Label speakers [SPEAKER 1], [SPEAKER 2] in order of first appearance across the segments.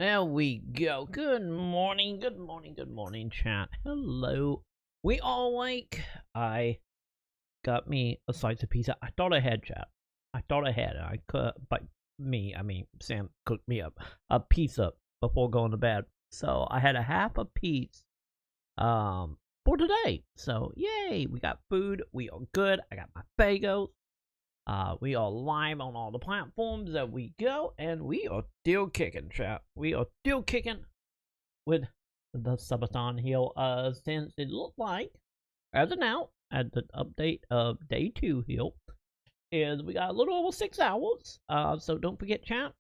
[SPEAKER 1] There we go. Good morning, chat. Hello. We all awake. I got me a slice of pizza. I thought ahead, chat. I thought ahead. I could, but Sam cooked me up a pizza before going to bed. So I had a half a piece, for today. So yay, we got food. We are good. I got my bagels. We are live on all the platforms that we go, and we are still kicking, chat. We are still kicking with the subathon here, since it looked like, as of now, at the update of day 2 here, is we got a little over 6 hours. So don't forget, chat,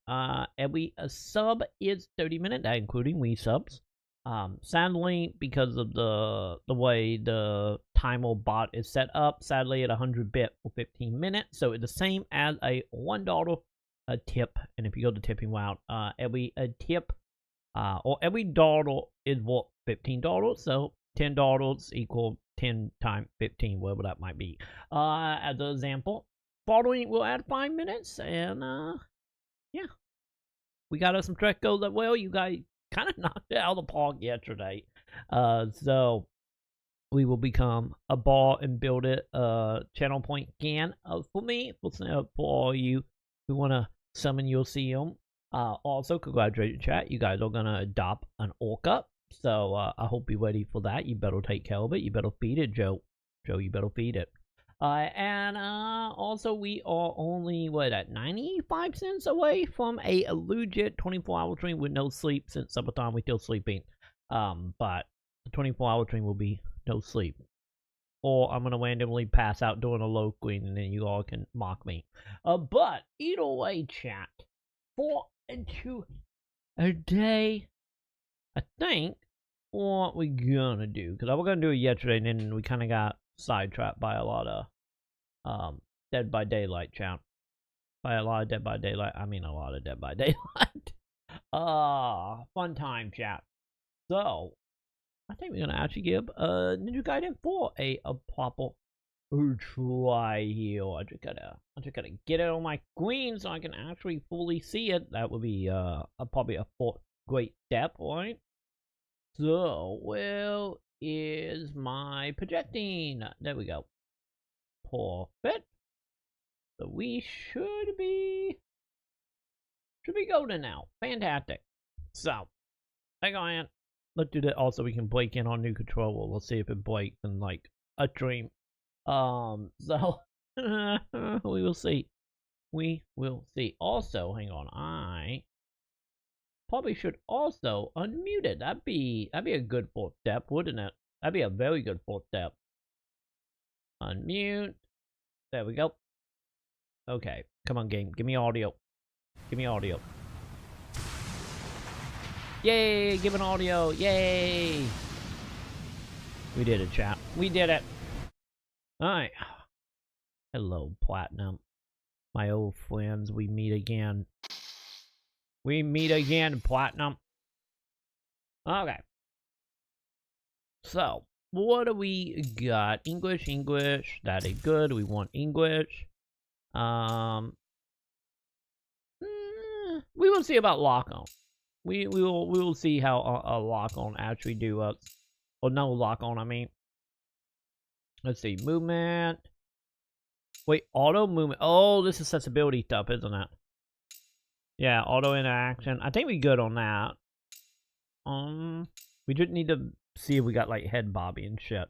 [SPEAKER 1] every sub is 30 minutes, that including we subs. Sadly, because of the way the timer bot is set up, sadly at 100 bit for 15 minutes, so it's the same as a $1 a tip. And if you go to tipping route, every tip or every dollar is worth $15, so $10 equal 10 times 15, whatever that might be. As an example, following we'll add 5 minutes, and yeah, we got us some track goals that well. You guys kind of knocked it out of the park yesterday. So we will become a bar and build it channel point again. For me, for all you who want to summon your CM. Also, congratulations, chat. You guys are going to adopt an orca. So I hope you're ready for that. You better take care of it. You better feed it, Joe. Joe, you better feed it. And also, we are only, 95 cents away from a legit 24-hour stream with no sleep. Since summertime, we're still sleeping. But the 24-hour stream will be no sleep. Or I'm going to randomly pass out during a low screen, and then you all can mock me. But either way, chat, 4 and 2 a day, I think, what we're going to do. Because I was going to do it yesterday, and then we kind of got sidetracked by a lot of Dead by Daylight, chat. By a lot of Dead by Daylight, I mean a lot of Dead by Daylight. Fun time, chat. So I think we're gonna actually give Ninja Gaiden 4 a proper try here. I just gotta get it on my screen so I can actually fully see it. That would be probably a great step, right? So, well, is my projecting? There we go. Perfect. So we should be golden now. Fantastic. So, hang on. Let's do that. Also, we can break in on new controller. Let's see if it breaks in like a dream. So we will see. We will see. Also, hang on. I probably should also unmute it. That'd be a good fourth step, wouldn't it? That'd be a very good fourth step. Unmute. There we go. Okay, come on, game. Give me audio. Give me audio. Yay! Give an audio. Yay! We did it, chat. We did it. Alright. Hello, Platinum. My old friends, we meet again. We meet again, Platinum. Okay. So, what do we got? English. That is good. We want English. We will see about lock-on. We will see how a lock-on actually do us. Or no lock-on, I mean. Let's see, movement. Wait, auto movement. Oh, this is accessibility stuff, isn't it? Yeah, auto interaction. I think we're good on that. We just need to see if we got like head bobby and shit.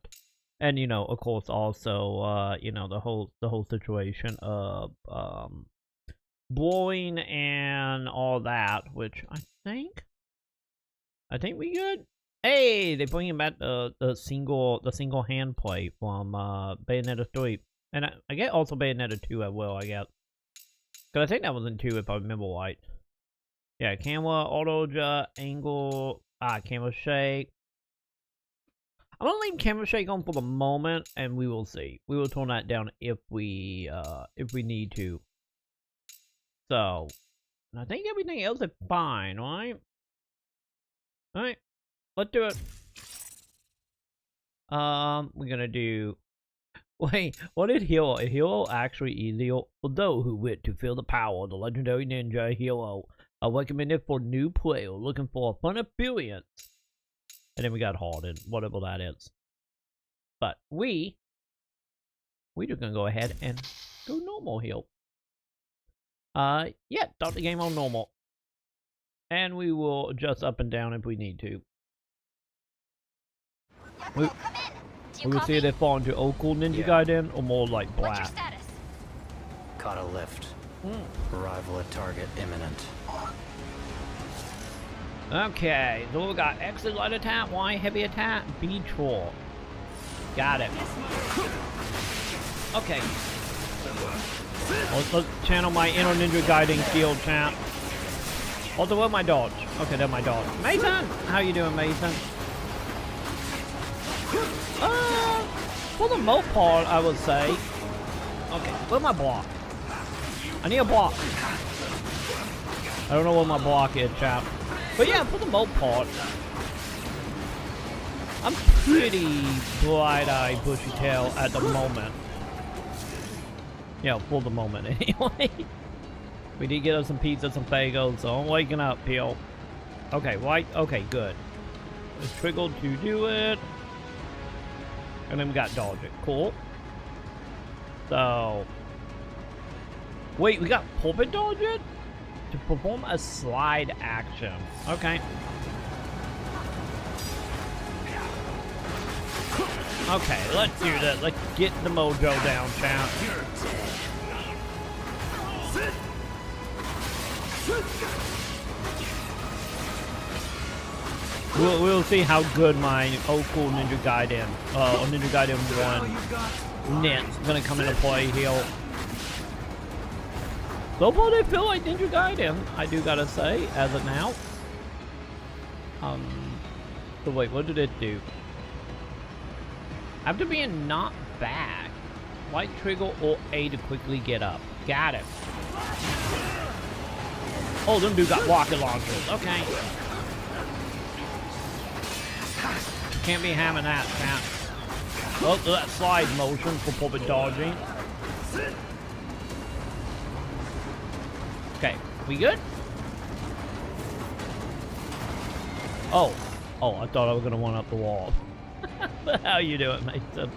[SPEAKER 1] And you know, of course, also you know, the whole situation of blowing and all that, which I think we good. Hey, they bringing back the single hand play from Bayonetta 3, and I get also Bayonetta 2 as well. I guess because I think that was in 2 if I remember right. Yeah, camera auto adjust, angle, camera shake. I'm gonna leave camera shake on for the moment, and we will see. We will turn that down if we need to. So, I think everything else is fine, right? Alright, let's do it. We're gonna do... Wait, what is hero? A hero actually easier? For those who wish to feel the power of the legendary ninja hero, Recommended for new player looking for a fun experience. And then we got hardened, whatever that is. But we're just gonna go ahead and go normal here. Yeah, start the game on normal. And we will adjust up and down if we need to. We will see if they fall into old school Ninja Gaiden or more like black.
[SPEAKER 2] What's your status?
[SPEAKER 3] Caught a lift. Arrival at target imminent.
[SPEAKER 1] Okay, so we got X is light attack, Y heavy attack, B troll. Got it. Okay. Let's channel my inner Ninja Gaiden skill, champ. Also, where's my dodge? Okay, there's my dodge. Mason! How you doing, Mason? For the most part, I would say. Okay, where's my block? I need a block. I don't know what my block is, chap. But yeah, for the most part, I'm pretty bright-eyed, bushy-tail at the moment. Yeah, for the moment, anyway. We did get us some pizza, some bagels, so I'm waking up, Peel. Okay, right? Okay, good. It's triggered to do it. And then we got dodge it. Cool. So... Wait, we got pulpit dodge it? To perform a slide action. Okay. Okay, let's do that. Let's get the mojo down, champ. We'll see how good my old school Ninja Gaiden, Ninja Gaiden 1 net's gonna come into play here. So far they feel like Ninja Gaiden, I do gotta say, as of now. So wait, what did it do? After being knocked back, right trigger or A to quickly get up. Got it. Oh, them dude got rocket launchers. Okay. Can't be having that, champ. Oh, that slide motion for pulpit dodging. Okay, we good? Oh, I thought I was gonna one up the wall. How you doing, Mason?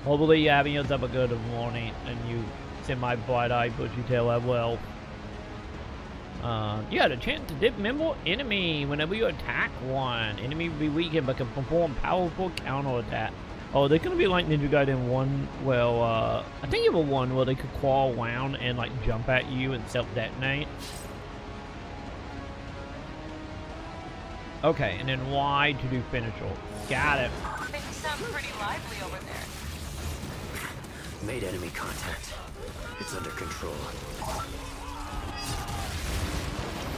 [SPEAKER 1] Hopefully you're having yourself a good morning and you see my bright-eyed bushy tail as well. You had a chance to dip member enemy whenever you attack one. Enemy will be weakened but can perform powerful counter attack. Oh, they're gonna be like Ninja Gaiden 1. Well, I think you have a 1 where they could crawl around and like jump at you and self-detonate. Okay, and then Y to do finisher. Got it.
[SPEAKER 2] Things sound pretty lively over there.
[SPEAKER 3] Made enemy contact. It's under control.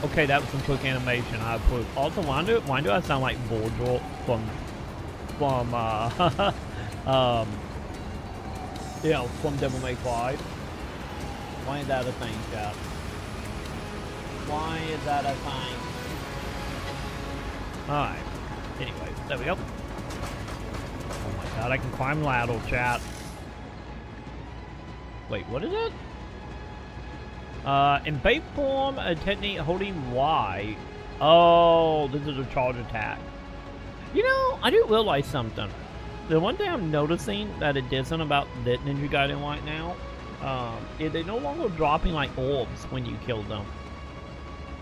[SPEAKER 1] Okay, that was some quick animation I put. Also, why do I sound like Bojo from from Devil May 5? Why is that a thing, chat? Why is that a thing? Alright. Anyway, there we go. Oh my god, I can climb ladder, chat. Wait, what is it? In bait form, a technique holding Y. Oh, this is a charge attack. You know, I do realize something. The one thing I'm noticing that it isn't about that Ninja Gaiden right now, is they're no longer dropping like orbs when you kill them.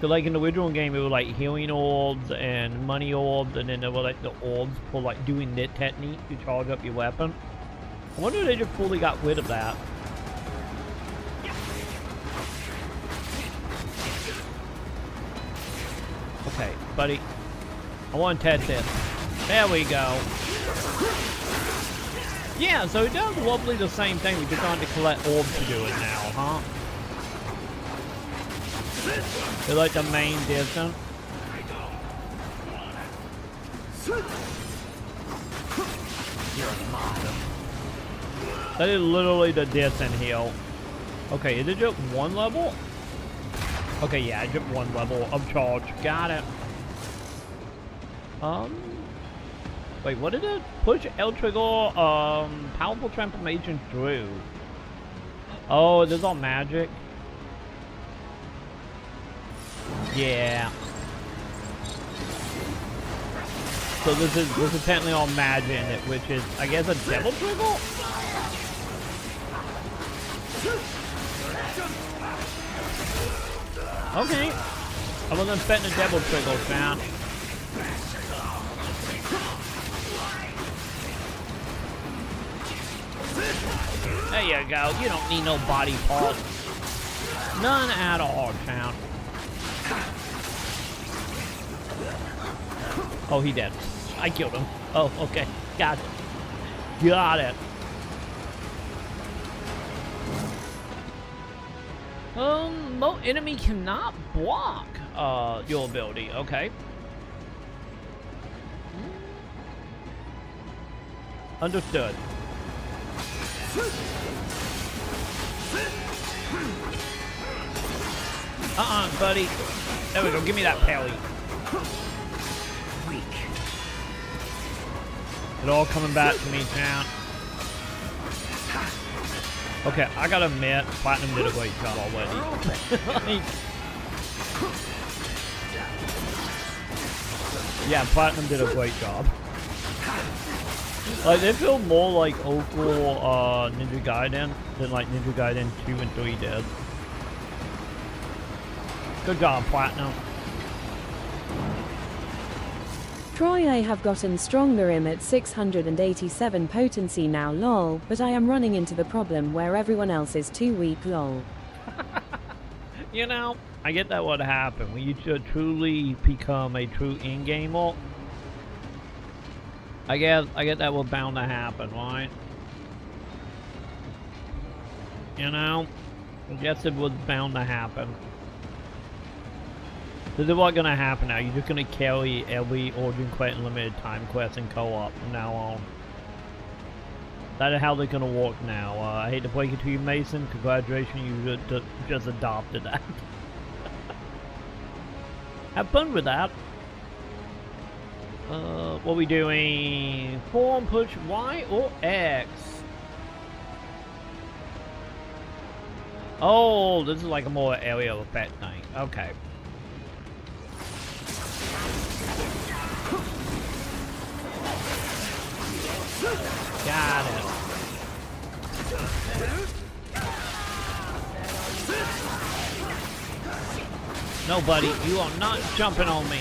[SPEAKER 1] So like in the original game, it was like healing orbs and money orbs, and then there were like the orbs for like doing knit technique to charge up your weapon. I wonder if they just fully got rid of that. Okay, buddy. I want to test this. There we go. Yeah, so it does roughly the same thing. We just have to collect orbs to do it now, huh? They're like the main distance. That is literally the distance here. Okay, is it just one level? Okay, yeah, just one level of charge. Got it. Wait, what is it? Push L trigger, powerful transformation through. Oh, this is all magic. Yeah. So this is technically all magic in it, which is, I guess, a devil triggle? Okay. I wasn't expecting a devil triggle, man. There you go. You don't need no body parts. None at all, town. Oh, he dead. I killed him. Oh, okay. Got it. Got it. No enemy cannot block your ability. Okay. Understood. Buddy. There we go. Give me that parry.
[SPEAKER 3] Weak.
[SPEAKER 1] It all coming back to me, town. Okay, I gotta admit, Platinum did a great job already. Like, yeah, Platinum did a great job. Like, they feel more like old school Ninja Gaiden than like Ninja Gaiden 2 and 3 did. Good job, Platinum.
[SPEAKER 4] Troy, I have gotten stronger. I'm at 687 potency now, lol, but I am running into the problem where everyone else is too weak, lol.
[SPEAKER 1] You know, I get that would happen when you should truly become a true in-gamer. I get that was bound to happen, right? You know, I guess it was bound to happen. This is what's gonna happen now. You're just gonna carry every Origin Quest and Limited Time quest and co-op from now on. That is how they're gonna work now. I hate to break it to you, Mason. Congratulations, you just adopted that. Have fun with that. What are we doing? Form push Y or X? Oh, this is like a more area effect thing. Okay. Got it. No, buddy, you are not jumping on me.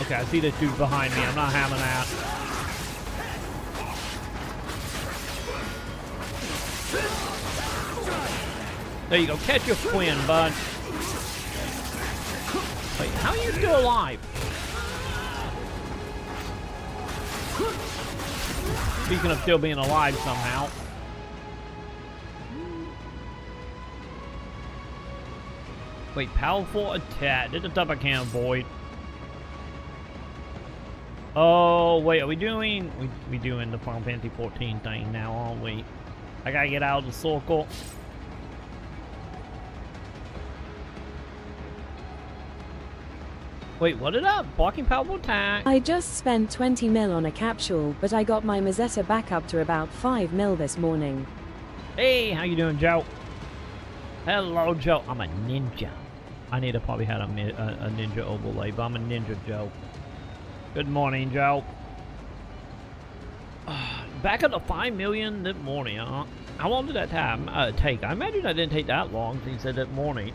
[SPEAKER 1] Okay, I see this dude behind me. I'm not having that. There you go. Catch your twin, bud. Wait, how are you still alive? Speaking of still being alive somehow. Wait, powerful attack. This is the stuff I can't avoid. Oh, wait, are we doing... We doing the Final Fantasy 14 thing now, aren't we? I gotta get out of the circle. Wait, what did that? Blocking powerful attack.
[SPEAKER 4] I just spent 20 mil on a capsule, but I got my Mazetta back up to about 5 mil this morning.
[SPEAKER 1] Hey, how you doing, Joe? Hello, Joe. I'm a ninja. I need to probably have a ninja overlay, but I'm a ninja, Joe. Good morning, Joe. Back at the 5 million that morning, huh? How long did that time take? I imagine that didn't take that long since he said that morning.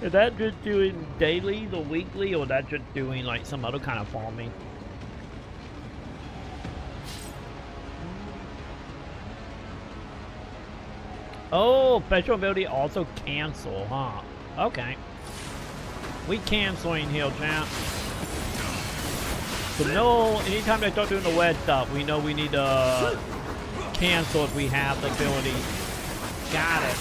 [SPEAKER 1] Is that just doing daily, or weekly, or that just doing like some other kind of farming? Oh, special ability also cancel, huh? Okay. We canceling here, champ. So no, anytime they start doing the wet stuff, we know we need to cancel if we have the ability. Got it.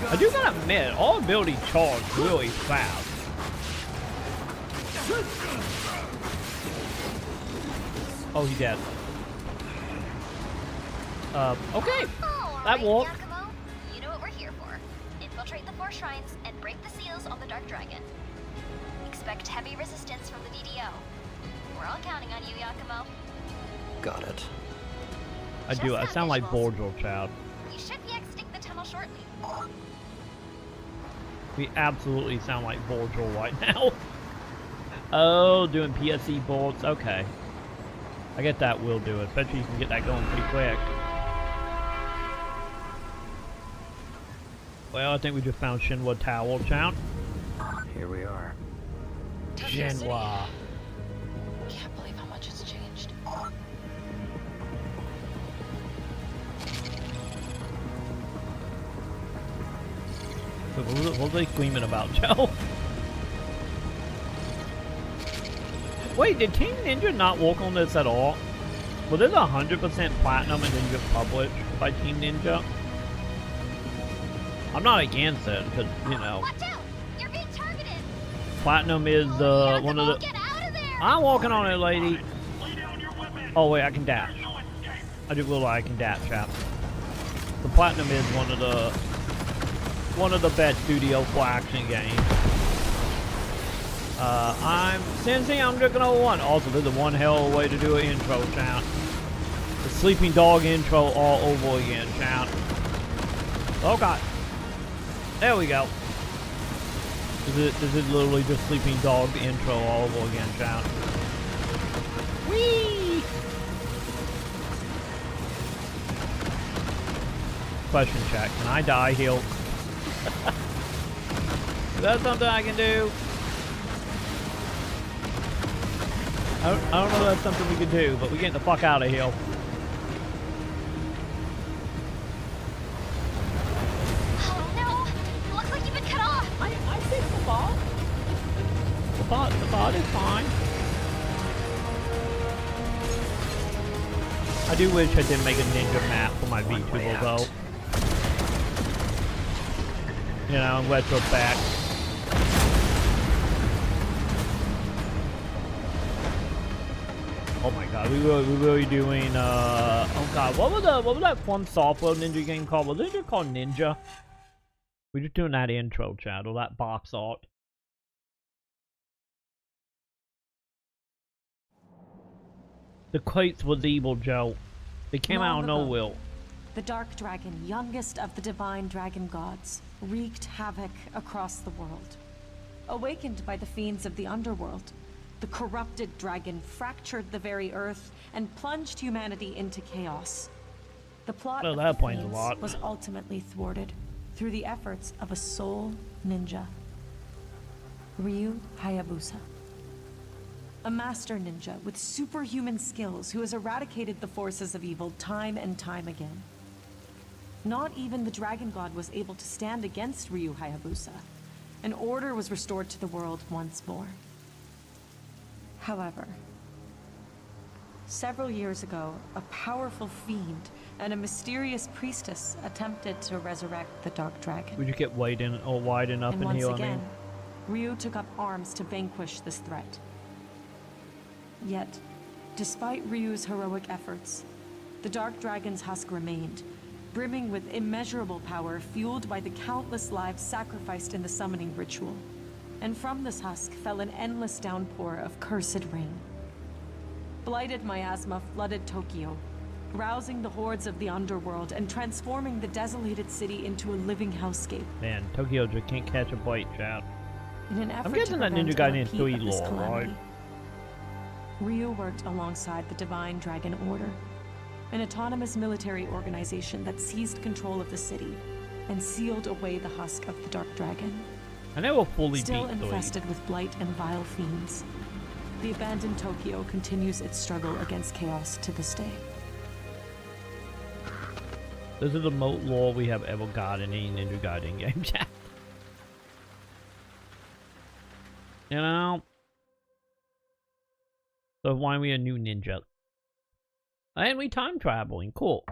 [SPEAKER 1] I do gotta admit, all ability charge really fast. Oh, he's dead. Okay. That worked.
[SPEAKER 5] You know what we're here for. Infiltrate the 4 shrines and break the seals on the Dark Dragon. Expect heavy resistance from the DDO. We're all counting on you, Yakumo.
[SPEAKER 3] Got it.
[SPEAKER 1] I do. I sound like Borgel, child.
[SPEAKER 5] We should be exiting the tunnel shortly.
[SPEAKER 1] We absolutely sound like Borgel right now. Oh, doing PSE bolts. Okay. I get that will do it. Bet you can get that going pretty quick. Well, I think we just found Shinwa Tower, chat.
[SPEAKER 3] Here we are.
[SPEAKER 1] Shinwa.
[SPEAKER 2] Can't believe how much it's changed.
[SPEAKER 1] So what are they screaming about, Joe? Wait, did Team Ninja not work on this at all? Was this 100% platinum and then just published by Team Ninja? I'm not against it, because, you know,
[SPEAKER 5] Watch out! You're being targeted!
[SPEAKER 1] platinum is one of the...
[SPEAKER 5] Get out of there!
[SPEAKER 1] I'm walking on it, lady. Oh wait, I can dash. I do realize I can dash, chap. The platinum is one of the best studio for action games. I'm sensing I'm just gonna one. Also, there's a one hell of a way to do an intro, chat. The sleeping dog intro all over again, chat. Oh god. There we go. This is literally just sleeping dog intro all over again, chat. Whee! Question, chat. Can I die heal? Is that something I can do? I don't know if that's something we can do, but we're getting the fuck out of here.
[SPEAKER 5] Oh no! It looks like you've been cut off!
[SPEAKER 2] I fixed the ball.
[SPEAKER 1] The bot is fine. I do wish I did make a ninja map for my VTuber though. You know, in retrospect. Oh my god, we were doing oh god, what was that fun software ninja game called? Was it just called Ninja? We're just doing that intro, chat, or that box art. The crates was evil, Joe. They came out of nowhere.
[SPEAKER 6] The Dark Dragon, youngest of the divine dragon gods, wreaked havoc across the world. Awakened by the fiends of the underworld, the corrupted dragon fractured the very earth and plunged humanity into chaos. The plot
[SPEAKER 1] Well,
[SPEAKER 6] of
[SPEAKER 1] that
[SPEAKER 6] the
[SPEAKER 1] points a
[SPEAKER 6] fiends
[SPEAKER 1] lot.
[SPEAKER 6] was ultimately thwarted through the efforts of a sole ninja, Ryu Hayabusa. A master ninja with superhuman skills who has eradicated the forces of evil time and time again. Not even the dragon god was able to stand against Ryu Hayabusa, and order was restored to the world once more. However, several years ago, a powerful fiend and a mysterious priestess attempted to resurrect the Dark Dragon.
[SPEAKER 1] We just get wide enough
[SPEAKER 6] And
[SPEAKER 1] in
[SPEAKER 6] once
[SPEAKER 1] here,
[SPEAKER 6] again, Ryu took up arms to vanquish this threat. Yet, despite Ryu's heroic efforts, the Dark Dragon's husk remained, brimming with immeasurable power fueled by the countless lives sacrificed in the summoning ritual. And from this husk fell an endless downpour of cursed rain. Blighted miasma flooded Tokyo, rousing the hordes of the underworld and transforming the desolated city into a living hellscape.
[SPEAKER 1] Man, Tokyo just can't catch a bite, chat.
[SPEAKER 6] In an effort
[SPEAKER 1] guessing
[SPEAKER 6] to
[SPEAKER 1] that
[SPEAKER 6] prevent
[SPEAKER 1] Ninja
[SPEAKER 6] a
[SPEAKER 1] Gaiden is
[SPEAKER 6] repeat
[SPEAKER 1] 3
[SPEAKER 6] of this
[SPEAKER 1] lore, right?
[SPEAKER 6] calamity, Ryu worked alongside the Divine Dragon Order, an autonomous military organization that seized control of the city and sealed away the husk of the Dark Dragon.
[SPEAKER 1] I never fully
[SPEAKER 6] Still
[SPEAKER 1] beat 3.
[SPEAKER 6] infested with blight and vile fiends, the abandoned Tokyo continues its struggle against chaos to this day.
[SPEAKER 1] This is the most lore we have ever got in any Ninja Gaiden game, chat. You know? So why are we a new ninja? And we time traveling, cool.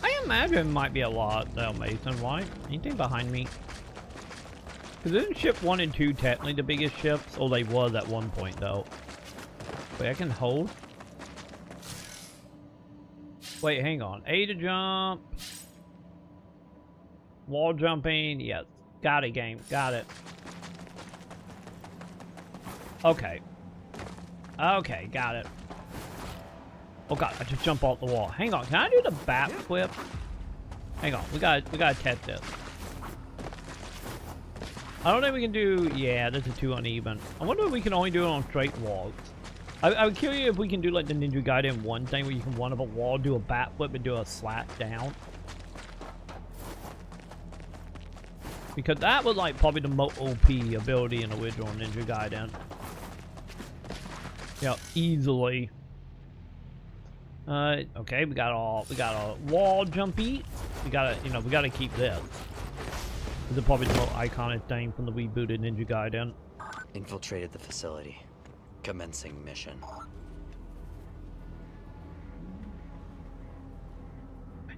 [SPEAKER 1] I imagine it might be a lot though, Mason, right? Anything behind me? Because isn't ship 1 and 2 technically the biggest ships? Or they was at one point, though. Wait, I can hold? Wait, hang on. A to jump. Wall jumping. Yes. Got it, game. Got it. Okay. Okay, got it. Oh god, I just jumped off the wall. Hang on, can I do the bat flip? Hang on, we gotta test this. I don't think we can do... Yeah, this is too uneven. I wonder if we can only do it on straight walls. I would curious if we can do like the Ninja Gaiden 1 thing where you can one up a wall, do a bat flip, and do a slash down. Because that was like probably the most OP ability in the original Ninja Gaiden. Yeah, easily. Okay, we got a wall jumpy. We gotta keep this. This is probably the most iconic thing from the rebooted Ninja Gaiden.
[SPEAKER 3] Infiltrated the facility. Commencing mission.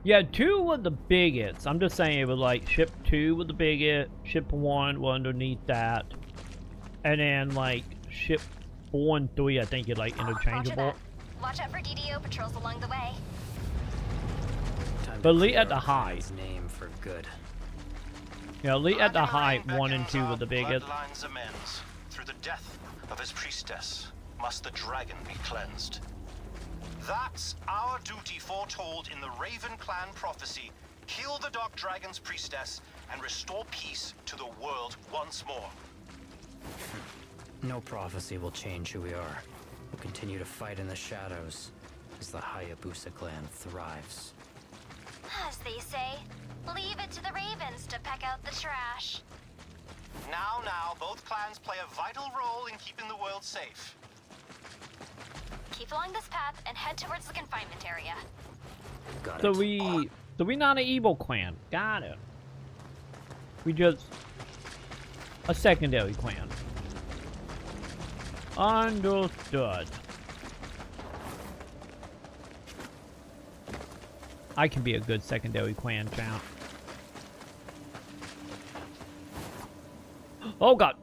[SPEAKER 1] Yeah, 2 was the biggest. I'm just saying it was like ship 2 was the biggest, ship 1 was underneath that, and then like ship 4 and 3 I think are like interchangeable.
[SPEAKER 5] Watch out for DDO patrols along the way.
[SPEAKER 1] But Lee at the high.
[SPEAKER 3] Name for good.
[SPEAKER 1] Yeah, Lee at the high 1 and 2 were the biggest.
[SPEAKER 7] Bloodlines amends. Through the death of his priestess, must the dragon be cleansed. That's our duty foretold in the Raven Clan prophecy. Kill the Dark Dragon's priestess and restore peace to the world once more.
[SPEAKER 3] No prophecy will change who we are. We'll continue to fight in the shadows as the Hayabusa clan thrives.
[SPEAKER 5] As they say, leave it to the Ravens to peck out the trash.
[SPEAKER 7] Now, both clans play a vital role in keeping the world safe.
[SPEAKER 5] Keep along this path and head towards the confinement area.
[SPEAKER 3] Got
[SPEAKER 1] So
[SPEAKER 3] it.
[SPEAKER 1] we not an evil clan. Got it. We just a secondary clan. Understood. I can be a good secondary clan champ. Oh god!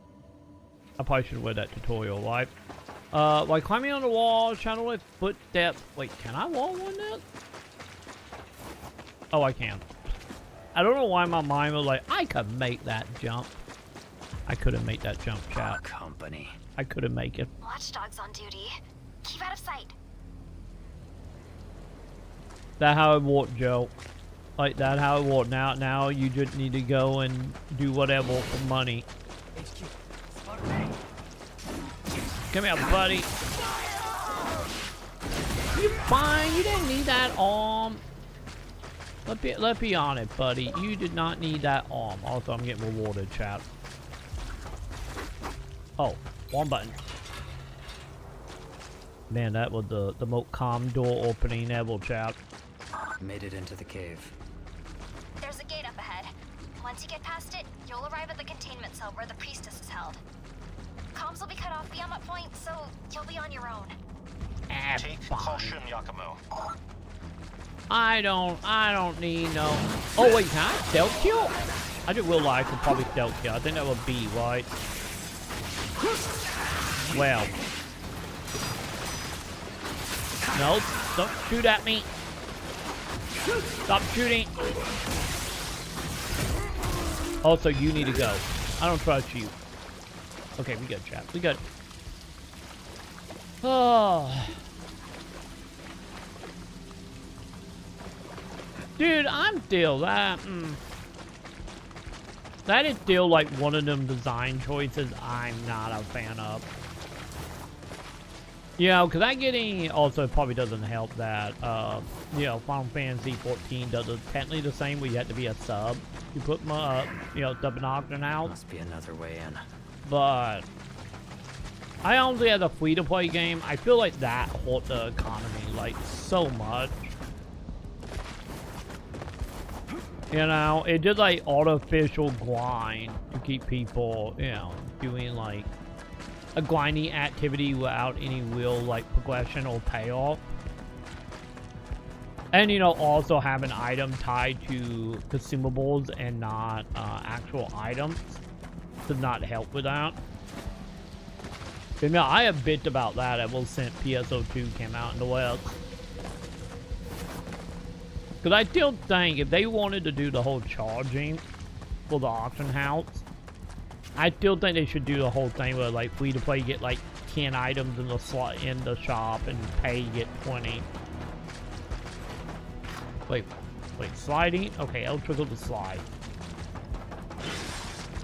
[SPEAKER 1] I probably should have read that tutorial, right? While climbing on the wall, channel with footsteps. Wait, can I wall one this? Oh, I can. I don't know why my mind was like, I could make that jump. I couldn't make that jump,
[SPEAKER 3] Our
[SPEAKER 1] chat.
[SPEAKER 3] company.
[SPEAKER 1] I couldn't make it.
[SPEAKER 5] Watchdogs on duty. Keep out of sight.
[SPEAKER 1] That how it worked, Joe. Like that how it worked. Now you just need to go and do whatever for money. Come here, buddy. You fine. You didn't need that arm. Let's be honest, buddy. You did not need that arm. Also, I'm getting rewarded, chat. Oh, one button. Man, that was the most calm door opening ever, chat.
[SPEAKER 3] Made it into the cave.
[SPEAKER 5] There's a gate up ahead. Once you get past it, you'll arrive at the containment cell where the priestess is held. Comms will be cut off beyond that point, so you'll be on your own.
[SPEAKER 7] Take caution, Yakumo.
[SPEAKER 1] I don't need no... Oh, wait, can I stealth kill? I just realized I could probably stealth kill. I think that would be, right? Well. No, don't shoot at me. Stop shooting. Also, you need to go. I don't trust you. Okay, we good, chat. We good. Oh. Dude, I'm still that. That is still like one of them design choices I'm not a fan of. You know, because that getting also probably doesn't help that, you know, Final Fantasy 14 does it technically the same where you have to be a sub. You put my, you know, the binocular out.
[SPEAKER 3] Must be another way in.
[SPEAKER 1] But I honestly, as a free-to-play game, I feel like that hurt the economy like so much. You know, it did like artificial grind to keep people, you know, doing like a grindy activity without any real like progression or payoff. And you know, also have an item tied to consumables and not actual items. to not help with that. You know, I have bitched about that ever since PSO2 came out in the West. Because I still think if they wanted to do the whole charging for the auction house, I still think they should do the whole thing where, like, free to play, get like 10 items in the slot in the shop and pay get 20. Wait, sliding? Okay, L trickle to slide.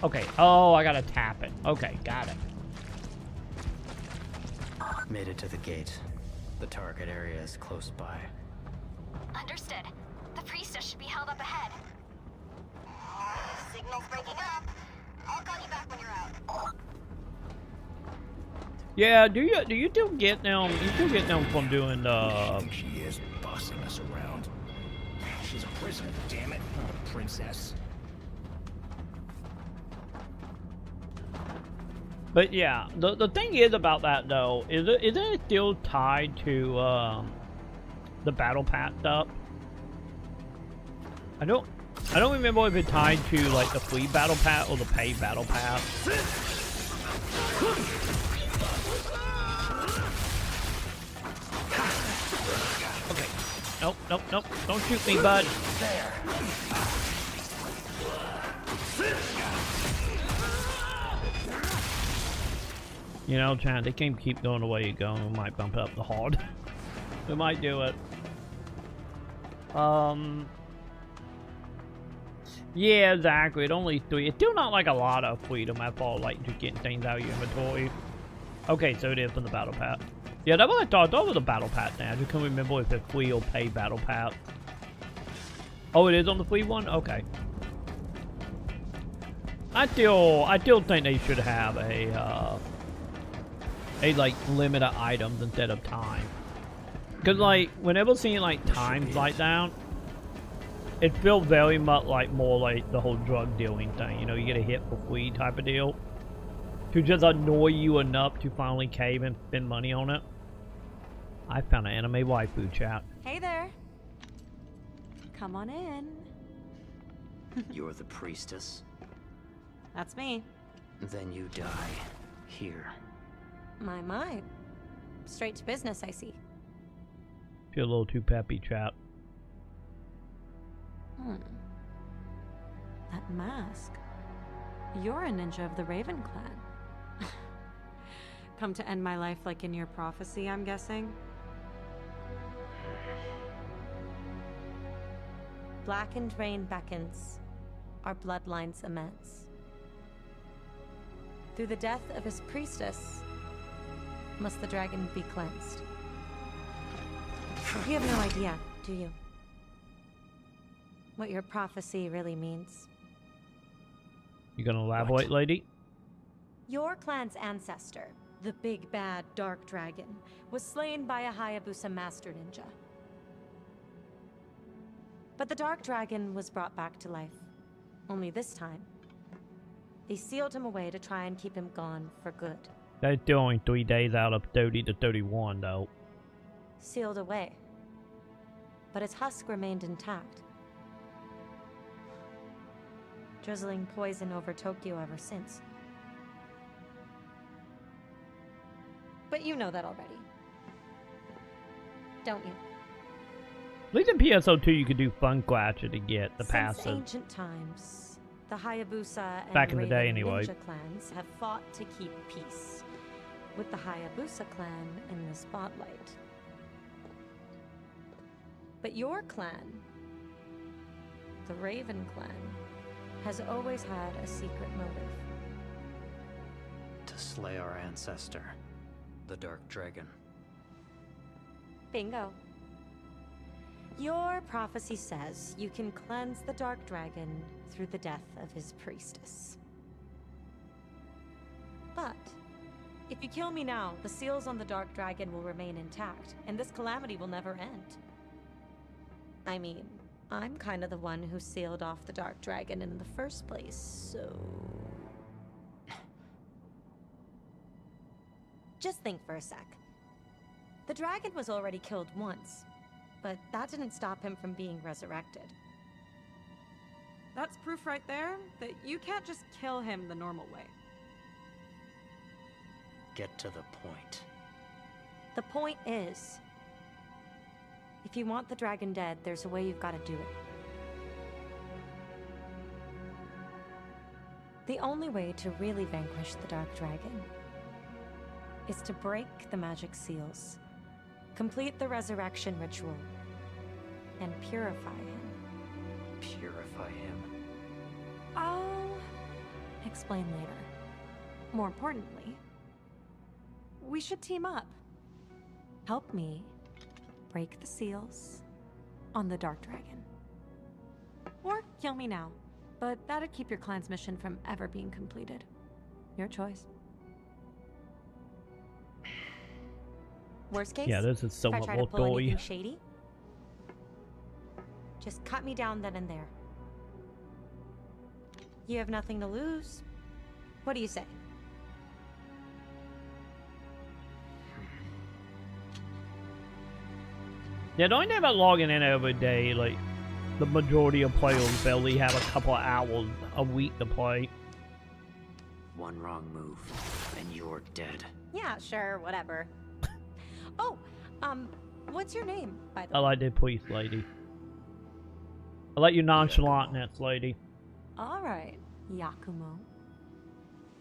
[SPEAKER 1] Okay, oh, I gotta tap it. Okay, got it.
[SPEAKER 3] Made it to the gate. The target area is close by.
[SPEAKER 5] Understood. The priestess should be held up ahead. Signal's breaking up. I'll call you back when you're out.
[SPEAKER 1] Yeah, do you still get them? You still get them from doing
[SPEAKER 8] I think she is bossing us around. She's a prisoner, damn it, not a princess.
[SPEAKER 1] But yeah, the thing is about that though, is it still tied to the battle pass stuff? I don't remember if it tied to like the free battle pass or the paid battle pass. Okay. Nope. Don't shoot me, bud. You know, Chad, they can't keep going the way you're going. We might bump up the hard. We might do it. Yeah, exactly. It only 3. It's still not like a lot of freedom at all, like just getting things out of your inventory. Okay, so it is from the battle pass. Yeah, that's what I thought. I thought it was a battle pass now. I just couldn't remember if it's free or pay battle pass. Oh, it is on the free one? Okay. I still think they should have a like limit of items instead of time. Cause like whenever seeing like times like that, it feels very much like more like the whole drug dealing thing. You know, you get a hit for free type of deal to just annoy you enough to finally cave and spend money on it. I found an anime waifu, chat.
[SPEAKER 6] Hey there. Come on in.
[SPEAKER 3] You're the priestess?
[SPEAKER 6] That's me.
[SPEAKER 3] Then you die here.
[SPEAKER 6] My. Straight to business, I see.
[SPEAKER 1] Feel a little too peppy, chat.
[SPEAKER 6] That mask. You're a ninja of the Raven clan. Come to end my life like in your prophecy, I'm guessing? Blackened rain beckons, our bloodlines immense. Through the death of his priestess, must the dragon be cleansed. You have no idea, do you? What your prophecy really means.
[SPEAKER 1] You gonna elaborate, lady?
[SPEAKER 6] Your clan's ancestor, the big bad dark dragon, was slain by a Hayabusa master ninja. But the dark dragon was brought back to life. Only this time, they sealed him away to try and keep him gone for good.
[SPEAKER 1] That's still only 3 days out of 30 to 31, though.
[SPEAKER 6] Sealed away. But its husk remained intact. Drizzling poison over Tokyo ever since. But you know that already. Don't you?
[SPEAKER 1] At least in PSO2 you could do fun scratcher to get the passive.
[SPEAKER 6] Since ancient times, the Hayabusa and
[SPEAKER 1] Back in the
[SPEAKER 6] Raven
[SPEAKER 1] day, anyway.
[SPEAKER 6] ninja clans have fought to keep peace, with the Hayabusa clan in the spotlight. But your clan, the Raven clan, has always had a secret motive.
[SPEAKER 3] To slay our ancestor, the Dark Dragon.
[SPEAKER 6] Bingo. Your prophecy says you can cleanse the Dark Dragon through the death of his priestess. But if you kill me now, the seals on the Dark Dragon will remain intact, and this calamity will never end. I mean, I'm kind of the one who sealed off the Dark Dragon in the first place, so... Just think for a sec. The dragon was already killed once, but that didn't stop him from being resurrected. That's proof right there that you can't just kill him the normal way.
[SPEAKER 3] Get to the point.
[SPEAKER 9] The point is, if you want the dragon dead, there's a way you've got to do it. The only way to really vanquish the Dark Dragon is to break the magic seals, complete the resurrection ritual, and purify him.
[SPEAKER 3] Purify him.
[SPEAKER 9] I'll explain later. More importantly, we should team up. Help me break the seals on the Dark Dragon. Or kill me now, but that'd keep your clan's mission from ever being completed. Your choice. Worst case,
[SPEAKER 1] Yeah, this is so
[SPEAKER 9] if I
[SPEAKER 1] much
[SPEAKER 9] try
[SPEAKER 1] more
[SPEAKER 9] to pull
[SPEAKER 1] toy.
[SPEAKER 9] anything shady, just cut me down then and there. You have nothing to lose. What do you say?
[SPEAKER 1] Yeah, don't ever logging in every day. Like, the majority of players barely have a couple of hours a week to play.
[SPEAKER 3] One wrong move, and you're dead.
[SPEAKER 9] Yeah, sure, whatever. Oh, what's your name, by the
[SPEAKER 1] I
[SPEAKER 9] way?
[SPEAKER 1] like that police lady. I like your nonchalantness, lady.
[SPEAKER 9] All right, Yakumo.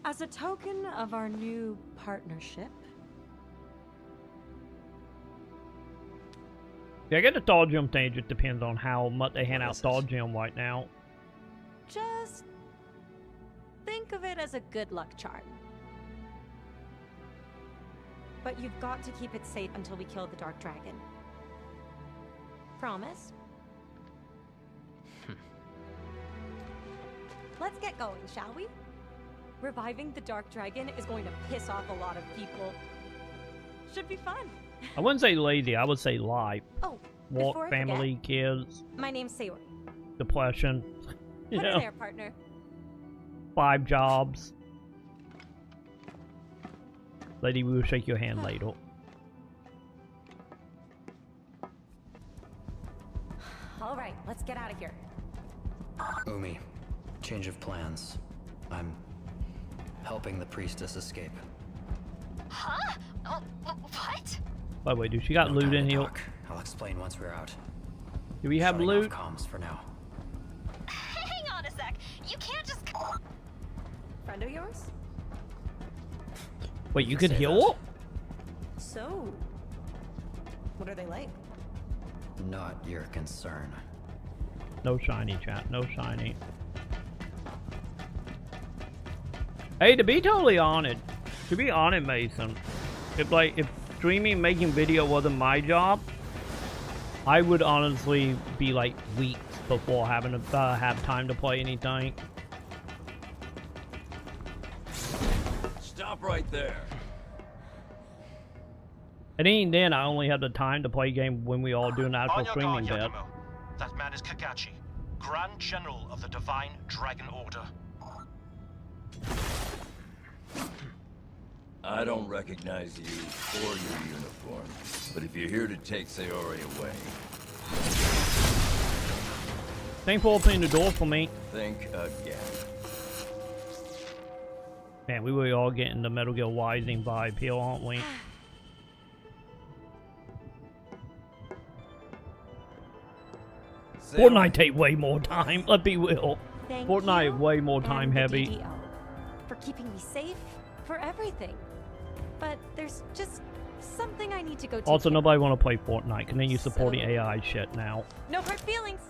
[SPEAKER 9] As a token of our new partnership,
[SPEAKER 1] Yeah, I get the Star Gem thing. It just depends on how much they hand out Star Gem right now.
[SPEAKER 9] just think of it as a good luck charm. But you've got to keep it safe until we kill the Dark Dragon. Promise? Let's get going, shall we? Reviving the Dark Dragon is going to piss off a lot of people. Should be fun.
[SPEAKER 1] I wouldn't say lazy. I would say life.
[SPEAKER 9] Oh,
[SPEAKER 1] Work,
[SPEAKER 9] before I
[SPEAKER 1] family,
[SPEAKER 9] forget,
[SPEAKER 1] kids,
[SPEAKER 9] my name's Sayori.
[SPEAKER 1] depression. You
[SPEAKER 9] Put her
[SPEAKER 1] know,
[SPEAKER 9] there, partner.
[SPEAKER 1] 5 jobs. Lady, we will shake your hand later.
[SPEAKER 9] All right, let's get out of here.
[SPEAKER 3] Umi, change of plans. I'm helping the priestess escape.
[SPEAKER 5] Huh? Oh, what?
[SPEAKER 1] By the way, dude, she got loot in here.
[SPEAKER 3] I'll explain once we're out.
[SPEAKER 1] Do we have
[SPEAKER 3] Shutting
[SPEAKER 1] loot?
[SPEAKER 3] off comms for now.
[SPEAKER 5] Hang on a sec. You can't just.
[SPEAKER 9] Friend of yours?
[SPEAKER 1] Wait, you could
[SPEAKER 3] Say
[SPEAKER 1] heal
[SPEAKER 3] that.
[SPEAKER 1] her?
[SPEAKER 9] So, what are they like?
[SPEAKER 3] Not your concern.
[SPEAKER 1] No shiny, chat. No shiny. Hey, to be totally honest, Mason, if streaming, making video wasn't my job, I would honestly be like weeks before having to have time to play anything.
[SPEAKER 8] Stop right there.
[SPEAKER 1] And even then, I only had the time to play game when we all doing actual
[SPEAKER 7] On your
[SPEAKER 1] streaming
[SPEAKER 7] guard,
[SPEAKER 1] bit.
[SPEAKER 7] Yakumo. That man is Kakashi, Grand General of the Divine Dragon Order.
[SPEAKER 8] I don't recognize you or your uniform, but if you're here to take Sayori away,
[SPEAKER 1] Thanks for opening the door for me.
[SPEAKER 8] think again.
[SPEAKER 1] Man, we were all getting the Metal Gear Rising vibe here, aren't we? Fortnite take way more time, let's be real.
[SPEAKER 9] Thank
[SPEAKER 1] Fortnite
[SPEAKER 9] you
[SPEAKER 1] way more time
[SPEAKER 9] and the
[SPEAKER 1] heavy.
[SPEAKER 9] DDO for keeping me safe, for everything. But there's just something I need to go take
[SPEAKER 1] Also,
[SPEAKER 9] care
[SPEAKER 1] nobody want to play Fortnite, because then you're supporting
[SPEAKER 9] So-
[SPEAKER 1] AI shit now.
[SPEAKER 9] of. No hard feelings.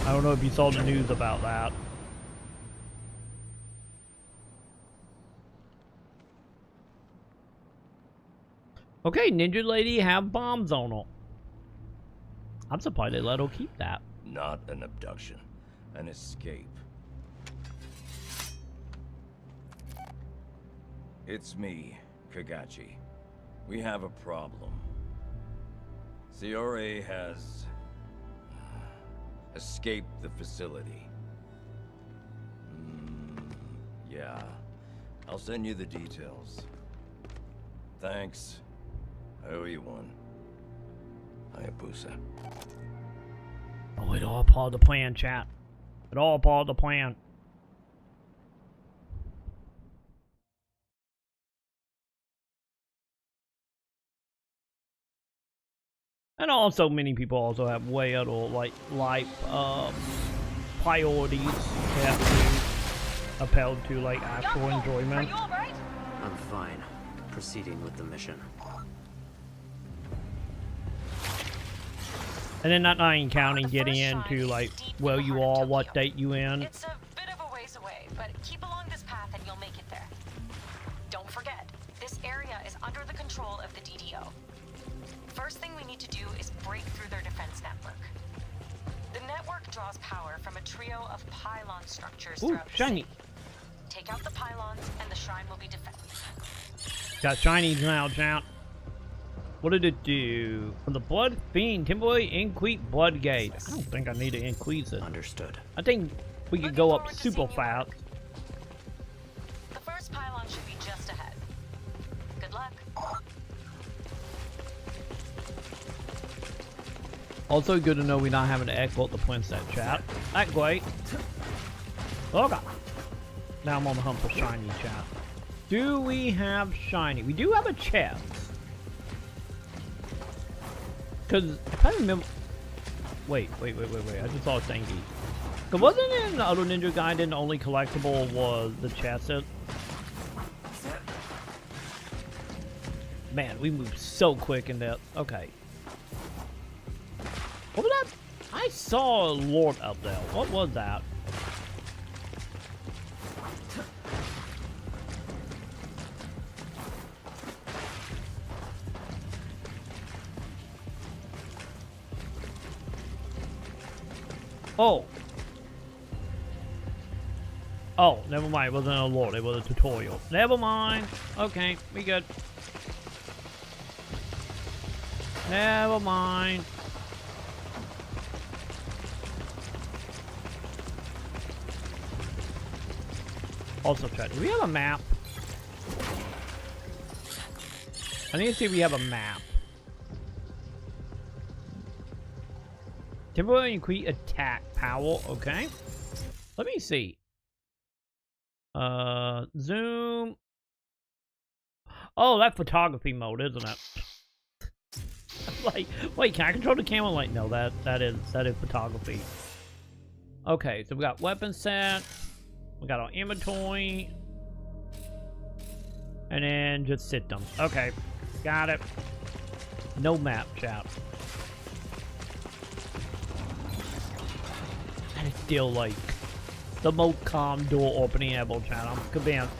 [SPEAKER 1] I don't know if you saw the news about that. Okay, Ninja Lady have bombs on her. I'm surprised they let her keep that.
[SPEAKER 8] Not an abduction, an escape. It's me, Kagachi. We have a problem. Sayori has escaped the facility. Yeah. I'll send you the details. Thanks. I owe you one. Hayabusa.
[SPEAKER 1] Oh, it all part of the plan, chat. It all part of the plan. And also, many people also have way other, like, life, priorities they have to appeal to, like, actual enjoyment.
[SPEAKER 2] Are you alright?
[SPEAKER 3] I'm fine. Proceeding with the mission.
[SPEAKER 1] And then not even counting getting into, like, where you are, what date you in.
[SPEAKER 2] It's a bit of a ways away, but keep along this path and you'll make it there. Don't forget, this area is under the control of the DDO. First thing we need to do is break through their defense network. The network draws power from a trio of pylon structures
[SPEAKER 1] Ooh,
[SPEAKER 2] throughout the
[SPEAKER 1] shiny.
[SPEAKER 2] city. Take out the pylons and the shrine will be defended.
[SPEAKER 1] Got shinies now, chat. What did it do? For the Blood Fiend, temporary increase Blood Gauge. I don't think I need to increase it.
[SPEAKER 3] Understood.
[SPEAKER 1] I think we could go up super fast.
[SPEAKER 2] The first pylon should be just ahead. Good luck.
[SPEAKER 1] Also good to know we're not having to export the princess, chat. That's great. Okay. Now I'm on the hunt for shiny, chat. Do we have shiny? We do have a chest. Because if I remember... Wait. I just saw a thingy. Because wasn't it in the other Ninja Gaiden the only collectible was the chest? Man, we moved so quick in that. Okay. What was that? I saw a lord up there. What was that? Oh. Oh, never mind. It wasn't a lord. It was a tutorial. Never mind. Okay, we good. Never mind. Also, chat, do we have a map? I need to see if we have a map. Temporary increase attack power, okay. Let me see. Zoom. Oh, that's photography mode, isn't it? Like, wait, can I control the camera? Like, no, that is photography. Okay, so we got weapon set. We got our inventory. And then just systems. Okay, got it. No map, chat. That is still like the most calm door opening ever, chat. I'm convinced.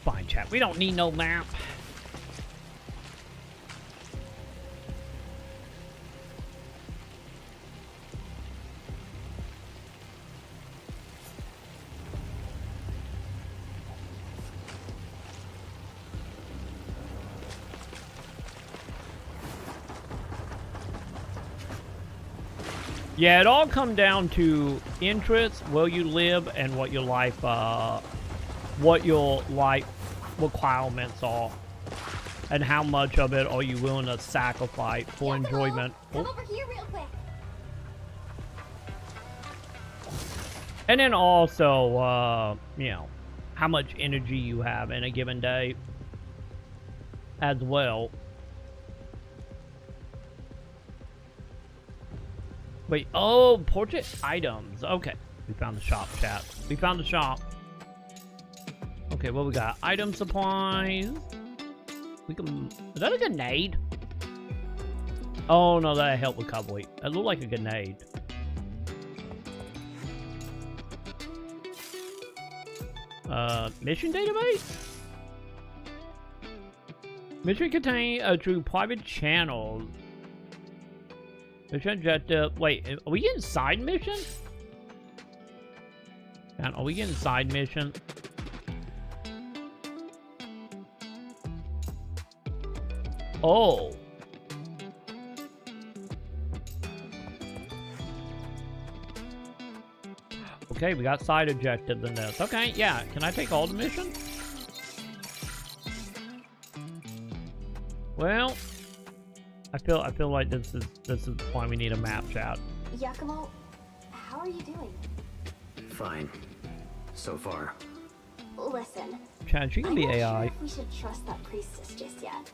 [SPEAKER 1] Fine, chat. We don't need no map. Yeah, it all comes down to interest, where you live, and what your life requirements are, and how much of it are you willing to sacrifice for enjoyment.
[SPEAKER 5] Come over here real quick.
[SPEAKER 1] And then also, you know, how much energy you have in a given day as well. Wait, oh, portrait items. Okay, we found the shop, chat. We found the shop. Okay, what we got? Item supplies. We can... Is that a grenade? Oh, no, that helped recovery. That looked like a grenade. Mission database? Mission contain through private channels. Mission objective. Wait, are we getting side mission? Man, are we getting side mission? Oh. Okay, we got side objectives in this. Okay, yeah. Can I take all the missions? Well, I feel like this is why we need a map, chat.
[SPEAKER 5] Yakumo, how are you doing?
[SPEAKER 3] Fine. So far.
[SPEAKER 5] Listen,
[SPEAKER 1] Chat, she can be
[SPEAKER 5] I'm not
[SPEAKER 1] AI.
[SPEAKER 5] sure if we should trust that priestess just yet.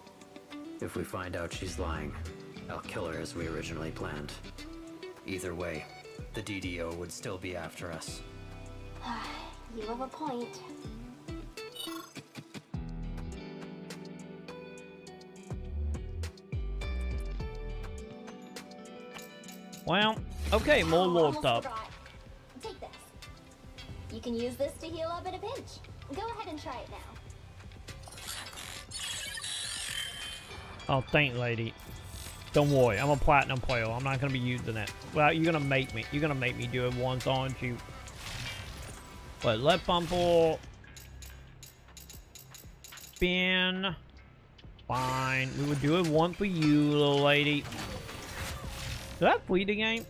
[SPEAKER 3] If we find out she's lying, I'll kill her as we originally planned. Either way, the DDO would still be after us.
[SPEAKER 5] You have a point.
[SPEAKER 1] Well, okay, more lore
[SPEAKER 5] Almost
[SPEAKER 1] stuff.
[SPEAKER 5] forgot. Take this. You can use this to heal up in a pinch. Go ahead and try it now.
[SPEAKER 1] Oh, thank lady. Don't worry, I'm a platinum player. I'm not gonna be using it. Well, you're gonna make me. You're gonna make me do it once, aren't you? But left bumper. Spin. Fine. We would do it one for you, little lady. Did that flee the game?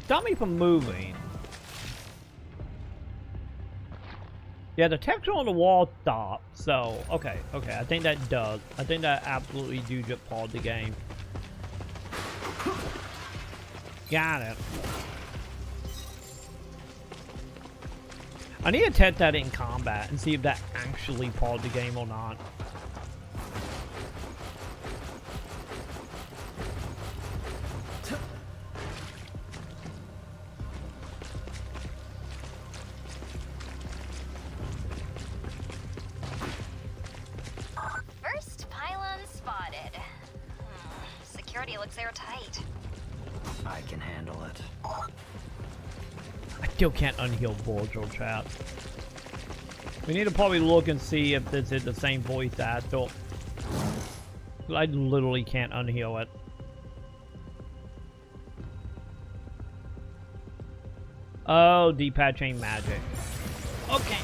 [SPEAKER 1] Stop me from moving. Yeah, the texture on the wall stopped, so, okay, I think that does. I think that absolutely do just pause the game. Got it. I need to test that in combat and see if that actually paused the game or not.
[SPEAKER 5] First pylon spotted. Security looks airtight.
[SPEAKER 3] I can handle it.
[SPEAKER 1] I still can't unheal Virgil, chat. We need to probably look and see if this is the same voice actor. I literally can't unheal it. Oh, D-pad chain magic. Okay.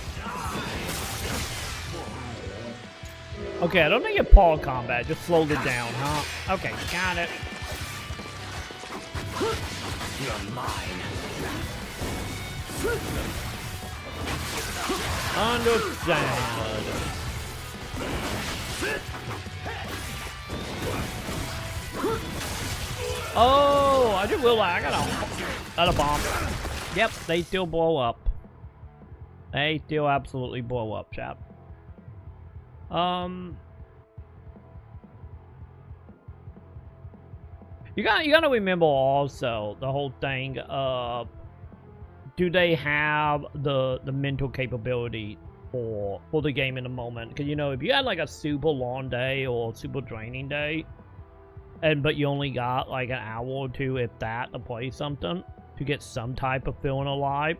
[SPEAKER 1] Okay, I don't think it paused combat, just slowed it down, huh? Okay, got it.
[SPEAKER 3] You're mine.
[SPEAKER 1] Understand. Oh, I just realized I got a bomb. Yep, they still blow up. They still absolutely blow up, chap. You gotta remember also the whole thing of, do they have the mental capability for the game in the moment? Because, you know, if you had like a super long day or super draining day, but you only got like an hour or two, if that, to play something, to get some type of feeling alive,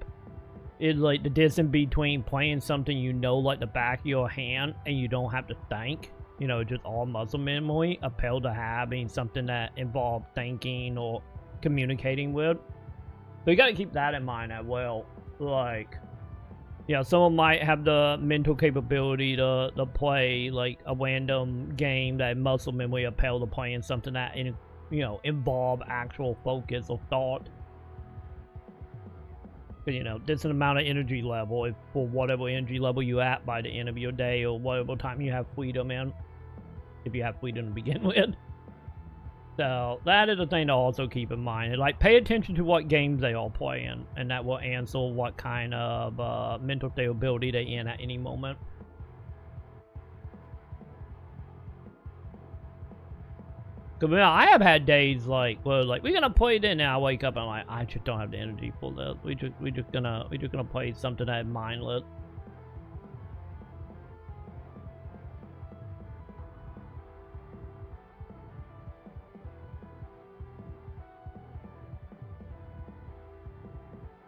[SPEAKER 1] it's like the distance between playing something you know like the back of your hand and you don't have to think, you know, just all muscle memory, appeal to having something that involves thinking or communicating with. So you gotta keep that in mind as well. Like, yeah, someone might have the mental capability to play like a random game that muscle memory appeal to playing something that, you know, involve actual focus or thought. But, you know, this is an amount of energy level if, for whatever energy level you at by the end of your day or whatever time you have freedom in. If you have freedom to begin with. So that is a thing to also keep in mind. Like, pay attention to what games they all play in, and that will answer what kind of mental stability they're in at any moment. Cause I have had days like where like we're gonna play it, and I wake up and I'm like, I just don't have the energy for this. We just gonna play something that is mindless.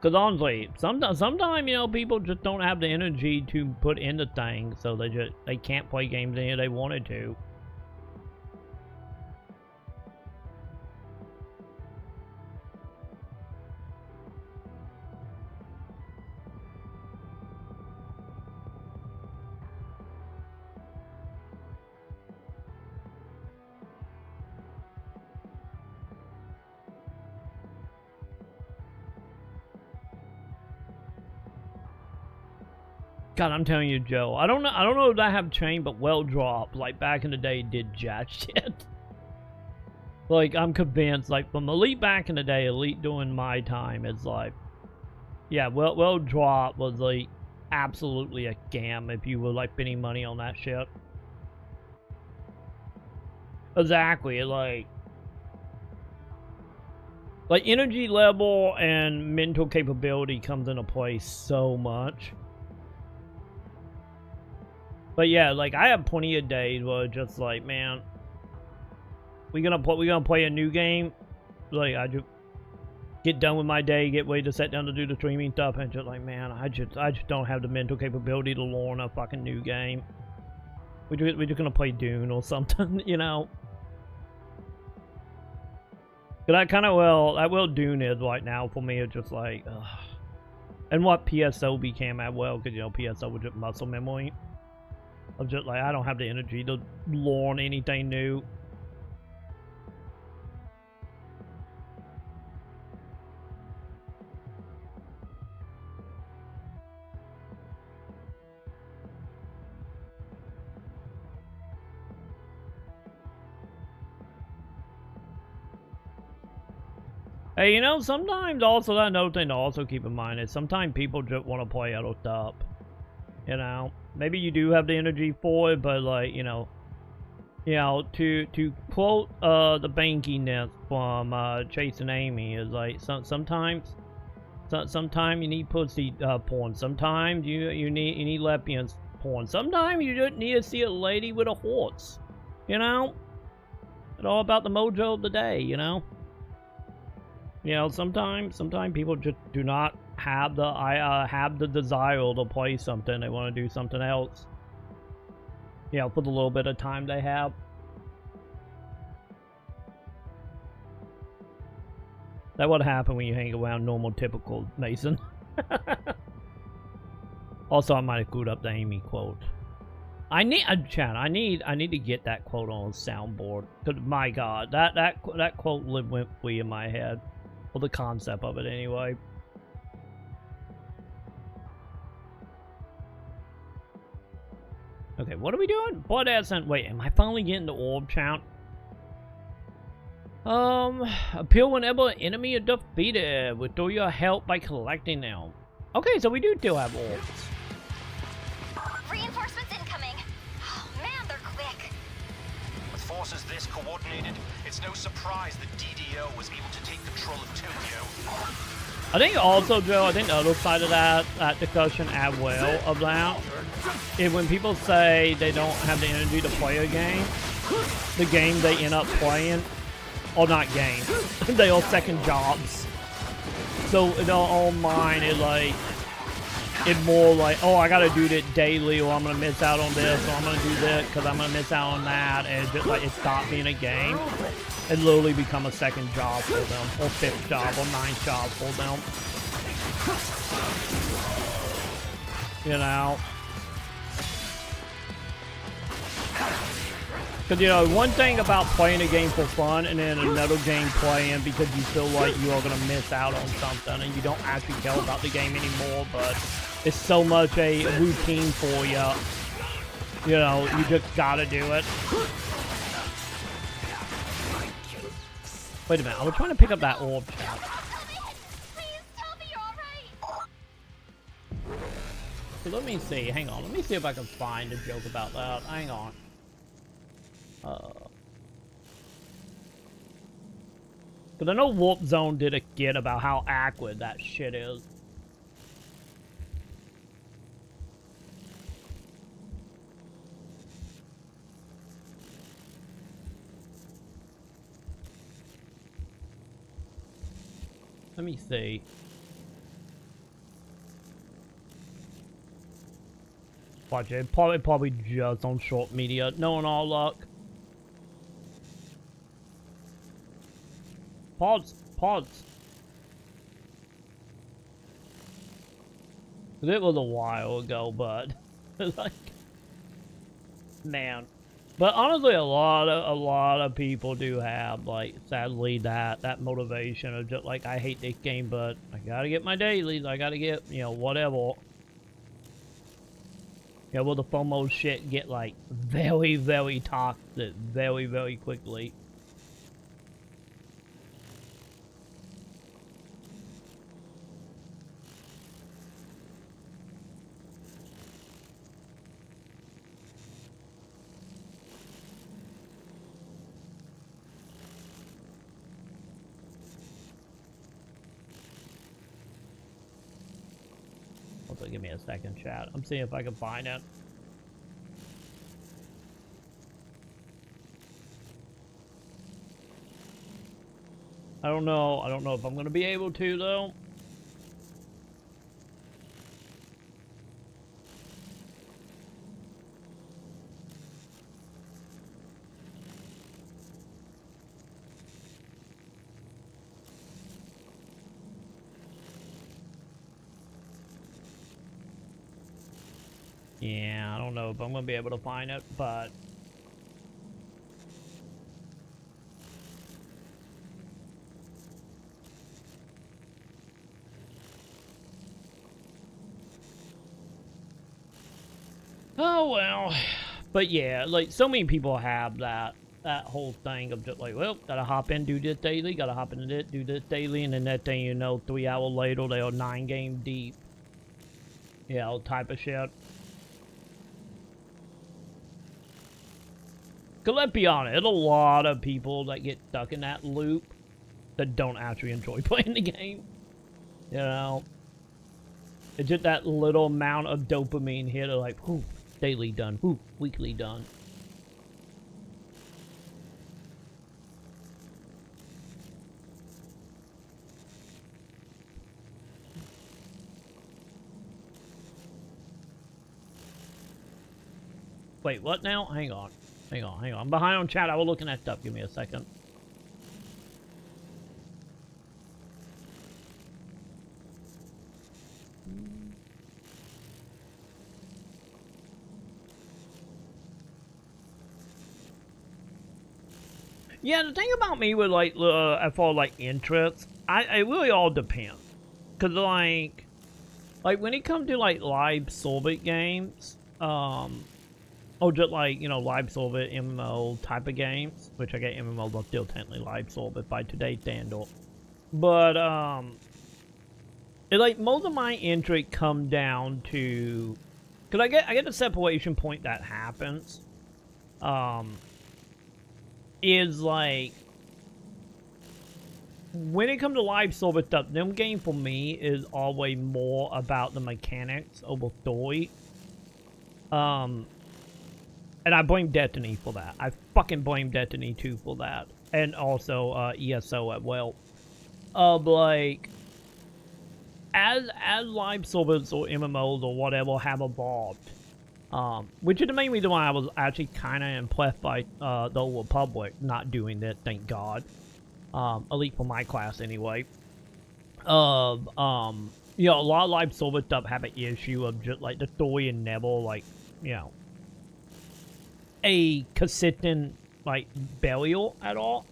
[SPEAKER 1] Cause honestly, sometimes you know, people just don't have the energy to put into things, so they can't play games any they wanted to. God, I'm telling you, Joe. I don't know if I have changed, but well drop, like back in the day, did jack shit. Like, I'm convinced, like, from Elite back in the day, Elite during my time, it's like, yeah, well drop was, like, absolutely a scam if you were, like, spending money on that shit. Exactly, like, energy level and mental capability comes into play so much. But yeah, like, I have plenty of days where it's just like, man, we gonna play a new game. Like, I just get done with my day, get ready to sit down to do the streaming stuff, and just like, man, I just don't have the mental capability to learn a fucking new game. We're just gonna play Dune or something, you know. But that well Dune is right now for me. It's just like, ugh. And what PSO became at well, because, you know, PSO was just muscle memory. I'm just like, I don't have the energy to learn anything new. Hey, you know, sometimes also another thing to also keep in mind is sometimes people just want to play other stuff. You know, maybe you do have the energy for it, but like, you know, to quote the bankiness from Chasing Amy is like, sometimes you need pussy porn. Sometimes you need lesbian porn. Sometimes you just need to see a lady with a horse. You know, it's all about the mojo of the day. You know. You know, sometimes people just do not have the desire to play something. They want to do something else. You know, for the little bit of time they have. That would happen when you hang around normal, typical Mason. Also, I might have screwed up the Amy quote. I need to get that quote on a soundboard. Cause my God, that quote went free in my head. Well, the concept of it, anyway. Okay, what are we doing? Blood Ascent. Wait, am I finally getting the orb count? Appeal whenever an enemy is defeated. Withdraw your help by collecting them. Okay, so we do still have orbs.
[SPEAKER 5] Reinforcements incoming. Oh man, they're quick.
[SPEAKER 7] With forces this coordinated, it's no surprise that DDO was able to take control of Tokyo.
[SPEAKER 1] I think also, Joe, I think the other side of that discussion as well of that is when people say they don't have the energy to play a game, the game they end up playing, or not games, they all second jobs. So in all mine, it's like, it's more like, oh, I gotta do this daily, or I'm gonna miss out on this, or I'm gonna do this because I'm gonna miss out on that, and it's just like, it stopped being a game. It literally become a second job for them, or fifth job, or ninth job for them. You know? Because, you know, one thing about playing a game for fun and then another game playing because you feel like you are going to miss out on something and you don't actually care about the game anymore, but it's so much a routine for you. You know, you just gotta do it. Wait a minute, I was trying to pick up that orb chat. So let me see, hang on, let me see if I can find a joke about that. Hang on. Because I know Warp Zone did a skit about how awkward that shit is. Let me see. Watch it. Probably just on short media. Knowing all luck. Pods. It was a while ago, but like, man. But honestly, a lot of people do have, like, sadly, that motivation of just like, I hate this game, but I gotta get my dailies. I gotta get, you know, whatever. Yeah, will the FOMO shit get like very, very toxic very, very quickly? Also, give me a second, chat. I'm seeing if I can find it. I don't know. I don't know if I'm gonna be able to though. Yeah, I don't know if I'm gonna be able to find it, but oh well. But yeah, like so many people have that whole thing of just like, well, gotta hop in, do this daily, gotta hop in it, do this daily, and then that thing, you know, 3 hours later they are 9 game deep. You know, type of shit. Cause let's be honest, there's a lot of people that get stuck in that loop that don't actually enjoy playing the game. You know? It's just that little amount of dopamine hit of like, whoo, daily done, whoo, weekly done. Wait, what now? Hang on. Hang on, hang on. I'm behind on chat. I was looking at stuff. Give me a second. Yeah, the thing about me with like as far as like interests, it really all depends. Cause like when it comes to like live Soviet games, or just like, you know, live Soviet MMO type of games, which I get MMO but still technically live Soviet by today's standard. But it, like most of my interest come down to, cause I get the separation point that happens. Is like when it comes to live Soviet stuff, them game for me is always more about the mechanics over story. And I blame Destiny for that. I fucking blame Destiny 2 for that. And also, ESO as well. Like, as live servers or MMOs or whatever have evolved, which is the main reason why I was actually kind of impressed by the Old Republic not doing that, thank God. At least for my class anyway. You know, a lot of live server stuff have an issue of just like the story and never like, you know, a consistent like burial at all.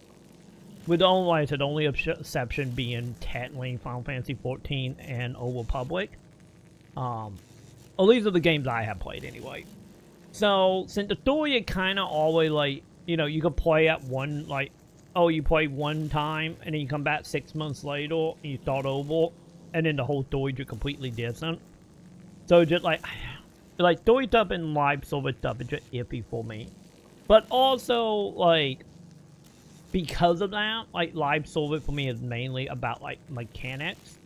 [SPEAKER 1] With the only, like I said, the only exception being technically Final Fantasy 14 and Old Republic. Well, these are the games I have played anyway. So since the story is kind of always like, you know, you could play at one, like, oh, you play one time and then you come back 6 months later and you start over, and then the whole story is completely different. So just like story stuff and live server stuff is just iffy for me. But also, like, because of that, like, live server for me is mainly about, like, mechanics.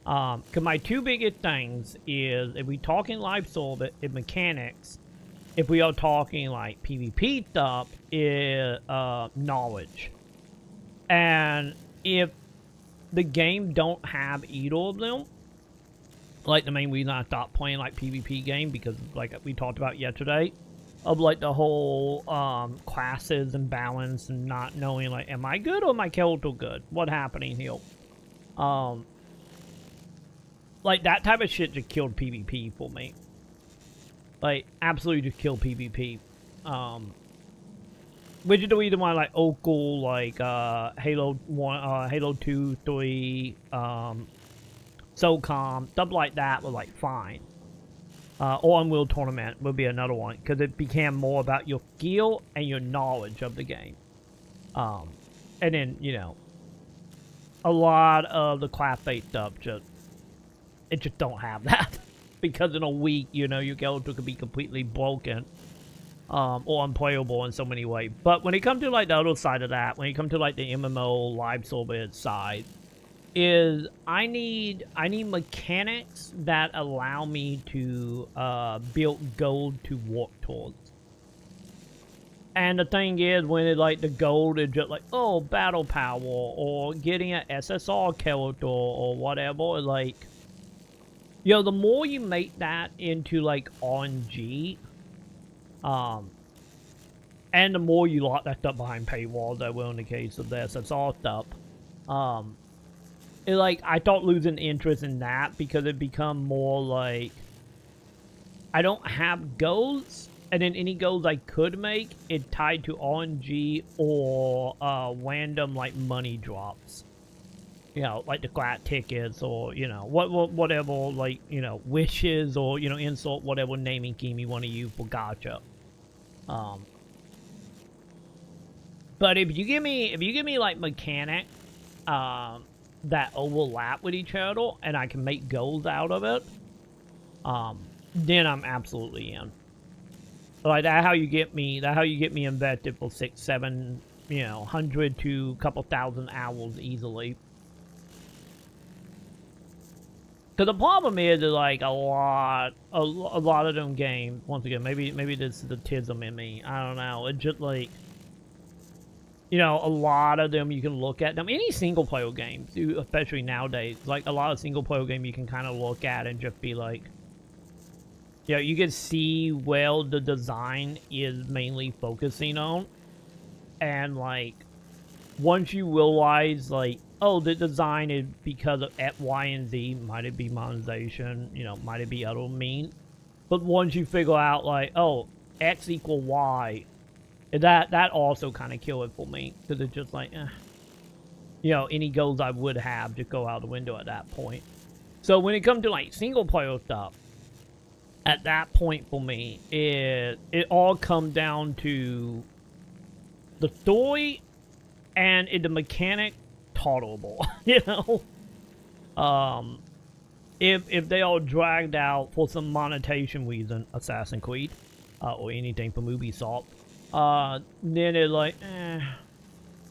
[SPEAKER 1] Because my two biggest things is, if we talking live server, is mechanics. If we are talking, like, PvP stuff, is knowledge. And if the game don't have either of them, like the main reason I stopped playing like PvP game, because like we talked about yesterday, of like the whole classes and balance and not knowing like, am I good or am I character good? What happening here? Like that type of shit just killed PvP for me. Like absolutely just killed PvP. Which is the reason why like Ocal, like Halo 1, Halo 2, 3, SOCOM, stuff like that was like fine. Or Unreal Tournament would be another one, because it became more about your skill and your knowledge of the game. And then, you know, a lot of the class-based stuff just don't have that. Because in a week, you know, your character could be completely broken. Or unplayable in so many ways. But when it comes to, like, the other side of that, when it comes to, like, the MMO live service side, is I need mechanics that allow me to build gold to work towards. And the thing is, when it, like, the gold is just like, oh, battle power, or getting an SSR character, or whatever, like, you know, the more you make that into, like, RNG, and the more you lock that stuff behind paywalls, that will in the case of the SSR stuff, it, like, I thought losing interest in that, because it become more like, I don't have goals, and then any goals I could make, it tied to RNG or random, like, money drops. You know, like the flat tickets, or, you know, whatever, like, you know, wishes, or, you know, insult whatever naming scheme you want to use for gacha. But if you give me like mechanics that overlap with each other, and I can make goals out of it, then I'm absolutely in. Like, that's how you get me invested for 6, 7, you know, 100 to a couple thousand hours easily. Because the problem is like a lot of them games, once again, maybe this is the tism in me, I don't know, it's just like, you know, a lot of them, you can look at them, any single player games, especially nowadays, like a lot of single player games you can kind of look at and just be like, you know, you can see where the design is mainly focusing on, and like, once you realize, like, oh, the design is because of X, Y, and Z, might it be monetization, you know, might it be other means, but once you figure out, like, oh, X equal Y, that also kind of kill it for me, because it's just like, you know, any goals I would have just go out the window at that point. So when it comes to, like, single player stuff, at that point for me, it all comes down to the story and the mechanic tolerable, you know? If they are dragged out for some monetization reason, Assassin's Creed, or anything from Ubisoft, then it's like,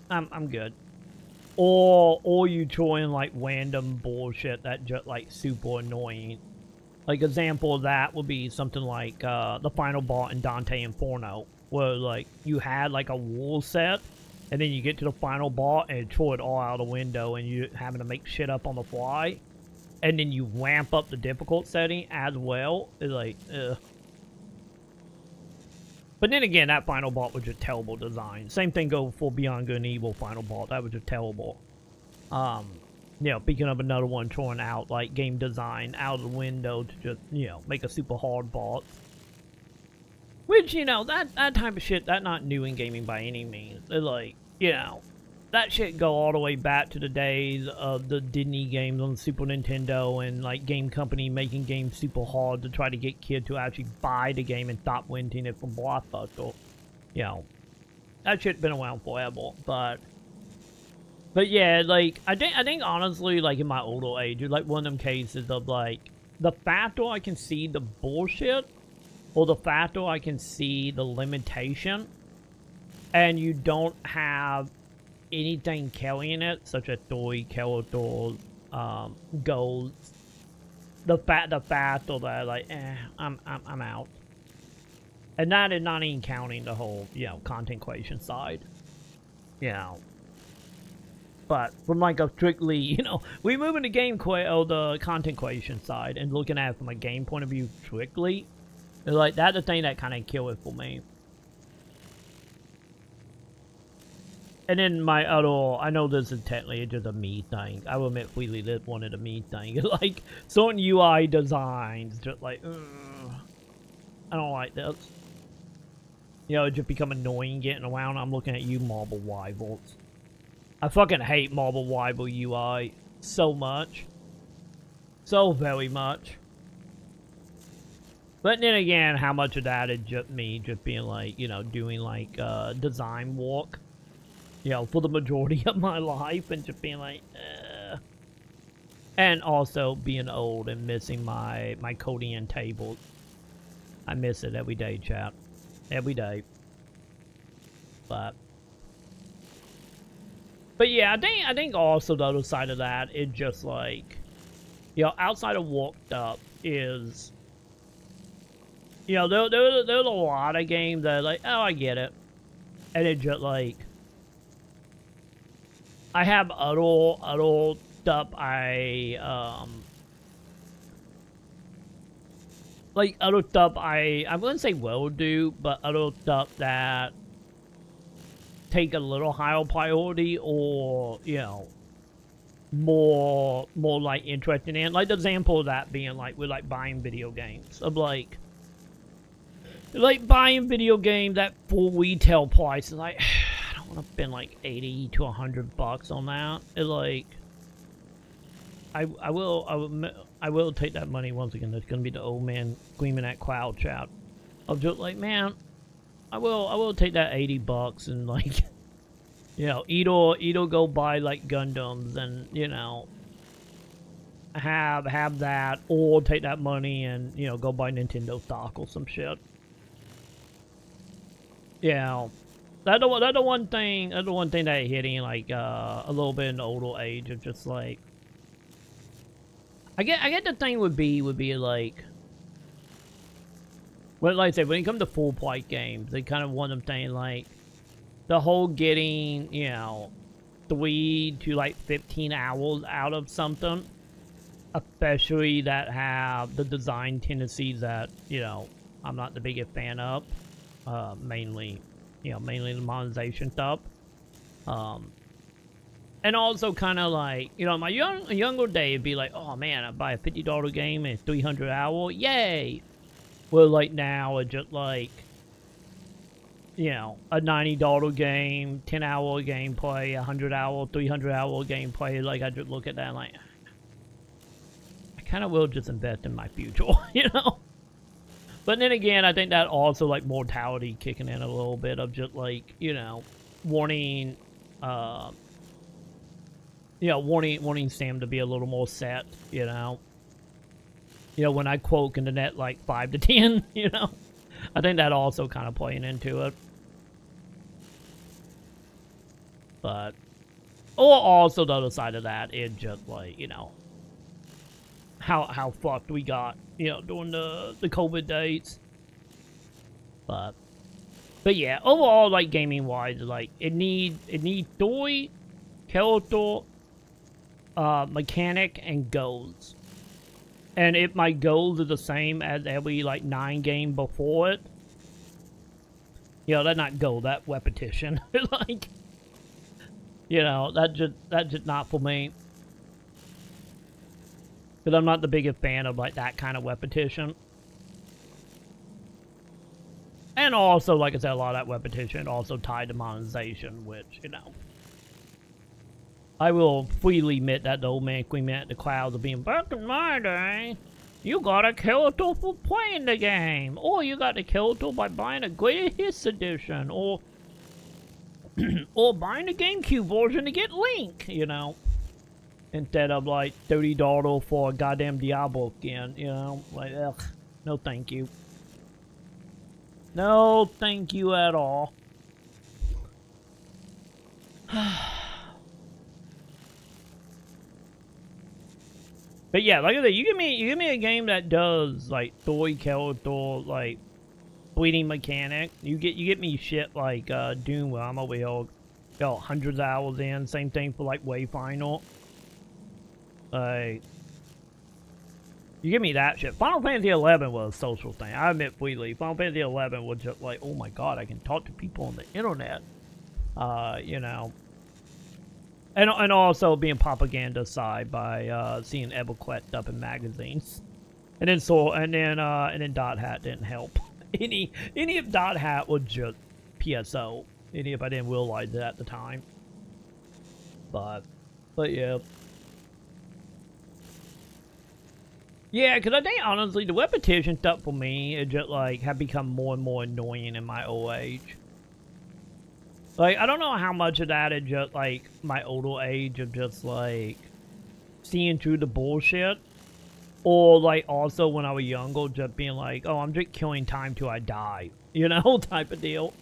[SPEAKER 1] I'm good. Or you throw in, like, random bullshit that just, like, super annoying. Like, example of that would be something like, the final boss in Dante Inferno, where, like, you had, like, a rule set, and then you get to the final boss and throw it all out the window, and you're having to make shit up on the fly, and then you ramp up the difficult setting as well. It's like, ugh. But then again, that final boss was just terrible design. Same thing goes for Beyond Good and Evil final boss. That was just terrible. You know, picking up another one, throwing out, like, game design out of the window to just, you know, make a super hard boss. Which, you know, that type of shit, that's not new in gaming by any means. It's like, you know, that shit go all the way back to the days of the Disney games on the Super Nintendo, and, like, game company making games super hard to try to get kids to actually buy the game and stop renting it from Blockbuster. You know, that shit's been around forever, but yeah, like, I think honestly, like, in my older age, it's like one of them cases of, like, the faster I can see the bullshit, or the faster I can see the limitation, and you don't have anything carrying it, such as story, characters, goals, the faster that, like, I'm out. And that is not even counting the whole, you know, content creation side. You know. But from, like, a strictly, you know, we move into the content creation side, and looking at it from a game point of view strictly, it's like, that's the thing that kind of killed it for me. And then my other, I know this is technically just a me thing. I will admit freely this one is a me thing. Like, certain UI designs, just like, I don't like this. You know, it just become annoying getting around. I'm looking at you, Marble Rivals. I fucking hate Marble Rival UI so much. So very much. But then again, how much of that is just me just being like, you know, doing like design work, you know, for the majority of my life and just being like, And also being old and missing my coding tables. I miss it every day, chat. Every day. But yeah, I think also the other side of that is just like, you know, outside of work stuff is, you know, there's a lot of games that are like, oh, I get it. And it's just like, I have other stuff like other stuff I'm gonna say will do, but other stuff that take a little higher priority or, you know, more like interested in. Like the example of that being like with like buying video games. Of like buying video games at full retail price is like, I don't want to spend like 80 to 100 bucks on that. It's like, I will take that money once again. It's gonna be the old man screaming at crowd chat. I'm just like, man, I will take that 80 bucks and like, you know, either go buy like Gundams and, you know, have that, or take that money and, you know, go buy Nintendo stock or some shit. You know, that's the one thing that hitting like a little bit in the older age of just like, I get the thing would be like, well, like I said, when it comes to full price games, they kind of want them saying like, the whole getting, you know, 3 to like 15 hours out of something, especially that have the design tendencies that, you know, I'm not the biggest fan of, mainly the monetization stuff, and also kind of like, you know, my younger day it'd be like, oh man, I buy a $50 game and 300 hours, yay. Well, like now it's just like, you know, a $90 game, 10-hour gameplay, 100-hour, 300-hour gameplay. Like I just look at that and like, I kind of will just invest in my future, you know. But then again, I think that also like mortality kicking in a little bit of just like, you know, wanting Sam to be a little more set, you know. You know, when I quote in the net like 5 to 10, you know. I think that also kind of playing into it. But, or also the other side of that is just like, you know, how fucked we got, you know, during the COVID days. But yeah, overall, like gaming wise, like it needs story, character, mechanic, and goals. And if my goals are the same as every like 9 game before it, you know, that's not goal, that repetition. Like, you know, that's just not for me. Because I'm not the biggest fan of like that kind of repetition. And also, like I said, a lot of that repetition also tied to monetization, which, you know, I will freely admit that the old man screaming at the clouds of being, back in my day, you got a character for playing the game, or you got the character by buying a Greatest Hits edition, or or buying the GameCube version to get Link, you know, instead of like $30 for a goddamn Diablo skin, you know, like, ugh, no thank you. No thank you at all. But yeah, like I said, you give me a game that does like story, character, like bleeding mechanic. You get me shit like Doom, where I'm over here, got hundreds of hours in. Same thing for like Wayfinder. Like, you give me that shit. Final Fantasy 11 was a social thing. I admit freely. Final Fantasy 11 was just like, oh my god, I can talk to people on the internet. You know. And also being propaganda side by seeing EverQuest up in magazines, and then Dot Hat didn't help. Any of Dot Hat was just PSO. Any if I didn't realize it at the time. But yeah. Yeah, because I think, honestly, the repetition stuff for me, it just, like, have become more and more annoying in my old age. Like, I don't know how much of that is just, like, my older age of just, like, seeing through the bullshit. Or, like, also when I was younger, just being like, oh, I'm just killing time till I die. You know, type of deal.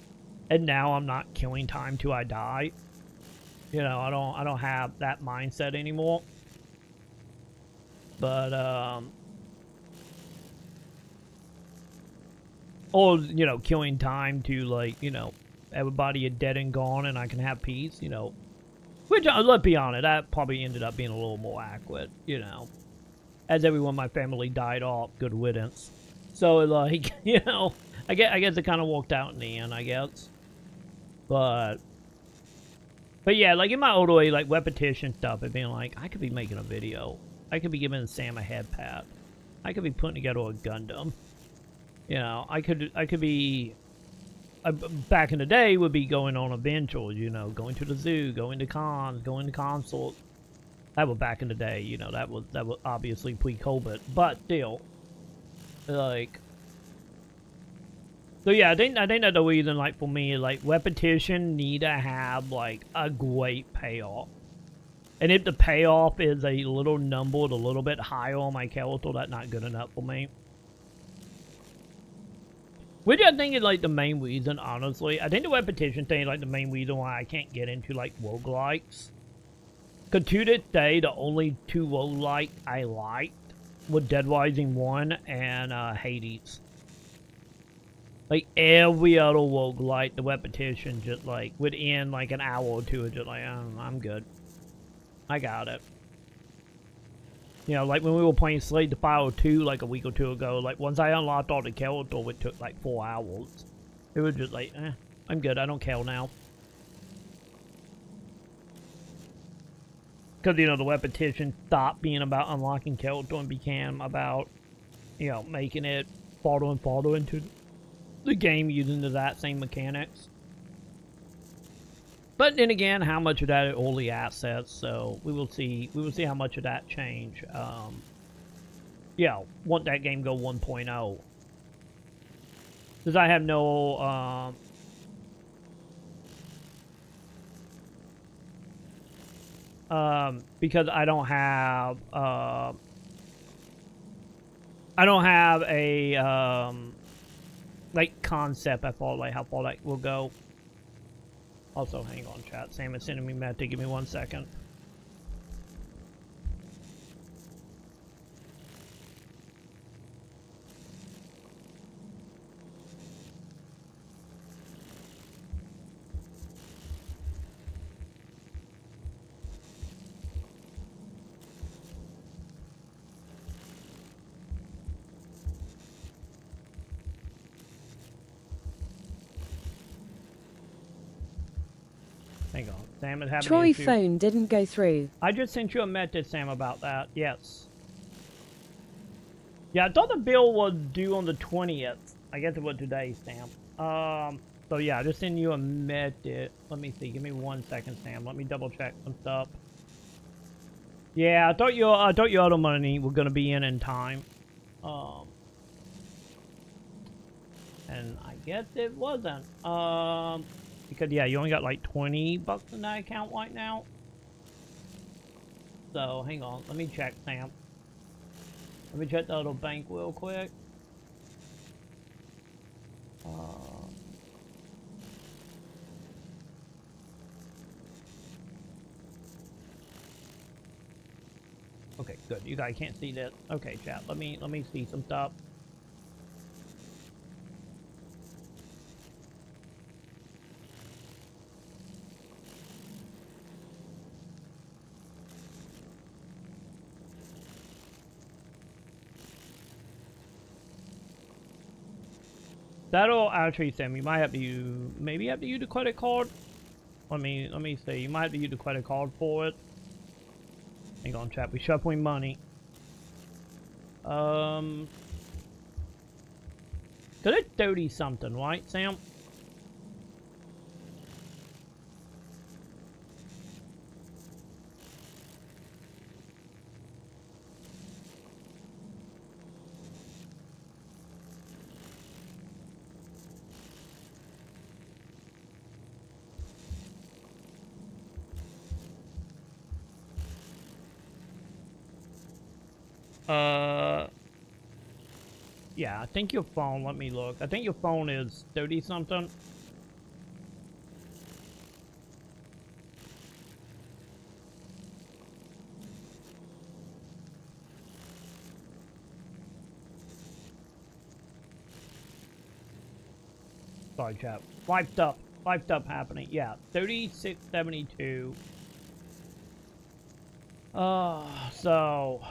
[SPEAKER 1] And now I'm not killing time till I die. You know, I don't have that mindset anymore. But, or, you know, killing time to, like, you know, everybody is dead and gone and I can have peace, you know. Which, let's be honest, that probably ended up being a little more accurate, you know. As everyone in my family died off, good riddance. So, like, you know, I guess it kind of worked out in the end, I guess. But yeah, like, in my older age, like, repetition stuff, it being like, I could be making a video. I could be giving Sam a head pat. I could be putting together a Gundam. You know, I could be, back in the day, would be going on adventures, you know, going to the zoo, going to cons, going to concerts. That was back in the day, you know, that was obviously pre-COVID, but still, like, so yeah, I think that the reason, like, for me, like, repetition need to have, like, a great payoff. And if the payoff is a little numbered a little bit higher on my character, that's not good enough for me. Which I think is, like, the main reason, honestly. I think the repetition thing is, like, the main reason why I can't get into, like, roguelikes. Because to this day, the only two roguelikes I liked were Dead Rising 1 and Hades. Like, every other roguelike, the repetition just, like, within, like, an hour or two, it's just like, I'm good. I got it. You know, like when we were playing Slay the Fire 2 like a week or two ago, like once I unlocked all the characters, it took like 4 hours. It was just like, I'm good, I don't care now. Because, you know, the repetition stopped being about unlocking character and became about, you know, making it farther and farther into the game using that same mechanics. But then again, how much of that are early assets, so we will see how much of that change. Yeah, want that game go 1.0. Because I have no, because I don't have a, like, concept at all, like, how far that will go. Also, hang on, chat. Sam is sending me message. Give me 1 second. Hang on. Sam is having
[SPEAKER 4] Troy
[SPEAKER 1] issues.
[SPEAKER 4] phone didn't go through.
[SPEAKER 1] I just sent you a message, Sam, about that. Yes. Yeah, I thought the bill was due on the 20th. I guess it was today, Sam. So yeah, I just sent you a message. Let me see. Give me 1 second, Sam. Let me double check some stuff. Yeah, I thought your other money were gonna be in time. And I guess it wasn't. Because, yeah, you only got like 20 bucks in that account right now. So, hang on. Let me check, Sam. Let me check the other bank real quick. Okay, good. You guys can't see this. Okay, chat. Let me see some stuff. That'll actually, Sam, you might have to use, maybe you have to use the credit card. Let me see. You might have to use the credit card for it. Hang on, chat. We shuffling money. Cause it's 30 something, right, Sam? Yeah, I think your phone, let me look. I think your phone is 30 something. Sorry, chat. Wiped up happening. Yeah, 3672. So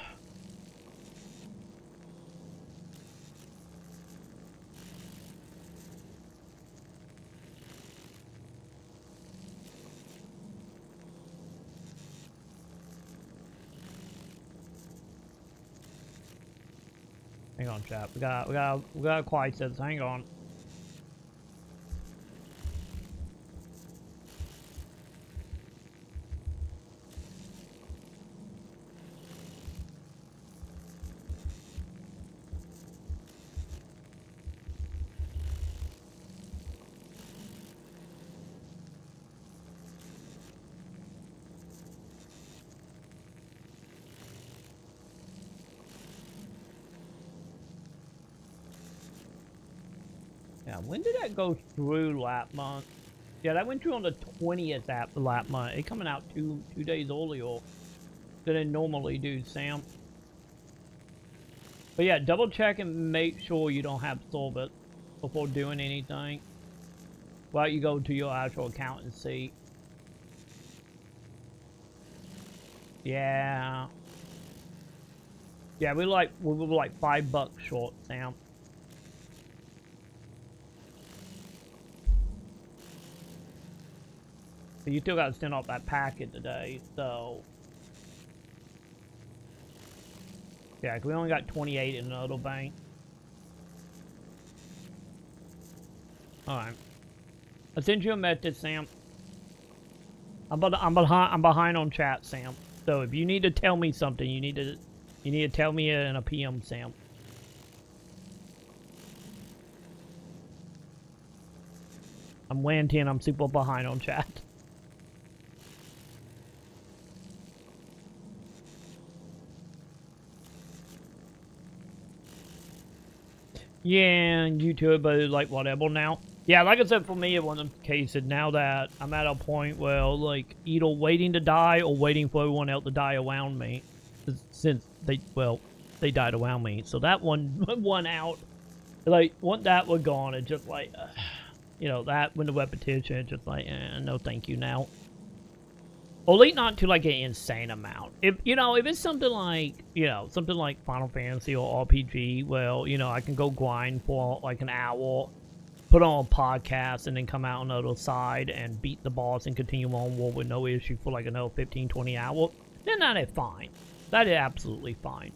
[SPEAKER 1] hang on, chat. We got quiet sense. Hang on. Yeah, when did that go through lap month? Yeah, that went through on the 20th app lap month. It coming out two days earlier than it normally do, Sam. But yeah, double check and make sure you don't have service before doing anything. Well, you go to your actual account and see. Yeah. Yeah, we were like $5 short, Sam. So you still got to send off that packet today, so. Yeah, 'cause we only got 28 in the other bank. Alright. I sent you a message, Sam. I'm behind on chat, Sam. So if you need to tell me something, you need to tell me in a PM, Sam. I'm Lanty and I'm super behind on chat. Yeah, and YouTube, but like whatever now. Yeah, like I said, for me, it wasn't the case. And now that I'm at a point where, like, either waiting to die or waiting for everyone else to die around me, since they died around me. So that one out. Like, once that was gone, it just like, you know, that when the repetition, it's just like, no, thank you now. Or at least not to like an insane amount. If it's something like, something like Final Fantasy or RPG, well, I can go grind for like an hour, put on a podcast, and then come out on the other side and beat the boss and continue on war with no issue for like another 15, 20 hours, then that is fine. That is absolutely fine.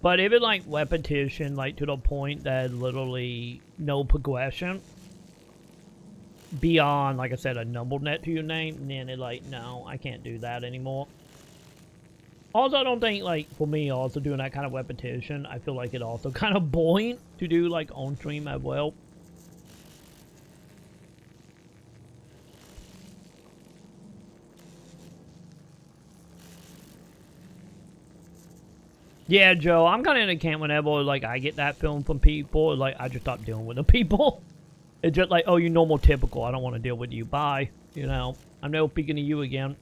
[SPEAKER 1] But if it's like repetition, like to the point that literally no progression beyond, like I said, a number net to your name, and then it's like, no, I can't do that anymore. Also, I don't think, like, for me, also doing that kind of repetition, I feel like it also kind of boring to do, like, on stream as well. Yeah, Joe, I'm kind of in a camp whenever, like, I get that feeling from people, like, I just stop dealing with the people. It's just like, oh, you normal typical. I don't want to deal with you. Bye. I'm never speaking to you again.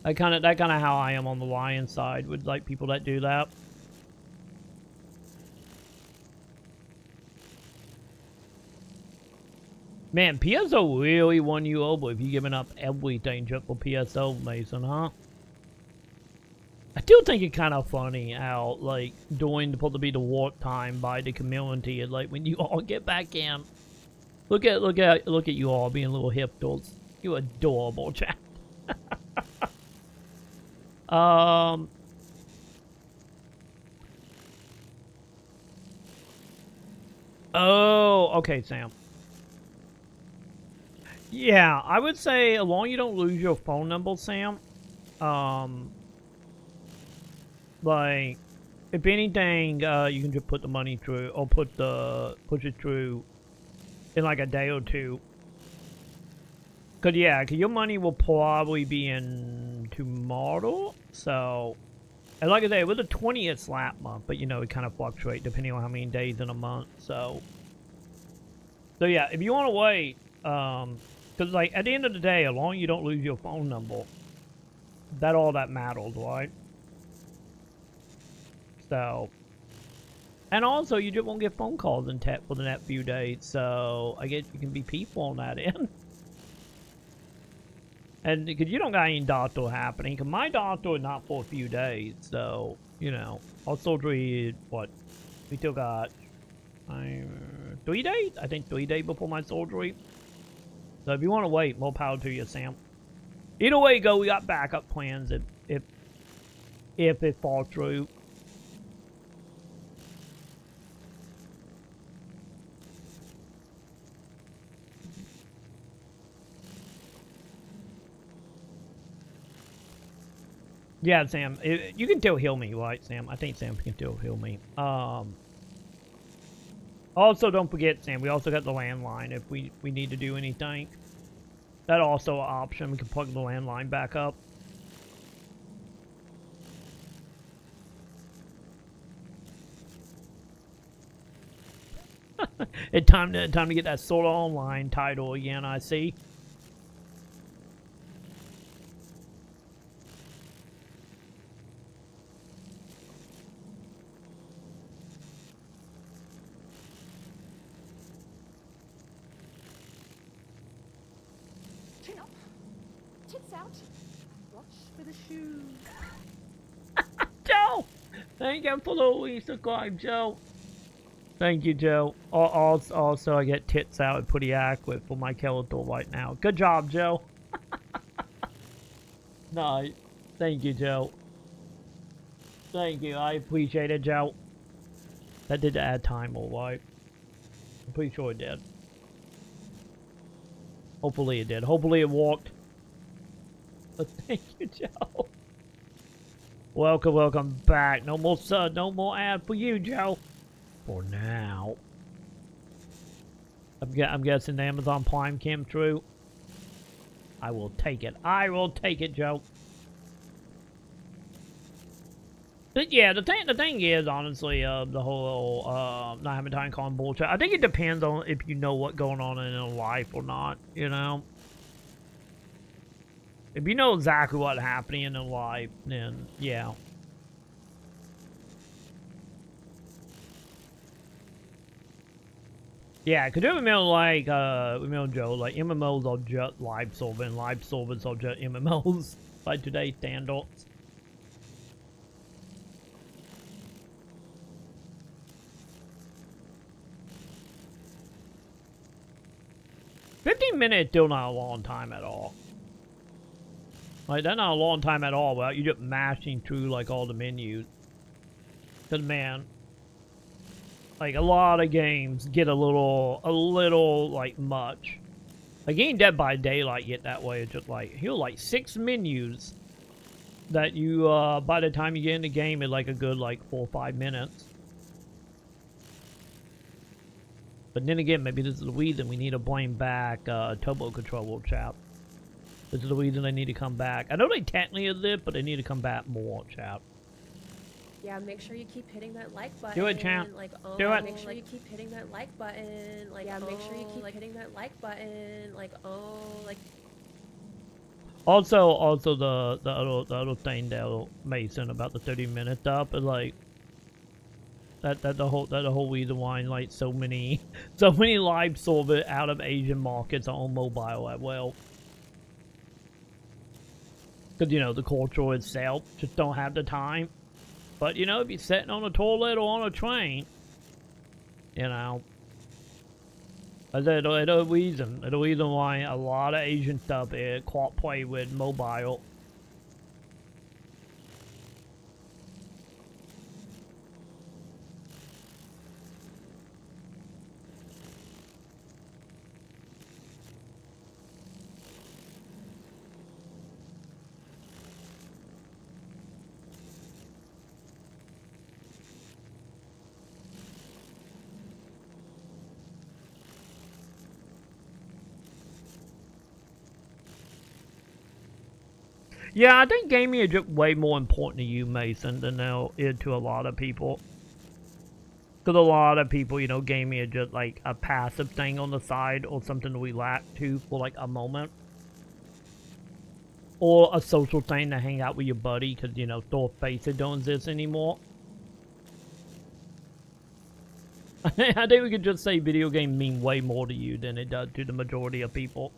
[SPEAKER 1] That kind of how I am on the Lion side with like people that do that. Man, PSO really won you over if you're giving up everything just for PSO, Mason, huh? I still think it's kind of funny how, like, supposed to be the warp time by the community, and like when you all get back in. Look at you all being little hipsters. You adorable, chat. Oh, okay, Sam. Yeah, I would say as long as you don't lose your phone number, Sam. Like, if anything, you can just put the money through, or push it through in like a day or two. Cause your money will probably be in tomorrow, so And like I say, it was the 20th slap month, but you know, it kind of fluctuates depending on how many days in a month. So yeah, if you want to wait, because like at the end of the day, as long as you don't lose your phone number, that all that matters, right? So, and also you just won't get phone calls in tech for the next few days. So I guess you can be peaceful on that end. And because you don't got any doctor happening, because my doctor is not for a few days, so, you know, our surgery, what, we still got 3 days? I think 3 days before my surgery. So if you want to wait, more power to you, Sam. Either way you go, we got backup plans if it falls through. Yeah, Sam, you can still heal me, right, Sam? I think Sam can still heal me. Also, don't forget, Sam, we also got the landline if we need to do anything. That's also an option. We can plug the landline back up. It's time to get that Sword Art Online title again, I see.
[SPEAKER 10] Chin up, tits out, watch for the shoes.
[SPEAKER 1] Joe! Thank you for the resubscribe, Joe. Thank you, Joe. Also, I get tits out and pretty accurate for my character right now. Good job, Joe. Nice. Thank you, Joe. Thank you. I appreciate it, Joe. That did add time, alright. I'm pretty sure it did. Hopefully it did. Hopefully it walked. But thank you, Joe. Welcome back. No more ad for you, Joe. For now. I'm guessing the Amazon Prime came through. I will take it. I will take it, Joe. But yeah, the thing is, honestly, the whole not having time calling bullshit. I think it depends on if you know what's going on in your life or not, you know? If you know exactly what's happening in your life, then yeah. Yeah, because remember, like, remember, Joe, like, MMOs are just live solving. Live solvers are just MMOs by today's standards. $15 still not a long time at all. Like, that's not a long time at all without you just mashing through, like, all the menus. Because, man, like, a lot of games get a little, like, much. Like, getting Dead by Daylight get that way. It's just, like, here's, like, 6 menus that you, by the time you get in the game, is, like, a good, like, 4 or 5 minutes. But then again, maybe this is the reason we need to bring back Turbo Controller, chap. This is the reason they need to come back. I know they technically is it, but they need to come back more, chap.
[SPEAKER 10] Yeah, make sure you keep hitting that like button.
[SPEAKER 1] Do it, champ.
[SPEAKER 10] Like,
[SPEAKER 1] Do it.
[SPEAKER 10] Make sure you keep hitting that like button. Like, yeah, make sure you keep hitting that like button. Like, like.
[SPEAKER 1] Also, the other thing that Mason about the 30 minutes up is like that the whole reason why like so many live servers out of Asian markets are on mobile as well. Because, you know, the culture itself just don't have the time. But, you know, if you're sitting on a toilet or on a train, you know, there's a reason why a lot of Asian stuff is quite play with mobile. Yeah, I think gaming is just way more important to you, Mason, than it is to a lot of people. Because a lot of people, you know, gaming is just like a passive thing on the side or something to relax to for like a moment. Or a social thing to hang out with your buddy because, you know, store faces don't exist anymore. I think we could just say video games mean way more to you than it does to the majority of people.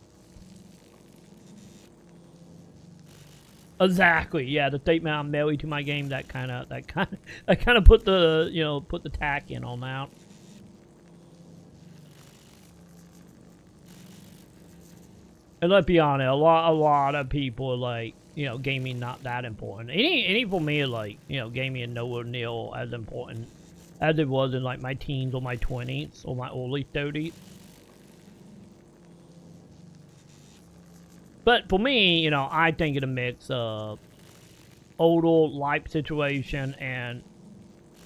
[SPEAKER 1] Exactly, yeah, the statement I'm married to my game, that kind of put the, you know, put the tack in on that. And let's be honest, a lot of people are like, you know, gaming not that important. Any for me, like, you know, gaming is nowhere near as important as it was in like my teens or my 20s or my early 30s. But for me, you know, I think it's a mix of older life situation and,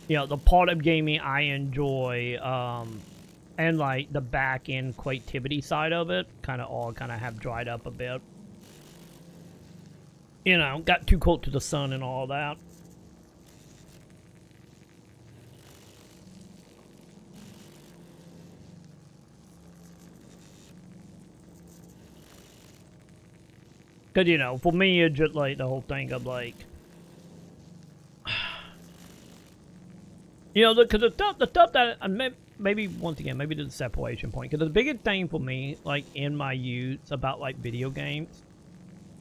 [SPEAKER 1] you know, the part of gaming I enjoy, and like the back end creativity side of it, kind of have dried up a bit. You know, got too close to the sun and all that. Because, you know, for me, it's just like the whole thing of like, you know, because the stuff that, maybe, once again, maybe there's a separation point. Because the biggest thing for me, like, in my youth about, like, video games,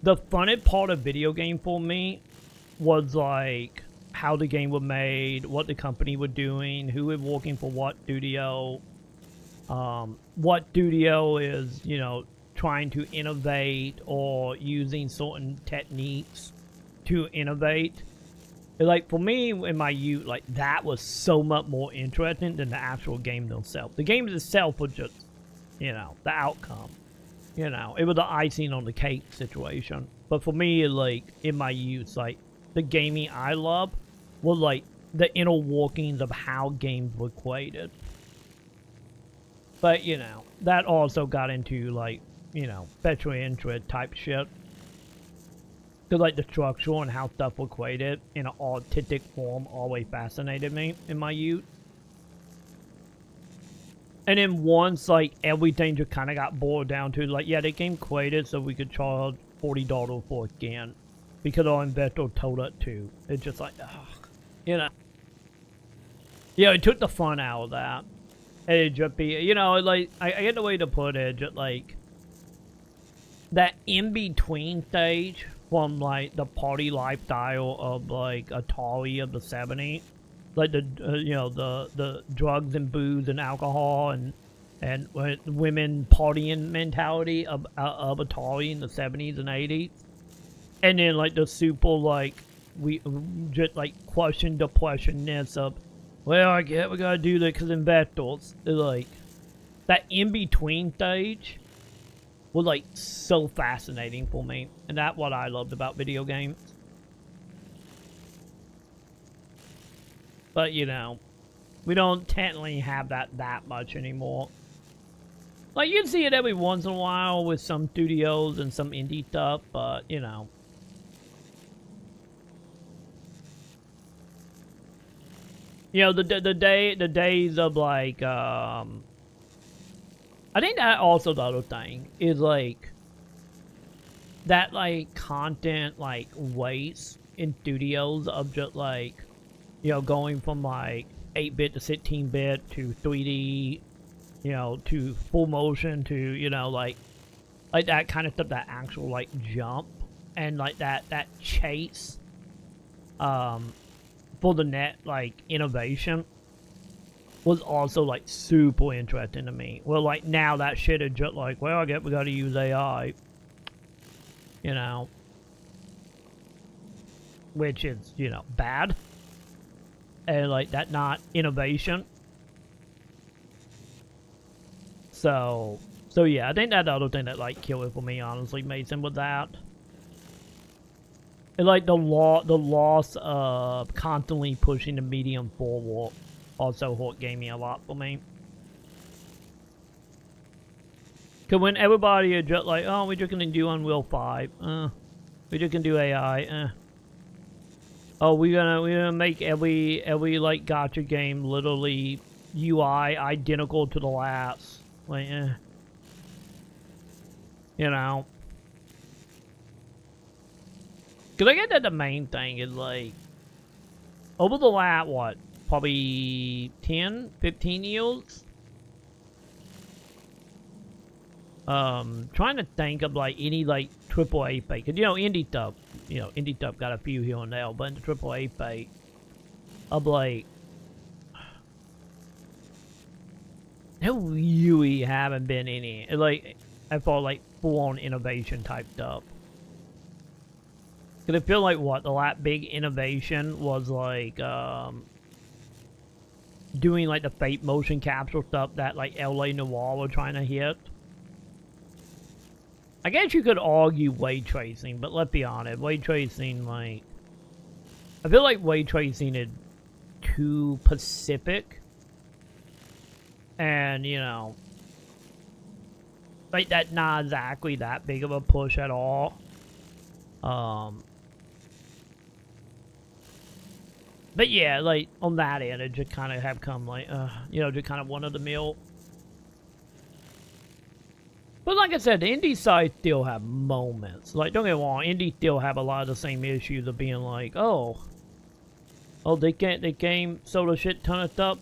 [SPEAKER 1] the funnest part of video game for me was, like, how the game was made, what the company was doing, who was working for what studio is, you know, trying to innovate or using certain techniques to innovate. Like, for me, in my youth, like, that was so much more interesting than the actual game themselves. The game itself was just, you know, the outcome. You know, it was the icing on the cake situation. But for me, like, in my youth, like, the gaming I love was, like, the inner workings of how games were created. But, you know, that also got into, like, you know, special interest type shit. Because, like, the structure and how stuff was created in an artistic form always fascinated me in my youth. And then once, like, everything just kind of got boiled down to, like, yeah, the game created so we could charge $40 for a skin. Because our investor told us to. It's just like, ugh, you know. Yeah, it took the fun out of that. And it just be, you know, like, I get the way to put it, just like, that in-between stage from, like, the party lifestyle of, like, Atari of the 70s. Like, the, you know, the drugs and booze and alcohol and women partying mentality of Atari in the 70s and 80s. And then, like, the super, like, we just, like, question depressionness of, well, I get we gotta do that because investors. Like, that in-between stage was, like, so fascinating for me. And that's what I loved about video games. But, you know, we don't technically have that much anymore. Like, you see it every once in a while with some studios and some indie stuff, but, you know. You know, the days of, like, I think that also the other thing is, like, that, like, content, like, waste in studios of just, like, you know, going from, like, 8-bit to 16-bit to 3D, you know, to full motion to, you know, like that kind of stuff, that actual, like, jump and, like, that chase, for the net, like, innovation was also, like, super interesting to me. Well, like, now that shit is just like, well, I guess we gotta use AI. You know. Which is, you know, bad. And, like, that not innovation. So yeah, I think that's the other thing that, like, killed it for me, honestly, Mason, with that. And, like, the loss of constantly pushing the medium forward also hurt gaming a lot for me. Because when everybody is just like, oh, we're just going to do Unreal 5. We just can do AI. Oh, we're gonna make every like gacha game literally UI identical to the last. Like, you know. Cause I get that the main thing is like over the last what, probably 10, 15 years. Trying to think of like any like AAA fate, cause indie stuff got a few here and there, but in the AAA fate, of like, there really haven't been any like I thought like full-on innovation type stuff. Cause I feel like what the last big innovation was like doing like the Fate motion capture stuff that like LA Noire were trying to hit. I guess you could argue ray tracing, but let's be honest, ray tracing, like, I feel like ray tracing is too specific, and like that's not exactly that big of a push at all. But yeah, like on that end, it just kind of have come like, just kind of one of the mill. But like I said, the indie sides still have moments. Like, don't get me wrong, indie still have a lot of the same issues of being like, oh, they game sold a shit ton of stuff.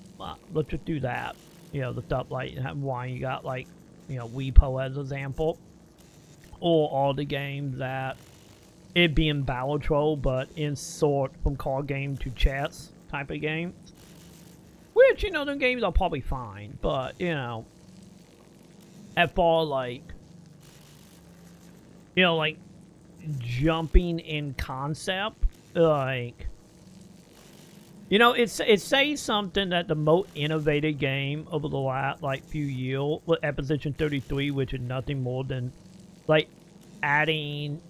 [SPEAKER 1] Let's just do that. The stuff like why you got like, Weepo as an example, or all the games that it being Battle Troll, but in sort from card game to chess type of game. Which them games are probably fine, but as far like, like jumping in concept, like, it says something that the most innovative game over the last like few years was Exposition 33, which is nothing more than like adding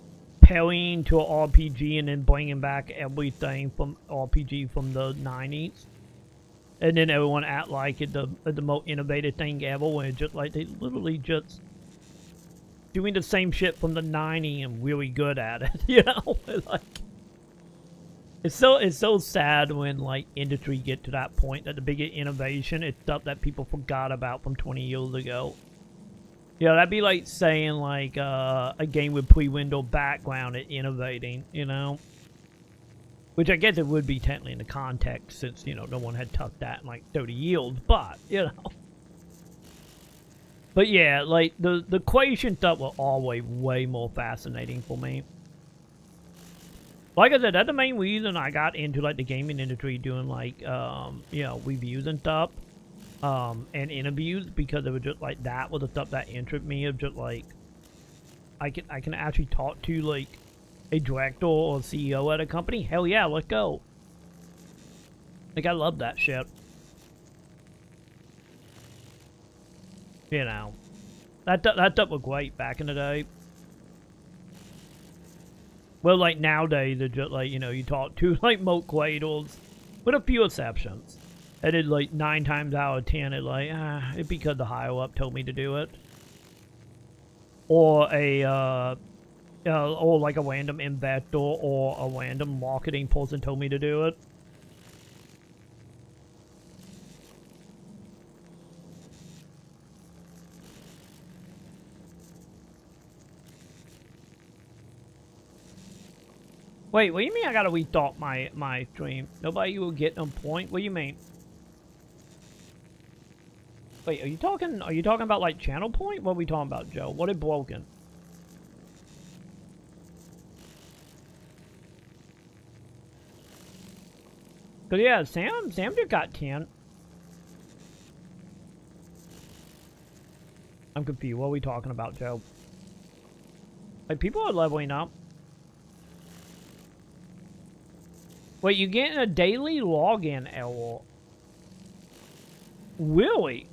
[SPEAKER 1] pairing to an RPG and then bringing back everything from RPG from the 90s. And then everyone act like it's the most innovative thing ever, when it's just like they literally just doing the same shit from the 90s and really good at it, like it's so sad when like industry get to that point that the biggest innovation is stuff that people forgot about from 20 years ago. That'd be like saying like a game with pre-window background is innovating, Which I guess it would be technically in the context, since, no one had touched that in like 30 years, but, But yeah, like, the equation stuff was always way more fascinating for me. Like I said, that's the main reason I got into, like, the gaming industry, doing, like, reviews and stuff, and interviews, because it was just, like, that was the stuff that interested me, of just, like, I can actually talk to, like, a director or CEO at a company. Hell yeah, let's go. Like, I love that shit. That stuff was great back in the day. Well, like, nowadays, it's just, like, you talk to, like, moat creators, with a few exceptions. And it, like, 9 times out of 10, it's like, it's because the higher-up told me to do it. Or or like a random investor or a random marketing person told me to do it. Wait, what do you mean I gotta restart my stream? Nobody will get on point? What do you mean? Wait, are you talking about like channel point? What are we talking about, Joe? What is broken? Cause yeah, Sam just got 10. I'm confused. What are we talking about, Joe? Like, people are leveling up. Wait, you getting a daily login error? Really?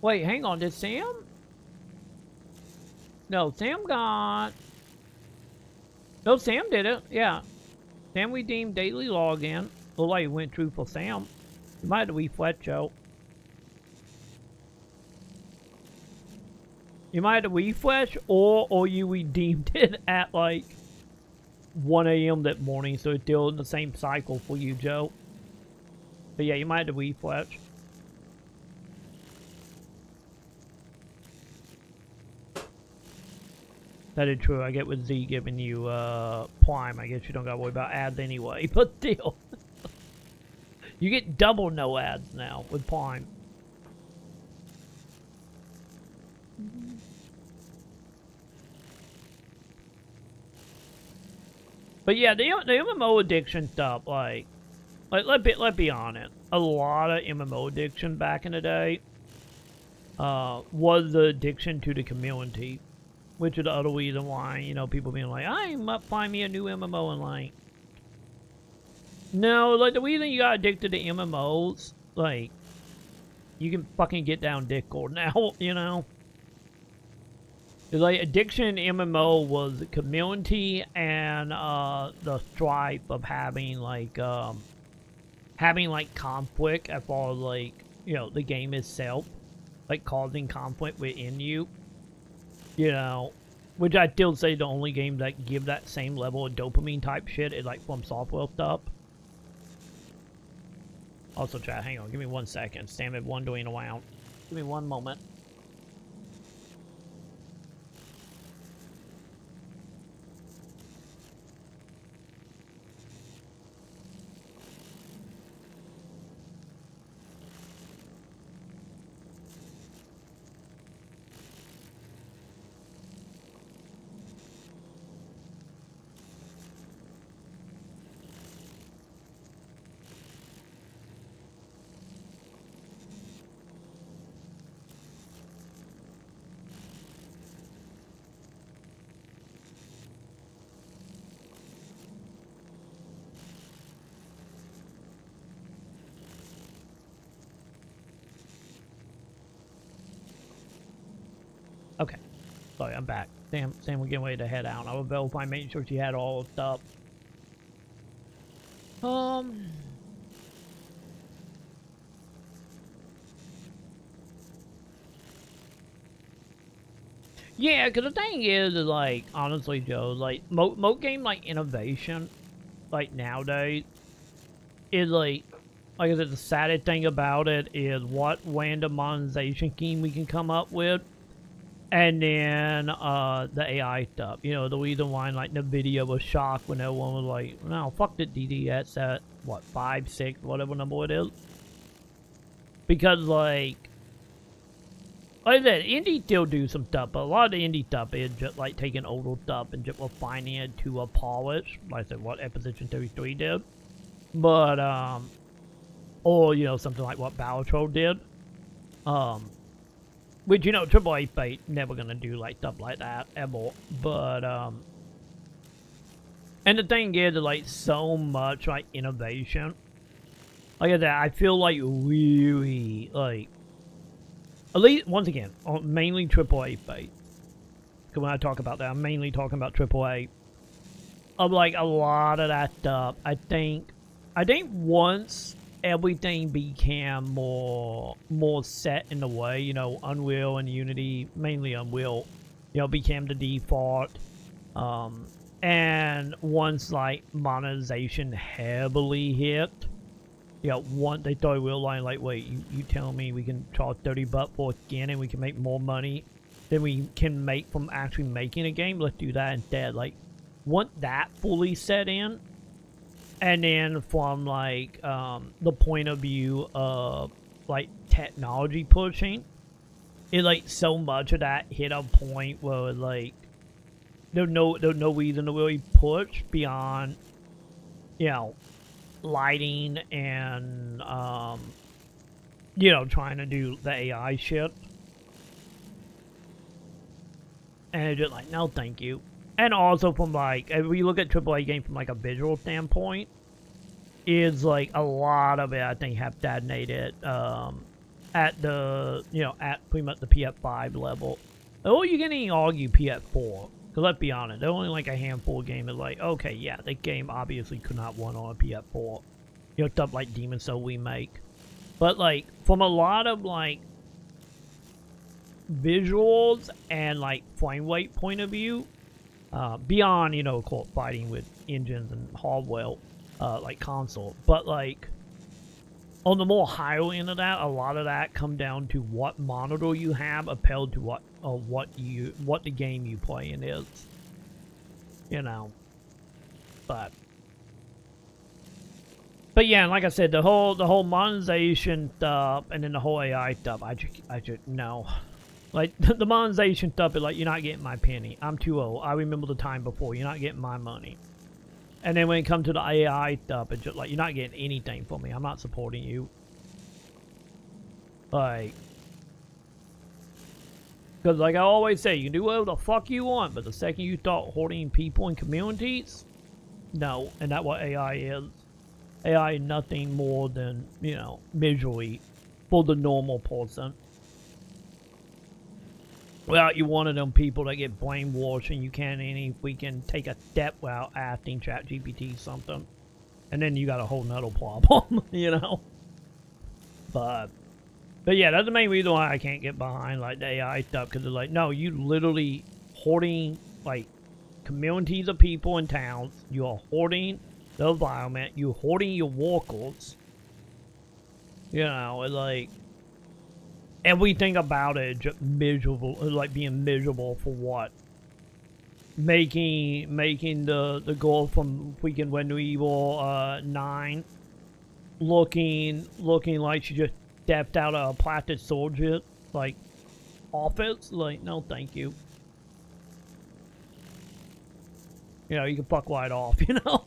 [SPEAKER 1] Wait, hang on. Did Sam? No, Sam got... No, Sam did it. Yeah. Sam redeemed daily login. Look like it went through for Sam. You might have to refresh, Joe. You might have to refresh, or you redeemed it at, like, 1 a.m. that morning, so it's still in the same cycle for you, Joe. But yeah, you might have to refresh. That is true. I get with Z giving you Prime. I guess you don't gotta worry about ads anyway. But still, you get double no ads now with Prime. But yeah, the MMO addiction stuff, like let's be honest, a lot of MMO addiction back in the day was the addiction to the community, which is the other reason why, you know, people being like, I might find me a new MMO, and like, no, like the reason you got addicted to MMOs, like, you can fucking get down Discord now, you know. Like, addiction in MMO was the community and the strife of having conflict as far as, like, you know, the game itself, like causing conflict within you, you know, which I still say the only game that give that same level of dopamine type shit is like From Software stuff. Also, chat, hang on, give me 1 second. Sam is wandering around. Give me 1 moment. Okay. Sorry, I'm back. Sam, we're getting ready to head out. I will verify, making sure she had all the stuff. Yeah, because the thing is, like, honestly, Joe, like, most game, like, innovation, like, nowadays, is, like I said, the saddest thing about it is what random monetization scheme we can come up with. And then, the AI stuff. You know, the reason why, like, NVIDIA was shocked when everyone was like, no, fuck the DDS at, what, 5, 6, whatever number it is. Because, like I said, indie still do some stuff, but a lot of the indie stuff is just, like, taking older stuff and just refining it to a polish. Like I said, what Episode 33 did. But, or, you know, something like what Battletroll did. Which, you know, AAA Fate never gonna do, like, stuff like that, ever. But, and the thing is, like, so much, like, innovation. Like I said, I feel like really, like, at least, once again, mainly AAA Fate. Because when I talk about that, I'm mainly talking about AAA. Of, like, a lot of that stuff, I think once everything became more set in the way, you know, Unreal and Unity, mainly Unreal, you know, became the default. And once, like, monetization heavily hit, you know, once they started realizing, like, wait, you tell me we can charge $30 for a skin and we can make more money than we can make from actually making a game, let's do that instead. Like, once that fully set in, and then from, like, the point of view of, like, technology pushing, it, like, so much of that hit a point where, like, there's no reason to really push beyond, you know, lighting and, you know, trying to do the AI shit. And it's just like, no, thank you. And also from, like, if we look at AAA game from, like, a visual standpoint, is, like, a lot of it, I think, have stagnated, at the, you know, at pretty much the PS5 level. Or you can even argue PS4. Because let's be honest, there's only, like, a handful of games that, like, okay, yeah, the game obviously could not run on a PS4. You know, stuff like Demon's Souls Remake. But, like, from a lot of, like, visuals and, like, frame rate point of view, Beyond, you know, of course, fighting with engines and hardware, like console. But like, on the more higher end of that, a lot of that come down to what monitor you have, appealed to what the game you play in is. You know, but yeah, like I said, the whole monetization stuff, and then the whole AI stuff, I just no. Like, the monetization stuff is like, you're not getting my penny. I'm too old. I remember the time before. You're not getting my money. And then when it comes to the AI stuff, it's just like, you're not getting anything from me. I'm not supporting you. Like, because like I always say, you can do whatever the fuck you want, but the second you start hoarding people and communities, no. And that's what AI is. AI is nothing more than, you know, misery for the normal person. Well, you're one of them people that get brainwashed and you can't we can take a step without asking ChatGPT something. And then you got a whole nother problem, you know? But yeah, that's the main reason why I can't get behind, like, the AI stuff. Because it's like, no, you literally hoarding, like, communities of people in towns. You're hoarding the environment. You're hoarding your workers. You know, it's like, everything about it is just miserable, like being miserable for what? Making the girl from freaking Resident Evil 9 looking like she just stepped out of a plastic soldier like office. Like, no, thank you. You know, you can fuck right off. You know.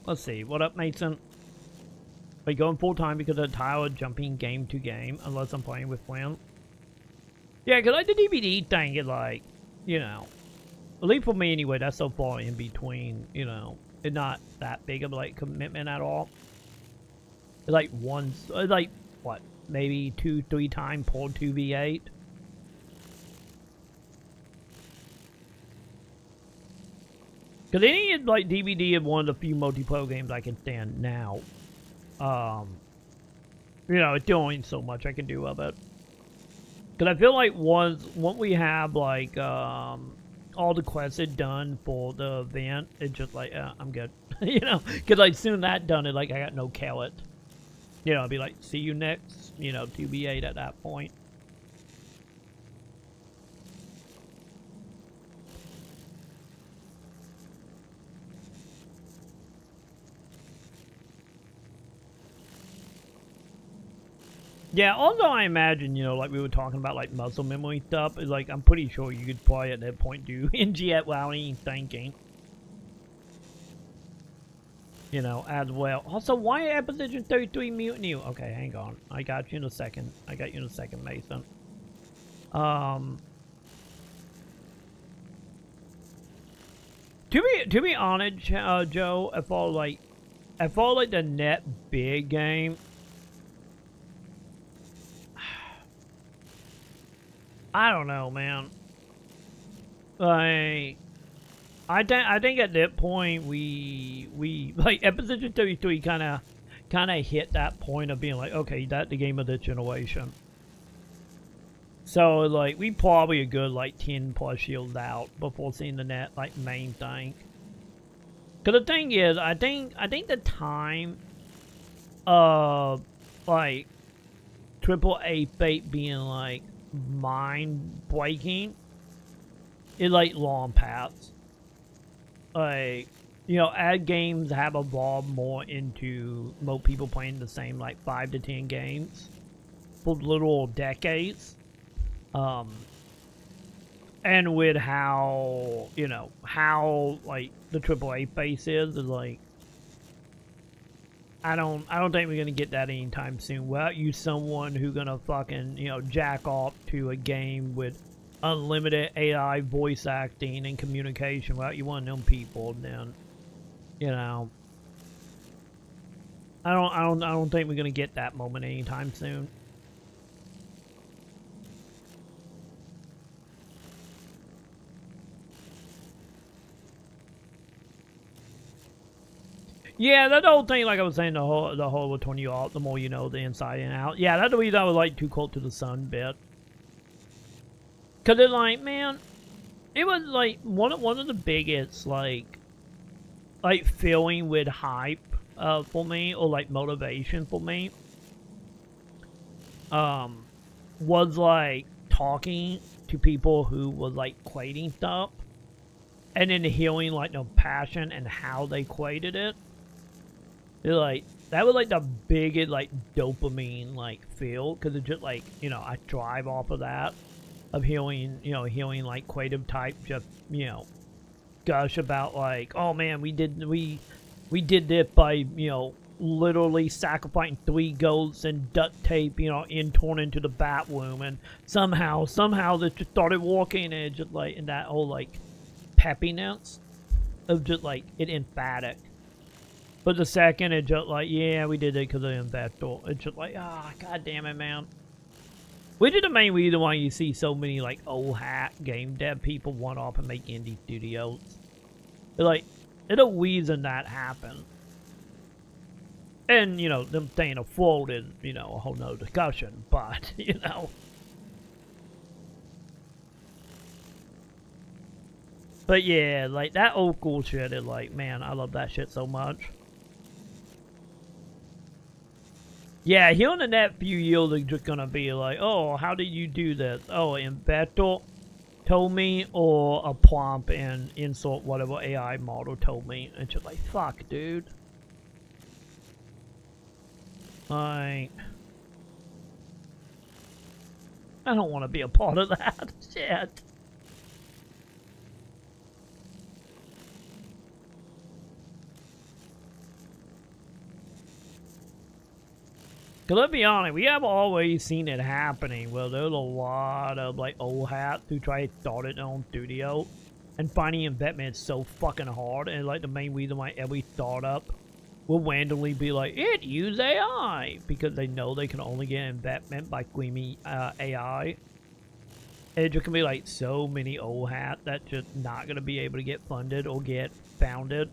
[SPEAKER 1] Let's see. What up, Mason? Are you going full time because of the tile jumping game to game unless I'm playing with friends? Yeah, because like the DVD thing is like, you know, at least for me anyway, that's so far in between, you know, it's not that big of like commitment at all. It's like once, like what, maybe 2-3 times per 2v8. Because any like DVD is one of the few multiplayer games I can stand now. You know, it's doing so much I can do of it. Because I feel like once we have like all the quests are done for the event, it's just like I'm good. You know, because like soon that done, it like I got no carrot. You know, I'll be like, see you next. You know, 2v8 at that point. Yeah, also I imagine, you know, like we were talking about, like, muscle memory stuff, is like, I'm pretty sure you could probably at that point do NG without even thinking. You know, as well. Also, why at position 33 mutiny? Okay, hang on. I got you in a second. Mason. To be honest, Joe, I felt like the net big game, I don't know, man. Like, I think at that point we like at position 33 kind of hit that point of being like, okay, that's the game of the generation. So like we probably a good like 10 plus shields out before seeing the net like main thing. Cause the thing is, I think the time of like AAA Fate being like mind breaking is like long past. Like, you know, ad games have evolved more into most people playing the same like 5 to 10 games for literal decades. And with how, you know, how like the AAA face is like, I don't think we're gonna get that anytime soon. Without you someone who's gonna fucking, you know, jack off to a game with unlimited AI voice acting and communication. Without you one of them people, then, you know, I don't think we're gonna get that moment anytime soon. Yeah, that whole thing, like I was saying, the whole will turn you off the more you know the inside and out. Yeah, that's the reason I was like too close to the sun bit. Cause it's like, man, it was like one of the biggest like feeling with hype for me, or like motivation for me. Was like talking to people who was like quating stuff, and then hearing like the passion and how they quated it. They're like, that was like the biggest like dopamine like feel, because it's just like, you know, I thrive off of that, of hearing like quative type just, you know, gush about like, oh man, we did this by, you know, literally sacrificing 3 goats and duct tape, you know, torn into the bat womb, and somehow they just started walking, and it just like, in that whole like peppiness of just like it emphatic. But the second it's just like, yeah, we did it because of the investor, it's just like, ah, god damn it, man. Which is the main reason why you see so many like old hat game dev people one off and make indie studios. They're like, it's a reason that happened. And, you know, them staying afloat is, you know, a whole nother discussion, but, you know. But yeah, like, that old school shit is like, man, I love that shit so much. Yeah, here in the next few years are just gonna be like, oh, how did you do this? Oh, investor told me, or a prompt and insert whatever AI model told me. And just like, fuck, dude. Like, I don't want to be a part of that shit. Cause let's be honest, we have always seen it happening. Well, there's a lot of like old hats who try to start their own studio, and finding investment is so fucking hard. And like the main reason why every startup will randomly be like, it use AI, because they know they can only get investment by screaming AI. And it's just gonna be like so many old hats that's just not gonna be able to get funded or get founded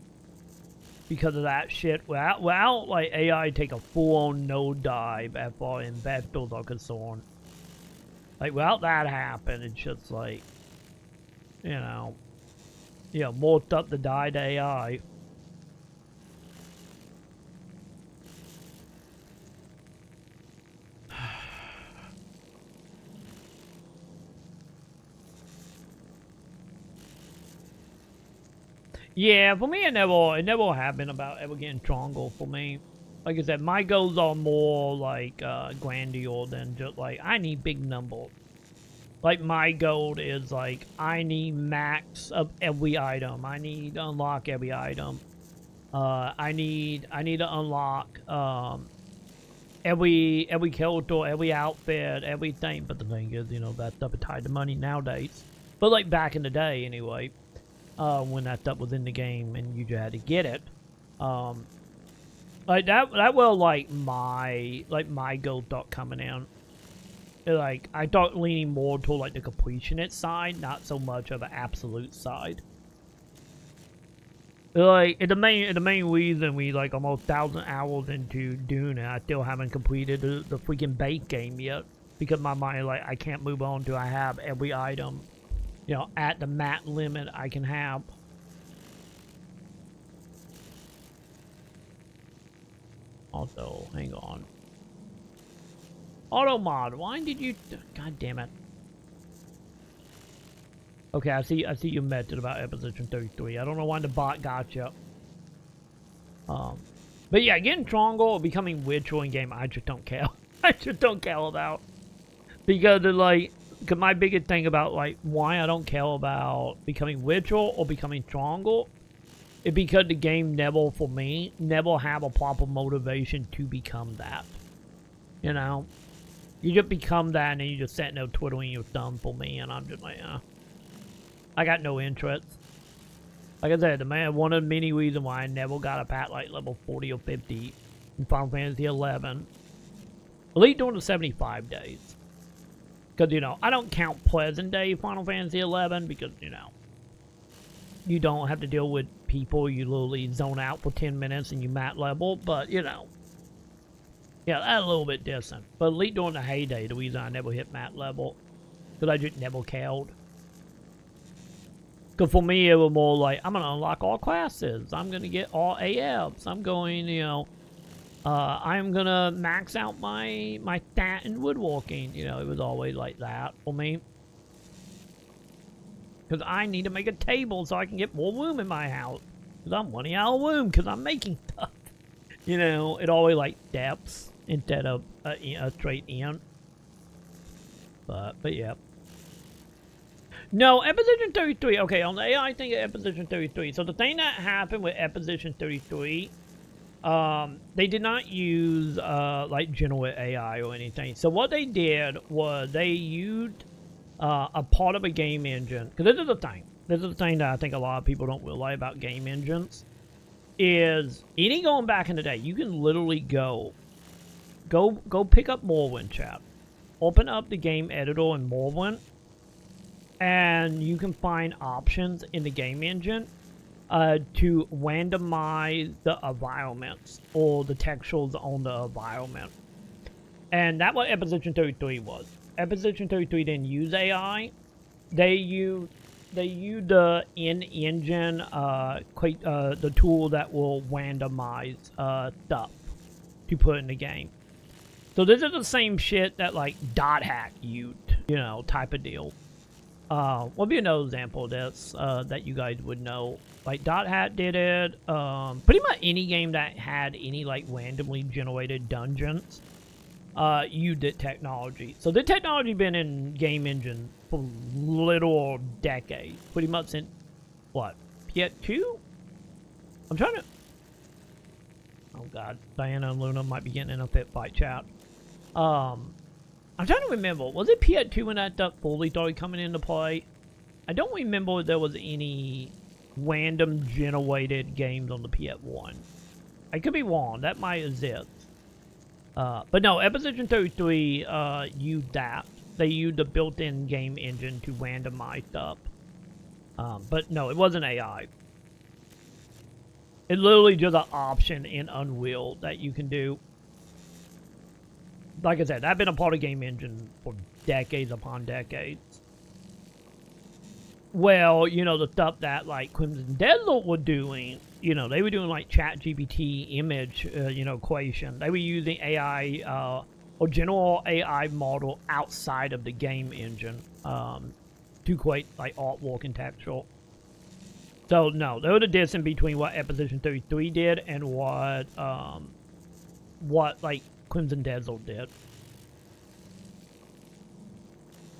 [SPEAKER 1] because of that shit. Without like AI take a full-on nosedive as far as investors are concerned. Like, without that happen, it's just like, you know, more stuff to die to AI. Yeah, for me, it never happened about ever getting stronger for me. Like I said, my goals are more like grandeur than just like, I need big numbers. Like, my goal is like, I need max of every item. I need to unlock every item. I need to unlock every character, every outfit, everything. But the thing is, you know, that stuff is tied to money nowadays. But like back in the day, anyway. When that stuff was in the game and you just had to get it. Like that was like my goal thought coming in. Like, I thought leaning more toward like the completionist side, not so much of an absolute side. Like, the main reason we like almost 1,000 hours into Dune and I still haven't completed the freaking base game yet, because my mind, like, I can't move on till I have every item, you know, at the mat limit I can have. Also, hang on. Auto mod, why did you... God damn it. Okay, I see you meant it about episode 33. I don't know why the bot got you. But yeah, getting stronger or becoming virtual in game, I just don't care. I just don't care about. Because they're like... Cause my biggest thing about like why I don't care about becoming virtual or becoming stronger is because the game never, for me, never have a proper motivation to become that. You know? You just become that and then you just sitting there twiddling your thumb for me, and I'm just like, I got no interest. Like I said, one of the many reasons why I never got up at like level 40 or 50 in Final Fantasy 11. At least during the 75 days. Because, you know, I don't count present day Final Fantasy 11 because, you know, you don't have to deal with people. You literally zone out for 10 minutes and you mat level. But, you know, yeah, that's a little bit different. But at least during the heyday, the reason I never hit mat level, because I just never cared. Because for me, it was more like, I'm going to unlock all classes. I'm going to get all AFs. I'm going, you know, I'm going to max out my stat in woodworking. You know, it was always like that for me. Because I need to make a table so I can get more room in my house. Because I'm running out of room because I'm making stuff. You know, it always like depths instead of a straight in. But yeah. No, Eposition 33. Okay, on the AI thing at Eposition 33. So the thing that happened with Eposition 33, they did not use like general AI or anything. So what they did was they used a part of a game engine. Because this is the thing. This is the thing that I think a lot of people don't realize about game engines. Is any going back in the day, you can literally go pick up Morrowind, chat. Open up the game editor in Morrowind. And you can find options in the game engine to randomize the environments or the textures on the environment. And that's what Eposition 33 was. Eposition 33 didn't use AI. They used the in-engine, the tool that will randomize stuff to put in the game. So this is the same shit that like Dot Hack used, you know, type of deal. What be another example of this that you guys would know? Like Dot Hack did it. Pretty much any game that had any like randomly generated dungeons, used it technology. So the technology been in game engine for literal decades. Pretty much since what? PS2? I'm trying to. Oh god, Diana and Luna might be getting in a fit fight, chat. I'm trying to remember, was it PS2 when that stuff fully started coming into play? I don't remember if there was any random generated games on the PS1. I could be wrong, that might exist. But no, Eposition 33 used that. They used the built-in game engine to randomize stuff. But no, it wasn't AI. It's literally just an option in Unreal that you can do. Like I said, I've been a part of game engine for decades upon decades. Well, you know, the stuff that like Crimson Desert were doing, you know, they were doing like ChatGPT image, you know, equation. They were using AI or general AI model outside of the game engine to create like artwork and textual. So no, there was a difference between what Eposition 33 did and what like Crimson Desert did.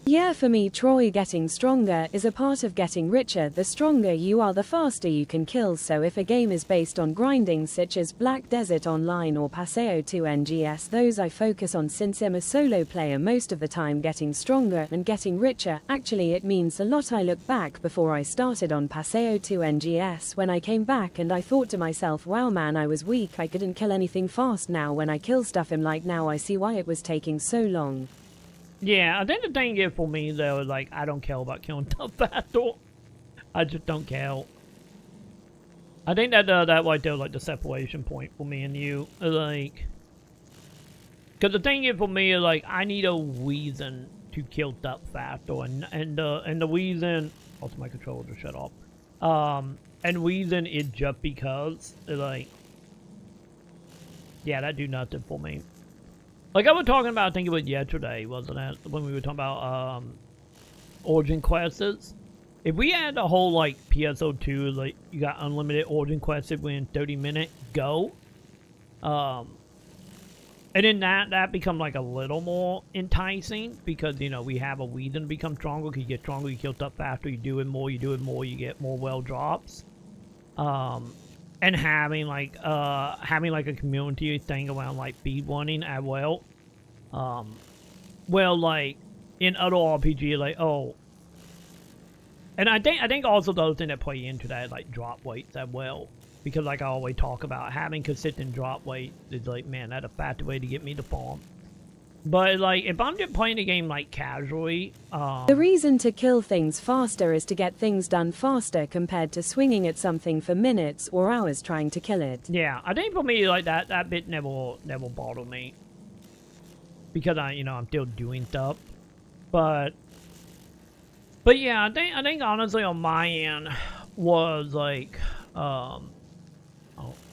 [SPEAKER 4] Yeah, for me, Troy getting stronger is a part of getting richer. The stronger you are, the faster you can kill. So if a game is based on grinding, such as Black Desert Online or Paseo 2 NGS, those I focus on since I'm a solo player most of the time. Getting stronger and getting richer, actually it means a lot. I look back before I started on Paseo 2 NGS when I came back and I thought to myself, wow man, I was weak, I couldn't kill anything fast. Now when I kill stuff, I'm like, now I see why it was taking so long.
[SPEAKER 1] Yeah, I think the thing is for me though, like I don't care about killing stuff faster. I just don't care. I think that that right there, like the separation point for me and you, like, because the thing is for me, like I need a reason to kill stuff faster, and the reason, also my controller just shut off. And reason is just because, like, yeah, that do nothing for me. Like I was talking about, I think it was yesterday, wasn't it? When we were talking about origin quests. If we had a whole like PSO2, like you got unlimited origin quests within 30 minutes, go. And then that become like a little more enticing because you know we have a reason to become stronger. Because you get stronger, you kill stuff faster, you do it more, you get more well drops. And having like a community thing around like speed running as well. Well, like in other RPG, like and I think also the other thing that play into that like drop weights as well, because like I always talk about having consistent drop weight is like, man, that's a faster way to get me to farm. But, like, if I'm just playing the game, like, casually,
[SPEAKER 4] The reason to kill things faster is to get things done faster compared to swinging at something for minutes or hours trying to kill it.
[SPEAKER 1] yeah, I think for me, like, that bit never bothered me. Because I'm still doing stuff. But yeah, I think honestly on my end was, like, oh,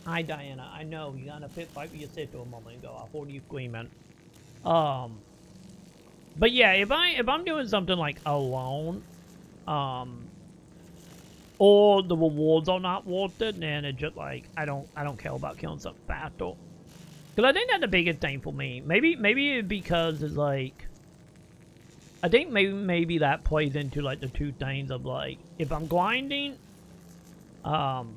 [SPEAKER 1] hi, Diana. I know, you got a fit fight with your sister a moment ago. I heard you screaming. But yeah, if I'm doing something like alone, or the rewards are not worth it, then it's just like I don't care about killing something faster. Cause I think that's the biggest thing for me. Maybe because it's like I think maybe that plays into like the two things of like if I'm grinding, and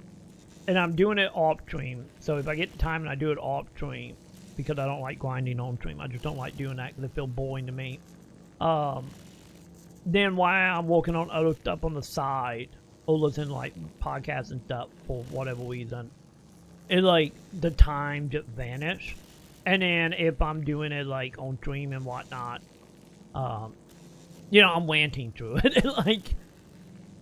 [SPEAKER 1] I'm doing it off stream. So if I get the time and I do it off stream. Because I don't like grinding on stream. I just don't like doing that because it feels boring to me. Then while I'm working on other stuff on the side, or listening to like podcasts and stuff for whatever reason, it like the time just vanish. And then if I'm doing it like on stream and whatnot, I'm ranting through it. Like,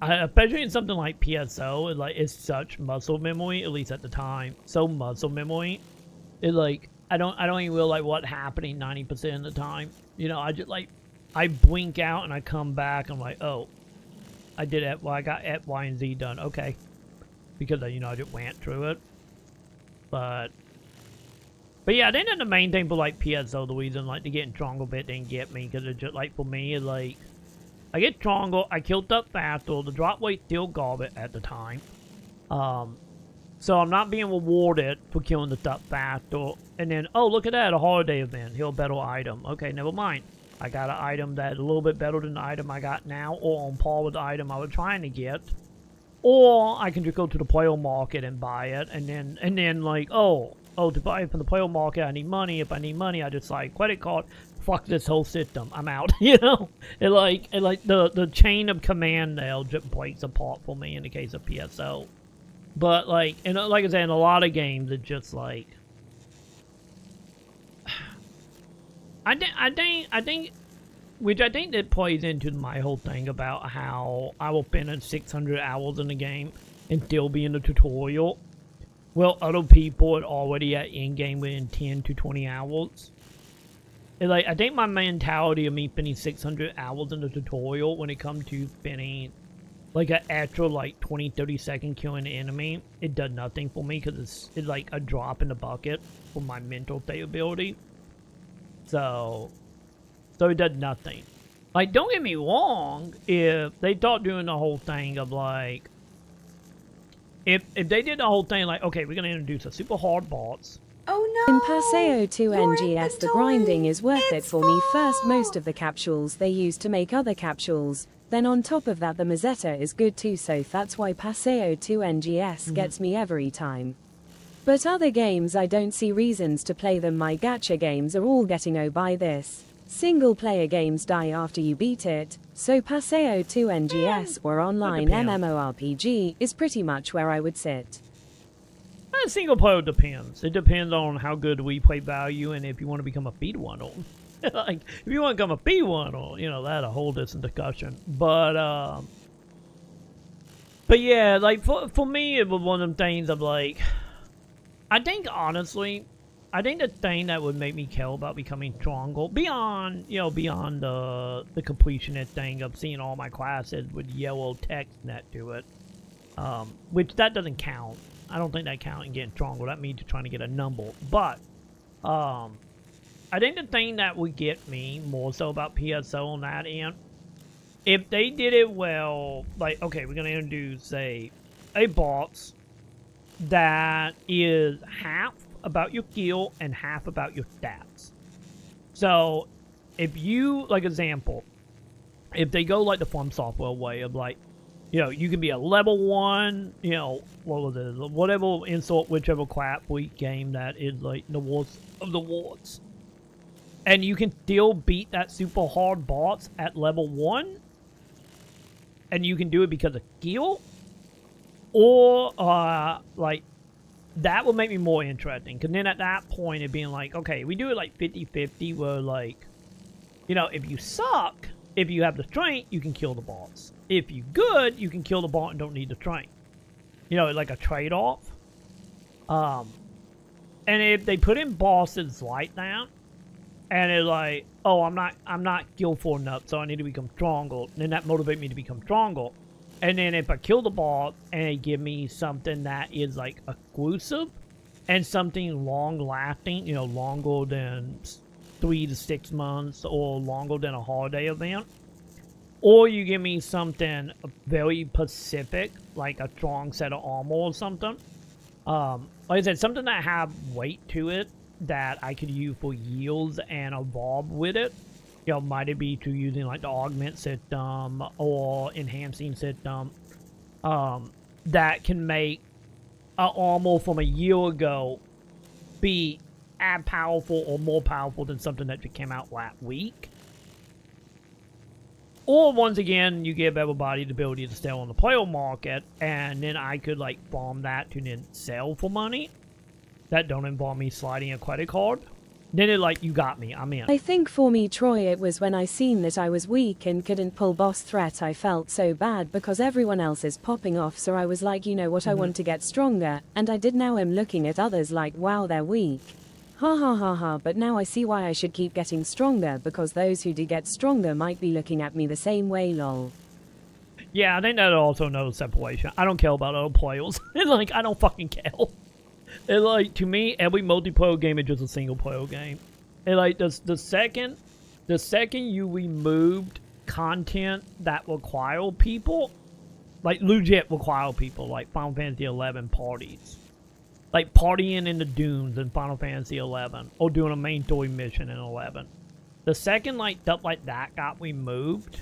[SPEAKER 1] especially in something like PSO, it's such muscle memory, at least at the time. So muscle memory, it like. I don't even realize what's happening 90% of the time. I just like, I blink out and I come back. I'm like, oh, I did it. Well, I got X, Y, and Z done. Okay. Because, I just went through it. But yeah, I think that's the main thing for, like, PSO, the reason, like, the getting stronger bit didn't get me. Because it's just, like, for me, it's like, I get stronger, I killed up faster, the drop rate still garbage at the time. So I'm not being rewarded for killing the stuff faster. And then, oh, look at that, a holiday event. Here's a better item. Okay, never mind. I got an item that's a little bit better than the item I got now, or on par with the item I was trying to get. Or I can just go to the player market and buy it, and then like, oh, to buy it from the player market, I need money. If I need money, I just slide credit card. Fuck this whole system. I'm out. It like the chain of command now just breaks apart for me in the case of PSO. But like, and like I said, in a lot of games, it's just like, I think, which I think that plays into my whole thing about how I will spend 600 hours in the game and still be in the tutorial. Well, other people are already at in-game within 10 to 20 hours. And like, I think my mentality of me spending 600 hours in the tutorial when it comes to spending like an actual like 20-30 second killing an enemy, it does nothing for me because it's like a drop in the bucket for my mental stability. So it does nothing. Like, don't get me wrong, if they start doing the whole thing of like, if they did the whole thing like, okay, we're gonna introduce a super hard boss.
[SPEAKER 4] Oh no! In Paseo 2 NGS, the grinding is worth it for me. First, most of the capsules they use to make other capsules. Then on top of that, the Mazetta is good too, so that's why Paseo 2 NGS gets me every time. But other games, I don't see reasons to play them. My gacha games are all getting by this. Single player games die after you beat it, so Paseo 2 NGS or online MMORPG is pretty much where I would sit.
[SPEAKER 1] Single player depends. It depends on how good replay value and if you want to become a speedrunner or like, if you want to become a speedrunner, that's a whole different discussion. But yeah, like for me, it was one of them things of like, I think honestly, the thing that would make me care about becoming stronger beyond the completionist thing of seeing all my classes with yellow text net to it, which that doesn't count. I don't think that counts in getting stronger. That means you're trying to get a number. But I think the thing that would get me more so about PSO on that end, if they did it well, like, okay, we're going to introduce, say, a boss that is half about your skill and half about your stats. So, if you, like, example, if they go like the From Software way of like, you can be a level 1, what was it, whatever insult, whichever crap week game that is like the worst of the worst. And you can still beat that super hard boss at level 1. And you can do it because of skill. Or, like, that would make me more interesting. Because then at that point, it'd be like, okay, we do it like 50-50, where like, you know, if you suck, if you have the strength, you can kill the boss. If you good, you can kill the boss and don't need the strength. You know, like a trade-off. And if they put in bosses like that, and it's like, oh, I'm not skillful enough, so I need to become stronger, then that motivates me to become stronger. And then if I kill the boss and they give me something that is like exclusive and something long-lasting, you know, longer than 3 to 6 months or longer than a holiday event, or you give me something very specific, like a strong set of armor or something. Like I said, something that have weight to it that I could use for yields and evolve with it. You know, might it be to using like the augment system or enhancing system that can make an armor from a year ago be as powerful or more powerful than something that just came out last week. Or once again, you give everybody the ability to sell on the player market, and then I could like farm that to then sell for money. That don't involve me sliding a credit card. Then it like, you got me, I'm in.
[SPEAKER 4] I think for me, Troy, it was when I seen that I was weak and couldn't pull boss threat, I felt so bad because everyone else is popping off, so I was like, you know what, I want to get stronger, and I did. Now I'm looking at others like, wow, they're weak. Ha ha ha ha, but now I see why I should keep getting stronger, because those who do get stronger might be looking at me the same way, lol.
[SPEAKER 1] Yeah, I think that also knows separation. I don't care about other players. Like, I don't fucking care. It's like, to me, every multiplayer game is just a single player game. And like, the second you removed content that require people, like legit require people, like Final Fantasy 11 parties. Like partying in the dunes in Final Fantasy 11, or doing a main story mission in 11. The second like stuff like that got removed,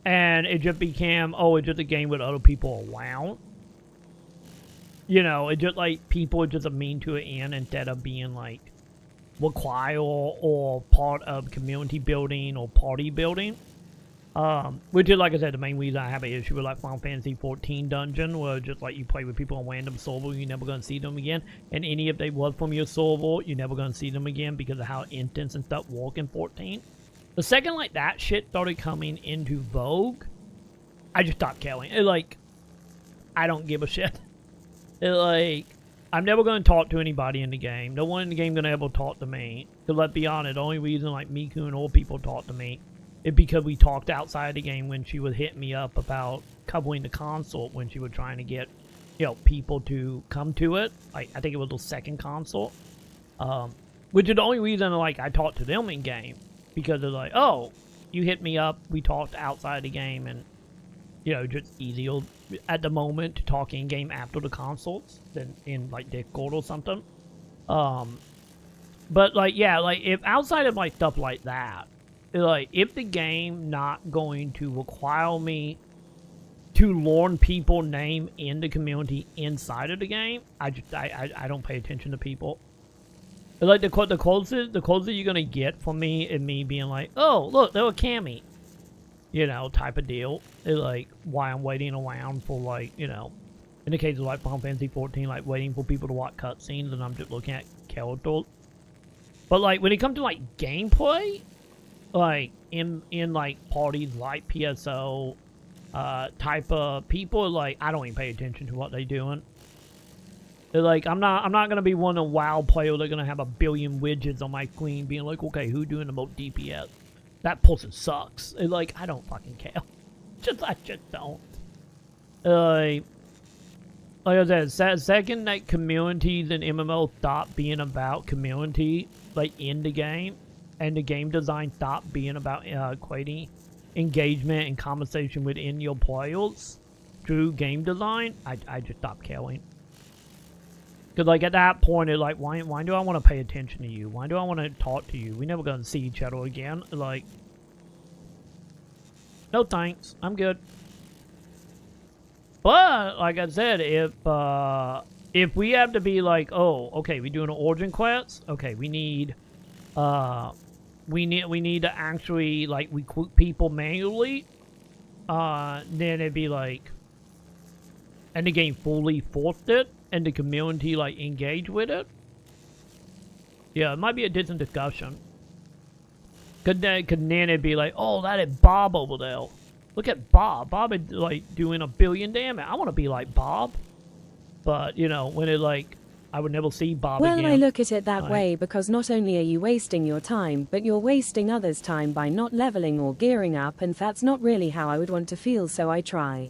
[SPEAKER 1] and it just became, oh, it's just a game with other people around. You know, it just like people are just a mean to an end instead of being like require or part of community building or party building. Which is, like I said, the main reason I have an issue with like Final Fantasy 14 dungeon, where just like you play with people on random server, you're never gonna see them again. And any if they was from your server, you're never gonna see them again because of how instance and stuff work in 14. The second like that shit started coming into vogue, I just stopped caring. It like, I don't give a shit. It like, I'm never gonna talk to anybody in the game. No one in the game gonna ever talk to me. Cause let's be honest, the only reason like Maconn or people talk to me is because we talked outside the game when she was hitting me up about covering the console when she was trying to get, you know, people to come to it. Like, I think it was the second console. Which is the only reason, like, I talked to them in game. Because they're like, oh, you hit me up, we talked outside the game, and, you know, just easier at the moment to talk in game after the consoles than in, like, Discord or something. But, like, yeah, like, if outside of, like, stuff like that, like, if the game not going to require me to learn people name in the community inside of the game, I don't pay attention to people. Like, the closer you're gonna get from me and me being like, oh, look, they're a Cammy, you know, type of deal. It's like, why I'm waiting around for, like, you know, in the case of, like, Final Fantasy 14, like, waiting for people to watch cutscenes and I'm just looking at characters. But, like, when it comes to, like, gameplay, like, in like, parties like PSO, type of people, like, I don't even pay attention to what they're doing. They're like, I'm not gonna be one of the WoW players that are gonna have a billion widgets on my screen being like, okay, who's doing the most DPS? That person sucks. It's like, I don't fucking care. I just don't. Like I said, second that communities and MMO stop being about community, like, in the game, and the game design stop being about equating engagement and conversation within your players through game design, I just stopped caring. Because, like, at that point, it's like, why do I want to pay attention to you? Why do I want to talk to you? We're never going to see each other again. Like, no thanks. I'm good. But, like I said, if we have to be like, oh, okay, we're doing an origin quest. Okay, we need to actually, like, recruit people manually. Then it'd be like, and the game fully forced it, and the community like engaged with it, yeah, it might be a different discussion. Cause then it'd be like, oh, that is Bob over there. Look at Bob. Bob is like doing 1 billion damage. I want to be like Bob. But you know, when it like, I would never see Bob again.
[SPEAKER 4] Well, I look at it that way because not only are you wasting your time, but you're wasting others' time by not leveling or gearing up, and that's not really how I would want to feel, so I try.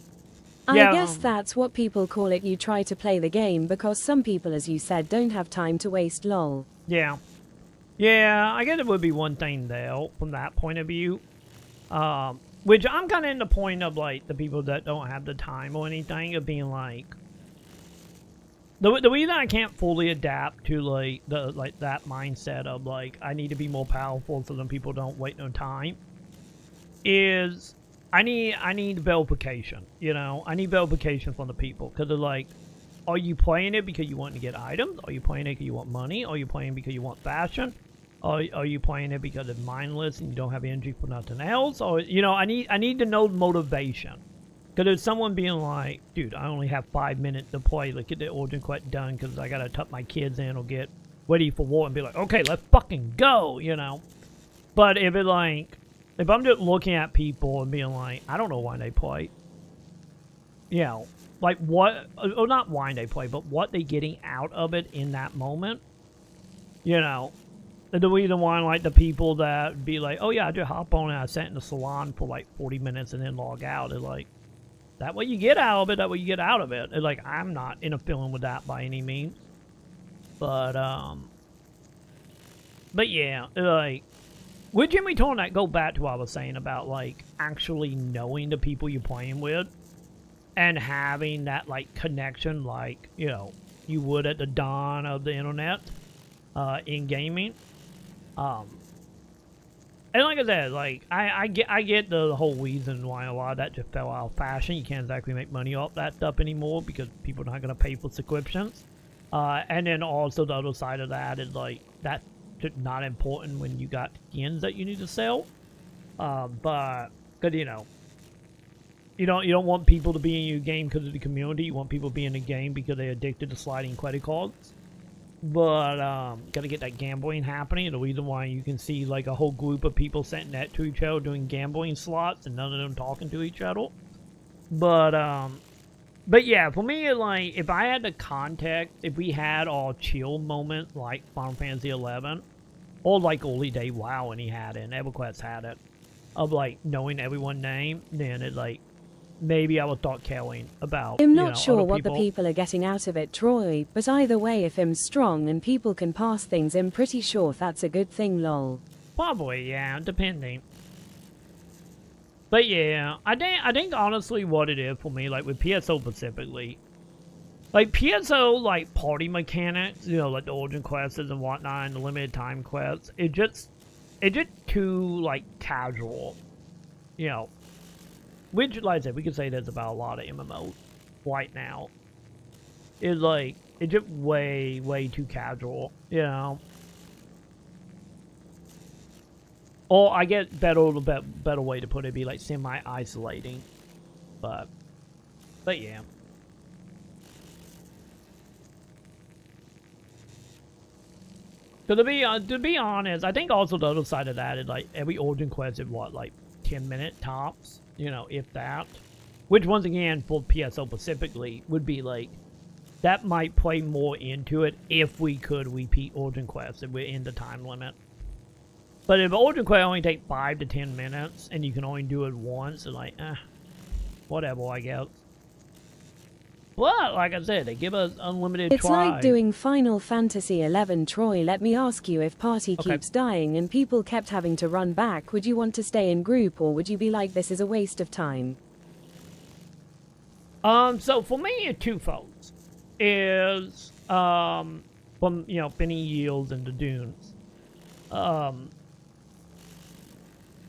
[SPEAKER 1] Yeah,
[SPEAKER 4] I guess that's what people call it. You try to play the game because some people, as you said, don't have time to waste, lol.
[SPEAKER 1] Yeah. Yeah, I guess it would be one thing there from that point of view. Which I'm kind of in the point of like the people that don't have the time or anything of being like, the reason I can't fully adapt to like that mindset of like I need to be more powerful so then people don't wait no time is I need verification. You know, I need verification from the people because they're like, are you playing it because you want to get items? Are you playing it because you want money? Are you playing because you want fashion? Are you playing it because it's mindless and you don't have energy for nothing else? Or, you know, I need to know motivation. Because there's someone being like, dude, I only have 5 minutes to play. Like, get the Origin Quest done because I got to tuck my kids in or get ready for war and be like, okay, let's fucking go, you know? But if it like, if I'm just looking at people and being like, I don't know why they play. You know, like what, or not why they play, but what they getting out of it in that moment. You know, the reason why like the people that be like, oh yeah, I just hop on and I sat in the salon for like 40 minutes and then log out. It's like, that what you get out of it, that what you get out of it. It's like, I'm not interfering with that by any means. But yeah, like, with Jimmy Torn, that go back to what I was saying about like actually knowing the people you're playing with and having that like connection, like, you know, you would at the dawn of the internet in gaming. And like I said, like I get the whole reason why a lot of that just fell out of fashion. You can't exactly make money off that stuff anymore because people are not going to pay for subscriptions. And then also the other side of that is like that's not important when you got skins that you need to sell. But because you know, you don't want people to be in your game because of the community. You want people to be in the game because they're addicted to sliding credit cards. But gotta get that gambling happening. The reason why you can see like a whole group of people sitting next to each other doing gambling slots and none of them talking to each other. But yeah, for me, like if I had the context, if we had all chill moments like Final Fantasy 11 or like early day WoW, and he had it, and EverQuest had it, of like knowing everyone's name, then it like maybe I would start caring about.
[SPEAKER 4] I'm not sure what the people are getting out of it, Troy, but either way, if I'm strong and people can pass things, I'm pretty sure that's a good thing, lol.
[SPEAKER 1] Probably, yeah, depending. But yeah, I think honestly what it is for me, like with PSO specifically, like PSO, like party mechanics, you know, like the Origin quests and whatnot, and the limited time quests, it just too like casual, you know. Which, like I said, we could say that's about a lot of MMOs right now. It's like, it's just way, way too casual, you know? Or I guess better way to put it would be like semi-isolating. But yeah. So to be honest, I think also the other side of that is like every Origin quest is what, like 10-minute tops? You know, if that. Which, once again, for PSO specifically, would be like, that might play more into it if we could repeat Origin quests if we're in the time limit. But if Origin quest only take 5 to 10 minutes, and you can only do it once, it's like, whatever, I guess. But, like I said, they give us unlimited
[SPEAKER 4] It's
[SPEAKER 1] try.
[SPEAKER 4] like doing Final Fantasy 11, Troy. Let me ask you, if party keeps dying and people kept having to run back, would you want to stay in group, or would you be like, this is a waste of time?
[SPEAKER 1] So for me, it's twofold. Is, from, you know, Benny Yields and the Dunes.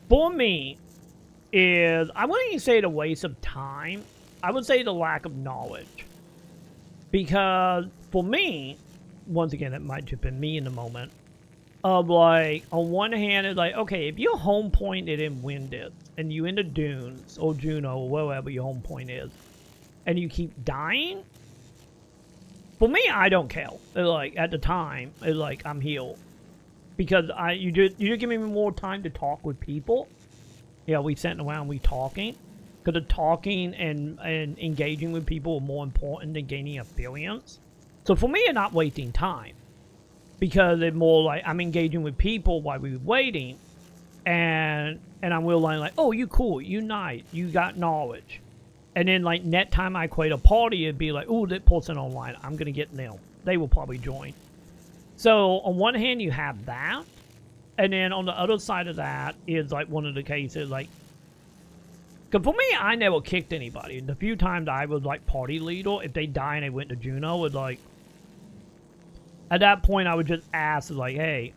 [SPEAKER 1] For me, is, I wouldn't even say it's a waste of time. I would say the lack of knowledge. Because, for me, once again, it might have been me in the moment, of like, on one hand, it's like, okay, if your home point is in Winded, and you in the Dunes, or Juno, or wherever your home point is, and you keep dying, for me, I don't care. Like, at the time, like, I'm healed. Because you just give me more time to talk with people. Yeah, we sitting around, we talking. Because the talking and engaging with people are more important than gaining experience. So for me, it's not wasting time. Because it's more like I'm engaging with people while we're waiting. And I'm realizing like, oh, you cool, you nice, you got knowledge. And then like next time I create a party, it'd be like, oh, that person online, I'm going to get them. They will probably join. So on one hand, you have that. And then on the other side of that is like one of the cases like, because for me, I never kicked anybody. The few times I was like party leader, if they die and they went to Juno, it was like, at that point I would just ask like, hey,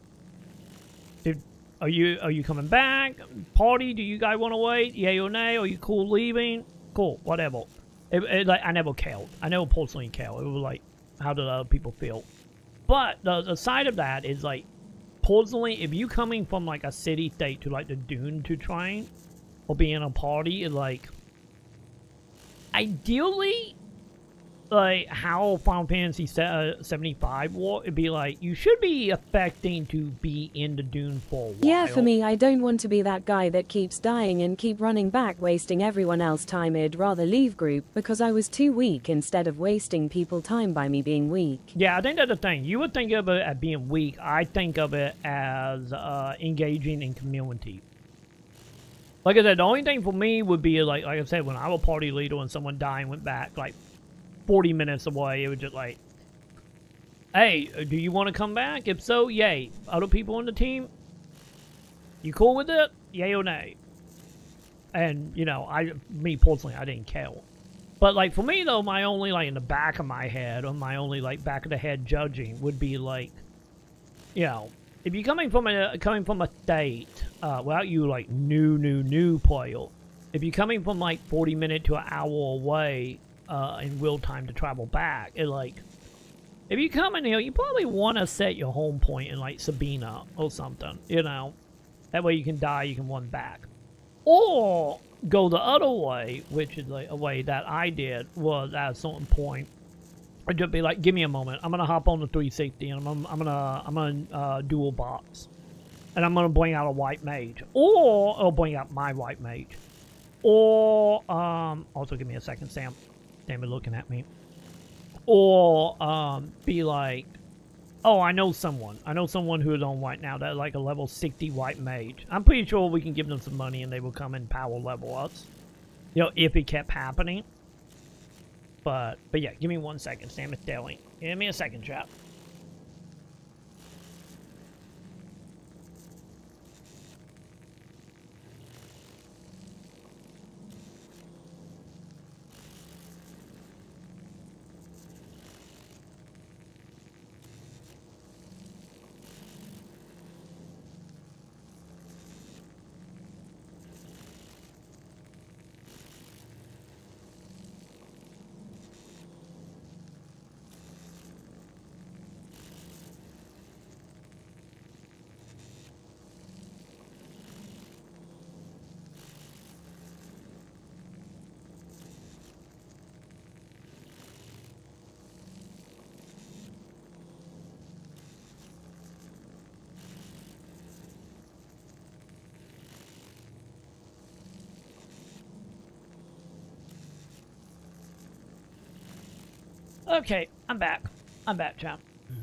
[SPEAKER 1] are you coming back? Party, do you guys want to wait? Yay or nay? Are you cool leaving? Cool, whatever. Like I never cared. I never personally cared. It was like, how did other people feel? But the side of that is like, personally, if you coming from like a city state to like the Dune to train or be in a party, it's like, ideally, like how Final Fantasy 75 was, it'd be like, you should be affecting to be in the Dune for a while.
[SPEAKER 4] Yeah, for me, I don't want to be that guy that keeps dying and keep running back, wasting everyone else's time. I'd rather leave group because I was too weak instead of wasting people time by me being weak.
[SPEAKER 1] Yeah, I think that's the thing. You would think of it as being weak. I think of it as engaging in community. Like I said, the only thing for me would be like I said, when I was party leader and someone died and went back like 40 minutes away, it was just like, hey, do you want to come back? If so, yay. Other people on the team, you cool with it? Yay or nay? And, you know, me personally, I didn't care. But, like, for me, though, my only, like, in the back of my head, or my only, like, back of the head judging would be, like, you know, if you're coming from a state, without you, like, new player, if you're coming from, like, 40 minutes to an hour away, in real time to travel back, it like, if you come in here, you probably want to set your home point in like Sabina or something, you know, that way you can die, you can run back, or go the other way, which is like a way that I did, was at a certain point I'd just be like, give me a moment, I'm gonna hop on the 360 and I'm gonna dual box, and I'm gonna bring out a white mage, or I'll bring out my white mage, or also give me a second, Sam. Damn it, looking at me. Or be like, oh, I know someone who is on right now that's like a level 60 white mage. I'm pretty sure we can give them some money and they will come and power level us, you know, if it kept happening. But yeah, give me 1 second, Sam. It's Daily. Give me a second, chat. Okay, I'm back. I'm back, champ.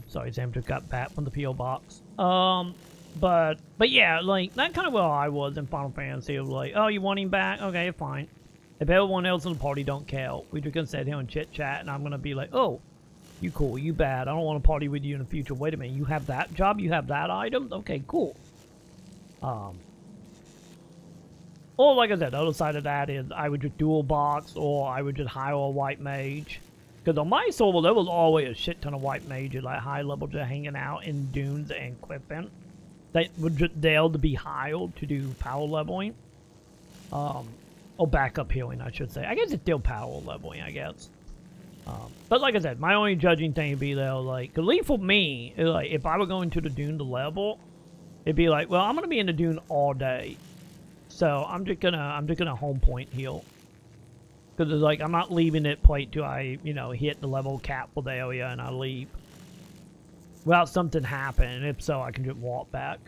[SPEAKER 1] Sorry, Sam just got back from the P.O. box. But yeah, like, that kind of where I was in Final Fantasy. Of like, oh, you want him back? Okay, fine. If everyone else in the party don't care, we just gonna sit here and chit-chat, and I'm gonna be like, oh, you cool, you bad. I don't want to party with you in the future. Wait a minute, you have that job? You have that item? Okay, cool. Or like I said, the other side of that is I would just dual box, or I would just hire a white mage. Because on my server, there was always a shit ton of white mages, like high level, just hanging out in dunes and equipment. They were just there to be hired to do power leveling. Or backup healing, I should say. I guess it's still power leveling, I guess. But like I said, my only judging thing would be there, like, at least for me, like, if I were going to the dune to level, it'd be like, well, I'm gonna be in the dune all day. So I'm just gonna home point heal. Because it's like, I'm not leaving it plate till I, you know, hit the level cap for the area and I leave. Without something happening. And if so, I can just walk back.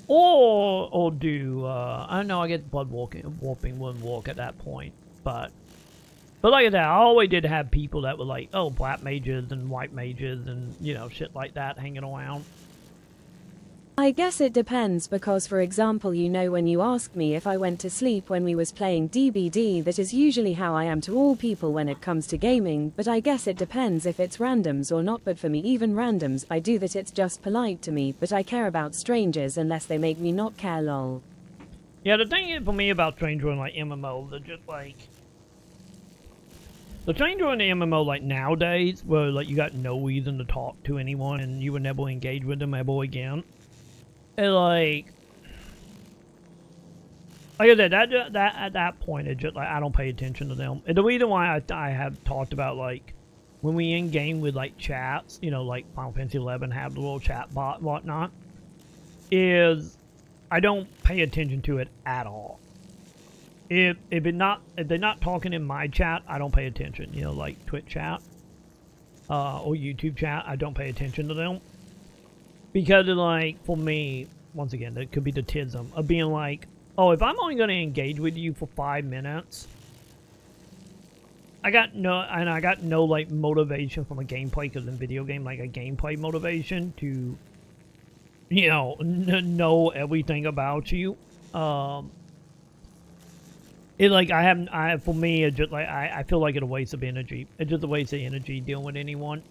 [SPEAKER 1] Or do, I don't know, I get blood warping wouldn't walk at that point. But like that, I always did have people that were like, oh, black mages and white mages and, you know, shit like that hanging around.
[SPEAKER 4] I guess it depends because, for example, you know, when you asked me if I went to sleep when we was playing DBD, that is usually how I am to all people when it comes to gaming, but I guess it depends if it's randoms or not. But for me, even randoms, I do that, it's just polite to me, but I care about strangers unless they make me not care, lol.
[SPEAKER 1] Yeah, the thing for me about stranger and like MMO, they're just like, the stranger in the MMO like nowadays, where like you got no reason to talk to anyone and you would never engage with them ever again. And like I said, that at that point, it's just like I don't pay attention to them. And the reason why I have talked about like when we in game with like chats, you know, like Final Fantasy 11 have the little chat bot and whatnot, is I don't pay attention to it at all. If they're not talking in my chat, I don't pay attention. You know, like Twitch chat or YouTube chat, I don't pay attention to them. Because, like, for me, once again, it could be the tism of being like, oh, if I'm only going to engage with you for 5 minutes, I got no, like, motivation from a gameplay, because in video game, like, a gameplay motivation to, you know, know everything about you. It, like, for me, it's just, like, I feel like it's a waste of energy. It's just a waste of energy dealing with anyone.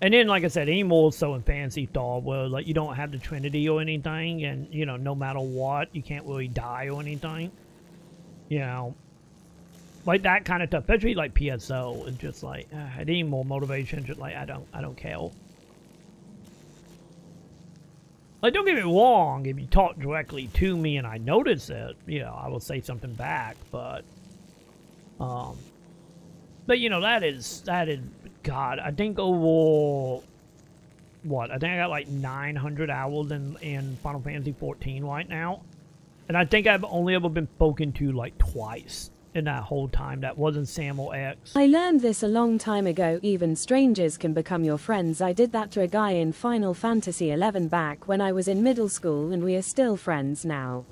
[SPEAKER 1] And then, like I said, anymore so in Fantasy Star, where like you don't have the Trinity or anything, and you know, no matter what, you can't really die or anything. You know, like that kind of stuff, especially like PSO, it's just like I need more motivation. Just like I don't care. Like, don't get me wrong, if you talk directly to me and I notice it, you know, I will say something back. But you know, that is. God, I think overall, I think I got like 900 hours in Final Fantasy 14 right now. And I think I've only ever been spoken to like twice in that whole time. That wasn't Sam or X.
[SPEAKER 4] I learned this a long time ago. Even strangers can become your friends. I did that to a guy in Final Fantasy 11 back when I was in middle school, and we are still friends now.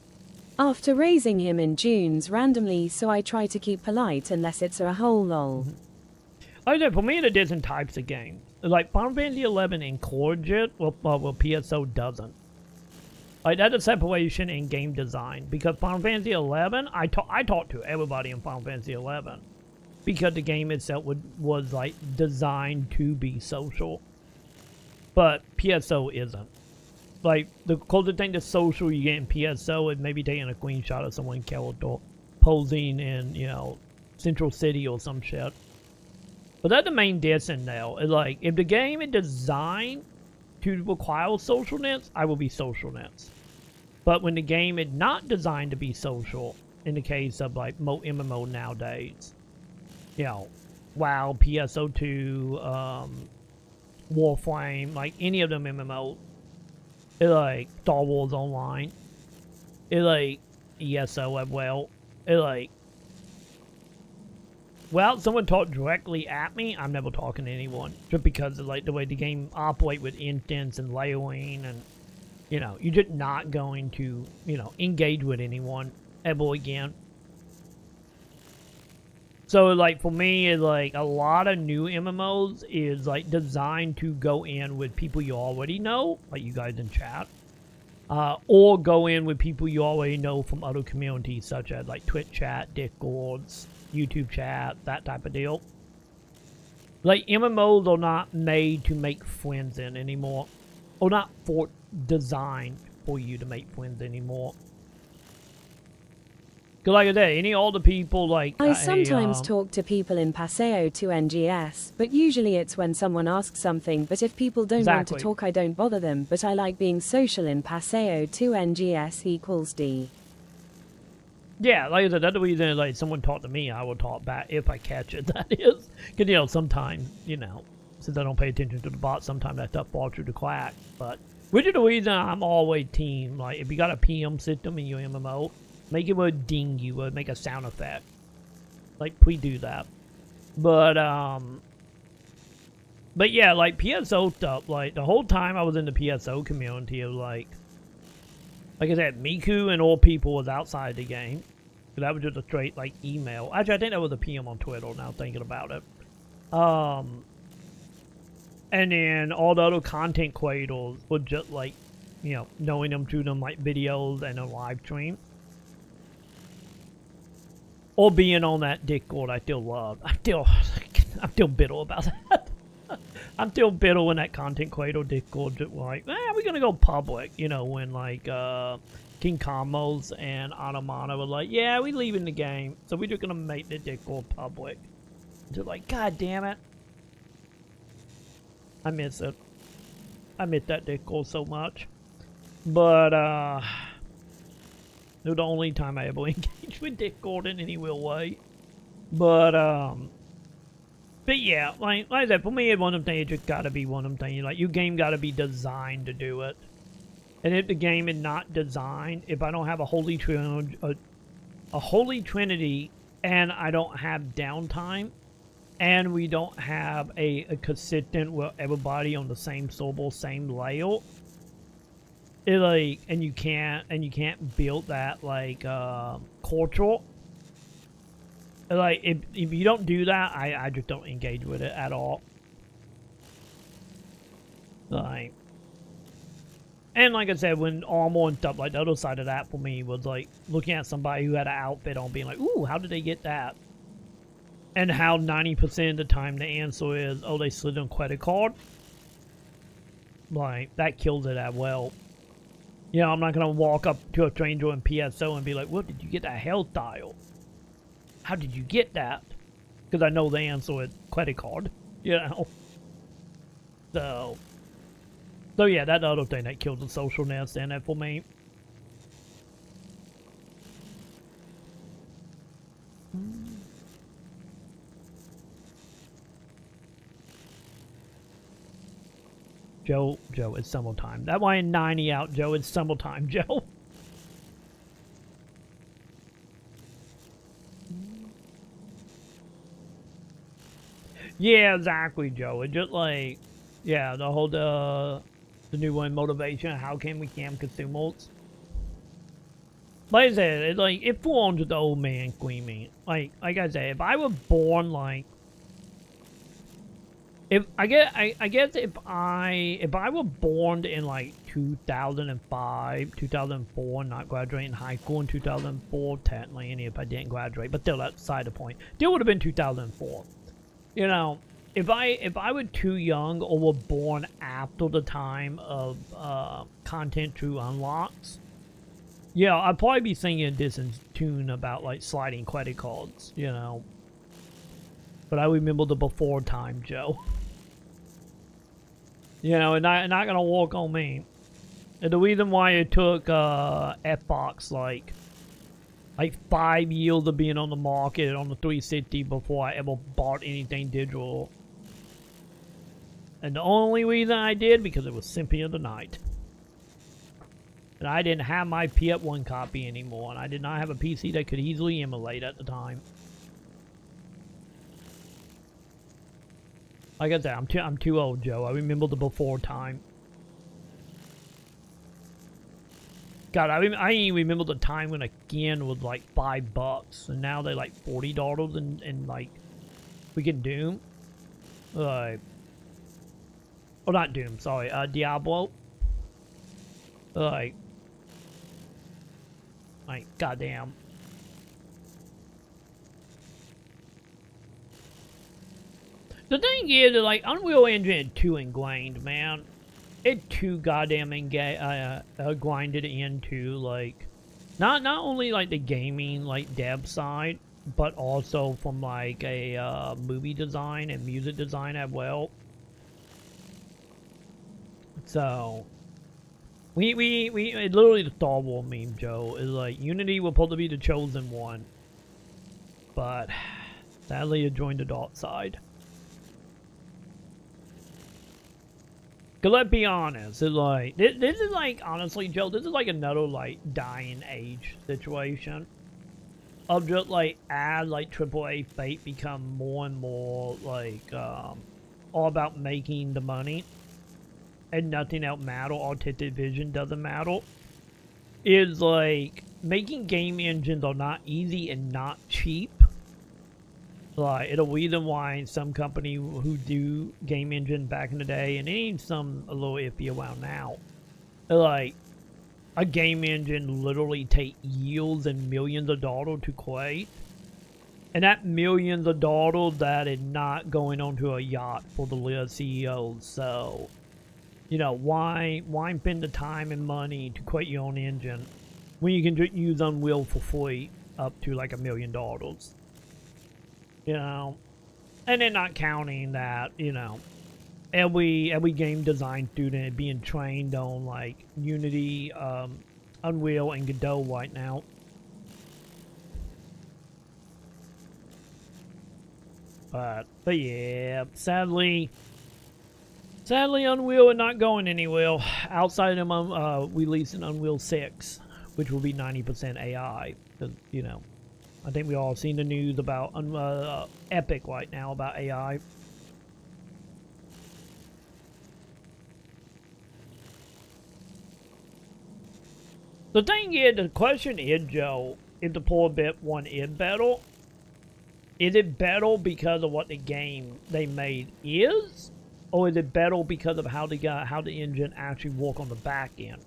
[SPEAKER 4] After raising him in June's randomly, so I try to keep polite unless it's a whole lol.
[SPEAKER 1] I know, for me, it is in types of games. Like, Final Fantasy 11 encourages it, well, PSO doesn't. Like, that's a separation in game design. Because Final Fantasy 11, I talked to everybody in Final Fantasy 11. Because the game itself was like, designed to be social. But PSO isn't. Like, the closest thing to social you get in PSO is maybe taking a screenshot of someone character posing in, you know, Central City or some shit. But that's the main difference now. It's like, if the game is designed to require socialness, I will be socialness. But when the game is not designed to be social, in the case of like MMO nowadays, you know, WoW, PSO2, Warframe, like any of them MMOs, it's like Star Wars Online, it's like ESO as well, it's like, well, someone talked directly at me, I'm never talking to anyone. Just because of like the way the game operates with instance and layering, and you know, you're just not going to, you know, engage with anyone ever again. So like for me, it's like a lot of new MMOs is like designed to go in with people you already know, like you guys in chat. Or go in with people you already know from other communities, such as like Twitch chat, Discords, YouTube chat, that type of deal. Like, MMOs are not made to make friends in anymore. Or not designed for you to make friends anymore. Because like I said, all the people like...
[SPEAKER 4] I sometimes talk to people in Paseo to NGS, but usually it's when someone asks something. But if people don't want to talk, I don't bother them. But I like being social in Paseo to NGS equals D.
[SPEAKER 1] Yeah, like I said, that's the reason, like, someone talk to me, I will talk back if I catch it, that is. Because, you know, sometimes, you know, since I don't pay attention to the bot, sometimes that stuff falls through the crack. But, which is the reason I'm always team. Like, if you got a PM system in your MMO, Make it would ding you, would make a sound effect. Like, please do that. But yeah, like, PSO stuff, like, the whole time I was in the PSO community, it was like I said, Miku and all people was outside the game. That was just a straight, like, email. Actually, I think that was a PM on Twitter, now thinking about it. And then all the other content creators were just, like, you know, knowing them through them, like, videos and a live stream. Or being on that Discord I still love. I'm still bitter about that. I'm still bitter when that content creator Discord just like, we're gonna go public. You know, when like King Combos and Anamana were like, yeah, we leaving the game, so we're just gonna make the Discord public. Just like, god damn it. I miss it. I miss that Discord so much. But it was the only time I ever engaged with Discord in any real way. But yeah, like I said, for me, one of them things, it just gotta be one of them things. Like, your game gotta be designed to do it. And if the game is not designed, if I don't have a holy trinity, and I don't have downtime, and we don't have a consistent with everybody on the same server, same layout, it like, and you can't build that like culture. Like, if you don't do that, I just don't engage with it at all. Like, and like I said, when armor and stuff, like, the other side of that for me was like looking at somebody who had an outfit on, being like, ooh, how did they get that? And how 90% of the time the answer is, oh, they slid on credit card. Like, that kills it as well. You know, I'm not gonna walk up to a stranger in PSO and be like, what, did you get that health dial? How did you get that? Because I know the answer is credit card, you know. So yeah, that's the other thing that kills the socialness in it for me. Joe, it's summertime. That why in 90 out, Joe, it's summertime, Joe. Yeah, exactly, Joe. It's just like, yeah, the whole, the new one, motivation, how can we camp consumers? Like I said, it's like, it forms with the old man screaming. Like I said, if I were born, like, I guess if I were born in like 2005, 2004, not graduating high school in 2004, technically, and if I didn't graduate, but still, that's beside the point. Still would have been 2004. You know, if I were too young or were born after the time of content through unlocks, yeah, I'd probably be singing a Disney tune about like sliding credit cards, you know. But I remember the before time, Joe. You know, and not gonna walk on me. And the reason why it took Xbox like 5 years of being on the market on the 360 before I ever bought anything digital. And the only reason I did, because it was Symphony of the Night. And I didn't have my PS1 copy anymore, and I did not have a PC that could easily emulate at the time. Like I said, I'm too old, Joe. I remember the before time. God, I even remember the time when a skin was like $5, and now they're like $40 and like freaking Doom. Oh, not Doom, sorry, Diablo. Like, goddamn. The thing is, like, Unreal Engine 2 ingrained, man. It too goddamn grinded into, like, not only, like, the gaming, like, dev side, but also from, like, a movie design and music design as well. So, we literally the Star Wars meme, Joe, is like, Unity will probably be the chosen one. But, sadly, it joined the dark side. Cause let's be honest, it's like this is like honestly, Joe, this is like another like dying age situation. Of just like as like AAA Fate become more and more like all about making the money, and nothing else matter. Artistic vision doesn't matter. Is like making game engines are not easy and not cheap. Like, it's a reason why some company who do game engine back in the day, and ain't some a little iffy around now, like, a game engine literally take years and millions of dollars to create. And that millions of dollars that is not going onto a yacht for the real CEOs. So, you know, why spend the time and money to create your own engine when you can just use Unreal for free up to like $1 million? You know, and then not counting that, you know, every game design student being trained on like Unity, Unreal, and Godot right now. But yeah, sadly, Unreal is not going anywhere outside of them releasing Unreal 6, which will be 90% AI. Because, you know, I think we all seen the news about Epic right now about AI. The thing is, the question is, Joe, if the poor bit one is better, is it better because of what the game they made is, or is it better because of how the engine actually work on the back end?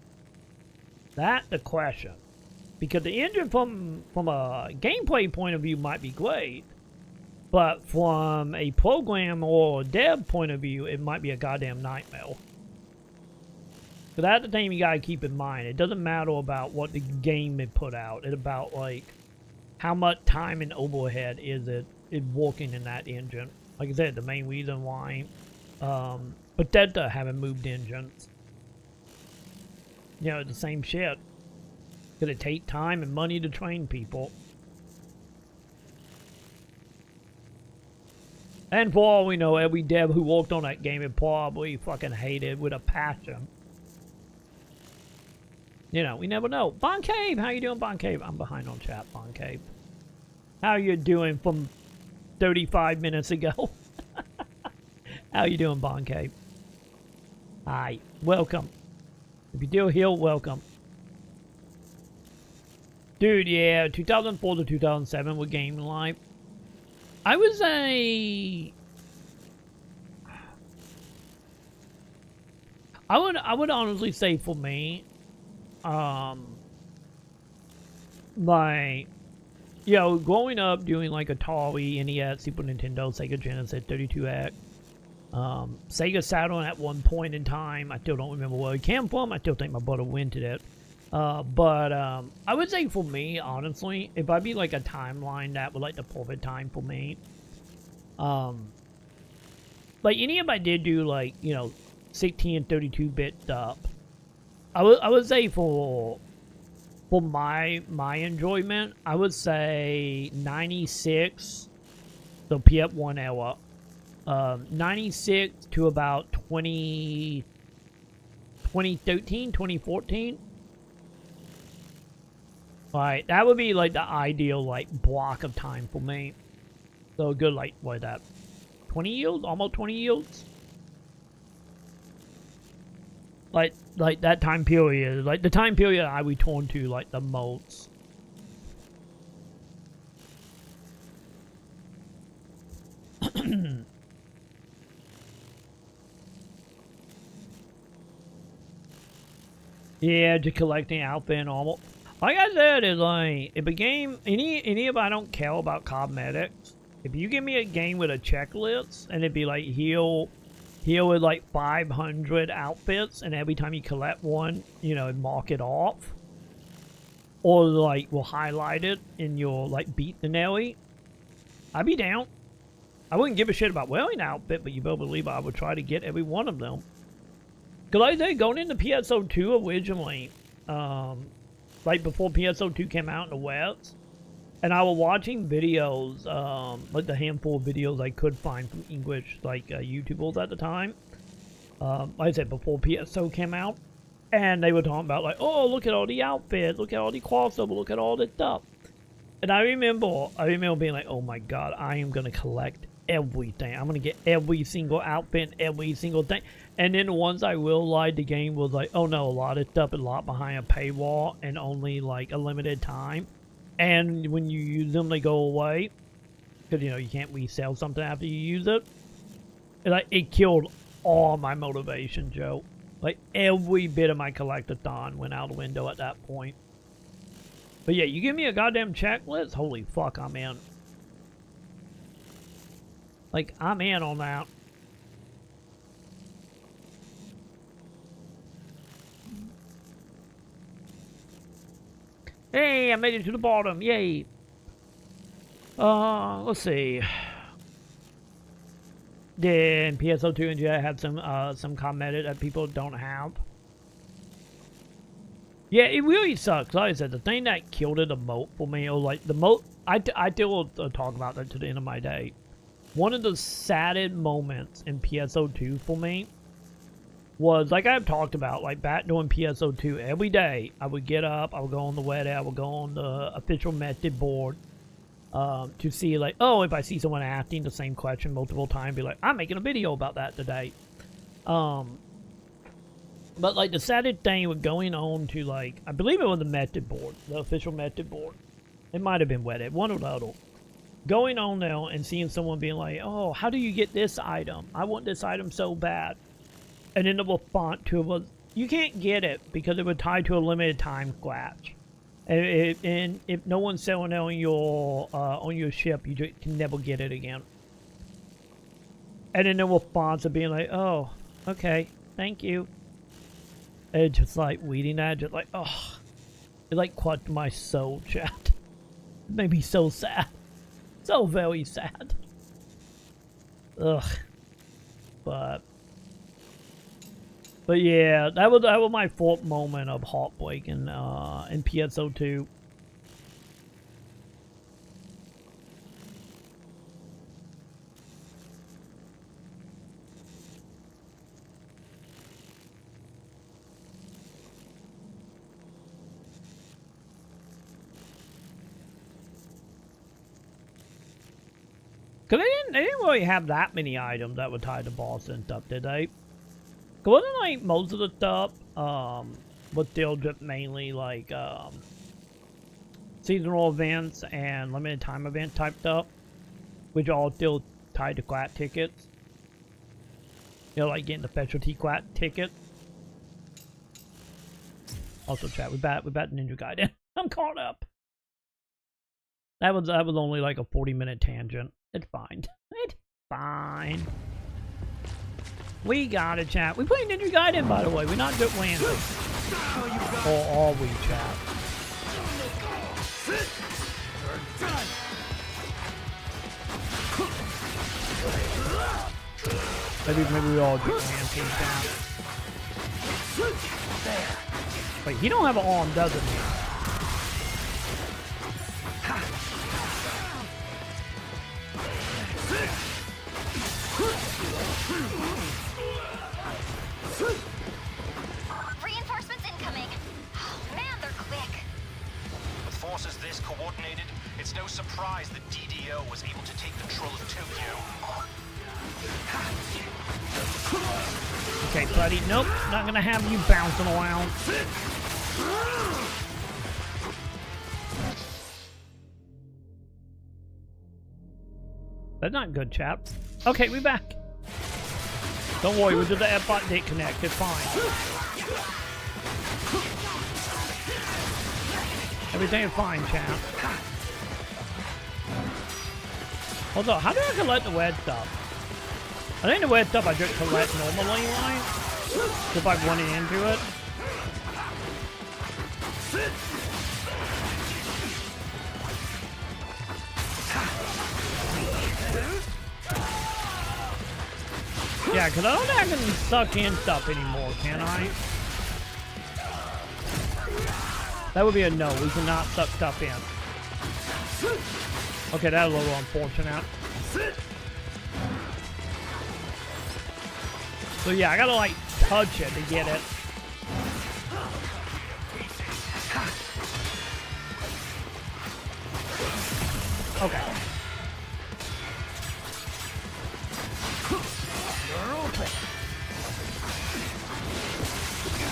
[SPEAKER 1] That's the question. Because the engine from a gameplay point of view might be great, but from a program or dev point of view, it might be a goddamn nightmare. So that's the thing you gotta keep in mind. It doesn't matter about what the game it put out. It's about like how much time and overhead is it working in that engine. Like I said, the main reason why Bethesda haven't moved engines. You know, it's the same shit. Because it takes time and money to train people. And for all we know, every dev who worked on that game it probably fucking hated with a passion. You know, we never know. Bon Cave, how you doing, Bon Cave? I'm behind on chat, Bon Cave. How you doing from 35 minutes ago? How you doing, Bon Cave? Hi, welcome. If you're still here, welcome. Dude, yeah, 2004 to 2007 with Game Life. I would say... I would honestly say for me, like, you know, growing up doing like Atari, NES, Super Nintendo, Sega Genesis, 32X, Sega Saturn at one point in time. I still don't remember where it came from. I still think my brother rented it. But I would say for me, honestly, if I'd be like a timeline, that would like the perfect time for me. Like any if I did do like, you know, 16 and 32-bit stuff, I would say for my enjoyment, I would say 96, the PS1 era, 96 to about 2013, 2014. Right, that would be like the ideal like block of time for me. So good, like what that, 20 years, almost 20 years. Like that time period, like the time period I return to like the most. Yeah, just collecting outfit and all. Like I said, it's like if a game, any if I don't care about cosmetics, if you give me a game with a checklist and it'd be like here with like 500 outfits, and every time you collect one, you know, mark it off, or like we'll highlight it in your like beat the Nelly, I'd be down. I wouldn't give a shit about wearing an outfit, but you better believe I would try to get every one of them. Cause like I said, going into PSO2 originally, like before PSO2 came out in the West, and I was watching videos, like the handful of videos I could find from English, like YouTubers at the time. like I said, before PSO came out. And they were talking about like, oh, look at all the outfits, look at all the crossover, look at all this stuff. And I remember being like, oh my god, I am gonna collect everything. I'm gonna get every single outfit, every single thing. And then once I realized the game was like, oh no, a lot of stuff is locked behind a paywall and only like a limited time. And when you use them, they go away. Because, you know, you can't resell something after you use it. And, like, it killed all my motivation, Joe. Like, every bit of my collectathon went out the window at that point. But yeah, you give me a goddamn checklist? Holy fuck, I'm in. Like, I'm in on that. Hey, I made it to the bottom. Yay. Let's see. Did PSO2 and Jet have some commented that people don't have? Yeah, it really sucks. Like I said, the thing that killed it the most for me, or like the most, I still talk about that to the end of my day. One of the saddest moments in PSO2 for me was, like I've talked about, like back during PSO2, every day I would get up, I would go on the Reddit, I would go on the official method board to see, like, oh, if I see someone asking the same question multiple times, be like, I'm making a video about that today. But like the saddest thing with going on to, like, I believe it was the method board, the official method board. It might have been Reddit, one or the other. Going on there and seeing someone being like, oh, how do you get this item? I want this item so bad. And then the response to it was, you can't get it because it was tied to a limited time scratch. And if no one's selling it on your ship, you just can never get it again. And then the response of being like, oh, okay, thank you. And just like reading that, just like, oh, it like crushed my soul, chat. It made me so sad. So very sad. Ugh. But yeah, that was my fourth moment of heartbreak in PSO2. Cause they didn't really have that many items that were tied to boss and stuff, did they? Cause wasn't like most of the stuff was still just mainly like seasonal events and limited time event type stuff, which are all still tied to quat tickets. You know, like getting the specialty quat ticket. Also, chat, we bat Ninja Gaiden. I'm caught up. That was only like a 40-minute tangent. It's fine. It's fine. We got it, chat. We playing Ninja Gaiden, by the way. We're not just landing. Or are we, chat? Maybe we all just land down. Wait, he don't have an arm, doesn't he?
[SPEAKER 5] Reinforcements incoming. Oh man, they're quick.
[SPEAKER 7] With forces this coordinated, it's no surprise that DDO was able to take control of Tokyo.
[SPEAKER 1] Okay, buddy. Nope, not gonna have you bouncing around. That's not good, chap. Okay, we back. Don't worry, we'll do the F-bot disconnect. It's fine. Everything is fine, champ. Hold on, how do I collect the red stuff? I think the red stuff I just collect normally, right? If I run into it. Yeah, because I don't think I can suck in stuff anymore, can I? That would be a no. We cannot suck stuff in. Okay, that's a little unfortunate. So yeah, I gotta like touch it to get it. Okay.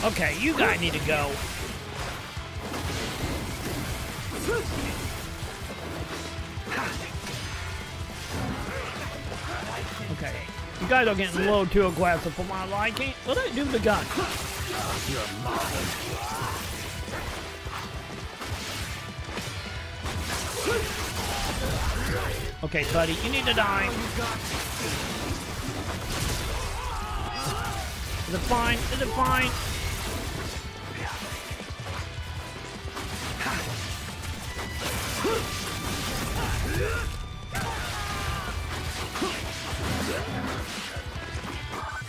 [SPEAKER 1] Okay, you guys need to go. Okay. You guys are getting a little too aggressive for my liking. What did I do with the gun? You're mine. Okay, buddy, you need to die. Is it fine? Is it fine?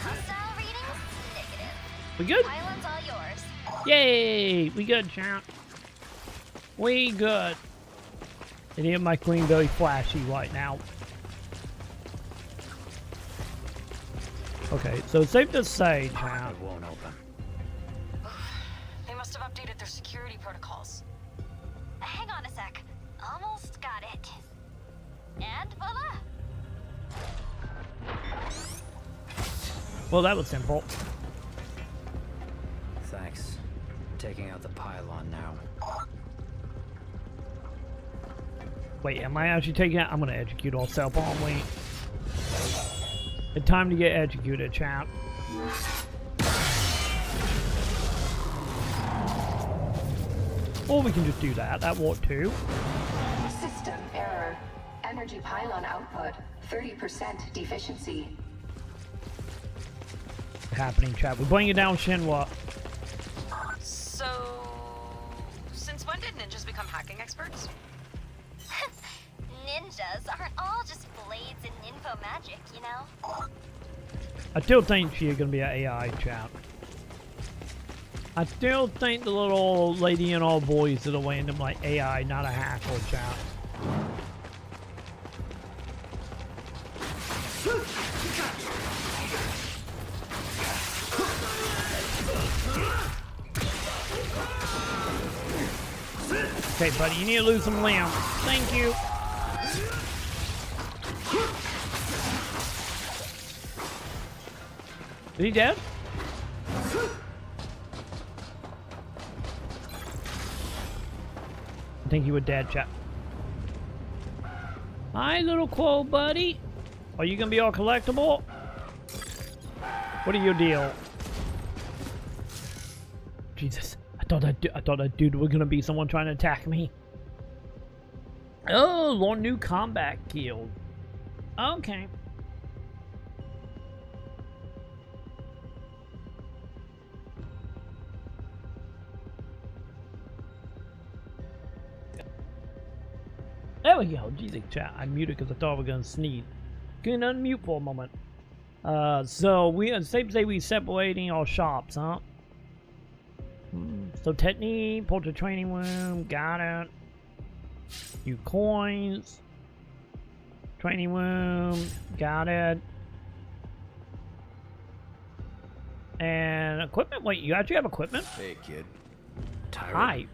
[SPEAKER 5] Hostile readings? Negative.
[SPEAKER 1] We good?
[SPEAKER 5] Pylon's all yours.
[SPEAKER 1] Yay! We good, champ. We good. Any of my queen very flashy right now. Okay, so it's safe to say, champ.
[SPEAKER 3] It won't open.
[SPEAKER 2] They must have updated their security protocols.
[SPEAKER 5] Hang on a sec. Almost got it. And voila!
[SPEAKER 1] Well, that was simple.
[SPEAKER 3] Thanks. Taking out the pylon now.
[SPEAKER 1] Wait, am I actually taking it? I'm gonna execute all self on me. It's time to get executed, champ. Or we can just do that. That worked too.
[SPEAKER 11] System error. Energy pylon output 30% deficiency.
[SPEAKER 1] Happening, chat. We're bringing down Shinwa.
[SPEAKER 2] So, since when did ninjas become hacking experts?
[SPEAKER 5] Ninjas aren't all just blades and info magic, you know?
[SPEAKER 1] I still think she's gonna be an AI, chat. I still think the little old lady and all boys that are random like AI, not a hacker, chat. Okay, buddy, you need to lose some limbs. Thank you. Is he dead? I think you were dead, chat. Hi, little quo buddy. Are you gonna be all collectible? What are your deal? Jesus, I thought that dude was gonna be someone trying to attack me. Oh, one new combat killed. Okay. There we go. Jesus, chat. I muted because I thought we were gonna sneeze. Couldn't unmute for a moment. So we safe to say we separating our shops, huh? So technique, portrait training room, got it. Few coins. Training room, got it. And equipment. Wait, you actually have equipment?
[SPEAKER 8] Hey, kid.
[SPEAKER 1] Hi.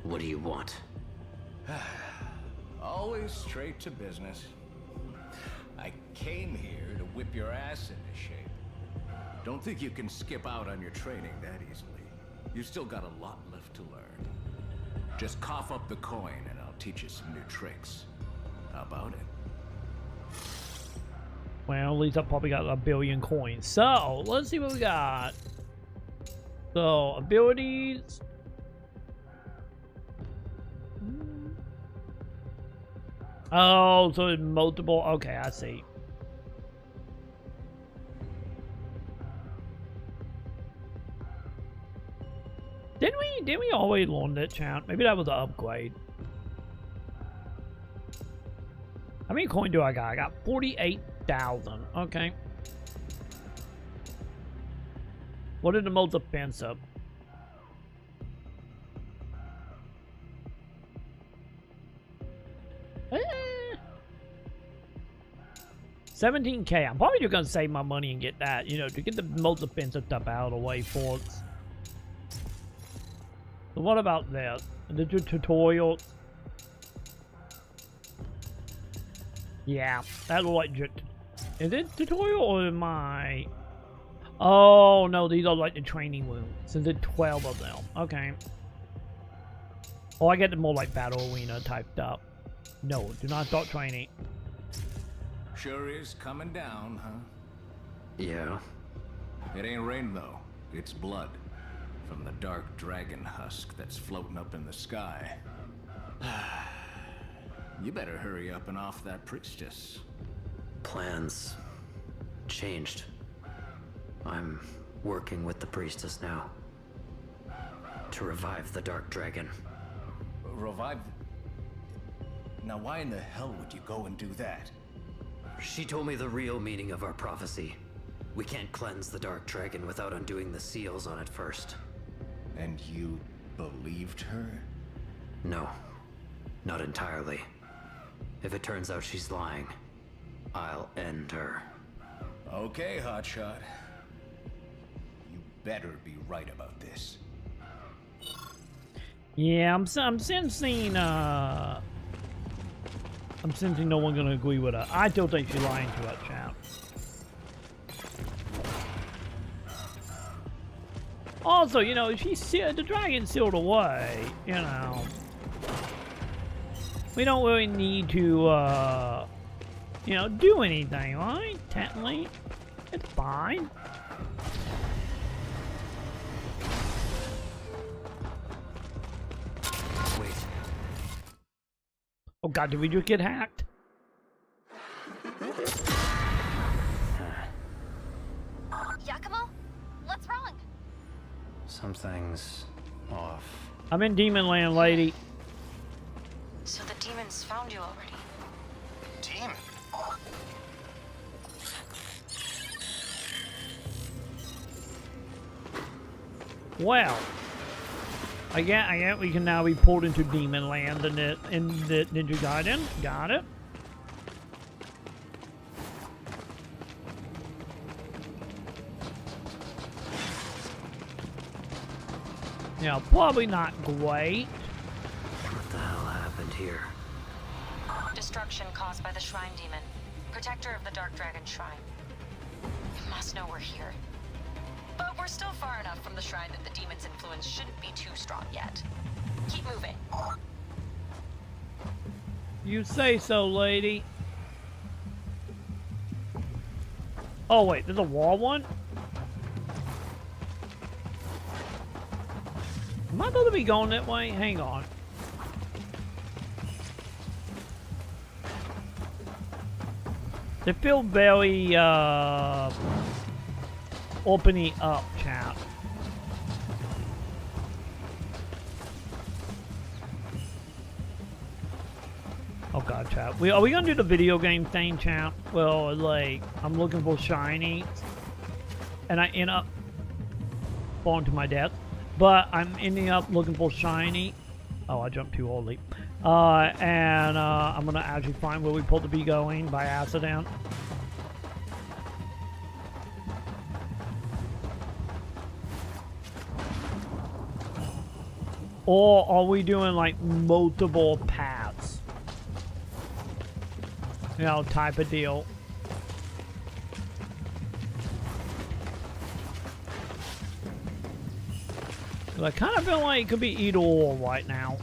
[SPEAKER 3] What do you want?
[SPEAKER 12] Always straight to business. I came here to whip your ass into shape. Don't think you can skip out on your training that easily. You've still got a lot left to learn. Just cough up the coin and I'll teach you some new tricks. How about it?
[SPEAKER 1] Well, at least I probably got 1 billion coins. So, let's see what we got. So, abilities. Oh, so it's multiple. Okay, I see. Didn't we always learn that, chat? Maybe that was an upgrade. How many coins do I got? I got 48,000. Okay. What is the most offensive? 17K. I'm probably just gonna save my money and get that, you know, to get the most defensive stuff out of the way for us. So what about this? The tutorial? Yeah, that look like is it tutorial or am I? Oh no, these are like the training rooms. So there's 12 of them. Okay. Oh, I get the more like battle arena typed up. No, do not start training.
[SPEAKER 12] Sure is coming down, huh?
[SPEAKER 3] Yeah.
[SPEAKER 12] It ain't rain though. It's blood. From the dark dragon husk that's floating up in the sky. You better hurry up and off that priestess.
[SPEAKER 3] Plans changed. I'm working with the priestess now. To revive the dark dragon.
[SPEAKER 12] Revive? Now why in the hell would you go and do that?
[SPEAKER 3] She told me the real meaning of our prophecy. We can't cleanse the dark dragon without undoing the seals on it first.
[SPEAKER 12] And you believed her?
[SPEAKER 3] No, not entirely. If it turns out she's lying, I'll end her.
[SPEAKER 12] Okay, hotshot. You better be right about this.
[SPEAKER 1] Yeah, I'm sensing no one gonna agree with her. I still think she's lying to her, chap. Also, you know, the dragon sealed away, you know. We don't really need to, you know, do anything, right? Technically, it's fine.
[SPEAKER 3] Wait.
[SPEAKER 1] Oh god, did we just get hacked?
[SPEAKER 5] Yakumo? What's wrong?
[SPEAKER 3] Something's off.
[SPEAKER 1] I'm in Demon Land, lady.
[SPEAKER 2] So the demons found you already.
[SPEAKER 7] Demon?
[SPEAKER 1] Well, I get we can now be pulled into Demon Land in the Ninja Gaiden. Got it. Yeah, probably not great.
[SPEAKER 3] What the hell happened here?
[SPEAKER 2] Destruction caused by the Shrine Demon, protector of the Dark Dragon Shrine. You must know we're here. But we're still far enough from the shrine that the demon's influence shouldn't be too strong yet. Keep moving.
[SPEAKER 1] You say so, lady. Oh wait, there's a wall one? Am I supposed to be going that way? Hang on. They feel very, opening up, chat. Oh god, chat. Are we gonna do the video game thing, chat? Well, like, I'm looking for shiny, and I end up falling to my death. But I'm ending up looking for shiny. Oh, I jumped too early. And I'm gonna actually find where we're supposed to be going by accident. Or are we doing like multiple paths? You know, type of deal. I kind of feel like it could be either or right now.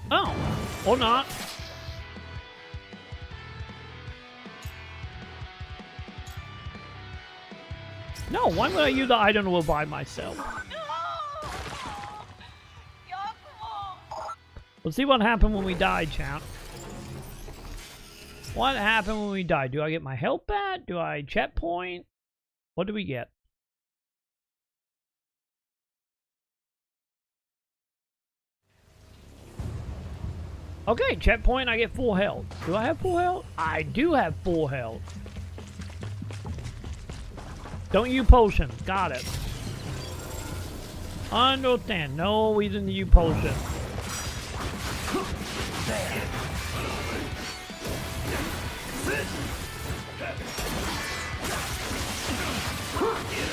[SPEAKER 1] Oh, or not. No, why would I use the item to revive myself? Let's see what happened when we died, champ. What happened when we died? Do I get my health back? Do I checkpoint? What do we get? Okay, checkpoint, I get full health. Do I have full health? I do have full health. Don't use potions. Got it. Understand. No reason to use potions.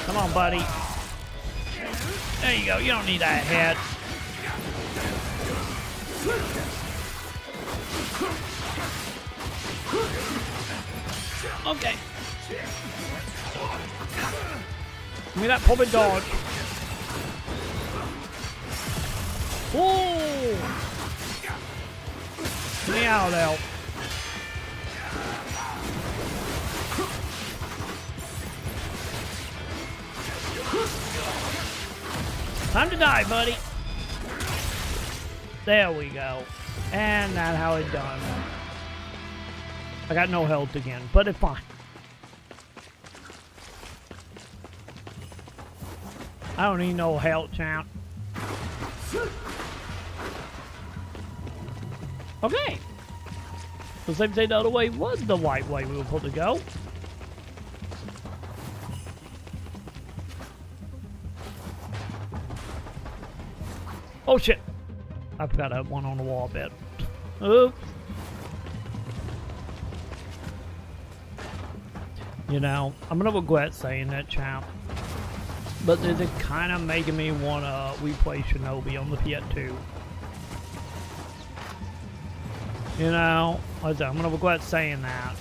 [SPEAKER 1] Come on, buddy. There you go. You don't need that head. Okay. Give me that puppet dodge. Whoa! Get me out now. Time to die, buddy. There we go. And that's how it's done. I got no health again, but it's fine. I don't need no health, champ. Okay. So same say the other way was the right way we were supposed to go. Oh shit. I forgot I had one on the wall bit. Oops. You know, I'm gonna regret saying that, champ. But this is kind of making me want to replay Shinobi on the PS2. You know, I'm gonna regret saying that.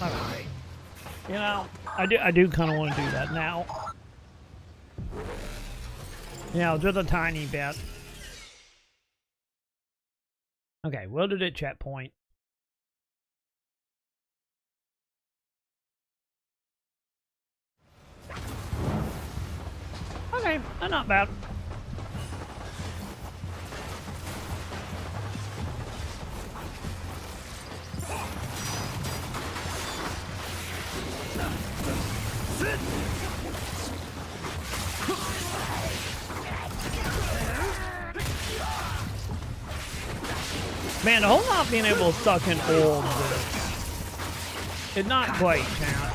[SPEAKER 1] Alright. You know, I do kind of want to do that now. You know, just a tiny bit. Okay, where did it checkpoint? Okay, not bad. Man, the whole not being able to suck in all of this. It's not great, man.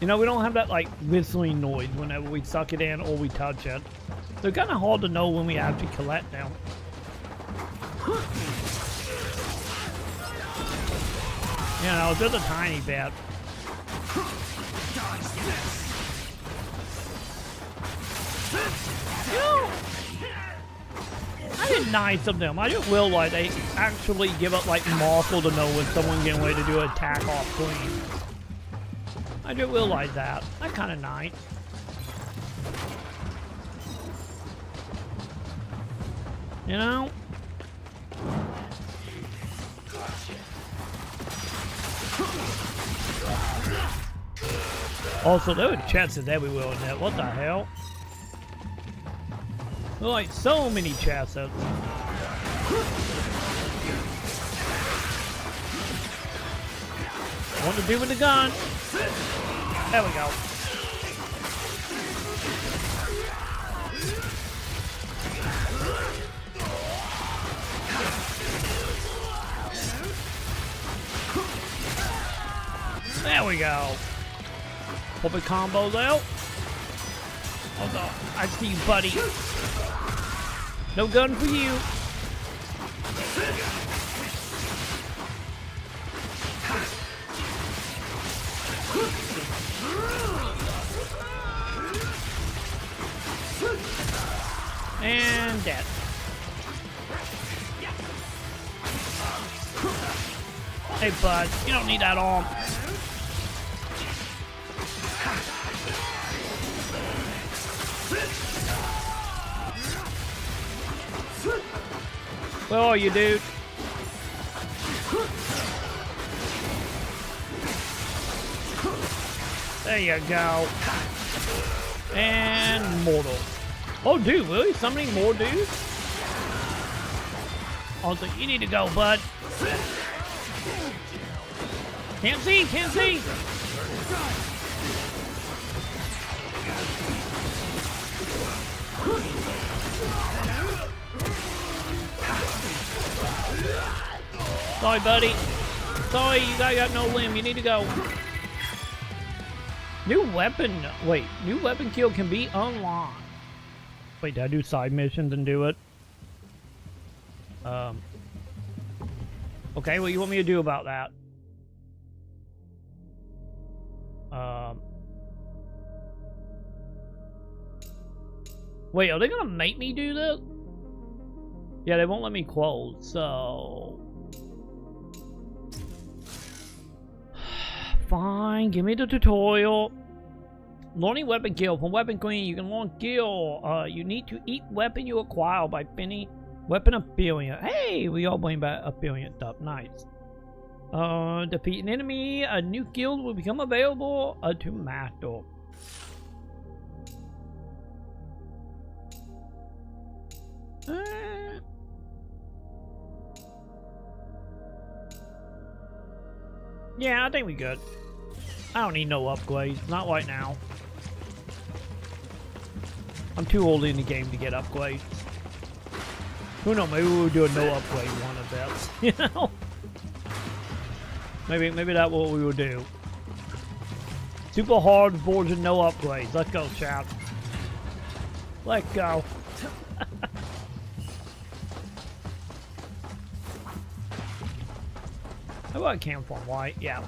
[SPEAKER 1] You know, we don't have that, like, whistling noise whenever we suck it in or we touch it. They're kind of hard to know when we actually collect them. You know, just a tiny bit. You know, I did nice of them. I just will, like, they actually give up, like, muscle to know when someone's getting ready to do an attack off screen. I do realize that. That's kind of nice. You know? Also, there were chests everywhere in there. What the hell? There are like so many chests. What to do with the gun? There we go. There we go. Puppet combos out. Oh no, I see you, buddy. No gun for you. And dead. Hey, bud, you don't need that arm. Where are you, dude? There you go. And mortal. Oh, dude, really? Summoning more dudes? Also, you need to go, bud. Can't see, can't see. Sorry, buddy. Sorry, you got no limb. You need to go. New weapon. Wait, new weapon kill can be unlocked. Wait, did I do side missions and do it? Okay, what do you want me to do about that? Wait, are they gonna make me do this? Yeah, they won't let me close, so... Fine, give me the tutorial. Learning weapon kill. From weapon queen, you can learn kill. You need to eat weapon you acquire by finishing weapon affiliate. Hey, we all bring back affiliate stuff. Nice. Defeat an enemy. A new guild will become available to master. Yeah, I think we good. I don't need no upgrades. Not right now. I'm too old in the game to get upgrades. Who knows? Maybe we'll do a no upgrade one of those. You know? Maybe that's what we will do. Super hard version, no upgrades. Let's go, chat. Let's go. How about camouflage white? Yeah.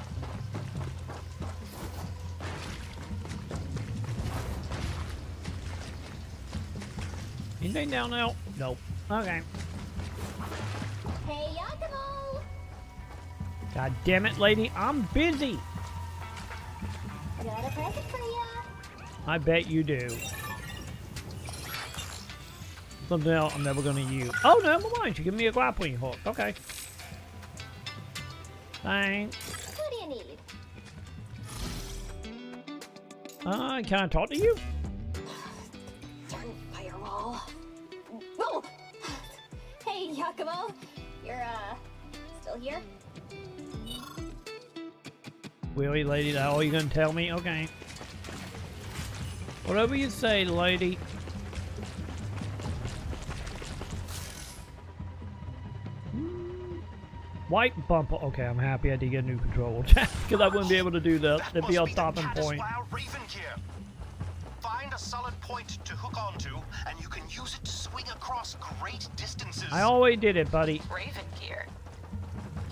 [SPEAKER 1] Anything down now? Nope. Okay.
[SPEAKER 5] Hey, Yakumo!
[SPEAKER 1] God damn it, lady. I'm busy.
[SPEAKER 5] I got a present for ya.
[SPEAKER 1] I bet you do. Something else I'm never gonna use. Oh, never mind. You give me a grappling hook. Okay. Thanks.
[SPEAKER 5] What do you need?
[SPEAKER 1] Can I talk to you?
[SPEAKER 5] Darn firewall. Oh! Hey, Yakumo. You're, still here?
[SPEAKER 1] Really, lady? That all you gonna tell me? Okay. Whatever you say, lady. White bumper. Okay, I'm happy I did get a new controller because I wouldn't be able to do that. That'd be our stopping point.
[SPEAKER 7] Find a solid point to hook onto, and you can use it to swing across great distances.
[SPEAKER 1] I always did it, buddy.
[SPEAKER 2] Raven gear.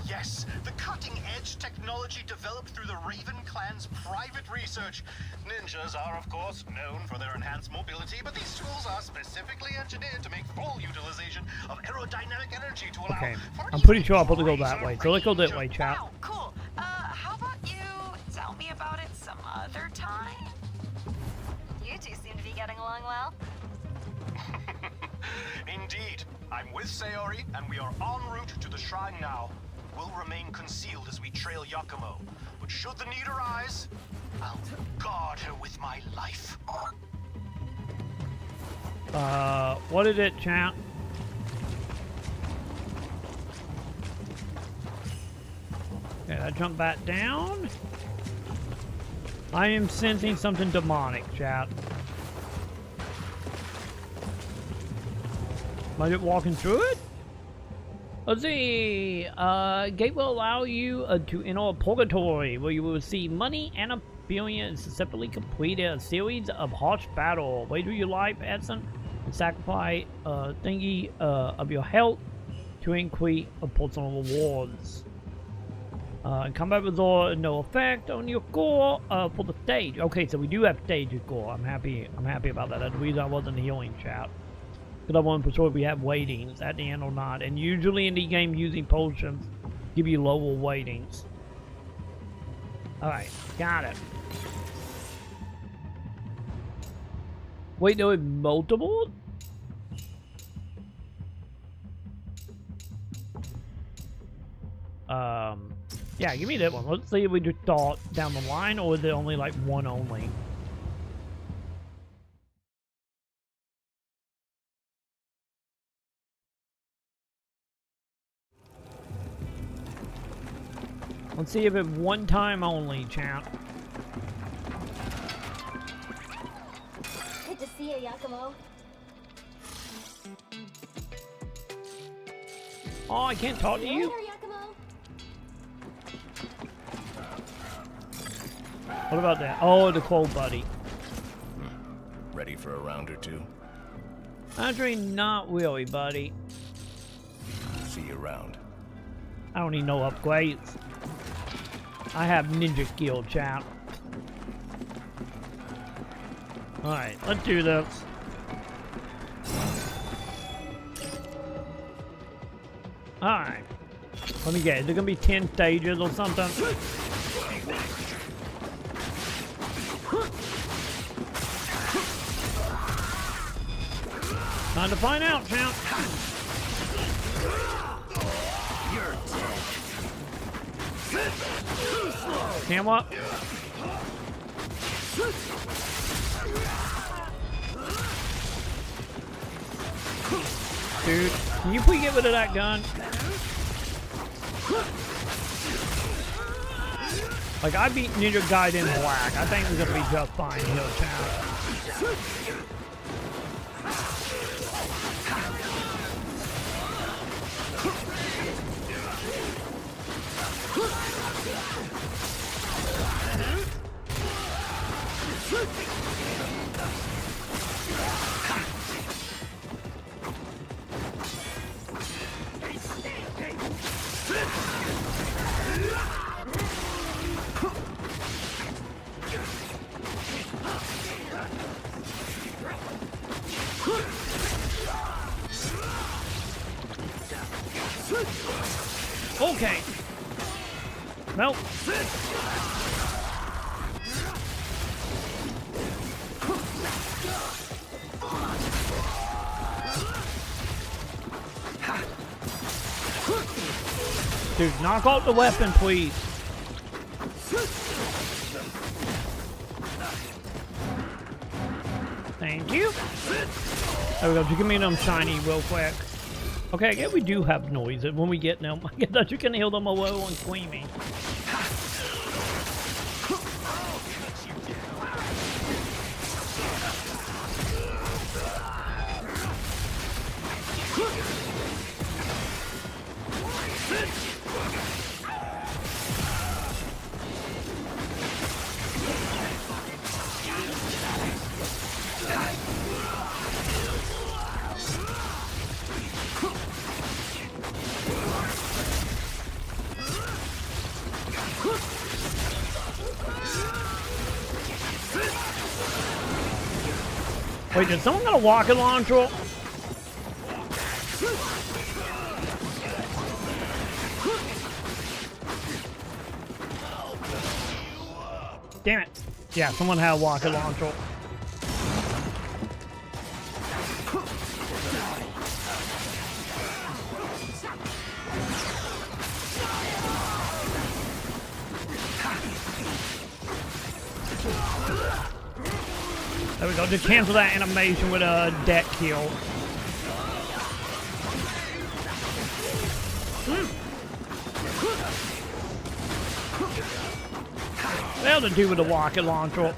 [SPEAKER 7] Yes, the cutting-edge technology developed through the Raven clan's private research. Ninjas are, of course, known for their enhanced mobility, but these tools are specifically engineered to make full utilization of aerodynamic energy to allow...
[SPEAKER 1] Okay, I'm pretty sure I'll probably go that way, so let's go that way, chat.
[SPEAKER 2] Wow, cool. How about you tell me about it some other time?
[SPEAKER 5] You two seem to be getting along well.
[SPEAKER 7] Indeed. I'm with Sayori, and we are en route to the shrine now. We'll remain concealed as we trail Yakumo, but should the need arise, I'll guard her with my life.
[SPEAKER 1] What is it, chat? Okay, I jump back down. I am sensing something demonic, chat. Am I just walking through it? Let's see. Gate will allow you to enter a purgatory where you will receive money and experience successfully complete a series of harsh battle. Wager your life, Edson, and sacrifice thingy of your health to increase personal rewards. Combat resort, no effect on your score for the stage. Okay, so we do have stage score. I'm happy about that. That's the reason I wasn't healing, chat. Because I want for sure if we have weightings at the end or not. And usually in the game, using potions give you lower weightings. Alright, got it. Wait, there were multiple? Yeah, give me that one. Let's see if we just thought down the line, or is it only like one only? Let's see if it's one time only, champ.
[SPEAKER 5] Good to see you, Yakumo.
[SPEAKER 1] Oh, I can't talk to you?
[SPEAKER 5] Later, Yakumo.
[SPEAKER 1] What about that? Oh, the cold buddy.
[SPEAKER 12] Ready for a round or two?
[SPEAKER 1] Actually, not really, buddy.
[SPEAKER 12] See you around.
[SPEAKER 1] I don't need no upgrades. I have ninja skill, chat. Alright, let's do this. Alright. Let me get it. Is there gonna be 10 stages or something? Time to find out, champ.
[SPEAKER 12] You're dead.
[SPEAKER 1] Cam up. Dude, can you please get rid of that gun? Like, I beat Ninja Gaiden Black. I think we're gonna be just fine here, champ. Okay. Nope. Dude, knock out the weapon, please. Thank you. There we go. Just give me them shiny real quick. Okay, I guess we do have noise when we get them. I guess you can hear them a little and screaming. Wait, did someone got a rocket launcher? Damn it. Yeah, someone had a rocket launcher. There we go, just cancel that animation with a deck kill. That'll do with the rocket launcher.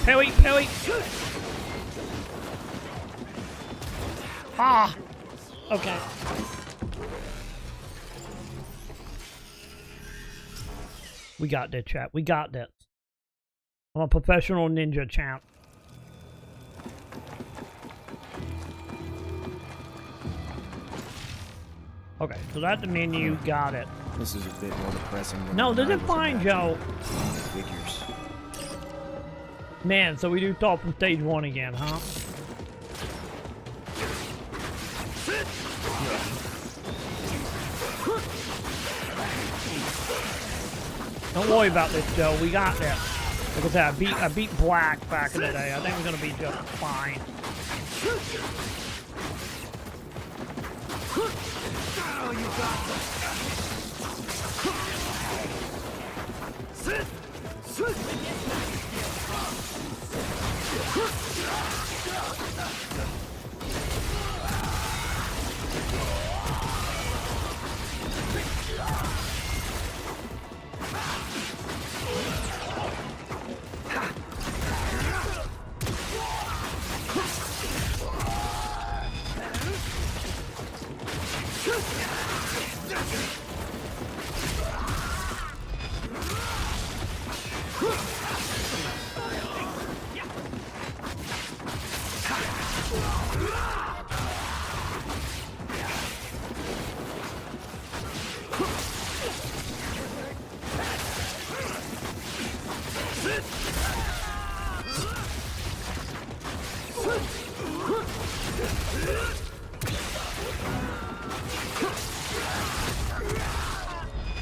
[SPEAKER 1] Parry, parry. Ah. Okay. We got this, chat. We got this. I'm a professional ninja, champ. Okay, so that's the menu. Got it.
[SPEAKER 13] This is a bit more depressing than
[SPEAKER 1] no, this is fine, Joe.
[SPEAKER 13] Figures.
[SPEAKER 1] Man, so we do start from stage 1 again, huh? Don't worry about this, Joe. We got this. Like I said, I beat Black back in the day. I think we're gonna be just fine.
[SPEAKER 12] Oh, you got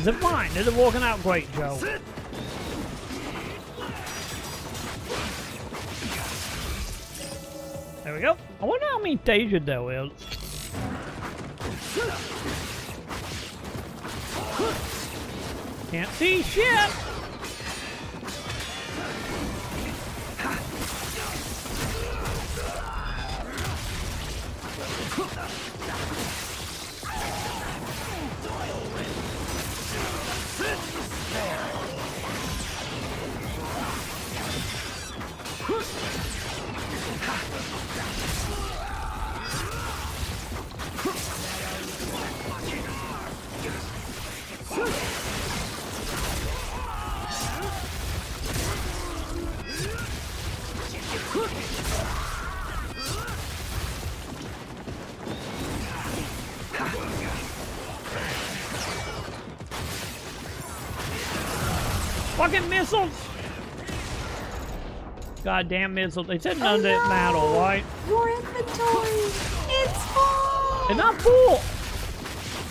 [SPEAKER 1] Is it fine? Is it working out great, Joe? There we go. I wonder how many Deja though is. Can't see shit! Fucking missiles! Goddamn missiles. They said none didn't matter, right?
[SPEAKER 6] Your inventory! It's full!
[SPEAKER 1] It's not full!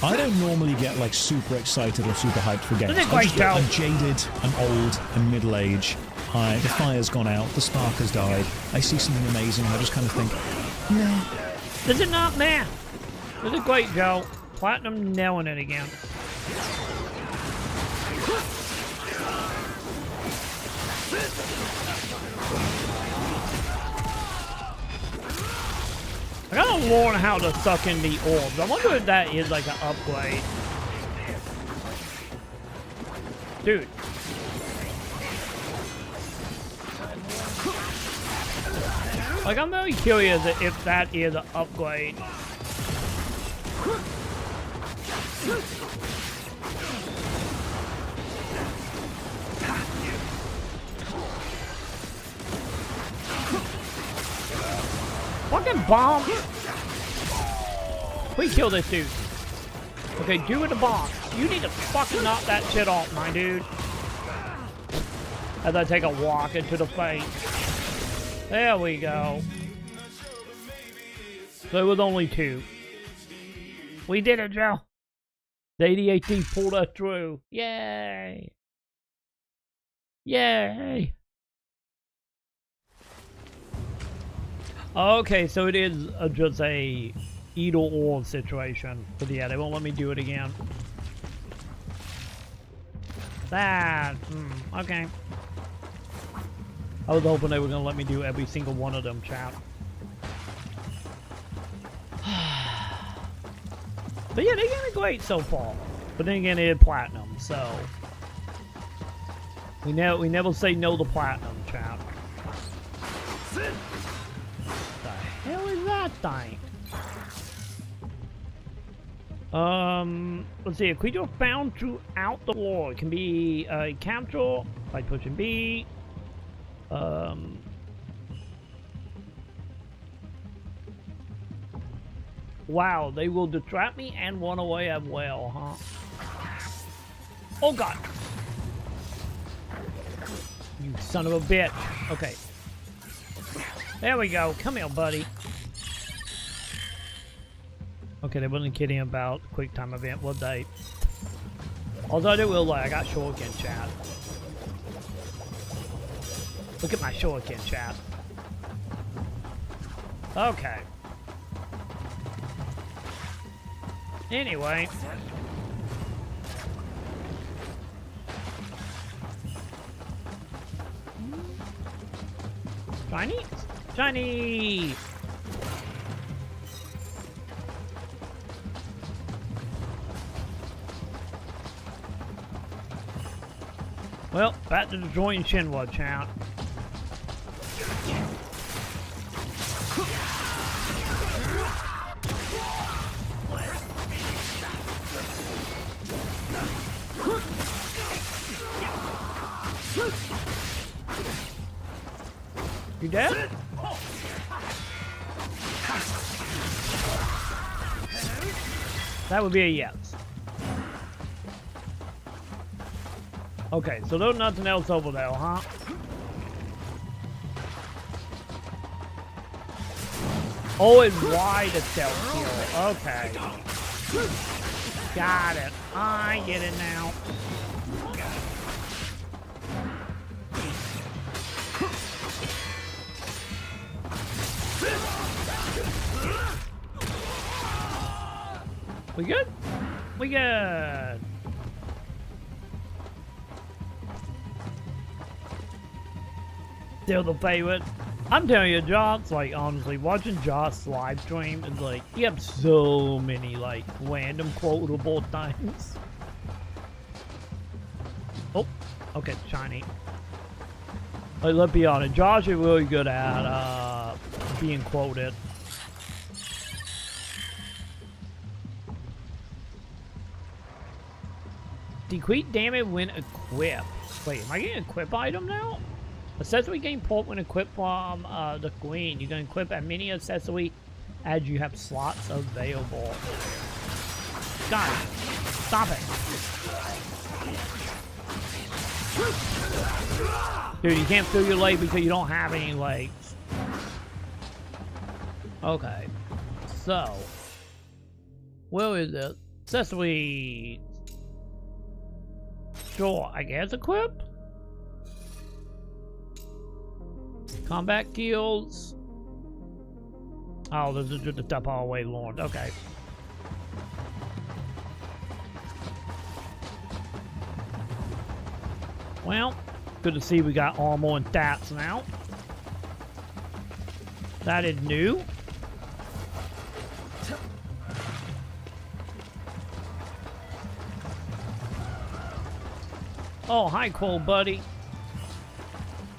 [SPEAKER 14] I don't normally get like super excited or super hyped for games. I'm jaded, I'm old, I'm middle-aged. The fire's gone out, the spark has died. I see something amazing and I just kind of think, no.
[SPEAKER 1] This is not man. This is great, Joe. Platinum nailing it again. I gotta learn how to suck in the orbs. I wonder if that is like an upgrade. Dude. Like, I'm very curious if that is an upgrade. Fucking bomb! We kill this dude. Okay, do with the bomb. You need to fucking knock that shit off, my dude. As I take a walk into the fight. There we go. So it was only 2. We did it, Joe. The ADHD pulled us through. Yay! Yay! Okay, so it is just a either or situation. But yeah, they won't let me do it again. That, okay. I was hoping they were gonna let me do every single one of them, chat. But yeah, they got it great so far. But then again, it is platinum, so we never say no to platinum, chat. The hell is that thing? Let's see. A creature found throughout the world. It can be captured by pushing B. Wow, they will distract me and run away as well, huh? Oh god! You son of a bitch. Okay. There we go. Come here, buddy. Okay, they wasn't kidding about quick time event, was they? Although they will, like, I got shuriken, chat. Look at my shuriken, chat. Okay. Anyway. Shiny? Shiny! Well, back to destroying Shinwa, chat. You dead? That would be a yes. Okay, so there's nothing else over there, huh? Oh, it's wide to self-kill. Okay. Got it. I get it now. We good? We good. Still the favorite. I'm telling you, Josh, like, honestly, watching Josh live stream is like, you have so many, like, random quotable things. Oh, okay, shiny. Like, let's be honest, Josh is really good at, being quoted. Decrease damage when equipped. Wait, am I getting an equip item now? Accessory gain port when equipped from the queen. You can equip as many accessory as you have slots available. Guys, stop it. Dude, you can't fill your leg because you don't have any legs. Okay. So, where is it? Accessory. Sure, I guess equip? Combat kills. Oh, this is just the top all the way launched. Okay. Well, good to see we got armor and stats now. That is new. Oh, hi, cool buddy.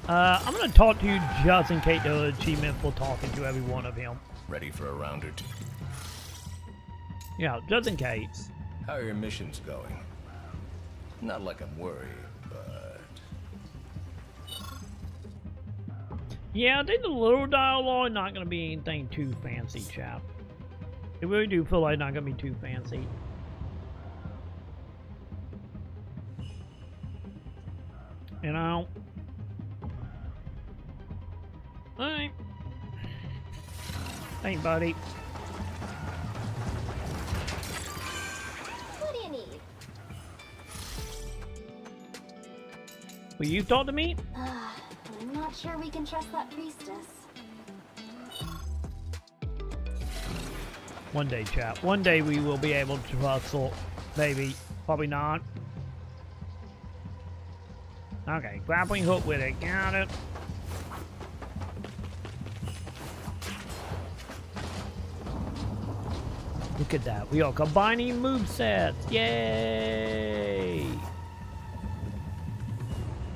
[SPEAKER 1] I'm gonna talk to you just in case the achievement for talking to every one of him.
[SPEAKER 12] Ready for a round or two?
[SPEAKER 1] Yeah, just in case.
[SPEAKER 12] How are your missions going? Not like I'm worried, but...
[SPEAKER 1] Yeah, I think the little dialogue not gonna be anything too fancy, chap. I really do feel like not gonna be too fancy. You know? Alright. Thanks, buddy.
[SPEAKER 5] What do you need?
[SPEAKER 1] Will you talk to me?
[SPEAKER 5] I'm not sure we can trust that priestess.
[SPEAKER 1] One day, chap. One day we will be able to trust her. Maybe. Probably not. Okay, grappling hook with it. Got it. Look at that. We are combining movesets. Yay!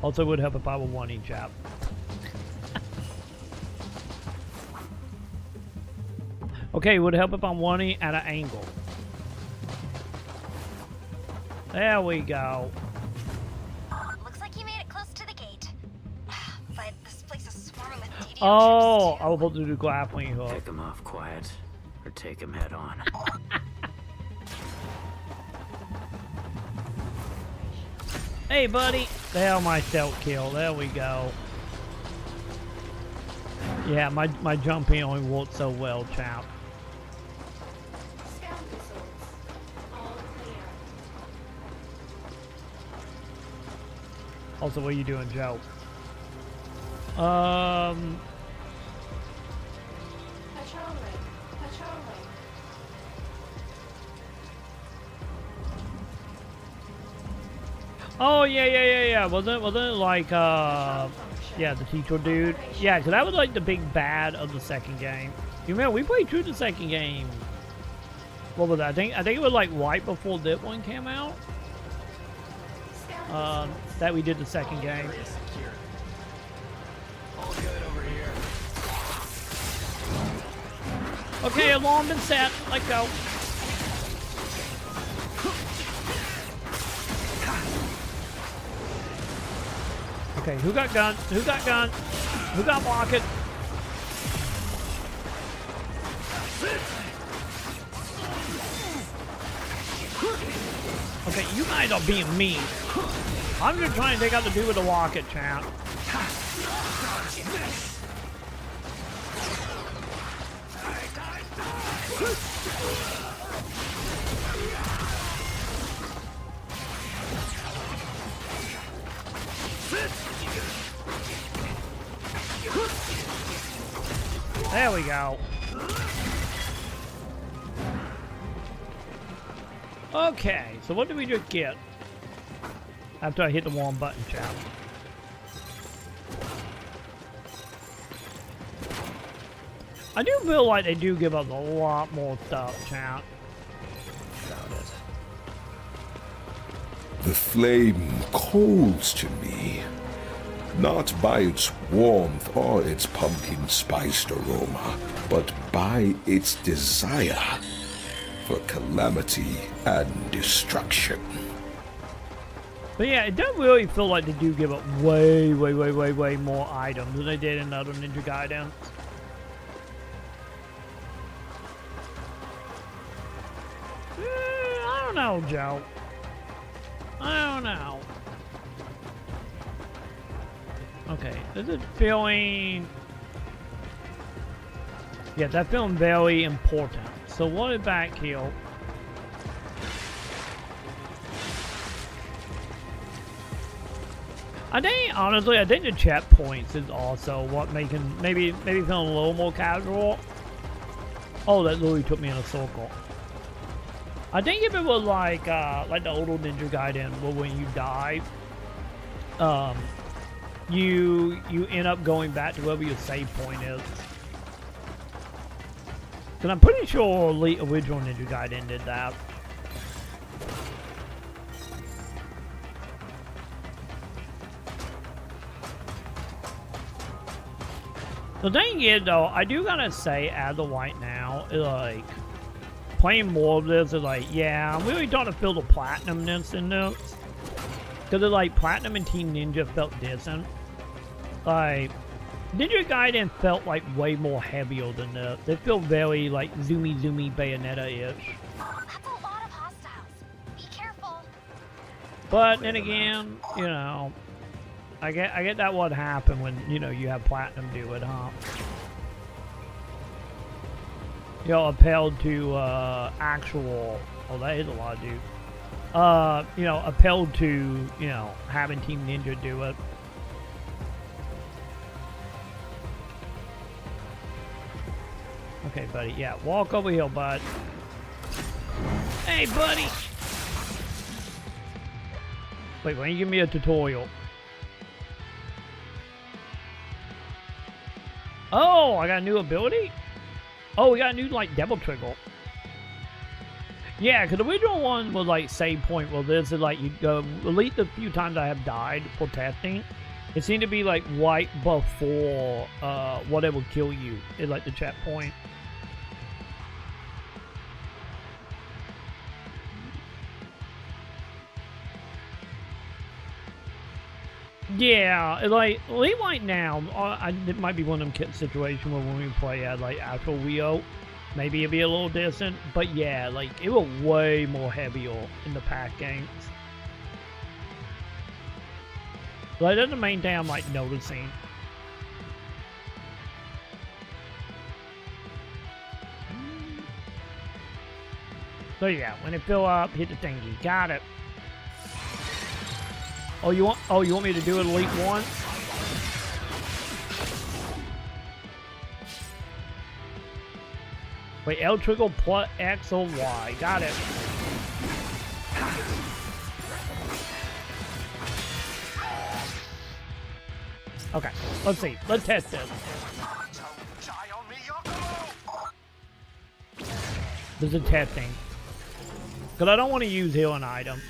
[SPEAKER 1] Also would help if I were one each chap. Okay, would help if I'm one at an angle. There we go.
[SPEAKER 5] Looks like you made it close to the gate. But this place is swarming with DDO
[SPEAKER 1] Oh, I was supposed to do grappling hook.
[SPEAKER 3] Pick him off quiet, or take him head on.
[SPEAKER 1] Hey, buddy. There, my stealth kill. There we go. Yeah, my jumping only worked so well, chap. Also, what are you doing, Joe? Oh, yeah. Wasn't it like, yeah, the teacher dude? Yeah, because that was like the big bad of the second game. You remember, we played through the second game. What was that? I think it was like right before that one came out. That we did the second game.
[SPEAKER 12] All good over here.
[SPEAKER 1] Okay, alarm been set. Let's go. Okay, who got gun? Who got gun? Who got blocket? Okay, you guys are being mean. I'm just trying to take out the dude with the rocket, champ. There we go. Okay, so what did we just get? After I hit the wrong button, chat. I do feel like they do give us a lot more stuff, chat.
[SPEAKER 3] Found it.
[SPEAKER 15] The flame calls to me, not by its warmth or its pumpkin-spiced aroma, but by its desire for calamity and destruction.
[SPEAKER 1] But yeah, it does really feel like they do give up way more items than they did in other Ninja Gaiden. I don't know, Joe. I don't know. Okay, this is feeling... Yeah, that's feeling very important. So what is back here? I think the checkpoints is also what making maybe feeling a little more casual. Oh, that literally took me in a circle. I think if it was like the old Ninja Gaiden, where when you die, you end up going back to wherever your save point is. Cause I'm pretty sure the original Ninja Gaiden did that. The thing is, though, I do gotta say, as of right now, like, playing more of this is like, yeah, I'm really trying to feel the platinumness in this. Because it's like, Platinum and Team Ninja felt decent. Like, Ninja Gaiden felt like way more heavier than this. They feel very, like, zoomy Bayonetta-ish.
[SPEAKER 5] That's a lot of hostiles. Be careful.
[SPEAKER 1] But then again, you know, I get that what happened when, you know, you have Platinum do it, huh? You know, appealed to actual... Oh, that is a lot of dude. You know, appealed to, you know, having Team Ninja do it. Okay, buddy. Yeah, walk over here, bud. Hey, buddy! Wait, why don't you give me a tutorial? Oh, I got a new ability? Oh, we got a new, like, Devil Trigger. Yeah, because the original one was, like, save point. Well, this is, like, you go, at least the few times I have died for testing, it seemed to be, like, right before whatever kill you is, like, the checkpoint. Yeah, like right now, it might be one of them situations where when we play at like actual Rio, maybe it'd be a little distant. But yeah, like it was way more heavier in the pack games. Like that's the main thing I'm like noticing. So yeah, when it fill up, hit the thingy. Got it. Oh, you want me to do it elite once? Wait, L trigger plus X or Y. Got it. Okay, let's see. Let's test this. This is testing. Because I don't want to use healing item.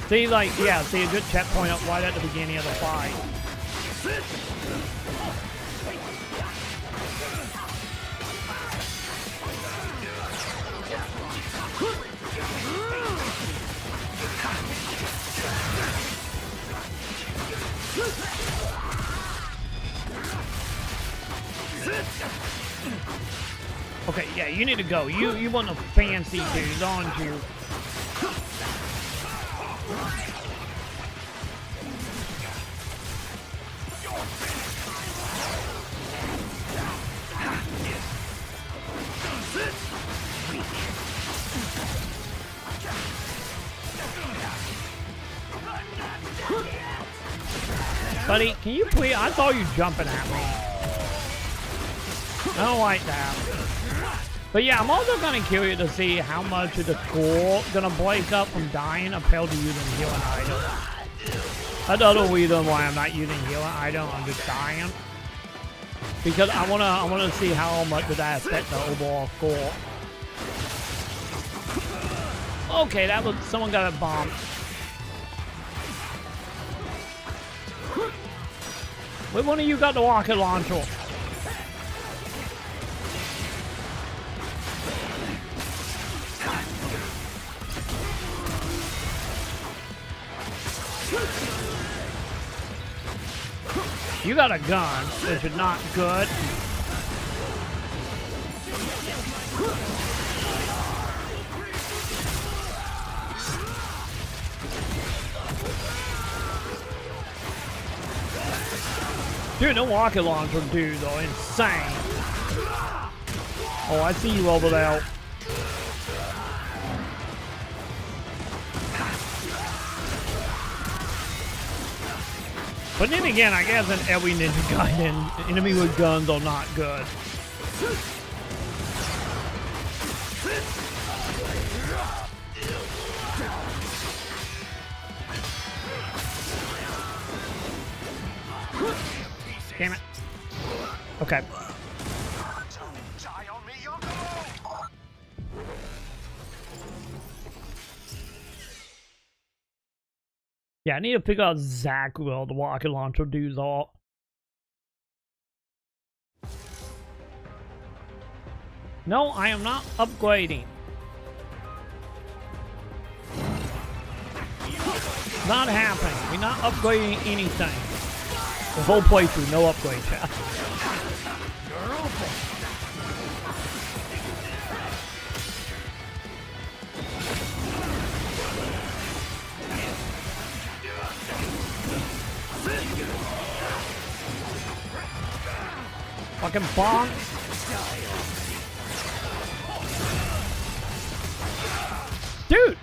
[SPEAKER 1] See, like, yeah, see a good checkpoint up right at the beginning of the fight. Okay, yeah, you need to go. You want the fancy dudes, aren't you? Buddy, can you please? I saw you jumping at me. I don't like that. But yeah, I'm also kind of curious to see how much of the score gonna break up from dying compared to using healing items. That's the other reason why I'm not using healing items. I'm just dying because I wanna see how much does that affect the overall score. Okay, that was someone got a bomb. Which one of you got the rocket launcher? You got a gun, which is not good. Dude, the rocket launcher dudes are insane. Oh, I see you over there. But then again, I guess in every Ninja Gaiden, enemy with guns are not good. Damn it. Okay. Yeah, I need to figure out exactly where the rocket launcher dudes are. No, I am not upgrading. Not happening. We're not upgrading anything. The whole playthrough, no upgrade, chat. Fucking bonk. Dude!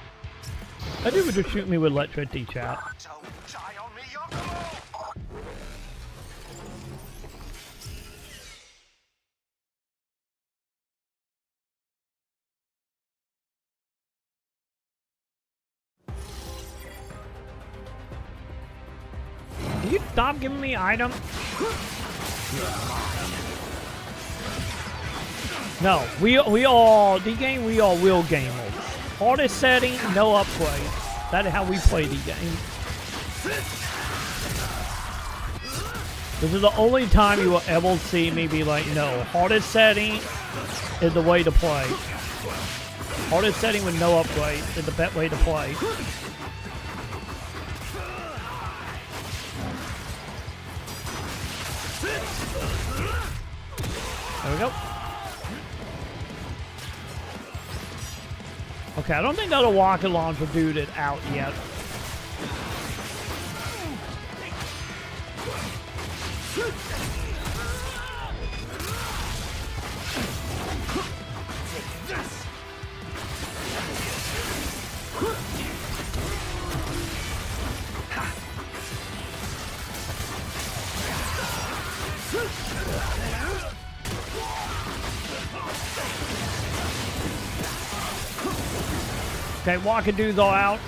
[SPEAKER 1] That dude would just shoot me with electricity, chat. Can you stop giving me items? No, we all the game. We are real gamers. Hardest setting, no upgrades. That is how we play the game. This is the only time you will ever see me be like, no, hardest setting is the way to play. Hardest setting with no upgrades is the best way to play. There we go. Okay, I don't think that a rocket launcher dude is out yet. Okay, walking dudes all out.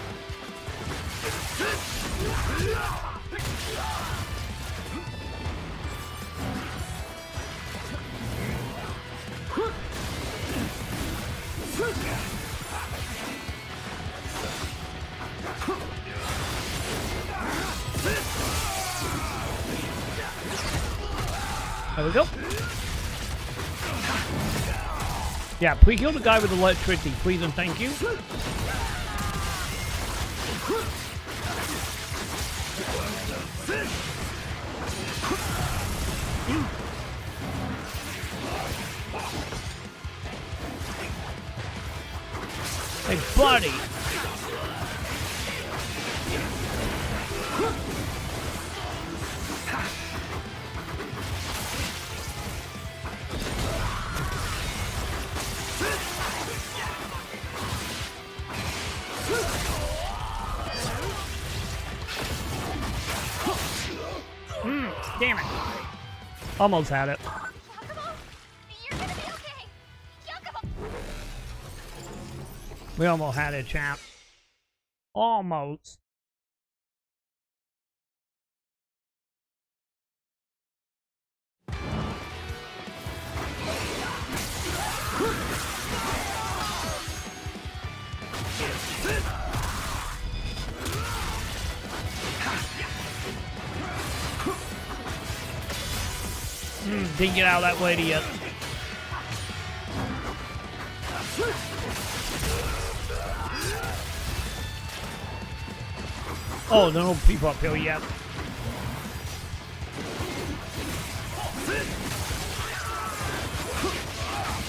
[SPEAKER 1] There we go. Yeah, please kill the guy with electricity, please and thank you. Hey, buddy. Damn it. Almost had it.
[SPEAKER 5] You're gonna be okay. Yakumo.
[SPEAKER 1] We almost had it, champ. Almost. Didn't get out of that lady yet. Oh, there are no people up here yet.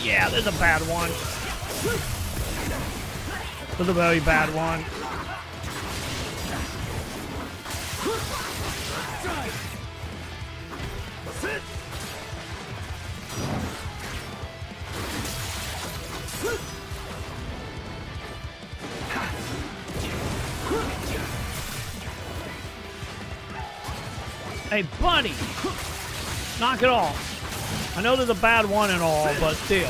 [SPEAKER 1] Yeah, there's a bad one. There's a very bad one. Hey, buddy! Knock it off. I know there's a bad one and all, but still.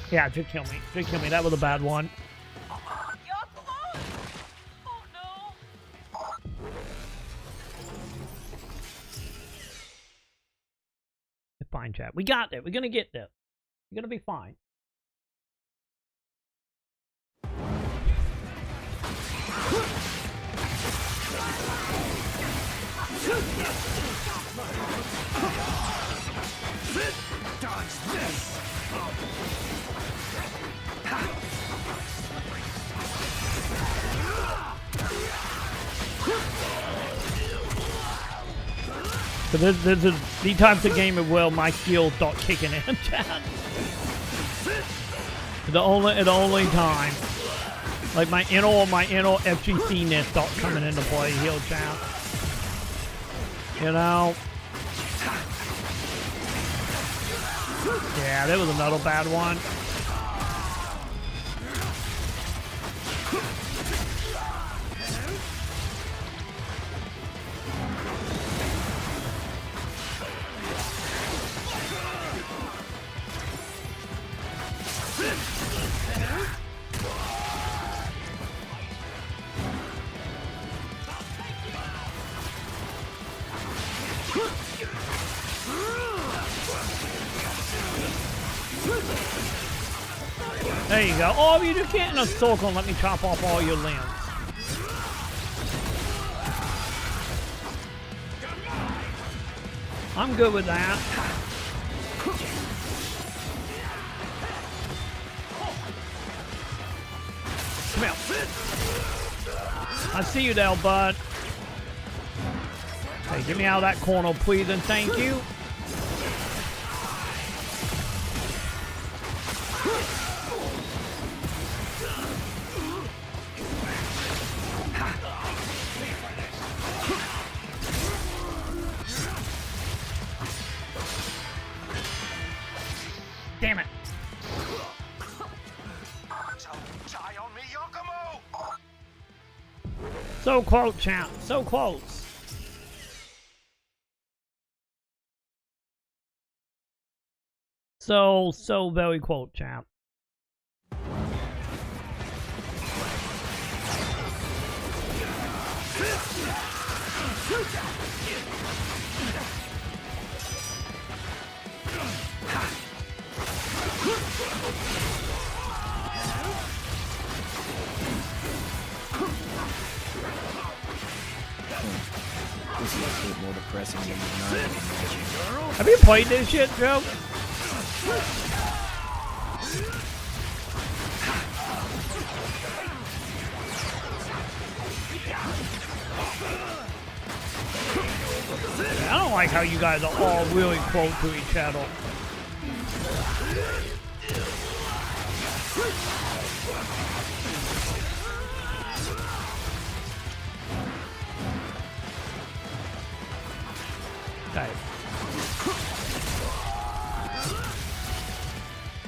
[SPEAKER 1] Yeah, just kill me. Just kill me. That was a bad one. Fine, chat. We got there. We're gonna get there. We're gonna be fine.
[SPEAKER 12] Dodge this.
[SPEAKER 1] So there's the times of game where my skills start kicking in, chat. The only time. Like my inner FGC-ness start coming into play here, chat. You know? Yeah, there was another bad one. There you go. Oh, you just get in a circle and let me chop off all your limbs. I'm good with that. Come here. I see you there, bud. Hey, get me out of that corner, please, and thank you. Damn it. So close, champ. So close. So very close, champ.
[SPEAKER 13] This is a bit more depressing than I can imagine.
[SPEAKER 1] Have you played this shit, Joe? I don't like how you guys are all really close to each other. Okay.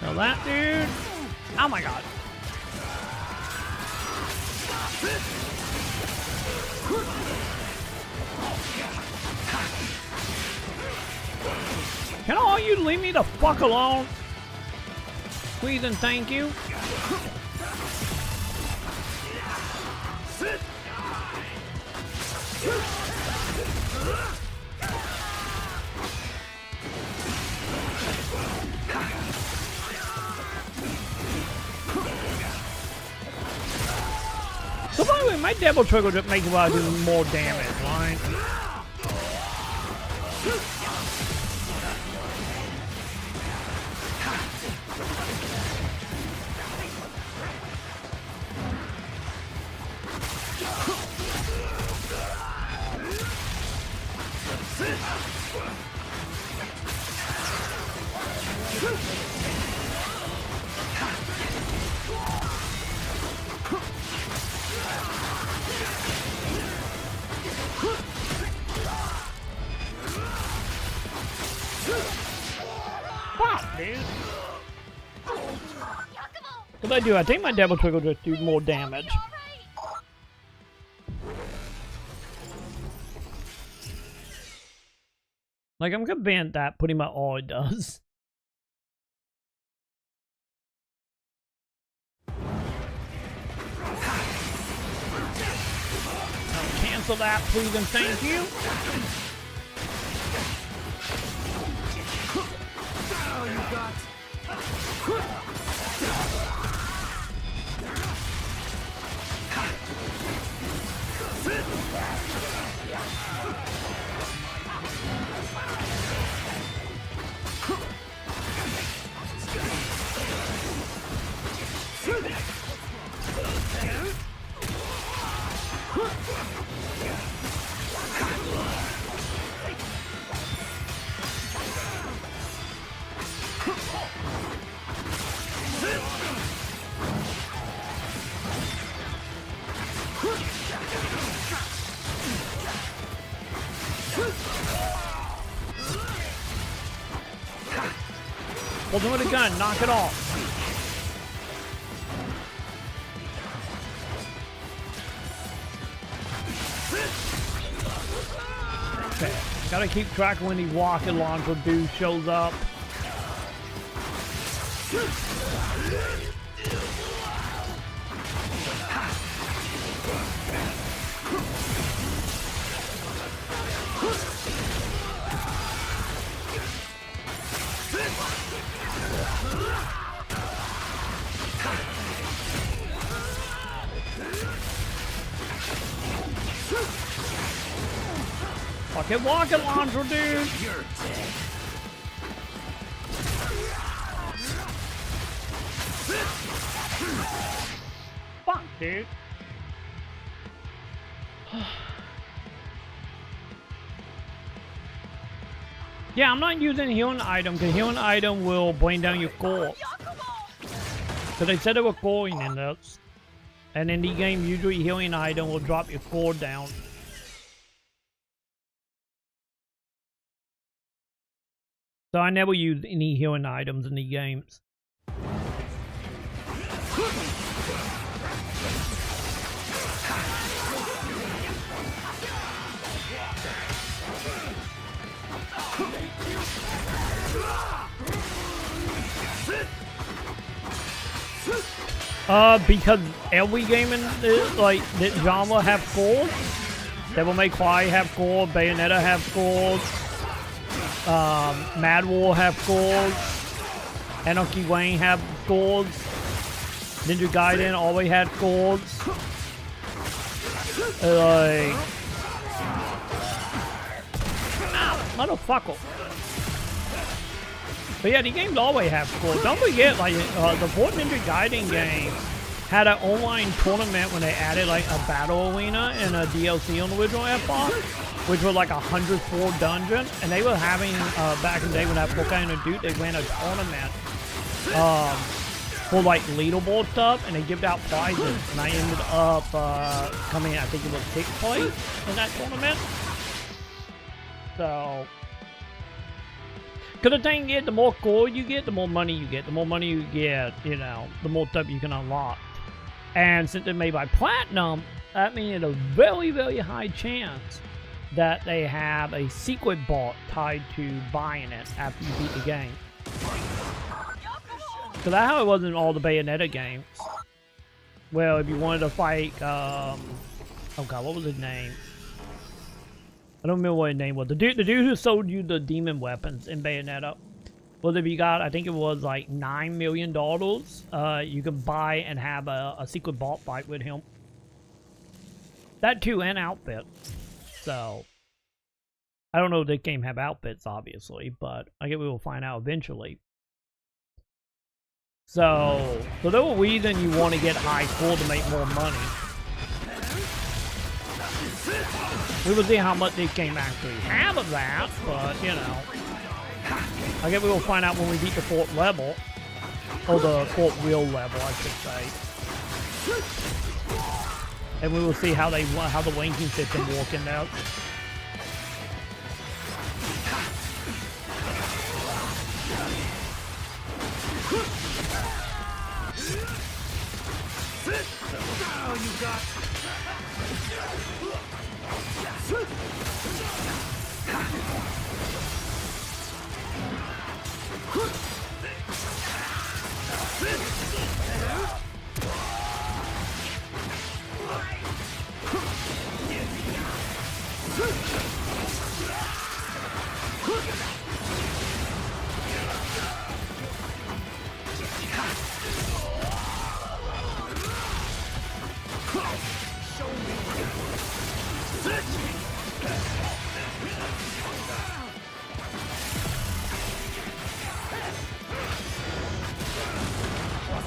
[SPEAKER 1] Now that dude. Oh my god. Can all you leave me the fuck alone? Please and thank you. So by the way, my double trigger just makes while I do more damage, right? Fuck, dude. What I do? I think my double trigger just do more damage. Like, I'm convinced that pretty much all it does. I'll cancel that, please and thank you.
[SPEAKER 16] Oh, you got...
[SPEAKER 1] Hold him with a gun, knock it off. Okay, gotta keep track of when the rocket launcher dude shows up. Fucking rocket launcher, dude!
[SPEAKER 16] You're dead.
[SPEAKER 1] Fuck, dude. Yeah, I'm not using healing item because healing item will bring down your core. So they said they were coring in this. And in the game, usually healing item will drop your core down. So I never use any healing items in the games. Because every game in this, like this genre have cores. Devil May Cry have core, Bayonetta have cores, Mad War have cores, Anarchy Reign have cores, Ninja Gaiden always had cores. Like, motherfucker. But yeah, the games always have cores. Don't forget, like, the fourth Ninja Gaiden game had an online tournament when they added like a battle arena and a DLC on the original Xbox, which was like 104 dungeon, and they were having back in the day when that book came to Duke, they ran a tournament for like leaderboard stuff, and they gave out prizes, and I ended up coming, I think it was 6th place in that tournament. So, because the thing is, the more gold you get, the more money you get. The more money you get, you know, the more stuff you can unlock. And since they're made by Platinum, that means there's a very, very high chance that they have a secret bot tied to buying it after you beat the game. So that's how it was in all the Bayonetta games. Well, if you wanted to fight, oh god, what was his name? I don't remember what his name was. The dude who sold you the demon weapons in Bayonetta. Well, if you got, I think it was like $9 million, you can buy and have a secret bot fight with him. That too, and outfits. So, I don't know if this game have outfits, obviously, but I guess we will find out eventually. So the reason you want to get high score to make more money. We will see how much this game actually have of that, but, you know. I guess we will find out when we beat the 4th level. Or the 4th real level, I should say. And we will see how the ranking system working out.
[SPEAKER 16] Now you got.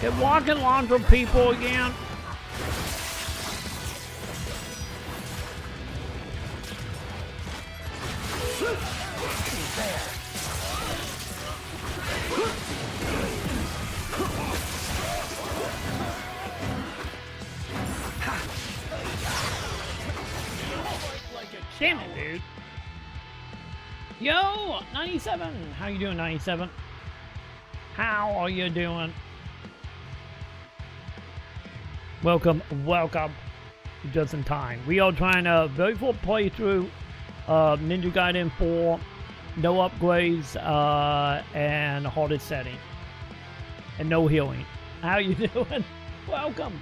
[SPEAKER 1] Get walking laundry people again. Damn it, dude. Yo, 97. How you doing, 97? How are you doing? Welcome. Just in time. We are trying a very full playthrough of Ninja Gaiden 4, no upgrades, and hardest setting. And no healing. How you doing? Welcome.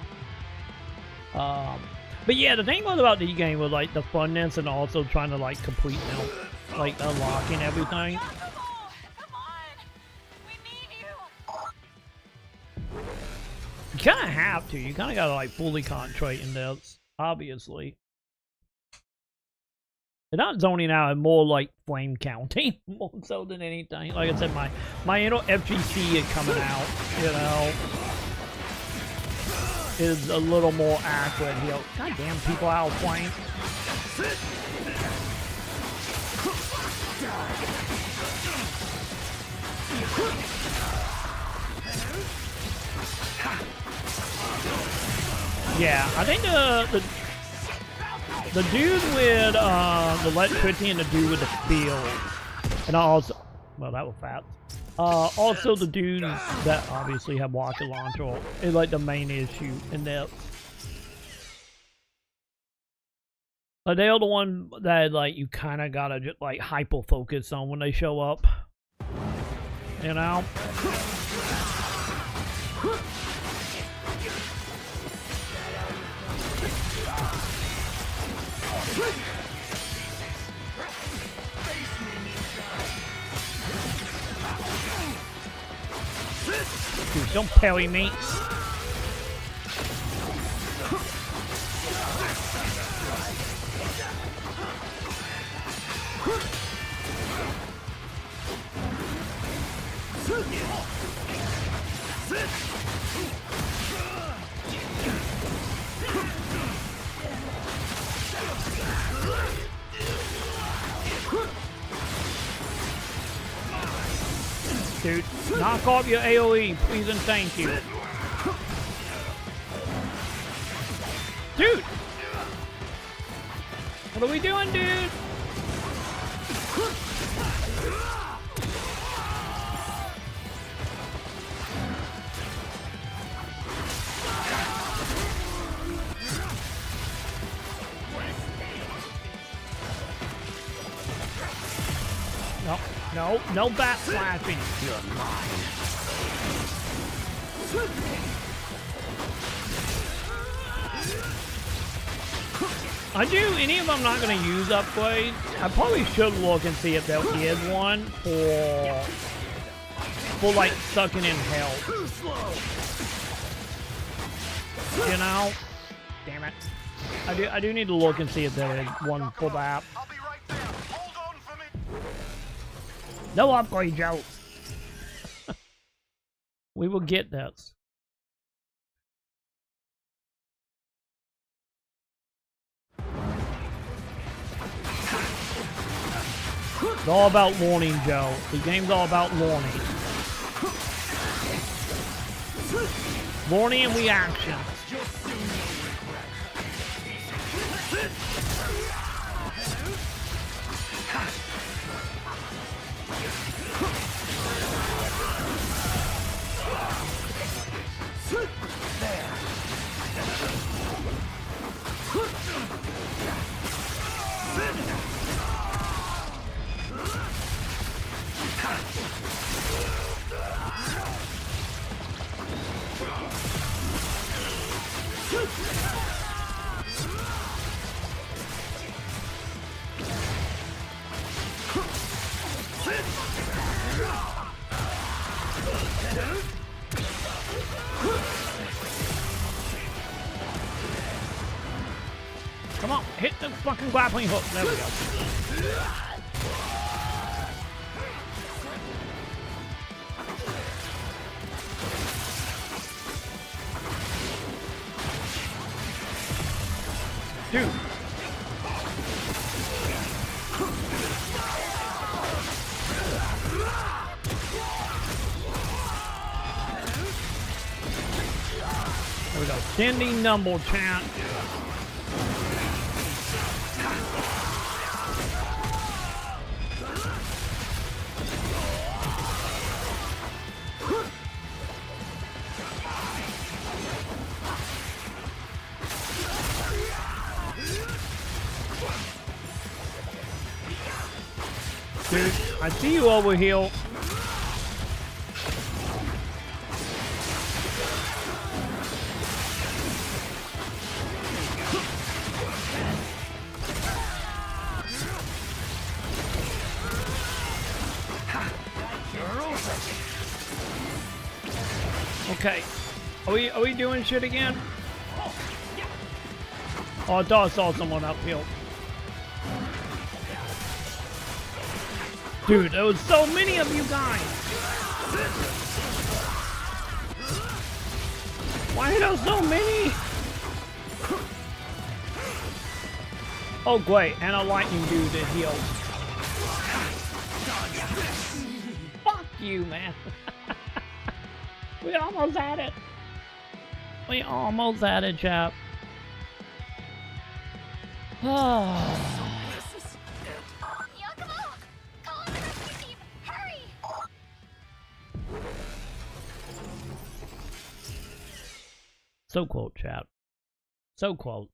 [SPEAKER 1] But yeah, the thing was about the game was like the funness and also trying to like complete them, like unlocking everything. You kind of have to. You kind of gotta like fully concentrate in this, obviously. They're not zoning out and more like flame counting, more so than anything. Like I said, my inner FGC is coming out, you know, is a little more accurate here. Goddamn, people out of flame. Yeah, I think the dude with the electricity and the dude with the field, and also, well, that was fast. Also the dudes that obviously have rocket launcher is like the main issue in that. But they are the one that like you kind of gotta just like hyper focus on when they show up. You know. Dude, don't parry me. Dude, knock off your AoE, please and thank you. Dude! What are we doing, dude? No bat slapping. You're mine. I do any of them not gonna use upgrades. I probably should look and see if there is one for like sucking in health. You know? Damn it. I do need to look and see if there is one for that. No upgrade jokes. We will get this. It's all about warning, Joe. The game's all about warning. Warning and reaction. Come on, hit the fucking grappling hook. There we go. Dude. There we go. Standing number chant. Dude, I see you over here. Okay. Are we doing shit again? Oh, I thought I saw someone up here. Dude, there was so many of you guys! Why are there so many? Oh great, and a lightning dude that heals. Fuck you, man. We almost had it. We almost had it, chap. Oh. So quote, chat. So quote.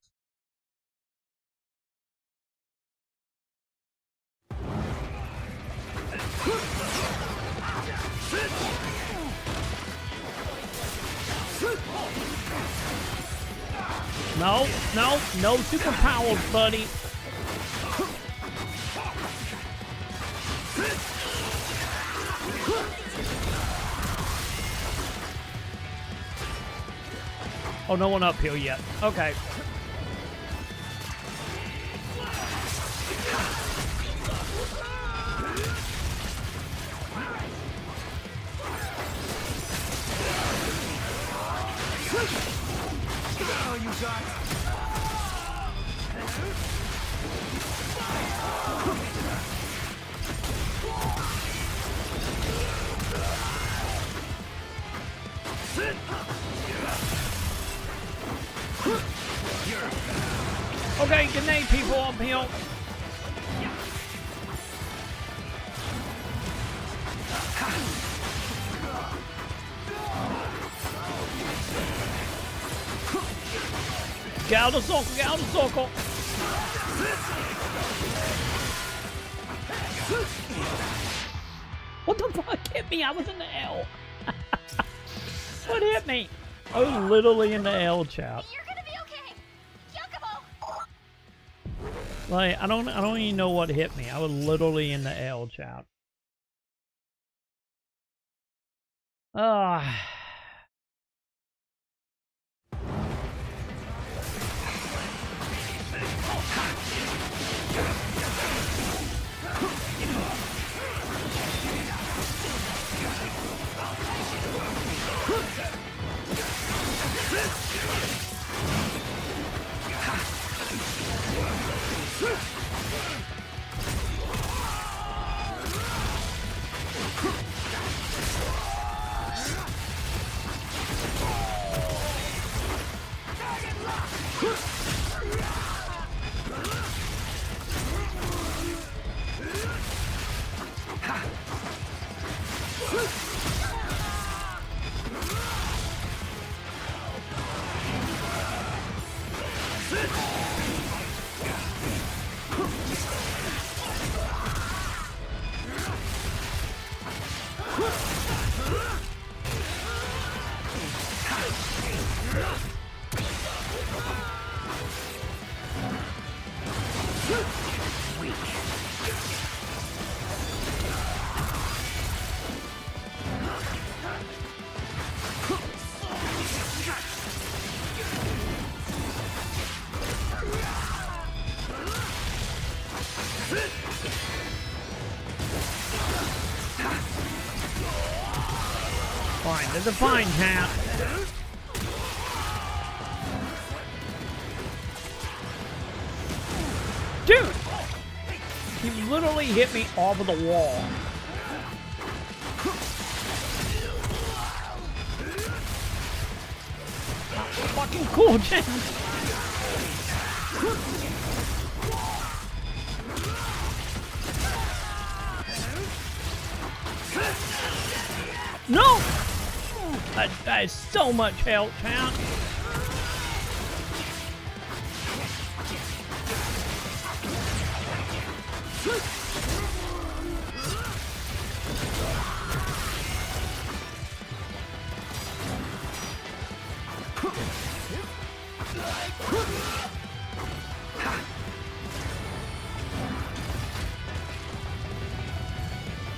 [SPEAKER 1] No superpowers, buddy. Oh, no one up here yet. Okay. Okay, grenade people up here. Get out of the circle, get out of the circle. What the fuck hit me? I was in the L. What hit me? I was literally in the L, chat.
[SPEAKER 5] You're gonna be okay. Yakumo.
[SPEAKER 1] Like, I don't even know what hit me. I was literally in the L, chat. Ah. Fine, there's a fine champ. Dude! He literally hit me off of the wall. Fucking cool, champ. No! That is so much health, champ.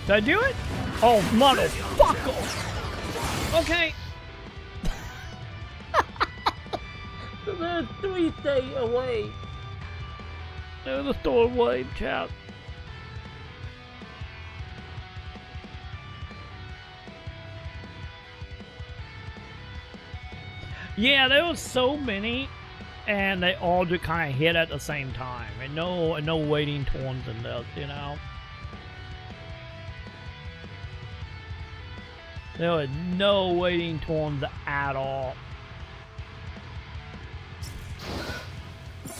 [SPEAKER 1] Did I do it? Oh, motherfucker! Okay. They're 3 days away. They're the storm wave, chat. Yeah, there was so many, and they all just kind of hit at the same time, and no waiting turns in this, you know. There was no waiting turns at all.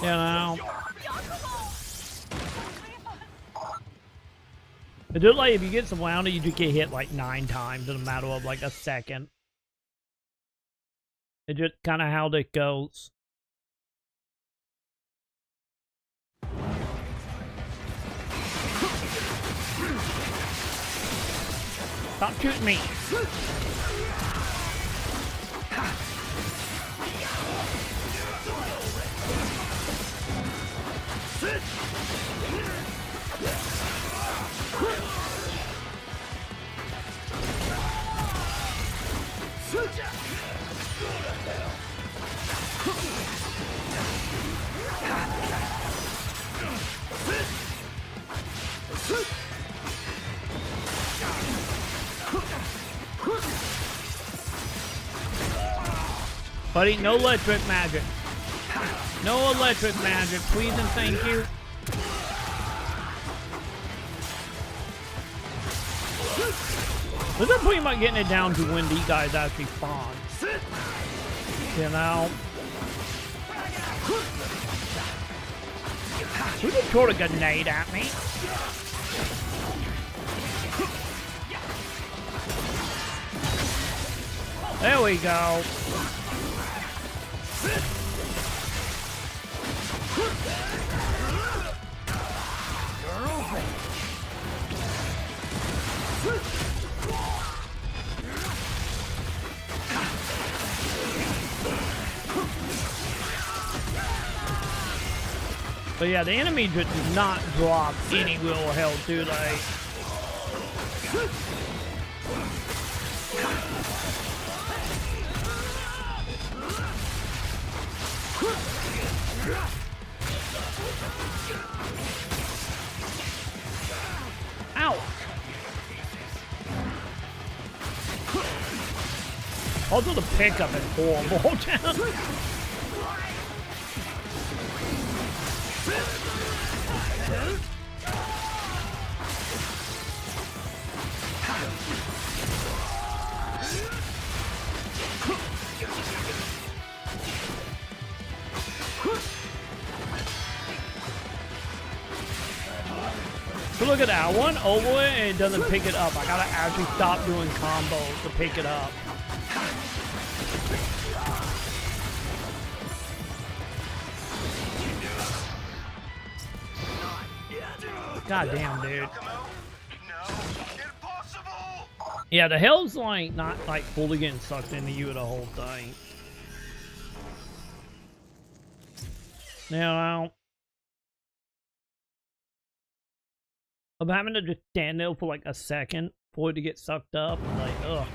[SPEAKER 1] You know? It's just like if you get surrounded, you just get hit like 9 times in a matter of like a second. It's just kind of how that goes. Stop shooting me! Buddy, no electric magic. No electric magic, please and thank you. This is pretty much getting it down to when these guys actually spawn. You know? Who just throw a grenade at me? There we go. But yeah, the enemy just does not drop any real health, do they? Ow! Also, the pickup is horrible. So look at that, I went over it and it doesn't pick it up. I gotta actually stop doing combos to pick it up. God damn, dude. Yeah, the hell's like not like fully getting sucked into you the whole thing. Now, I'm having to just stand there for like a second for it to get sucked up. Like, ugh.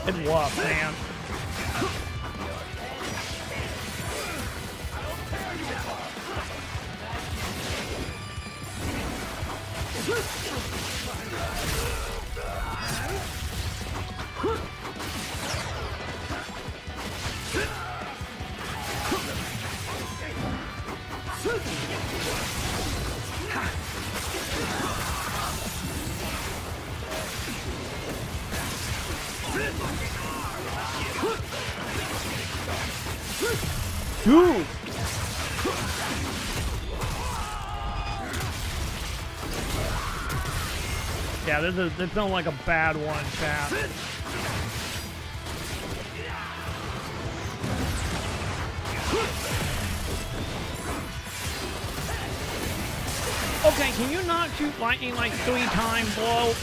[SPEAKER 1] It's rough, man. Dude! Yeah, this feels like a bad one, chat. Okay, can you not shoot lightning like 3 times, bro?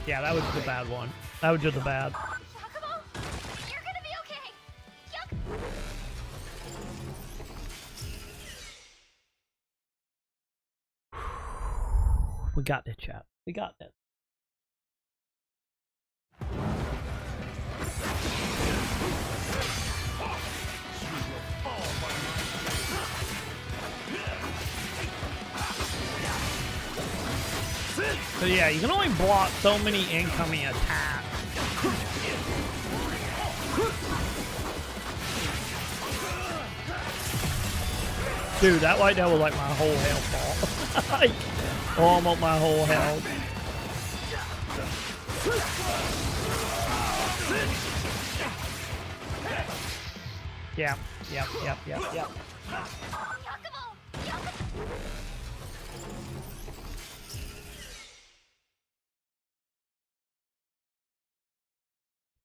[SPEAKER 1] Yeah, that was the bad one. That was just the bad.
[SPEAKER 5] You're gonna be okay.
[SPEAKER 1] We got this, chat. We got this. So yeah, you can only block so many incoming attacks. Dude, that right there was like my whole health ball. Like, almost my whole health. Yeah, yep.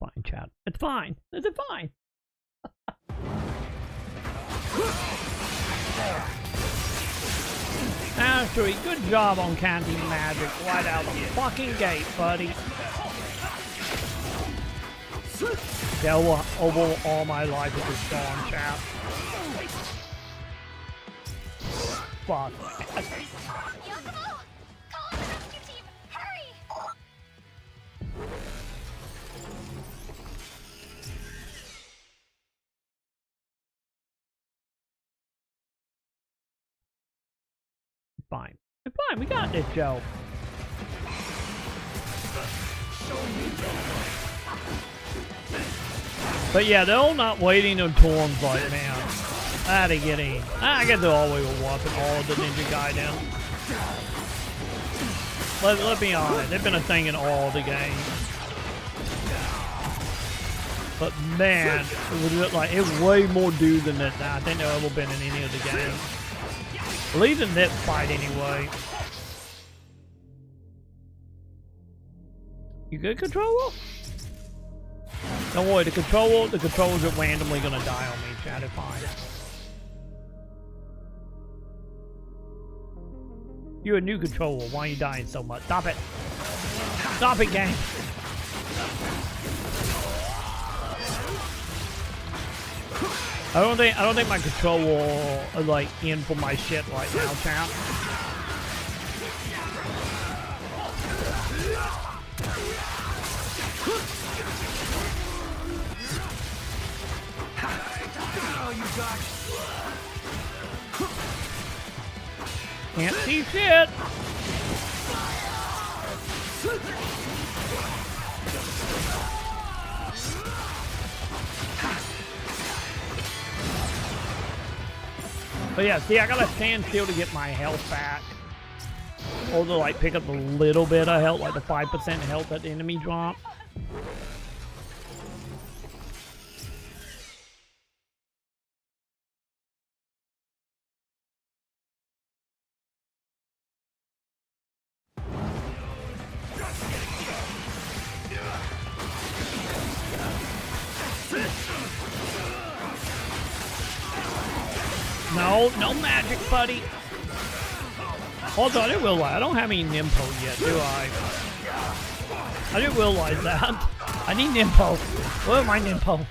[SPEAKER 1] Fine, chat. It's fine. It's fine. Actually, good job on counting magic right out the fucking gate, buddy. Yeah, over all my life it was gone, chat. Fuck. Fine. It's fine, we got this, Joe. But yeah, they're all not waiting until Torm's like, man. I had to get in. I get to all the way with whooping all of the Ninja Gaiden. Let me honest, they've been a thing in all the games. But man, it was way more dude than that. I think there ever been in any of the games. At least in this fight anyway. You good, controller? Don't worry, the controllers are randomly gonna die on me, chat, it's fine. You're a new controller, why are you dying so much? Stop it! Stop it, gang! I don't think my controller is like in for my shit right now, chat. Can't see shit. But yeah, see, I gotta stand still to get my health back. Or to like pick up a little bit of health, like the 5% health that the enemy drop. No magic, buddy. Also, I didn't realize I don't have any Nimpo yet, do I? I didn't realize that. I need Nimpo. Where's my Nimpo?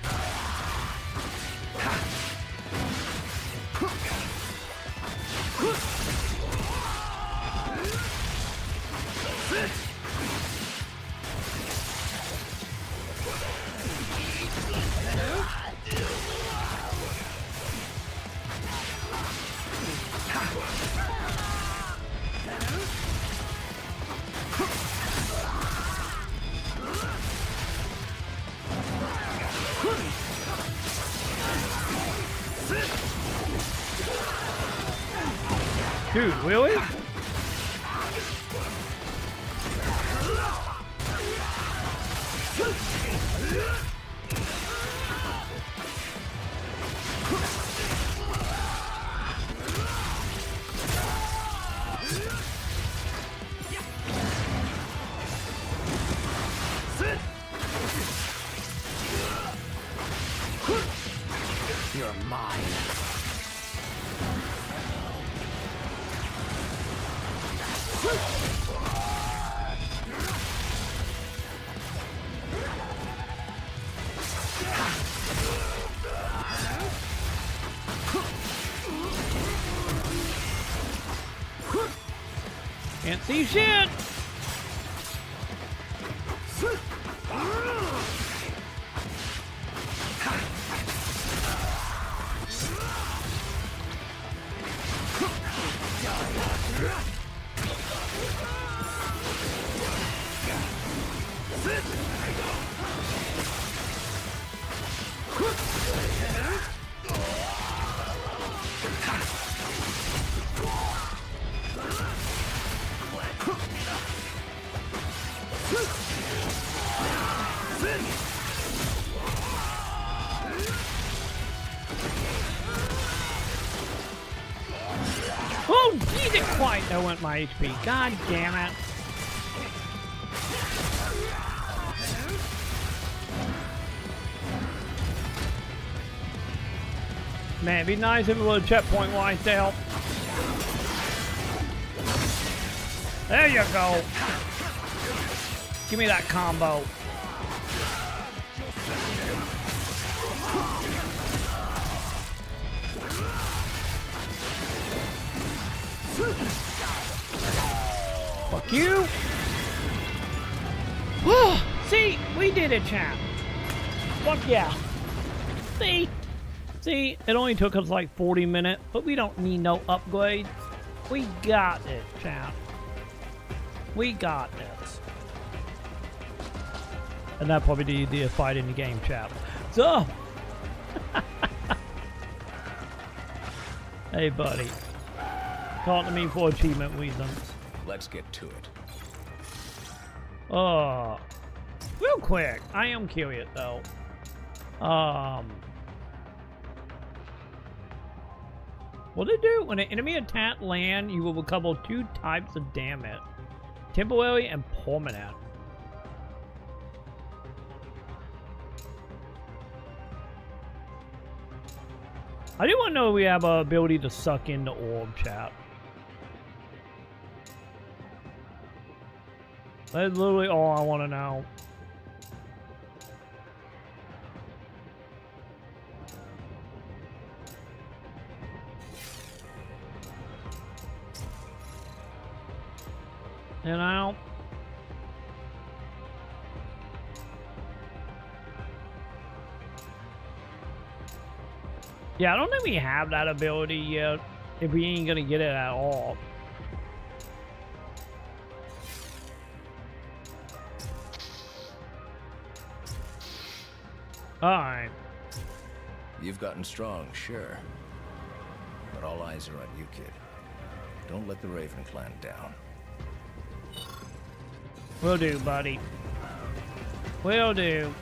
[SPEAKER 1] Dude, really?
[SPEAKER 16] You're mine.
[SPEAKER 1] Can't see shit. Oh, Jesus Christ, I went my HP. God damn it. Man, it'd be nice if it was a checkpoint wise to help. There you go. Give me that combo. Fuck you. See, we did it, champ. Fuck yeah. See, it only took us like 40 minutes, but we don't need no upgrades. We got it, champ. We got this. And that probably the easiest fight in the game, chap. So, Hey, buddy. Talk to me for achievement reasons.
[SPEAKER 12] Let's get to it.
[SPEAKER 1] Real quick, I am curious though. What do they do when an enemy attack land? You will recover 2 types of damage: temporary and permanent. I do want to know if we have an ability to suck in the orb, chat. That's literally all I want to know. You know? Yeah, I don't think we have that ability yet, if we ain't gonna get it at all. Alright.
[SPEAKER 12] You've gotten strong, sure. But all eyes are on you, kid. Don't let the Raven clan down.
[SPEAKER 1] Will do, buddy. Will do.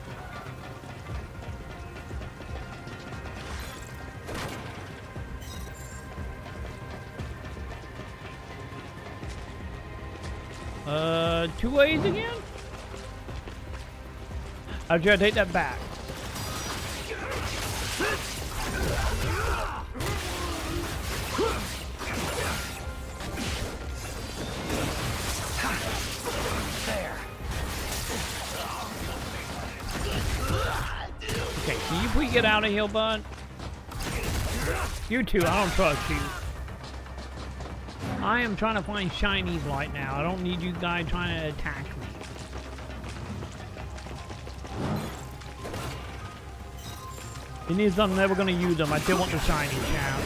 [SPEAKER 1] Two ways again? I'll try to take that back. Okay, can you please get out of here, bud? You two, I don't trust you. I am trying to find shinies right now. I don't need you guys trying to attack me. You need something, I'm never gonna use them. I still want the shinies now.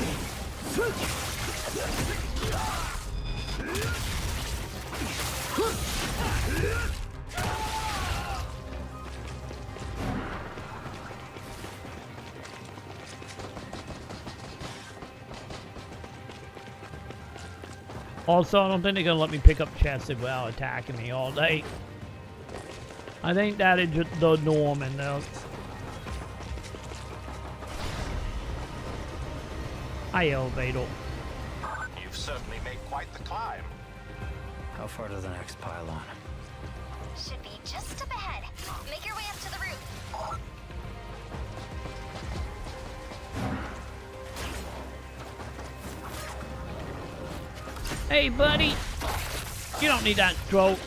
[SPEAKER 1] Also, I don't think they're gonna let me pick up chests without attacking me all day. I think that is just the norm in this. Hi, elevator.
[SPEAKER 7] You've certainly made quite the climb.
[SPEAKER 3] How far to the next pylon?
[SPEAKER 5] Should be just up ahead. Make your way up to the roof.
[SPEAKER 1] Hey, buddy. You don't need that stroke.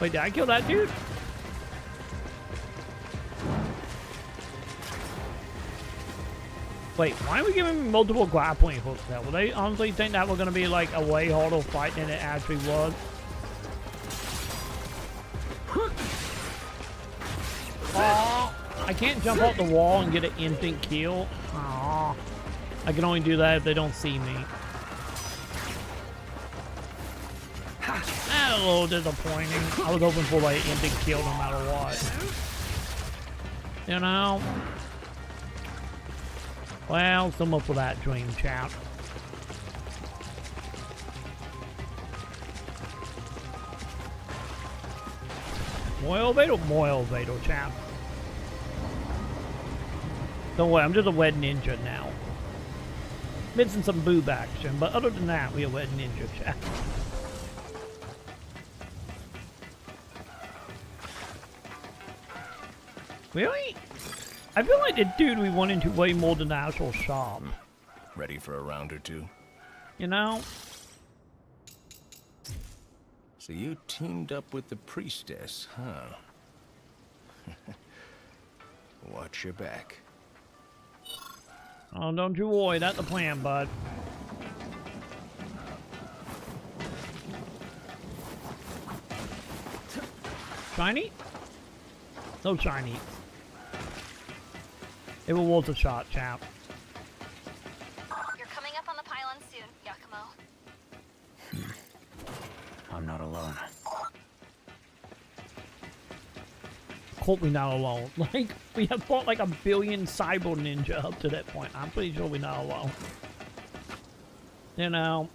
[SPEAKER 1] Wait, did I kill that dude? Wait, why are we giving me multiple grappling hooks now? Will they honestly think that we're going to be like a way harder fight than it actually was? Aww, I can't jump off the wall and get an instant kill. Aww, I can only do that if they don't see me. That's a little disappointing. I was hoping for like an instant kill no matter what. You know? Well, some up for that dream, chap. More elevator, chap. Don't worry, I'm just a wet ninja now. Missing some boob action, but other than that, we are wet ninja, chap. Really? I feel like the dude we went into way more than the actual shop.
[SPEAKER 12] Ready for a round or two?
[SPEAKER 1] You know?
[SPEAKER 12] So you teamed up with the priestess, huh? Watch your back.
[SPEAKER 1] Oh, don't you worry. That's the plan, bud. Shiny? No shiny. It was worth a shot, chap.
[SPEAKER 3] alone.
[SPEAKER 1] Of course we're not alone. Like, we have fought like 1 billion cyber ninja up to that point. I'm pretty sure we're not alone. You know.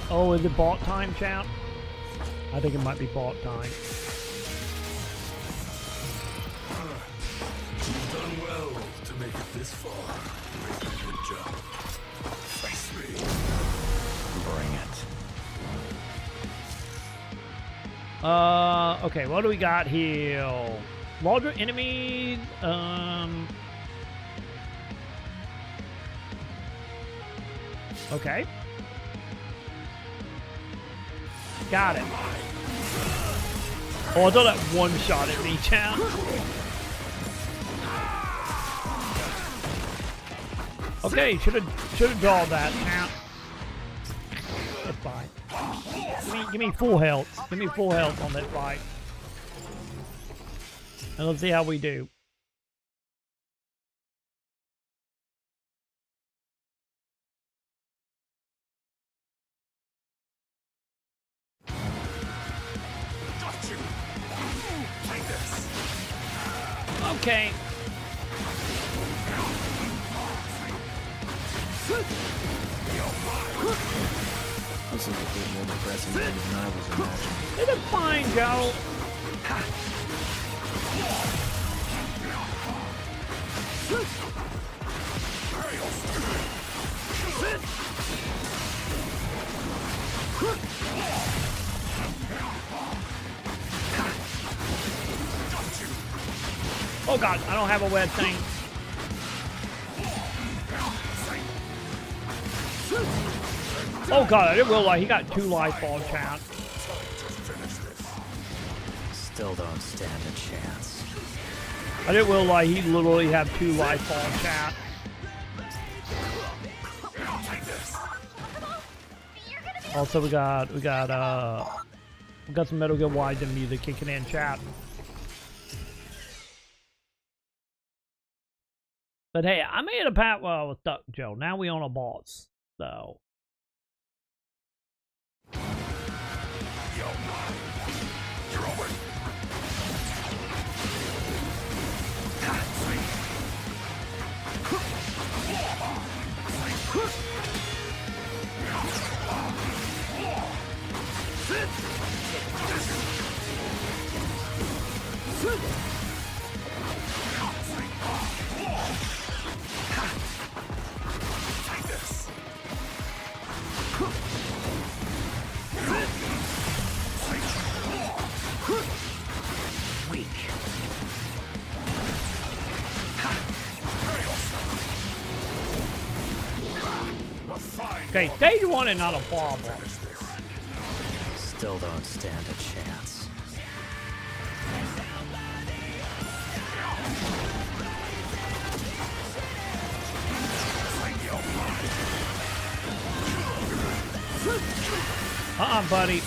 [SPEAKER 1] Oh, is it bot time, chat? I think it might be bot time.
[SPEAKER 17] You've done well to make it this far. Raven Ninja. Face me.
[SPEAKER 3] Bring it.
[SPEAKER 1] Okay, what do we got here? Larger enemies, okay. Got it. Oh, I thought that one shot at me, chat. Okay, should have drawn that, chat. That's fine. Give me full health. Give me full health on that fight. And let's see how we do. Okay.
[SPEAKER 13] This is a bit more depressing than I was imagining.
[SPEAKER 1] It's fine, Joe. Oh god, I don't have a web thing. Oh god, I didn't realize he got 2 life ball, chat.
[SPEAKER 3] Still don't stand a chance.
[SPEAKER 1] I didn't realize he literally had 2 life ball, chat. Also, we got some Metal Gear Gaiden music kicking in, chat. But hey, I made a pact with Duck Joe. Now we own a boss, so. Okay, stage 1 is not a problem.
[SPEAKER 3] Still don't stand a chance.
[SPEAKER 1] Buddy.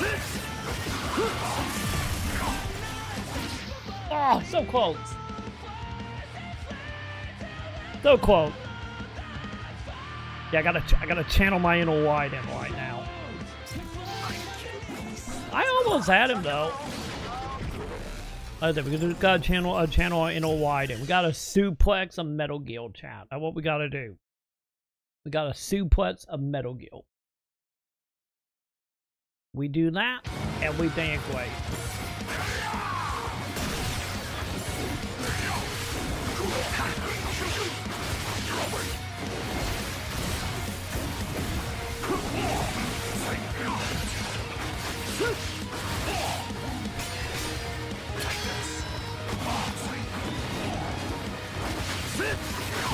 [SPEAKER 1] Oh, so close. So close. Yeah, I gotta channel my inner wide in right now. I almost had him though. We gotta channel our inner wide in. We gotta suplex a Metal Gear, chat. That's what we gotta do. We gotta suplex a Metal Gear. We do that, and we dance away.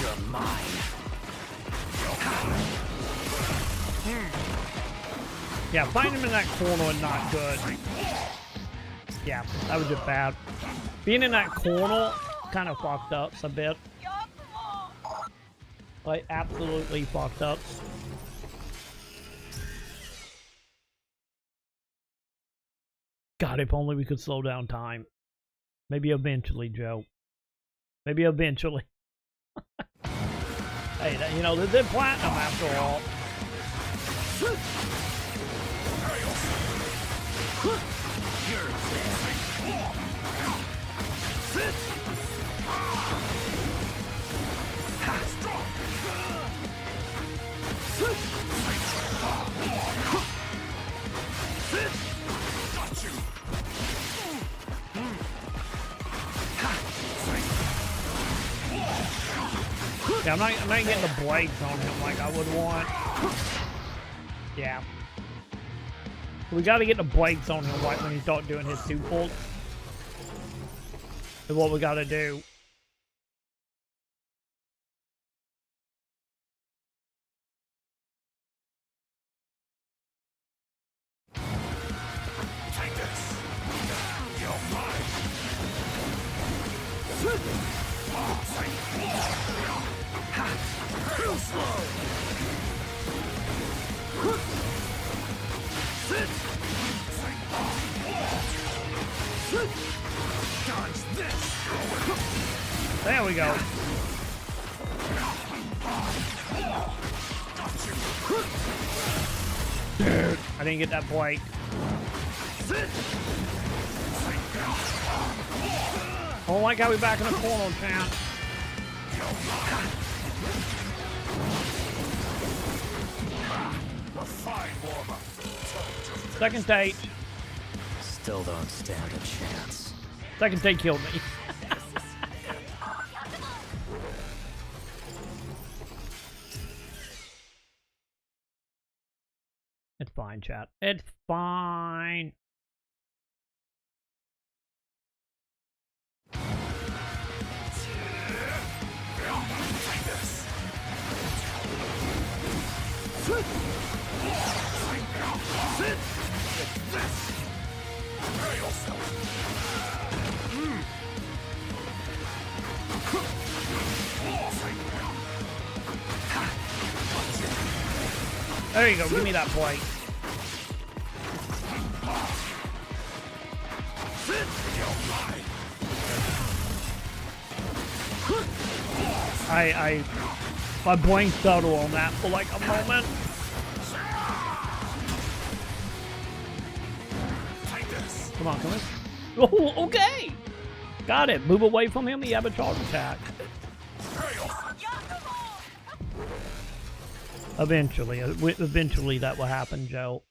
[SPEAKER 16] You're mine.
[SPEAKER 1] Yeah, find him in that corner is not good. Yeah, that was just bad. Being in that corner kind of fucked up a bit. Like, absolutely fucked up. God, if only we could slow down time. Maybe eventually, Joe. Maybe eventually. Hey, you know, they're platinum after all. Yeah, I'm not getting the blades on him like I would want. Yeah. We gotta get the blades on him like when he's not doing his two pulls. Is what we gotta do.
[SPEAKER 17] Take this. You're mine. Real slow. Sit. Dodge this.
[SPEAKER 1] There we go. Dude, I didn't get that blade. Oh my god, we back in the corner, champ. Second date.
[SPEAKER 3] Still don't stand a chance.
[SPEAKER 1] Second date killed me. It's fine, chat. It's fine. There you go, give me that plate. I blinked total on that for like a moment. Come on, come on. Oh, okay. Got it. Move away from him. He have a charge attack. Eventually that will happen, Joe.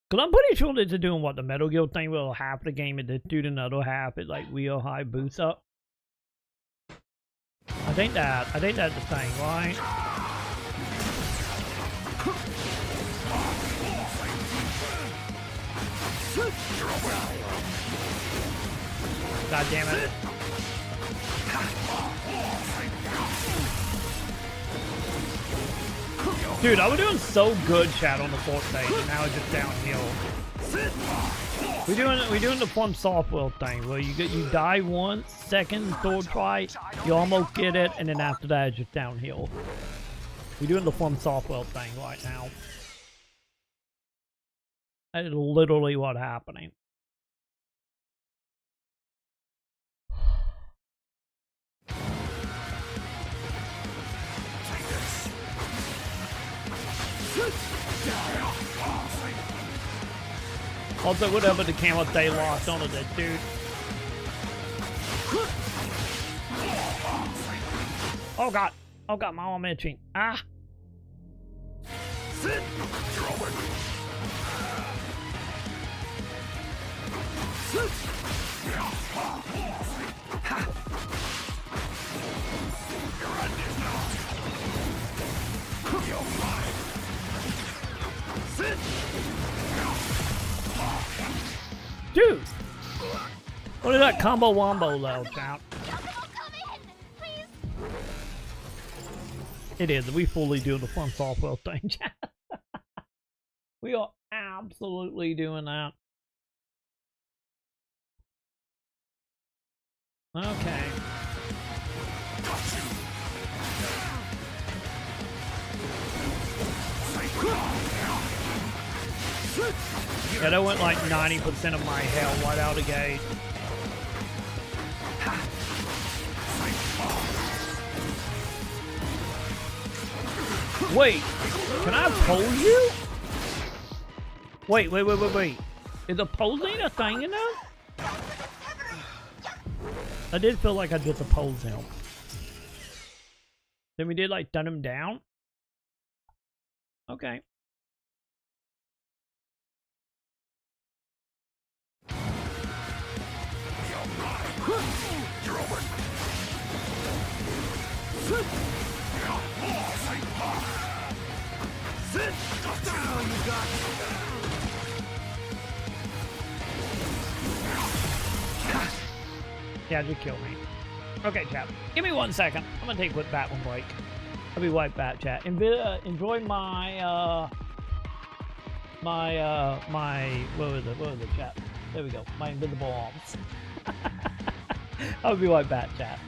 [SPEAKER 1] Because I'm pretty sure that they're doing what the Metal Gear thing where half the game and they do another half it like real high boost up. I think that's the thing, right? God damn it. Dude, I was doing so good, chat, on the fourth stage, and now it's just downhill. We're doing the fun software thing where you die once, second, third try, you almost get it, and then after that it's just downhill. We're doing the fun software thing right now. That is literally what's happening. Also, whatever the camera they lost onto that dude. Oh god. Oh god, my arm itching. Ah. Sit. Dude! What is that combo wombo though, chat? It is. We fully do the fun software thing, chat. We are absolutely doing that. Okay. Yeah, that went like 90% of my health right out of the gate. Wait, can I hold you? Wait. Is the posing a thing in there? I did feel like I did the pose out. Then we did like done him down. Okay.
[SPEAKER 17] You're over. Sit down, you got.
[SPEAKER 1] Yeah, just kill me. Okay, chat. Give me 1 second. I'm gonna take a quick Batman break. I'll be right back, chat. Enjoy my what was it, chat? There we go. My invisible arms. I'll be right back, chat.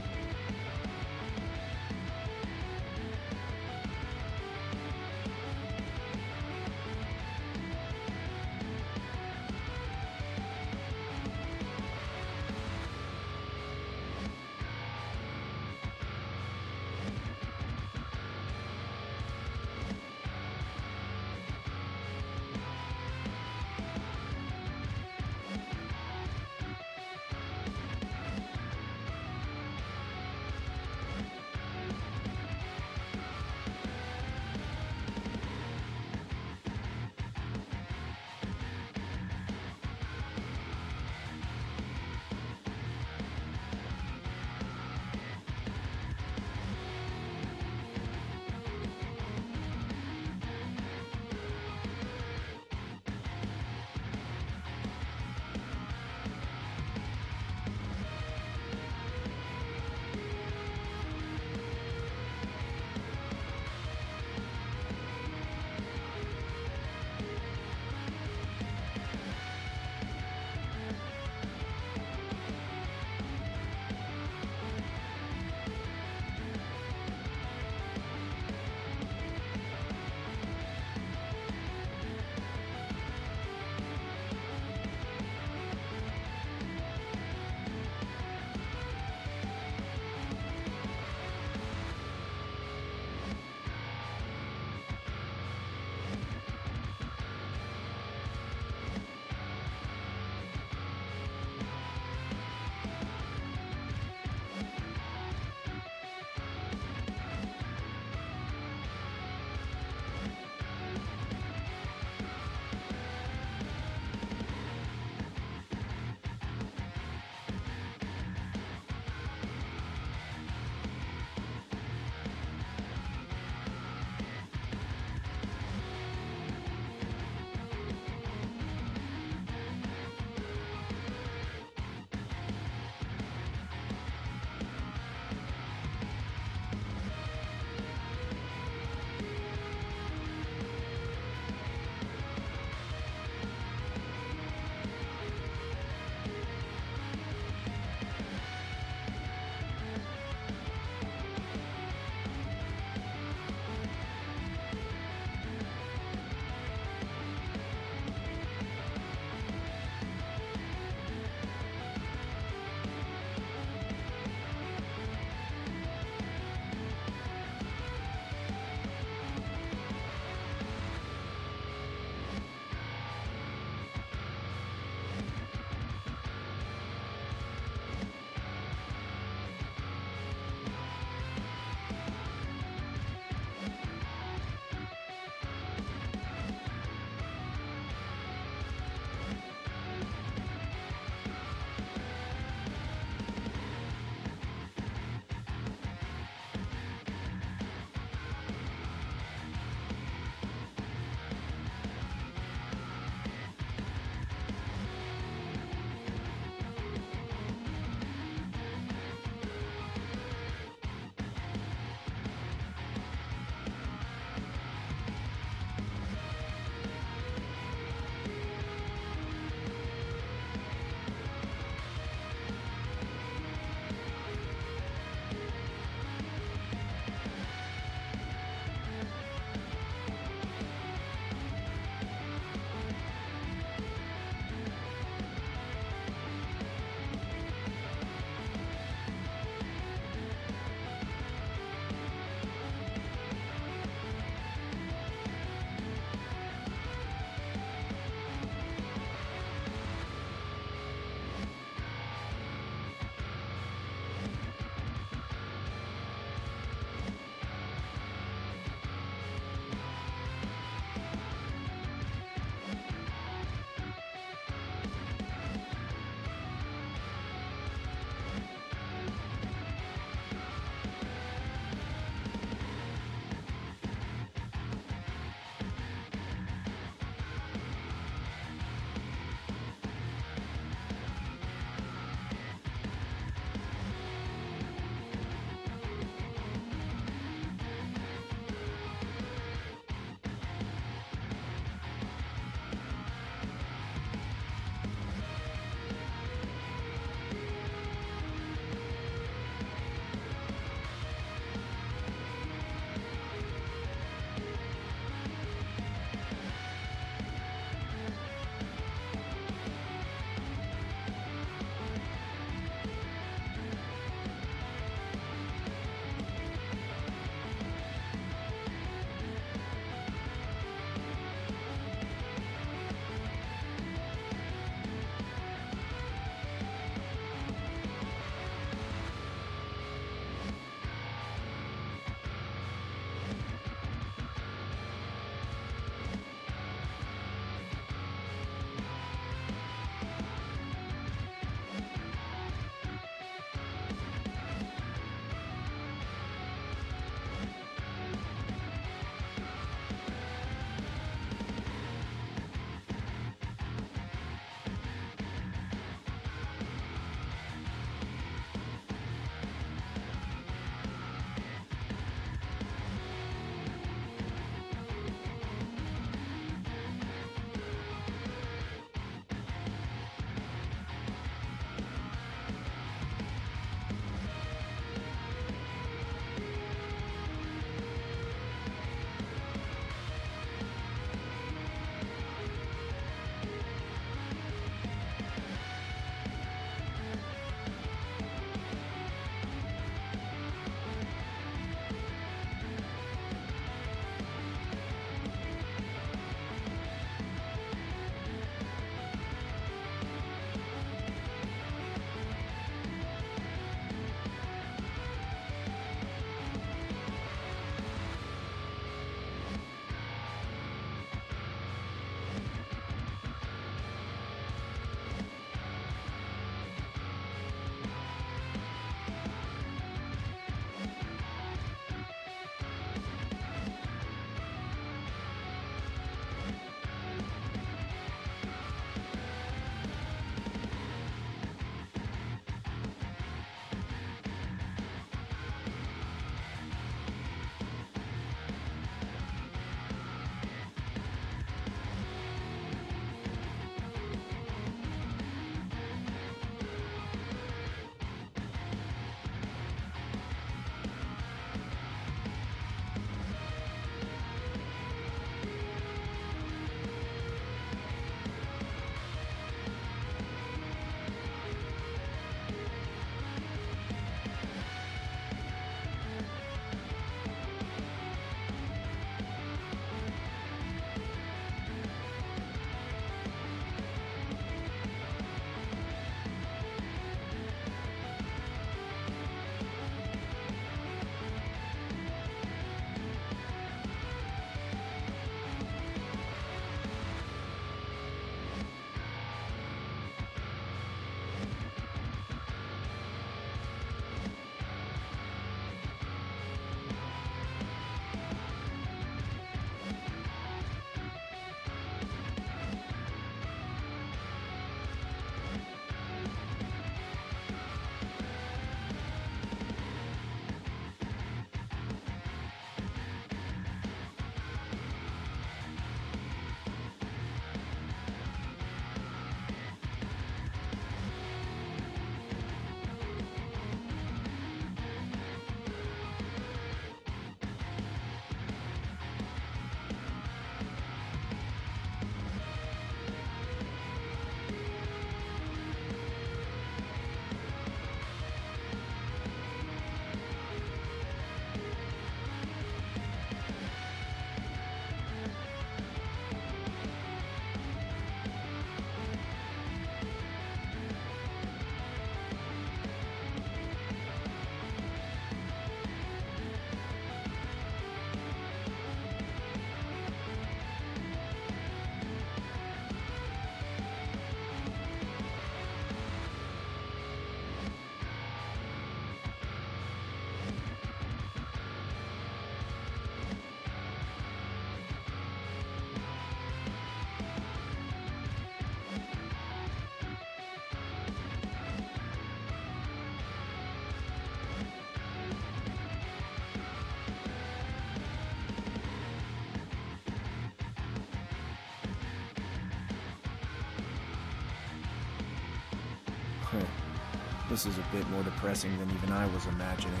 [SPEAKER 13] This is a bit more depressing than even I was imagining.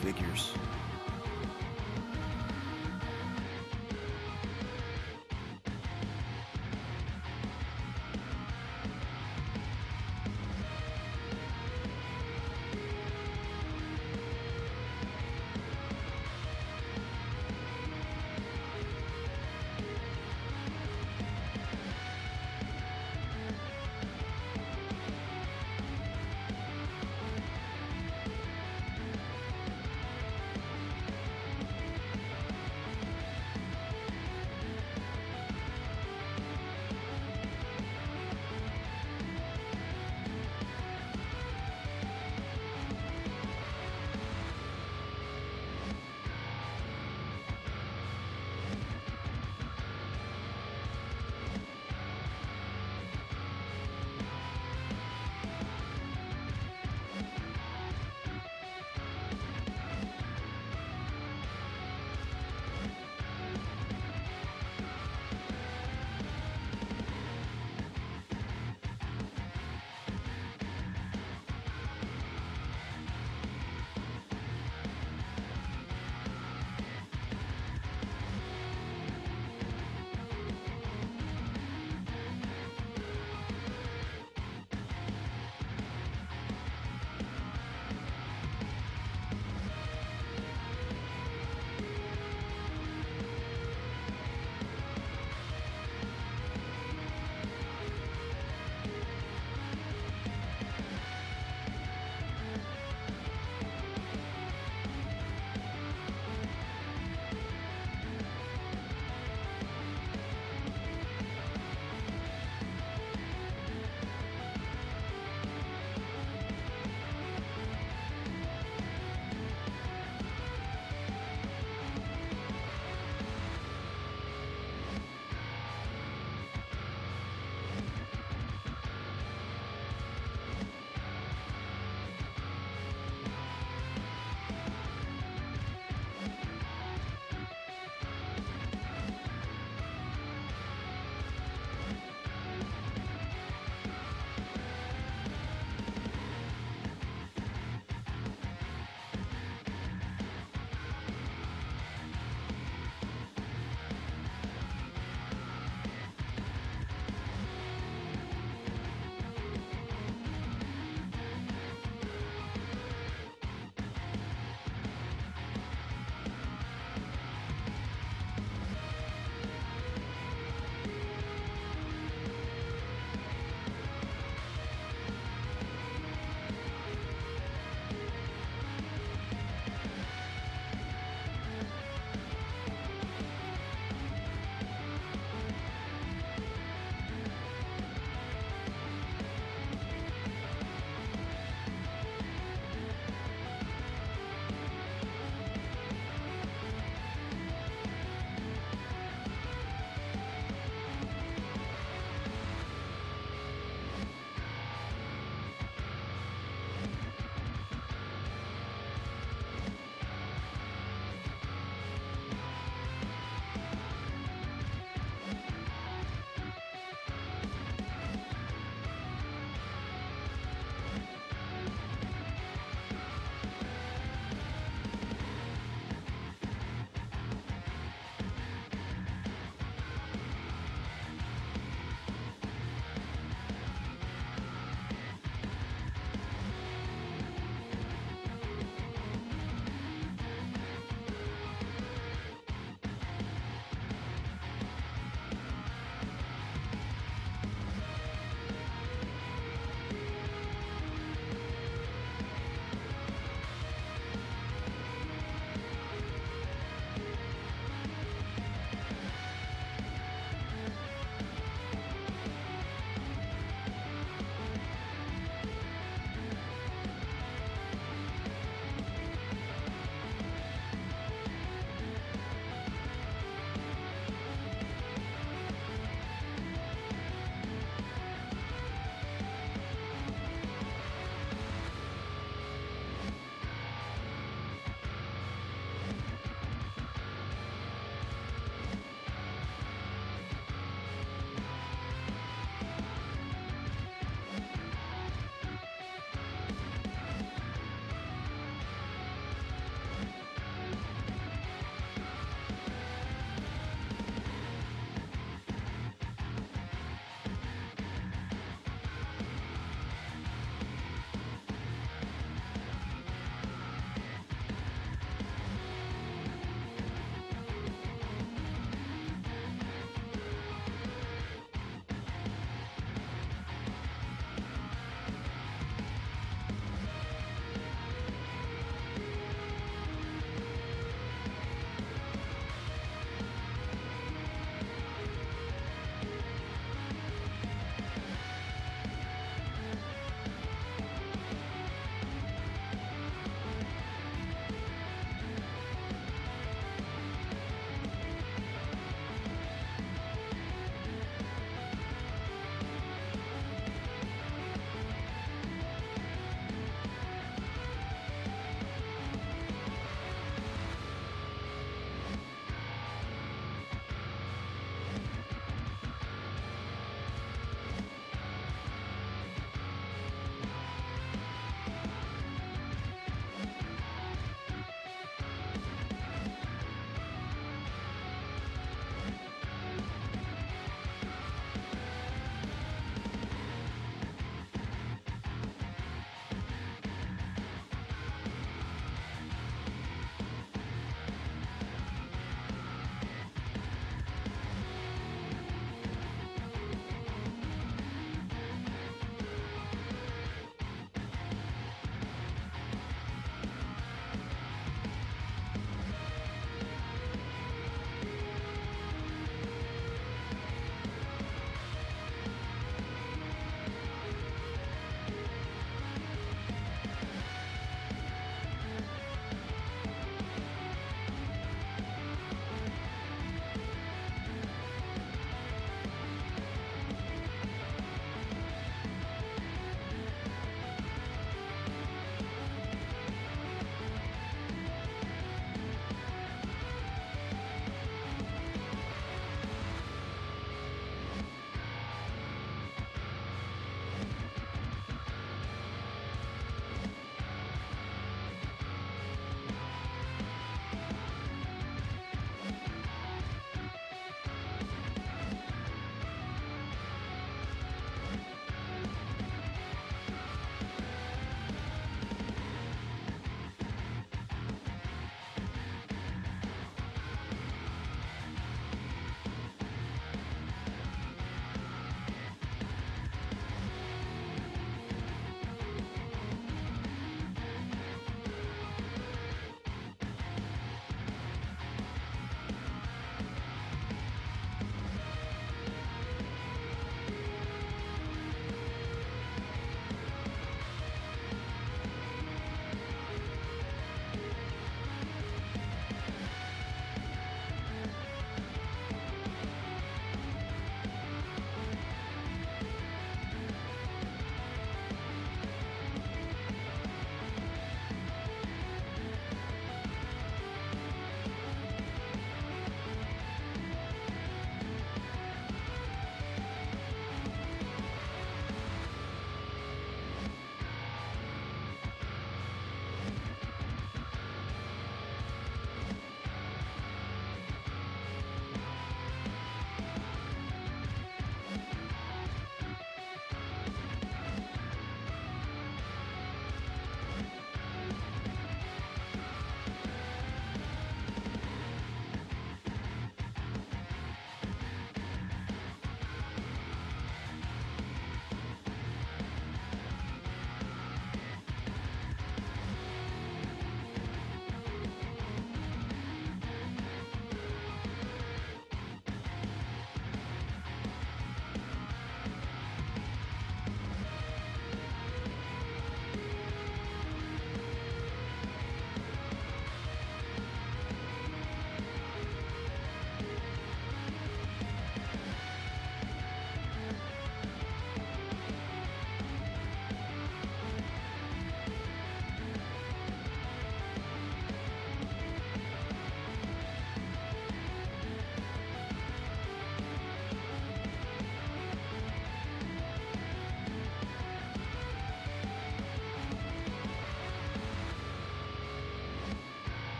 [SPEAKER 13] Figures.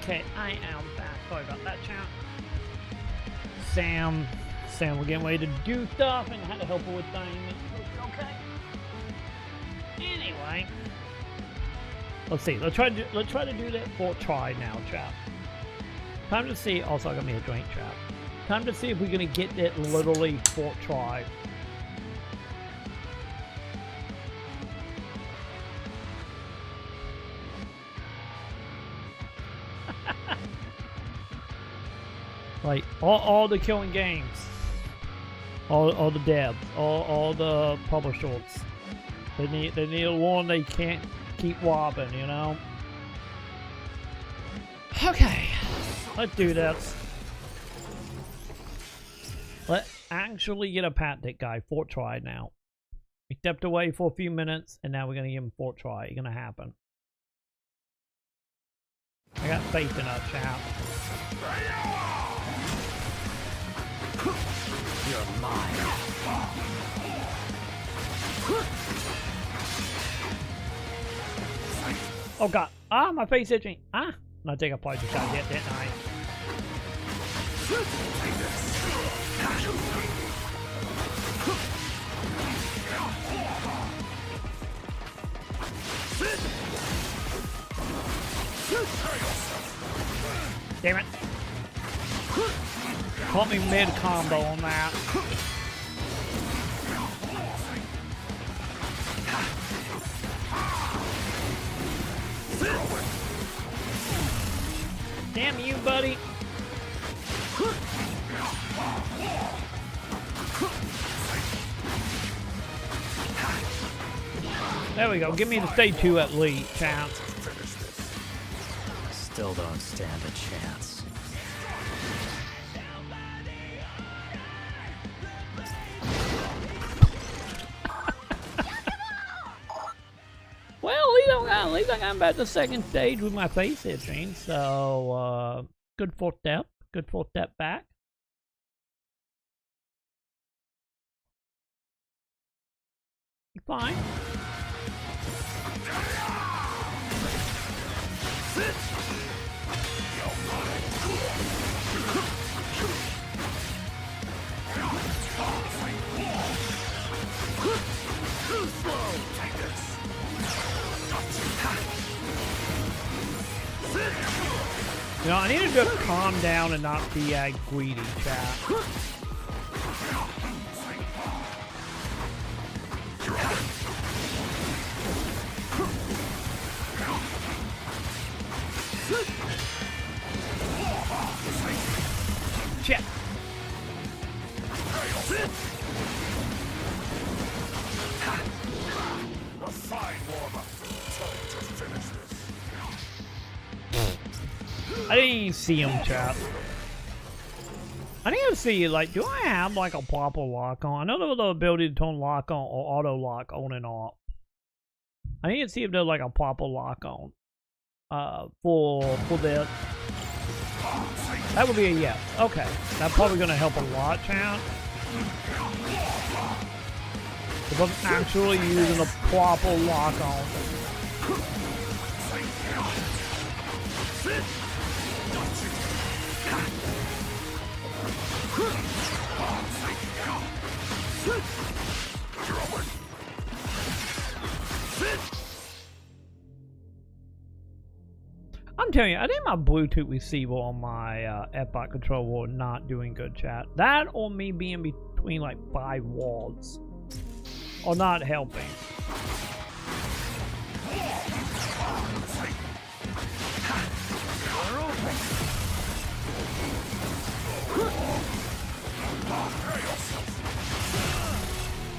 [SPEAKER 1] Okay, I am back. Sorry about that, chat. Sam was getting ready to do stuff and I had to help her with things. Okay. Anyway, let's see. Let's try to do that for try now, chat. Time to see. Also, I got me a drink, chat. Time to see if we're gonna get that literally for try. Like all the killing games, all the devs, all the publishers. They need a one they can't keep robbing, you know. Okay, let's do this. Let's actually get a patent guy. Fort try now. We stepped away for a few minutes, and now we're gonna give him fort try. It's gonna happen. I got faith in us, chat.
[SPEAKER 16] You're mine.
[SPEAKER 1] Oh god. Ah, my face itching. Ah. I think I probably just got hit, didn't I? Damn it. Caught me mid-combo on that. Damn you, buddy. There we go. Give me the stage 2 at least, chance.
[SPEAKER 3] Still don't stand a chance.
[SPEAKER 1] Well, at least I got back to the second stage with my face itching. So, good full step. Good full step back. Fine. You know, I need to just calm down and not be greedy, chat. Shit.
[SPEAKER 17] A fine warm-up. Time to finish this.
[SPEAKER 1] I didn't even see him, chat. I didn't even see, like, do I have, like, a proper lock on? I know there was the ability to turn lock on or auto lock on and off. I didn't see if there's, like, a proper lock on. For this. That would be a yes. Okay. That's probably going to help a lot, chat. If I'm actually using a proper lock on. I'm telling you, I think my Bluetooth receiver on my Xbox controller not doing good, chat. That or me being between like 5 walls. Or not helping.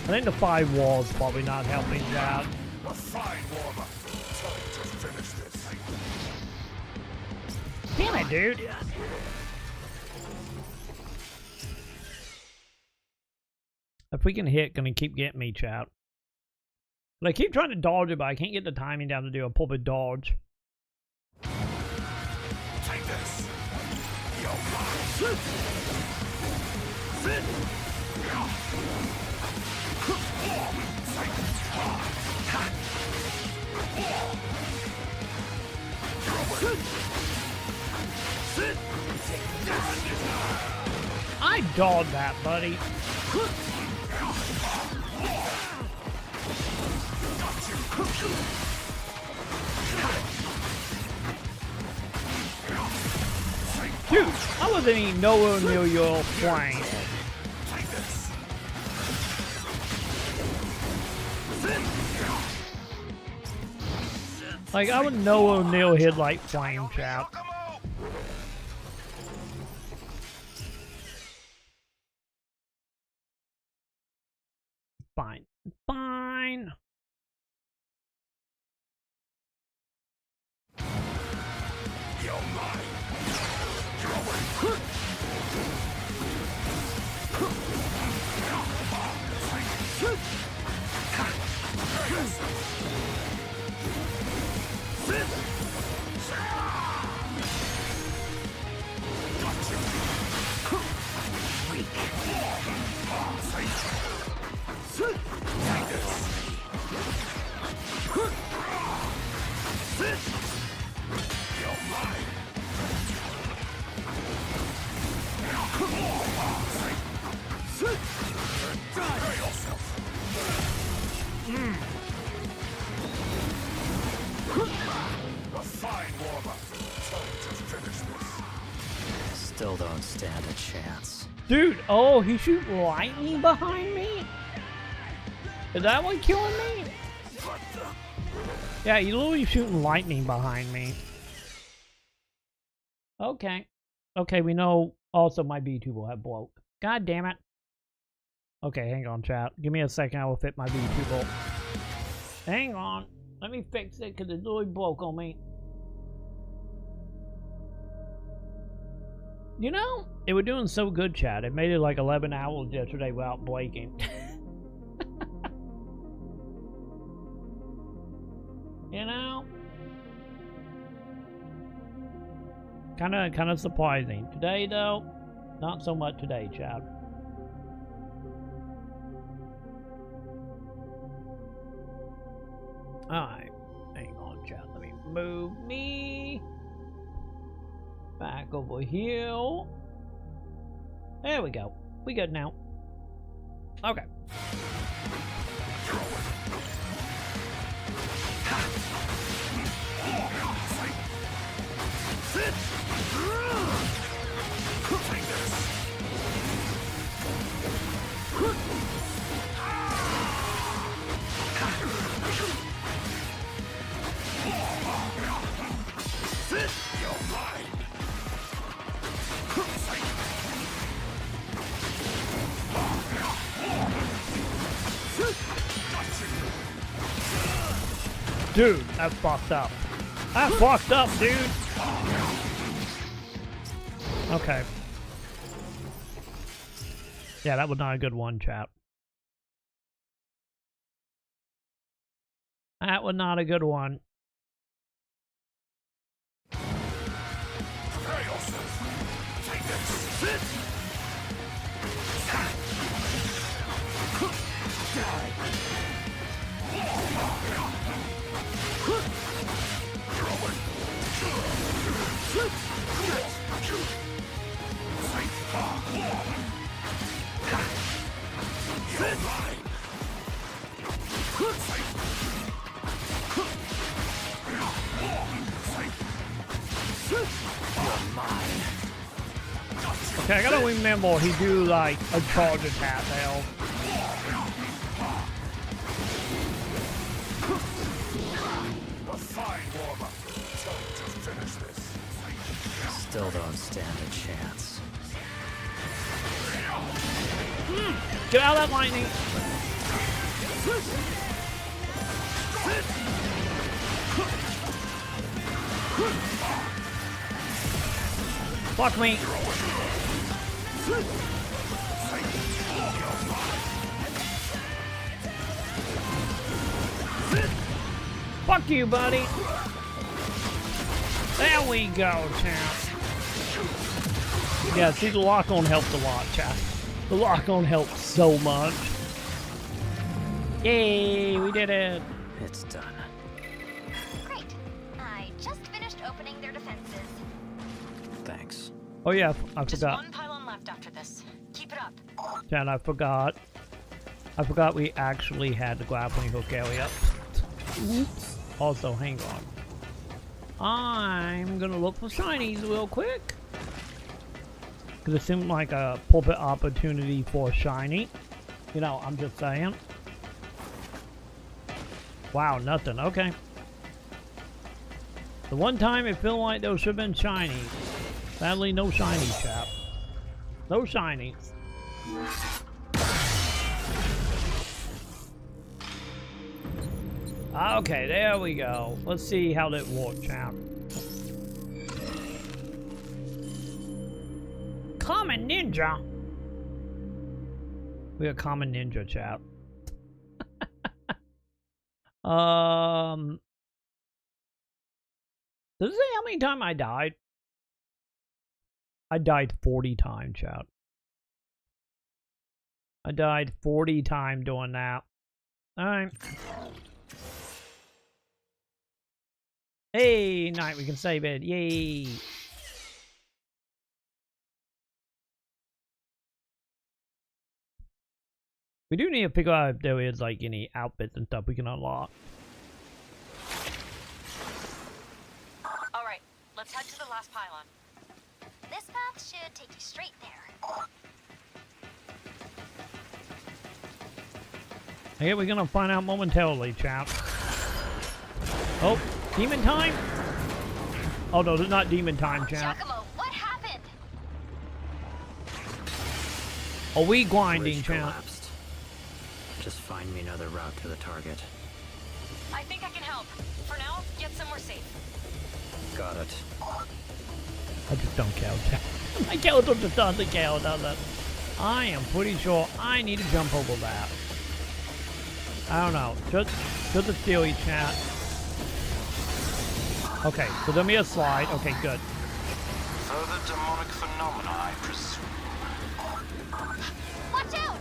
[SPEAKER 1] I think the 5 walls probably not helping, chat.
[SPEAKER 17] A fine warm-up. Time to finish this.
[SPEAKER 1] Damn it, dude. A freaking hit gonna keep getting me, chat. But I keep trying to dodge it, but I can't get the timing down to do a proper dodge.
[SPEAKER 17] Take this.
[SPEAKER 1] I dawed that, buddy. Dude, I wasn't even nowhere near your flank. Like, I would nowhere near hit like flame chat. Fine. Fine.
[SPEAKER 17] You're mine.
[SPEAKER 3] Still don't stand a chance.
[SPEAKER 1] Dude, oh, he shoot lightning behind me? Is that what killing me? Yeah, he literally shooting lightning behind me. Okay. Okay, we know also my B2 will have bloke. God damn it. Okay, hang on, chat. Give me a second, I will fit my B2 bolt. Hang on. Let me fix it, because it literally broke on me. You know, it was doing so good, chat. It made it like 11 hours yesterday without breaking. You know? Kind of surprising. Today, though, not so much today, chat. Alright. Hang on, chat. Let me move me back over here. There we go. We good now. Okay. Dude, that's fucked up. That's fucked up, dude. Okay. Yeah, that was not a good one, chat. That was not a good one. Okay, I gotta remember he do like a charge attack now.
[SPEAKER 3] Still don't stand a chance.
[SPEAKER 1] Get out of that lightning! Fuck me! Fuck you, buddy! There we go, champ. Yeah, see, the lock-on helped a lot, chat. The lock-on helped so much. Yay, we did it!
[SPEAKER 3] It's done.
[SPEAKER 5] Great. I just finished opening their defenses.
[SPEAKER 3] Thanks.
[SPEAKER 1] Oh yeah, I
[SPEAKER 2] Just
[SPEAKER 1] forgot.
[SPEAKER 2] one pylon left after this. Keep it up.
[SPEAKER 1] Chat, I forgot. I forgot we actually had the grappling hook area. Oops. Also, hang on. I'm gonna look for shinies real quick. Because it seemed like a pulpit opportunity for a shiny. You know, I'm just saying. Wow, nothing. Okay. The one time it felt like there should have been shinies. Sadly, no shinies, chap. No shinies. Okay, there we go. Let's see how that works out. Common ninja. We got common ninja, chat. Does it say how many times I died? I died 40 times, chat. I died 40 times doing that. Alright. Hey, night, we can save it. Yay. We do need to figure out if there is like any outfits and stuff we can unlock.
[SPEAKER 2] Alright, let's head to the last pylon.
[SPEAKER 5] This path should take you straight there.
[SPEAKER 1] Okay, we're gonna find out momentarily, chap. Oh, demon time? Oh no, it's not demon time, chap.
[SPEAKER 5] Giacomo, what happened?
[SPEAKER 1] Are we grinding,
[SPEAKER 3] Bridge
[SPEAKER 1] chap?
[SPEAKER 3] collapsed. Just find me another route to the target.
[SPEAKER 2] I think I can help. For now, get somewhere safe.
[SPEAKER 3] Got it.
[SPEAKER 1] I just don't care, chap. My character just doesn't care, does it? I am pretty sure I need to jump over that. I don't know. Just a theory, chat. Okay, so there'll be a slide. Okay, good.
[SPEAKER 7] Further demonic phenomena, I presume.
[SPEAKER 5] Watch out!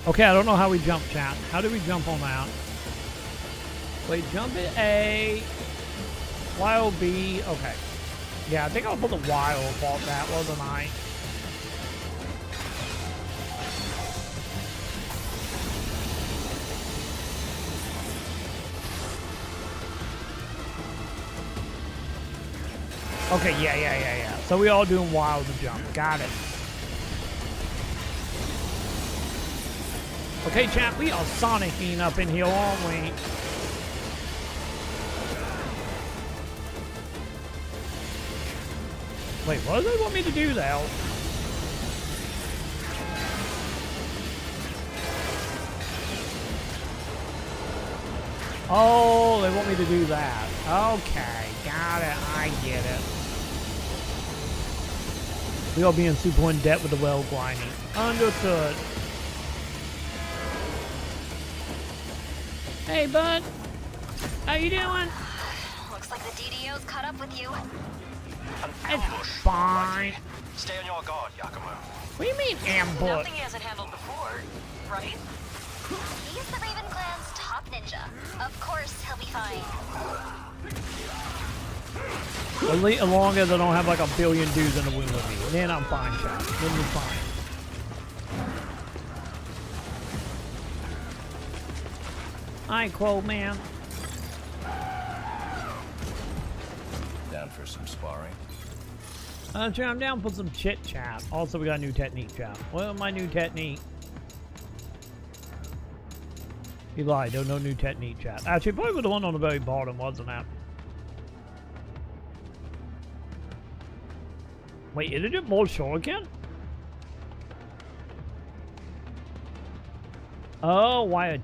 [SPEAKER 1] Okay, I don't know how we jump, chat. How do we jump on that? Wait, jump at A. Wild B. Okay. Yeah, I think I'll put the wild fault that, wasn't I? Okay, yeah. So we all doing wild to jump. Got it. Okay, chat, we are sonicking up in here, aren't we? Wait, what do they want me to do now? Oh, they want me to do that. Okay, got it. I get it. We are being super in debt with the well grinding. Understood. Hey, bud. How you doing?
[SPEAKER 5] Looks like the DDO's caught up with you.
[SPEAKER 1] It's fine.
[SPEAKER 7] Stay on your guard, Giacomo.
[SPEAKER 1] What do you mean ambush?
[SPEAKER 2] Nothing he hasn't handled before, right?
[SPEAKER 5] He's the Raven Clan's top ninja. Of course, he'll be fine.
[SPEAKER 1] As long as I don't have like a billion dudes in the wing with me. Then I'm fine, chat. Then we're fine. Alright, Quote Man.
[SPEAKER 12] Down for some sparring?
[SPEAKER 1] Chat, I'm down for some chit chat. Also, we got a new technique, chat. Well, my new technique. You lied, there was no new technique, chat. Actually, probably the one on the very bottom, wasn't that? Wait, is it more shuriken? Oh, why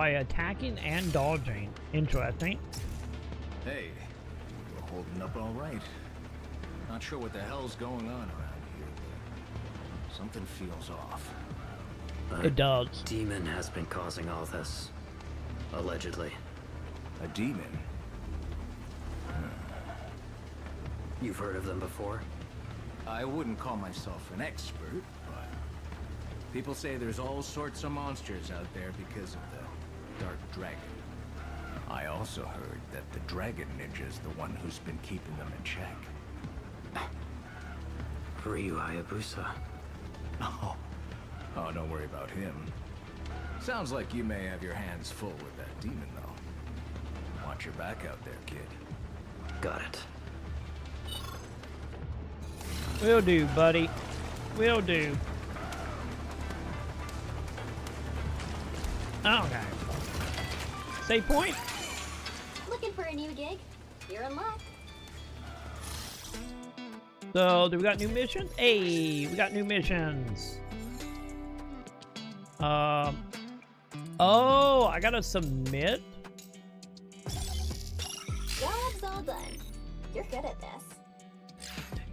[SPEAKER 1] attacking and dodging. Interesting.
[SPEAKER 12] Hey, we're holding up all right. Not sure what the hell's going on around here, but something feels off.
[SPEAKER 1] It does.
[SPEAKER 3] Demon has been causing all this. Allegedly.
[SPEAKER 12] A demon?
[SPEAKER 3] You've heard of them before?
[SPEAKER 12] I wouldn't call myself an expert, but people say there's all sorts of monsters out there because of the Dark Dragon. I also heard that the Dragon Ninja's the one who's been keeping them in check.
[SPEAKER 3] Ryu Hayabusa.
[SPEAKER 12] Oh, don't worry about him. Sounds like you may have your hands full with that demon, though. Watch your back out there, kid.
[SPEAKER 3] Got it.
[SPEAKER 1] Will do, buddy. Will do. Okay. Save point?
[SPEAKER 5] Looking for a new gig? You're in luck.
[SPEAKER 1] So, do we got new missions? Hey, we got new missions. Oh, I gotta submit?
[SPEAKER 5] Job's all done. You're good at this.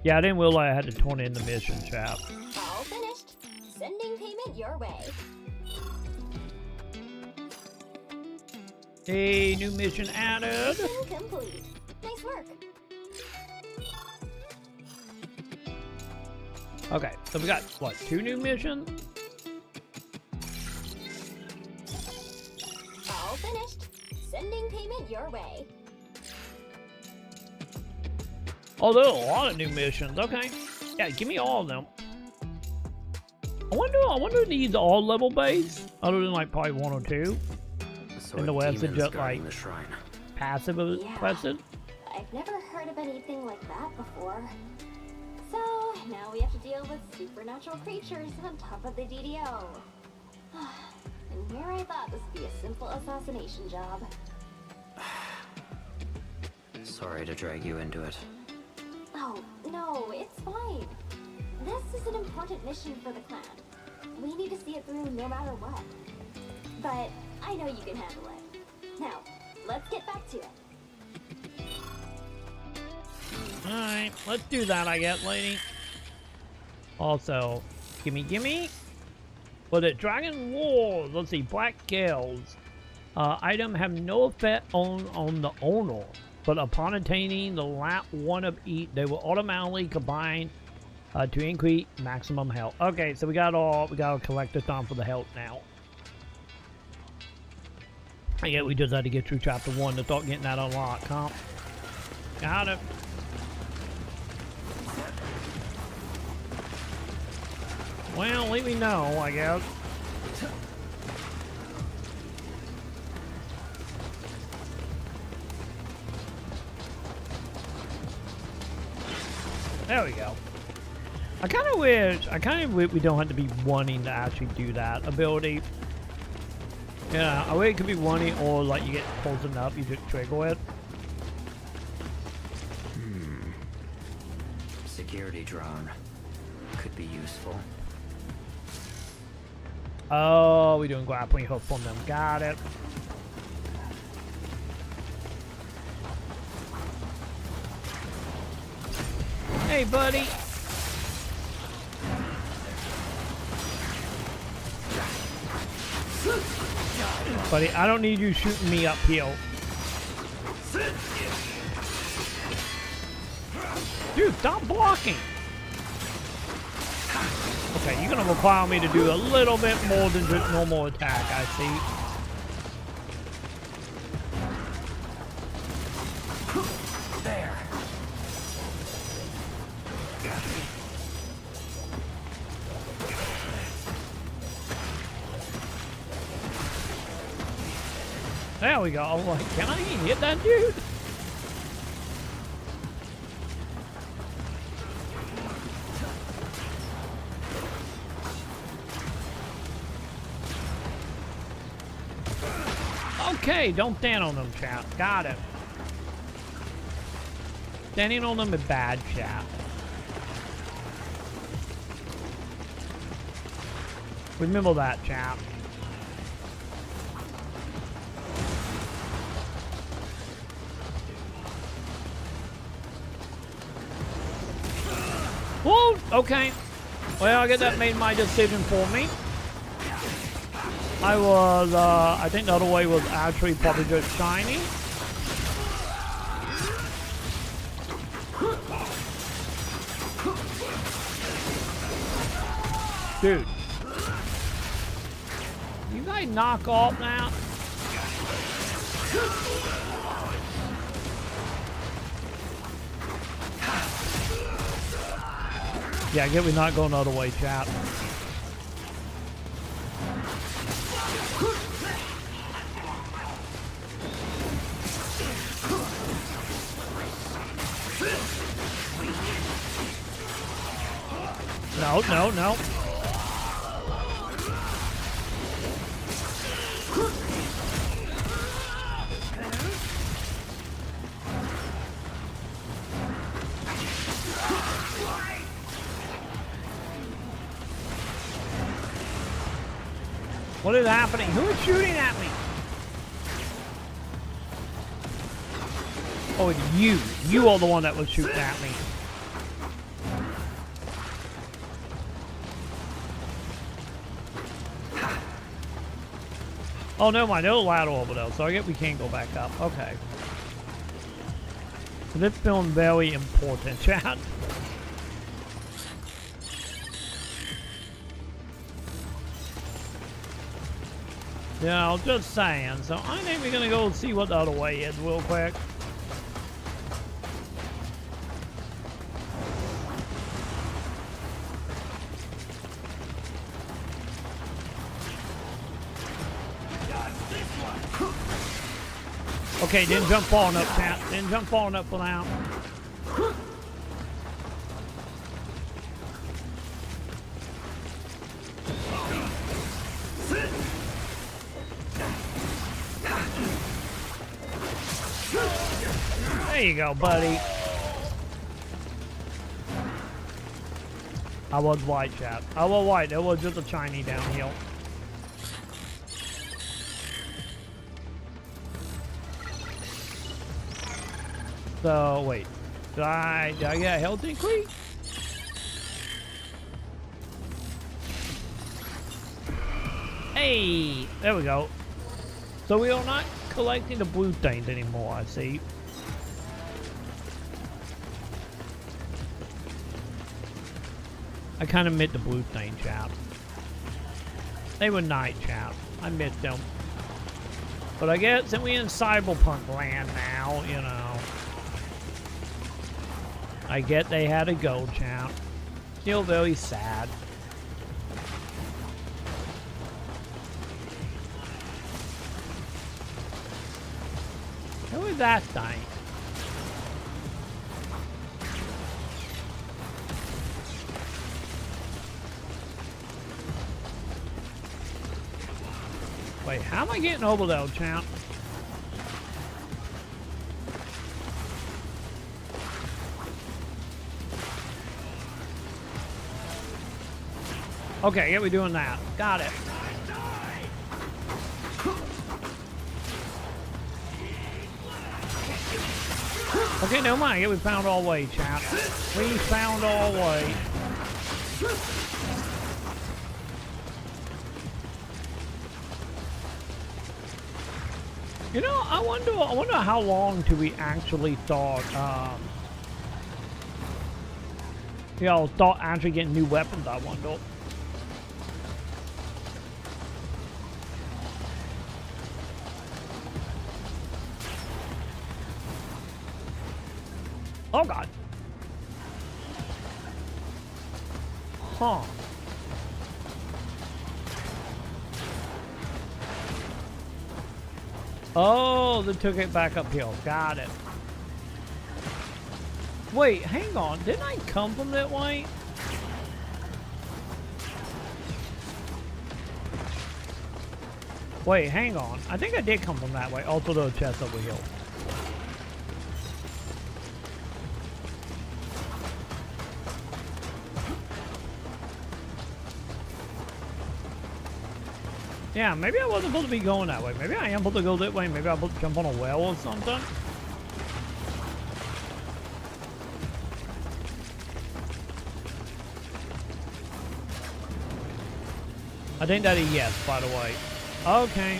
[SPEAKER 1] Yeah, I didn't realize I had to turn in the mission, chap.
[SPEAKER 5] All finished. Sending payment your way.
[SPEAKER 1] Hey, new mission added.
[SPEAKER 5] Mission complete. Nice work.
[SPEAKER 1] Okay, so we got, what, 2 new missions?
[SPEAKER 5] All finished. Sending payment your way.
[SPEAKER 1] Oh, there are a lot of new missions. Okay. Yeah, give me all of them. I wonder if these are all level based, other than like probably 1 or 2.
[SPEAKER 3] So
[SPEAKER 1] And the rest are just like
[SPEAKER 3] the shrine.
[SPEAKER 1] passive quested.
[SPEAKER 5] I've never heard of anything like that before. So now we have to deal with supernatural creatures on top of the DDO. And here I thought this would be a simple assassination job.
[SPEAKER 3] Sorry to drag you into it.
[SPEAKER 5] Oh, no, it's fine. This is an important mission for the clan. We need to see it through no matter what. But I know you can handle it. Now, let's get back to it.
[SPEAKER 1] Alright, let's do that, I guess, lady. Also, gimme. Was it Dragon Wars? Let's see, Black Gales. Item have no effect on the owner, but upon attaining the last one of each, they will automatically combine to increase maximum health. Okay, so we got a collectathon for the health now. Yeah, we just had to get through chapter 1 to start getting that unlocked, huh? Got it. Well, let me know, I guess. There we go. I kind of wish we don't have to be wanting to actually do that ability. Yeah, I wish it could be wanting, or like you get close enough, you just trigger it.
[SPEAKER 3] Security drone. Could be useful.
[SPEAKER 1] Oh, we're doing grappling hook on them. Got it. Hey, buddy. Buddy, I don't need you shooting me uphill. Dude, stop blocking. Okay, you're gonna require me to do a little bit more than just normal attack, I see.
[SPEAKER 16] There.
[SPEAKER 1] There we go. I'm like, can I hit that dude? Okay, don't stand on them, chap. Got it. Standing on them is bad, chap. Remember that, chap. Whoa! Okay. Well, I guess that made my decision for me. I think the other way was actually probably just shiny. Dude. You guys knock off now? Yeah, I get we're not going the other way, chat. No, no, no. What is happening? Who is shooting at me? Oh, it's you. You are the one that was shooting at me. Oh, no mind. There's a ladder over there, so I guess we can't go back up. Okay. So this feeling very important, chat. Yeah, I was just saying. So I think we're gonna go see what the other way is real quick. Okay, didn't jump far enough, chat. Didn't jump far enough for now. There you go, buddy. I was white, chat. I was white. It was just a Chinese downhill. So, wait. Did I get a health increase? Hey! There we go. So we are not collecting the blue things anymore, I see. I kind of missed the blue thing, chap. They were nice, chap. I missed them. But I guess that we in cyberpunk land now, you know. I get they had to go, champ. Still very sad. Who is that thing? Wait, how am I getting over there, champ? Okay, yeah, we're doing that. Got it. Okay, never mind. Yeah, we found our way, chat. We found our way. You know, I wonder how long do we actually thought, thought actually getting new weapons, I wonder. Oh god. Huh. Oh, they took it back uphill. Got it. Wait, hang on. Didn't I come from that way? Wait, hang on. I think I did come from that way. Also, the chest over here. Yeah, maybe I wasn't supposed to be going that way. Maybe I am supposed to go that way. Maybe I'm supposed to jump on a well or something. I think that is yes, by the way. Okay.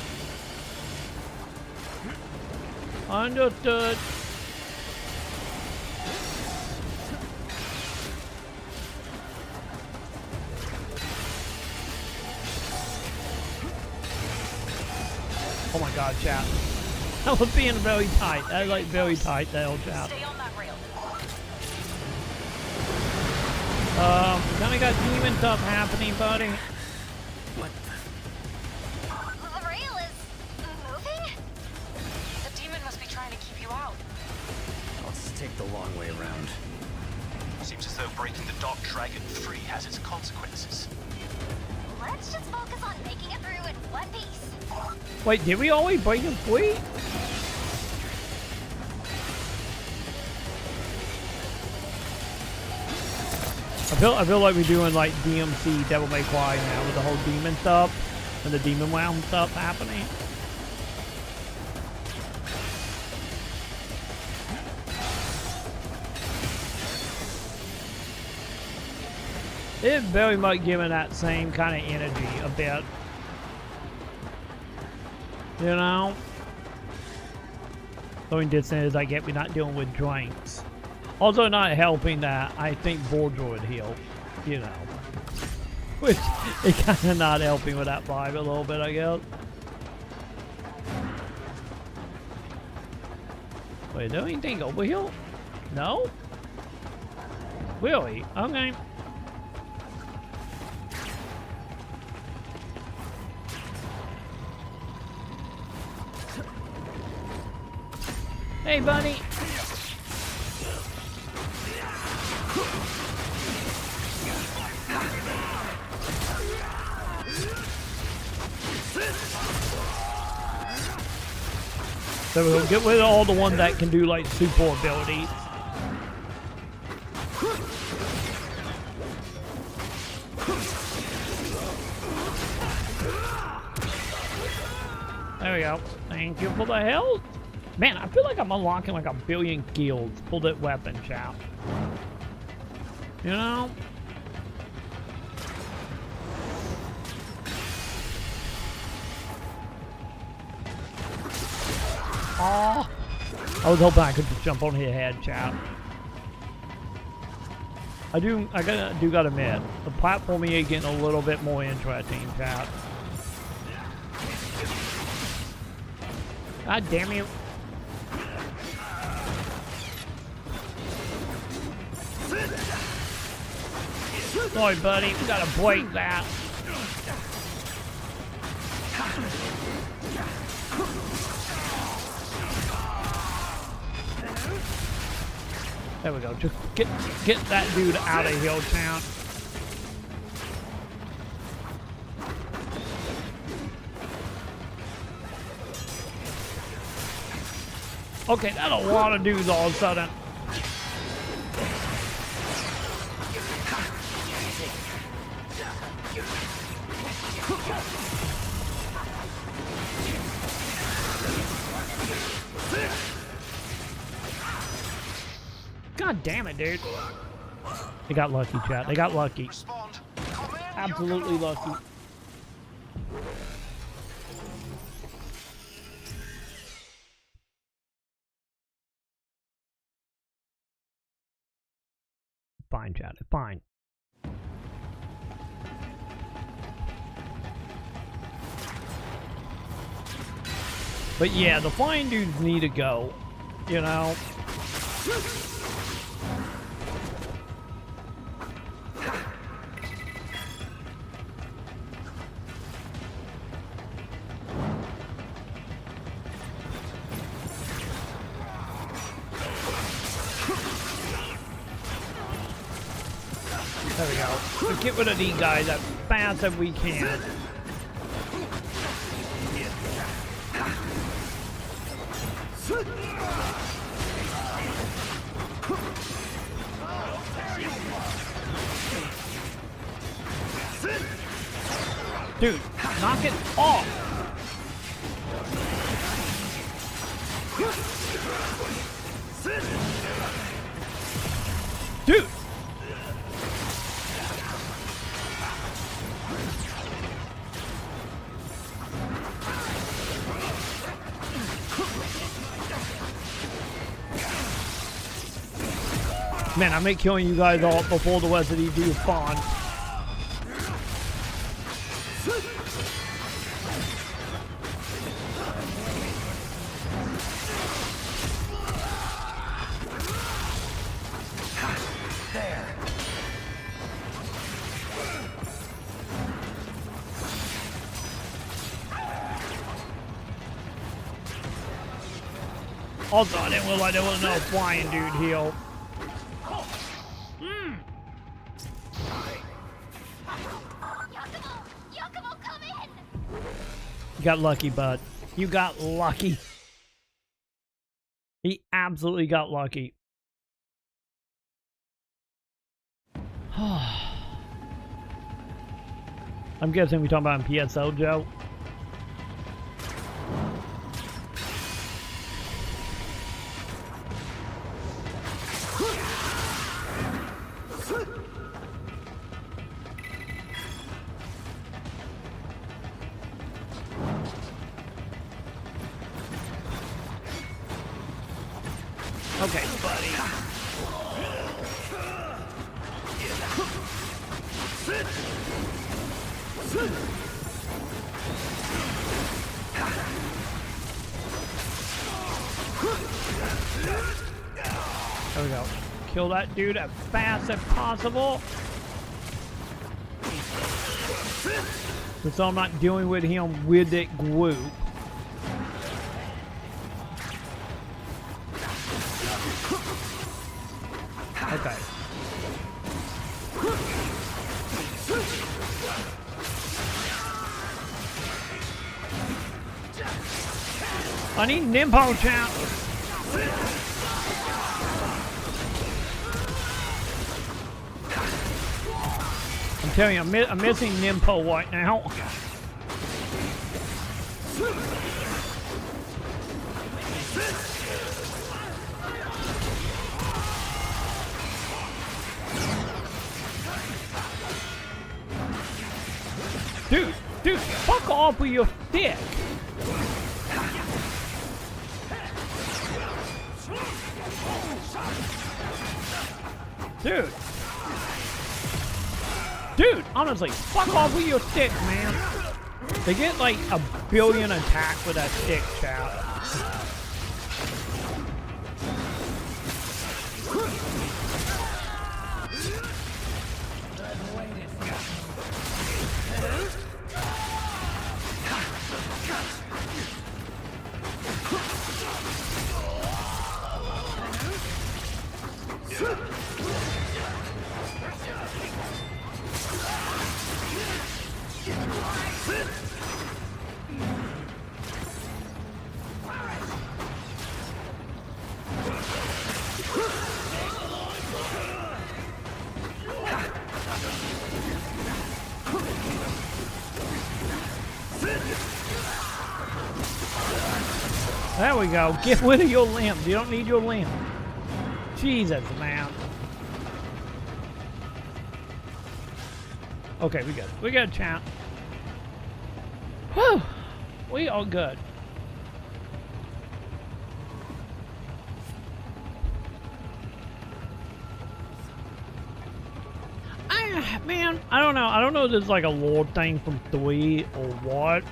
[SPEAKER 1] Understood. Oh my god, chat. That was being very tight. That was like very tight, that old chat.
[SPEAKER 2] Stay on that rail.
[SPEAKER 1] Kinda got demon stuff happening, buddy.
[SPEAKER 2] The rail is moving? The demon must be trying to keep you out.
[SPEAKER 3] Let's take the long way around.
[SPEAKER 7] Seems as though breaking the Dark Dragon free has its consequences.
[SPEAKER 5] Let's just focus on making it through in one piece.
[SPEAKER 1] Wait, did we always break him free? I feel like we're doing like DMC Devil May Cry now with the whole demon stuff and the demon realm stuff happening. It's very much giving that same kind of energy a bit. You know? The only difference is I get we're not dealing with drinks. Also not helping that I think Bordroid heal, you know. Which it kinda not helping with that vibe a little bit, I guess. Wait, do anything over here? No? Really? Okay. Hey, buddy. So we'll get rid of all the ones that can do like super abilities. There we go. Thank you for the help. Man, I feel like I'm unlocking like a billion guilds. Pull that weapon, chap. You know? Oh, I was hoping I could just jump on his head, chap. I do gotta admit, the platforming is getting a little bit more interesting, chap. God damn you. Sorry, buddy, we gotta break that. There we go. Just get that dude out of Hilltown. Okay, that's a lot of dudes all of a sudden. God damn it, dude. They got lucky, chat. They got lucky. Absolutely lucky. Fine, chat. Fine. But yeah, the flying dudes need to go. You know? There we go. So get rid of these guys as fast as we can. Dude, knock it off! Dude! Man, I may killing you guys all before the rest of these dudes spawn. Also, I didn't realize there was no flying dude here. You got lucky, bud. You got lucky. He absolutely got lucky. I'm guessing we're talking about in PSO, Joe. Okay, buddy. There we go. Kill that dude as fast as possible. So I'm not dealing with him with that group. Okay. I need Nimpo champ. I'm telling you, I'm missing Nimpo right now. Dude, fuck off with your stick. Dude, honestly, fuck off with your stick, man. They get like a billion attacks with that stick, chat. There we go. Get rid of your limbs. You don't need your limb. Jesus, man. Okay, we good. We good, champ. Whew. We all good. Man, I don't know. I don't know if this is like a lore thing from 3 or what.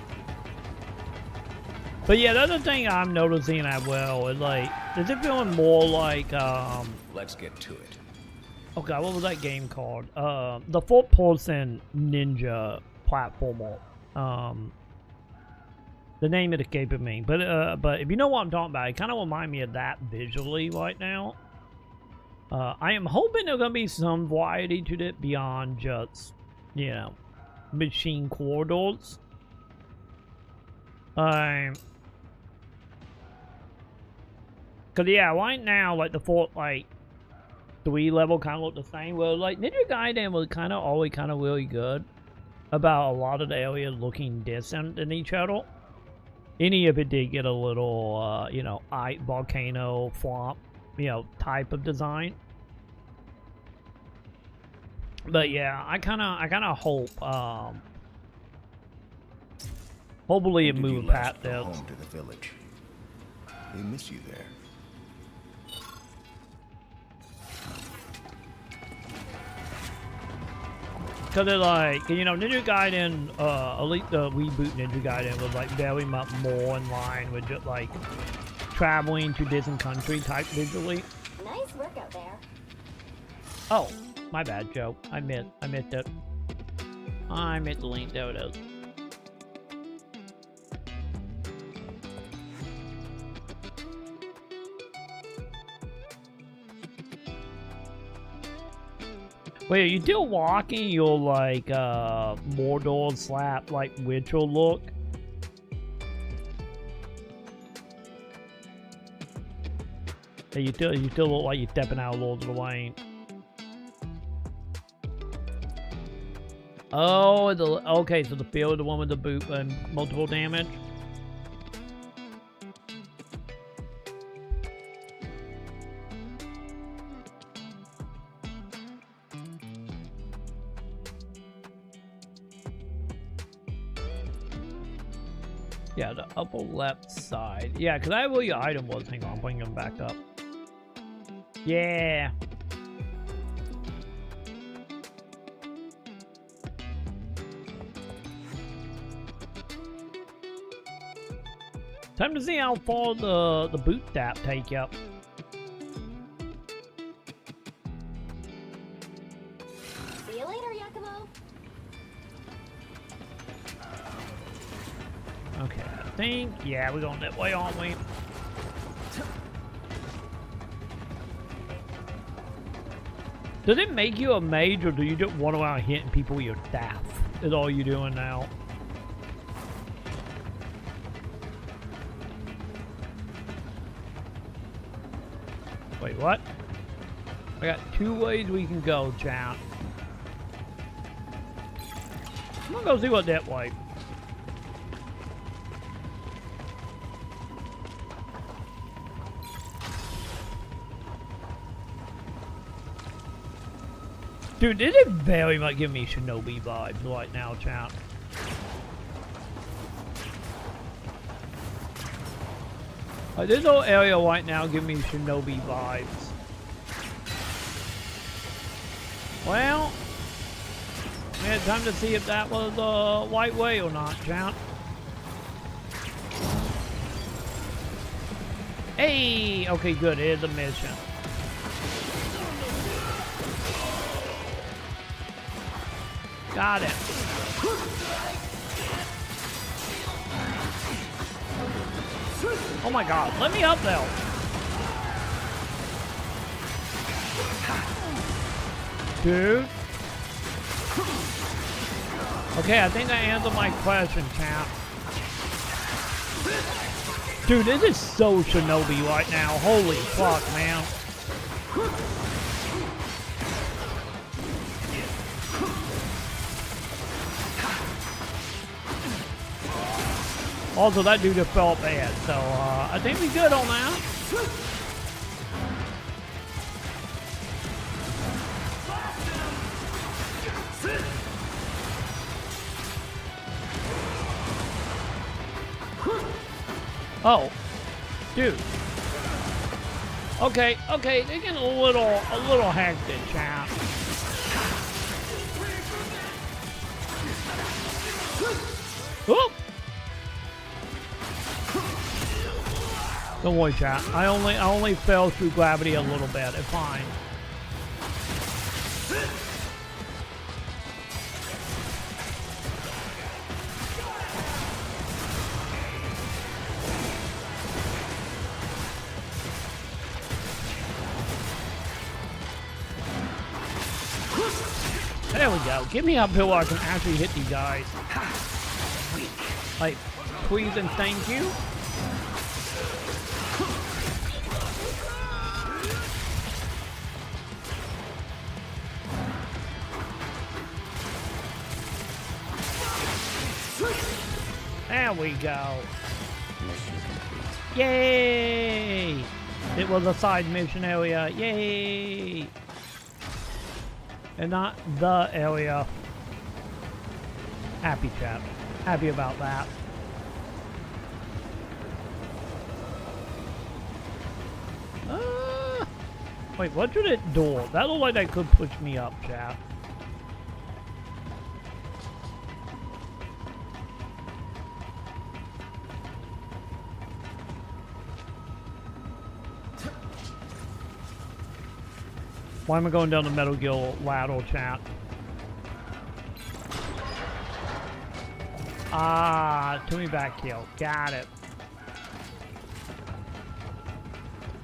[SPEAKER 1] But yeah, the other thing I'm noticing as well is like, is it feeling more like,
[SPEAKER 12] Let's get to it.
[SPEAKER 1] Okay, what was that game called? The fourth-person ninja platformer. The name is escaping me. But if you know what I'm talking about, it kind of reminds me of that visually right now. I am hoping there's going to be some variety to it beyond just, you know, machine corridors. Cause yeah, right now, like the fourth, like 3 level kind of look the same. Well, like Ninja Gaiden was kind of always kind of really good about a lot of the areas looking distant in each other. Any of it did get a little, you know, ice volcano swamp, you know, type of design. But yeah, I kind of hope, hopefully it moves past this.
[SPEAKER 12] Home to the village. They miss you there.
[SPEAKER 1] Cause they're like, you know, Ninja Gaiden, at least the reboot Ninja Gaiden was like very much more in line with just like traveling to distant country type visually.
[SPEAKER 5] Nice work out there.
[SPEAKER 1] Oh, my bad, Joe. I missed it. I missed the link. There it is. Wait, are you still walking your like Mordor slap like Witcher look? Hey, you still look like you're stepping out of Lord of the Lane. Oh, okay, so the field, the one with the boot and multiple damage. Yeah, the upper left side. Yeah, because I know where your item was. Hang on, I'm bringing them back up. Yeah. Time to see how far the boot tap take you up.
[SPEAKER 5] See you later, Yakumo.
[SPEAKER 1] Okay, I think, yeah, we're going that way, aren't we? Does it make you a mage, or do you just run around hitting people with your staff? Is all you're doing now? Wait, what? I got 2 ways we can go, chat. I'm gonna go see what that way. Dude, this is very much giving me Shinobi vibes right now, chat. Like, this whole area right now giving me Shinobi vibes. Well, we had time to see if that was the right way or not, chat. Hey! Okay, good. Here's the mission. Got it. Oh my god, let me up there. Dude. Okay, I think I answered my question, champ. Dude, this is so Shinobi right now. Holy fuck, man. Also, that dude just felt bad, so I think we good on that. Oh, dude. Okay, okay, they're getting a little hectic, champ. Whoop. Don't worry, chat. I only fell through gravity a little bit. It's fine. There we go. Get me up here where I can actually hit these guys. Like, please and thank you. There we go. Yay! It was a side mission area. Yay! And not the area. Happy, chap. Happy about that. Wait, what's with that door? That looked like that could push me up, chap. Why am I going down the Metal Gear ladder, chat? Ah, to me back kill. Got it.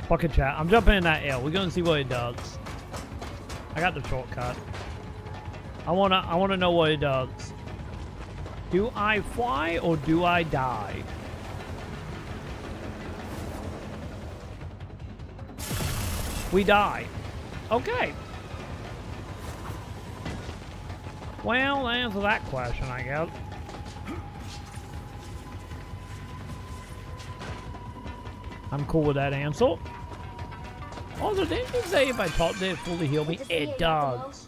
[SPEAKER 1] Fuck it, chat. I'm jumping in that L. We're gonna see what it does. I got the shortcut. I wanna know what it does. Do I fly or do I dive? We die. Okay. Well, answer that question, I guess. I'm cool with that answer. Also, didn't you say if I talk to it fully heal me? It does.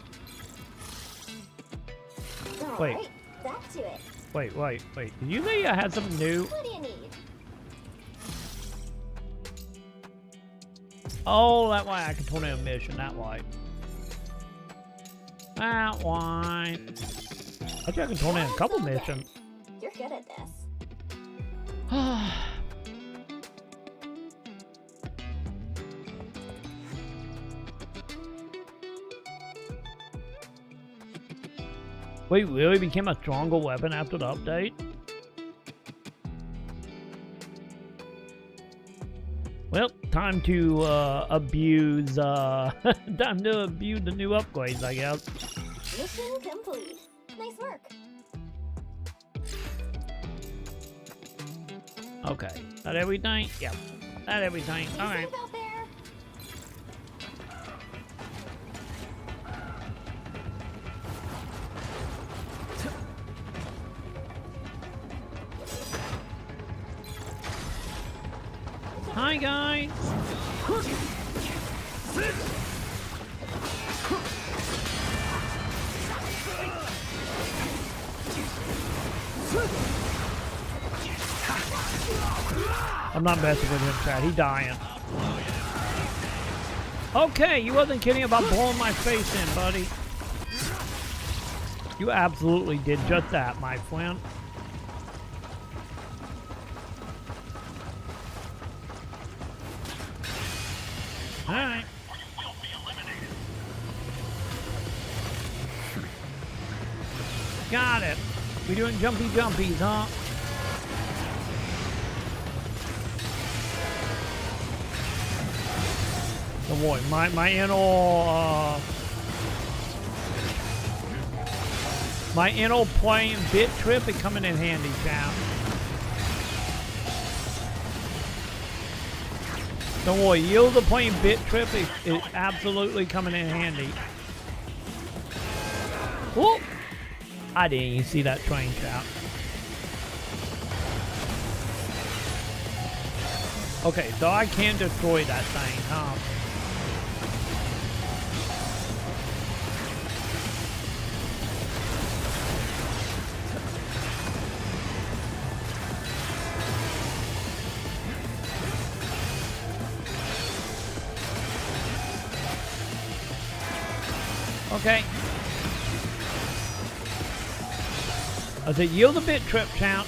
[SPEAKER 1] Wait.
[SPEAKER 5] Alright, back to it.
[SPEAKER 1] Wait. Did you say I had something new?
[SPEAKER 5] What do you need?
[SPEAKER 1] Oh, that way I can turn in a mission, that way. That way. I think I can turn in a couple missions.
[SPEAKER 5] You're good at this.
[SPEAKER 1] Wait, really became a stronger weapon after the update? Well, time to abuse time to abuse the new upgrades, I guess.
[SPEAKER 5] Mission complete. Nice work.
[SPEAKER 1] Okay. That everything? Yep. That everything. Alright.
[SPEAKER 5] Out there.
[SPEAKER 1] Hi guys. I'm not messing with him, Chad. He dying. Okay, you wasn't kidding about blowing my face in, buddy. You absolutely did just that, my friend. Alright. Got it. We doing jumpy jumpies, huh? Don't worry, my inner playing bit trip is coming in handy, champ. Don't worry, yield the plane bit trip is absolutely coming in handy. Whoop! I didn't even see that train, chap. Okay, so I can destroy that thing, huh? Okay. I said yield the bit trip, champ.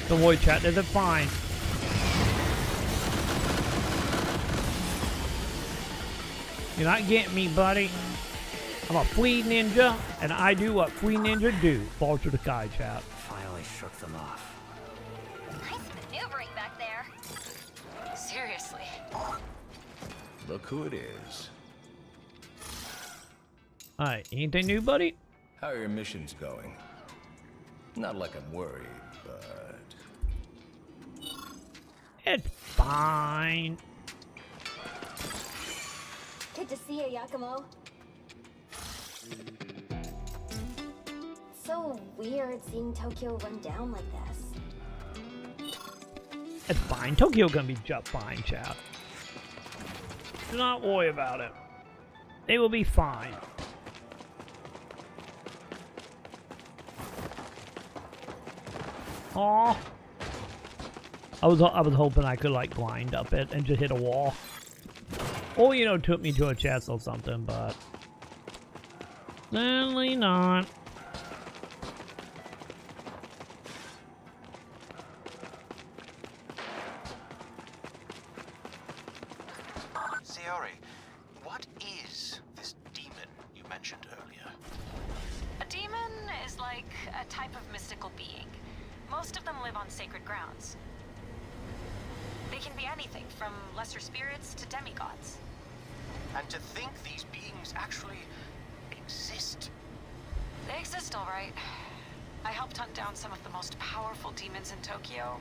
[SPEAKER 1] Don't worry, chat, they're fine. You're not getting me, buddy. I'm a flea ninja, and I do what flea ninja do. Fall to the sky, chat.
[SPEAKER 3] Finally shook them off.
[SPEAKER 2] Nice maneuvering back there. Seriously.
[SPEAKER 12] Look who it is.
[SPEAKER 1] Alright, anything new, buddy?
[SPEAKER 12] How are your missions going? Not like I'm worried, but...
[SPEAKER 1] It's fine.
[SPEAKER 5] Good to see you, Yakumo. So weird seeing Tokyo run down like this.
[SPEAKER 1] It's fine. Tokyo gonna be just fine, chat. Do not worry about it. They will be fine. Aw. I was hoping I could like blind up it and just hit a wall. Or, you know, took me to a chest or something, but certainly not.
[SPEAKER 7] Sayori, what is this demon you mentioned earlier?
[SPEAKER 2] A demon is like a type of mystical being. Most of them live on sacred grounds. They can be anything from lesser spirits to demigods.
[SPEAKER 7] And to think these beings actually exist.
[SPEAKER 2] They exist, all right. I helped hunt down some of the most powerful demons in Tokyo,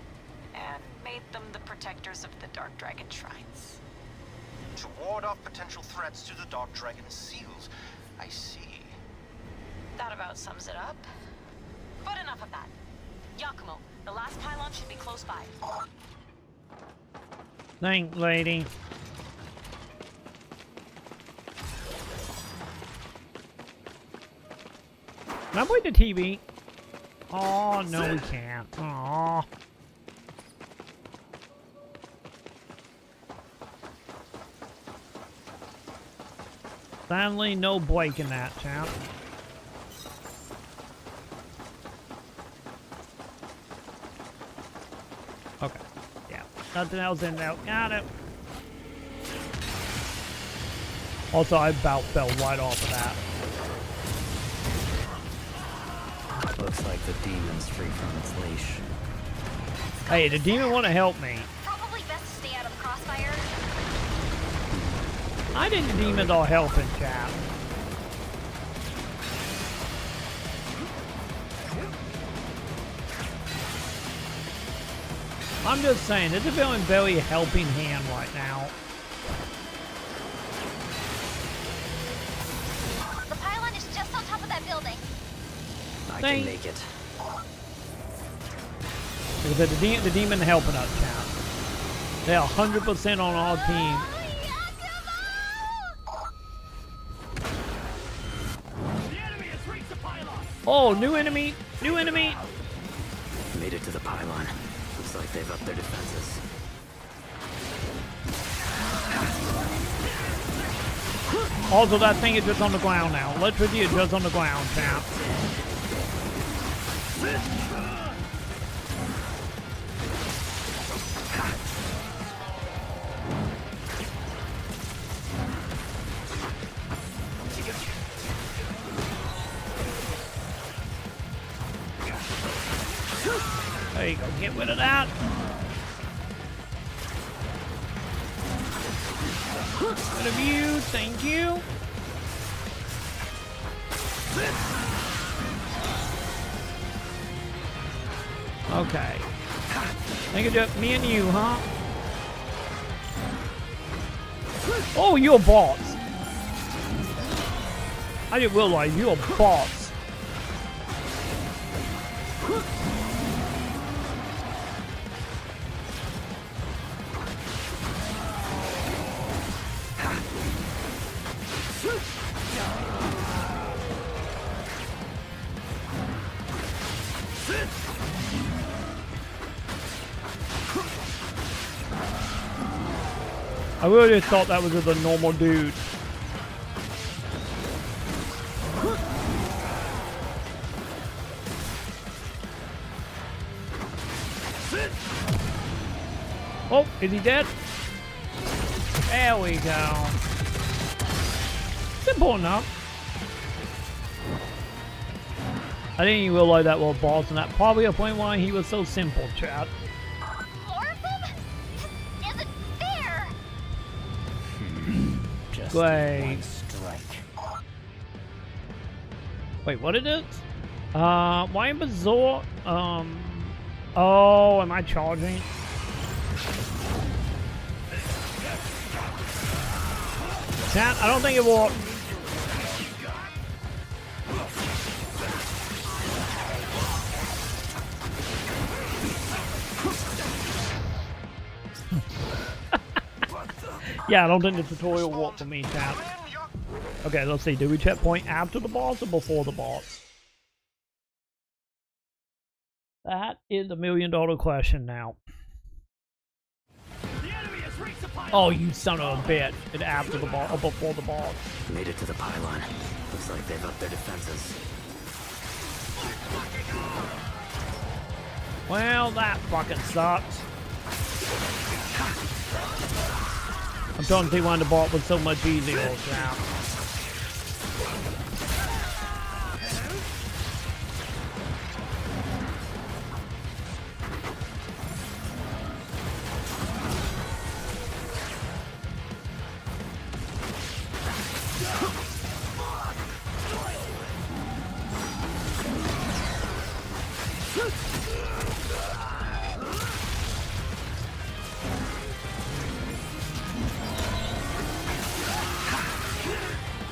[SPEAKER 2] and made them the protectors of the Dark Dragon shrines.
[SPEAKER 7] To ward off potential threats to the Dark Dragon's seals. I see.
[SPEAKER 2] That about sums it up. But enough of that. Yakumo, the last pylon should be close by.
[SPEAKER 1] Thanks, lady. Can I point the TV? Oh, no, we can't. Aww. Finally, no breaking that, champ. Okay. Yeah. Nothing else in there. Got it. Also, I about fell right off of that.
[SPEAKER 3] Looks like the demon's free from its leash.
[SPEAKER 1] Hey, the demon want to help me.
[SPEAKER 5] Probably best to stay out of the crossfire.
[SPEAKER 1] I think the demons are helping, chap. I'm just saying, this is feeling very helping hand right now.
[SPEAKER 5] The pylon is just on top of that building.
[SPEAKER 3] I can make it.
[SPEAKER 1] Because the demon helping us, chap. They're 100% on our team. Oh, new enemy! New enemy!
[SPEAKER 3] Made it to the pylon. Looks like they've upped their defenses.
[SPEAKER 1] Also, that thing is just on the ground now. Electricity is just on the ground, champ. There you go, get rid of that. Rid of you, thank you. Okay. Think it's just me and you, huh? Oh, you're a boss. I didn't realize you're a boss. I really thought that was just a normal dude. Oh, is he dead? There we go. Simple enough. I didn't even realize that was a boss, and that probably explains why he was so simple, chat. Great. Wait, what is it? Why am Bazor? Oh, am I charging? Chat, I don't think it will. Yeah, I don't think the tutorial worked for me, chat. Okay, let's see. Do we checkpoint after the boss or before the boss? That is $1 million question now. Oh, you son of a bitch. It's after the boss or before the boss.
[SPEAKER 3] Made it to the pylon. Looks like they've upped their defenses.
[SPEAKER 1] Well, that fucking sucks. I'm trying to see why the boss was so much easier now.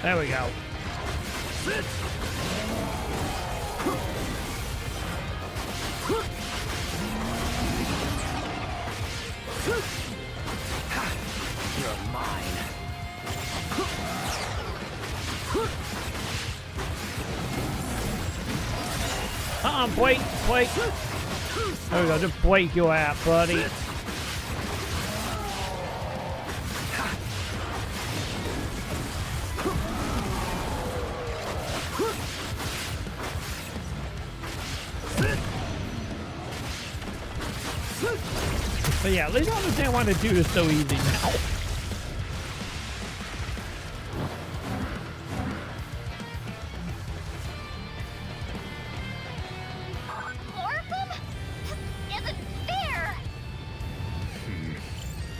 [SPEAKER 1] There we go.
[SPEAKER 3] You're mine.
[SPEAKER 1] Break. There we go, just break your ass, buddy. But yeah, at least I understand why the dude is so easy now.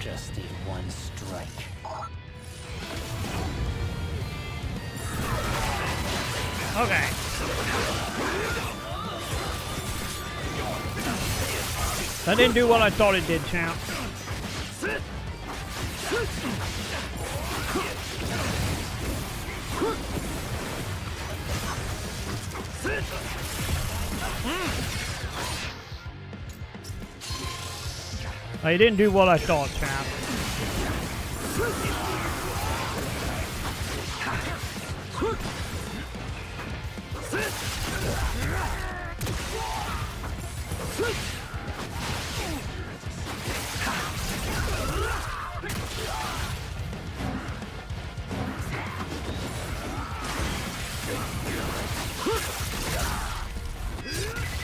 [SPEAKER 3] Just need one strike.
[SPEAKER 1] Okay. That didn't do what I thought it did, champ. I didn't do what I thought, champ.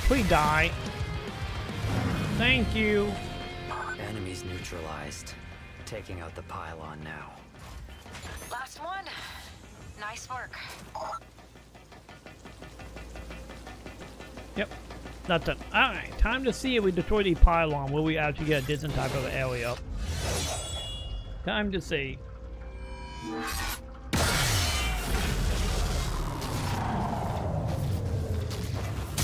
[SPEAKER 1] Please die. Thank you.
[SPEAKER 3] Enemies neutralized. Taking out the pylon now.
[SPEAKER 2] Last one. Nice work.
[SPEAKER 1] Yep. That's it. Alright, time to see if we destroy the pylon. Will we actually get a different type of area? Time to see.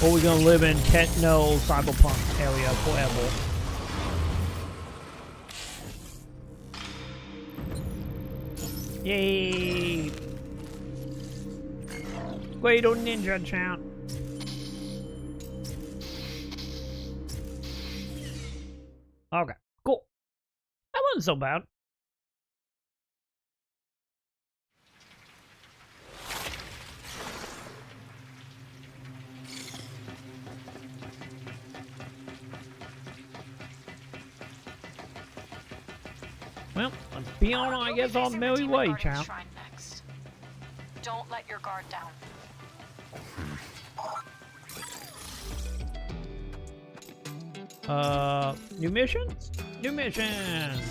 [SPEAKER 1] Or we're gonna live in techno cyberpunk area forever. Yay! Great old ninja champ. Okay, cool. That wasn't so bad. Well, let's be on, I guess, on merry way, champ.
[SPEAKER 2] Don't let your guard down.
[SPEAKER 1] New missions? New missions!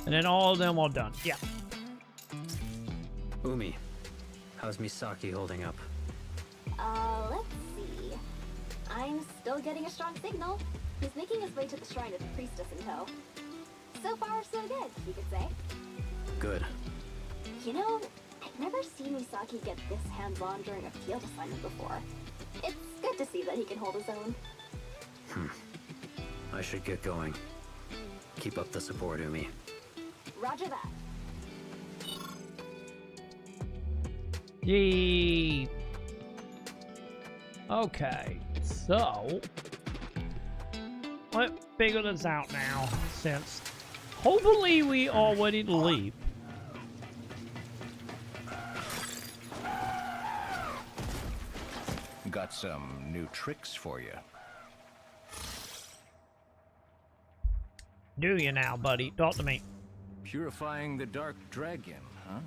[SPEAKER 1] And then all of them are done. Yeah.
[SPEAKER 3] Umi, how's Misaki holding up?
[SPEAKER 5] Let's see. I'm still getting a strong signal. He's making his way to the shrine of the priestess in tow. So far, so good, you could say.
[SPEAKER 3] Good.
[SPEAKER 5] You know, I've never seen Misaki get this hands-on during a field assignment before. It's good to see that he can hold his own.
[SPEAKER 3] I should get going. Keep up the support, Umi.
[SPEAKER 5] Roger that.
[SPEAKER 1] Yee. Okay, so let's figure this out now, since hopefully we are ready to leave.
[SPEAKER 12] Got some new tricks for you.
[SPEAKER 1] Do you now, buddy? Talk to me.
[SPEAKER 12] Purifying the Dark Dragon, huh?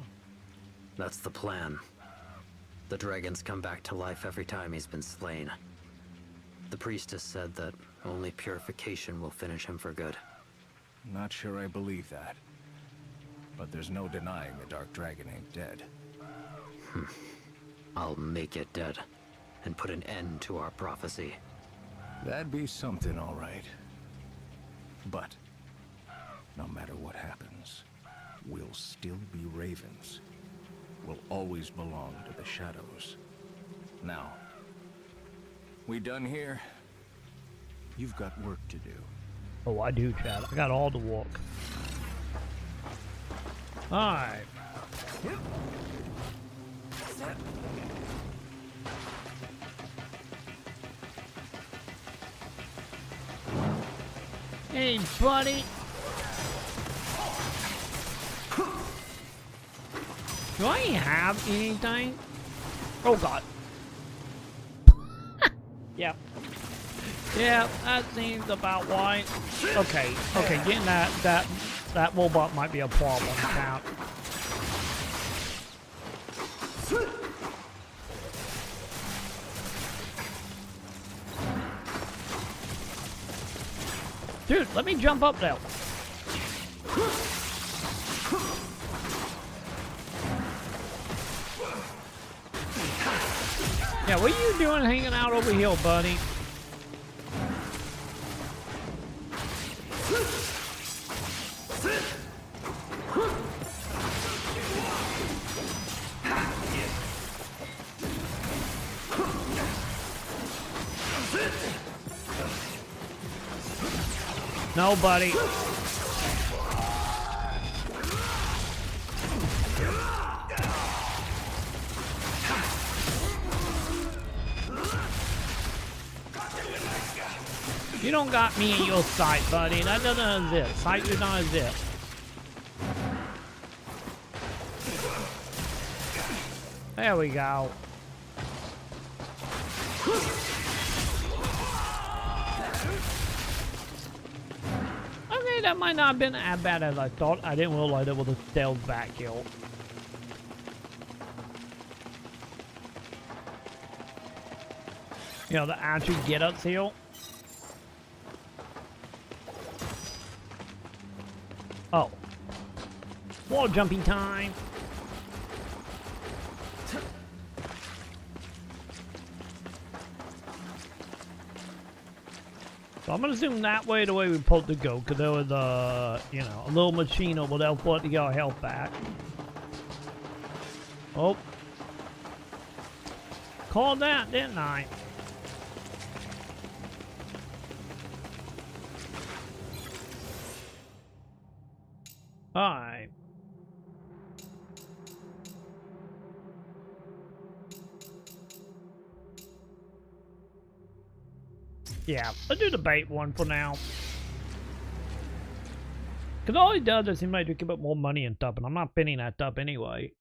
[SPEAKER 3] That's the plan. The dragon's come back to life every time he's been slain. The priestess said that only purification will finish him for good.
[SPEAKER 12] Not sure I believe that. But there's no denying the Dark Dragon ain't dead.
[SPEAKER 3] I'll make it dead, and put an end to our prophecy.
[SPEAKER 12] That'd be something, all right. But, no matter what happens, we'll still be ravens. We'll always belong to the shadows. Now, we done here? You've got work to do.
[SPEAKER 1] Oh, I do, Chad. I got all the walk. Alright. Hey, buddy. Do I have anything? Oh, God. Yep. Yeah, that seems about right. Okay, okay, getting that robot might be a problem, Cap. Dude, let me jump up there. Yeah, what are you doing hanging out over here, buddy? No, buddy. You don't got me in your sight, buddy. That doesn't exist. Sight does not exist. There we go. Okay, that might not have been as bad as I thought. I didn't realize it was a stealth back kill. You know, the actual get-up seal. Oh. Wall jumping time. So I'm gonna zoom that way the way we're supposed to go, because there was a, you know, a little machine over there for it to get our health back. Oh. Called that, didn't I? Alright. Yeah, let's do the bait one for now. Because all he does is he might give up more money and stuff, and I'm not pinning that up anyway.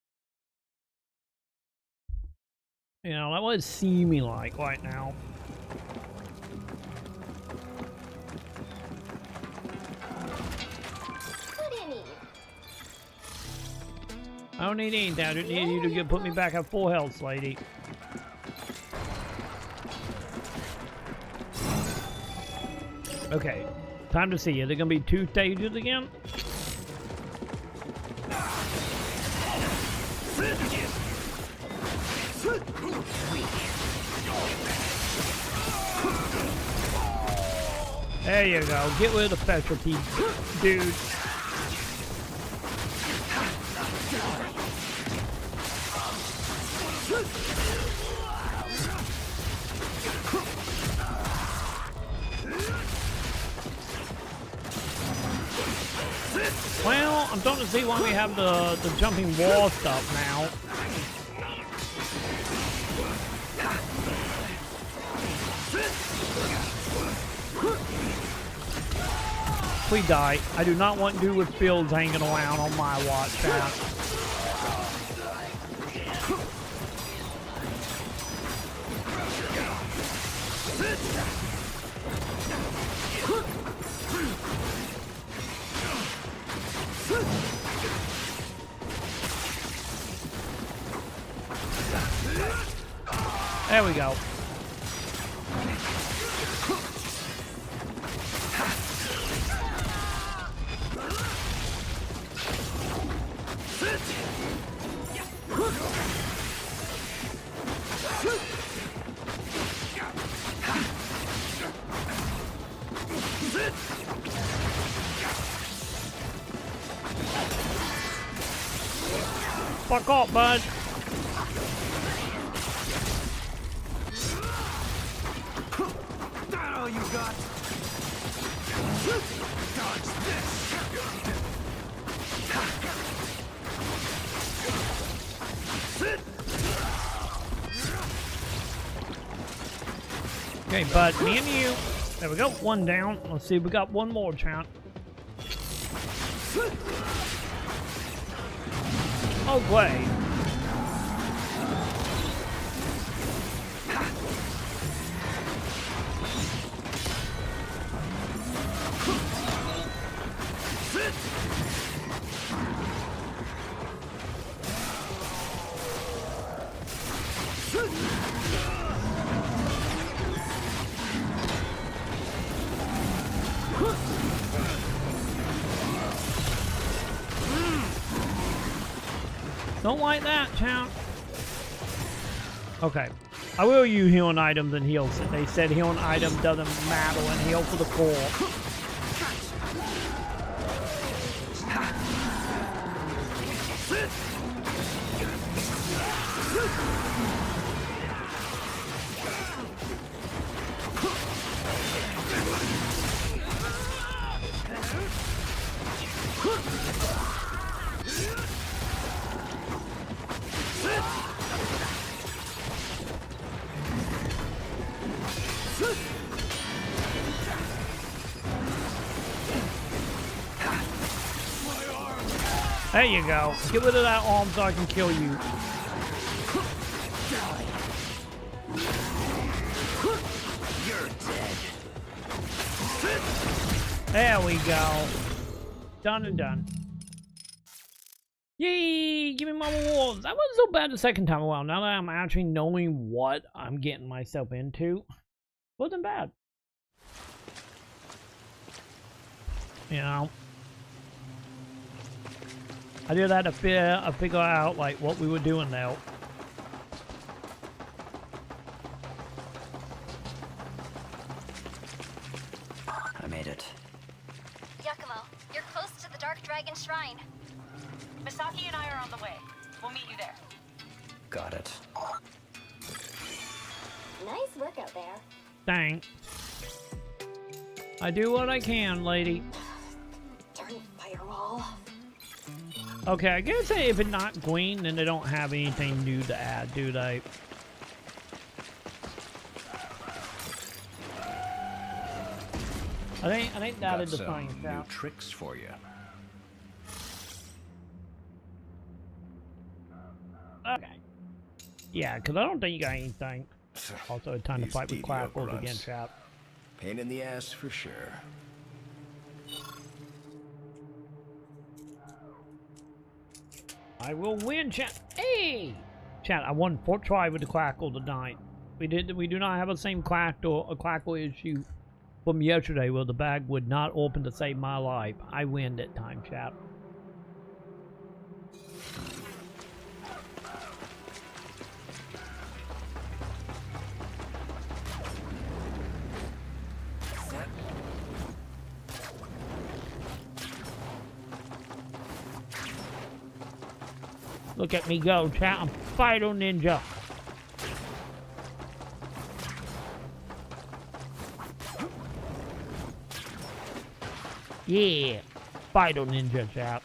[SPEAKER 1] You know, that was seeming like right now.
[SPEAKER 5] What do you need?
[SPEAKER 1] I don't need anything. I just need you to put me back at full health, lady. Okay, time to see. Are there gonna be 2 stages again? There you go. Get rid of the specialty, dude. Well, I'm starting to see why we have the jumping wall stuff now. Please die. I do not want to do with fields hanging around on my watch, chat. There we go. Fuck off, bud.
[SPEAKER 16] That all you got?
[SPEAKER 1] Okay, but me and you. There we go. One down. Let's see. We got one more, chat. Oh, wait. Don't like that, champ. Okay. I will use healing items and heals. They said healing item doesn't matter and heal for the core. There you go. Get rid of that arm so I can kill you.
[SPEAKER 16] You're dead.
[SPEAKER 1] There we go. Done and done. Yay! Give me my rewards. That wasn't so bad the second time around. Now that I'm actually knowing what I'm getting myself into, wasn't bad. You know. I did have to figure out like what we were doing now.
[SPEAKER 3] I made it.
[SPEAKER 5] Yakumo, you're close to the Dark Dragon Shrine.
[SPEAKER 2] Misaki and I are on the way. We'll meet you there.
[SPEAKER 3] Got it.
[SPEAKER 5] Nice work out there.
[SPEAKER 1] Thanks. I do what I can, lady.
[SPEAKER 5] Darn firewall.
[SPEAKER 1] Okay, I guess if it's not green, then they don't have anything new to add, do they? I think that is the science
[SPEAKER 12] new tricks for you.
[SPEAKER 1] Okay. Yeah, because I don't think you got anything. Also, time to fight with Clackles again, chap.
[SPEAKER 12] Pain in the ass for sure.
[SPEAKER 1] I will win, chat. Hey! Chat, I won 4th try with the Clackle tonight. We do not have the same Clackle issue from yesterday where the bag would not open to save my life. I win that time, chat. Look at me go, chat. I'm Fido Ninja. Yeah. Fido Ninja, chat.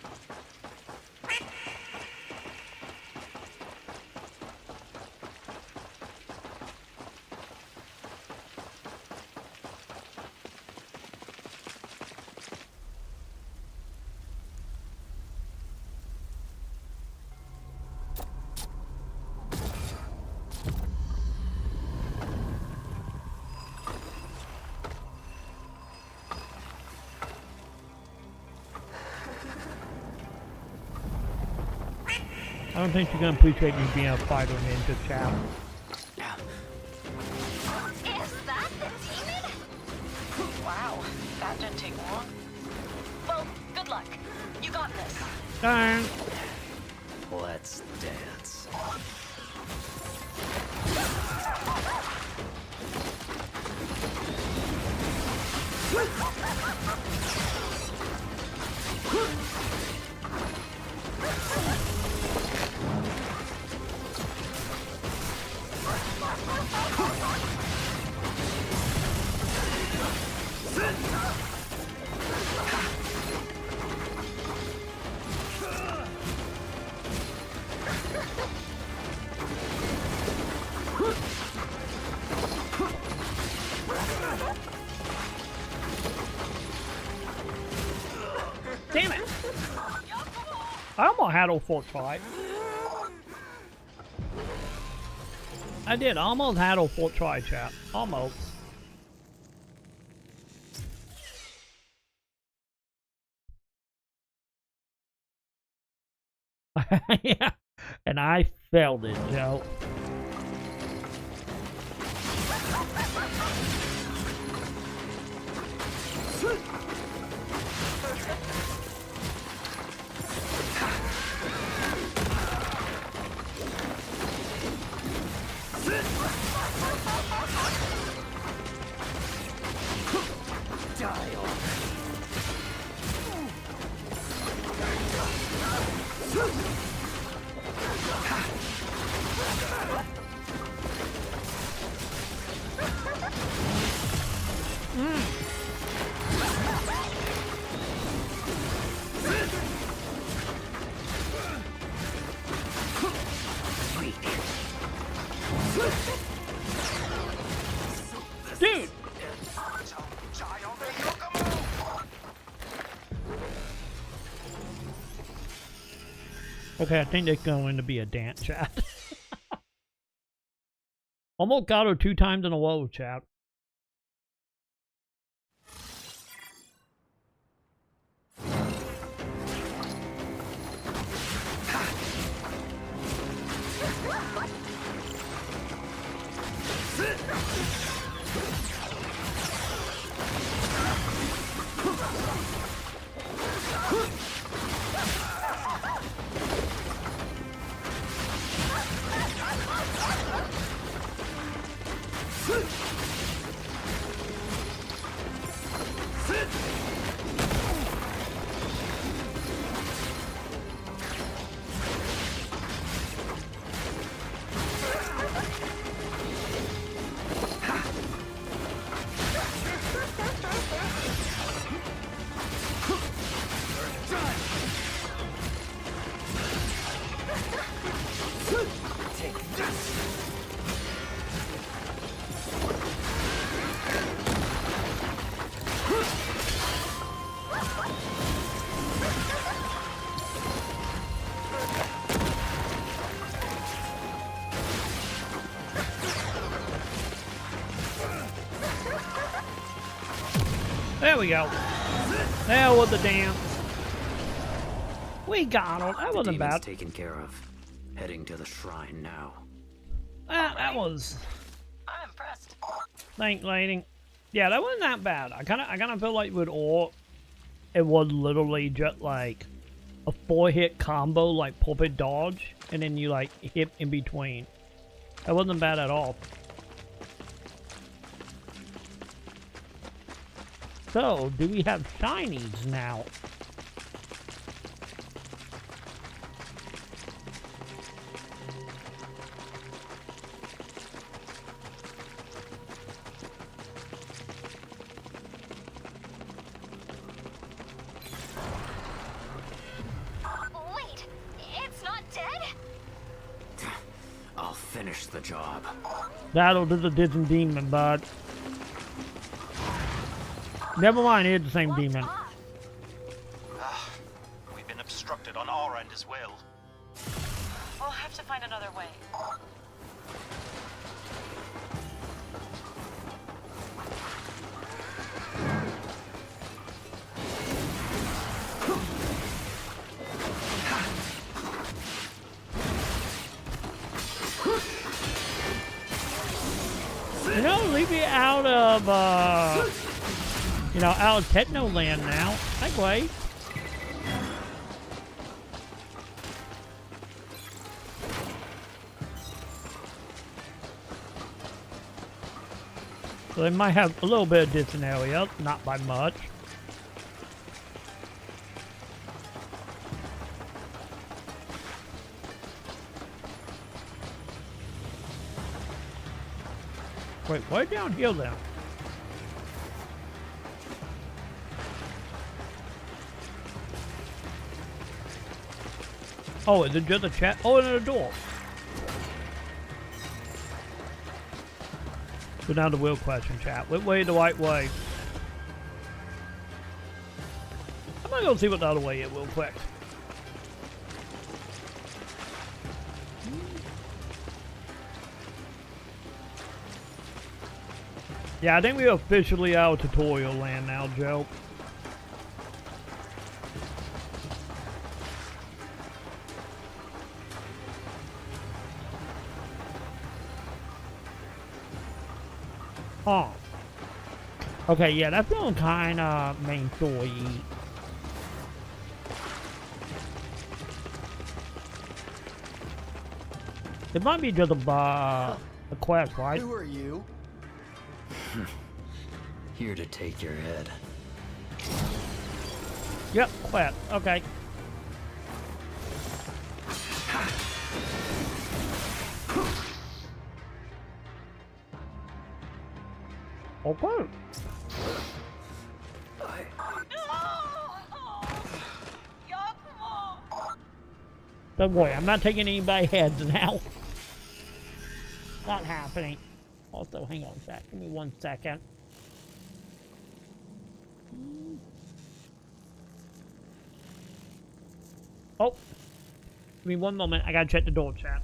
[SPEAKER 1] I don't think you're gonna appreciate me being a Fido Ninja, chat.
[SPEAKER 2] Is that the demon? Wow, that didn't take long. Well, good luck. You got this.
[SPEAKER 1] Darn.
[SPEAKER 3] Let's dance.
[SPEAKER 1] Damn it! I almost had a full try. I did. I almost had a full try, chat. Almost. Yeah. And I failed it, Joe. Dude! Okay, I think there's going to be a dance, chat. Almost got her 2 times in a row, chat. There we go. There was the dance. We got him. That wasn't bad.
[SPEAKER 3] Taken care of. Heading to the shrine now.
[SPEAKER 1] That was.
[SPEAKER 2] I'm impressed.
[SPEAKER 1] Thanks, lady. Yeah, that wasn't that bad. I kind of feel like with all, it was literally just like a 4-hit combo, like puppet dodge, and then you like hit in between. That wasn't bad at all. So, do we have shinies now?
[SPEAKER 5] Wait, it's not dead?
[SPEAKER 3] I'll finish the job.
[SPEAKER 1] That'll do the Disney demon, bud. Never mind, it's the same demon.
[SPEAKER 7] We've been obstructed on our end as well.
[SPEAKER 2] We'll have to find another way.
[SPEAKER 1] You know, leave me out of, out of Techno Land now. Anyway. So they might have a little bit of distant area, not by much. Wait, way down here then? Oh, is it just a chat? Oh, and a door. So now the real question, chat. Which way the right way? gonna go see what the other way is real quick. Yeah, I think we're officially out of tutorial land now, Joe. Huh. Okay, yeah, that's feeling kinda main story. It might be just a quest, right?
[SPEAKER 3] Who are you? Here to take your head.
[SPEAKER 1] Yep, quest. Okay. Okay. Don't worry, I'm not taking anybody's heads now. Not happening. Also, hang on a sec. Give me 1 second. Oh. Give me 1 moment. I gotta check the door, chat.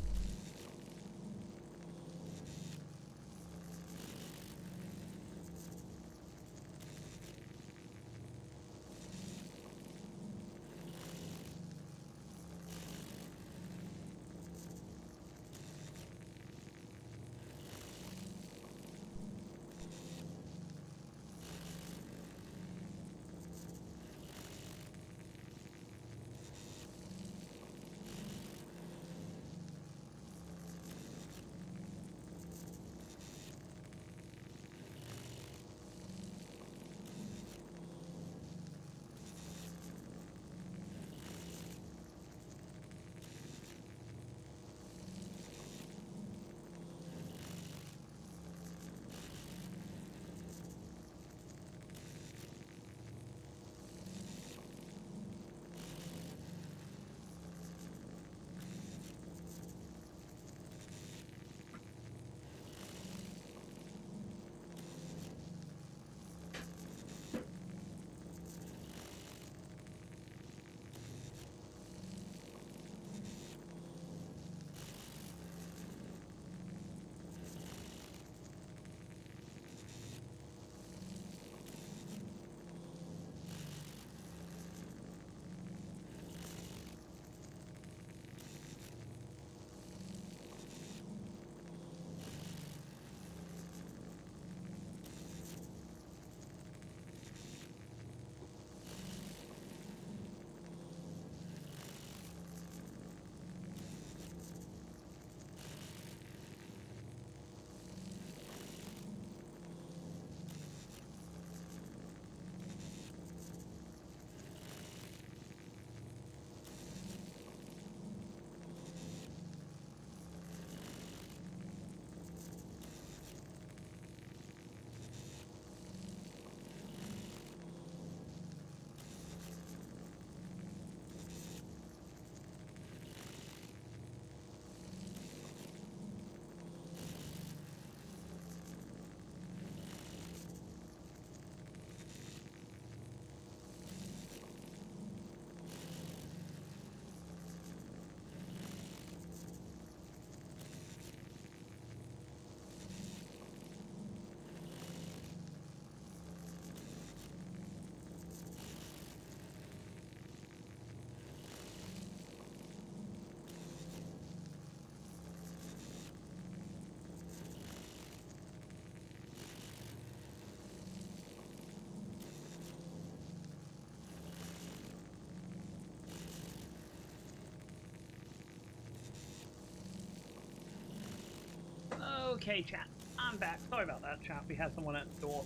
[SPEAKER 1] Okay, chat. I'm back. Sorry about that, chat. We had someone at the door.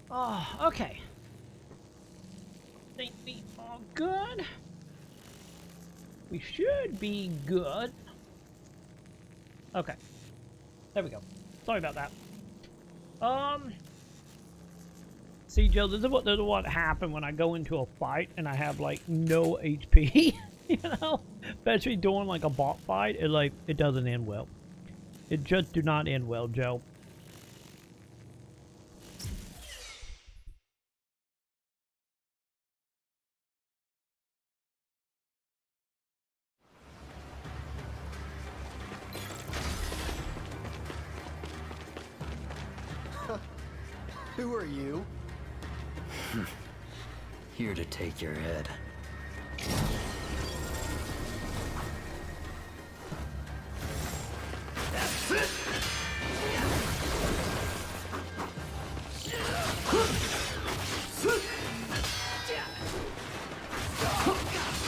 [SPEAKER 1] Oh, okay. Think we are good. We should be good. Okay. There we go. Sorry about that. See, Joe, this is what happened when I go into a fight and I have like no HP. You know, especially doing like a bot fight, it doesn't end well. It just do not end well, Joe.
[SPEAKER 18] Who are you?
[SPEAKER 3] Here to take your head.
[SPEAKER 17] That's it!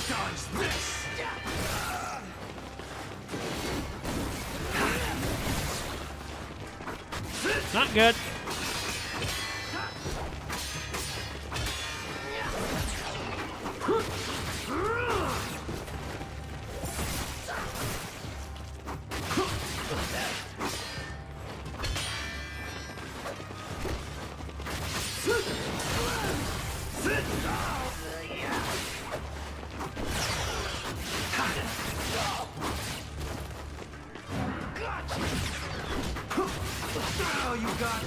[SPEAKER 17] Dodge this!
[SPEAKER 1] Not good.
[SPEAKER 17] Oh, you got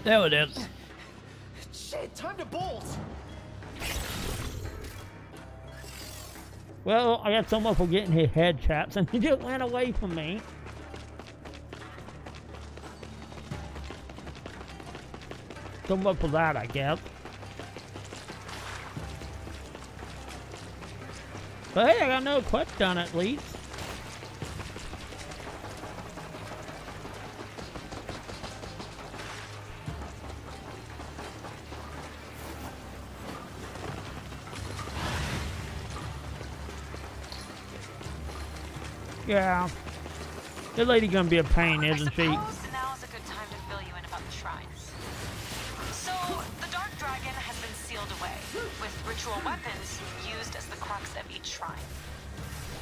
[SPEAKER 1] There it is.
[SPEAKER 18] Shit, time to bolt!
[SPEAKER 1] Well, I got someone for getting his head chaps, and he just went away from me. Someone for that, I guess. But hey, I got no quest done at least. Yeah. This lady gonna be a pain, isn't she?
[SPEAKER 2] Now's a good time to fill you in about the shrines. So, the Dark Dragon has been sealed away, with ritual weapons used as the crux of each shrine.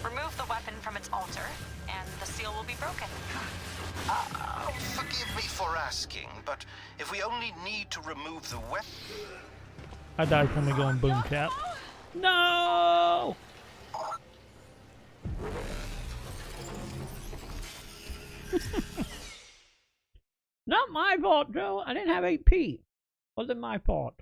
[SPEAKER 2] Remove the weapon from its altar, and the seal will be broken.
[SPEAKER 7] Forgive me for asking, but if we only need to remove the weapon...
[SPEAKER 1] I died from me going boom chat. No! Not my fault, Joe. I didn't have AP. Wasn't my fault.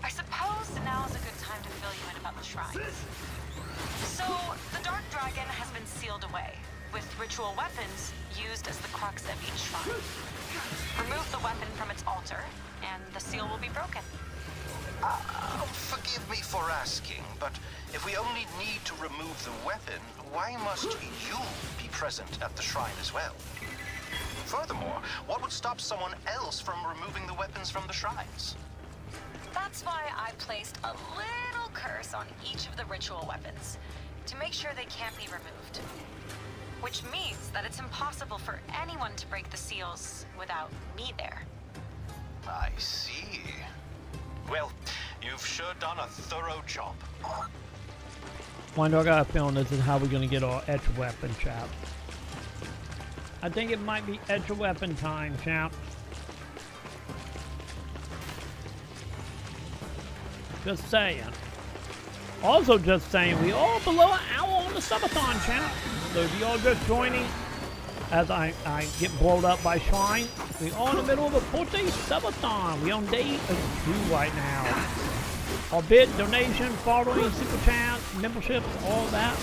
[SPEAKER 2] I suppose now's a good time to fill you in about the shrines. So, the Dark Dragon has been sealed away, with ritual weapons used as the crux of each shrine. Remove the weapon from its altar, and the seal will be broken.
[SPEAKER 7] Forgive me for asking, but if we only need to remove the weapon, why must you be present at the shrine as well? Furthermore, what would stop someone else from removing the weapons from the shrines?
[SPEAKER 2] That's why I placed a little curse on each of the ritual weapons, to make sure they can't be removed. Which means that it's impossible for anyone to break the seals without me there.
[SPEAKER 7] I see. Well, you've sure done a thorough job.
[SPEAKER 1] Why do I got a feeling this is how we're gonna get our extra weapon, chap? I think it might be extra weapon time, chap. Just saying. Also just saying, we all below an hour on the subathon, chap. So if you all just joining as I get blown up by shrine, we all in the middle of a 4-day subathon. We on day 2 right now. Our bid, donation, following, super chat, memberships, all that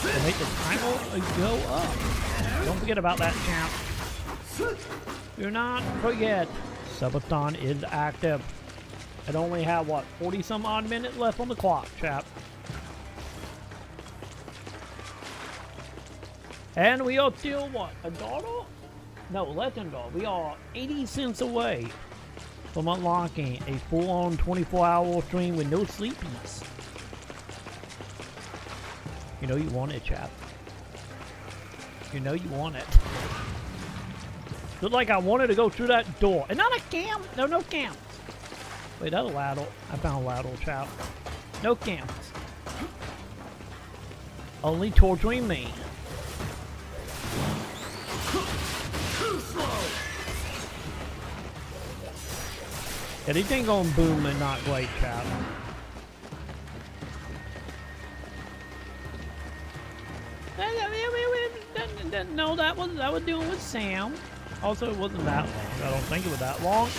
[SPEAKER 1] to make the timer go up. Don't forget about that, champ. Do not forget, subathon is active. It only have what, 40 some odd minutes left on the clock, chap. And we are still what, $1? No, less than $1. We are 80 cents away from unlocking a full-on 24-hour stream with no sleepies. You know you want it, chap. You know you want it. Looked like I wanted to go through that door. And not a cam! No cams. Wait, that's a ladle. I found a ladle, chap. No cams. Only torturing me. Yeah, these ain't gonna boom and not great, chat. No, that was doing with Sam. Also, it wasn't that long. I don't think it was that long.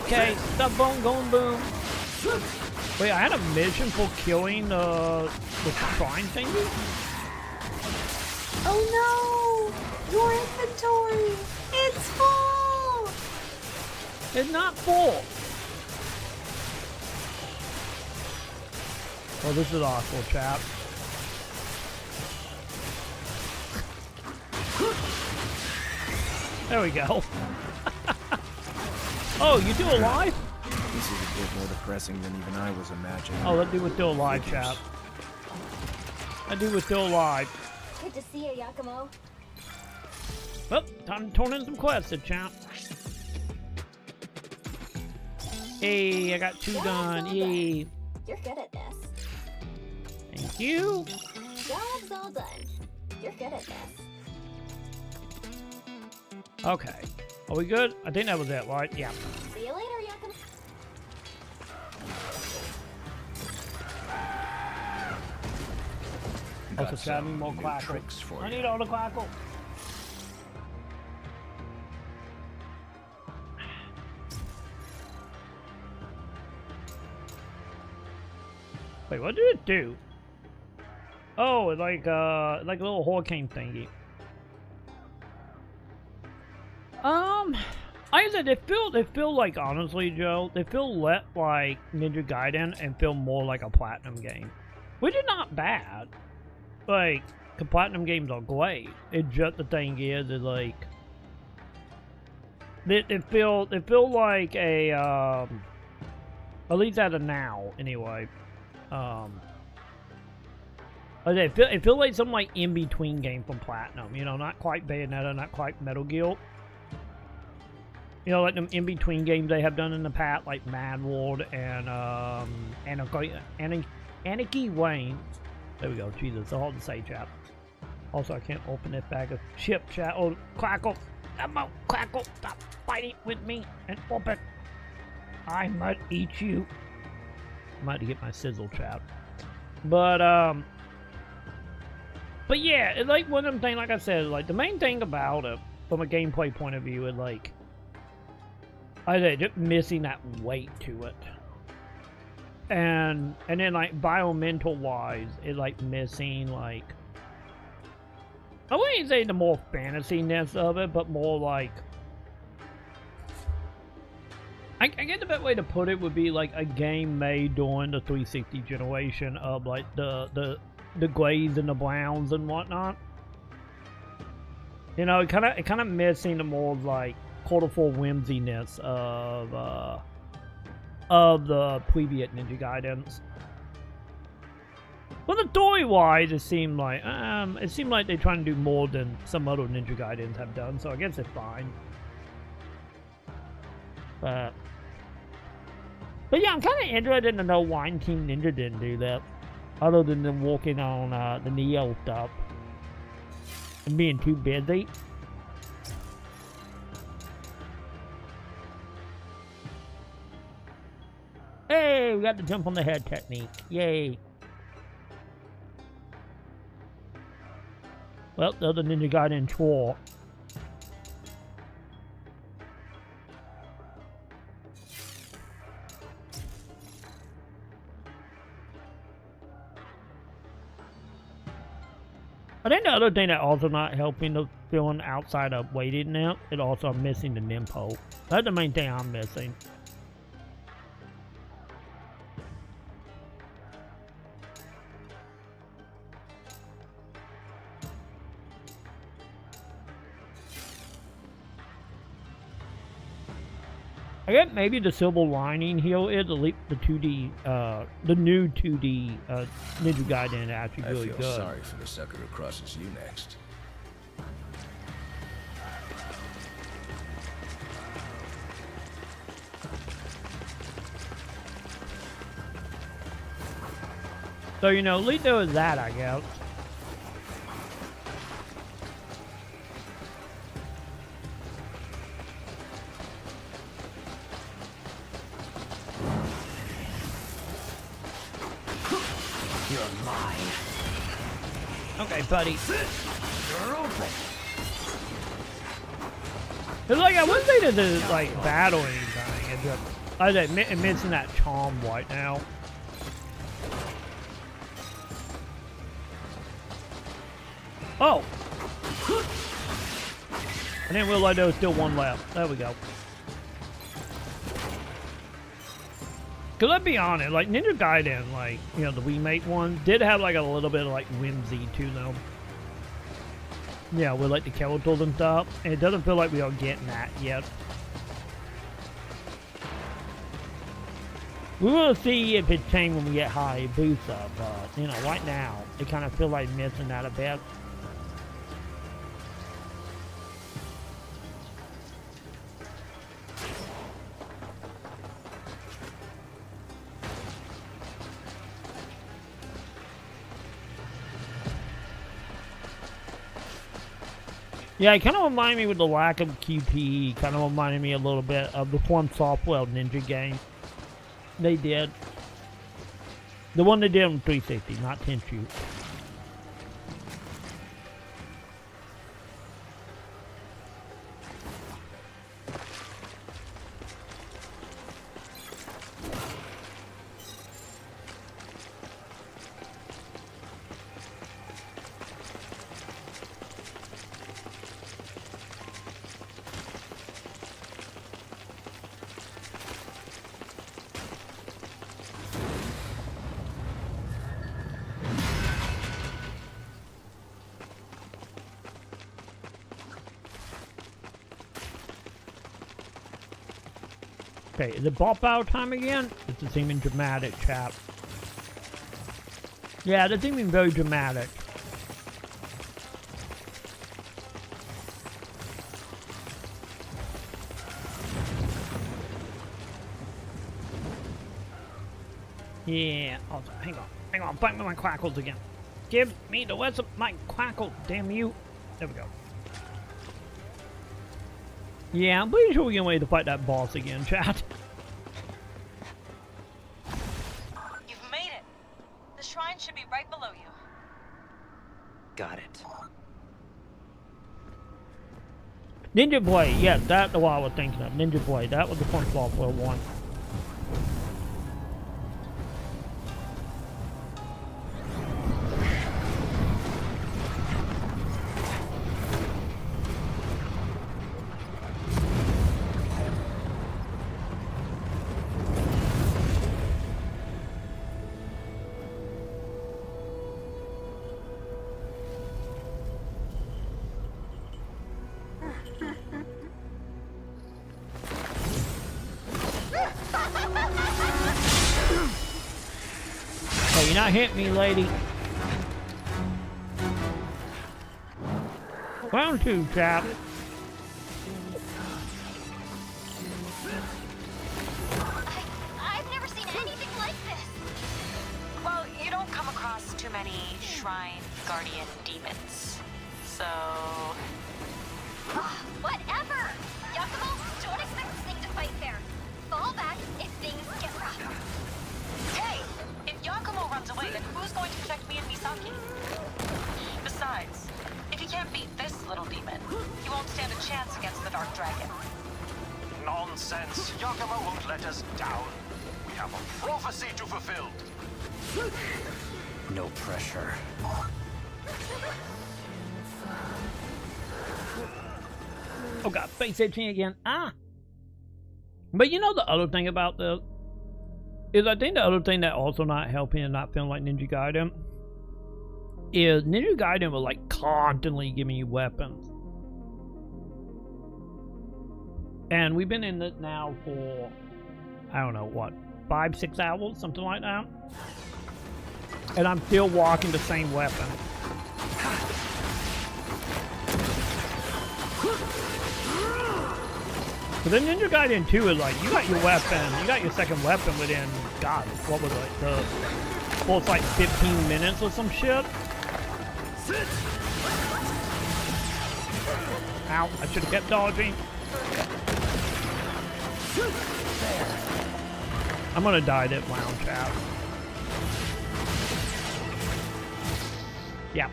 [SPEAKER 1] Okay, stop going boom. Wait, I had a mission for killing the shrine thingy?
[SPEAKER 9] Oh no! Your inventory! It's full!
[SPEAKER 1] It's not full. Well, this is awful, chap. There we go. Oh, you still alive?
[SPEAKER 13] This is a bit more depressing than even I was imagining.
[SPEAKER 1] Oh, that dude was still alive, chap. That dude was still alive.
[SPEAKER 5] Good to see you, Yakumo.
[SPEAKER 1] Well, time to turn in some quests, champ. Hey, I got 2 done. Yay.
[SPEAKER 5] You're good at this.
[SPEAKER 1] Thank you.
[SPEAKER 5] Job's all done. You're good at this.
[SPEAKER 1] Okay. Are we good? I think that was it, right? Yeah.
[SPEAKER 5] See you later, Yakumo.
[SPEAKER 1] Also, send me more quackles. I need all the quackle. Wait, what did it do? Oh, it's like a little hurricane thingy. I said they feel like, honestly, Joe, they feel less like Ninja Gaiden and feel more like a Platinum game, which is not bad. Like, the Platinum games are great. It's just the thing is like they feel like a at least as of now anyway. It feel like some like in between game from Platinum. You know, not quite Bayonetta, not quite Metal Gear. You know, like them in between games they have done in the past, like Mad World and Anarchy Wayne. There we go. Jesus, it's hard to say, chat. Also, I can't open this bag of chip, chat. Oh, Quackle! Come on, Quackle! Stop fighting with me and open. I might eat you. I might get my sizzle, chat. But yeah, it's like one of them things. Like I said, like the main thing about it, from a gameplay point of view, is like I said, just missing that weight to it. And then like environmental wise, it's like missing like I wouldn't say the more fantasy-ness of it, but more like I guess the best way to put it would be like a game made during the 360 generation of like the grays and the browns and whatnot. You know, it kind of missing the more like colorful whimsiness of the previous Ninja Gaidens. But the story-wise, it seemed like they're trying to do more than some other Ninja Gaidens have done, so I guess it's fine. But yeah, I'm kind of interested to know why Team Ninja didn't do that, other than them working on the Neo stuff and being too busy. Hey, we got the jump on the head technique. Yay. Well, the other Ninja Gaiden 4. I think the other thing that also not helping the feeling outside of waiting now, it also missing the Nimpo. That's the main thing I'm missing. I guess maybe the silver lining here is the new 2D Ninja Gaiden is actually really good.
[SPEAKER 12] I feel sorry for the sucker who crosses you next.
[SPEAKER 1] So, you know, at least there was that, I guess. Okay, buddy. It's like, I wouldn't say that there's like battle or anything. It's just, I'm missing that charm right now. Oh! I didn't realize there was still one left. There we go. Cause let's be honest, like Ninja Gaiden, like, you know, the remake one, did have like a little bit of like whimsy to them. Yeah, with like the characters and stuff. And it doesn't feel like we are getting that yet. We will see if it's changed when we get Hayabusa, but, you know, right now, it kind of feels like missing that a bit. Yeah, it kind of reminded me with the lack of QP, kind of reminded me a little bit of the Quantum Software Ninja game. They did. The one they did on 360, not Tenchu. Okay, is it bop out time again? It's seeming dramatic, chap. Yeah, they're seeming very dramatic. Yeah, oh, hang on, bite me my quackles again. Give me the rest of my quackle, damn you. There we go. Yeah, I'm pretty sure we're getting ready to fight that boss again, chat.
[SPEAKER 2] You've made it. The shrine should be right below you.
[SPEAKER 3] Got it.
[SPEAKER 1] Ninja Blade, yes, that's the one I was thinking of. Ninja Blade, that was the Quantum Software one. Oh, you're not hitting me, lady. Round two, chap.
[SPEAKER 2] I've never seen anything like this. Well, you don't come across too many shrine guardian demons. So...
[SPEAKER 5] Whatever! Yakumo, don't expect this thing to fight fair. Fall back if things get rough.
[SPEAKER 2] Hey! If Yakumo runs away, then who's going to protect me and Misaki? Besides, if you can't beat this little demon, you won't stand a chance against the Dark Dragon.
[SPEAKER 7] Nonsense! Yakumo won't let us down. We have a prophecy to fulfill.
[SPEAKER 3] No pressure.
[SPEAKER 1] Oh god, face itching again. Ah! But you know the other thing about this? Is I think the other thing that also not helping and not feeling like Ninja Gaiden is Ninja Gaiden will like constantly giving you weapons. And we've been in it now for, I don't know, what, 5-6 hours? Something like that. And I'm still walking the same weapon. But then Ninja Gaiden 2 is like, you got your weapon, you got your second weapon within, God, what was it, well, it's like 15 minutes or some shit. Ow, I should have kept dodging. I'm gonna die this round, chat. Yeah.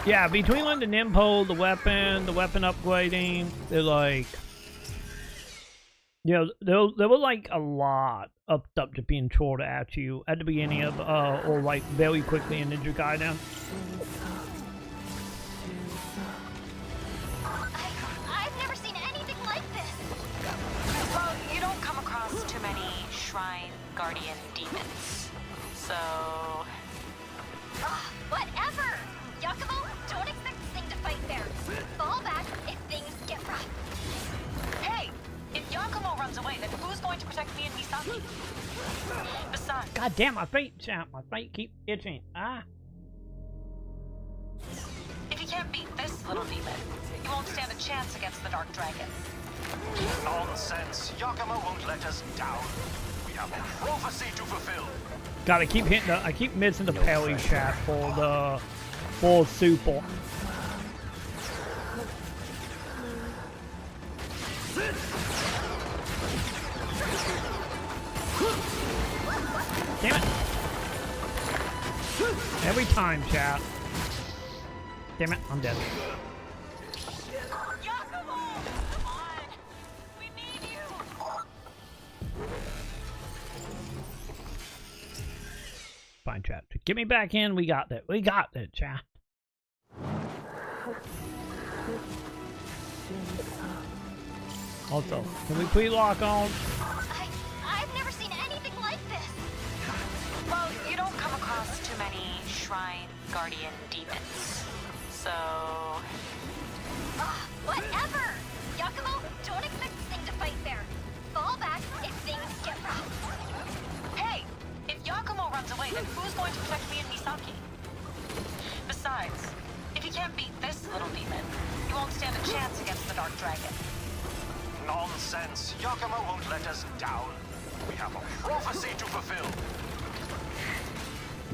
[SPEAKER 1] Yeah, between like the Nimpo, the weapon upgrading, they're like, you know, there were like a lot of stuff just being thrown at you at the beginning of, or like very quickly in Ninja Gaiden.
[SPEAKER 2] I've never seen anything like this. Well, you don't come across too many shrine guardian demons, so. Whatever! Yakumo, don't expect this thing to fight fair. Fall back if things get rough. Hey! If Yakumo runs away, then who's going to protect me and Misaki? Besides...
[SPEAKER 1] God damn, my feet, champ. My feet keep itching. Ah.
[SPEAKER 2] If you can't beat this little demon, you won't stand a chance against the Dark Dragon.
[SPEAKER 7] Nonsense. Yakumo won't let us down. We have a prophecy to fulfill.
[SPEAKER 1] God, I keep hitting the, I keep missing the parry chat for the super. Damn it! Every time, chat. Damn it, I'm dead. Fine, chat. Get me back in. We got that. We got that, chat. Also, can we please lock on?
[SPEAKER 2] I've never seen anything like this. Well, you don't come across too many shrine guardian demons, so. Whatever. Yakumo, don't expect this thing to fight fair. Fall back if things get rough. Hey, if Yakumo runs away, then who's going to protect me and Misaki? Besides, if you can't beat this little demon, you won't stand a chance against the Dark Dragon.
[SPEAKER 7] Nonsense. Yakumo won't let us down. We have a prophecy to fulfill.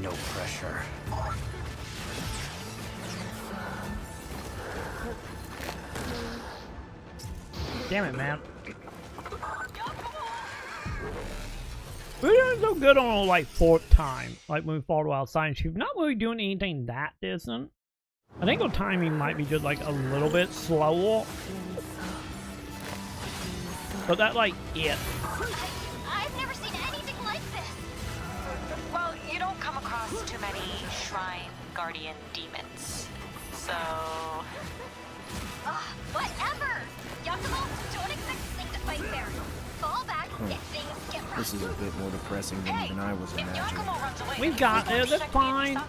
[SPEAKER 3] No pressure.
[SPEAKER 1] Damn it, man. We're doing so good on like fourth time, like when we fought outside. She's not really doing anything that decent. I think the timing might be just like a little bit slower. But that like it.
[SPEAKER 2] I've never seen anything like this. Well, you don't come across too many shrine guardian demons, so. Whatever. Yakumo, don't expect this thing to fight fair. Fall back if things get rough.
[SPEAKER 13] This is a bit more depressing than even I was imagining.
[SPEAKER 1] We got it. That's fine.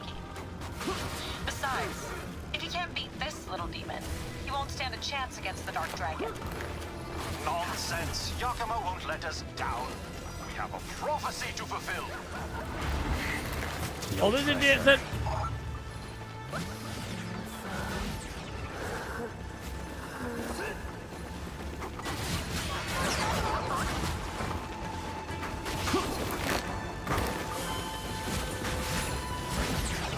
[SPEAKER 2] Besides, if you can't beat this little demon, you won't stand a chance against the Dark Dragon.
[SPEAKER 7] Nonsense. Yakumo won't let us down. We have a prophecy to fulfill.
[SPEAKER 1] Oh, this is it.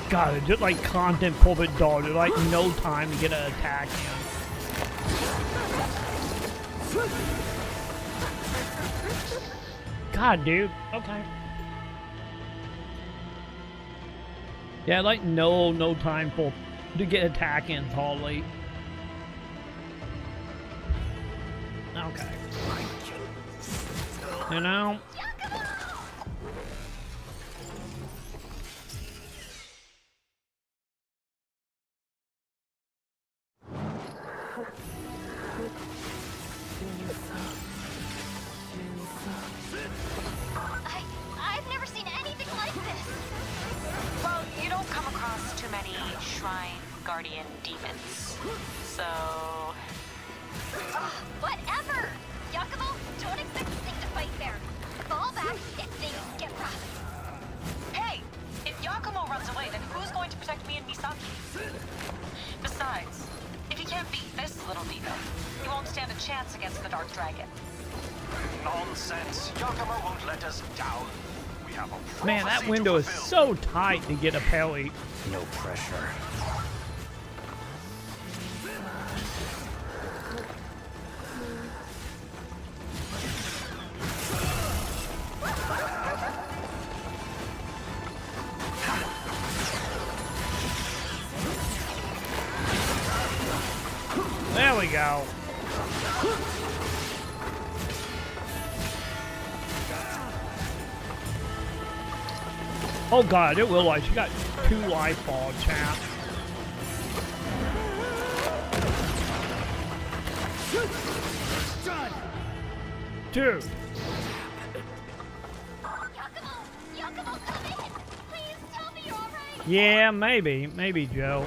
[SPEAKER 1] God, it's just like content pulpit dog. There's like no time to get an attack in. God, dude. Okay. Yeah, like no time to get attack in hardly. Okay. You know?
[SPEAKER 2] I've never seen anything like this. Well, you don't come across too many shrine guardian demons, so. Whatever. Yakumo, don't expect this thing to fight fair. Fall back if things get rough. Hey, if Yakumo runs away, then who's going to protect me and Misaki? Besides, if you can't beat this little demon, you won't stand a chance against the Dark Dragon.
[SPEAKER 7] Nonsense. Yakumo won't let us down. We have a
[SPEAKER 1] Man, that window is so tight to get a parry.
[SPEAKER 3] No pressure.
[SPEAKER 1] we go. Oh god, I didn't realize you got 2 life ball, champ. Dude. Yeah, maybe, Joe.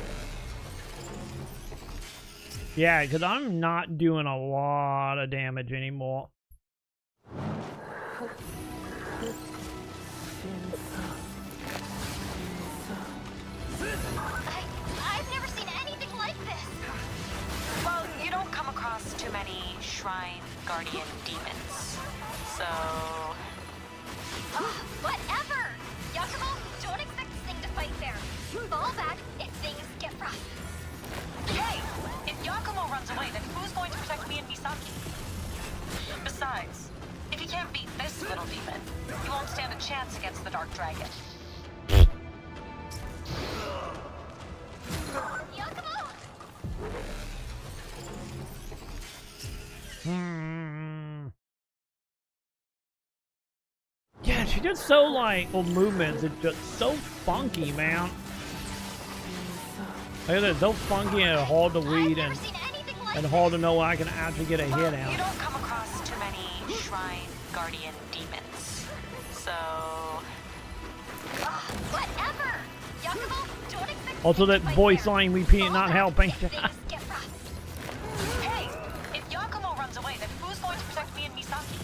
[SPEAKER 1] Yeah, because I'm not doing a lot of damage anymore.
[SPEAKER 2] I've never seen anything like this. Well, you don't come across too many Shrine Guardian demons, so...
[SPEAKER 5] Whatever! Yakumo, don't expect this thing to fight fair. Fall back if things get rough.
[SPEAKER 2] Hey! If Yakumo runs away, then who's going to protect me and Misaki? Besides, if he can't beat this little demon, he won't stand a chance against the Dark Dragon.
[SPEAKER 5] Yakumo!
[SPEAKER 1] Yeah, she just so like, well, movements, it's just so funky, man. Look at it, so funky and hard to read and hard to know when I can actually get a hit out.
[SPEAKER 2] You don't come across too many Shrine Guardian demons, so...
[SPEAKER 5] Whatever! Yakumo, don't expect
[SPEAKER 1] Also, that voice line repeating not helping.
[SPEAKER 2] Hey, if Yakumo runs away, then who's going to protect me and Misaki?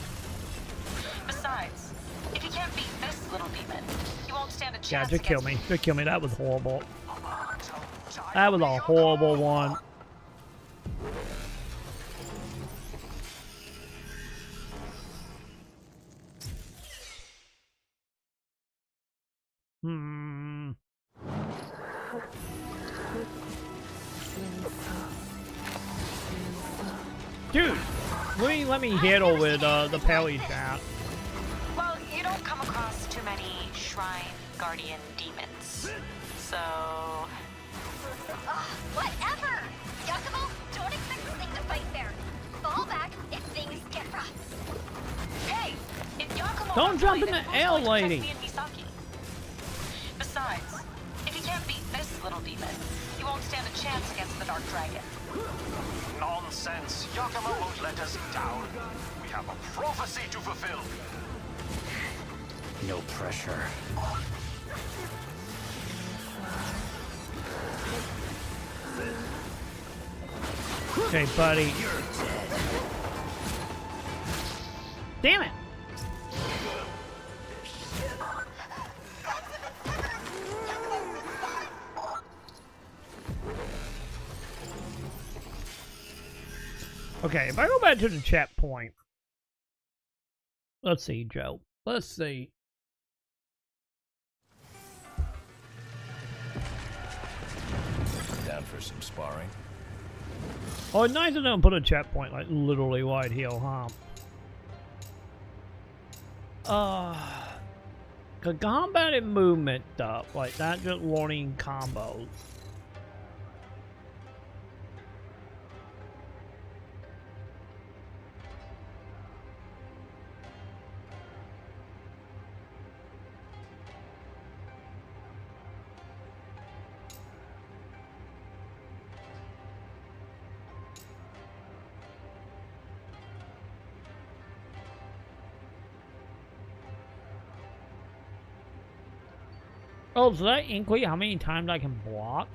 [SPEAKER 2] Besides, if he can't beat this little demon, he won't stand a chance.
[SPEAKER 1] Yeah, just kill me. Just kill me. That was horrible. That was a horrible one. Dude, let me handle with the Pally chat.
[SPEAKER 2] Well, you don't come across too many Shrine Guardian demons, so...
[SPEAKER 5] Whatever! Yakumo, don't expect this thing to fight fair. Fall back if things get rough.
[SPEAKER 2] Hey! If Yakumo
[SPEAKER 1] Don't jump in the L, lady!
[SPEAKER 2] Besides, if he can't beat this little demon, he won't stand a chance against the Dark Dragon.
[SPEAKER 7] Nonsense! Yakumo won't let us down. We have a prophecy to fulfill.
[SPEAKER 3] No pressure.
[SPEAKER 1] Okay, buddy. Damn it! Okay, if I go back to the chat point. Let's see, Joe. Let's see.
[SPEAKER 8] Down for some sparring?
[SPEAKER 1] Oh, it's nice of them to put a chat point like literally right here, huh? The combat and movement stuff, like that, just learning combos. Oh, so that include how many times I can block?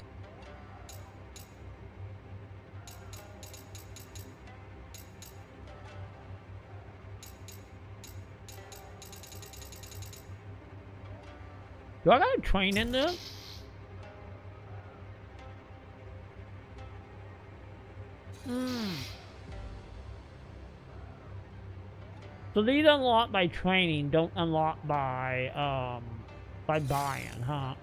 [SPEAKER 1] Do I gotta train in this? So these unlock by training, don't unlock by buying, huh?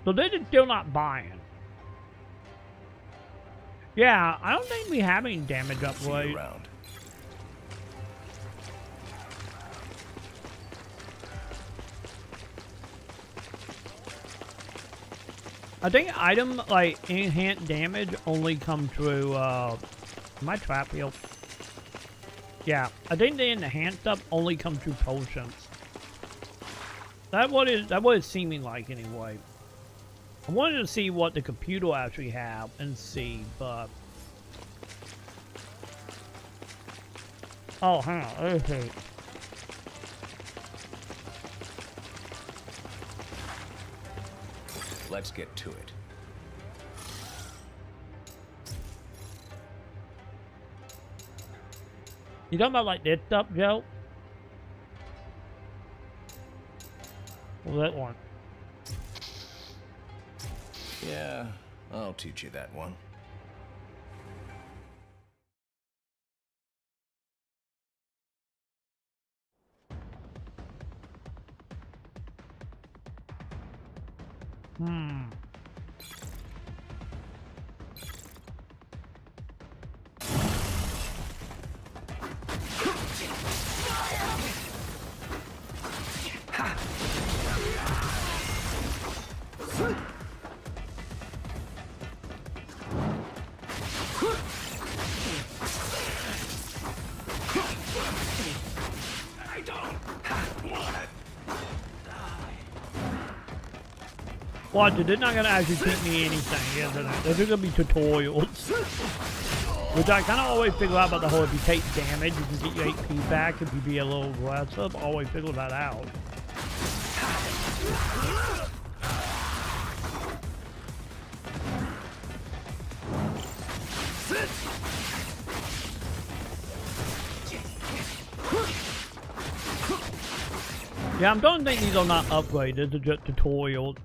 [SPEAKER 1] So they're just still not buying. Yeah, I don't think we have any damage upgrades. I think item, like, enhanced damage only come through, my trap heal. Yeah, I think the enhanced stuff only come through potions. That's what it's seeming like anyway. I wanted to see what the computer will actually have and see, but... Oh, hang on, okay.
[SPEAKER 12] Let's get to it.
[SPEAKER 1] You talking about like this stuff, Joe? Well, that one.
[SPEAKER 12] Yeah, I'll teach you that one.
[SPEAKER 1] Watch it, they're not gonna actually teach me anything, isn't it? They're just gonna be tutorials. Which I kinda always figure out about the whole, if you take damage, you can get your HP back if you be a little aggressive. Always figure that out. Yeah, I'm don't think these are not upgraded, they're just tutorials.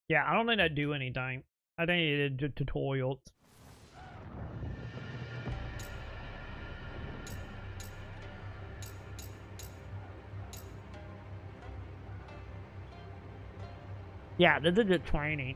[SPEAKER 1] Yeah, I don't think that do anything. I think it is just tutorials. Yeah, this is just training.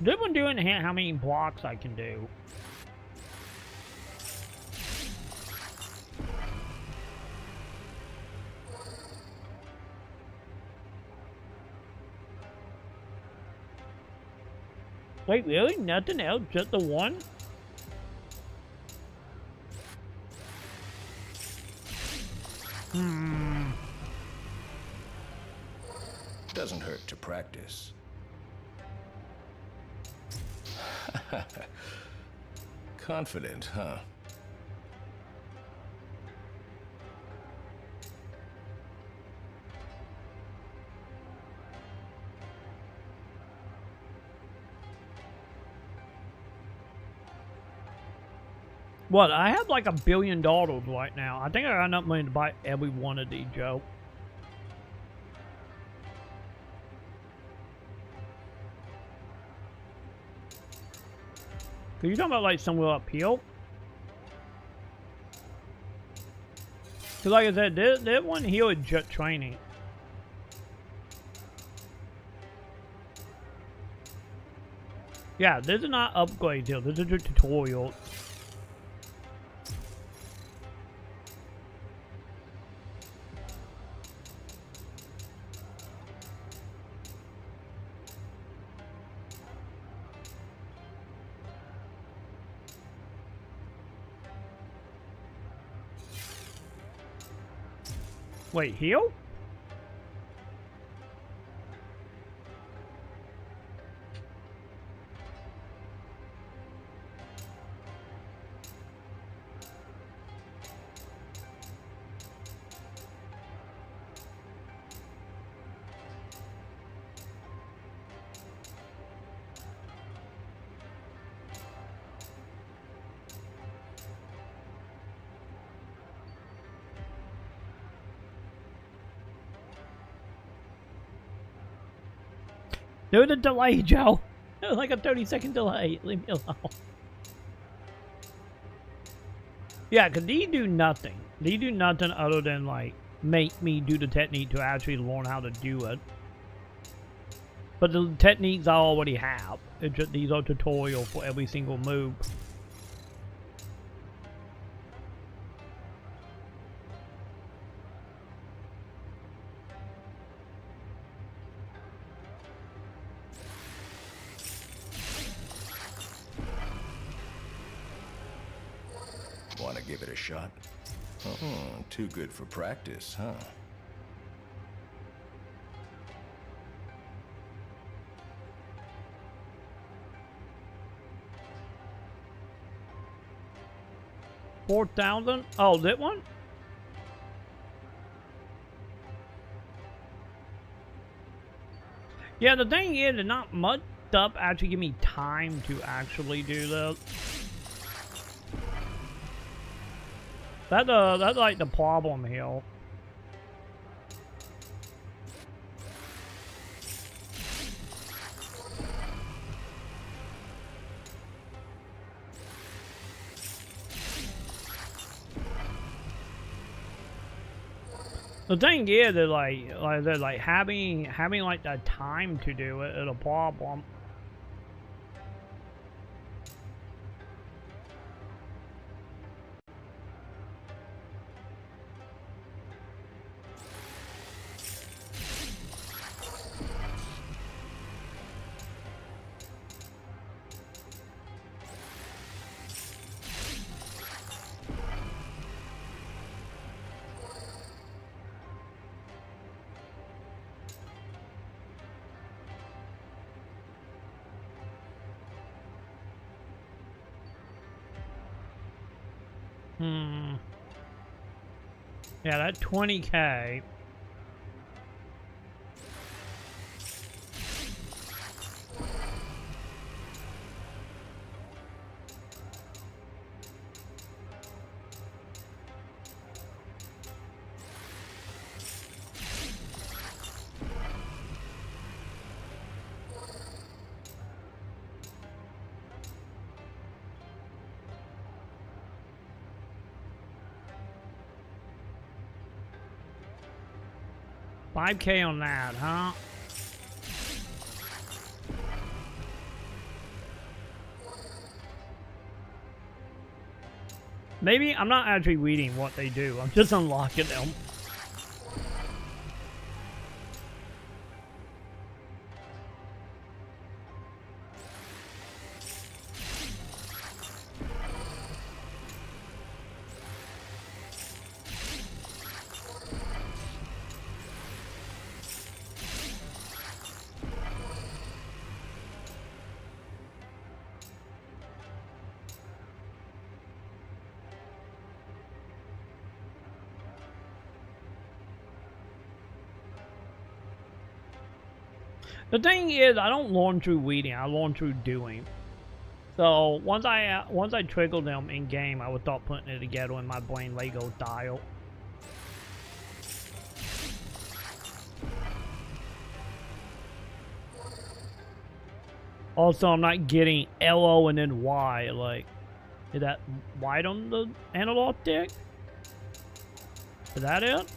[SPEAKER 1] This one doing how many blocks I can do. Wait, really? Nothing else? Just the one?
[SPEAKER 12] Doesn't hurt to practice. Confident, huh?
[SPEAKER 1] What? I have like $1 billion right now. I think I got enough money to buy every one of these, Joe. Are you talking about like somewhere up here? Cause like I said, that one here is just training. Yeah, this is not upgrades here. This is just tutorials. Wait, heal? There's a delay, Joe. Like a 30-second delay. Leave me alone. Yeah, because these do nothing. These do nothing other than, like, make me do the technique to actually learn how to do it. But the techniques I already have. It's just these are tutorials for every single move.
[SPEAKER 8] Want to give it a shot? Oh, too good for practice, huh? $4,000? Oh, that one? Yeah, the thing is, it's not much stuff actually give me time to actually do this. That's like the problem here. The thing is that like having like the time to do it is a problem. Yeah, that 20K. $5K on that, huh? Maybe I'm not actually reading what they do. I'm just unlocking them. The thing is, I don't learn through reading. I learn through doing. So once I trigger them in game, I would start putting it together in my brain Lego style. Also, I'm not getting LO and then Y. Like, is that white on the analog stick? Is that it?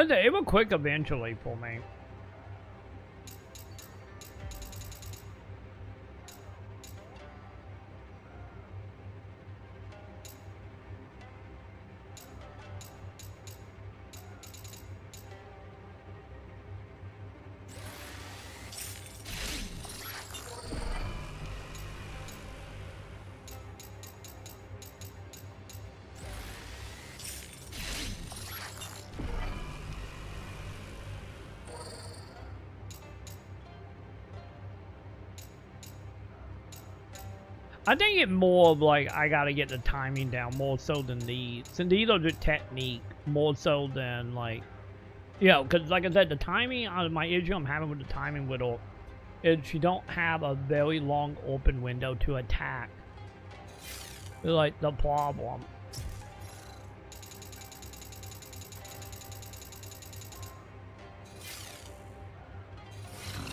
[SPEAKER 8] It will quick eventually for me. I think it's more of like I gotta get the timing down more so than these. And these are just technique more so than like, you know, because like I said, the timing, my issue I'm having with the timing with her is she don't have a very long open window to attack. It's like the problem.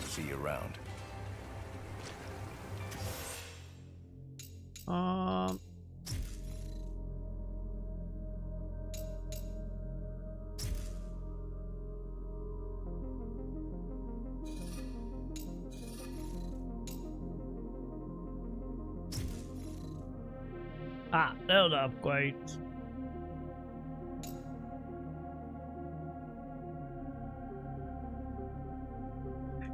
[SPEAKER 12] See you around.
[SPEAKER 8] There's upgrades.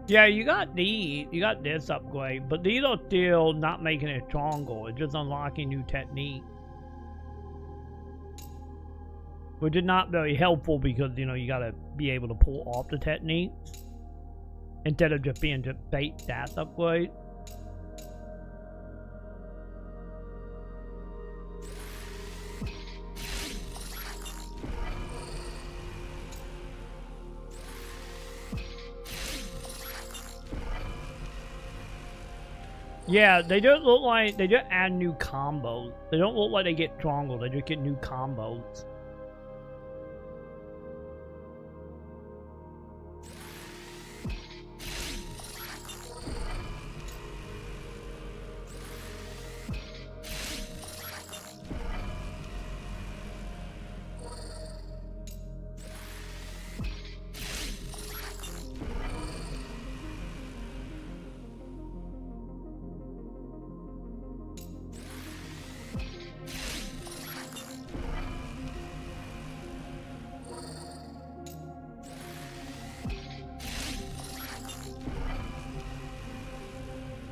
[SPEAKER 8] Yeah, you got this upgrade, but these are still not making it stronger. It's just unlocking new technique, which is not very helpful because, you know, you gotta be able to pull off the techniques instead of just being just bait stats upgrade. Yeah, they just look like they just add new combos. They don't look like they get stronger, they just get new combos.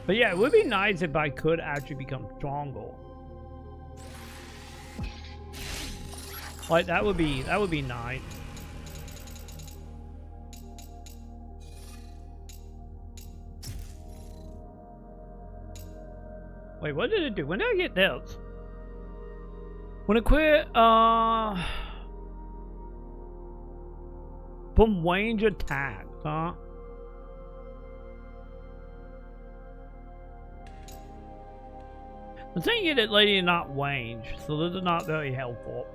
[SPEAKER 8] But yeah, it would be nice if I could actually become stronger. Like that would be nice. Wait, what did it do? When did I get this? When I quit, from range attacks, huh? The thing is that lady is not range, so this is not very helpful.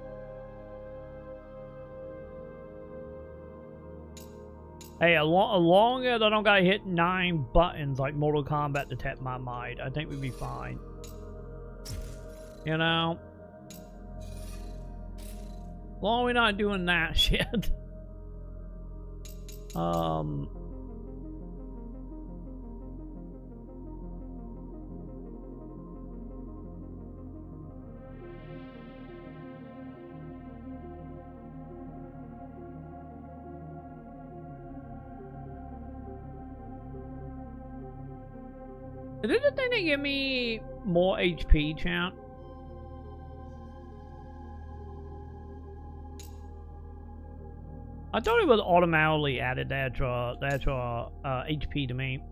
[SPEAKER 8] Hey, as long as I don't gotta hit 9 buttons like Mortal Kombat to tap my mind, I think we'd be fine. You know? As long as we're not doing that shit. Is this the thing that give me more HP, champ? I thought it was automatically added the extra HP to me.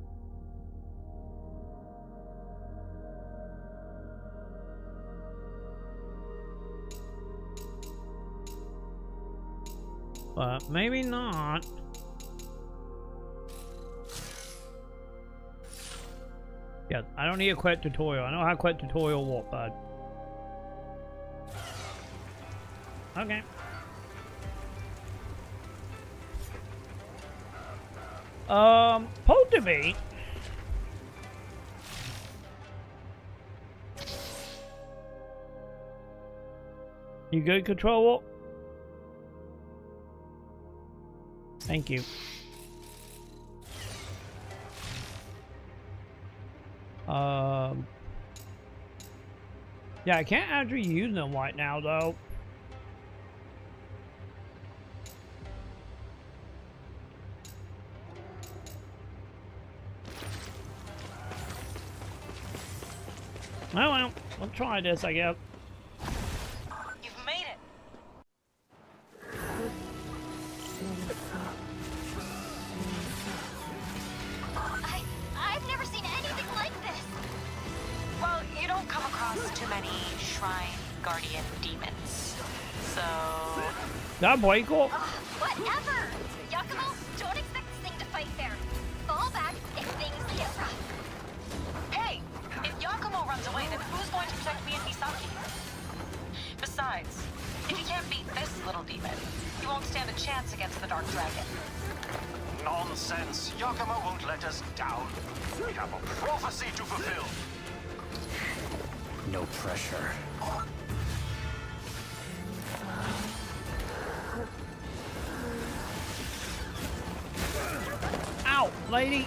[SPEAKER 8] But maybe not. Yeah, I don't need a quick tutorial. I know how quick tutorial works, bud. Okay. Supposed to be. You good, controller? Thank you. Yeah, I can't actually use them right now, though. Oh well, we'll try this, I guess.
[SPEAKER 2] You've made it. I've never seen anything like this. Well, you don't come too many Shrine Guardian demons. So...
[SPEAKER 8] That break up?
[SPEAKER 5] Whatever! Yakumo, don't expect this thing to fight fair. Fall back if things get rough.
[SPEAKER 2] Hey! If Yakumo runs away, then who's going to protect me and Misaki? Besides, if he can't beat this little demon, he won't stand a chance against the Dark Dragon.
[SPEAKER 7] Nonsense! Yakumo won't let us down. We have a prophecy to fulfill.
[SPEAKER 3] No pressure.
[SPEAKER 8] Ow, lady!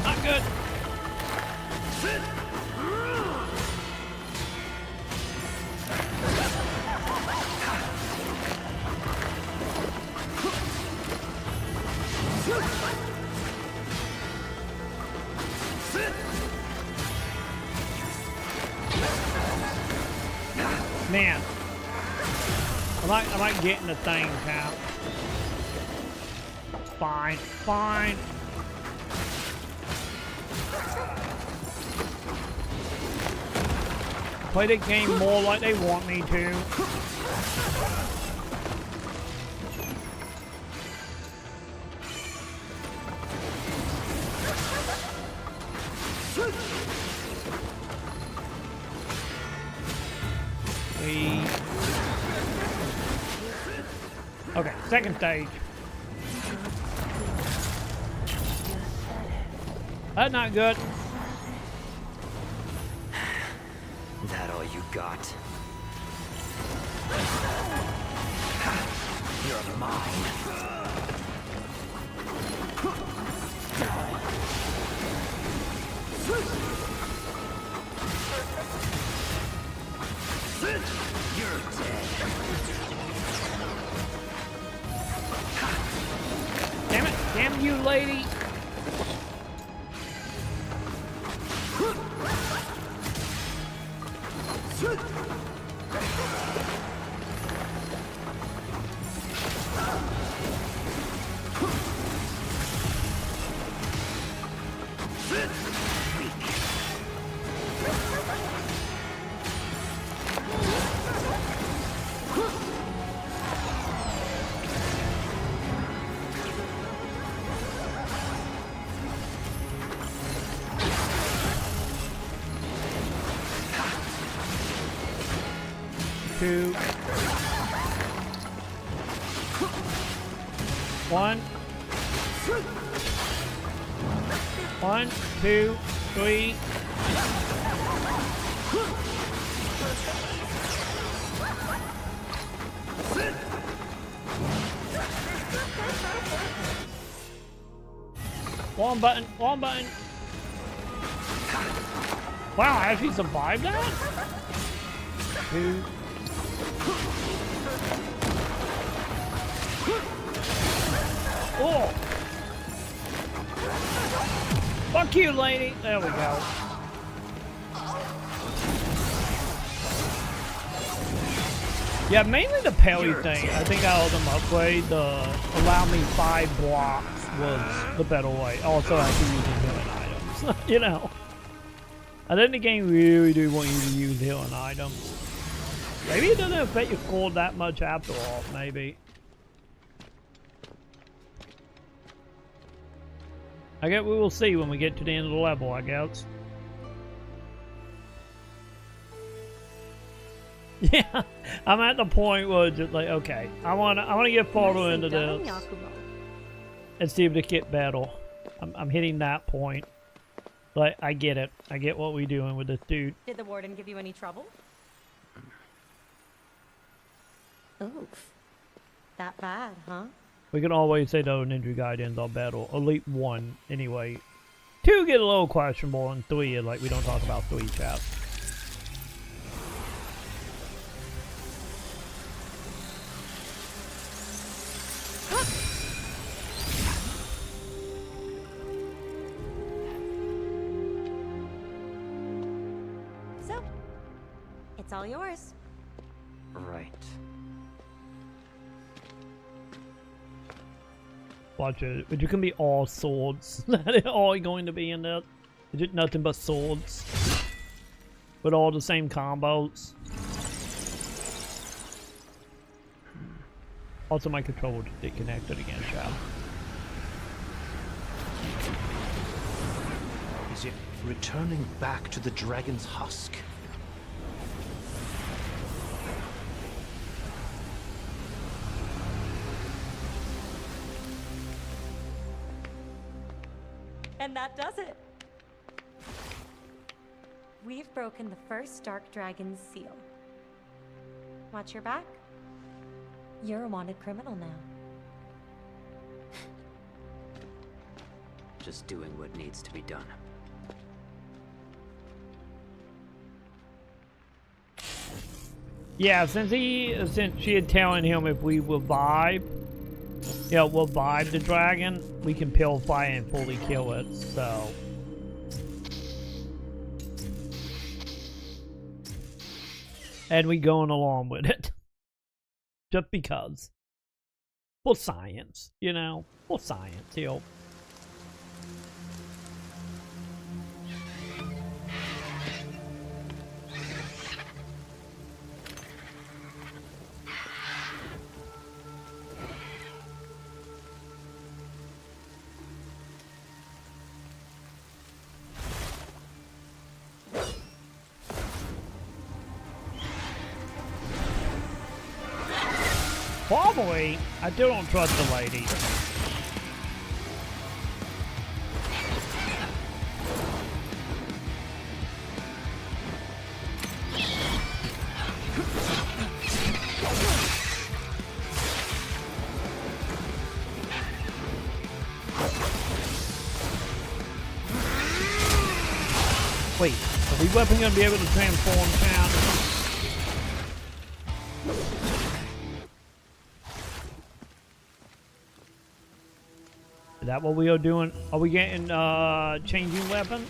[SPEAKER 8] Not good. Man, I like getting the thing, pal. Fine, fine. Play the game more like they want me to. Okay, second stage. That's not good.
[SPEAKER 3] That all you got? You're mine. You're dead.
[SPEAKER 8] Damn it! Damn you, lady! Two. One. 1, 2, 3. One button, one button. Wow, I actually survived that? 2. Oh! Fuck you, lady! There we go. Yeah, mainly the parry thing. I think I owe them upgrade. The allow me 5 blocks was the better way. Also, I can use healing items. You know. I think the game really do want you to use healing items. Maybe it doesn't affect your score that much after all, maybe. I guess we will see when we get to the end of the level, I guess. Yeah, I'm at the point where it's just like, okay, I wanna get farther into this and see if the kit battle. I'm hitting that point, but I get it. I get what we're doing with this dude.
[SPEAKER 9] Did the warden give you any trouble? Oof. That bad, huh?
[SPEAKER 8] We can always say those Ninja Gaidens are battle. Elite 1, anyway. 2 get a little questionable, and 3 is like, we don't talk about 3, chat.
[SPEAKER 9] So, It's all yours.
[SPEAKER 3] Right.
[SPEAKER 8] Watch it. Is it gonna be all swords? That is all going to be in that? Is it nothing but swords? With all the same combos? Also, my controller disconnected again, child.
[SPEAKER 7] Is it returning back to the dragon's husk?
[SPEAKER 9] And that does it. We've broken the first Dark Dragon's seal. Watch your back. You're a wanted criminal now.
[SPEAKER 3] Just doing what needs to be done.
[SPEAKER 8] Yeah, since she had telling him if we revive, revive the dragon, we can purify and fully kill it, so. And we going along with it. Just because. For science, you know? For science, you know. Probably, I still don't trust the lady. Wait, are these weapons gonna be able to transform town? Is that what we are doing? Are we getting, changing weapons?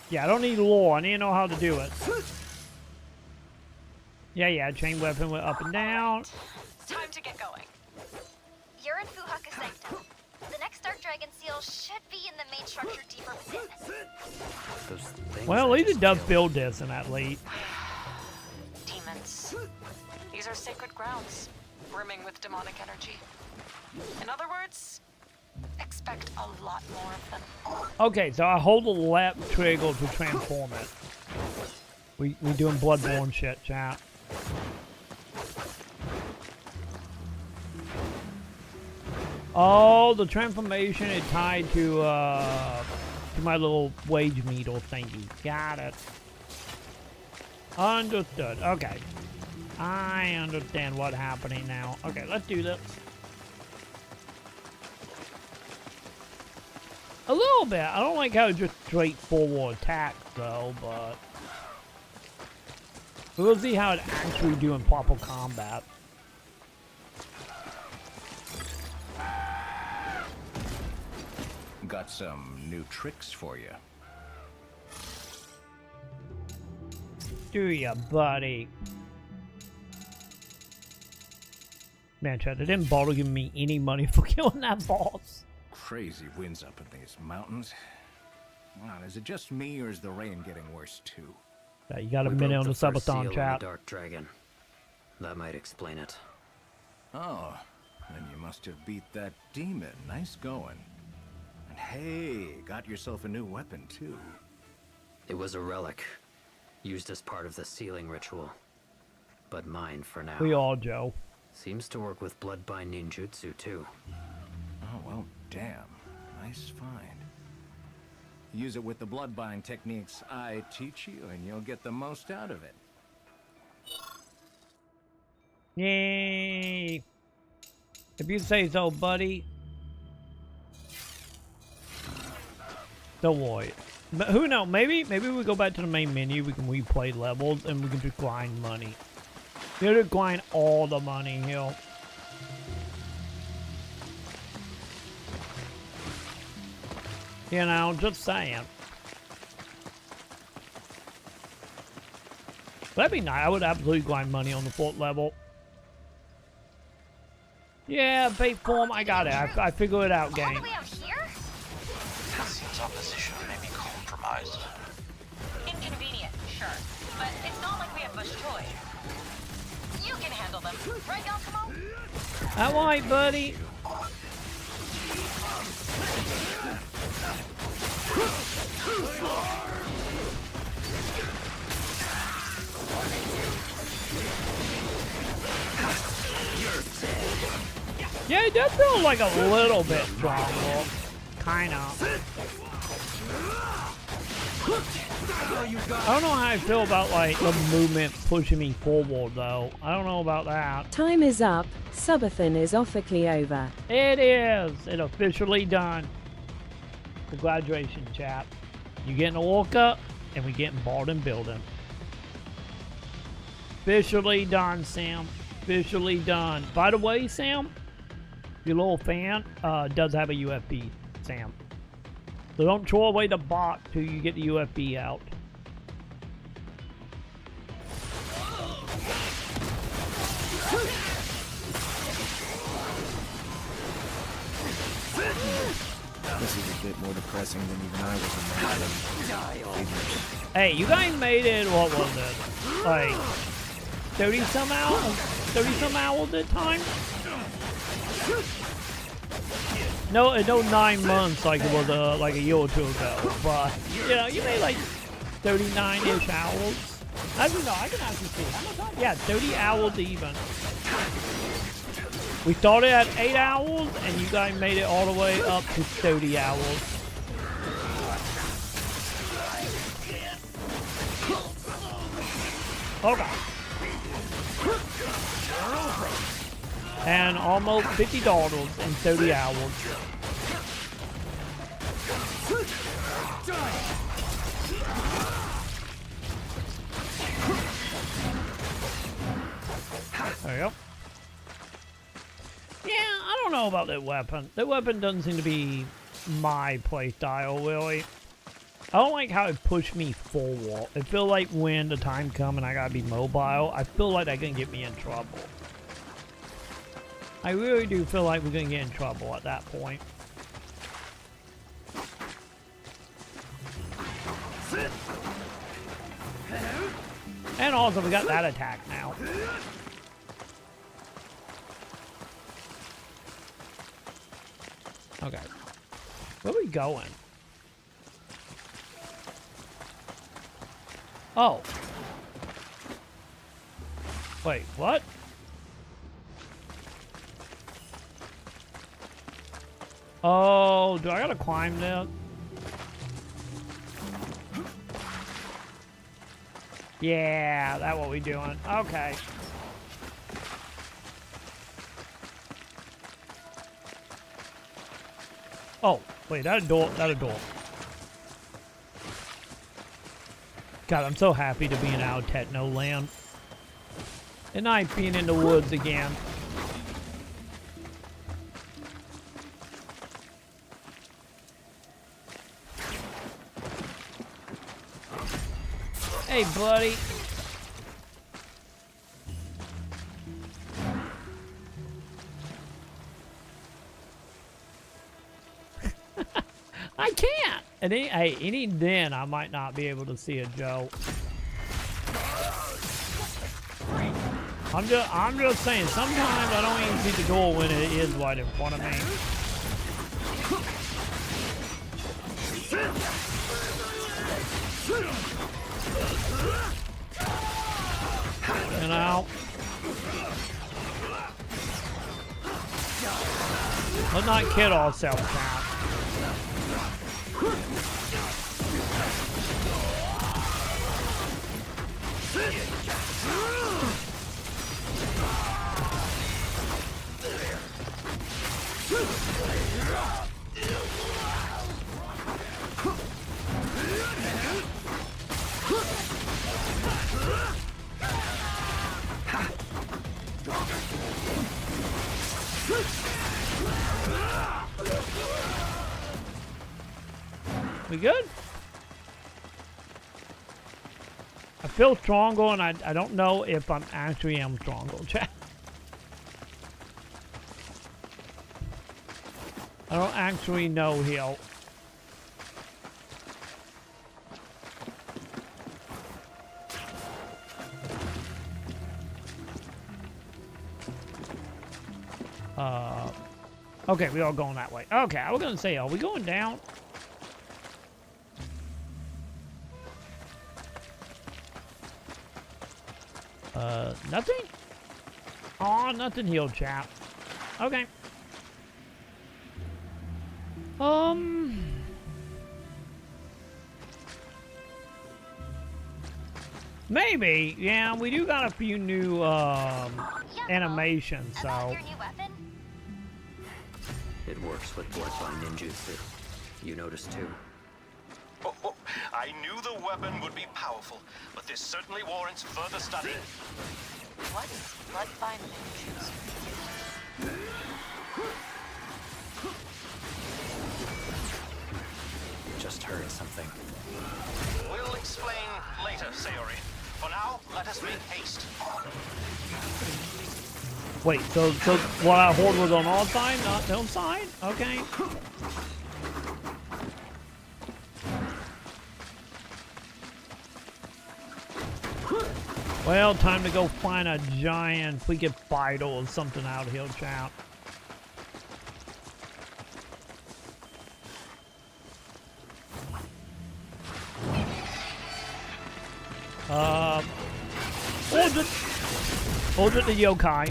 [SPEAKER 8] Yeah, I don't need lore. I need to know how to do it. Yeah, chain weapon went up and down.
[SPEAKER 2] It's time to get going.
[SPEAKER 19] You're in Fuhaka's sanctum. The next Dark Dragon seal should be in the main structure deeper within.
[SPEAKER 8] Well, at least it does build this in that lead.
[SPEAKER 2] Demons. These are sacred grounds, brimming with demonic energy. In other words, expect a lot more of them.
[SPEAKER 8] Okay, so I hold the left trigger to transform it. We doing Bloodborne shit, chat. Oh, the transformation is tied to my little wage meter thingy. Got it. Understood. Okay. I understand what's happening now. Okay, let's do this. A little bit. I don't like how it's just straightforward attack though, but we'll see how it actually do in proper combat.
[SPEAKER 12] Got some new tricks for you.
[SPEAKER 8] Do ya, buddy? Man, Chad, it didn't bother giving me any money for killing that boss.
[SPEAKER 12] Crazy winds up in these mountains. Wow, is it just me, or is the rain getting worse too?
[SPEAKER 8] Yeah, you got a minute on the subathon, chat.
[SPEAKER 3] Dark Dragon. That might explain it.
[SPEAKER 12] Oh, then you must have beat that demon. Nice going. And hey, got yourself a new weapon too.
[SPEAKER 3] It was a relic, used as part of the sealing ritual. But mine for now.
[SPEAKER 8] We all, Joe.
[SPEAKER 3] Seems to work with bloodbind ninjutsu too.
[SPEAKER 12] Oh, well, damn. Nice find. Use it with the bloodbind techniques I teach you, and you'll get the most out of it.
[SPEAKER 8] Yay! If you say so, buddy. Don't worry. But who knows? Maybe we go back to the main menu. We can replay levels, and we can just grind money. We're just grind all the money here. You know, just saying. That'd be nice. I would absolutely grind money on the 4th level. Yeah, bait form, I got it. I figured it out, gang.
[SPEAKER 19] All the way out here?
[SPEAKER 7] Seems our position may be compromised.
[SPEAKER 2] Inconvenient, sure. But it's not like we have much choice. You can handle them. Right, Yakumo?
[SPEAKER 8] That right, buddy. Yeah, it does feel like a little bit stronger. Kinda. I don't know how I feel about, like, the movement pushing me forward, though. I don't know about that.
[SPEAKER 4] Time is up. Subathon is officially over.
[SPEAKER 8] It is. It's officially done. Congratulations, chap. You getting a walk-up, and we getting bought and building. Officially done, Sam. Officially done. By the way, Sam, your little fan does have a UFP, Sam. So don't throw away the bot till you get the UFP out.
[SPEAKER 13] This is a bit more depressing than even I was imagining.
[SPEAKER 8] Hey, you guys made it, what was it? Like 30-some hours at time? No, 9 months like it was like a year or two ago. But, you know, you made like 39-ish hours. Actually, no, I can actually see. How much time? Yeah, 30 hours even. We started at 8 hours, and you guys made it all the way up to 30 hours. Okay. And almost $50 in 30 hours. There you go. Yeah, I don't know about that weapon. That weapon doesn't seem to be my playstyle, really. I don't like how it pushed me forward. I feel like when the time comes and I gotta be mobile, I feel like that can get me in trouble. I really do feel like we're gonna get in trouble at that point. And also, we got that attack now. Okay. Where are we going? Oh. Wait, what? Oh, do I gotta climb that? Yeah, that's what we doing. Okay. Oh, wait, that a door? That a door. God, I'm so happy to be in our techno land. And not being in the woods again. Hey, buddy. I can't. And any then I might not be able to see a Joe. I'm just saying. Sometimes I don't even see the door when it is right in front of me. You know? Let's not kid ourselves now. We good? I feel stronger, and I don't know if I'm actually am stronger, chat. I don't actually know here. Okay, we are going that way. Okay, I was gonna say, are we going down? Nothing? Oh, nothing here, chap. Okay. Maybe. Yeah, we do got a few new, animations, so.
[SPEAKER 3] It works with bloodbind ninjutsu. You noticed too.
[SPEAKER 7] Oh, I knew the weapon would be powerful, but this certainly warrants further study.
[SPEAKER 2] What's bloodbind ninjutsu?
[SPEAKER 3] Just heard something.
[SPEAKER 7] We'll explain later, Sayori. For now, let us make haste.
[SPEAKER 8] Wait, so what I hold was on our side, not their side? Okay. Well, time to go find a giant freaking fighter or something out here, chat. Hold it the yokai.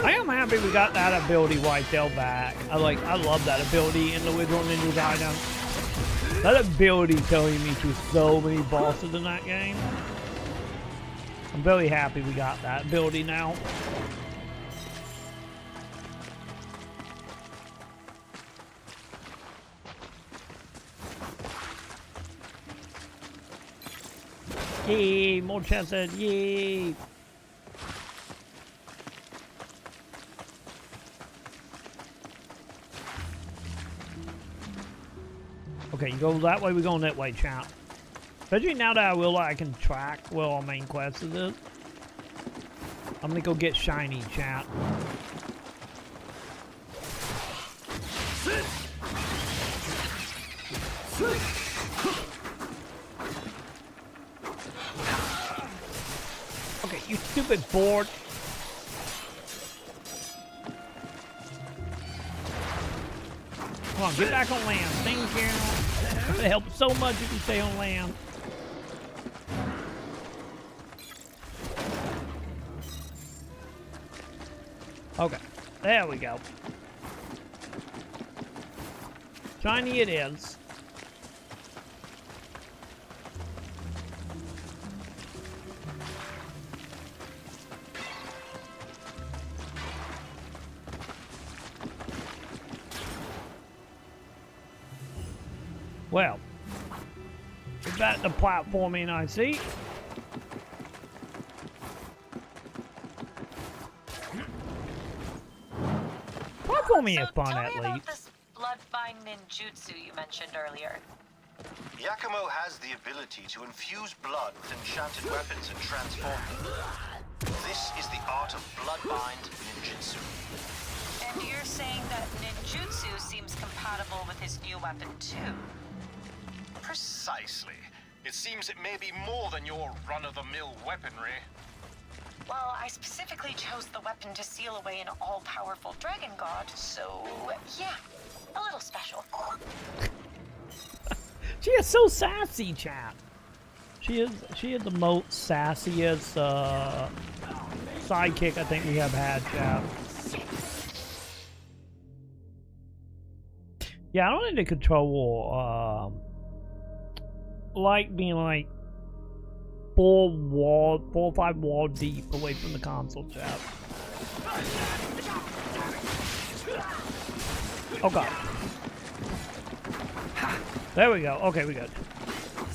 [SPEAKER 8] I am happy we got that ability right there back. I love that ability in the original Ninja Gaiden. That ability carried me through so many bosses in that game. I'm very happy we got that ability now. Yay, more chances, yay! Okay, you go that way, we're going that way, champ. Especially now that I realize I can track where our main quest is. I'm gonna go get shiny, champ. Okay, you stupid board. Come on, get back on land. Thank you. It would help so much if you stay on land. Okay, there we go. Shiny it is. Well, is that the platforming I see? Platforming is fun at least.
[SPEAKER 2] This bloodbind ninjutsu you mentioned earlier.
[SPEAKER 7] Yakumo has the ability to infuse blood with enchanted weapons and transform them. This is the art of bloodbind ninjutsu.
[SPEAKER 2] And you're saying that ninjutsu seems compatible with his new weapon too?
[SPEAKER 7] Precisely. It seems it may be more than your run-of-the-mill weaponry.
[SPEAKER 2] Well, I specifically chose the weapon to seal away an all-powerful dragon god, so yeah, a little special.
[SPEAKER 8] She is so sassy, chat. She is the most sassiest sidekick I think we have had, chat. Yeah, I don't need to control like being like 4 or 5 wall deep away from the console, chat. Oh god. There we go. Okay, we good.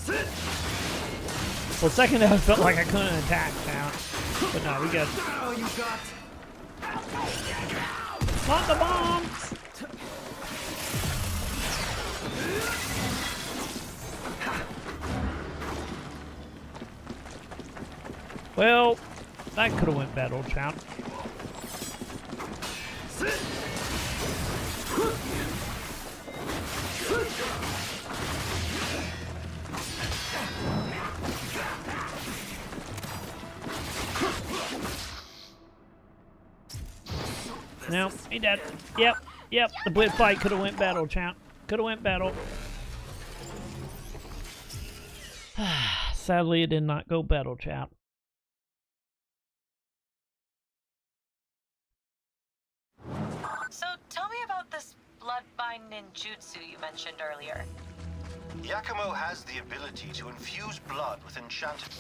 [SPEAKER 8] For a second there, I felt like I couldn't attack now. But no, we good.
[SPEAKER 18] Oh, you got.
[SPEAKER 8] Not the bombs! Well, that could have went better, champ. No, he dead. Yep, the blitz fight could have went better, champ. Could have went better. Sadly, it did not go better, champ.
[SPEAKER 2] So tell me about this bloodbind ninjutsu you mentioned earlier.
[SPEAKER 7] Yakumo has the ability to infuse blood with enchantment.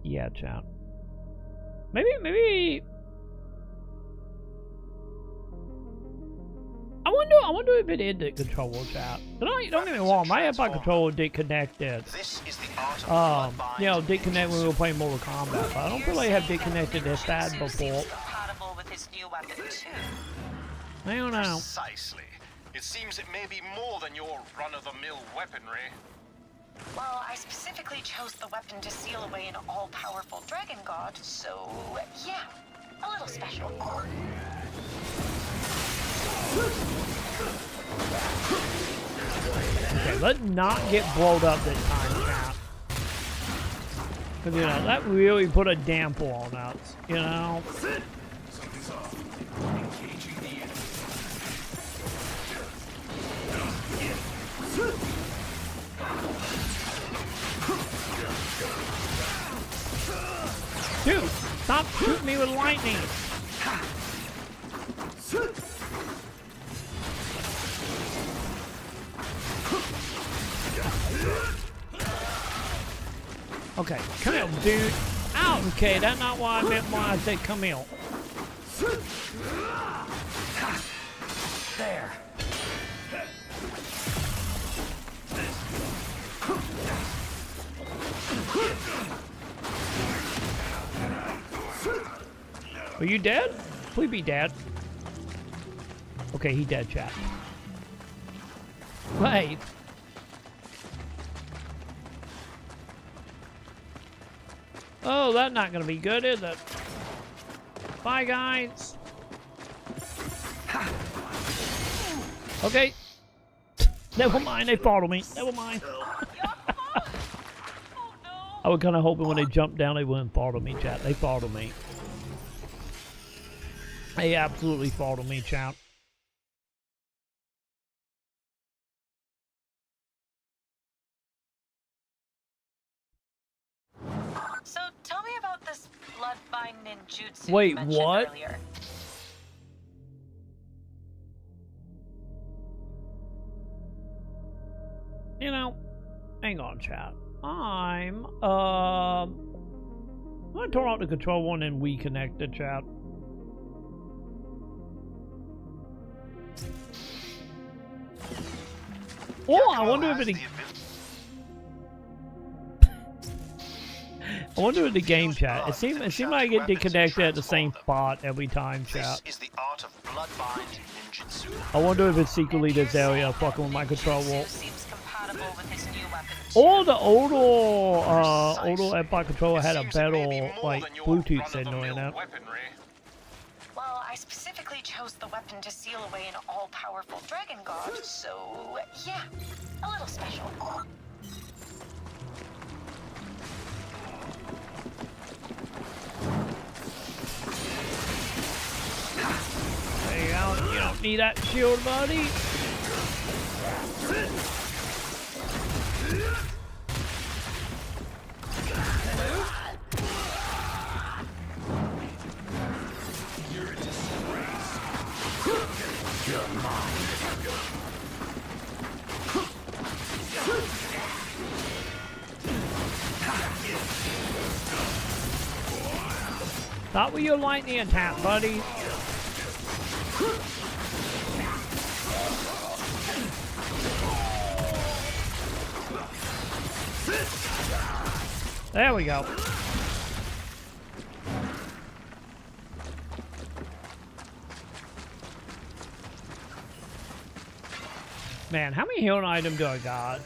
[SPEAKER 8] Yeah, champ. Maybe. I wonder if it is the controller, chat. Don't get me wrong, my Empire controller did connected.
[SPEAKER 7] This is the art of
[SPEAKER 8] You know, did connect when we were playing Mortal Kombat, but I don't feel like I have did connected this bad before.
[SPEAKER 2] Compatible with his new weapon too.
[SPEAKER 8] I don't know.
[SPEAKER 7] Precisely. It seems it may be more than your run-of-the-mill weaponry.
[SPEAKER 2] Well, I specifically chose the weapon to seal away an all-powerful dragon god, so yeah, a little special.
[SPEAKER 8] Okay, let's not get blowed up this time, chat. Because, you know, that really put a damper on us, you know?
[SPEAKER 17] Something's off. Engaging the enemy.
[SPEAKER 8] Dude, stop shooting me with lightning! Okay, come here, dude. Out. Okay, that's not what I meant when I said come here.
[SPEAKER 18] There.
[SPEAKER 8] Are you dead? Please be dead. Okay, he dead, chat. Wait. Oh, that's not gonna be good, is it? Bye, guys. Okay. Never mind, they followed me. Never mind. I was kind of hoping when they jumped down they wouldn't follow me, chat. They followed me. They absolutely followed me, chat.
[SPEAKER 2] So tell me about this bloodbind ninjutsu
[SPEAKER 8] Wait,
[SPEAKER 2] you mentioned
[SPEAKER 8] what?
[SPEAKER 2] earlier.
[SPEAKER 8] You know, hang on, chat. I'm gonna turn off the control one and we connect the chat. Oh, I wonder if it. I wonder if the game chat. It seemed like it did connect at the same spot every time, chat.
[SPEAKER 7] This is the art of bloodbind ninjutsu.
[SPEAKER 8] I wonder if it's secretly this area fucking with my controller.
[SPEAKER 2] Seems compatible with his new weapon.
[SPEAKER 8] Or the older Empire controller had a better like Bluetooth signal in it.
[SPEAKER 2] Well, I specifically chose the weapon to seal away an all-powerful dragon god, so yeah, a little special.
[SPEAKER 8] Hey, you don't need that shield, buddy.
[SPEAKER 17] You're mine.
[SPEAKER 8] Not with your lightning attack, buddy. There we go. Man, how many healing items do I got?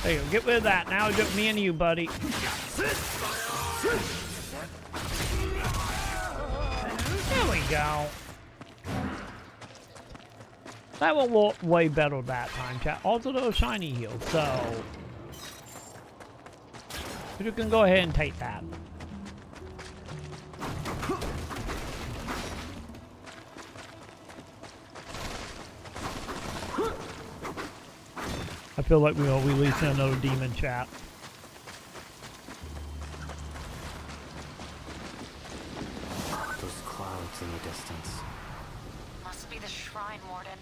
[SPEAKER 8] There you go, get rid of that. Now it's just me and you, buddy. There we go. That will work way better that time, chat. Also, those shiny heals, so you can go ahead and take that. I feel like we are releasing another demon, chat.
[SPEAKER 3] Those clouds in the distance.
[SPEAKER 2] Must be the Shrine Warden.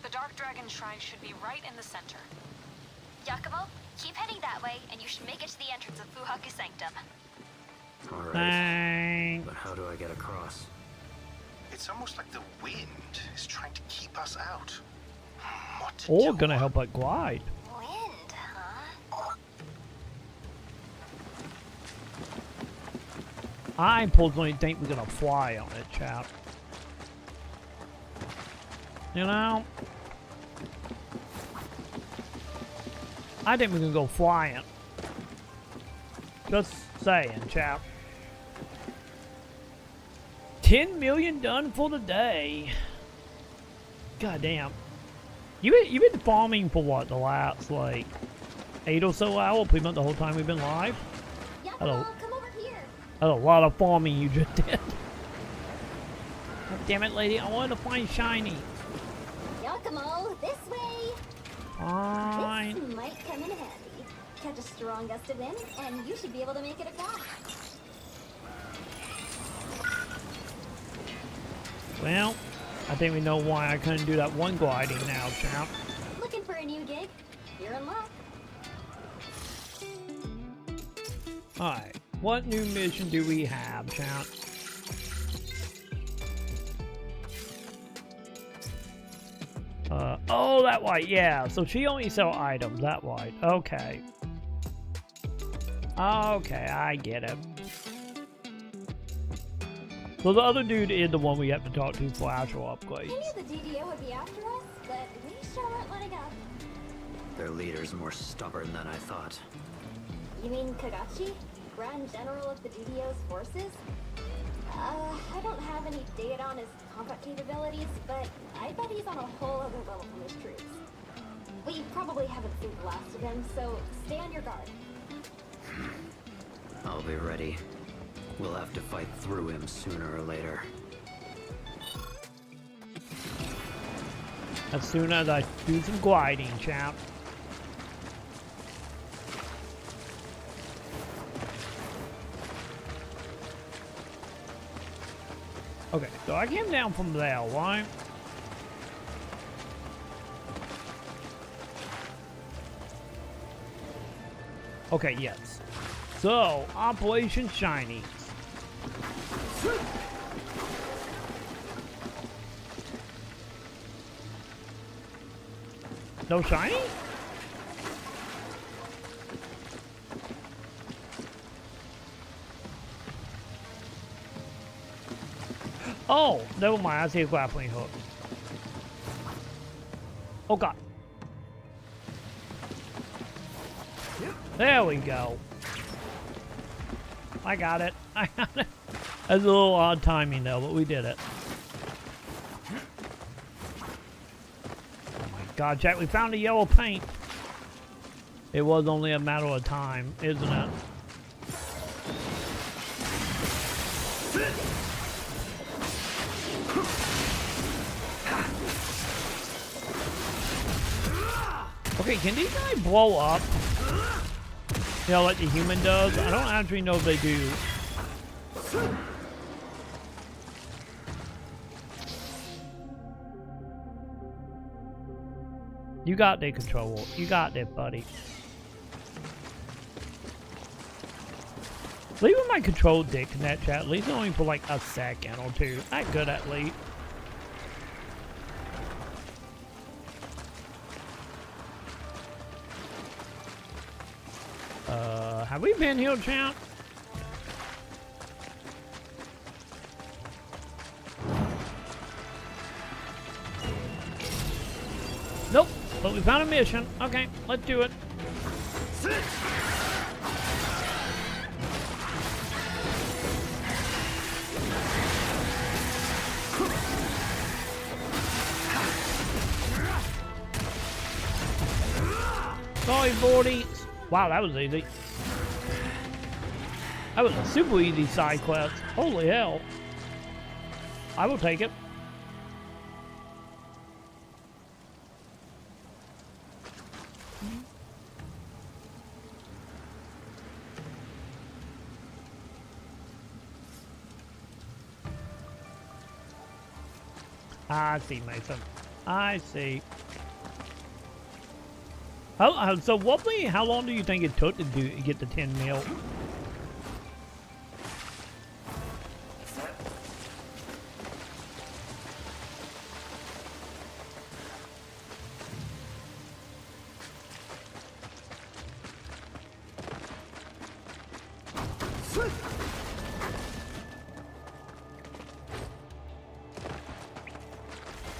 [SPEAKER 2] The Dark Dragon Shrine should be right in the center.
[SPEAKER 19] Yakumo, keep heading that way, and you should make it to the entrance of Fuhaku Sanctum.
[SPEAKER 3] Alright. But how do I get across?
[SPEAKER 7] It's almost like the wind is trying to keep us out. What to
[SPEAKER 8] Or
[SPEAKER 7] do?
[SPEAKER 8] gonna help it glide.
[SPEAKER 19] Wind, huh?
[SPEAKER 8] I personally think we're gonna fly on it, chap. You know? I think we're gonna go flying. Just saying, chap. 10 million done for the day. God damn. You've been farming for what, the last like 8 or so hours, pretty much the whole time we've been live?
[SPEAKER 5] Yakumo, come over here.
[SPEAKER 8] That's a lot of farming you just did. God damn it, lady, I wanted to find shiny.
[SPEAKER 5] Yakumo, this way.
[SPEAKER 8] Fine.
[SPEAKER 5] This might come in handy. Catch a strong gust of wind, and you should be able to make it across.
[SPEAKER 8] Well, I think we know why I couldn't do that one gliding now, champ.
[SPEAKER 5] Looking for a new gig? You're in luck.
[SPEAKER 8] Alright, what new mission do we have, champ? Oh, that white, yeah. So she only sells items, that white. Okay. Okay, I get it. So the other dude is the one we have to talk to for actual upgrades.
[SPEAKER 5] I knew the DDO would be after us, but we sure aren't letting up.
[SPEAKER 3] Their leader's more stubborn than I thought.
[SPEAKER 5] You mean Kagachi? Grand General of the DDO's forces? I don't have any data on his combat capabilities, but I bet he's on a whole other level from his troops. We probably haven't seen the last of him, so stay on your guard.
[SPEAKER 3] I'll be ready. We'll have to fight through him sooner or later.
[SPEAKER 8] As soon as I do some gliding, champ. Okay, so I came down from there, right? Okay, yes. So, Operation Shiny. No shiny? Oh, never mind. I see a grappling hook. Oh god. There we go. I got it. I got it. That's a little odd timing though, but we did it. Oh my god, Jack, we found the yellow paint. It was only a matter of time, isn't it? Okay, can these guys blow up? You know, like the human does? I don't actually know if they do. You got the control. You got it, buddy. Leaving my control dick in that chat, at least only for like a second or two. Not good at least. Have we been here, champ? Nope, but we found a mission. Okay, let's do it. Sorry, 40. Wow, that was easy. That was a super easy side quest. Holy hell. I will take it. I see, Mason. I see. Oh, so roughly, how long do you think it took to get the 10 mil?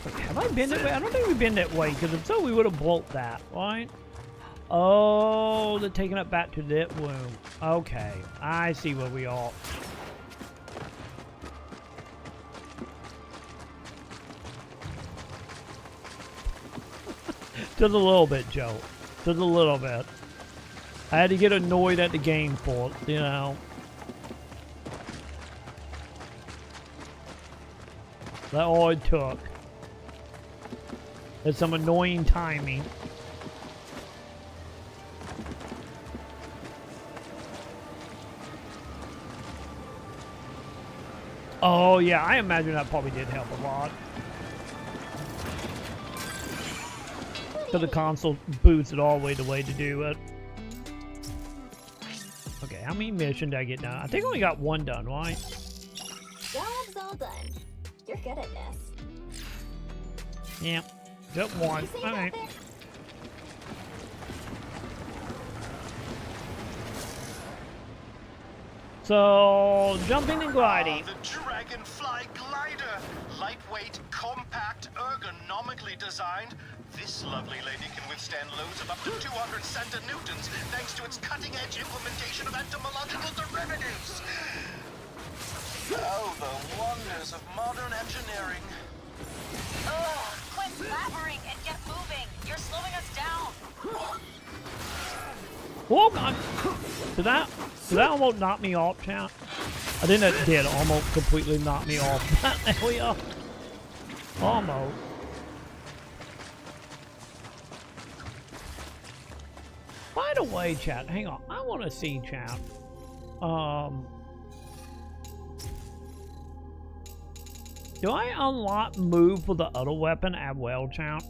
[SPEAKER 8] Have I been that way? I don't think we've been that way, because if so, we would have blocked that, right? Oh, they're taking it back to that room. Okay, I see where we are. Just a little bit, Joe. Just a little bit. I had to get annoyed at the game for it, you know. That's all it took. There's some annoying timing. Oh yeah, I imagine that probably did help a lot. So the console boots it all the way to do it. Okay, how many missions did I get done? I think I only got one done, right?
[SPEAKER 5] Job's all done. You're good at this.
[SPEAKER 8] Yeah, just one. Alright. So, jumping and gliding.
[SPEAKER 7] The Dragonfly Glider. Lightweight, compact, ergonomically designed. This lovely lady can withstand loads of up to 200 centinewtons thanks to its cutting-edge implementation of entomological derivatives. Oh, the wonders of modern engineering.
[SPEAKER 2] Ugh, quit blabbering and get moving. You're slowing us down.
[SPEAKER 8] Oh god! Did that almost knock me off, chat? I think that did almost completely knock me off. There we are. Almost. By the way, chat, hang on. I want to see, chat. Do I unlock move for the other weapon as well, chat?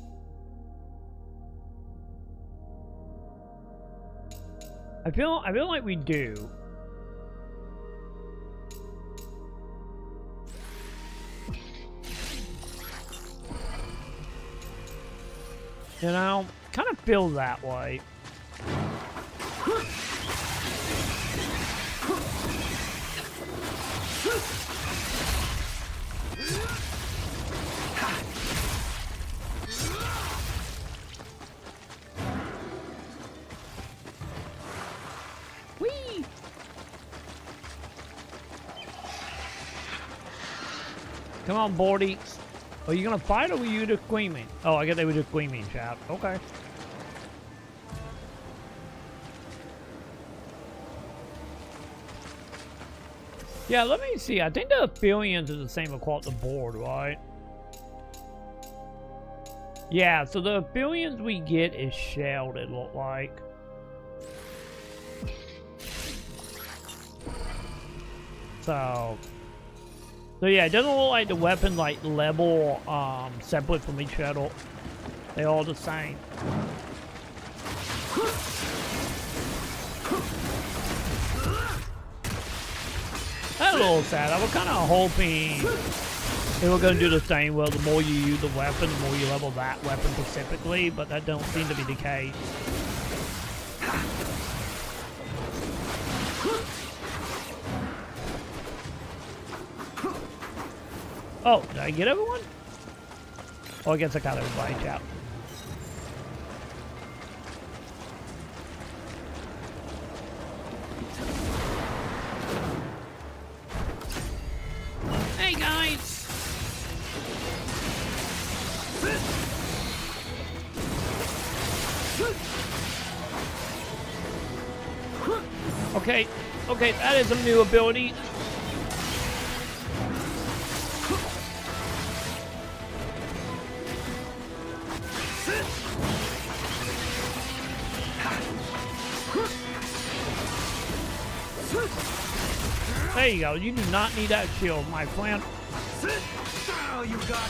[SPEAKER 8] I feel like we do. You know, kind of feel that way. Whee! Come on, Bordy. Are you gonna fight or were you just screaming? Oh, I guess they were just screaming, chap. Okay. Yeah, let me see. I think the affiliates is the same across the board, right? Yeah, so the affiliates we get is shelled, it look like. So yeah, it doesn't look like the weapon like level separate from each other. They're all the same. That's a little sad. I was kind of hoping they were going to do the same. Well, the more you use the weapon, the more you level that weapon specifically, but that don't seem to be the case. Oh, did I get everyone? Oh, I guess I got everybody, chat. Hey, guys! Okay, okay, that is a new ability. There you go. You do not need that shield, my friend.
[SPEAKER 18] Oh, you got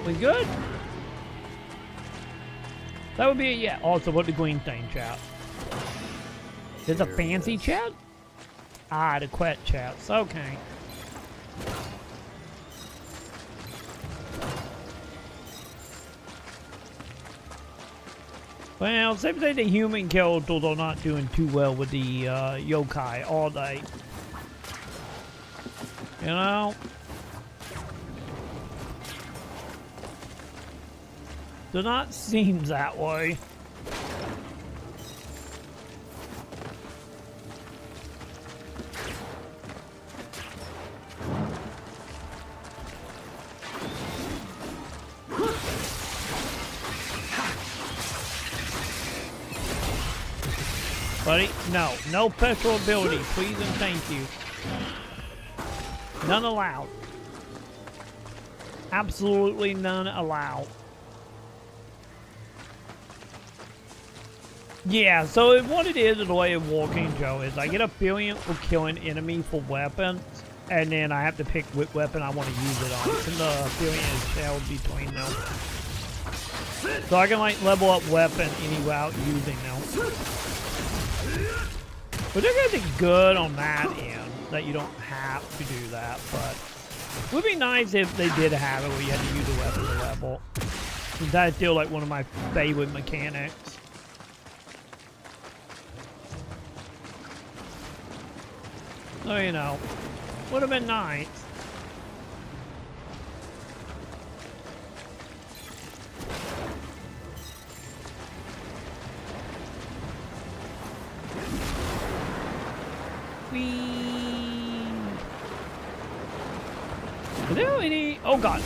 [SPEAKER 8] We good? That would be it, yeah. Also, what the green thing, chat? There's a fancy chat? Ah, the quet chats. Okay. Well, seems like the human characters are not doing too well with the yokai, are they? You know? Does not seem that way. Buddy, no. No special ability, please and thank you. None allowed. Absolutely none allowed. Yeah, so what it is, the way of walking, Joe, is I get a billion for killing enemies for weapons, and then I have to pick what weapon I want to use it on. And the billion is shared between them. So I can, like, level up weapon any route using them. But they're getting good on that end, that you don't have to do that, but it would be nice if they did have it where you had to use the weapon to level. That's still, like, one of my favorite mechanics. So, you know, would have been nice. Are there any? Oh god.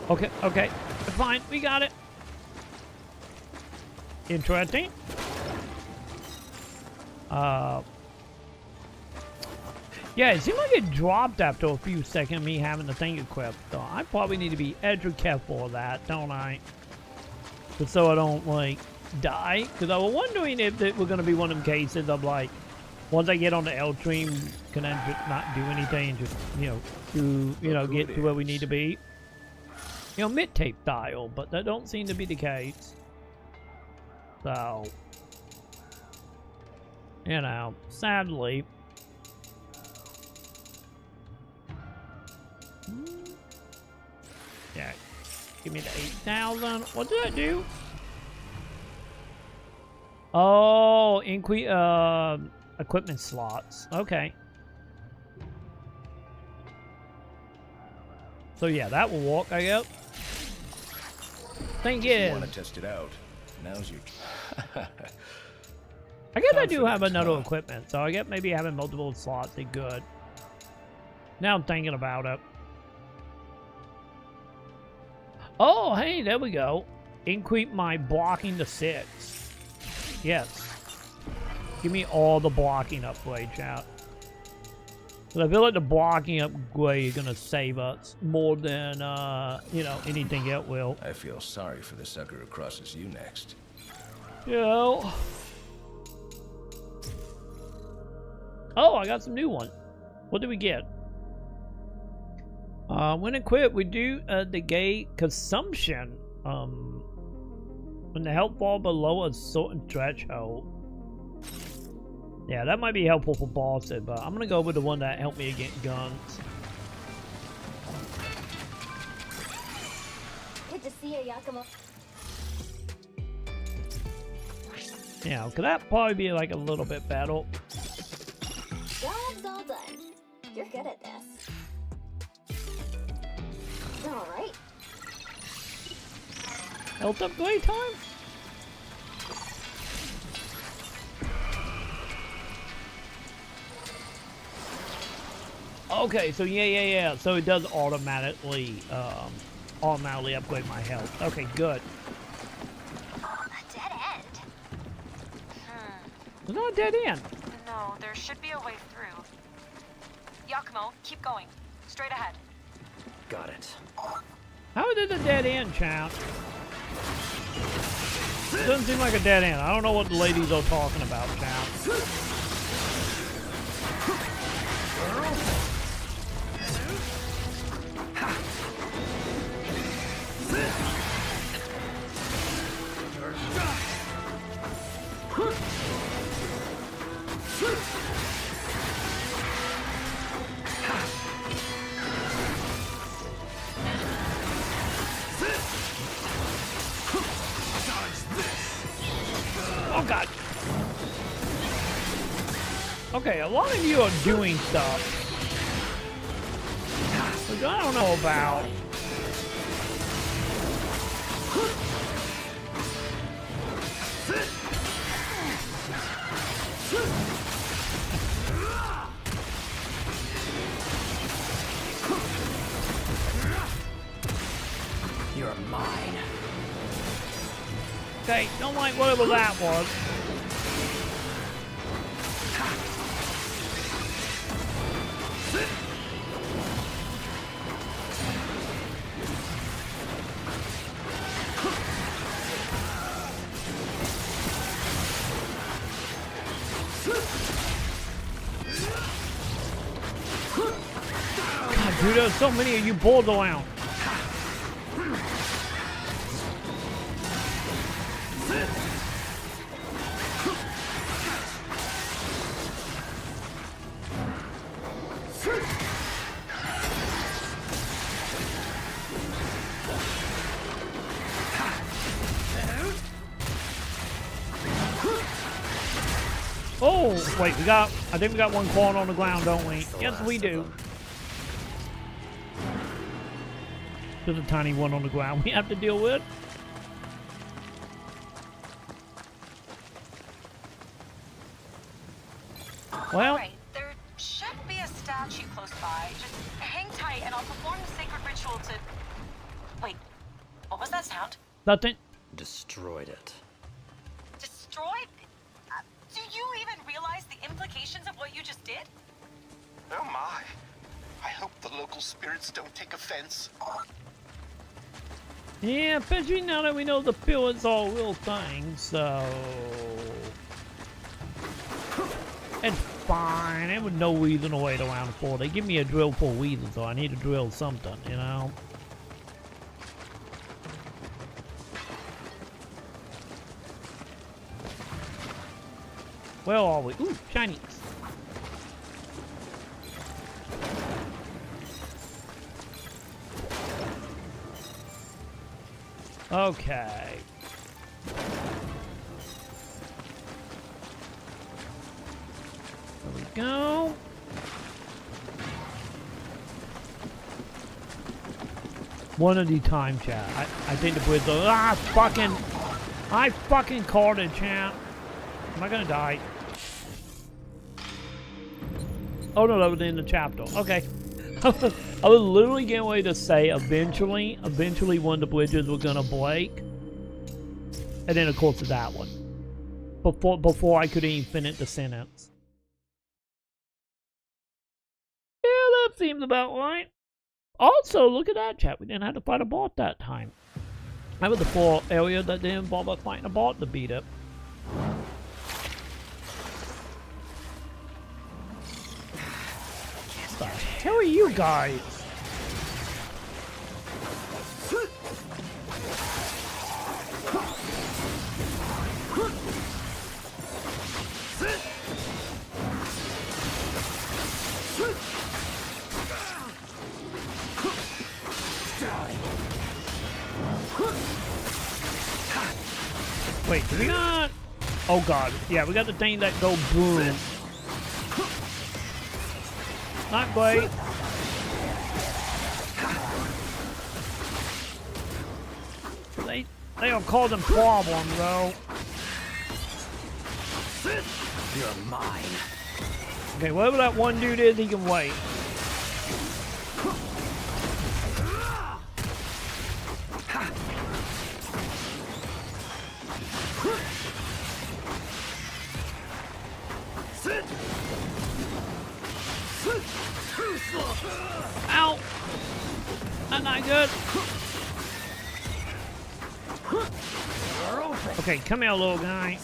[SPEAKER 8] Okay, okay. Fine, we got it. Interesting. Yeah, it seemed like it dropped after a few seconds, me having the thing equipped. So I probably need to be extra careful of that, don't I? Just so I don't, like, die. Because I was wondering if it were going to be one of them cases of, like, once I get on the L stream, can I just not do anything and just, get to where we need to be? You know, mid-tape style, but that don't seem to be the case. So, you know, sadly. Yeah, give me the 8,000. What did I do? Oh, equipment slots. Okay. So yeah, that will work, I guess. Thank you.
[SPEAKER 12] You want to test it out? Now's your.
[SPEAKER 8] I guess I do have another equipment, so I guess maybe having multiple slots is good. Now I'm thinking about it. Oh, hey, there we go. Increase my blocking to 6. Yes. Give me all the blocking upgrade, chat. So I feel like the blocking upgrade is gonna save us more than, anything else will.
[SPEAKER 12] I feel sorry for the sucker who crosses you next.
[SPEAKER 8] You know. Oh, I got some new ones. What did we get? When equipped, we do negate consumption. When the health fall below a certain threshold. Yeah, that might be helpful for bosses, but I'm gonna go with the one that helped me against guns.
[SPEAKER 5] Good to see you, Yakumo.
[SPEAKER 8] Yeah, could that probably be like a little bit better?
[SPEAKER 5] Job's all done. You're good at this. Alright.
[SPEAKER 8] Health upgrade time? Okay, so yeah. So it does automatically upgrade my health. Okay, good.
[SPEAKER 2] A dead end?
[SPEAKER 8] It's not a dead end.
[SPEAKER 2] No, there should be a way through. Yakumo, keep going. Straight ahead.
[SPEAKER 3] Got it.
[SPEAKER 8] How is it a dead end, champ? It doesn't seem like a dead end. I don't know what the ladies are talking about, champ. Oh god. Okay, a lot of you are doing stuff which I don't know about.
[SPEAKER 3] You're mine.
[SPEAKER 8] Okay, don't like whatever that was. God, dude, there's so many of you bulls around. Oh, wait, I think we got one crawling on the ground, don't we? Yes, we do. There's a tiny one on the ground we have to deal with. Well,
[SPEAKER 2] Alright, there should be a statue close by. Just hang tight and I'll perform the sacred ritual to... Wait, what was that sound?
[SPEAKER 8] Nothing.
[SPEAKER 3] Destroyed it.
[SPEAKER 2] Destroyed? Do you even realize the implications of what you just did?
[SPEAKER 7] Oh my. I hope the local spirits don't take offense.
[SPEAKER 8] Yeah, especially now that we know the pillars are a real thing, so... It's fine. There was no reason to wait around for. They give me a drill for a reason, so I need to drill something, you know? Where are we? Ooh, shinies. Okay. There we go. One at a time, chat. I think the bridge. I fucking called it, champ. Am I gonna die? Oh no, that was in the chapter. Okay. I was literally getting ready to say eventually one of the bridges were gonna break. And then of course that one. Before I could even finish the sentence. Yeah, that seems about right. Also, look at that, chat. We didn't have to fight a boss that time. That was the 4 area that didn't involve us fighting a boss to beat it. the hell are you guys? Wait, do we got... Oh god, yeah, we got the thing that go boom. Not great. They are causing problems, though.
[SPEAKER 3] You're mine.
[SPEAKER 8] Okay, whatever that one dude is, he can wait. Ow! That's not good. Okay, come here, little guy.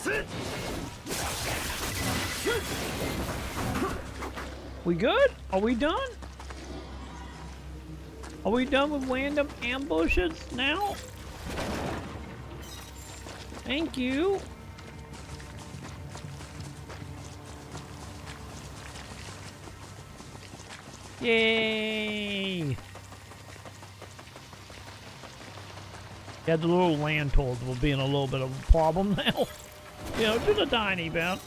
[SPEAKER 8] We good? Are we done? Are we done with random ambushes now? Thank you. Yay! Yeah, the little land tools will be in a little bit of a problem now. You know, just a tiny bit.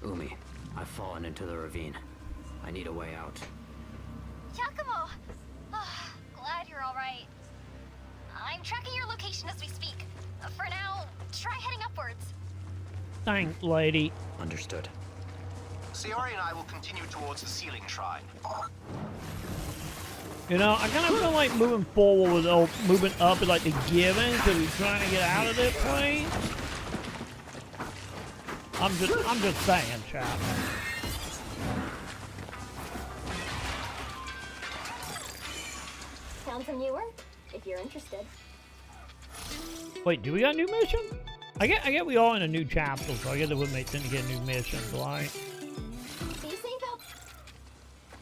[SPEAKER 3] Umi, I've fallen into the ravine. I need a way out.
[SPEAKER 19] Giacomo! Oh, glad you're alright. I'm tracking your location as we speak. For now, try heading upwards.
[SPEAKER 8] Thanks, lady.
[SPEAKER 3] Understood.
[SPEAKER 7] Sayori and I will continue towards the ceiling shrine.
[SPEAKER 8] You know, I kind of feel like moving forward with moving up is like the given because we're trying to get out of this place. I'm just saying, chap.
[SPEAKER 5] Found some newer, if you're interested.
[SPEAKER 8] Wait, do we got a new mission? I get we all in a new chapter, so I guess it would make sense to get new missions, right?
[SPEAKER 5] Be safe out.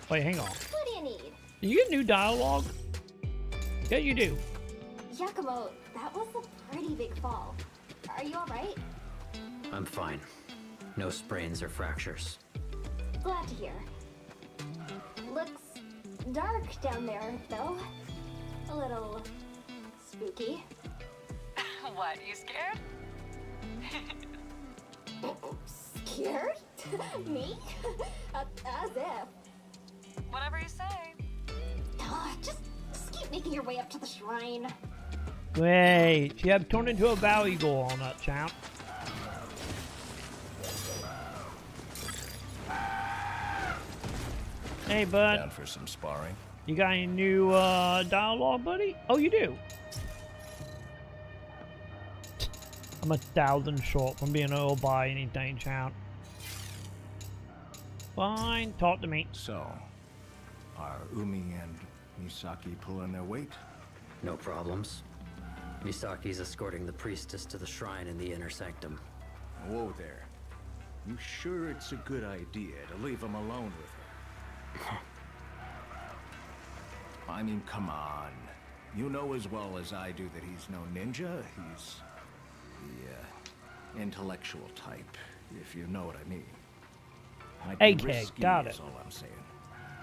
[SPEAKER 8] Wait, hang on.
[SPEAKER 5] What do you need?
[SPEAKER 8] Do you get new dialogue? Yeah, you do.
[SPEAKER 5] Giacomo, that was a pretty big fall. Are you alright?
[SPEAKER 3] I'm fine. No sprains or fractures.
[SPEAKER 5] Glad to hear. Looks dark down there, though. A little spooky.
[SPEAKER 2] What, you scared?
[SPEAKER 5] Scared? Me? As if.
[SPEAKER 2] Whatever you say.
[SPEAKER 5] Just keep making your way up to the shrine.
[SPEAKER 8] Wait, she have turned into a valley girl on that champ. Hey, bud.
[SPEAKER 12] Down for some sparring?
[SPEAKER 8] You got any new dialogue, buddy? Oh, you do. I'm 1,000 short from being able to buy anything, champ. Fine, talk to me.
[SPEAKER 12] So, are Umi and Misaki pulling their weight?
[SPEAKER 3] No problems. Misaki's escorting the priestess to the shrine in the inner sanctum.
[SPEAKER 12] Whoa there. You sure it's a good idea to leave him alone with her? I mean, come on. You know as well as I do that he's no ninja. He's the intellectual type, if you know what I mean. Might be risky,
[SPEAKER 8] got
[SPEAKER 12] is
[SPEAKER 8] it.
[SPEAKER 12] all I'm saying.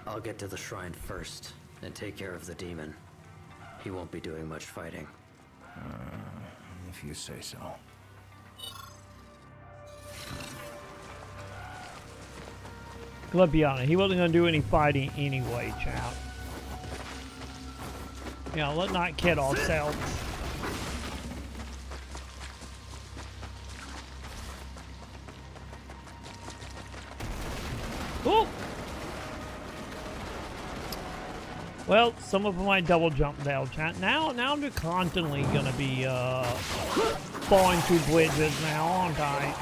[SPEAKER 3] I'll get to the shrine first and take care of the demon. He won't be doing much fighting.
[SPEAKER 12] If you say so.
[SPEAKER 8] Let's be honest, he wasn't going to do any fighting anyway, chap. You know, let's not kid ourselves. Cool. Well, some of them I double jump down, chat. Now I'm just constantly gonna be falling through bridges now, aren't I?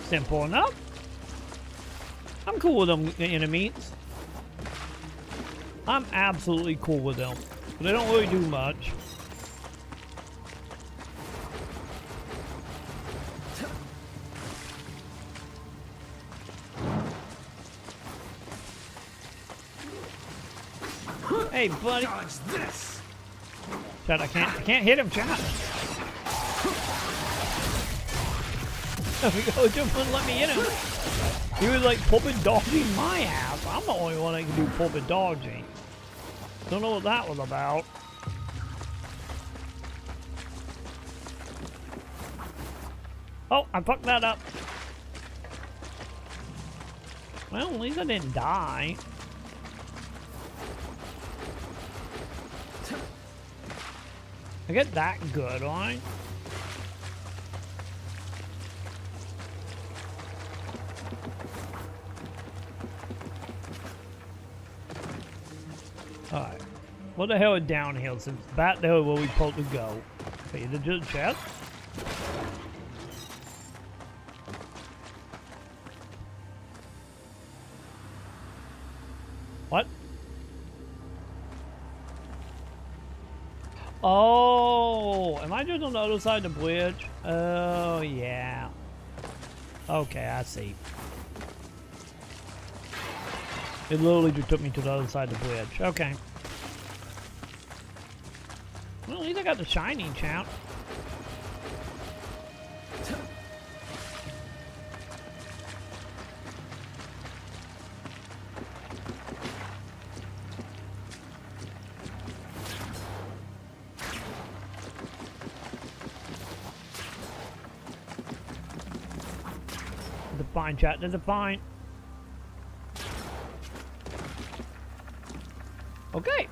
[SPEAKER 8] simple enough. I'm cool with them enemies. I'm absolutely cool with them. But they don't really do much. Hey, buddy.
[SPEAKER 18] Dodge this.
[SPEAKER 8] Chat, I can't hit him, chat. There we go, just wouldn't let me hit him. He was like puppet dodging my ass. I'm the only one that can do puppet dodging. Don't know what that was about. Oh, I fucked that up. Well, at least I didn't die. I get that good, right? Alright. What the hell is downhill since back there where we supposed to go? Okay, is it just chest? What? Oh, am I just on the other side of the bridge? Oh, yeah. Okay, I see. It literally just took me to the other side of the bridge. Okay. Well, at least I got the shiny champ. Fine, chat. There's a fine. Okay.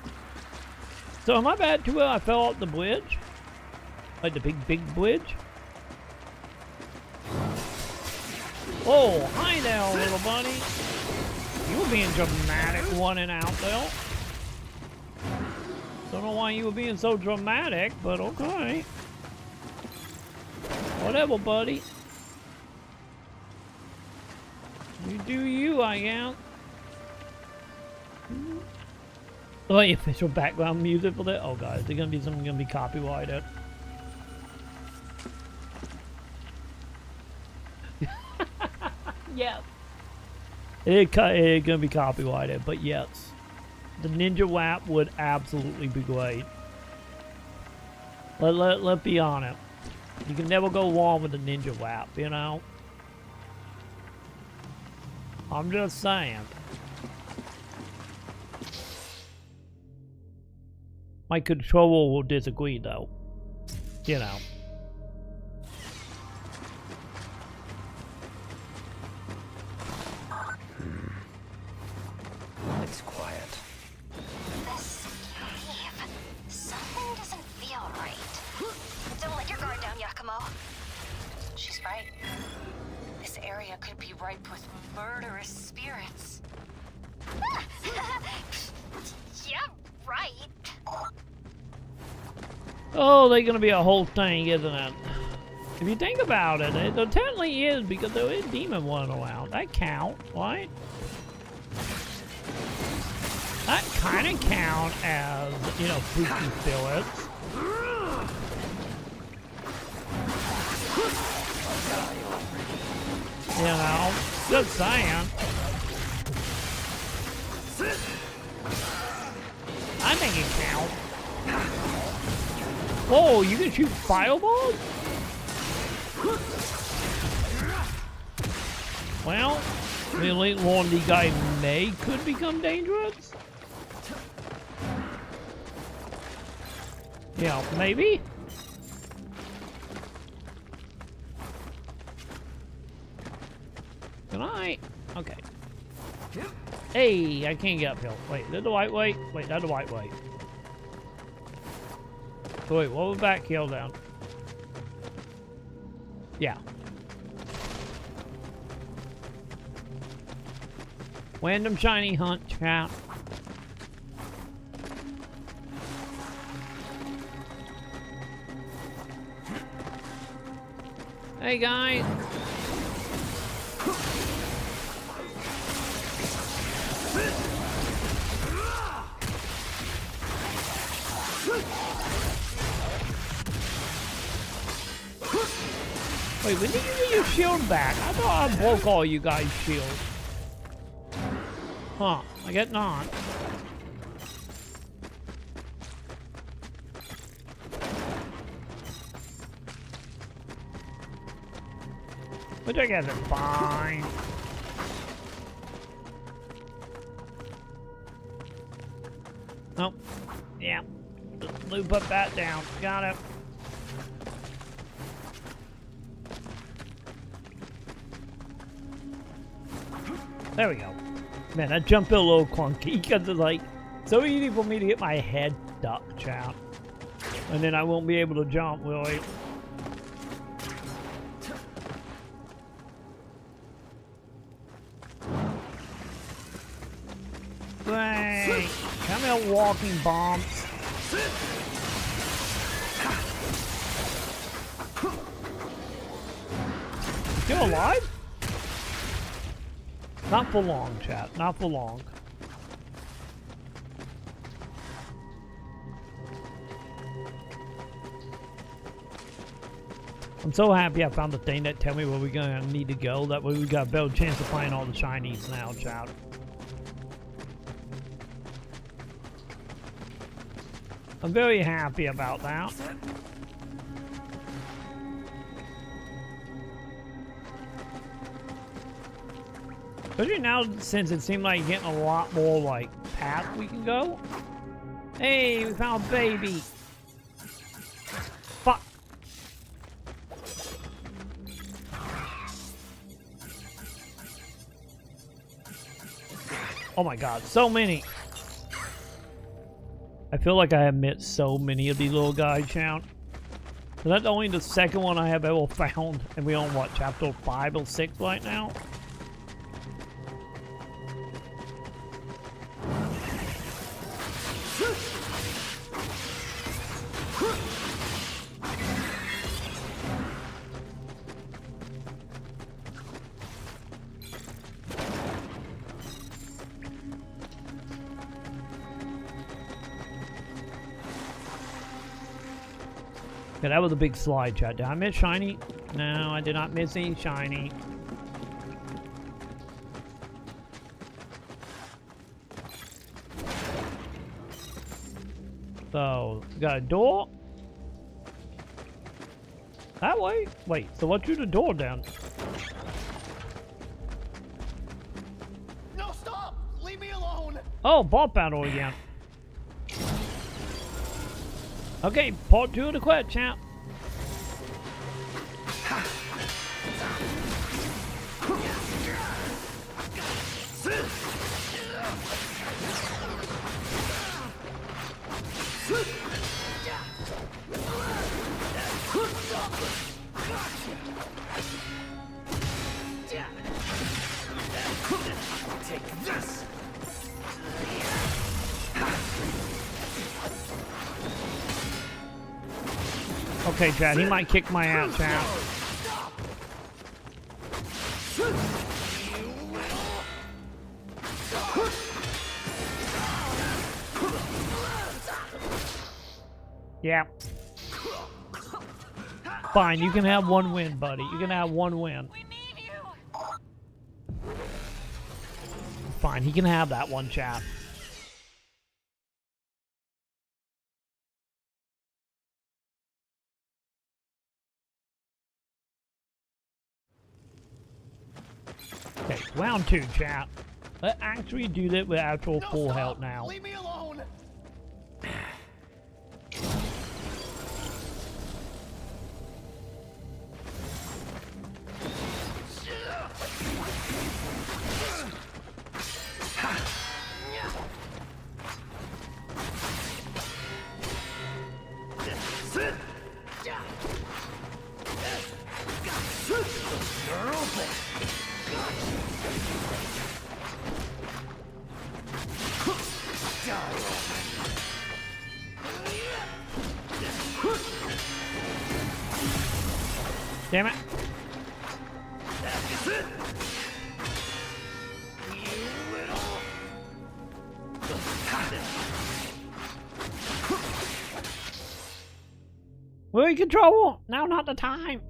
[SPEAKER 8] So am I bad to where I fell off the bridge? Like the big bridge? Oh, hi there, little buddy. You were being dramatic running out there. Don't know why you were being so dramatic, but okay. Whatever, buddy. You do you, I guess. Oh, the official background music for that? Oh god, is there gonna be something gonna be copyrighted? Yes. It's gonna be copyrighted, but yes. The Ninja WAP would absolutely be great. Let's be honest. You can never go wrong with the Ninja WAP, you know? I'm just saying. My controller will disagree, though. You know.
[SPEAKER 3] It's quiet.
[SPEAKER 19] This cave. Something doesn't feel right. Don't let your guard down, Yakumo.
[SPEAKER 2] She's right. This area could be ripe with murderous spirits.
[SPEAKER 19] Yeah, right.
[SPEAKER 8] Oh, they're gonna be a whole thing, isn't it? If you think about it, there technically is, because there is demon running around. That counts, right? That kind of count as, you know, freaky spirits. You know, just saying. I think it counts. Whoa, you can shoot fireballs? Well, the elite warranty guy could become dangerous. Yeah, maybe. Can I? Okay. Hey, I can't get uphill. Wait, is that the right way? Wait, that's the right way. So wait, what was back hill down? Yeah. Random shiny hunt, chat. Hey guys. Wait, when did you get your shield back? I thought I broke all you guys' shields. Huh, I guess not. Which I guess is fine. Nope. Yeah. Just loop up that down. Got it. There we go. Man, that jump felt a little clunky because it's like so easy for me to get my head ducked out. And then I won't be able to jump, will I? Great. Come here, walking bombs. Still alive? Not for long, chat. Not for long. I'm so happy I found the thing that tell me where we're gonna need to go. That way we got a better chance of finding all the shinies now, chat. I'm very happy about that. Especially now, since it seemed like getting a lot more, like, paths we can go. Hey, we found a baby. Fuck. Oh my god, so many. I feel like I have met so many of these little guys, Count. So that's only the second one I have ever found. And we're on, what, chapter 5 or 6 right now? Okay, that was a big slide, chat. Did I miss shiny? No, I did not miss any shiny. So, we got a door. That way? Wait, so what drew the door down?
[SPEAKER 18] No, stop! Leave me alone!
[SPEAKER 8] Oh, ball battle again. Okay, part 2 of the quest, champ.
[SPEAKER 18] Take this!
[SPEAKER 8] Okay, Chad, he might kick my ass, Chad. Yeah. Fine, you can have one win, buddy. You can have one win. Fine, he can have that one, Chad. Okay, round 2, chat. Let's actually do that with actual full health now.
[SPEAKER 18] Leave me alone! You're open!
[SPEAKER 8] Damn it. Will you control? Now not the time.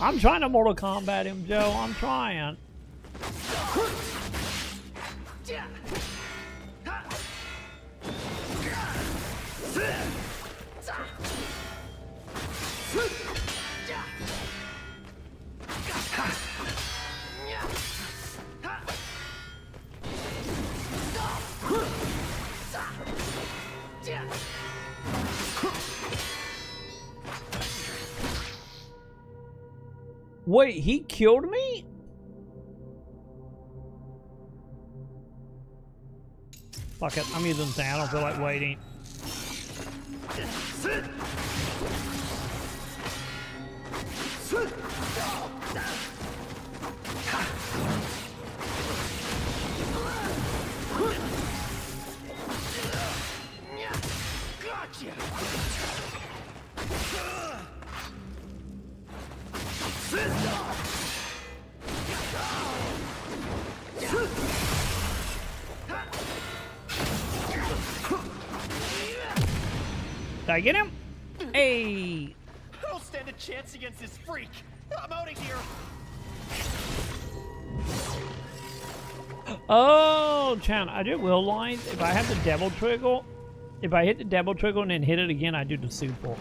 [SPEAKER 8] I'm trying to Mortal Kombat him, Joe. I'm trying. Wait, he killed me? Fuck it, I'm using Sand. I don't feel like waiting. Did I get him? Hey!
[SPEAKER 18] I don't stand a chance against this freak. I'm out of here.
[SPEAKER 8] Oh, Chan, I do realize if I have the double trigger, if I hit the double trigger and then hit it again, I do the super.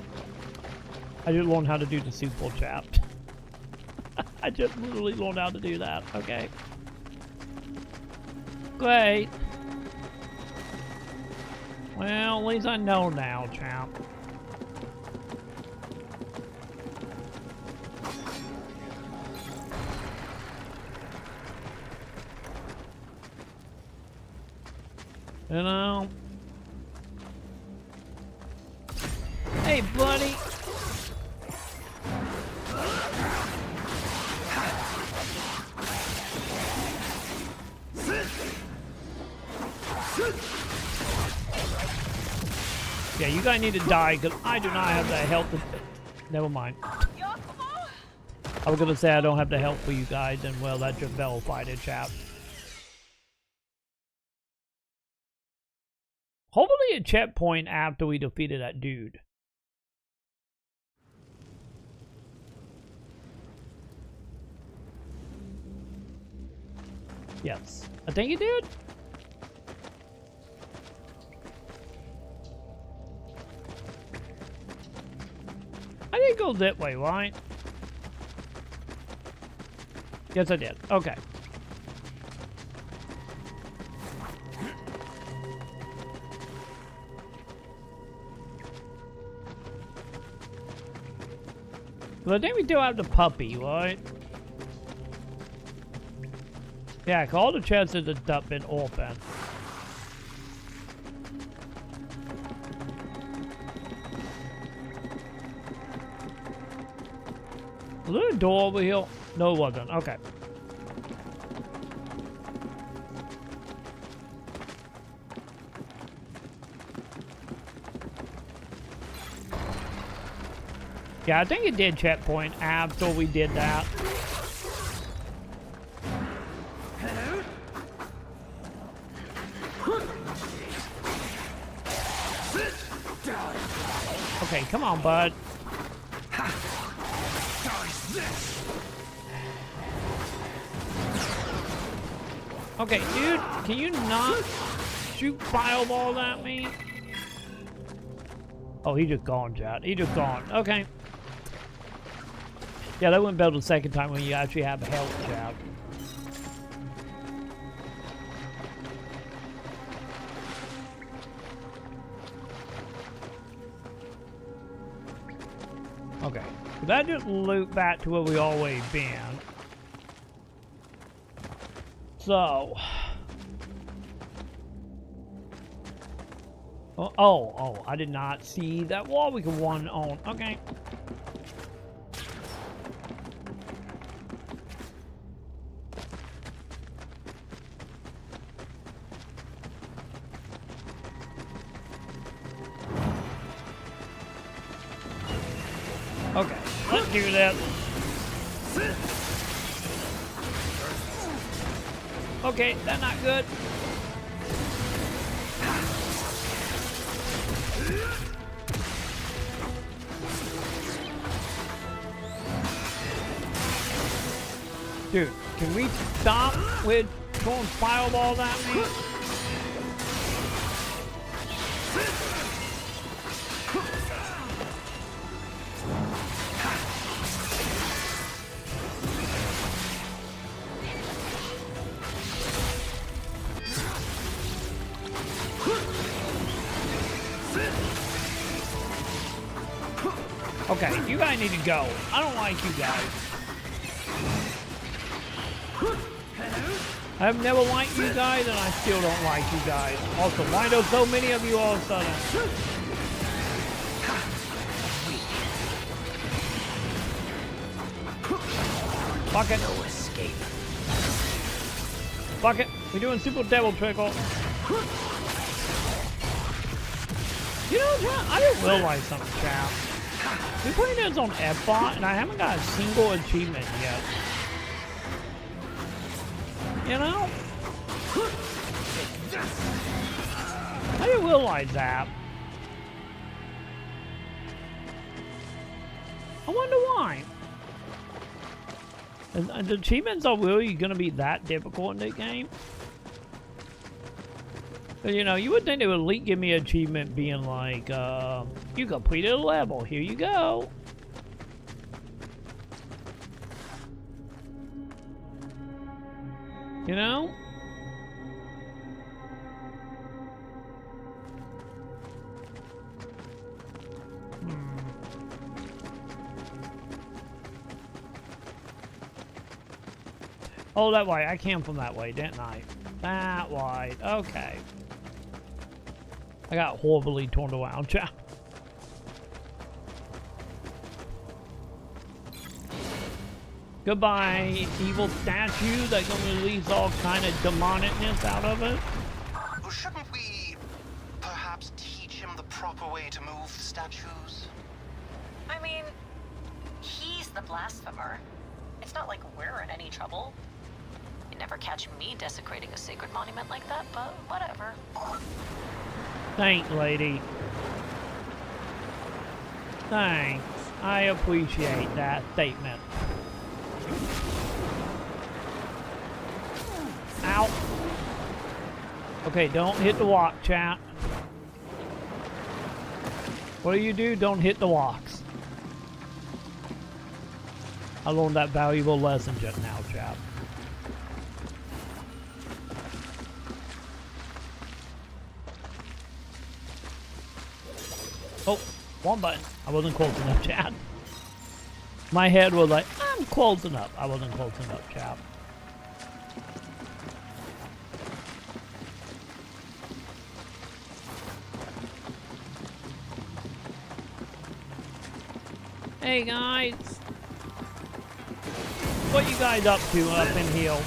[SPEAKER 8] I just learned how to do the super, chat. I just literally learned how to do that. Okay. Great. Well, at least I know now, champ. You know. Hey, buddy. Yeah, you guys need to die because I do not have the health. Never mind. I was gonna say I don't have the health for you guys, and well, that just verified it, chap. Hopefully a checkpoint after we defeated that dude. Yes, I think he did. I didn't go that way, right? Yes, I did. Okay. Well, I think we do have the puppy, right? Yeah, 'cause all the chances have been open. Was there a door over here? No, it wasn't. Okay. Yeah, I think it did checkpoint after we did that. Okay, come on, bud. Okay, dude, can you not shoot fireballs at me? Oh, he just gone, chat. He just gone. Okay. Yeah, that wouldn't be able the second time when you actually have health, chat. Okay. So that just loop back to where we always been. So. Oh, I did not see that wall we could run on. Okay. Okay, let's do that. Okay, that's not good. Dude, can we stop with throwing fireballs at me? Okay, you guys need to go. I don't like you guys. I've never liked you guys, and I still don't like you guys. Also, why do so many of you all of a sudden? Fuck it.
[SPEAKER 3] No escape.
[SPEAKER 8] Fuck it. We're doing super devil trickle. You know what? I didn't realize something, chat. We're putting this on F-Bot, and I haven't got a single achievement yet. You know? I didn't realize that. I wonder why. The achievements are really going to be that difficult in this game? But, you know, you would think they would at least give me an achievement being like, you completed a level, here you go. You know? Oh, that way. I came from that way, didn't I? That way. Okay. I got horribly torn around, chat. Goodbye, evil statue that can release all kind of demonicness out of it.
[SPEAKER 7] Shouldn't we perhaps teach him the proper way to move the statues?
[SPEAKER 2] I mean, he's the blasphemer. It's not like we're in any trouble. You never catch me desecrating a sacred monument like that, but whatever.
[SPEAKER 8] Thanks, lady. Thanks. I appreciate that statement. Ow. Okay, don't hit the walk, chat. What do? Don't hit the walks. I learned that valuable lesson just now, chat. Oh, one button. I wasn't close enough, chat. My head was like, I'm close enough. I wasn't close enough, chat. Hey guys, what you guys up to up in here?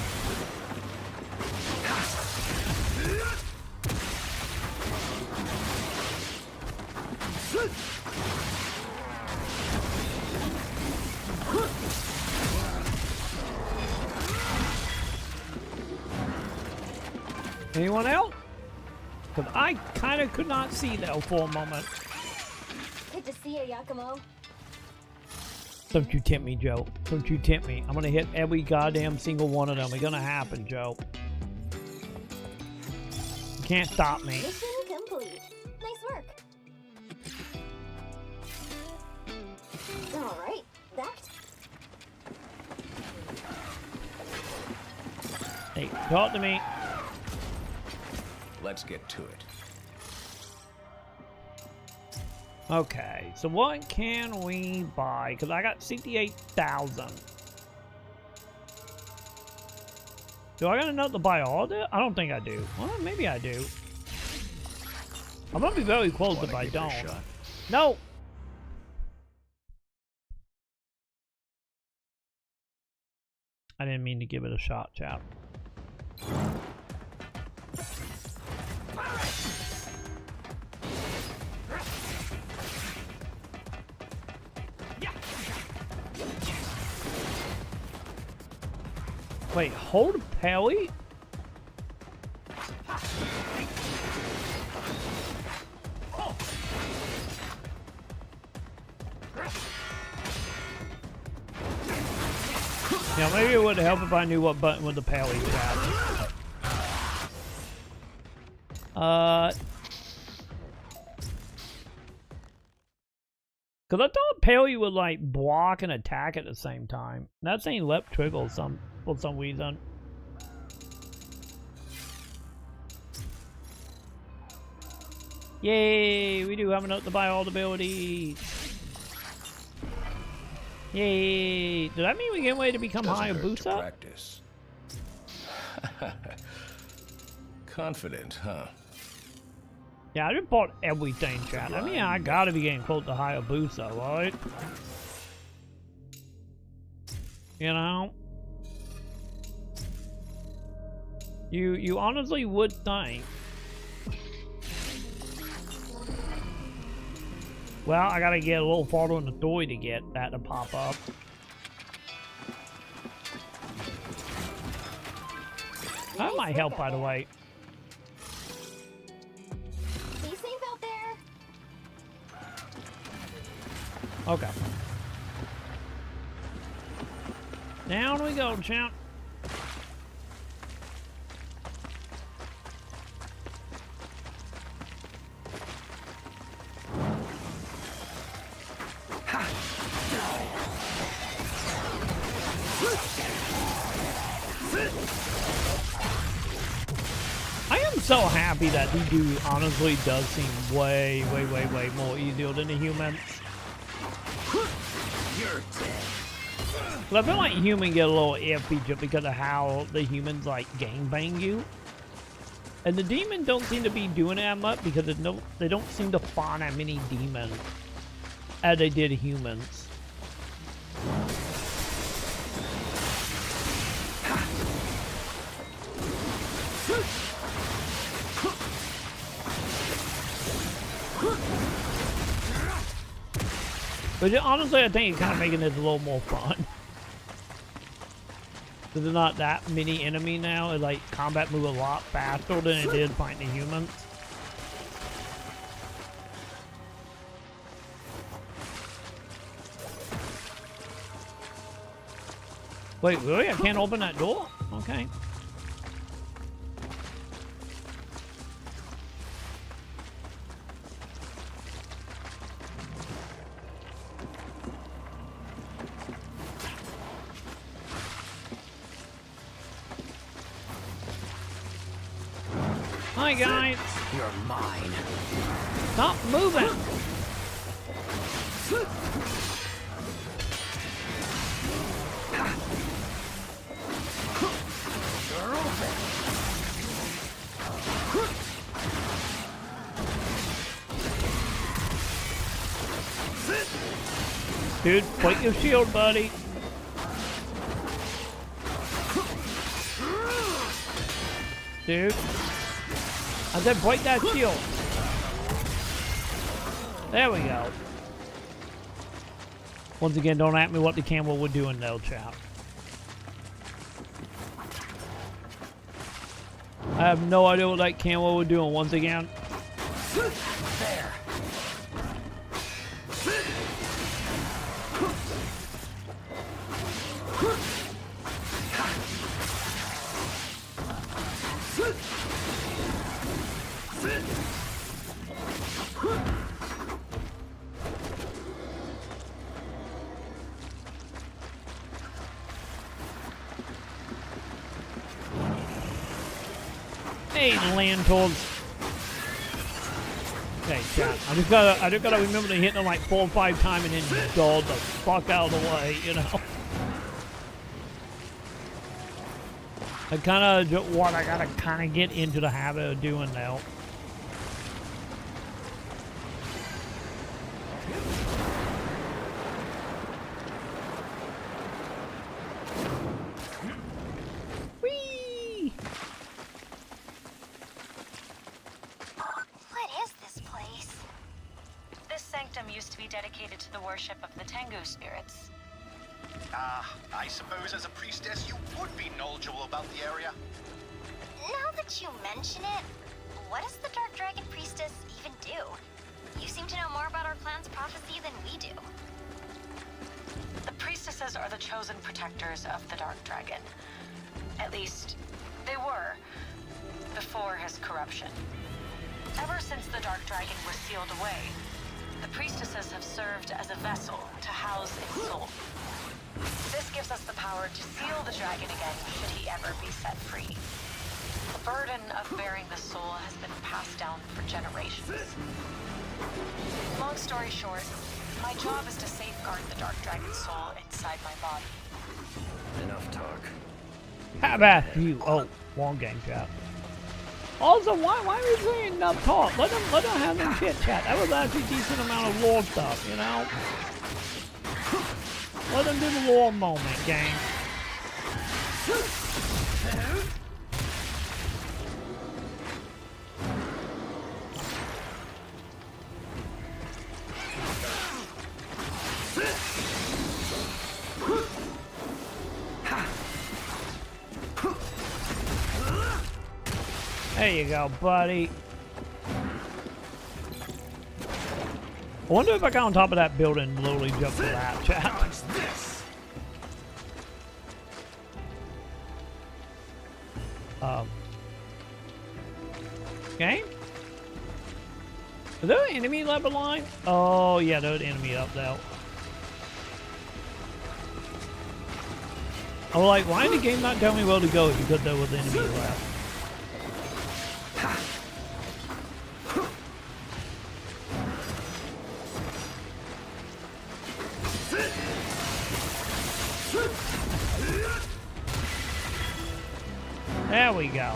[SPEAKER 8] Anyone else? Because I kind of could not see that for a moment.
[SPEAKER 5] Good to see you, Yakumo.
[SPEAKER 8] Don't you tempt me, Joe. Don't you tempt me. I'm gonna hit every goddamn single one of them. It's gonna happen, Joe. You can't stop me.
[SPEAKER 5] Mission complete. Nice work. All right, back.
[SPEAKER 8] Hey, talk to me.
[SPEAKER 12] Let's get to it.
[SPEAKER 8] Okay, so what can we buy? Because I got 68,000. Do I got enough to buy all this? I don't think I do. Well, maybe I do. I'm gonna be very close if I don't. No! I didn't mean to give it a shot, chap. Wait, hold parry? Yeah, maybe it would help if I knew what button with the paley was at. Cause I thought paley would like block and attack at the same time. That thing left trigger for some reason. Yay! We do have enough to buy all the abilities. Yay! Does that mean we get ready to become Hayabusa?
[SPEAKER 12] Practice. Confident, huh?
[SPEAKER 8] Yeah, I just bought everything, chat. I mean, I gotta be getting close to Hayabusa, right? You know? You honestly would think. Well, I gotta get a little farther in the story to get that to pop up. That might help, by the way.
[SPEAKER 5] Be safe out there.
[SPEAKER 8] Okay. Down we go, champ. I am so happy that the dude honestly does seem way more easier than the humans.
[SPEAKER 16] You're dead.
[SPEAKER 8] But I feel like humans get a little iffy just because of how the humans like gangbang you. And the demons don't seem to be doing that much because they don't seem to spawn as many demons as they did humans. But honestly, I think it's kind of making this a little more fun. Because there's not that many enemies now. It's like combat move a lot faster than it did fighting the humans. Wait, really? I can't open that door? Okay. Hi guys!
[SPEAKER 16] You're mine.
[SPEAKER 8] Stop moving! Dude, point your shield, buddy. Dude. I said break that shield. There we go. Once again, don't ask me what the camera would do in no chat. I have no idea what that camera would do once again.
[SPEAKER 16] There.
[SPEAKER 8] Hey, land toads. Okay, chat. I just gotta remember to hit them like 4 or 5 times and then dodge the fuck out of the way, you know. I gotta kinda get into the habit of doing now.
[SPEAKER 2] Dedicated to the worship of the Tengu spirits.
[SPEAKER 7] I suppose as a priestess you would be knowledgeable about the area.
[SPEAKER 19] Now that you mention it, what does the Dark Dragon Priestess even do? You seem to know more about our clan's prophecy than we do.
[SPEAKER 2] The priestesses are the chosen protectors of the Dark Dragon. At least, they were, before his corruption. Ever since the Dark Dragon was sealed away, the priestesses have served as a vessel to house its soul. This gives us the power to seal the dragon again should he ever be set free. The burden of bearing the soul has been passed down for generations. Long story short, my job is to safeguard the Dark Dragon's soul inside my body.
[SPEAKER 3] Enough talk.
[SPEAKER 8] How about you? Oh, one game chat. Also, why are we saying enough talk? Let them have them chit chat. That was actually a decent amount of lore stuff, you know? Let them do the lore moment, gang. There you go, buddy. I wonder if I got on top of that building and literally jump to that, chat. Okay. Is there an enemy level line? Oh, yeah, there's an enemy up there. I was like, why did the game not tell me where to go because there was enemy left? There we go.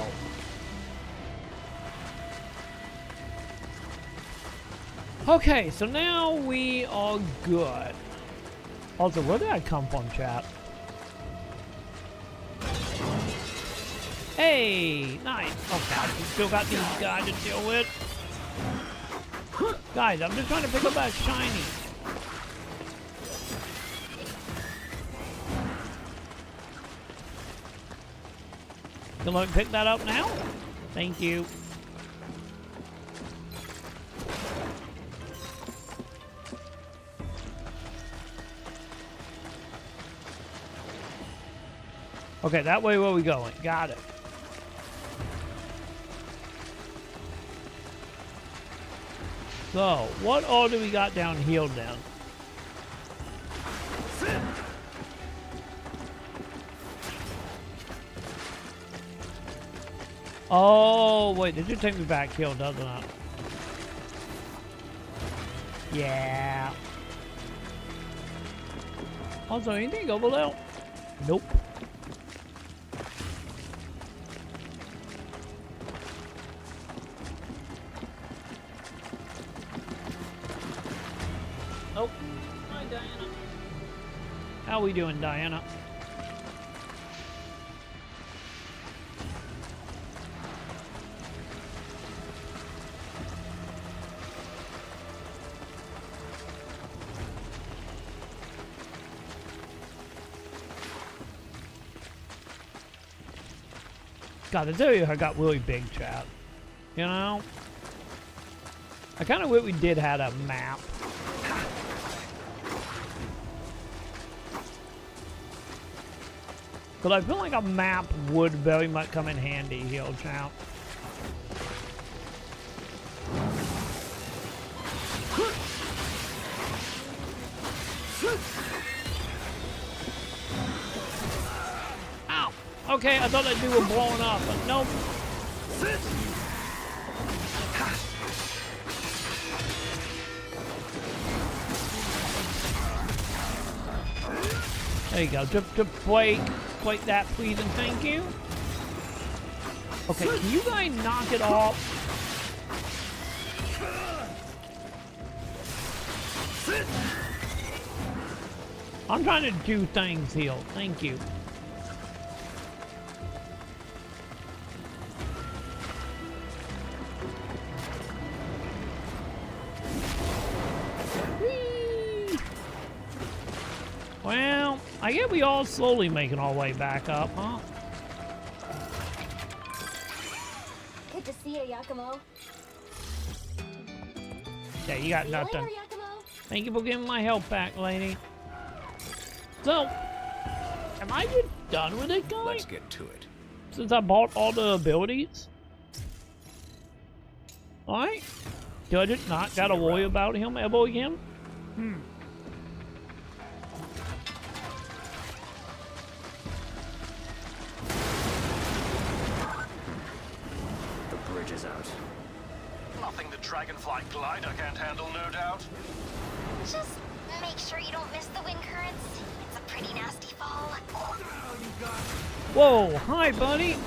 [SPEAKER 8] Okay, so now we are good. Also, where did I come from, chat? Hey, nice. Okay, we still got these guys to deal with. Guys, I'm just trying to pick up that shiny. Can I pick that up now? Thank you. Okay, that way where we going? Got it. So, what all do we got down here then? Oh, wait, did you take me back here, doesn't it? Yeah. Also, anything over there? Nope. Nope. Hi, Diana. How we doing, Diana? God, I tell you, I got really big, chat. You know? I kind of wish we did have a map. But I feel like a map would very much come in handy here, chat. Ow! Okay, I thought that dude was blowing up, but nope. There you go. Just break that, please, and thank you. Okay, can you guys knock it off? I'm trying to do things here. Thank you. Whee! Well, I guess we all slowly making our way back up, huh?
[SPEAKER 5] Good to see you, Yakumo.
[SPEAKER 8] Yeah, you got
[SPEAKER 5] See you
[SPEAKER 8] nothing.
[SPEAKER 5] later, Yakumo.
[SPEAKER 8] Thank you for giving my help back, lady. So, am I just done with it, guys?
[SPEAKER 12] Let's get to it.
[SPEAKER 8] Since I bought all the abilities? Alright. Do I just not gotta worry about him ever again?
[SPEAKER 3] The bridge is out.
[SPEAKER 7] Nothing the Dragonfly glider can't handle, no doubt.
[SPEAKER 19] Just make sure you don't miss the wind currents. It's a pretty nasty fall.
[SPEAKER 8] Whoa, hi, buddy.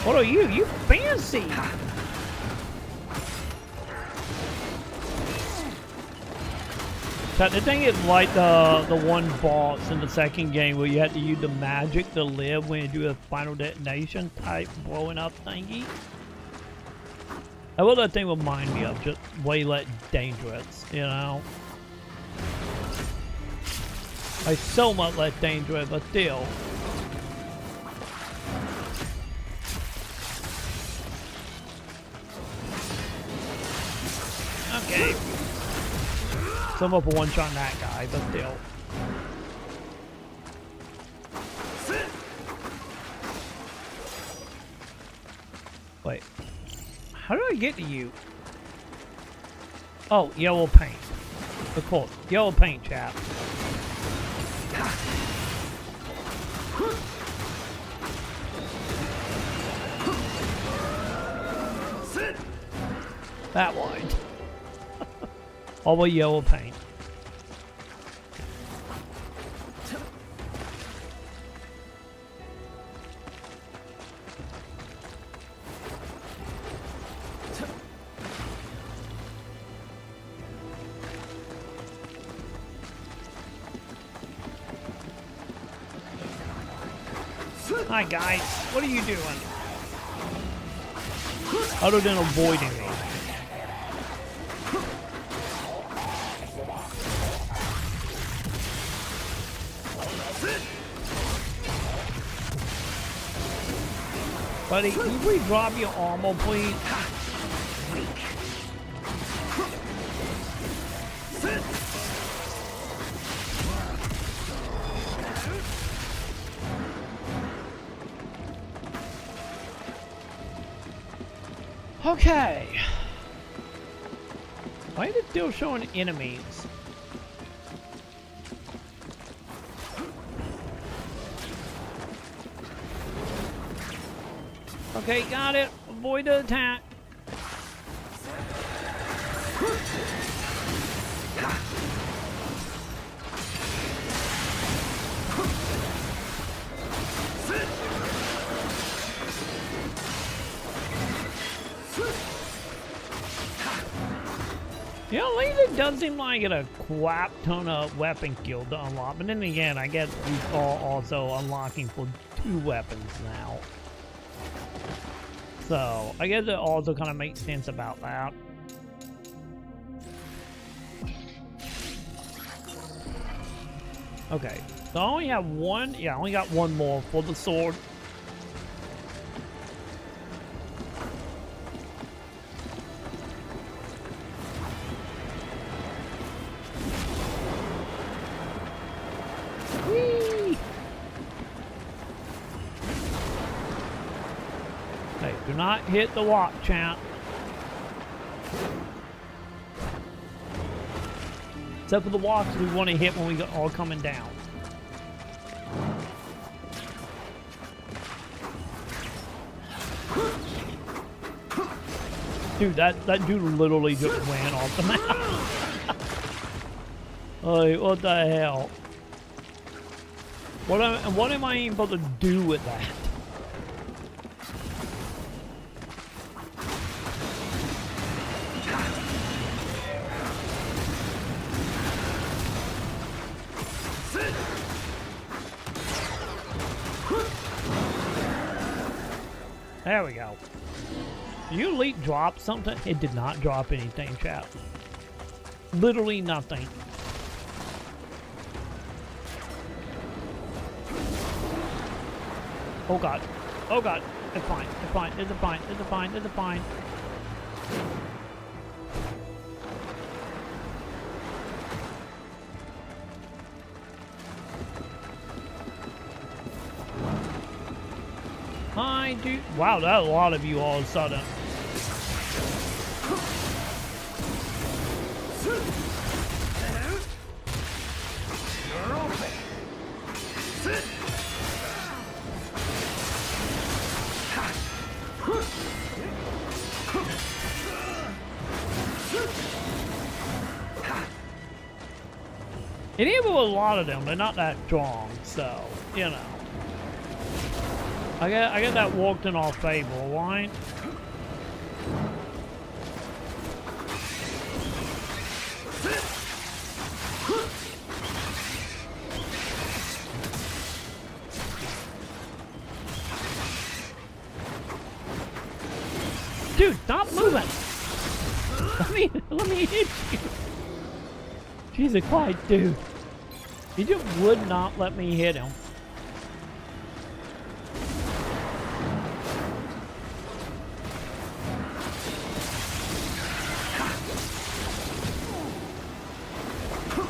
[SPEAKER 8] What are you? You fancy. The thing is like the one boss in the second game where you had to use the magic to live when you do a final detonation type blowing up thingy. That what that thing remind me of, just way less dangerous, you know? Like so much less dangerous, but still. Okay. Some up a one-shot on that guy, but still. Wait. How do I get to you? Oh, yellow paint. Of course. Yellow paint, chap. That wide. All the yellow paint. Hi guys, what are you doing? Other than avoiding me. Buddy, can you please drop your armor, please? Okay. Why is it still showing enemies? Okay, got it. Avoid the attack. You know, at least it does seem like it a crap ton of weapon skill to unlock. But then again, I guess we are also unlocking for 2 weapons now. So, I guess it also kind of makes sense about that. Okay, so I only have one. Yeah, I only got one more for the sword. Whee! Okay, do not hit the walk, champ. Except for the walks we want to hit when we are coming down. Dude, that dude literally just ran off the map. Like, what the hell? What am I even supposed to do with that? There we go. Did you elite drop something? It did not drop anything, chat. Literally nothing. Oh god. Oh god. It's fine. It's fine. It's fine. It's fine. It's fine. Hi, dude. Wow, that's a lot of you all of a sudden.
[SPEAKER 16] You're open. Sit.
[SPEAKER 8] And even with a lot of them, they're not that strong, so, you know. I get that walked in our favor, right? Dude, stop moving! Let me hit you! Jesus Christ, dude. He just would not let me hit him.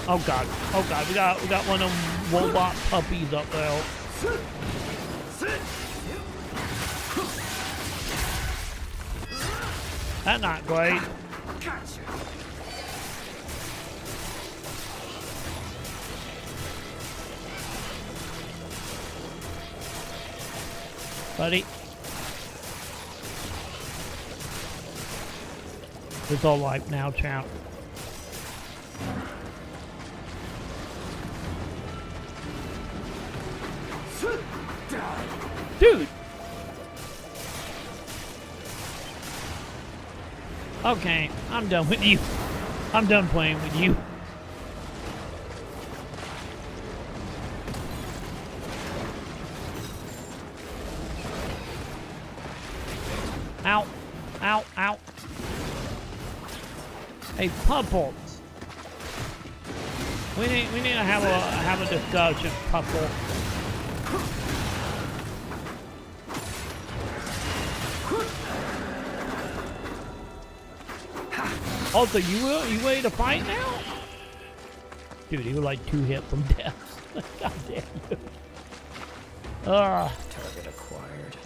[SPEAKER 8] Oh god, we got one of them robot puppies up there. That's not great. Buddy. It's all right now, champ. Dude! Okay, I'm done with you. I'm done playing with you. Ow. Ow, ow. Hey, pupples. We need to have a discussion, puppel. Also, you ready to fight now? Dude, he was like 2 hits from death. God damn you.
[SPEAKER 13] Target acquired.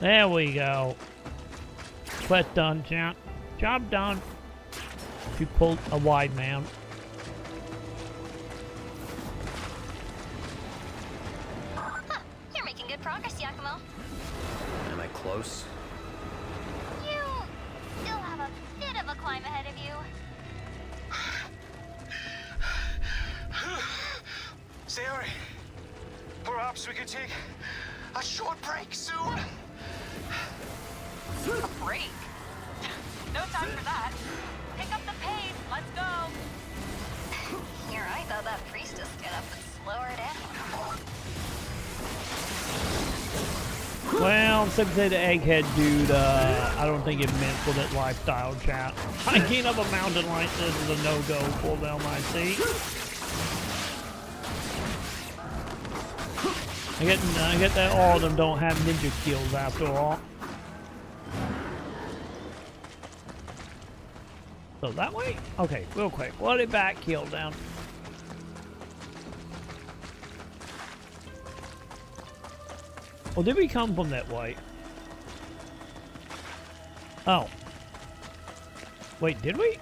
[SPEAKER 8] There we go. Quest done, champ. Job done. You pulled a wide man.
[SPEAKER 19] Huh, you're making good progress, Yakumo.
[SPEAKER 3] Am I close?
[SPEAKER 19] You still have a bit of a climb ahead of you.
[SPEAKER 18] Sayori, perhaps we could take a short break soon.
[SPEAKER 2] A break? No time for that. Pick up the pace. Let's go.
[SPEAKER 19] You're right, though. That priestess get up and slow her down.
[SPEAKER 8] Well, some say the egghead dude, I don't think it meant for that lifestyle, chat. Hiking up a mountain like this is a no-go for them, I see. I get that all of them don't have ninja skills after all. So that way? Okay, real quick. What did back kill down? Or did we come from that way? Oh. Wait, did we?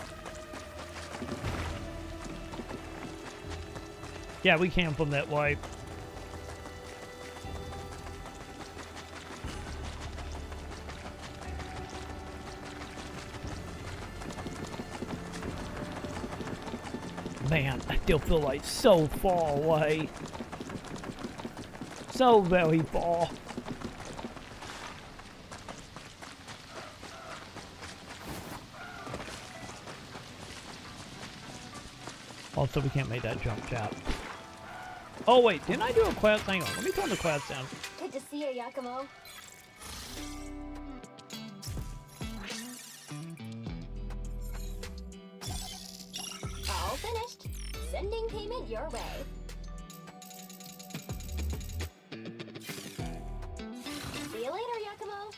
[SPEAKER 8] Yeah, we came from that way. Man, I still feel like so far away. So very far. Also, we can't make that jump, chat. Oh, wait, didn't I do a quest? Hang on, let me turn the quest down.
[SPEAKER 5] Good to see you, Yakumo. All finished. Sending payment your way. See you later, Yakumo.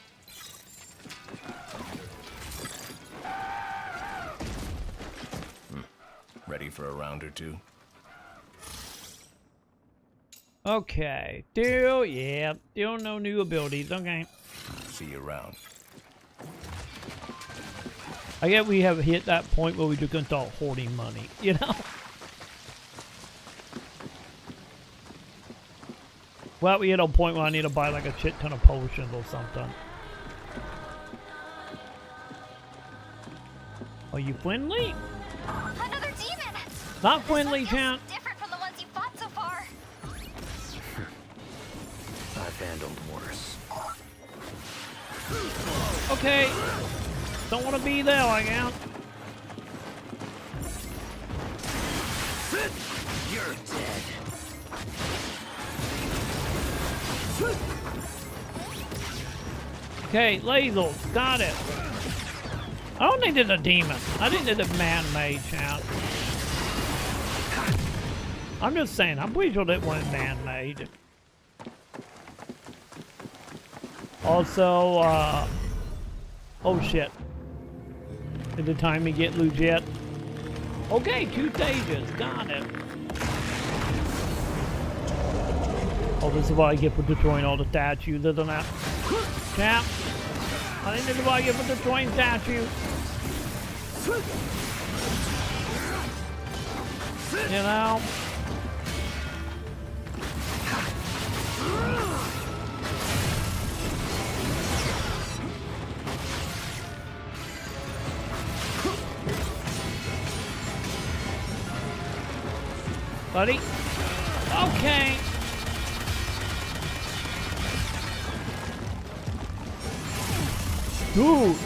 [SPEAKER 12] Ready for a round or two?
[SPEAKER 8] Okay. Still, yeah. Still no new abilities. Okay.
[SPEAKER 12] See you around.
[SPEAKER 8] I guess we have hit that point where we're just gonna start hoarding money, you know? Well, we hit a point where I need to buy like a shit ton of potions or something. Are you friendly?
[SPEAKER 19] Another demon!
[SPEAKER 8] Not friendly, chat.
[SPEAKER 19] Different from the ones you fought so far.
[SPEAKER 3] I've handled worse.
[SPEAKER 8] Okay. Don't want to be there, I guess.
[SPEAKER 16] You're dead.
[SPEAKER 8] Okay, lasers. Got it. I don't think it's a demon. I think it's a man-made, chat. I'm just saying. I'm pretty sure that one's man-made. Also, oh shit. At the time we get loot yet. Okay, 2 stages. Got it. Oh, this is what I get for destroying all the statues, isn't it? Chap. I think this is what I get for destroying statues. You know? Buddy? Okay. Dude.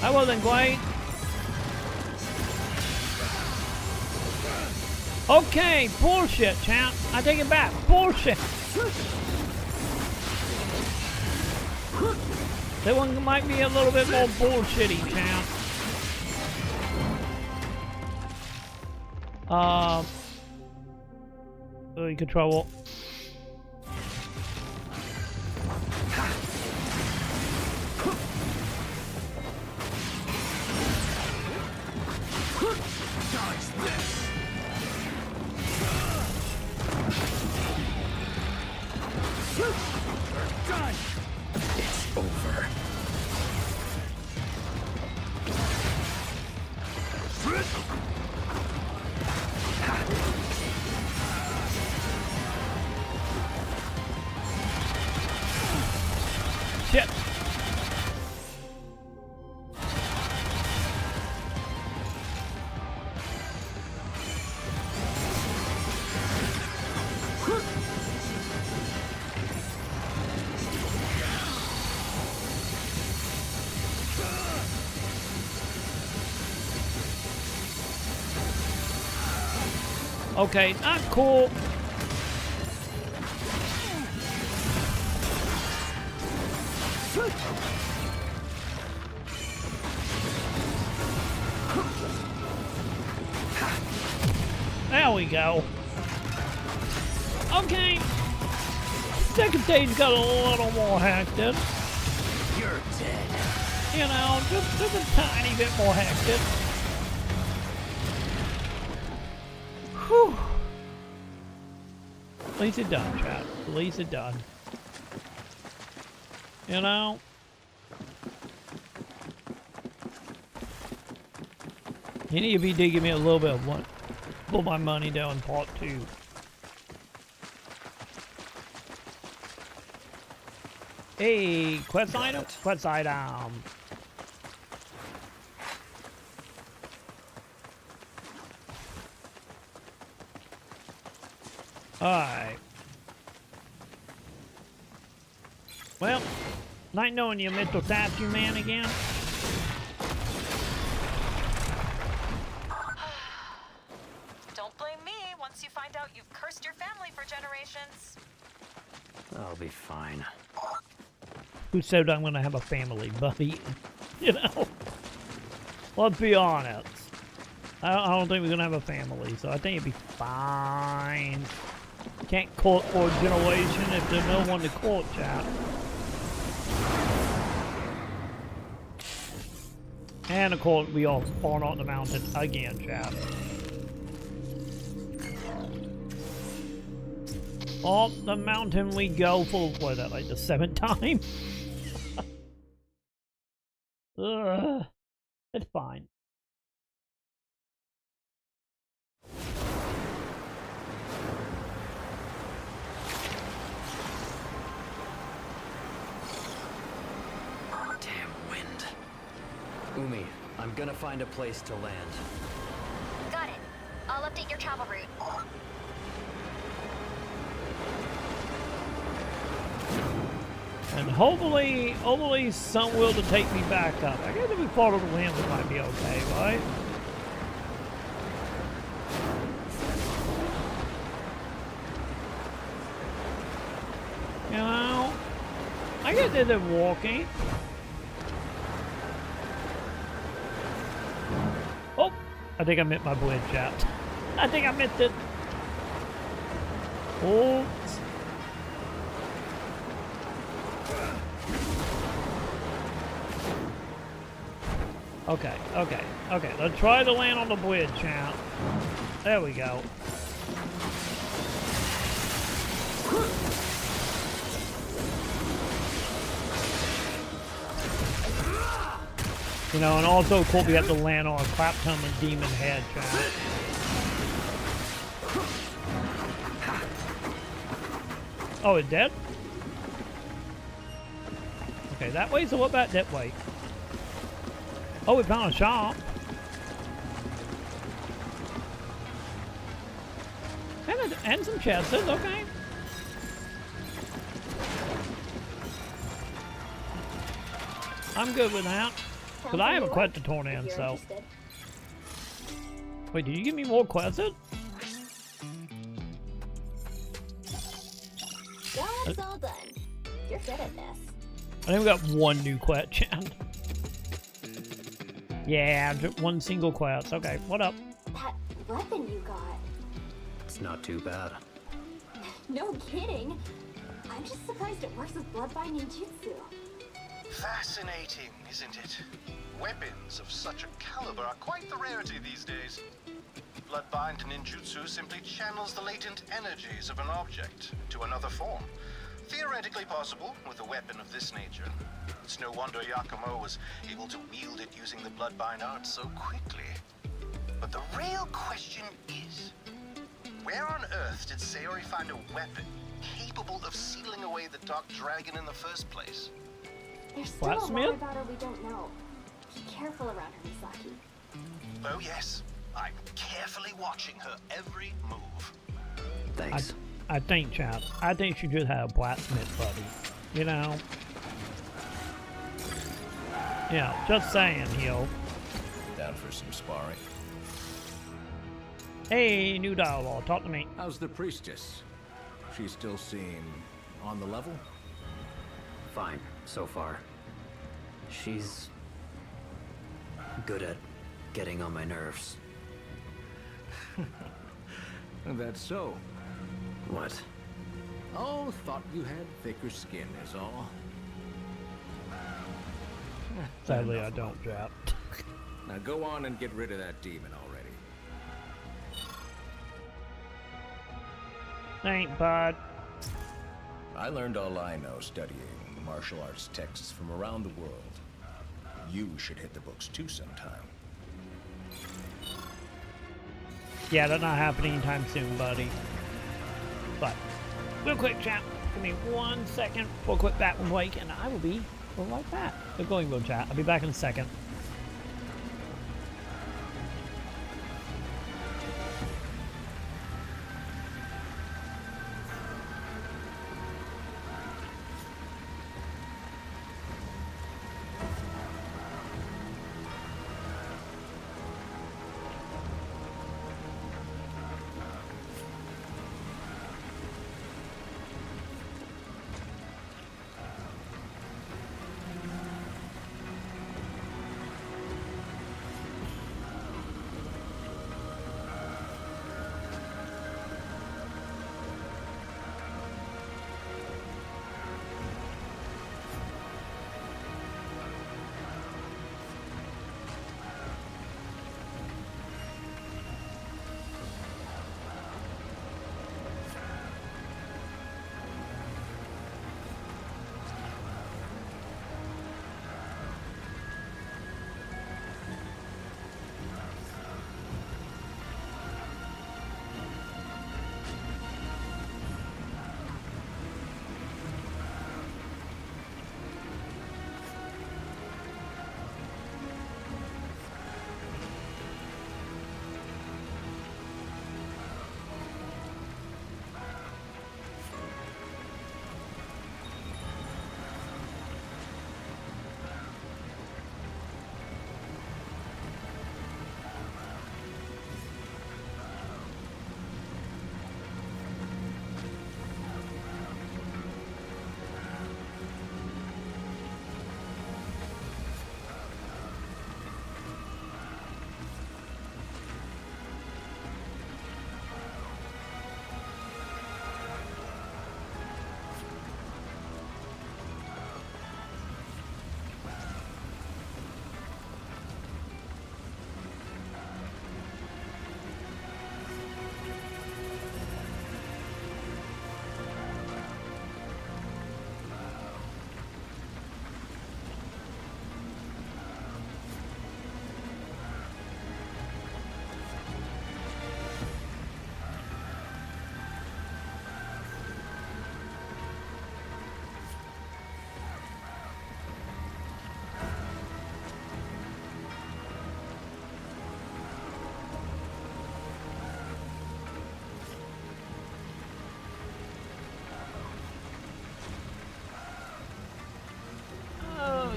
[SPEAKER 8] I wasn't quite. Okay, bullshit, champ. I take it back. Bullshit. That one might be a little bit more bullshitty, champ. In control.
[SPEAKER 3] It's over.
[SPEAKER 8] Shit. Okay, not cool. There we go. Okay. Second stage got a little more hectic.
[SPEAKER 16] You're dead.
[SPEAKER 8] You know, just a tiny bit more hectic. Whew. At least it's done, chat. At least it's done. You know? You need to be digging me a little bit of what? Put my money down in part 2. Hey, quest item? Quest item. Alright. Well, night knowing you, Mr. Statue Man again.
[SPEAKER 2] Don't blame me once you find out you've cursed your family for generations.
[SPEAKER 3] I'll be fine.
[SPEAKER 8] Who said I'm gonna have a family, buddy? You know? Let's be honest. I don't think we're gonna have a family, so I think it'd be fine. Can't court for a generation if there's no one to court, chat. And of course, we all spawn on the mountain again, chat. Up the mountain we go for, what is that, like the 7th time? Ugh, it's fine.
[SPEAKER 3] Damn wind. Umi, I'm gonna find a place to land.
[SPEAKER 19] Got it. I'll update your travel route.
[SPEAKER 8] And hopefully some will to take me back up. I guess if we follow the wind, we might be okay, right? You know, I guess they're walking. Oh, I think I missed my bridge, chat. I think I missed it. Oh. Okay. Let's try to land on the bridge, champ. There we go. You know, and also, of course, we have to land on a crap ton of demon head, champ. Oh, it's dead? Okay, that way, so what about that way? Oh, we found a shop. And some chests, okay. I'm good with that. Because I have a quest to turn in, so. Wait, did you give me more quests?
[SPEAKER 5] Job's all done. You're good at this.
[SPEAKER 8] I think we got one new quest, Chan. Yeah, just one single quest. Okay, what up?
[SPEAKER 5] That weapon you got.
[SPEAKER 3] It's not too bad.
[SPEAKER 5] No kidding. I'm just surprised it works with bloodbinding jutsu.
[SPEAKER 7] Fascinating, isn't it? Weapons of such a caliber are quite the rarity these days. Bloodbind ninjutsu simply channels the latent energies of an object to another form. Theoretically possible with a weapon of this nature. It's no wonder Yakumo was able to wield it using the bloodbind art so quickly. But the real question is, where on earth did Sayori find a weapon capable of sealing away the Dark Dragon in the first place?
[SPEAKER 5] There's still a lot about her we don't know. Be careful around her, Misaki.
[SPEAKER 7] Oh yes, I'm carefully watching her every move.
[SPEAKER 3] Thanks.
[SPEAKER 8] I think, chap, I think she just had a blacksmith buddy. You know? Yeah, just saying, Heel.
[SPEAKER 12] Down for some sparring.
[SPEAKER 8] Hey, new dialogue. Talk to me.
[SPEAKER 12] How's the priestess? She still seem on the level?
[SPEAKER 3] Fine, so far. She's good at getting on my nerves.
[SPEAKER 12] That's so.
[SPEAKER 3] What?
[SPEAKER 12] Oh, thought you had thicker skin is all.
[SPEAKER 8] Sadly, I don't, Jap.
[SPEAKER 12] Now go on and get rid of that demon already.
[SPEAKER 8] Thanks, bud.
[SPEAKER 12] I learned all I know studying martial arts texts from around the world. You should hit the books too sometime.
[SPEAKER 8] Yeah, that's not happening anytime soon, buddy. But, real quick, chat. Give me 1 second for a quick bathroom break, and I will be right back. We're going, go chat. I'll be back in a second.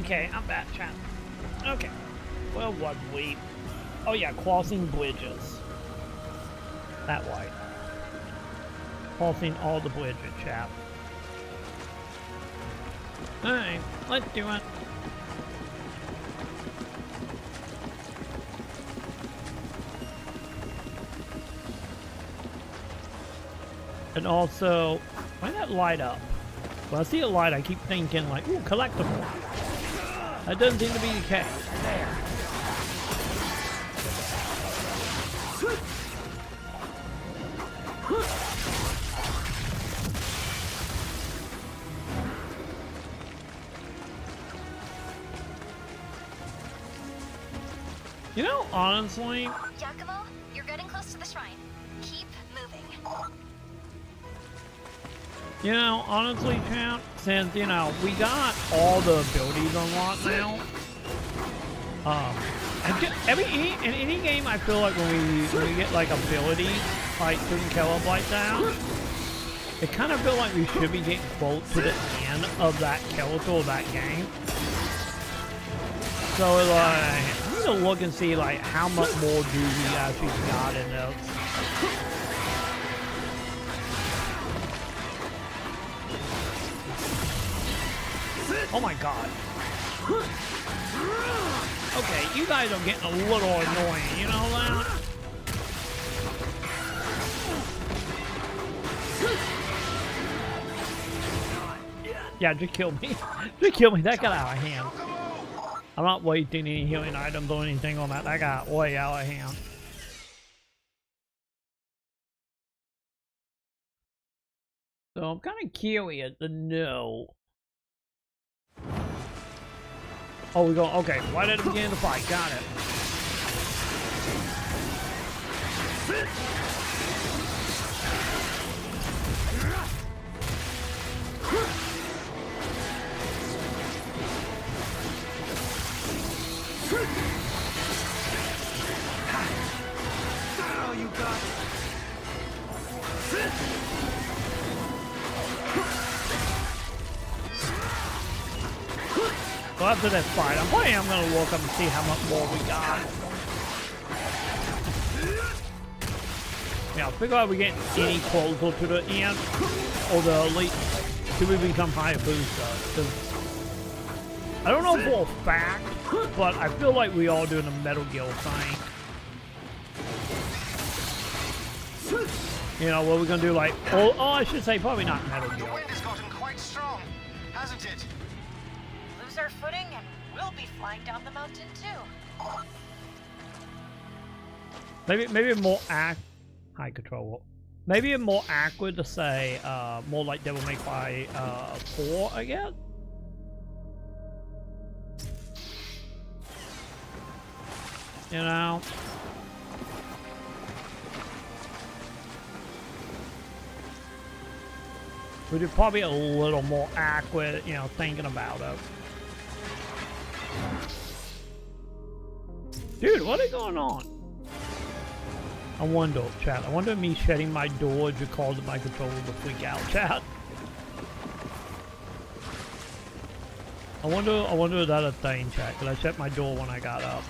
[SPEAKER 8] Okay, I'm back, chat. Okay. Where was we? Oh yeah, crossing bridges. That way. Crossing all the bridges, chat. Alright, let's do it. And also, why that light up? When I see a light, I keep thinking like, ooh, collectible. That doesn't seem to be the case. There. You know, honestly...
[SPEAKER 19] Giacomo, you're getting close to the shrine. Keep moving.
[SPEAKER 8] You know, honestly, champ, since, you know, we got all the abilities unlocked now, in any game, I feel like when we get, like, abilities, like, couldn't kill up like that, it kind of feel like we should be getting close to the end of that character of that game. So, like, I'm gonna look and see, like, how much more do we actually got in this. Oh my god. Okay, you guys are getting a little annoying, you know that? Yeah, just kill me. Just kill me. That got out of hand. I'm not wasting any healing items or anything on that. That got way out of hand. So I'm kind of curious to know. Oh, we go. Okay, right at the beginning of the fight. Got it.
[SPEAKER 16] Oh, you got
[SPEAKER 8] So after that fight, I'm gonna look up and see how much more we got. Yeah, figure out we get any closer to the end or the elite. Do we become higher booster? I don't know for a fact, but I feel like we all doing the Metal Gear thing. You know, what we're gonna do like, oh, I should say probably not Metal Gear.
[SPEAKER 18] The wind has gotten quite strong, hasn't it?
[SPEAKER 2] Lose our footing and we'll be flying down the mountain too.
[SPEAKER 8] Maybe more high control. Maybe a more accurate to say, more like Devil May Cry 4, I guess. You know. Which is probably a little more accurate, you know, thinking about it. Dude, what is going on? I wonder, chat. I wonder if me shutting my door just caused my controller to freak out, chat. I wonder if that's a thing, chat, because I shut my door when I got up.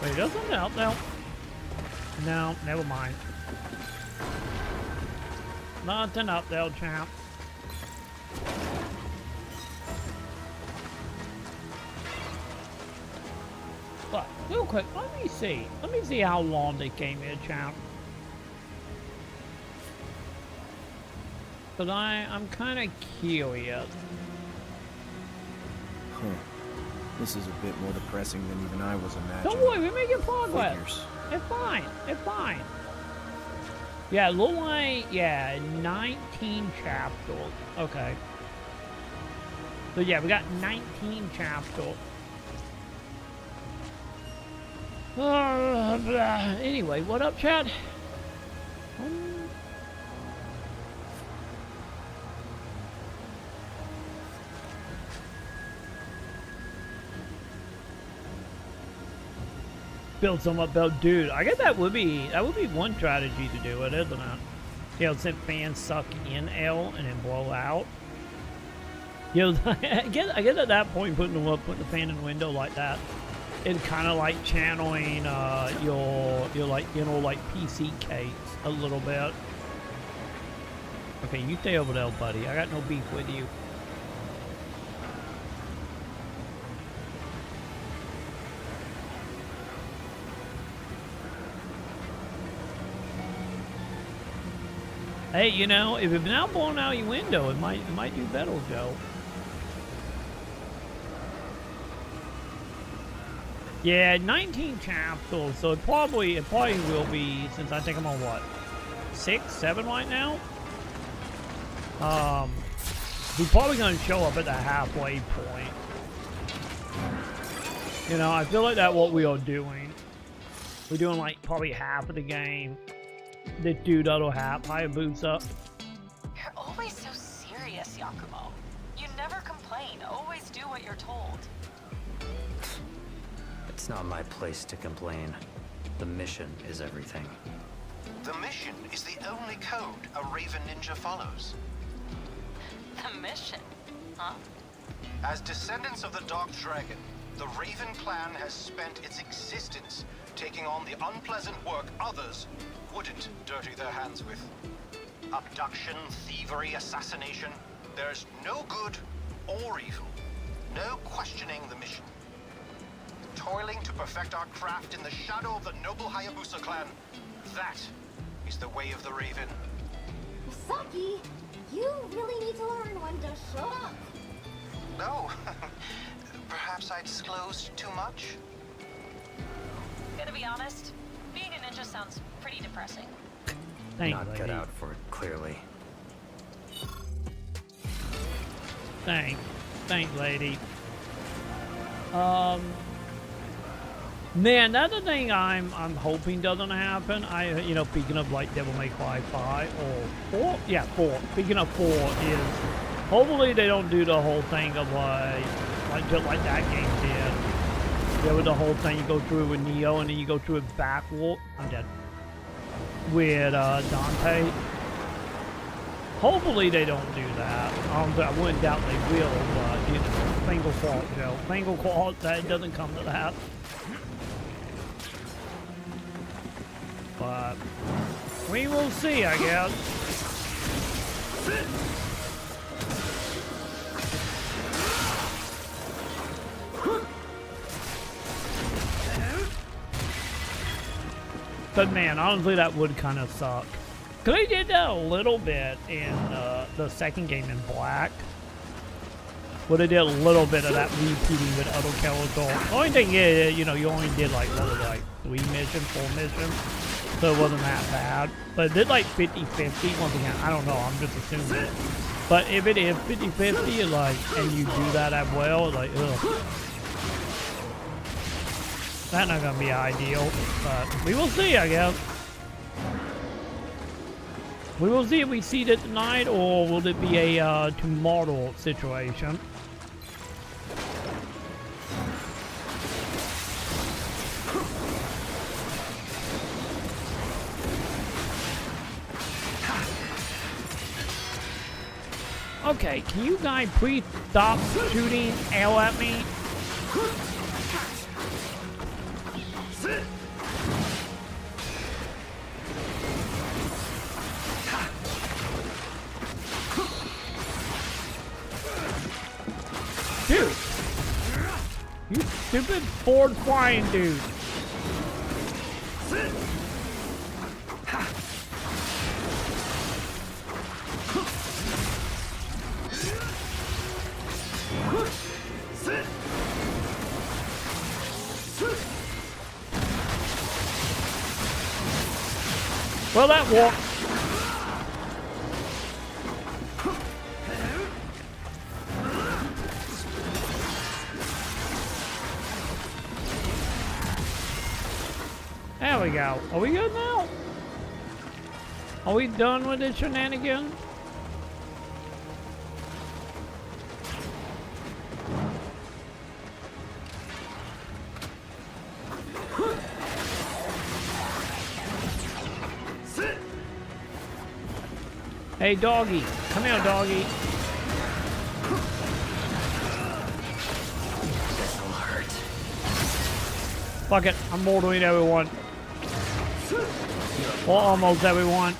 [SPEAKER 8] Wait, there's something out there? No, never mind. Nothing up there, champ. But, real quick, let me see. Let me see how long this game is, champ. But I'm kind of curious.
[SPEAKER 13] Huh. This is a bit more depressing than even I was imagining.
[SPEAKER 8] Don't worry, we're making progress.
[SPEAKER 13] Figures.
[SPEAKER 8] It's fine. It's fine. Yeah, look like, yeah, 19 chapters. Okay. So yeah, we got 19 chapters. Anyway, what up, chat? Build some up, build, dude. I guess that would be one strategy to do it, isn't it? You know, since fans suck in L and then blow out. You know, I guess at that point, putting the fan in the window like that, it's kind of like channeling your like, you know, like PC case a little bit. Okay, you stay over there, buddy. I got no beef with you. Hey, you know, if it's now blowing out your window, it might do better, Joe. Yeah, 19 capsules, so it probably will be, since I think I'm on what, 6, 7 right now. He's probably gonna show up at the halfway point. You know, I feel like that's what we are doing. We're doing like probably half of the game. This dude other half, Hayabusa.
[SPEAKER 2] You're always so serious, Yakumo. You never complain. Always do what you're told.
[SPEAKER 3] It's not my place to complain. The mission is everything.
[SPEAKER 7] The mission is the only code a Raven Ninja follows.
[SPEAKER 2] The mission? Huh?
[SPEAKER 7] As descendants of the Dark Dragon, the Raven clan has spent its existence taking on the unpleasant work others wouldn't dirty their hands with. Abduction, thievery, assassination. There's no good or evil. No questioning the mission. Toiling to perfect our craft in the shadow of the noble Hayabusa clan. That is the way of the Raven.
[SPEAKER 5] Misaki, you really need to learn when to shut up.
[SPEAKER 7] No. Perhaps I disclosed too much?
[SPEAKER 2] Gonna be honest, being a ninja sounds pretty depressing.
[SPEAKER 3] Not cut out for it, clearly.
[SPEAKER 8] Thanks, lady. Man, that's the thing I'm hoping doesn't happen. You know, speaking of like Devil May Cry 5 or 4, yeah, 4. Speaking of 4 is hopefully they don't do the whole thing of like just like that game did. There was the whole thing you go through with Neo and then you go through it backward. I'm dead. With Dante. Hopefully they don't do that. I wouldn't doubt they will, but you know, finger fault, Joe. Finger fault that it doesn't come to that. But we will see, I guess. But man, honestly, that would kind of suck. Cause they did that a little bit in the second game in Black. But they did a little bit of that repeating with other characters. The only thing is, you know, you only did like, what was it, like 3 missions, 4 missions. So it wasn't that bad. But it did like 50-50. Once again, I don't know, I'm just assuming. But if it is 50-50, like, and you do that as well, like, ugh. That's not gonna be ideal, but we will see, I guess. We will see if we see it tonight, or will it be a tomorrow situation. Okay, can you guys please stop shooting L at me? Dude! You stupid forward flying dude! Well, that worked. There we go. Are we good now? Are we done with this shenanigans? Hey, doggy. Come here, doggy.
[SPEAKER 16] This'll hurt.
[SPEAKER 8] Fuck it. I'm murdering everyone. Or almost everyone.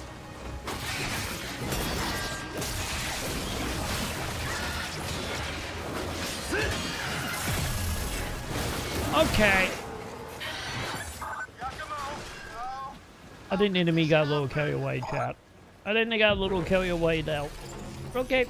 [SPEAKER 8] Okay. I think the enemy got a little carried away, chat. I think they got a little carried away now. Okay.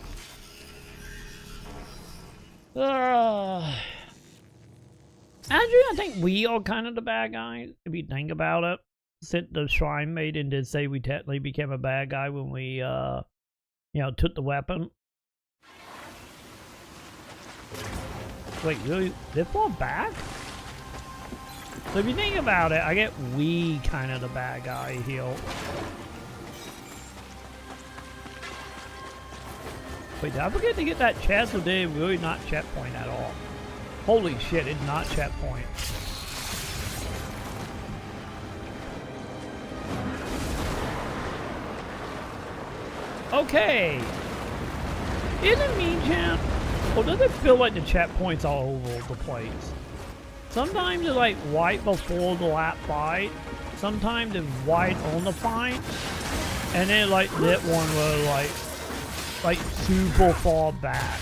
[SPEAKER 8] Actually, I think we are kind of the bad guys, if you think about it. Since the Shrine Maiden did say we technically became a bad guy when we, you know, took the weapon. Wait, really? They fall back? So if you think about it, I get we kind of the bad guy here. Wait, did I forget to get that chest, or did it really not checkpoint at all? Holy shit, it's not checkpoint. Okay. Is it me, champ? Or does it feel like the checkpoints all over the place? Sometimes it's like right before the last fight. Sometimes it's right on the fight. And then like that one was like super far back.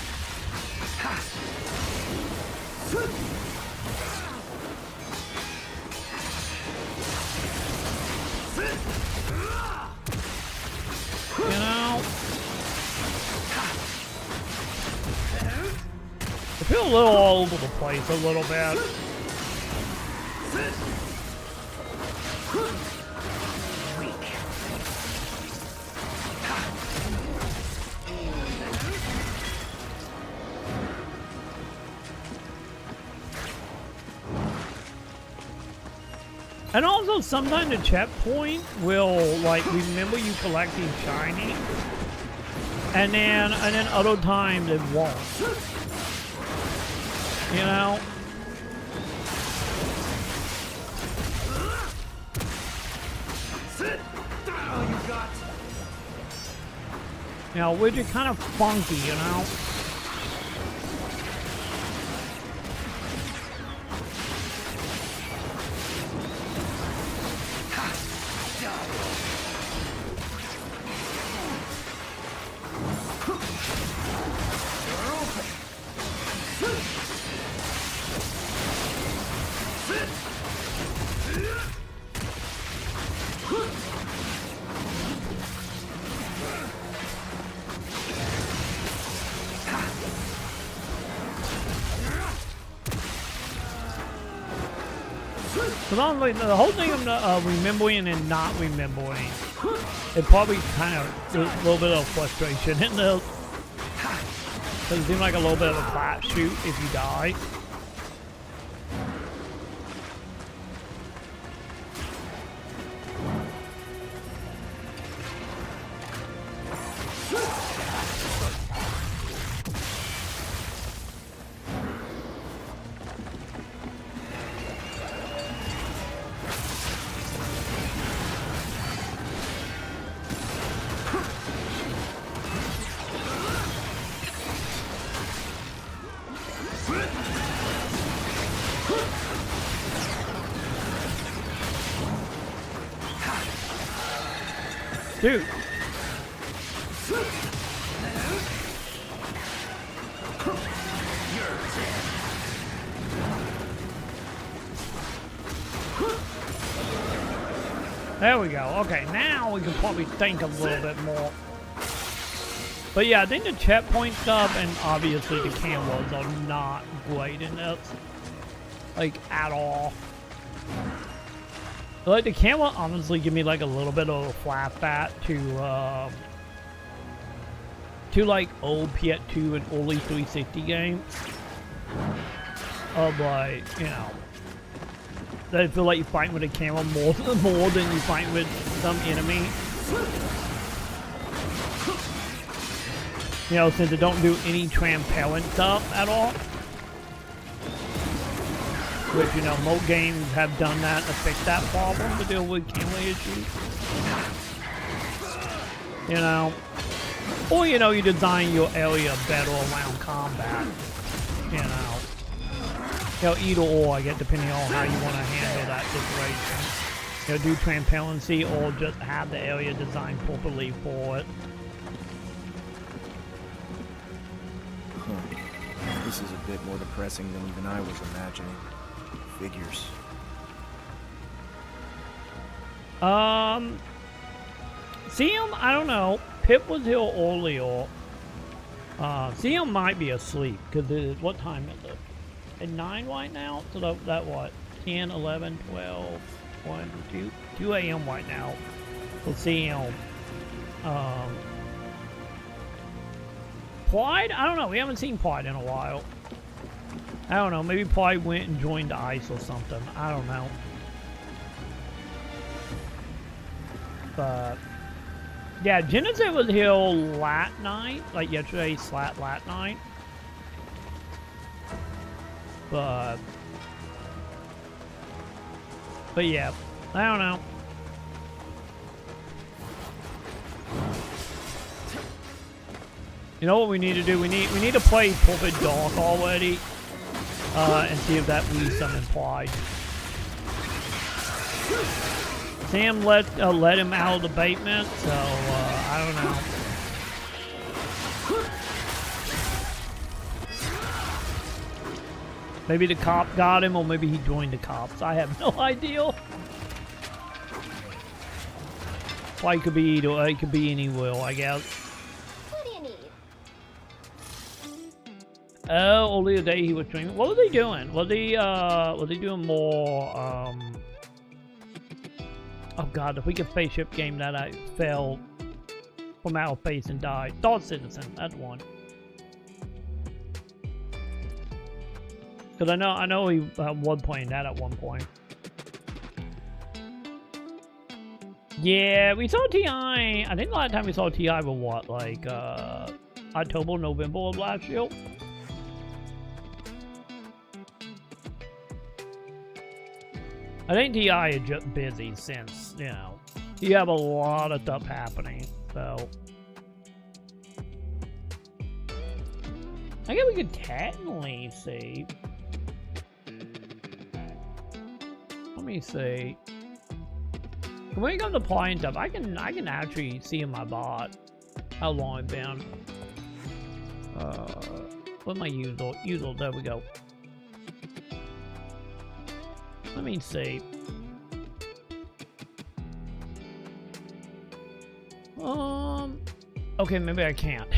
[SPEAKER 8] You know? I feel a little all over the place a little bit. And also, sometimes the checkpoint will, like, remember you collecting shiny, and then other times it won't. You know? You know, which is kind of funky, you know? Like, the whole thing of remembering and not remembering, it probably kind of a little bit of frustration in the, because it seems like a little bit of a flat shoot if you die. Dude. There we go. Okay, now we can probably think a little bit more. But yeah, I think the checkpoint stuff and obviously the cameras are not great in this. Like, at all. Like, the camera honestly give me like a little bit of a flashback to like old PS2 and early 360 games. Of like, you know, I feel like you fight with a camera more than you fight with some enemy. You know, since they don't do any transparent stuff at all. Which, you know, most games have done that to fix that problem, to deal with camera issues. You know. Or, you know, you design your area better around combat, you know. You know, either or, I guess, depending on how you want to handle that situation. You know, do transparency or just have the area designed properly for it.
[SPEAKER 13] Huh. This is a bit more depressing than even I was imagining. Figures.
[SPEAKER 8] See him? I don't know. Pip was here earlier. See him might be asleep, because what time is it? At 9 right now? So that what? 10, 11, 12, 1, 2 a.m. right now. We'll see him. Pride? I don't know. We haven't seen Pride in a while. I don't know. Maybe Pride went and joined the ICE or something. I don't know. But yeah, Genesis was here last night, like yesterday / last night. But yeah, I don't know. You know what we need to do? We need to play Pulpit Dark already, and see if that leaves some implied. Sam let him out of the basement, so I don't know. Maybe the cop got him, or maybe he joined the cops. I have no idea. Why, it could be either. It could be anywhere, I guess.
[SPEAKER 5] What do you need?
[SPEAKER 8] Oh, only a day he was streaming. What was he doing? Was he doing more? Oh god, the weakest spaceship game that I fell from outer space and died. Star Citizen, that's one. Cause I know he was playing that at one point. Yeah, we saw T.I. I think the last time we saw T.I. was what, like October, November of last year. I think T.I. is just busy since, you know, you have a lot of stuff happening, so. I guess we could technically see. Let me see. When it comes to playing stuff, I can actually see in my bot how long it's been. What's my user? There we go. Let me see. Okay, maybe I can't.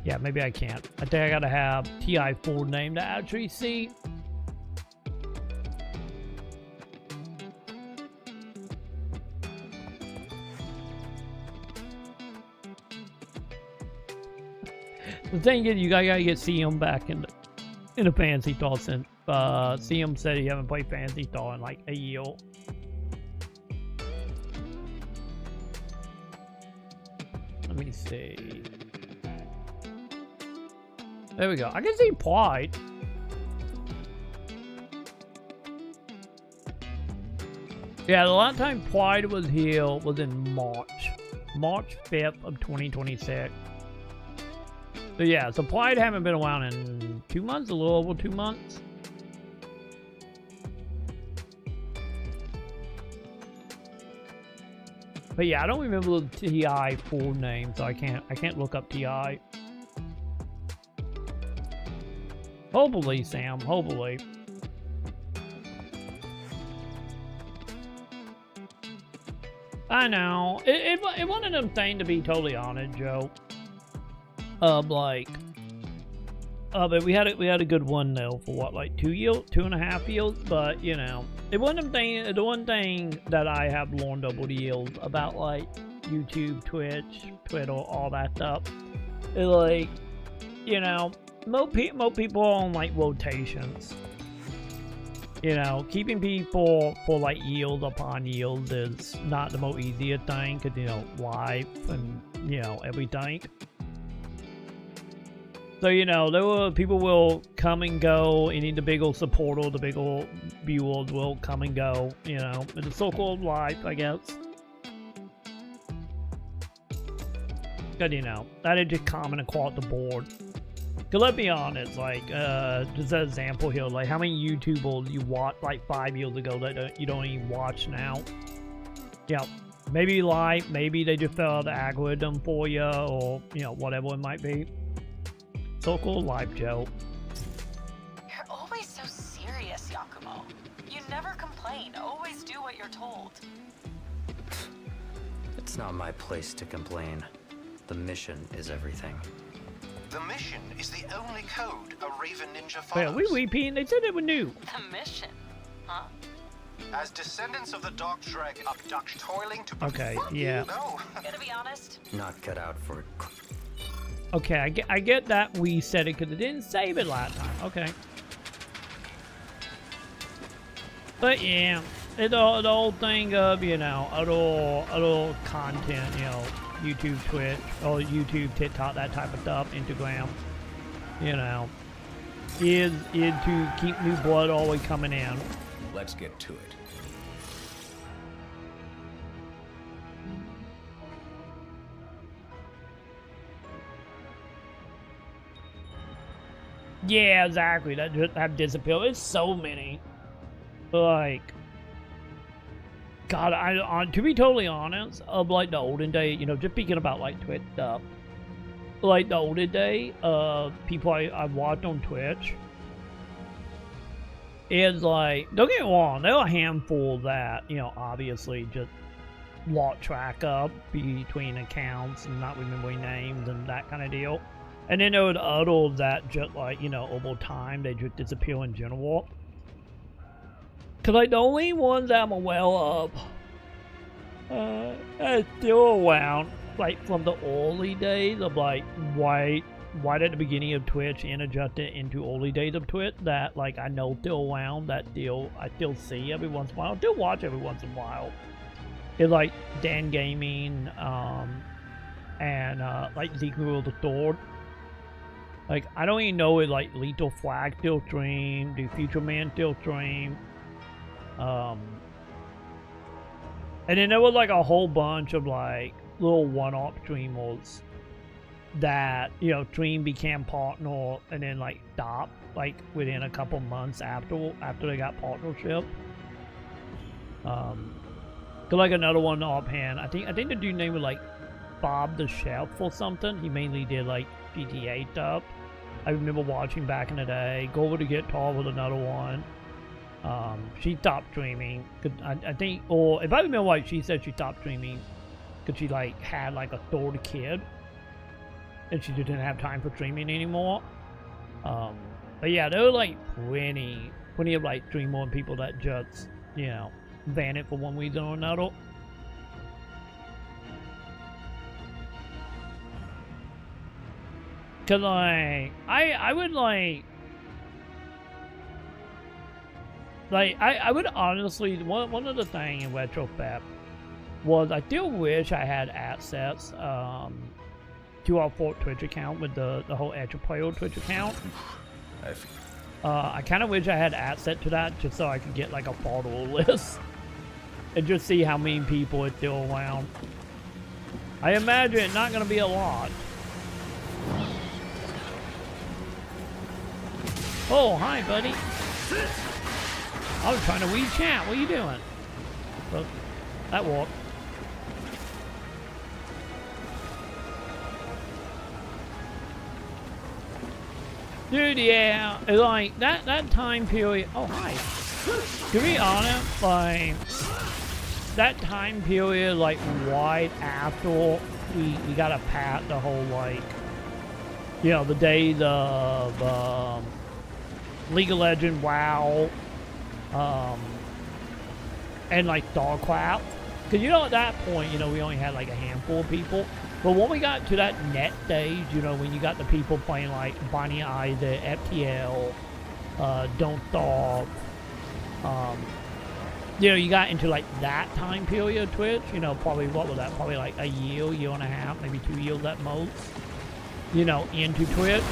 [SPEAKER 8] Yeah, maybe I can't. I think I gotta have TI full name to actually see. The thing is, you gotta get CM back in a Fantasy Star since CM said he haven't played Fantasy Star in like a year. Let me see. There we go. I can see Pride. Yeah, the last time Pride was here was in March 5th of 2026. So yeah, so Pride haven't been around in 2 months, a little over 2 months. But yeah, I don't remember the TI full name, so I can't look up TI. Hopefully, Sam, hopefully. I know. It one of them things, to be totally honest, Joe. But we had a good one though for what, like 2.5 years. But you know, it wasn't the one thing that I have learned over the years about like YouTube, Twitch, Twitter, all that stuff. It's like, you know, most people are on like rotations. You know, keeping people for like years upon years is not the most easiest thing, cause you know, life and you know everything. So, you know, people will come and go. Any the big old supporter, the big old viewers will come and go, you know. It's a so-called life, I guess. Cause you know, that is just common across the board. Cause let's be honest, like, just an example here, like how many YouTubers you watched like 5 years ago that you don't even watch now? Yeah, maybe like, maybe they just fell out the algorithm for you, or, you know, whatever it might be. So cool life joke.
[SPEAKER 2] You're always so serious, Yakumo. You never complain, always do what you're told.
[SPEAKER 3] It's not my place to complain. The mission is everything.
[SPEAKER 7] The mission is the only code a Raven Ninja
[SPEAKER 8] Wait,
[SPEAKER 7] follows.
[SPEAKER 8] are we repeating? They said they were new.
[SPEAKER 2] The mission? Huh?
[SPEAKER 7] As descendants of the Dark Dragon, abduct toiling to...
[SPEAKER 8] Okay, yeah.
[SPEAKER 7] No.
[SPEAKER 2] Gonna be honest.
[SPEAKER 3] Not cut out for it.
[SPEAKER 8] Okay, I get that we said it because it didn't save it last time. Okay. But yeah, it's the whole thing of, you know, other content, you know, YouTube, Twitch, or YouTube, TikTok, that type of stuff, Instagram, you know, is to keep new blood always coming in.
[SPEAKER 12] Let's get to it.
[SPEAKER 8] Yeah, exactly. That just have disappeared. It's so many. Like, God, to be totally honest, of like the olden day, you know, just speaking about like Twitch stuff, like the olden day, people I watched on Twitch, is like, don't get me wrong, there are a handful that, you know, obviously just lost track of between accounts and not remembering names and that kind of deal. And then there were the others that just like, you know, over time, they just disappear in general. Cause like the only ones that I'm aware of, are still around, like from the early days of like right at the beginning of Twitch and adjusted into early days of Twitch, that like I know still around, that I still see every once in a while, still watch every once in a while. It's like Dan Gaming, and like Zeke of the Sword. Like I don't even know if like Lethal Flag still stream, do Future Man still stream. And then there was like a whole bunch of like little one-off streamers that, you know, stream became partner and then like stopped like within a couple months after they got partnership. Cause like another one offhand, I think the dude name was like Bob the Chef or something. He mainly did like GTA stuff. I remember watching back in the day. Go Over to Guitar was another one. She stopped streaming, cause I think, or if I remember right, she said she stopped streaming because she like had like a third kid and she just didn't have time for streaming anymore. But yeah, there were like plenty of like streamers and people that just, you know, vanished for one reason or another. Cause like, I would like I would honestly, one of the things in retrospect was I still wish I had access to our Fort Twitch account with the whole Extra Player Twitch account. I kind of wish I had access to that just so I could get like a follower list and just see how many people are still around. I imagine it's not going to be a lot. Oh, hi, buddy. I was trying to weed chat. What are you doing? But that worked. Dude, yeah, like that time period. Oh, hi. To be honest, like that time period, like right after we got a pat the whole like, you know, the days of League of Legends, WoW. And like StarCraft, because you know at that point, you know, we only had like a handful of people. But when we got to that net stage, you know, when you got the people playing like Bonnie Isaac, FTL, Don't Starve, you know, you got into like that time period of Twitch. You know, probably what was that? Probably like a year and a half, maybe 2 years at most. You know, into Twitch.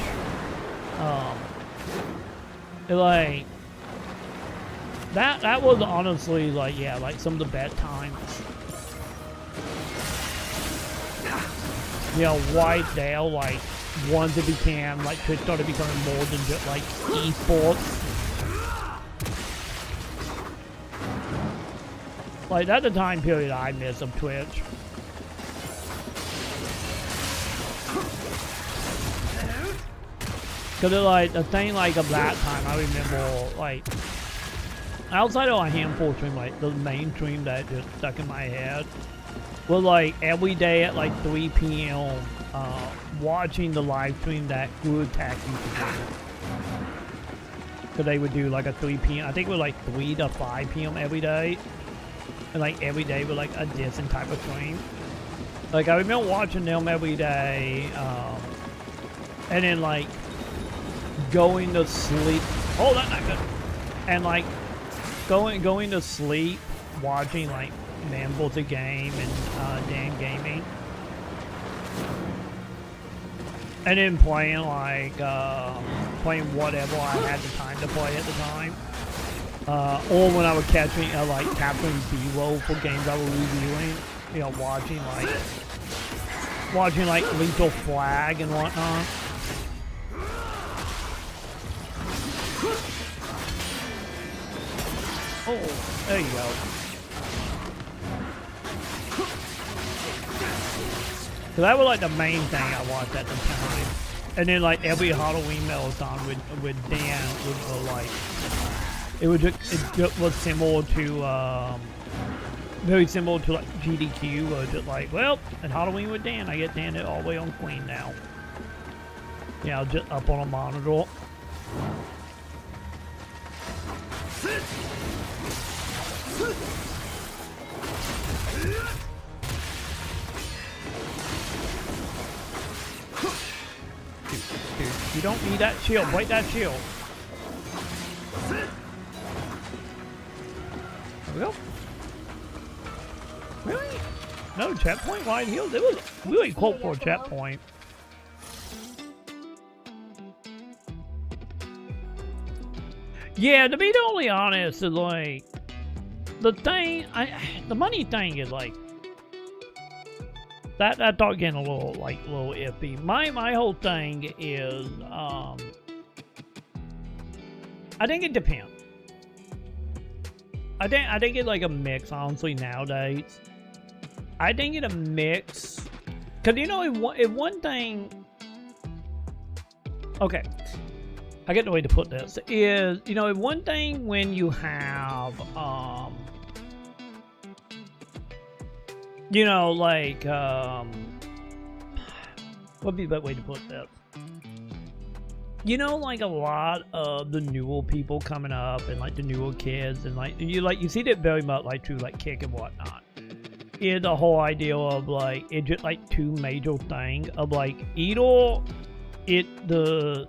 [SPEAKER 8] Like. That was honestly like, yeah, like some of the best times. you know, right there, like, once it became, like, Twitch started becoming more than just, like, esports. Like, that's the time period I miss of Twitch. Because, like, the thing, like, of that time, I remember, like, outside of a handful stream, like, the main stream that just stuck in my head was, like, every day at, like, 3 p.m., watching the live stream that Guru Attack used to do. Because they would do, like, a 3 p.m., I think it was, like, 3 to 5 p.m. every day. And, like, every day was, like, a different type of stream. Like, I remember watching them every day, and then, like, going to sleep. Oh, that's not good. And, like, going to sleep, watching, like, Mambo's a Game and Dan Gaming. And then playing, like, playing whatever I had the time to play at the time. Or when I was capturing B-roll for games I was reviewing. You know, watching, like, Lethal Flag and whatnot. Oh, there you go. So that was like the main thing I watched at the time. And then like every Halloween marathon with Dan was like, it was similar to, very similar to like GDQ, where just like, well, at Halloween with Dan, I get Dan all the way on Queen now. Yeah, just up on a monitor. Dude, you don't need that shield. Break that shield. There we go. Really? No checkpoint wide heals? It was really close for a checkpoint. Yeah, to be totally honest, is like the thing. The money thing is like that thought getting a little iffy. My whole thing is I think it depends. I think it's like a mix, honestly, nowadays. I think it's a mix. Because, you know, if one thing... Okay. I get the way to put this. Is, you know, if one thing when you have... you know, like... what'd be the best way to put this? You know, like a lot of the newer people coming up and like the newer kids and like you see that very much like through like Kick and whatnot. Is the whole idea of like it's just like two major things of like either the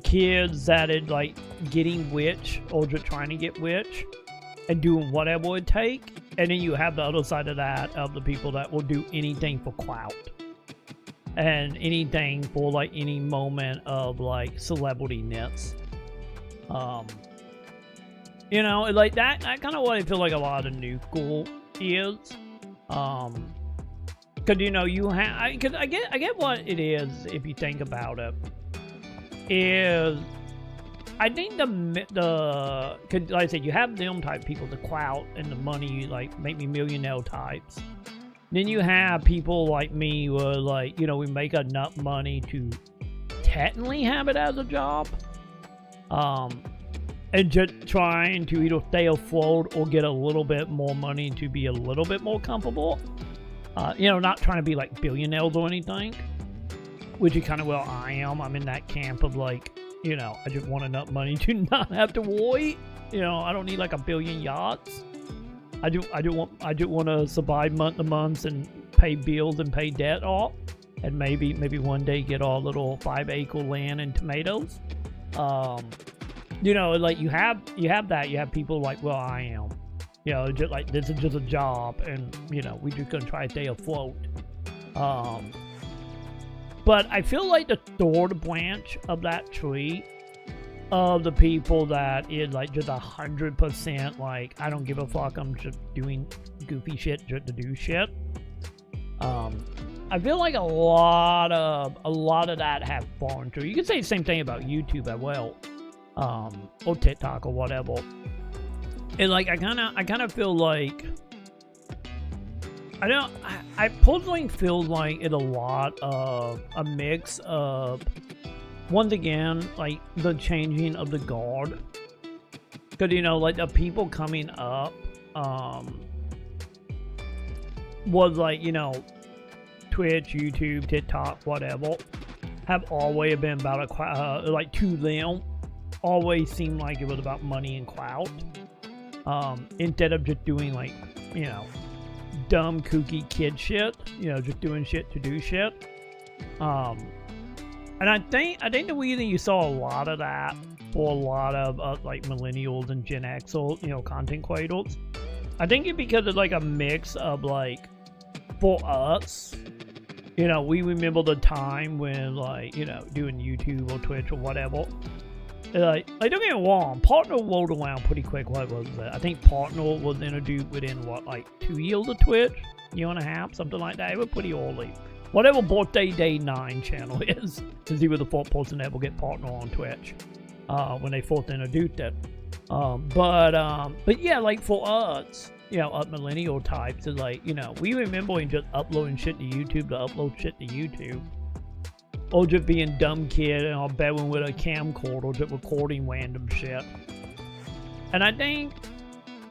[SPEAKER 8] kids that is like getting witch or just trying to get witch and doing whatever it take, and then you have the other side of that of the people that will do anything for clout. And anything for like any moment of like celebrity-ness. You know, like that kind of what I feel like a lot of new school is. Cause you know, you have, I get what it is if you think about it. Is, I think cause like I said, you have them type people, the clout and the money, like make me millionaire types. Then you have people like me where, like, you know, we make enough money to technically have it as a job. And just trying to either stay afloat or get a little bit more money to be a little bit more comfortable. You know, not trying to be like billionaires or anything. Which is kind of where I am. I'm in that camp of like, you know, I just want enough money to not have to worry. You know, I don't need like a billion yachts. I do want to survive month to month and pay bills and pay debt off, and maybe one day get our little 5-acre land and tomatoes. You know, like you have that. You have people like, well, I am. You know, just like this is just a job, and you know, we just gonna try to stay afloat. But I feel like the third branch of that tree of the people that is like just 100% like, I don't give a fuck, I'm just doing goofy shit just to do shit. I feel like a lot of that have fallen through. You can say the same thing about YouTube as well, or TikTok or whatever. And like I kind of feel like I personally feel like it's a lot of a mix of, once again, like the changing of the guard. Because, you know, like the people coming up was like, you know, Twitch, YouTube, TikTok, whatever, have always been about like, to them, always seemed like it was about money and clout. Instead of just doing, like, you know, dumb kooky kid shit, you know, just doing shit to do shit. And I think the reason you saw a lot of that for a lot of like millennials and Gen X, or, you know, content creators, I think it's because it's like a mix of, like, for us, you know, we remember the time when, like, you know, doing YouTube or Twitch or whatever. Like don't get me wrong, Partner rolled around pretty quick. What was that? I think Partner was introduced within, what, like 2 years of Twitch? Year and a half, something like that. It was pretty early. Whatever Birthday Day 9 channel is, because he was the fourth person to ever get Partner on Twitch when they first introduced it. But yeah, like for us, you know, up millennial types, is like, you know, we remember just uploading shit to YouTube to upload shit to YouTube. Or just being dumb kid and our bedroom with a camcorder, just recording random shit. And I think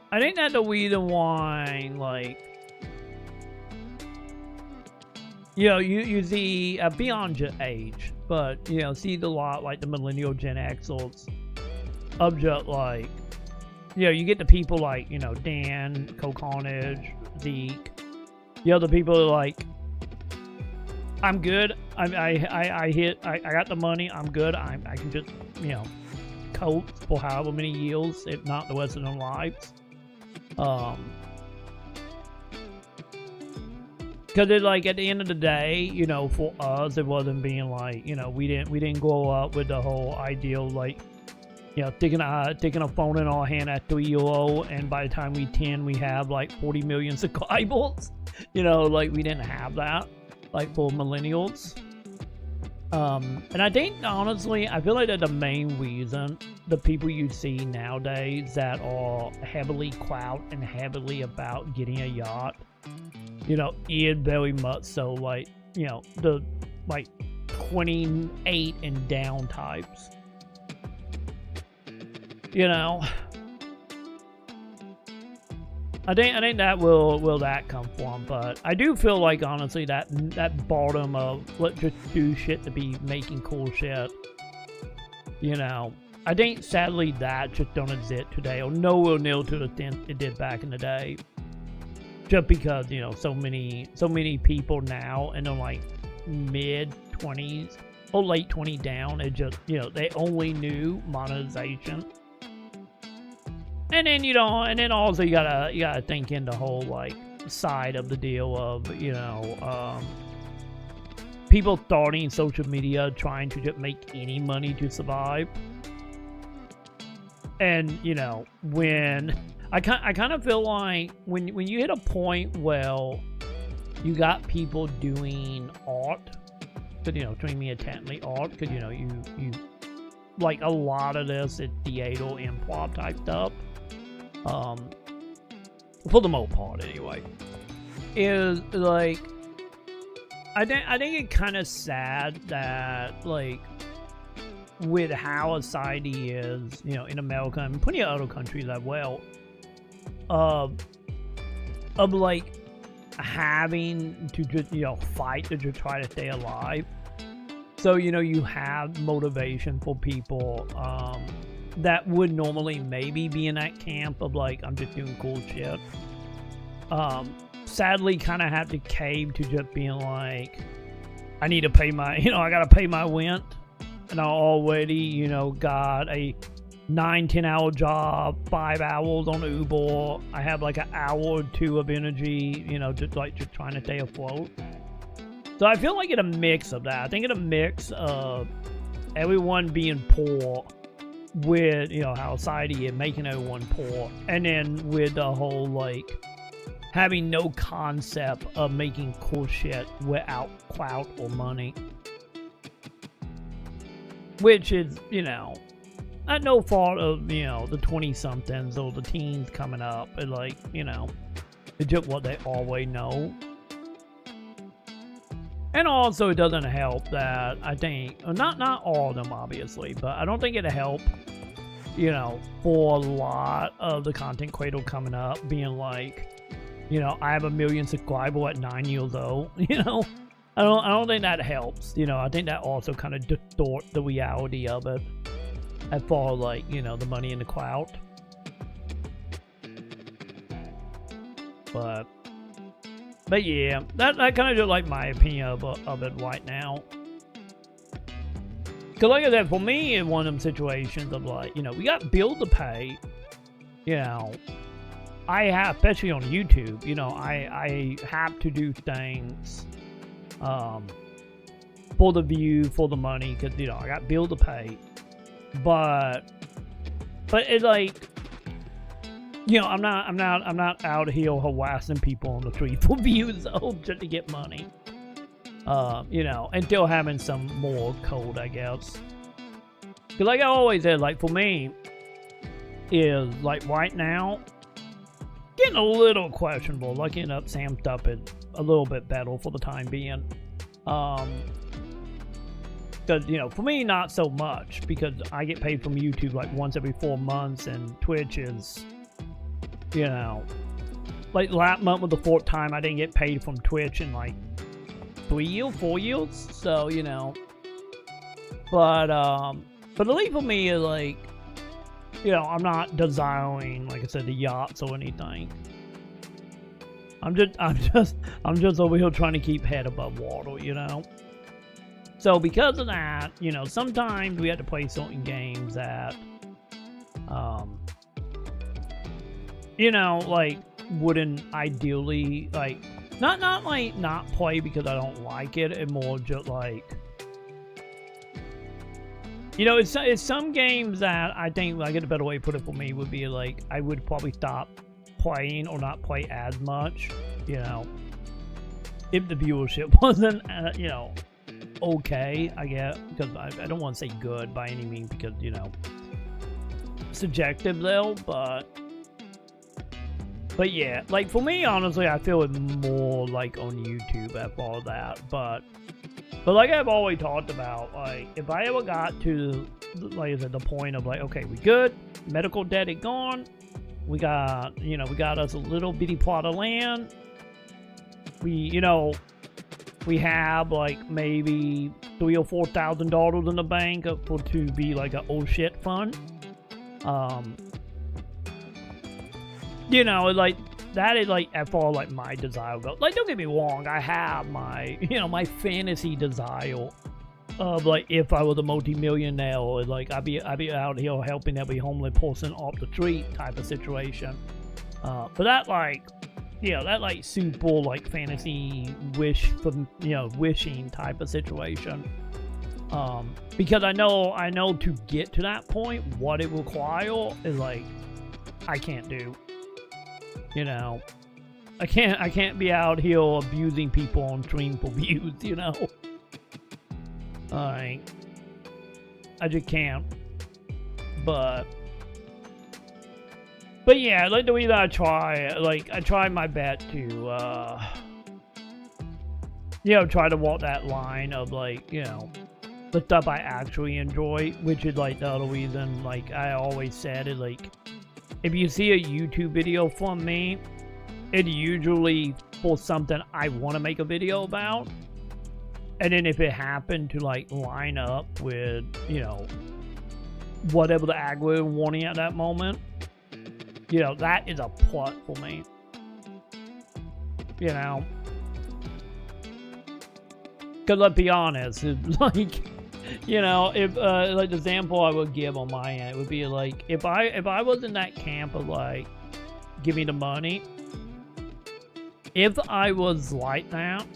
[SPEAKER 8] that's the reason why, like, you know, you see, beyond your age, but, you know, see the lot, like, the millennial Gen Xers of just, like, you know, you get the people like, you know, Dan, Coconage, Zeke, the other people are like, I'm good. I got the money. I'm good. I can just, you know, cope for however many years, if not the rest of their lives. Because it, like, at the end of the day, you know, for us, it wasn't being like, you know, we didn't grow up with the whole ideal, like, you know, taking a phone in our hand at 3-year-old, and by the time we 10, we have like 40 million subscribers. You know, like, we didn't have that, like, for millennials. And I think, honestly, I feel like that the main reason the people you see nowadays that are heavily clout and heavily about getting a yacht, you know, is very much so, like, you know, the, like, 28 and down types. You know, I think that will that come from, but I do feel like, honestly, that bottom of let's just do shit to be making cool shit, you know, I think sadly that just don't exist today, or nowhere near to the extent it did back in the day, just because, you know, so many people now in their, like, mid 20s or late 20s down, it just, you know, they only knew monetization. And then, you know, and then also you gotta think in the whole, like, side of the deal of, you know, people starting social media trying to just make any money to survive. And, you know, when I kind of feel like when you hit a point where you got people doing art, but, you know, to me intently art, because, you know, you like, a lot of this is theater, improv type stuff. For the most part, anyway, is like, I think it's kind of sad that, like, with how society is, you know, in America and plenty of other countries as well, of like having to just, you know, fight to just try to stay alive. So, you know, you have motivation for people, that would normally maybe be in that camp of, like, I'm just doing cool shit. Sadly kind of have to cave to just being like, I need to pay my, you know, I gotta pay my rent, and I already, you know, got a 9-10 hour job, 5 hours on Uber. I have like an hour or two of energy, you know, just trying to stay afloat. So I feel like it's a mix of that. I think it's a mix of everyone being poor, with, you know, how society is making everyone poor, and then with the whole, like, having no concept of making cool shit without clout or money. Which is, you know, at no fault of, you know, the 20-somethings or the teens coming up. And like, you know, it's just what they always know. And also, it doesn't help that I think, not all of them obviously, but I don't think it'll help, you know, for a lot of the content creator coming up being like, you know, I have 1 million subscribers at 9 years old, you know. I don't think that helps, you know. I think that also kind of distorts the reality of it as far as like, you know, the money in the clout. But yeah, that kind of just like my opinion of it right now. Because like I said, for me, in one of them situations of like, you know, we got bills to pay, you know. I have, especially on YouTube, you know, I have to do things for the view, for the money, because, you know, I got bills to pay. But it's like, you know, I'm not out here harassing people on the street for views though, just to get money. You know, and still having some more code, I guess. Because like I always said, like for me, is like right now, getting a little questionable. Looking up Sam Stupp is a little bit better for the time being. Because, you know, for me, not so much, because I get paid from YouTube like once every 4 months, and Twitch is, you know, like last month was the 4th time I didn't get paid from Twitch in like 3 years, 4 years. So, you know, but at least for me, is like, you know, I'm not desiring, like I said, the yachts or anything. I'm just over here trying to keep head above water, you know. So because of that, you know, sometimes we have to play certain games that, you know, like wouldn't ideally like not like not play because I don't like it, and more just like, you know, it's some games that I think, like, a better way to put it for me would be like I would probably stop playing or not play as much, you know, if the viewership wasn't, you know, okay, I guess, because I don't want to say good by any means, because, you know, subjective though, but yeah, like for me, honestly, I feel it more like on YouTube after all that, but like I've always talked about, like if I ever got to, like I said, the point of like, okay, we good, medical debt is gone, we got, you know, we got us a little bitty plot of land, we, you know, we have like maybe $3,000 or $4,000 in the bank for to be like an oh shit fund. You know, like that is like as far like my desire goes. Like, don't get me wrong, I have my, you know, my fantasy desire of like if I was a multi-millionaire, or like I'd be out here helping every homeless person off the street type of situation. But that like, you know, that like super like fantasy wish for, you know, wishing type of situation. Because I know to get to that point, what it requires is like I can't do. You know, I can't be out here abusing people on stream for views, you know. I just can't. But yeah, like the way that I try my best to, you know, try to walk that line of like, you know, the stuff I actually enjoy, which is like the other reason, like I always said, is like, if you see a YouTube video from me, it's usually for something I want to make a video about. And then if it happened to like line up with, you know, whatever the algorithm wanting at that moment, you know, that is a plot for me. You know? Because let's be honest, it's like, you know, if like the example I would give on my end, it would be like if I was in that camp of like, give me the money. If I was like that,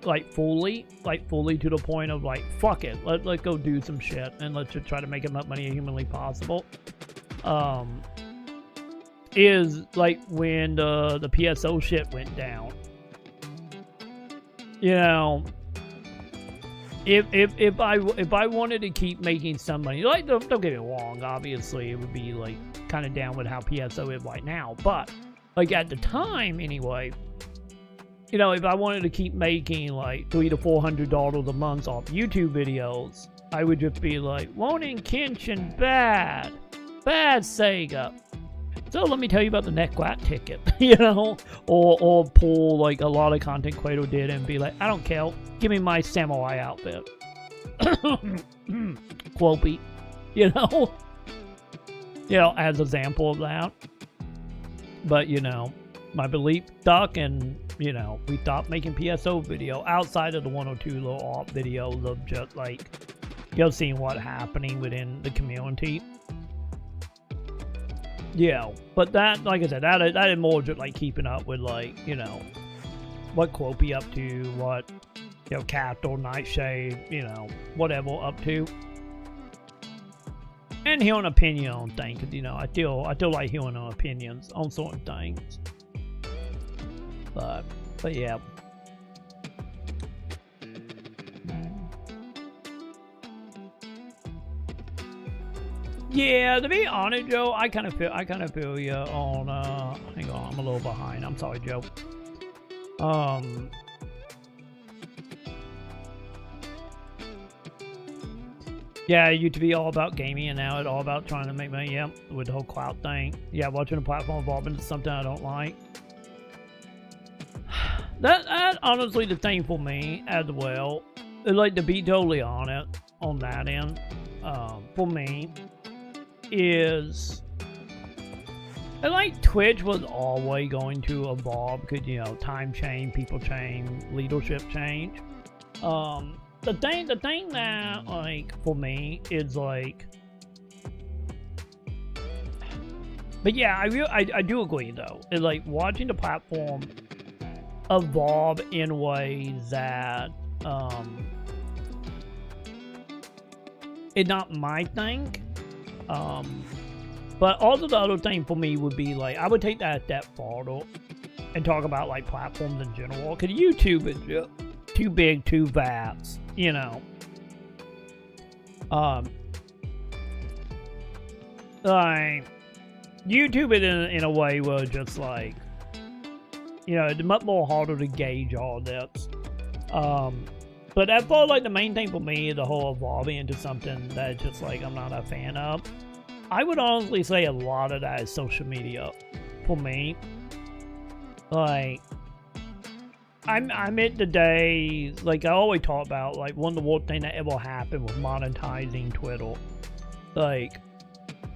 [SPEAKER 8] like fully to the point of like, fuck it, let's go do some shit and let's just try to make as much money as humanly possible. is like when the PSO shit went down. You know, if I wanted to keep making some money, like don't get me wrong, obviously it would be like kind of down with how PSO is right now, but like at the time anyway, you know, if I wanted to keep making like $300 to $400 a month off YouTube videos, I would just be like, Ronin Kenshin bad Sega. So let me tell you about the NetGuat ticket, you know, or pull like a lot of content Quato did and be like, I don't care, give me my samurai outfit. Quopy, you know, as an example of that. But you know, my belief stuck, and you know, we stopped making PSO video outside of the 1 or 2 little off videos of just like, you know, seeing what happening within the community. Yeah, but that, like I said, that is more just like keeping up with, like, you know, what Quopy up to, what, you know, Capital, Nightshade, you know, whatever up to. And hearing opinion on things, cause, you know, I still like hearing opinions on certain things. But yeah. Yeah, to be honest, Joe, I kind of feel you on, hang on, I'm a little behind. I'm sorry, Joe. Yeah, it used to be all about gaming, and now it's all about trying to make money, yeah, with the whole clout thing. Yeah, watching the platform evolve into something I don't like. That honestly the thing for me as well. Like, to be totally honest on that end, for me, is like Twitch was always going to evolve because, you know, time change, people change, leadership change. The thing that, like, for me is like, but yeah, I do agree though. It's like watching the platform evolve in ways that it's not my thing. But also the other thing for me would be like, I would take that a step farther and talk about like platforms in general, because YouTube is just too big, too vast, you know. Like YouTube is in a way where just like, you know, it's much more harder to gauge all this. But I thought like the main thing for me is the whole evolving into something that just like I'm not a fan of. I would honestly say a lot of that is social media for me. Like, I'm at the days, like I always talk about, like one of the worst things that ever happened was monetizing Twitter. Like,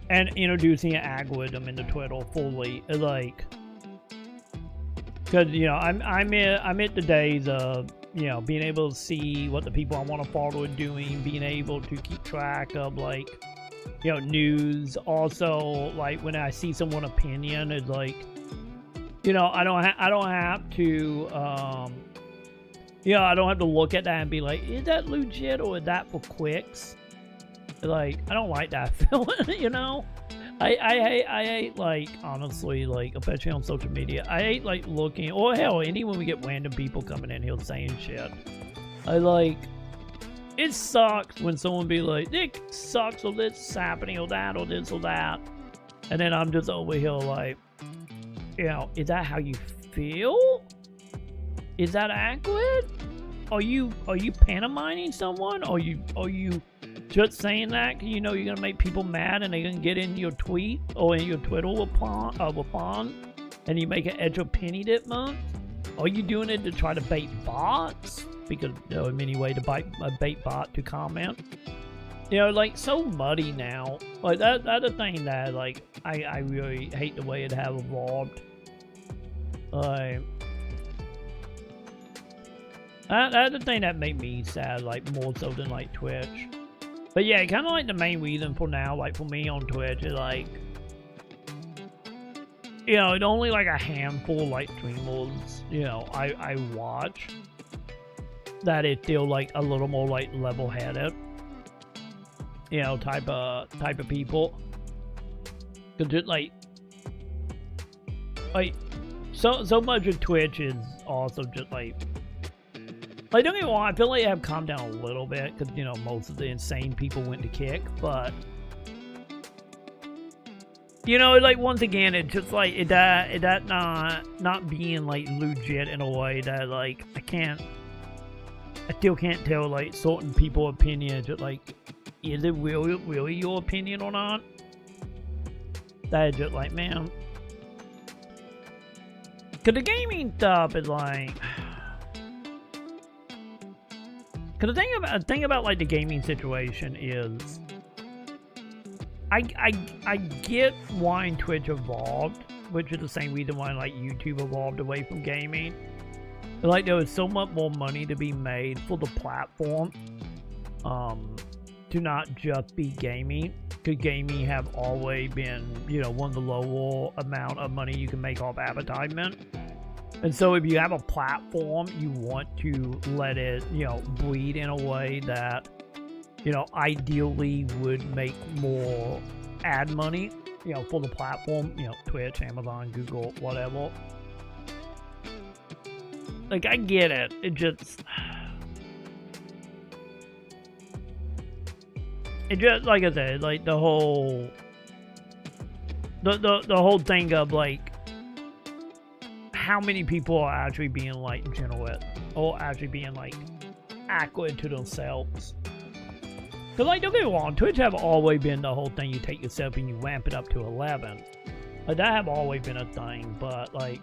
[SPEAKER 8] and introducing an algorithm into Twitter fully. Like, because, you know, I'm at the days of, you know, being able to see what the people I want to follow are doing, being able to keep track of, like, you know, news. Also, like, when I see someone's opinion, it's like, you know, I don't have to, you know, I don't have to look at that and be like, is that legit or is that for clicks? Like, I don't like that feeling, you know? I hate, like, honestly, like, especially on social media, I hate, like, looking, or hell, when we get random people coming in here saying shit. It sucks when someone be like, it sucks, or this is happening, or that, or this, or that. And then I'm just over here like, you know, is that how you feel? Is that accurate? Are you pantomiming someone? Are you just saying that because you know you're gonna make people mad and they're gonna get in your tweet or in your Twitter response and you make an extra penny that month? Are you doing it to try to bait bots? Because there are many ways to bait bot to comment. You know, like, so muddy now. Like, that's the thing that, like, I really hate the way it have evolved. That's the thing that made me sad, like, more so than, like, Twitch. But yeah, kind of like the main reason for now, like, for me on Twitch is, like, you know, it's only, like, a handful, like, streamers, you know, I watch that is still, like, a little more, like, level-headed, you know, type of people. Because, like, like, so much of Twitch is also just like don't get me wrong, I feel like they have calmed down a little bit because, you know, most of the insane people went to kick, but, you know, like, once again, it's just like, that not being, like, legit in a way that, like, I still can't tell, like, certain people's opinions, just like, is it really your opinion or not? That is just like, man. Because the gaming stuff is like... Because the thing about, like, the gaming situation is... I get why Twitch evolved, which is the same reason why, like, YouTube evolved away from gaming. Like, there was so much more money to be made for the platform. To not just be gaming, because gaming have always been, you know, one of the lower amount of money you can make off advertisement. And so if you have a platform, you want to let it, you know, breed in a way that, you know, ideally would make more ad money, you know, for the platform, you know, Twitch, Amazon, Google, whatever. Like, I get it. It just... It just, like I said, like, the whole... The whole thing of, like, how many people are actually being, like, generous, or actually being, like, accurate to themselves. Because, like, don't get me wrong, Twitch have always been the whole thing, you take yourself and you ramp it up to 11. Like, that have always been a thing, but, like,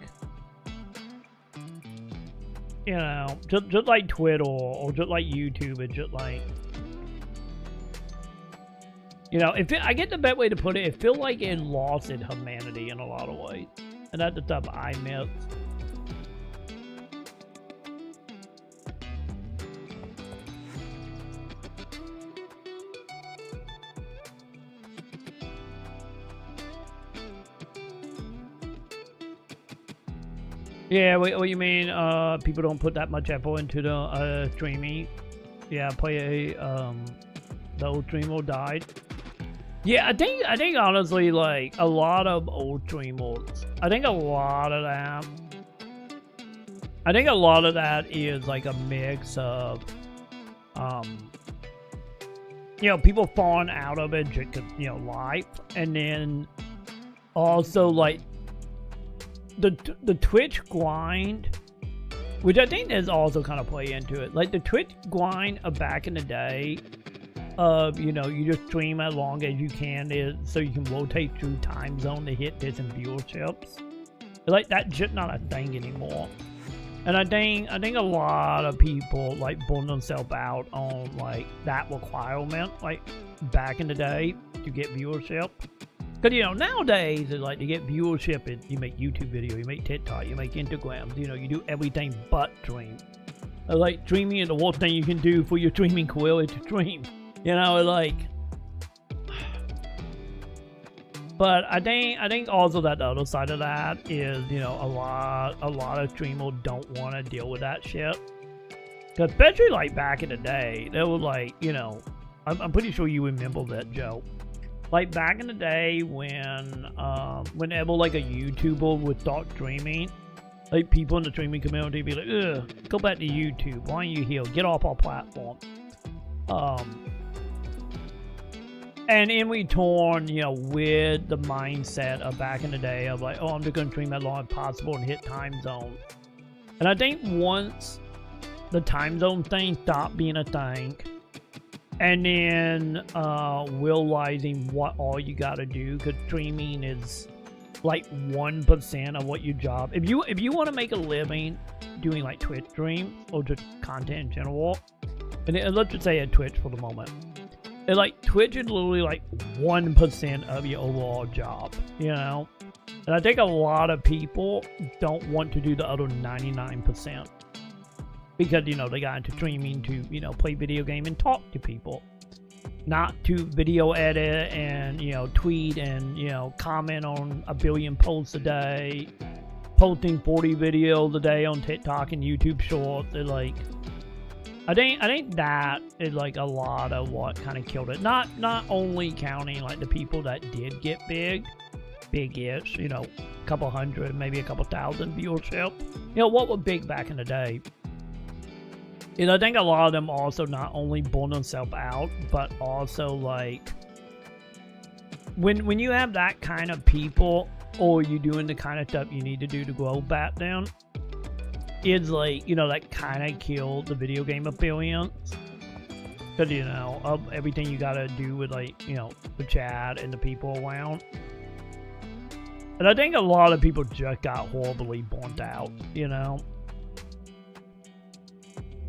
[SPEAKER 8] you know, just like Twitter, or just like YouTube, it's just like, you know, I get the best way to put it, it feels like it lost its humanity in a lot of ways. And that's the stuff I miss. Yeah, what you mean? People don't put that much effort into the streaming. Yeah, the old streamer died. Yeah, I think honestly, like, a lot of old streamers, I think a lot of that is like a mix of, you know, people falling out of it, you know, life, and then also like the Twitch grind, which I think is also kind of play into it. Like the Twitch grind of back in the day, you know, you just stream as long as you can, so you can rotate through time zone to hit different viewerships. Like, that's just not a thing anymore. And I think a lot of people, like, burn themselves out on, like, that requirement, like, back in the day, to get viewership. Because, you know, nowadays, it's like, to get viewership, you make YouTube videos, you make TikTok, you make Instagrams, you know, you do everything but stream. Like, streaming is the worst thing you can do for your streaming career is to stream. You know, like, but I think also that the other side of that is, you know, a lot of streamers don't want to deal with that shit. Cause especially like back in the day, they were like, you know, I'm pretty sure you remember that, Joe. Like back in the day whenever like a YouTuber would start streaming, like people in the streaming community would be like, ugh, go back to YouTube. Why aren't you here? Get off our platform. And in return, you know, with the mindset of back in the day of like, oh, I'm just going to stream as long as possible and hit time zone. And I think once the time zone thing stopped being a thing, and then realizing what all you got to do, because streaming is like 1% of what your job. If you want to make a living doing like Twitch streams or just content in general, and let's just say at Twitch for the moment. And like Twitch is literally like 1% of your overall job, you know? And I think a lot of people don't want to do the other 99%. Because, you know, they got into streaming to, you know, play video game and talk to people. Not to video edit and, you know, tweet and, you know, comment on 1 billion posts a day. Posting 40 videos a day on TikTok and YouTube Shorts. They're like... I think that is like a lot of what kind of killed it. Not only counting like the people that did get big, big-ish, you know, a couple hundred, maybe a couple thousand viewership. You know, what was big back in the day? You know, I think a lot of them also not only burn themselves out, but also, like, when you have that kind of people, or you're doing the kind of stuff you need to do to grow back then, it's like, you know, that kind of killed the video game experience. Because, you know, of everything you gotta do with, like, you know, the chat and the people around. And I think a lot of people just got horribly burnt out, you know?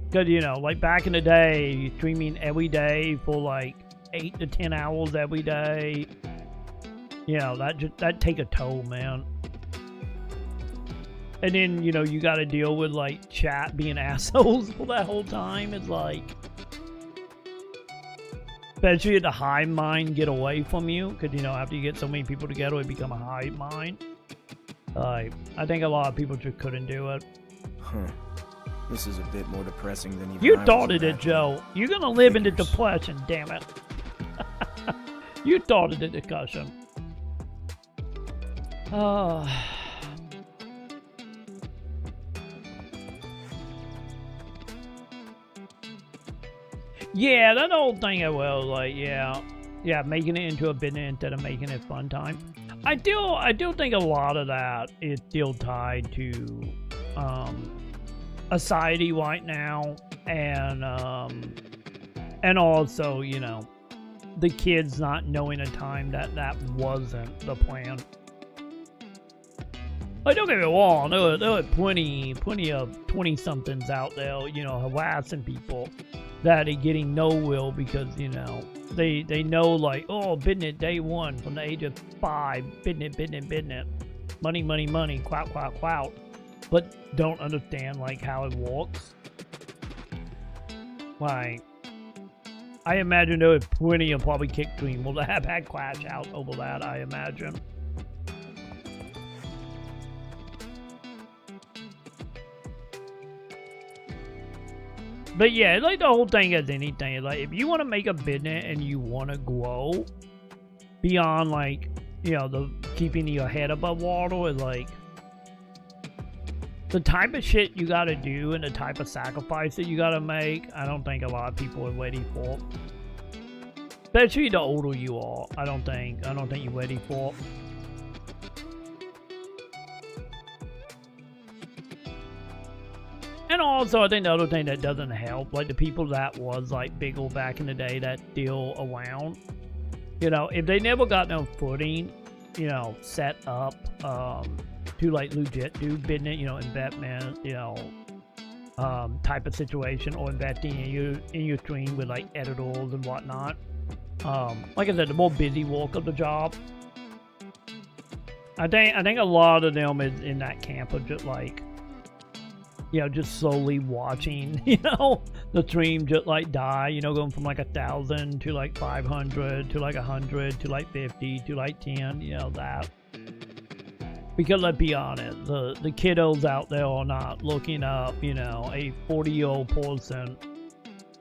[SPEAKER 8] Because, you know, like back in the day, streaming every day for like 8 to 10 hours every day, you know, that take a toll, man. And then, you know, you got to deal with like chat being assholes for that whole time. It's like, especially the hive mind get away from you, because, you know, after you get so many people together, it become a hive mind. I think a lot of people just couldn't do it.
[SPEAKER 13] Huh. This is a bit more depressing than even
[SPEAKER 8] You
[SPEAKER 13] I
[SPEAKER 8] thought
[SPEAKER 13] was
[SPEAKER 8] it, Joe. You're gonna live in the depression, damn it. You thought it, discussion. Oh. Yeah, that whole thing as well, like, yeah, making it into a business instead of making it fun time. I do think a lot of that is still tied to society right now, and also, you know, the kids not knowing a time that wasn't the plan. Like, don't get me wrong, there were plenty of 20-somethings out there, you know, harassing people that are getting nowhere because, you know, they know, like, oh, business day one from the age of 5, business, money, clout, but don't understand, like, how it works. Like, I imagine there were plenty of probably kick streamers that have had clash out over that, I imagine. But yeah, like the whole thing is anything. Like, if you want to make a business and you want to grow beyond, like, you know, the keeping your head above water, is like the type of shit you gotta do and the type of sacrifice that you gotta make. I don't think a lot of people are ready for. Especially the older you are, I don't think you're ready for. And also, I think the other thing that doesn't help, like the people that was like bigger back in the day that still around, you know, if they never got no footing, you know, set up to like legit do business, you know, investment, you know, type of situation, or investing in your stream with like editors and whatnot. Like I said, the more busy work of the job. I think a lot of them is in that camp of just like, you know, just slowly watching, you know, the stream just like die, you know, going from like 1,000 to like 500 to like 100 to like 50 to like 10, you know, that. Because let's be honest, the kiddos out there are not looking up, you know, a 40-year-old person,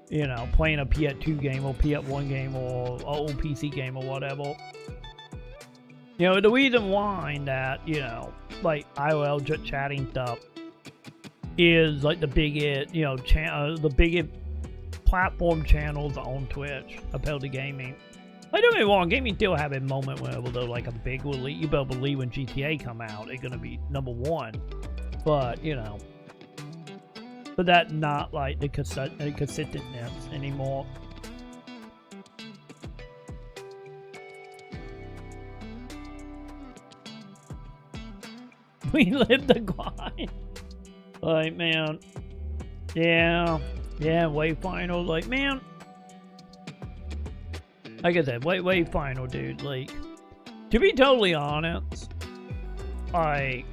[SPEAKER 8] you know, playing a PS2 game or PS1 game or an old PC game or whatever. You know, the reason why that, you know, like IRL just chatting stuff is like the biggest, you know, the biggest platform channels on Twitch appeal to gaming. Like, don't get me wrong, gaming still have a moment where they're like a big release. You better believe when GTA come out, it's gonna be #1. But, you know, but that not like the consistentness anymore. We live the grind. Like, man, yeah, Wayfinder, like, man, like I said, Wayfinder, dude, like, to be totally honest, I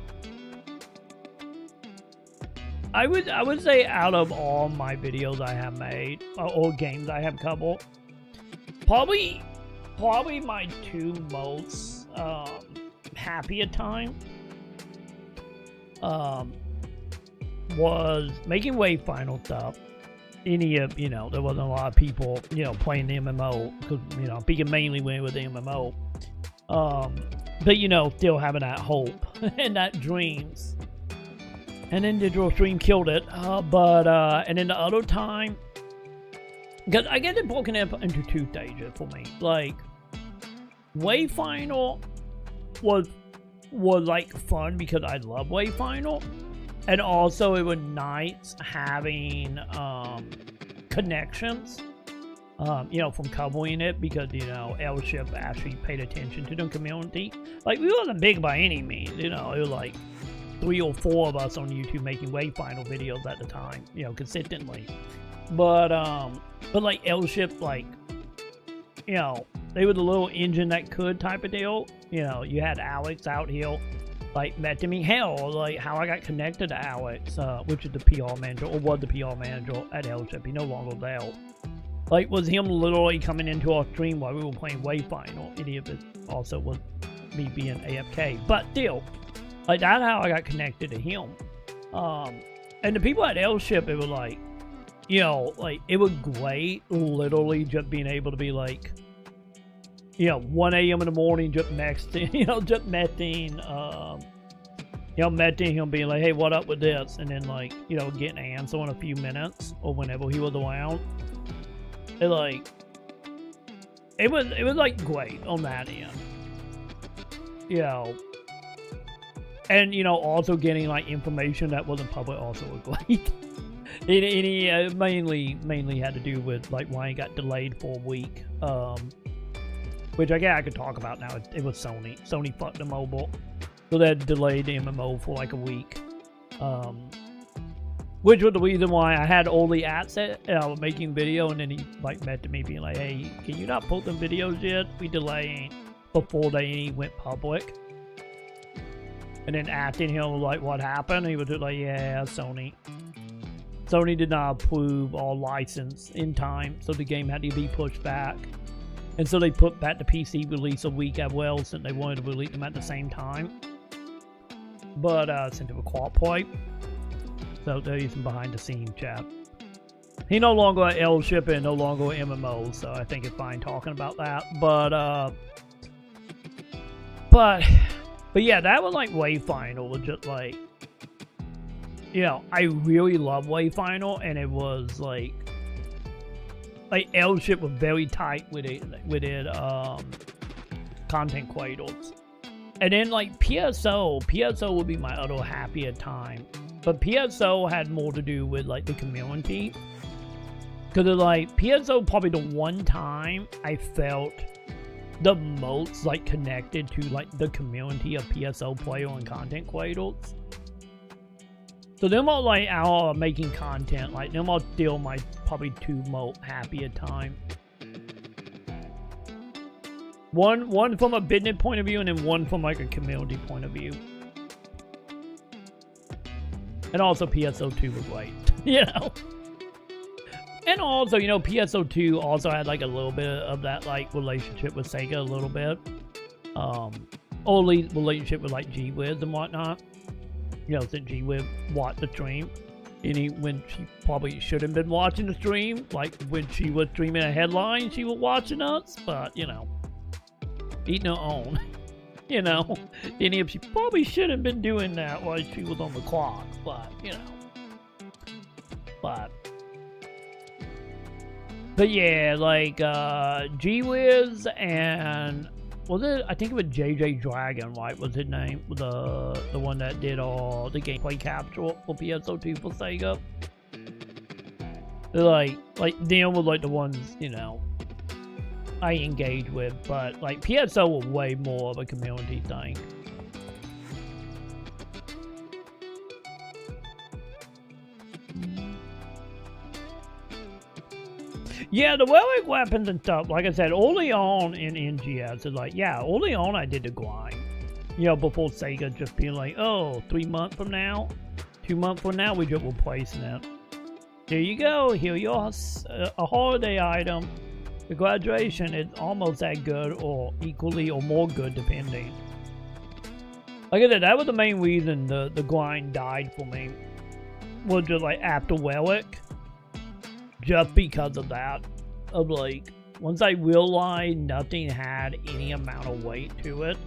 [SPEAKER 8] would say out of all my videos I have made, or games I have covered, probably my two most, happier times, was making Wayfinder stuff. You know, there wasn't a lot of people, you know, playing the MMO, because, you know, I'm speaking mainly with the MMO. But, you know, still having that hope and that dreams. And then Digital Stream killed it. And then the other time, because I get it broken up into 2 stages for me. Like, Wayfinder was like fun because I love Wayfinder. And also it was nice having connections, you know, from covering it because, you know, L-Ship actually paid attention to the community. Like, we wasn't big by any means, you know, it was like 3 or 4 of us on YouTube making Wayfinder videos at the time, you know, consistently. But like L-Ship, like, you know, they were the little engine that could type of deal. You know, you had Alex out here, like, met me. Hell, like, how I got connected to Alex, which is the PR manager, or was the PR manager at L-Ship. He no longer there. Like, was him literally coming into our stream while we were playing Wayfinder. Any of it also was me being AFK. But still, like, that's how I got connected to him. And the people at L-Ship, it was like, you know, like, it was great, literally just being able to be like, you know, 1 a.m. in the morning, just messing, you know, just messing, you know, messing him, being like, hey, what up with this? And then, like, you know, getting an answer in a few minutes, or whenever he was around. It, like, it was like, great on that end. You know. And, you know, also getting, like, information that wasn't public also was great. It mainly had to do with, like, why it got delayed for a week. Which I guess I could talk about now. It was Sony. Sony fucked the mobile. So they had delayed the MMO for like a week. Which was the reason why I had all the assets making video, and then he like met to me being like, hey, can you not put them videos yet? We delaying before they went public. And then asking him like what happened, he was just like, yeah, Sony did not approve or license in time, so the game had to be pushed back. And so they put back the PC release a week as well, since they wanted to release them at the same time. But since it was co-op play, so they're using behind the scenes chat. He no longer at L-Ship and no longer at MMO, so I think it's fine talking about that. But yeah, that was like Wayfinder was just like, you know, I really love Wayfinder, and it was like L-Ship was very tight with it content creators. And then like PSO would be my other happier time. But PSO had more to do with like the community. Cause like PSO probably the one time I felt the most like connected to like the community of PSO player and content creators. So them all like out making content, like them all still my probably 2 most happier time. One from a business point of view, and then one from like a community point of view. And also PSO2 was great, you know. And also, you know, PSO2 also had like a little bit of that like relationship with Sega a little bit. Only relationship with like G-Wiz and whatnot. You know, since G-Wiz watched the stream. When she probably shouldn't have been watching the stream. Like when she was streaming a headline, she was watching us. But, you know, eating her own. You know, and if she probably shouldn't have been doing that while she was on the clock. But, you know. But yeah, like, G-Wiz and, was it, I think it was JJ Dragon, right, was his name? The one that did all the gameplay capture for PSO2 for Sega. Like, them were like the ones, you know, I engage with, but like PSO was way more of a community thing. Yeah, the relic weapons and stuff, like I said, early on in NGS, is like, yeah, early on I did the grind. You know, before Sega just being like, oh, 3 months from now, 2 months from now, we just replacing it. There you go, here you are, a holiday item. The graduation is almost that good, or equally or more good, depending. Like I said, that was the main reason the grind died for me. Was just like after relic. Just because of that, of like, once I realized nothing had any amount of weight to it,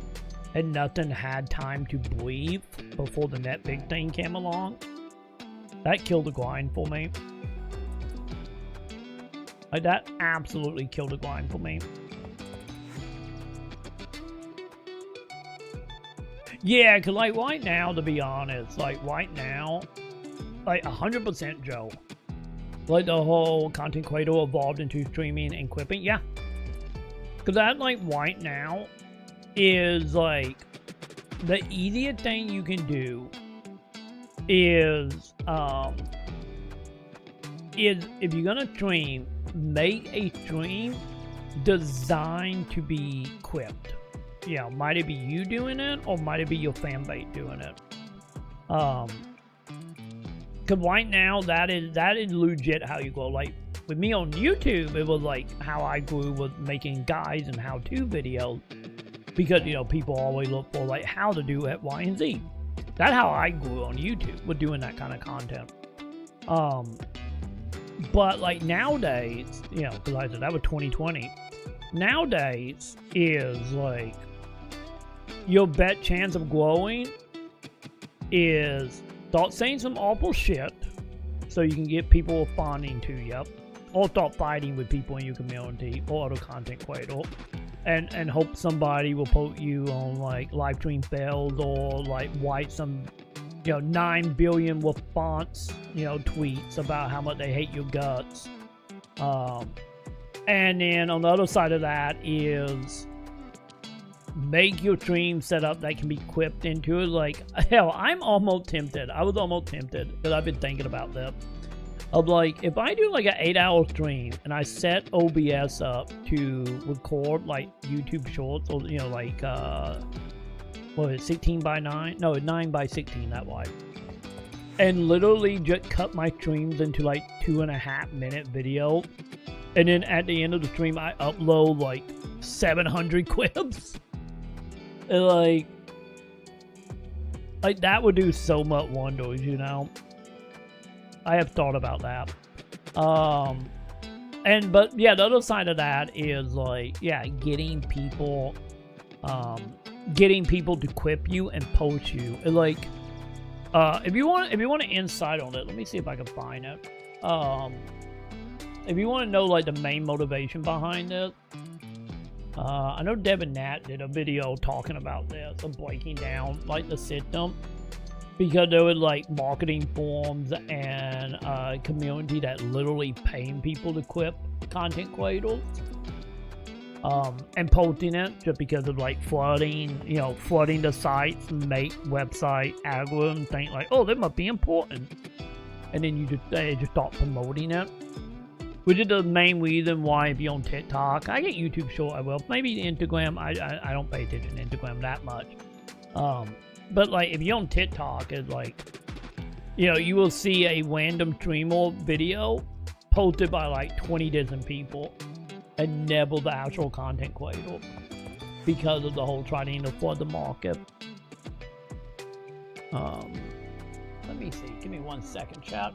[SPEAKER 8] and nothing had time to breathe before the net big thing came along. That killed the grind for me. Like, that absolutely killed the grind for me. Yeah, because, like, right now, to be honest, like, right now, like, 100% Joe. Like, the whole content creator evolved into streaming and quipping. Yeah. Because that, like, right now is, like, the easiest thing you can do is if you're gonna stream, make a stream designed to be quipped. You know, might it be you doing it, or might it be your fan base doing it? Cause right now that is legit how you grow. Like with me on YouTube, it was like how I grew with making guides and how-to videos, because you know people always look for like how to do X, Y, and Z. That's how I grew on YouTube, with doing that kind of content. But like nowadays, you know, because I said that was 2020. Nowadays is like your best chance of growing is start saying some awful shit so you can get people responding to you, or start fighting with people in your community or other content creators, and hope somebody will put you on like live stream fails, or like write some, you know, 9 billion response, you know, tweets about how much they hate your guts. And then on the other side of that is make your stream set up that can be quipped into it. Like, hell, I'm almost tempted. I was almost tempted, because I've been thinking about that. Of like, if I do like an 8-hour stream and I set OBS up to record like YouTube shorts, or, you know, like, what is it, 16 by 9? No, 9 by 16, that wide. And literally just cut my streams into like 2.5-minute video. And then at the end of the stream, I upload like 700 quips. And like that would do so much wonders, you know? I have thought about that. But yeah, the other side of that is like, yeah, getting people to quip you and post you. And like, if you want an insight on it, let me see if I can find it. If you want to know like the main motivation behind it, I know Devin Nat did a video talking about this, of breaking down like the system, because there was like marketing forums and a community that literally paying people to quip content creators, and posting it just because of like flooding the sites, make website algorithms think like, oh, that must be important, and then they just start promoting it. Which is the main reason why, if you're on TikTok, I get YouTube short, I will. Maybe Instagram, I don't pay attention to Instagram that much. But like, if you're on TikTok, it's like, you know, you will see a random streamer video posted by like 20 different people, and never the actual content creator, because of the whole trying to flood the market. Let me see. Give me 1 second, chat.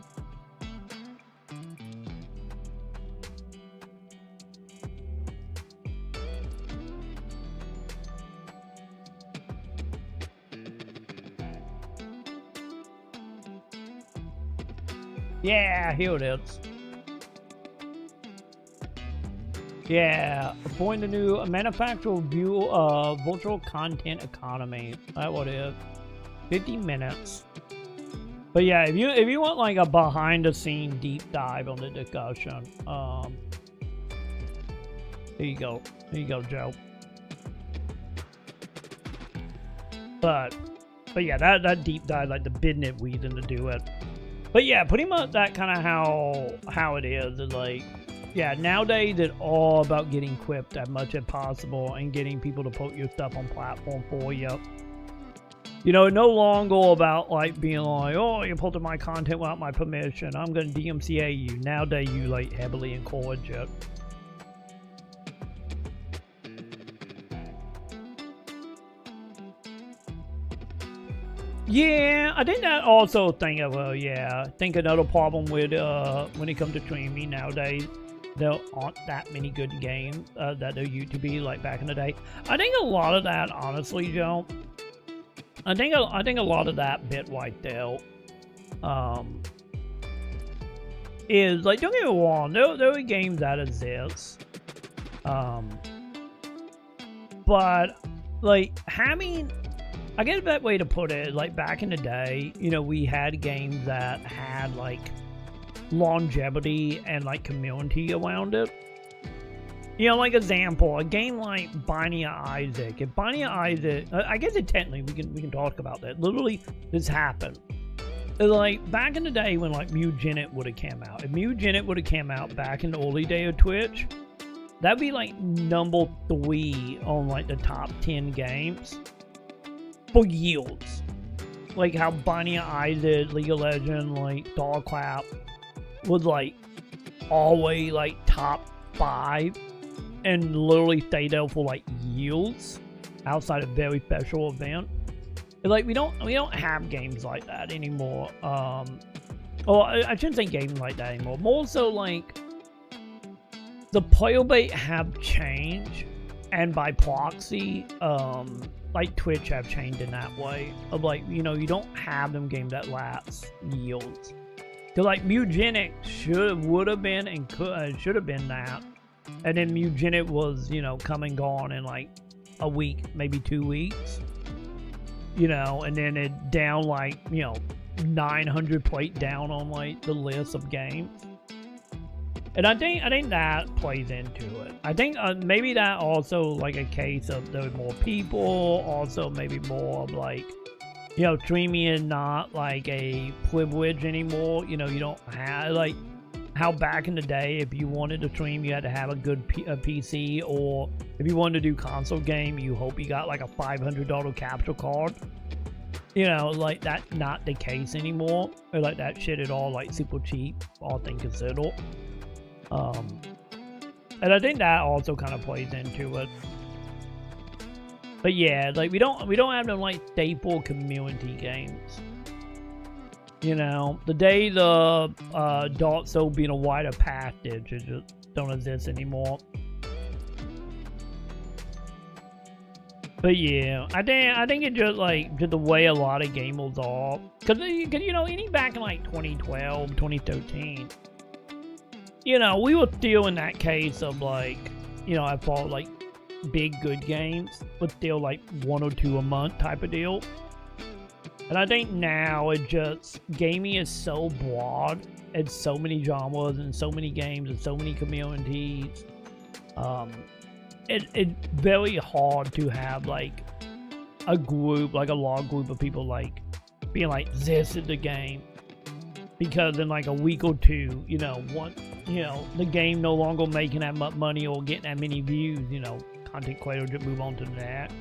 [SPEAKER 8] Yeah, here it is. Yeah, appoint the new manufacturer view virtual content economy. That what it is. 50 minutes. But yeah, if you want like a behind the scene deep dive on the discussion, here you go. Here you go, Joe. But yeah, that deep dive, like the business reason to do it. But yeah, pretty much that kind of how it is. It's like, yeah, nowadays it's all about getting quipped as much as possible and getting people to put your stuff on platform for you. You know, no longer about like being like, oh, you're posting my content without my permission, I'm gonna DMCA you. Nowadays you like heavily encourage it. Yeah, I think that also think of, yeah, I think another problem with when it comes to streaming nowadays there aren't that many good games that there used to be like back in the day. I think a lot of that, honestly, Joe. I think a lot of that bit right there, is like, don't get me wrong, there are games that exist, but like having, I guess that way to put it, like back in the day, you know, we had games that had like longevity and like community around it. You know, like example, a game like Binding of Isaac. If Binding of Isaac, I guess it technically we can talk about that. Literally, this happened. Like back in the day when like Mugenic would have came out. If Mugenic would have came out back in the early day of Twitch, that'd be like number 3 on like the top 10 games for yields. Like how Binding of Isaac, League of Legends, like Starcraft was like always like top 5 and literally stay there for like years outside of very special event. Like we don't have games like that anymore. Or I shouldn't say games like that anymore. More so like the player base have changed, and by proxy, like Twitch have changed in that way. Of like, you know, you don't have them games that last yields. Cause like Mugenic would have been and should have been that, and then Mugenic was, you know, come and gone in like a week, maybe 2 weeks. You know, and then it down like, you know, 900 plate down on like the list of games. And I think that plays into it. I think maybe that also like a case of there were more people, also maybe more of like, you know, streaming is not like a privilege anymore. You know, you don't have like how back in the day, if you wanted to stream, you had to have a good PC, or if you wanted to do console game, you hope you got like a $500 capture card. You know, like that's not the case anymore. Or like that shit is all like super cheap, all things considered. And I think that also kind of plays into it. But yeah, like we don't have them like staple community games. You know, the day the Dark Soul being a wider package, it just don't exist anymore. But yeah, I think it just like just the way a lot of gamers are, cause you know, any back in like 2012, 2013, you know, we were still in that case of like, you know, I thought like big good games, but still like 1 or 2 a month type of deal. And I think now it just, gaming is so broad, it's so many genres and so many games and so many communities. It's very hard to have like a group, like a large group of people like being like, this is the game. Because in like a week or two, you know, the game no longer making that much money or getting that many views, you know, content creators just move on to that.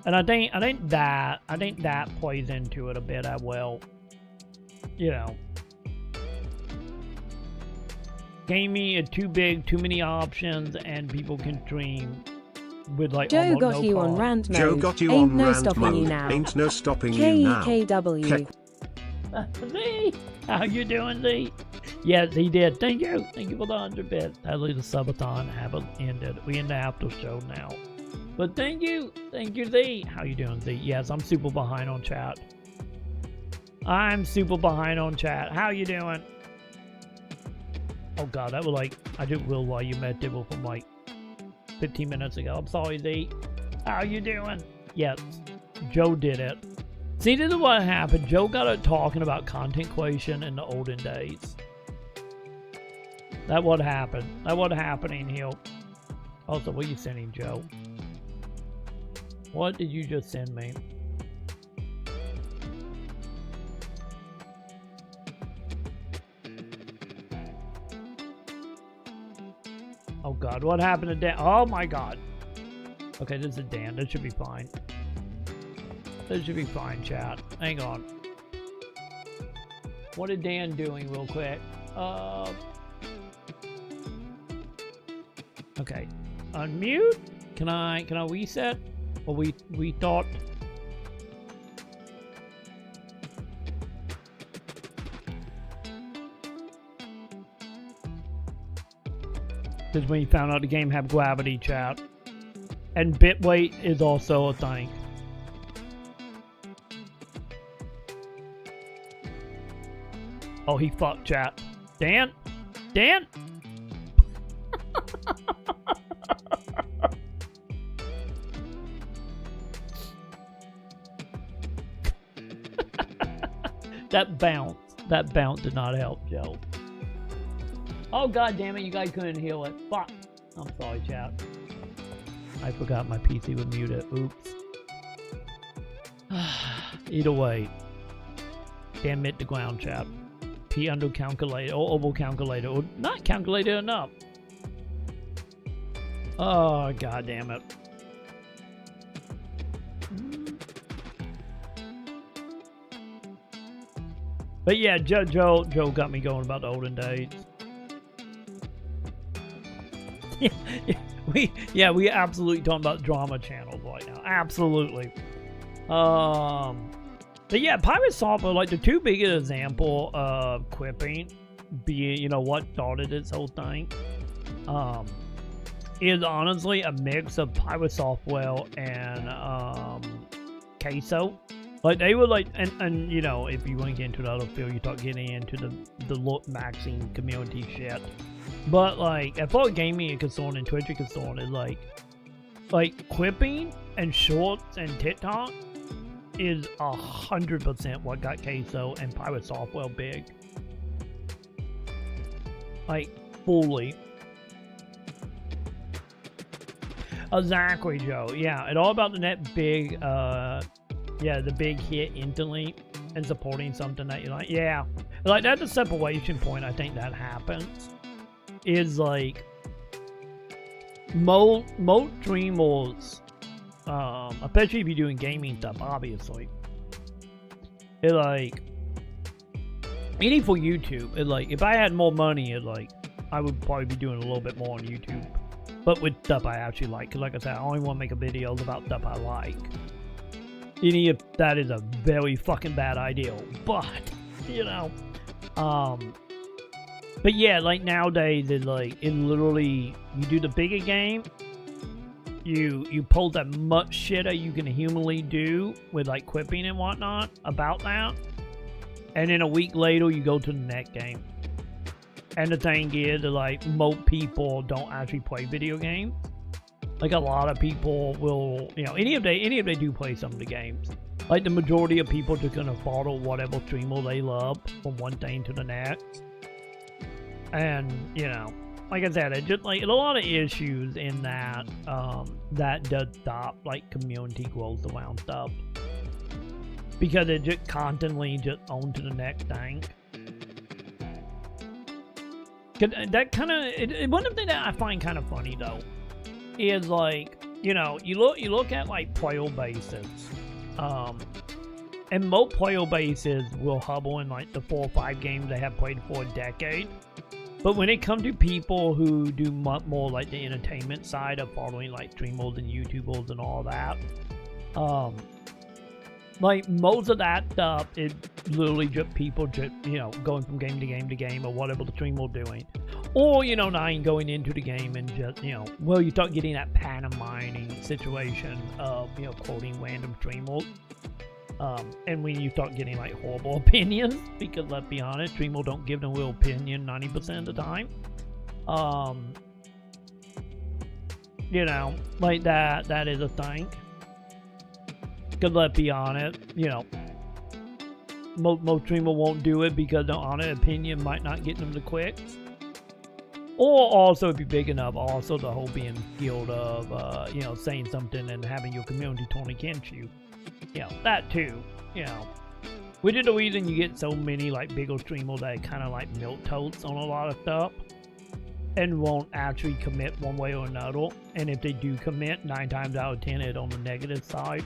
[SPEAKER 8] And I think that plays into it a bit as well. You know, gaming is too big, too many options, and people can stream with like
[SPEAKER 4] Joe got
[SPEAKER 8] no
[SPEAKER 4] you
[SPEAKER 8] cost.
[SPEAKER 4] on rant mode.
[SPEAKER 20] Joe got you
[SPEAKER 4] Ain't
[SPEAKER 20] on
[SPEAKER 4] no
[SPEAKER 20] rant
[SPEAKER 4] stopping
[SPEAKER 20] mode.
[SPEAKER 4] you now.
[SPEAKER 20] Ain't no stopping you now.
[SPEAKER 4] KKW.
[SPEAKER 8] Z, how you doing, Z? Yes, he did. Thank you for the 100 bits. Sadly, the subathon haven't ended. We in the after show now. But thank you, Z. How you doing, Z? Yes, I'm super behind on chat. How you doing? Oh god, that was like, I didn't realize why you met Dibble from like 15 minutes ago. I'm sorry, Z. How you doing? Yes, Joe did it. See, this is what happened. Joe got it talking about content creation in the olden days. That what happened. That what happening here. Also, what are you sending, Joe? What did you just send me? Oh god, what happened to Dan? Oh my god. Okay, this is Dan. That should be fine. That should be fine, chat. Hang on. What is Dan doing real quick? Okay. Unmute? Can I reset? Or we thought. Because when you found out the game had gravity, chat. And bitrate is also a thing. Oh, he fucked, chat. Dan? Dan? That bounce did not help, Joe. Oh, god damn it, you guys couldn't heal it. Fuck. I'm sorry, chat. I forgot my PC was muted. Oops. Either way. Damn it, the ground, chat. P under calculator, or oval calculator, or not calculated enough. Oh, god damn it. But yeah, Joe got me going about the olden days. we absolutely talking about drama channels right now. Absolutely. But yeah, Pirate Software, like the two biggest example of quipping being, you know, what started this whole thing, is honestly a mix of Pirate Software and Queso. Like they were like, and you know, if you want to get into the other field, you start getting into the loot maxing community shit. But like, as far as gaming is concerned and Twitch is concerned, is like quipping and shorts and TikTok is 100% what got Queso and Pirate Software big. Like, fully. Exactly, Joe. Yeah, it's all about the net big, the big hit instantly and supporting something that you like. Yeah, like that's the separation point. I think that happens. Is like most streamers, especially if you're doing gaming stuff, obviously. It like, even for YouTube, it like, if I had more money, it like, I would probably be doing a little bit more on YouTube. But with stuff I actually like, because like I said, I only want to make videos about stuff I like. Any of that is a very fucking bad idea, but, you know, but yeah, like nowadays, it's like, it literally, you do the bigger game, you pull that much shit that you can humanly do with like quipping and whatnot about that, and then a week later, you go to the next game. And the thing is, like, most people don't actually play video games. Like, a lot of people will, you know, any if they do play some of the games, like, the majority of people just gonna follow whatever streamer they love from one thing to the next. And, you know, like I said, it just, like, a lot of issues in that, that does stop, like, community growth around stuff. Because it just constantly just on to the next thing. That kind of, one of the things that I find kind of funny though, is like, you know, you look at like player bases, and most player bases will hubble in like the 4 or 5 games they have played for a decade. But when it comes to people who do more like the entertainment side of following like streamers and YouTubers and all that, like most of that stuff is literally just people just, you know, going from game to game to game or whatever the streamer doing. Or, you know, not even going into the game and just, you know, well, you start getting that pantomiming situation of, you know, quoting random streamers. And when you start getting like horrible opinions, because let's be honest, streamers don't give them real opinion 90% of the time. You know, like that is a thing. Because let's be honest, you know, most streamers won't do it because their honest opinion might not get them the clicks. Or also, if you're big enough, also the whole being skilled of, you know, saying something and having your community turn against you. You know, that too, you know. Which is the reason you get so many, like, bigger streamers that kind of like milquetoast on a lot of stuff. And won't actually commit one way or another. And if they do commit, 9 times out of 10, it's on the negative side.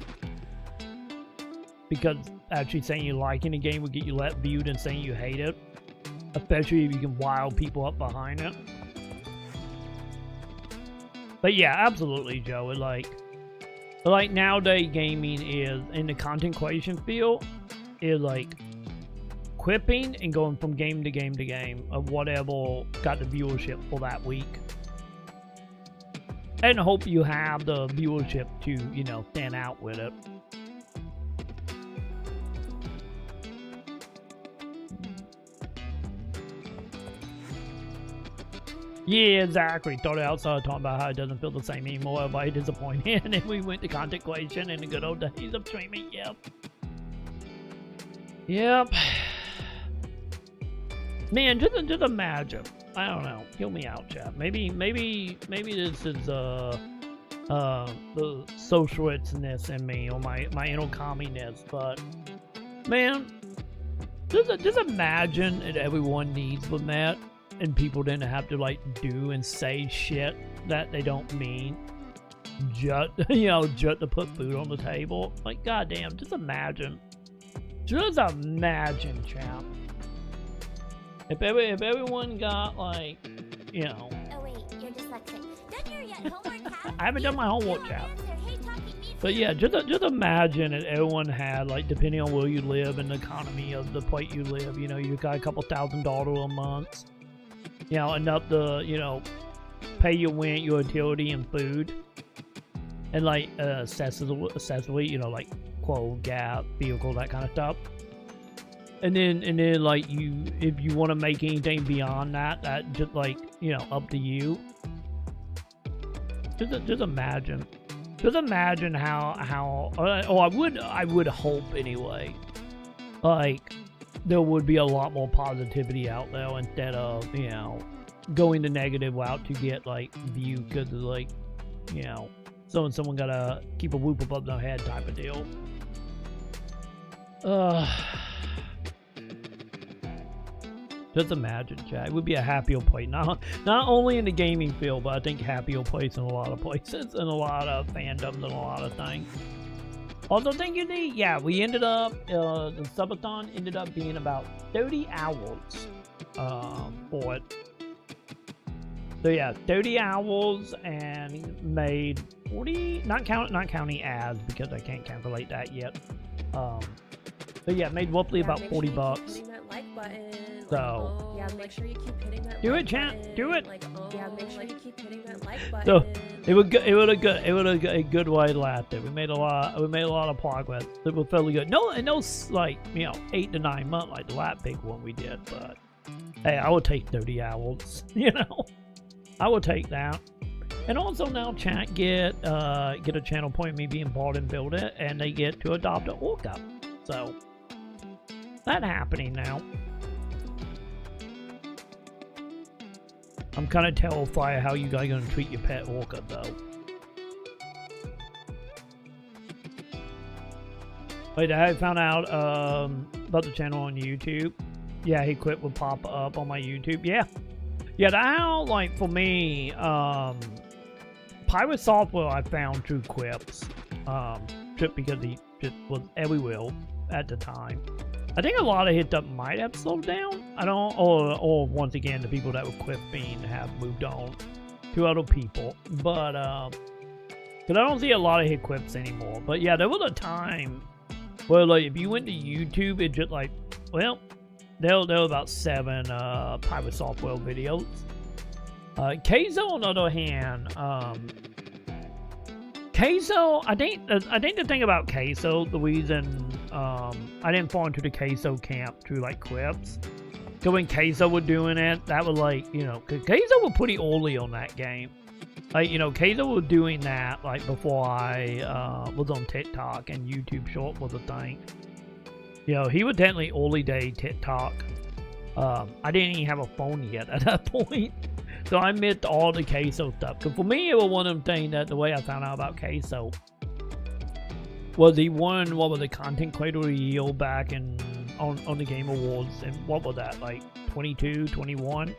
[SPEAKER 8] Because actually saying you like any game will get you less viewed than saying you hate it. Especially if you can wow people up behind it. But yeah, absolutely, Joe. It like nowadays gaming is, in the content creation field, is like quipping and going from game to game to game of whatever got the viewership for that week. And hope you have the viewership to, you know, stand out with it. Yeah, exactly. Started outside talking about how it doesn't feel the same anymore. Everybody disappointed, and then we went to content creation in the good old days of streaming. Yep. Yep. Man, just imagine. I don't know. Heal me out, chat. Maybe this is the socialistness in me, or my inner communist. But man, just imagine that everyone needs the net. And people didn't have to like do and say shit that they don't mean, just to put food on the table. Like, goddamn, just imagine, champ. If everyone got like, you know.
[SPEAKER 19] Oh wait, you're dyslexic. Done here yet? Homework?
[SPEAKER 8] I haven't done my homework, chap. But yeah, just imagine if everyone had, like, depending on where you live and the economy of the place you live, you know, you got a couple $1,000 a month. You know, enough to, you know, pay your rent, your utility, and food. And, like, accessory, you know, like clothes, gas, vehicle, that kind of stuff. And then, like, if you want to make anything beyond that just, like, you know, up to you. Just imagine. Just imagine how, I would hope, anyway. Like, there would be a lot more positivity out there instead of, you know, going the negative route to get, like, view because, like, you know, someone gotta keep a whoop above their head type of deal. Just imagine, chat. It would be a happier place. Not only in the gaming field, but I think happier place in a lot of places, and a lot of fandoms, and a lot of things. Also, thank you, D. Yeah, we ended up, the subathon ended up being about 30 hours for it. So yeah, 30 hours and made 40, not counting ads because I can't calculate that yet. But yeah, made roughly about 40 bucks. So
[SPEAKER 10] yeah, make sure you keep hitting that.
[SPEAKER 8] Do it, chat. Do it.
[SPEAKER 10] Like, yeah, make sure you keep hitting that like button.
[SPEAKER 8] So it was a good way to last it. We made a lot of progress. It was fairly good. No, like, you know, 8 to 9 months like the last big one we did. But hey, I would take 30 hours. You know, I would take that. And also now chat get a channel point me being bought and build it, and they get to adopt an orca. So that's happening now. I'm kind of terrified how you guys are gonna treat your pet orca though. Wait, I found out about the channel on YouTube. Yeah, he quit would pop up on my YouTube. Yeah, that how, like, for me, pirate software I found through quips. Just because he just was everywhere at the time. I think a lot of hit up might have slowed down. I don't, or once again, the people that were quipping have moved on to other people. But, because I don't see a lot of hit quips anymore. But yeah, there was a time where, like, if you went to YouTube, it just, like, well, there were about 7 pirate software videos. Keizo, on the other hand, Keizo, I think the thing about Keizo, the reason I didn't fall into the Keizo camp through, like, quips. So when Keizo was doing it, that was like, you know, cause Keizo was pretty early on that game. Like, you know, Keizo was doing that, like, before I was on TikTok and YouTube Short was a thing. You know, he was definitely early day TikTok. I didn't even have a phone yet at that point. So I missed all the Keizo stuff. Because for me, it was one of them things that the way I found out about Keizo was he won, what was the Content Creator of the Year back in, on the Game Awards. And what was that, like 22, 21?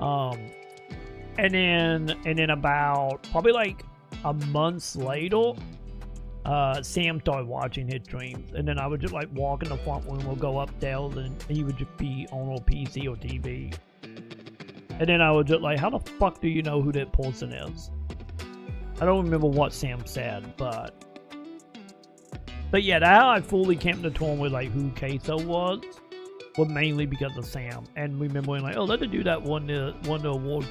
[SPEAKER 8] And then about probably like a month later, Sam started watching his streams. And then I would just like walk in the front room or go upstairs and he would just be on a PC or TV. And then I was just like, how the fuck do you know who that person is? I don't remember what Sam said, but yeah, that's how I fully came to terms with like who Keizo was mainly because of Sam. And remembering like, oh, let's do that won the award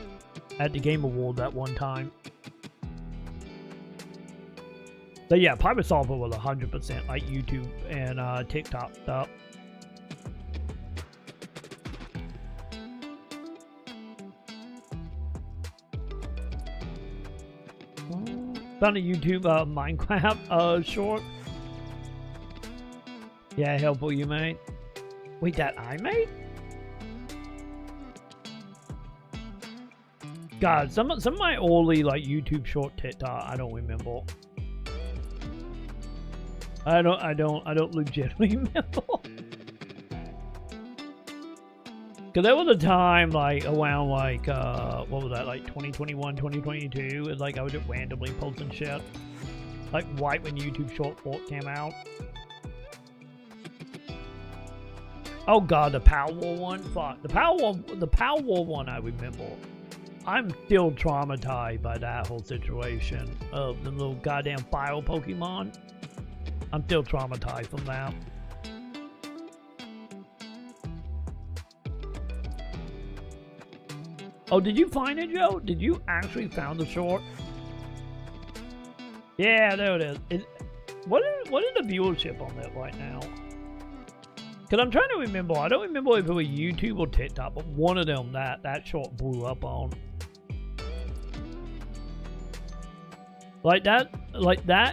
[SPEAKER 8] at the Game Award that one time. So yeah, Pirate Software was 100% like YouTube and TikTok stuff. Found a YouTube Minecraft short. Yeah, helpful you made. Wait, that I made? God, some of my early like YouTube short TikTok, I don't remember. I don't legitimately remember. Cause there was a time like around like what was that, like 2021, 2022, and like I was just randomly posting shit. Like right when YouTube Short Fork came out. Oh god, the Power War one? Fuck. The Power War one I remember. I'm still traumatized by that whole situation of the little goddamn fire Pokemon. I'm still traumatized from that. Oh, did you find it, Joe? Did you actually found the short? Yeah, there it is. What is the viewership on that right now? Because I'm trying to remember. I don't remember if it was YouTube or TikTok, but one of them that short blew up on. Like that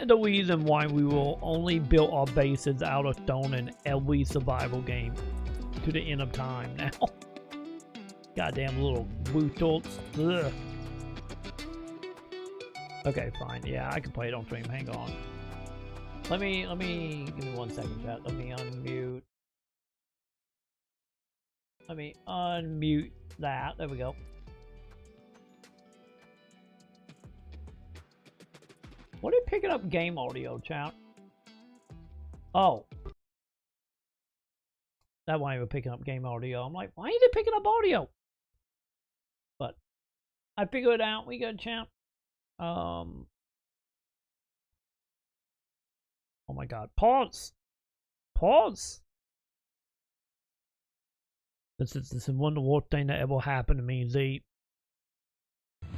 [SPEAKER 8] is the reason why we will only build our bases out of stone in every survival game to the end of time now. Goddamn little bootles. Ugh. Okay, fine. Yeah, I can play it on stream. Hang on. Let me give me 1 second, chat. Let me unmute. Let me unmute that. There we go. What are you picking up game audio, chat? Oh. That's why we're picking up game audio. I'm like, why are they picking up audio? But I figured it out. We good, champ. Oh my god. Pause. Pause. This is one of the worst thing that ever happened to me, Z.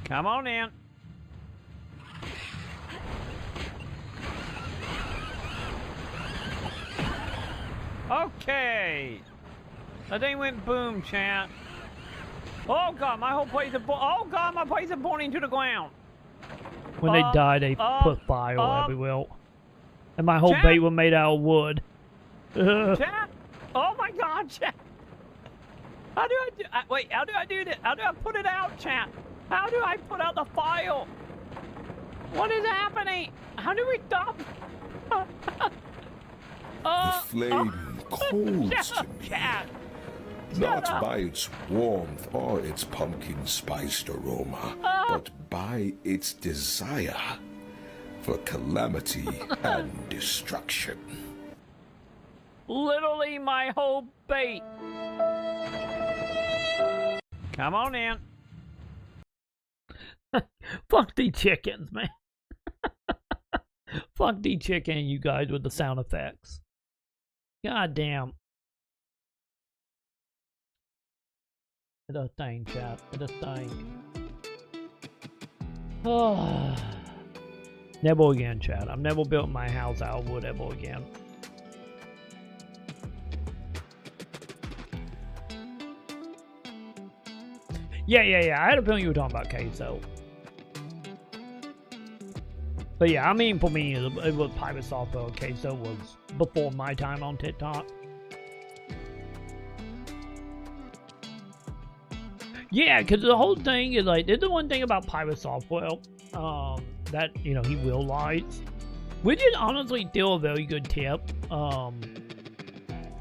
[SPEAKER 8] Come on in. Okay. That thing went boom, chat. Oh god, my whole place is my place is burning to the ground. When they die, they put fire everywhere. And my whole bait was made out of wood. Chat? Oh my god, chat. How do I do wait, how do I do this? How do I put it out, chat? How do I put out the fire? What is happening? How do we stop?
[SPEAKER 15] The flame calls to me, not by its warmth or its pumpkin-spiced aroma, but by its desire for calamity and destruction.
[SPEAKER 8] Literally my whole bait. Come on in. Fuck these chickens, man. Fuck these chicken, you guys, with the sound effects. God damn. It a thing, chat. It a thing. Oh. Never again, chat. I've never built my house out of wood ever again. Yeah. I had a feeling you were talking about queso. But yeah, I mean, for me, it was Pirate Software. Queso was before my time on TikTok. Yeah, because the whole thing is like, there's the one thing about Pirate Software that, you know, he realized, which is honestly still a very good tip,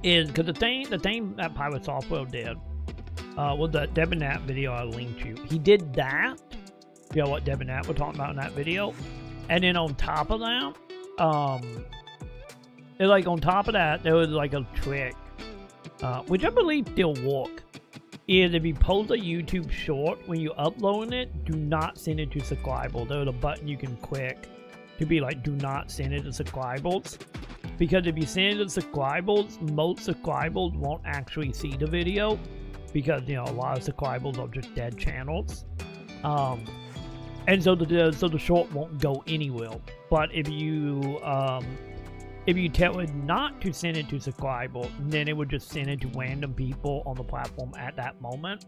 [SPEAKER 8] is because the thing that Pirate Software did was that Debonat video I linked to. He did that, you know what Debonat was talking about in that video, and then on top of that, there was like a trick, which I believe still work. Is if you post a YouTube short, when you upload it, do not send it to subscribers. There's a button you can click to be like, do not send it to subscribers. Because if you send it to subscribers, most subscribers won't actually see the video. Because, you know, a lot of subscribers are just dead channels. and so the short won't go anywhere. But if you tell it not to send it to subscriber, then it would just send it to random people on the platform at that moment,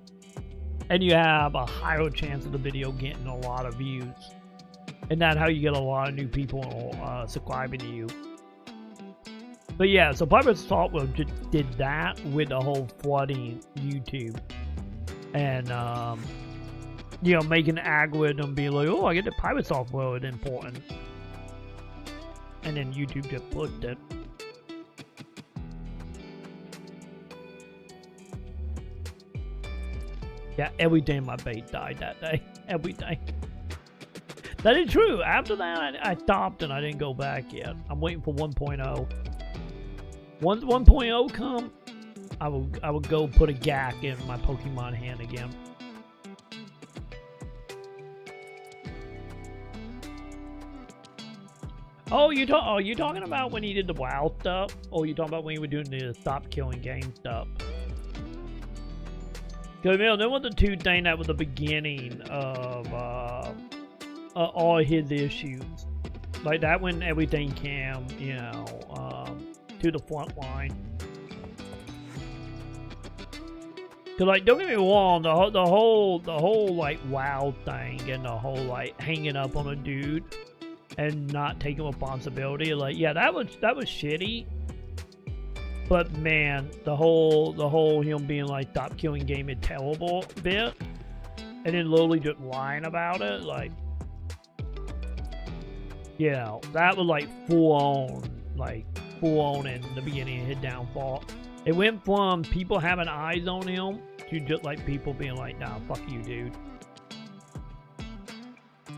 [SPEAKER 8] and you have a higher chance of the video getting a lot of views, and that's how you get a lot of new people subscribing to you. But yeah, so Private Software just did that with the whole flooding YouTube, and you know, making the algorithm be like, oh, I get the Private Software is important, and then YouTube just pushed it. Yeah, everything in my bait died that day. Everything. That is true. After that, I stopped and I didn't go back yet. I'm waiting for 1.0. Once 1.0 come, I will go put a gack in my Pokemon hand again. Oh, you talking about when he did the WoW stuff? Or you talking about when he was doing the stop killing game stuff? Because, you know, there were the two things that was the beginning of all his issues. Like that when everything came, you know, to the front line. Cause like, don't get me wrong, the whole like WoW thing and the whole like hanging up on a dude and not taking responsibility, like, yeah, that was shitty. But man, the whole him being like stop killing game is terrible bit, and then literally just lying about it, like, you know, that was like full on in the beginning of his downfall. It went from people having eyes on him to just like people being like, nah, fuck you, dude.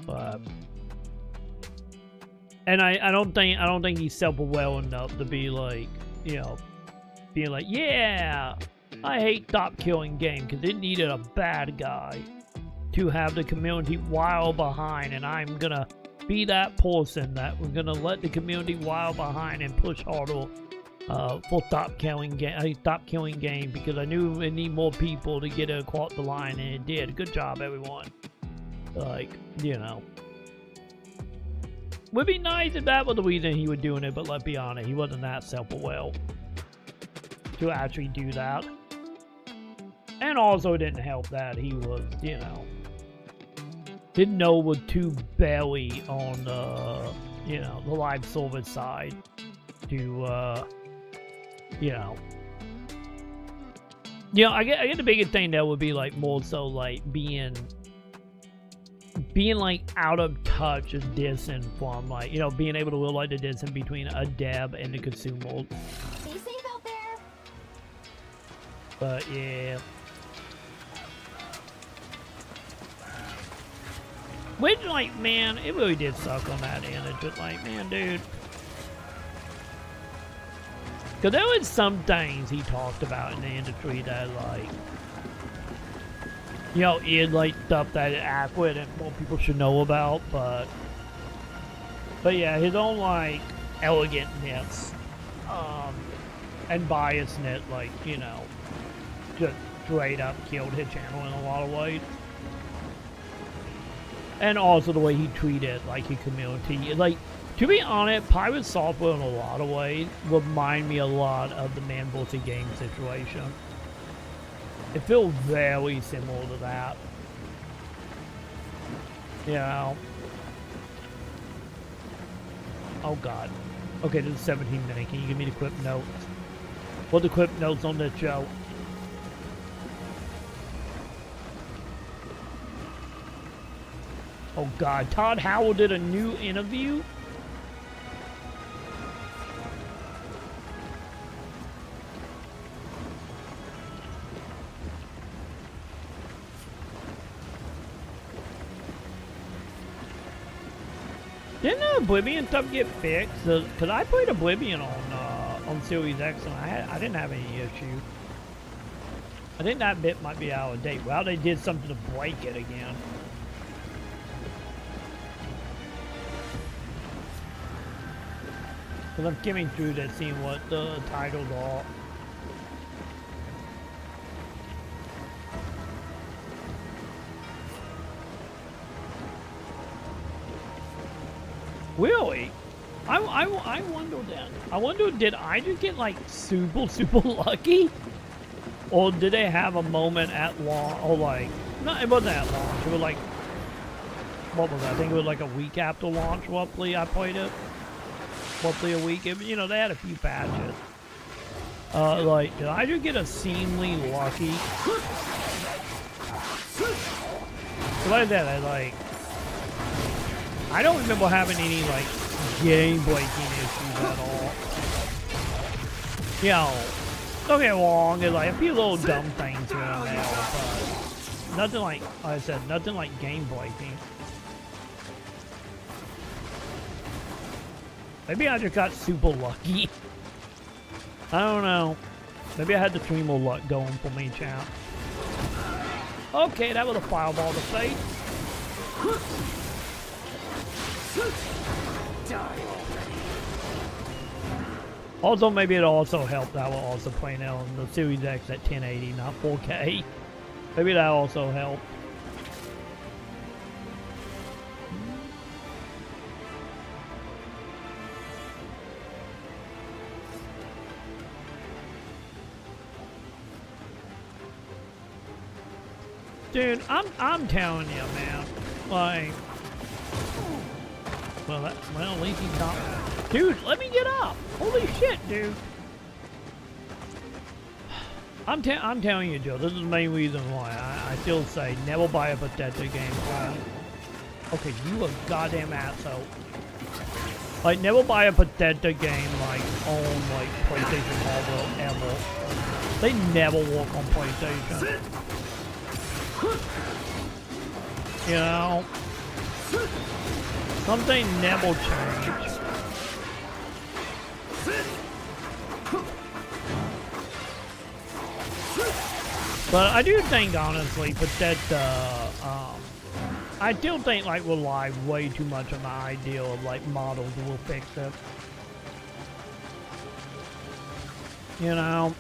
[SPEAKER 8] But and I don't think he's self-aware enough to be like, you know, being like, yeah, I hate stop killing game because it needed a bad guy to have the community wild behind, and I'm gonna be that person that we're gonna let the community wild behind and push harder for stop killing game because I knew it need more people to get it across the line, and it did. Good job, everyone. Like, you know, would be nice if that was the reason he was doing it, but let's be honest, he wasn't that self-aware to actually do that. And also it didn't help that he was, you know, didn't know was too belly on the, you know, the live service side to, you know. I get the biggest thing that would be like more so like being like out of touch is dissing from like, you know, being able to realize the dissing between a dev and the consumer.
[SPEAKER 5] Stay safe out there.
[SPEAKER 8] But yeah. Which, like, man, it really did suck on that end. It's just like, man, dude. Because there was some things he talked about in the industry that, like, you know, is like stuff that is accurate and more people should know about, but yeah, his own, like, elegantness, and biasness, like, you know, just straight up killed his channel in a lot of ways. And also the way he treated, like, his community. Like, to be honest, Private Software in a lot of ways remind me a lot of the man vs. game situation. It feels very similar to that. You know? Oh god. Okay, this is 17 minutes. Can you give me the quick notes? What are the quick notes on this show? Oh god, Todd Howard did a new interview? Didn't the Oblivion stuff get fixed? Because I played Oblivion on Series X and I didn't have any issue. I think that bit might be out of date. Well, they did something to break it again. Because I'm skimming through this, seeing what the titles are. Really? I wonder that. I wonder, did I just get like super lucky? Or did they have a moment at launch? Or like, no, it wasn't at launch. It was like, what was that? I think it was like a week after launch, roughly. I played it. Roughly a week. It, you know, they had a few patches. Like, did I just get a seemingly lucky? Like that, I don't remember having any, like, game-breaking issues at all. You know, don't get me wrong, there's, like, a few little dumb things here and there, but nothing like I said, nothing like game-breaking. Maybe I just got super lucky. I don't know. Maybe I had the Tremo luck going for me, champ. Okay, that was a fireball to face. Also, maybe it also helped that we're also playing out on the Series X at 1080, not 4K. Maybe that also helped. Dude, I'm telling you, man. Like, well, at least he caught me. Dude, let me get up. Holy shit, dude. I'm telling you, Joe. This is the main reason why I still say never buy a Bethesda game. Okay, you a goddamn asshole. Like, never buy a Bethesda game like on like PlayStation hardware ever. They never work on PlayStation. You know, something never change. But I do think, honestly, Bethesda, I still think, like, rely way too much on the idea of, like, models will fix it. You know?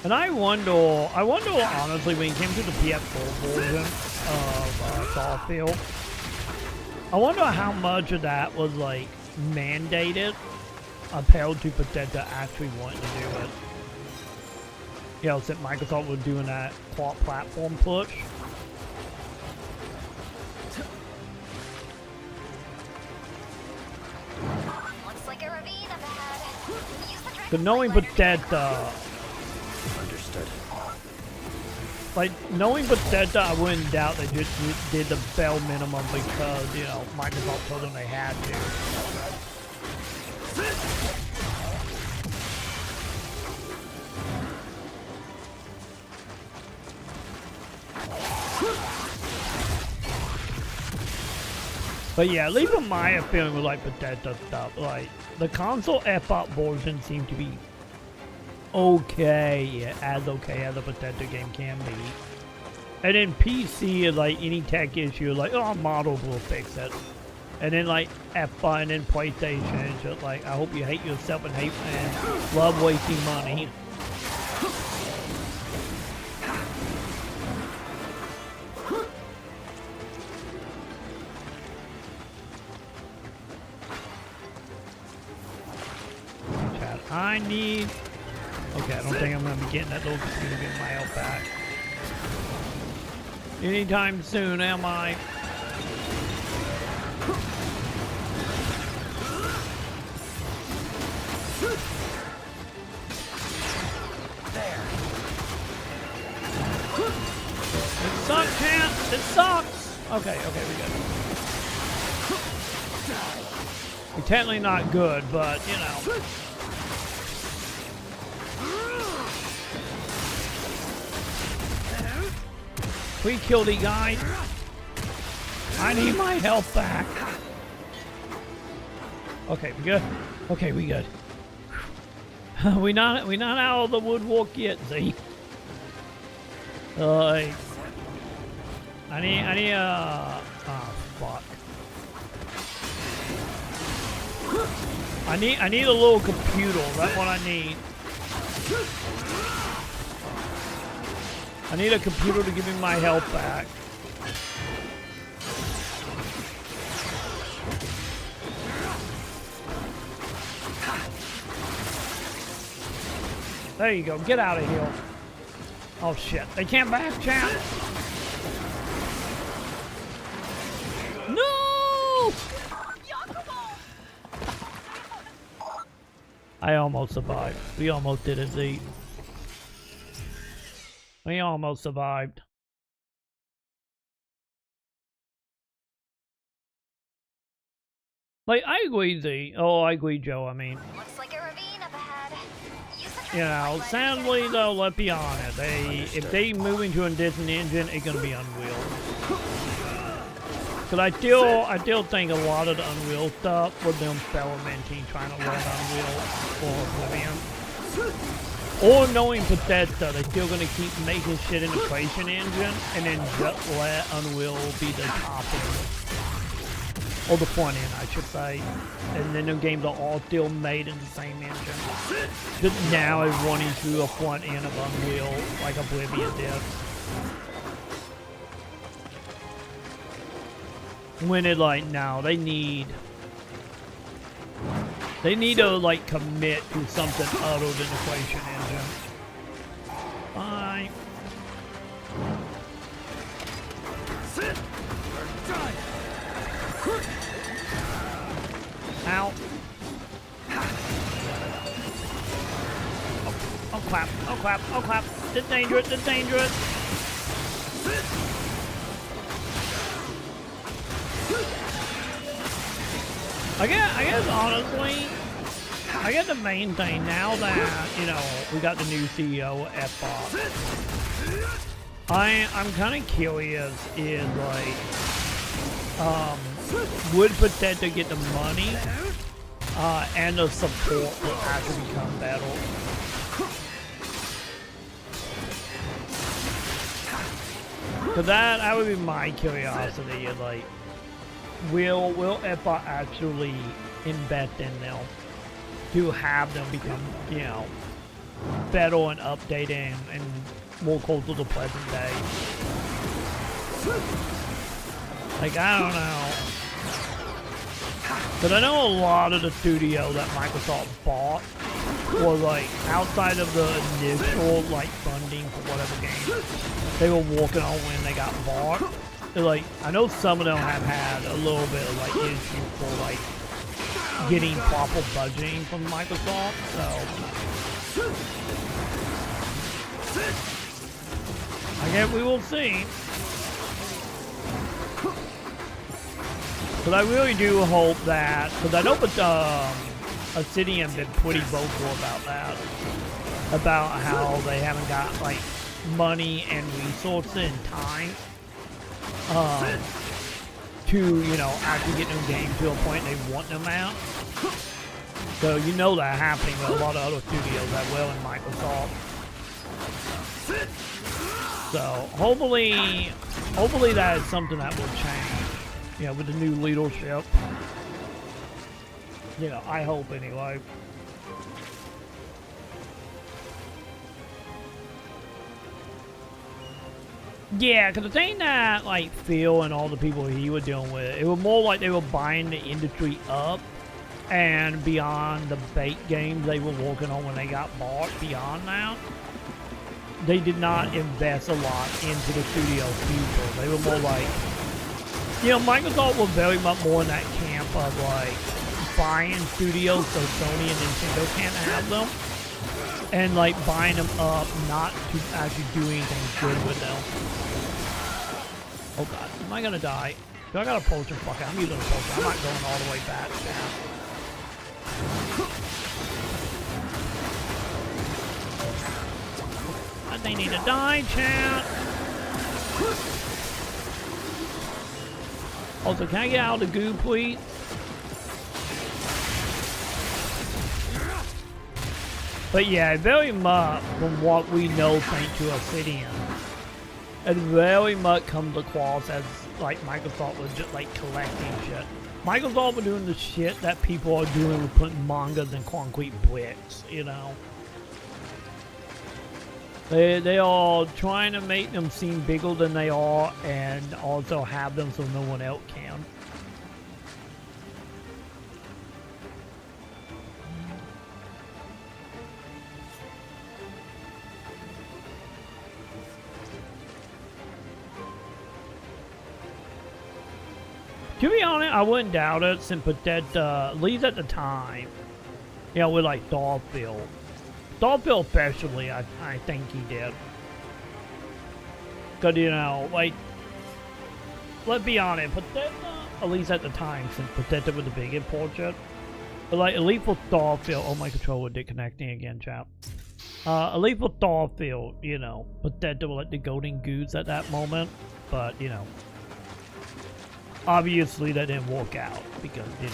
[SPEAKER 8] And I wonder, honestly, when it came to the PS4 version of Starfield, I wonder how much of that was, like, mandated appealed to Bethesda actually wanting to do it. You know, since Microsoft was doing that platform push.
[SPEAKER 19] Looks like a ravine up ahead. Use the
[SPEAKER 8] But knowing Bethesda,
[SPEAKER 3] understood.
[SPEAKER 8] Like, knowing Bethesda, I wouldn't doubt they just did the bare minimum because, you know, Microsoft told them they had to. But yeah, at least from my feeling with like Bethesda stuff, like the console F-up version seemed to be okay as a Bethesda game can be. And then PC is like any tech issue, like, oh, models will fix it. And then like F-up and then PlayStation, it's just like, I hope you hate yourself and love wasting money. I need... Okay, I don't think I'm going to be getting that little casino getting my health back. Anytime soon, am I?
[SPEAKER 18] There.
[SPEAKER 8] It sucks, champ! It sucks! Okay, we good. We're technically not good, but, you know... We killed a guy. I need my health back. Okay, we good. Okay, we good. we not out of the woodwork yet, see? I need oh fuck. I need a little computer. That's what I need. I need a computer to give me my health back. There you go. Get out of here. Oh shit. They can't back, chat. No! I almost survived. We almost did it, Z. We almost survived. Like, I agree, Z. Oh, I agree, Joe. I mean,
[SPEAKER 19] Looks like a ravine up ahead.
[SPEAKER 8] you know, sadly though, let's be honest. If they move into a different engine, it's gonna be Unreal. Cause I still think a lot of the Unreal stuff was them experimenting, trying to learn Unreal for Oblivion. Or knowing Bethesda, they're still gonna keep making shit in the Creation engine, and then just let Unreal be the top of it. Or the front end, I should say. And then the games are all still made in the same engine. Just now is running through a front end of Unreal, like Oblivion did. When it like, now they need to like commit to something other than the Creation engine. Fine. Sit or die. Ow. Oh crap, oh crap, oh crap. It's dangerous, it's dangerous. I guess honestly, I guess the main thing now that, you know, we got the new CEO at Xbox, I'm kind of curious is like, would Bethesda get the money and the support to actually become better? Cause that would be my curiosity. Is like, will Xbox actually invest in them to have them become, you know, better and updated and more close to the present day? Like, I don't know. But I know a lot of the studio that Microsoft bought was like outside of the initial like funding for whatever game they were working on when they got bought. They're like, I know some of them have had a little bit of like issue for like getting proper budgeting from Microsoft. So I guess we will see. But I really do hope that, because I know Obsidian been pretty vocal about that, about how they haven't got like money and resources and time to, you know, actually get them games to a point they want them out. So you know that happening with a lot of other studios that will in Microsoft. So hopefully that is something that will change. Yeah, with the new leadership. Yeah, I hope anyway. Yeah, because the thing that, like, Phil and all the people he was dealing with, it was more like they were buying the industry up, and beyond the bait games they were working on when they got bought, beyond that, they did not invest a lot into the studio's future. They were more like, you know, Microsoft was very much more in that camp of, like, buying studios so Sony and Nintendo can't have them. And, like, buying them up, not to actually do anything good with them. Oh, God. Am I gonna die? Do I got a potion? Fuck it. I'm using a potion. I'm not going all the way back down. That thing need to die, chat. Also, can I get out of the goo, please? But yeah, very much from what we know thanks to Obsidian, it very much comes across as like Microsoft was just like collecting shit. Microsoft was doing the shit that people are doing with putting mangas in concrete bricks, you know. They are trying to make them seem bigger than they are and also have them so no one else can. To be honest, I wouldn't doubt it, since Bethesda, at least at the time, you know, with like Starfield. Starfield especially, I think he did. Because, you know, like, let's be honest, Bethesda, at least at the time, since Bethesda was the biggest portrait, but like, at least for Starfield, oh, my controller disconnecting again, chap. At least for Starfield, you know, Bethesda were like the golden goose at that moment, but, you know, obviously that didn't work out, because, you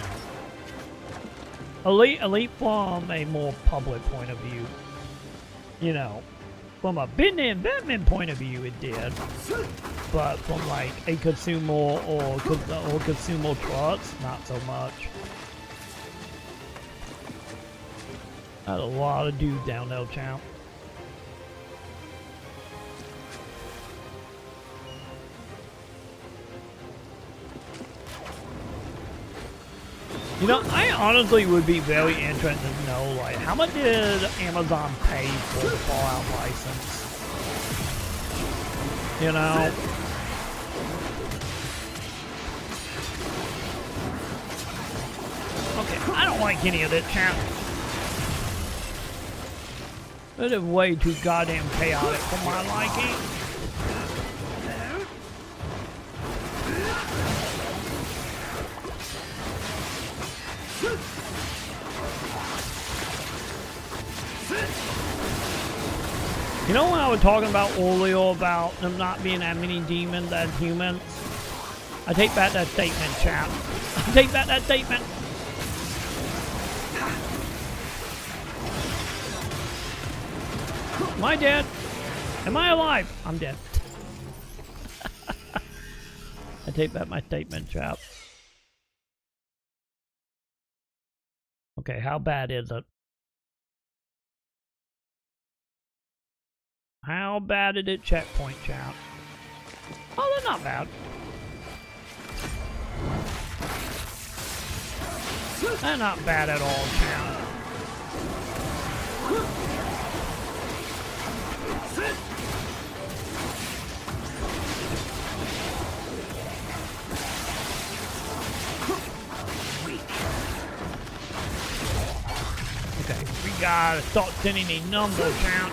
[SPEAKER 8] know, at least from a more public point of view, you know, from a business investment point of view, it did. But from like a consumer or consumer trust, not so much. Had a lot of dudes down there, champ. You know, I honestly would be very interested to know, like, how much did Amazon pay for the Fallout license? You know? Okay, I don't like any of this, champ. This is way too goddamn chaotic for my liking. You know when I was talking about earlier about them not being that many demons as humans? I take back that statement, chap. I take back that statement. Am I dead? Am I alive? I'm dead. I take back my statement, chap. Okay, how bad is it? How bad is it, checkpoint, chap? Oh, they're not bad. They're not bad at all, chap. Okay, we gotta start sending these numbers, chap.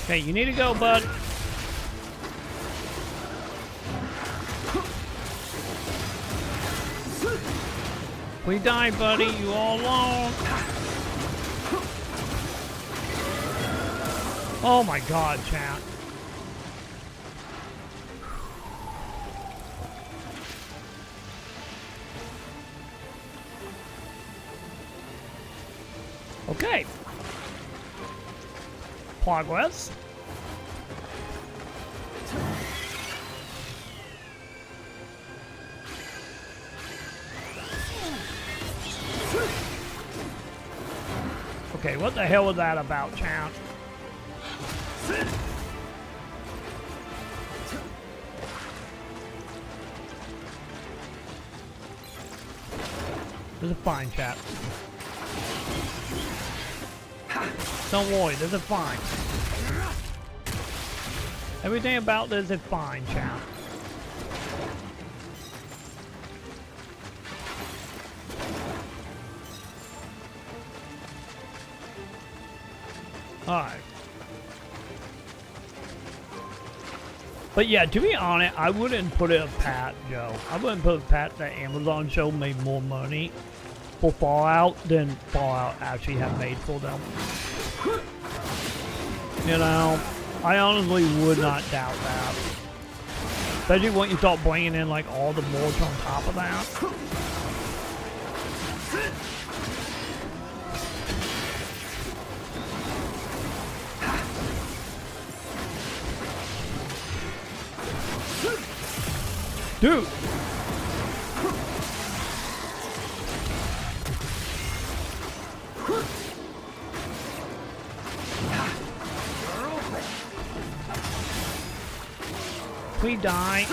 [SPEAKER 8] Okay, you need to go, bud. We die, buddy. You all alone. Oh my god, chat. Okay. Progress. Okay, what the hell was that about, champ? This is fine, chap. Don't worry, this is fine. Everything about this is fine, chap. Alright. But yeah, to be honest, I wouldn't put it pat, Joe. I wouldn't put it pat that Amazon Show made more money for Fallout than Fallout actually have made for them. You know, I honestly would not doubt that. Especially when you start bringing in like all the mods on top of that. Dude! We die.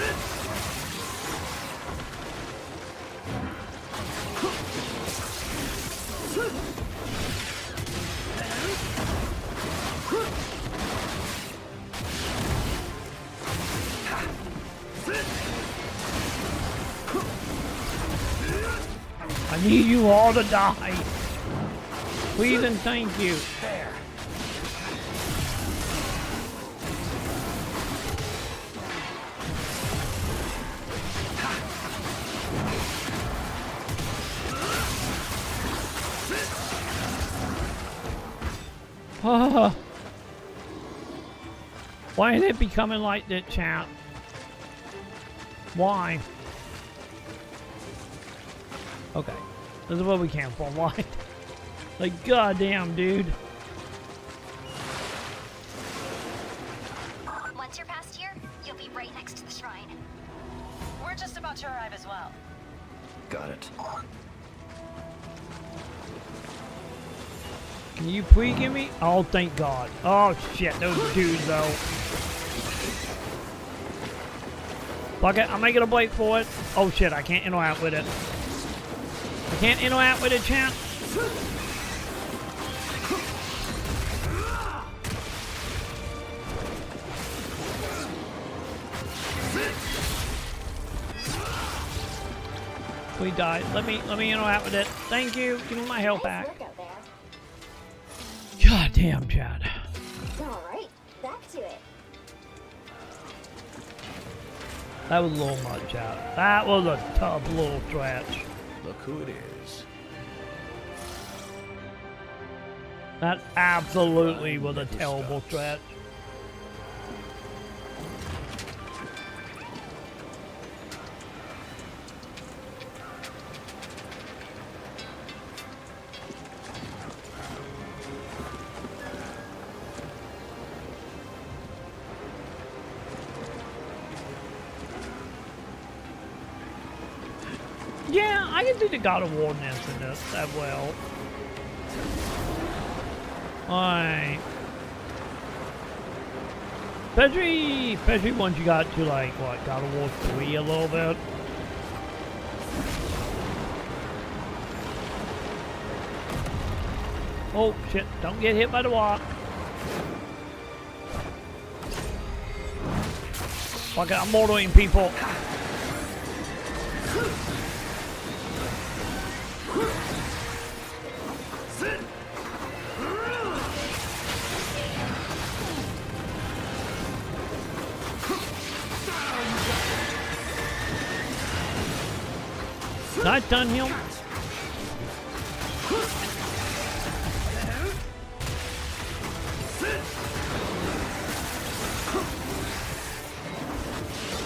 [SPEAKER 8] I need you all to die. Please and thank you.
[SPEAKER 16] There.
[SPEAKER 8] Why is it becoming like that, chat? Why? Okay. This is what we came for. Why? Like, goddamn, dude.
[SPEAKER 19] Once you're past here, you'll be right next to the shrine.
[SPEAKER 2] We're just about to arrive as well.
[SPEAKER 3] Got it.
[SPEAKER 8] Can you please give me? Oh, thank God. Oh, shit. Those dudes, though. Fuck it. I'm making a break for it. Oh, shit. I can't interact with it. I can't interact with it, champ. We died. Let me interact with it. Thank you. Give me my health back. God damn, Chad.
[SPEAKER 5] Alright, back to it.
[SPEAKER 8] That was a little much, Chad. That was a tough little stretch.
[SPEAKER 12] Look who it is.
[SPEAKER 8] That absolutely was a terrible stretch. Yeah, I can do the God of War nest in this that well. Alright. Especially once you got to like, what, God of War 3 a little bit. Oh, shit. Don't get hit by the walk. Fuck it, I'm mortaling people. Not done him.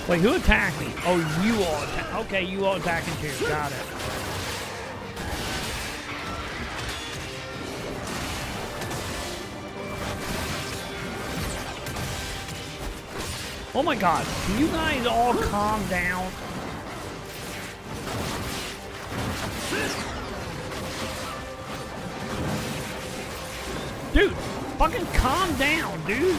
[SPEAKER 8] Wait, who attacked me? Oh, you all attack. Okay, you all attacking too. Got it. Oh my God! Can you guys all calm down? Dude, fucking calm down, dude.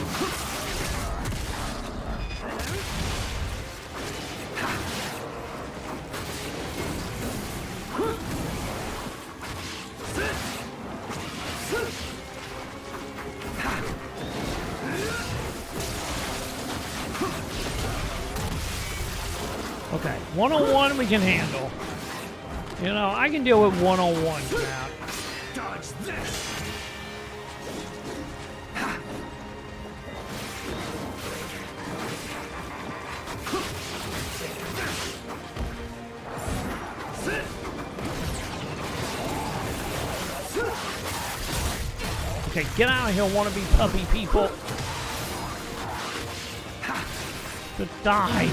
[SPEAKER 8] Okay, one-on-one we can handle. You know, I can deal with one-on-one now.
[SPEAKER 16] Dodge this.
[SPEAKER 8] Okay, get out of here, wannabe puppy people. Just die.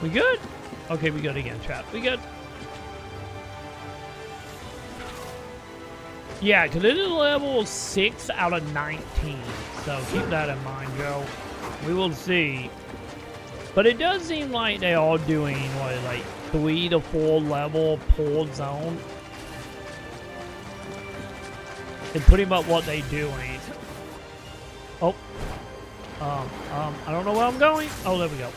[SPEAKER 8] We good? Okay, we good again, chat. We good? Yeah, because it is level 6 out of 19. So keep that in mind, Joe. We will see. But it does seem like they are doing, what, like 3 to 4 level pulled zone. It's pretty much what they doing. Oh. I don't know where I'm going. Oh, there we go.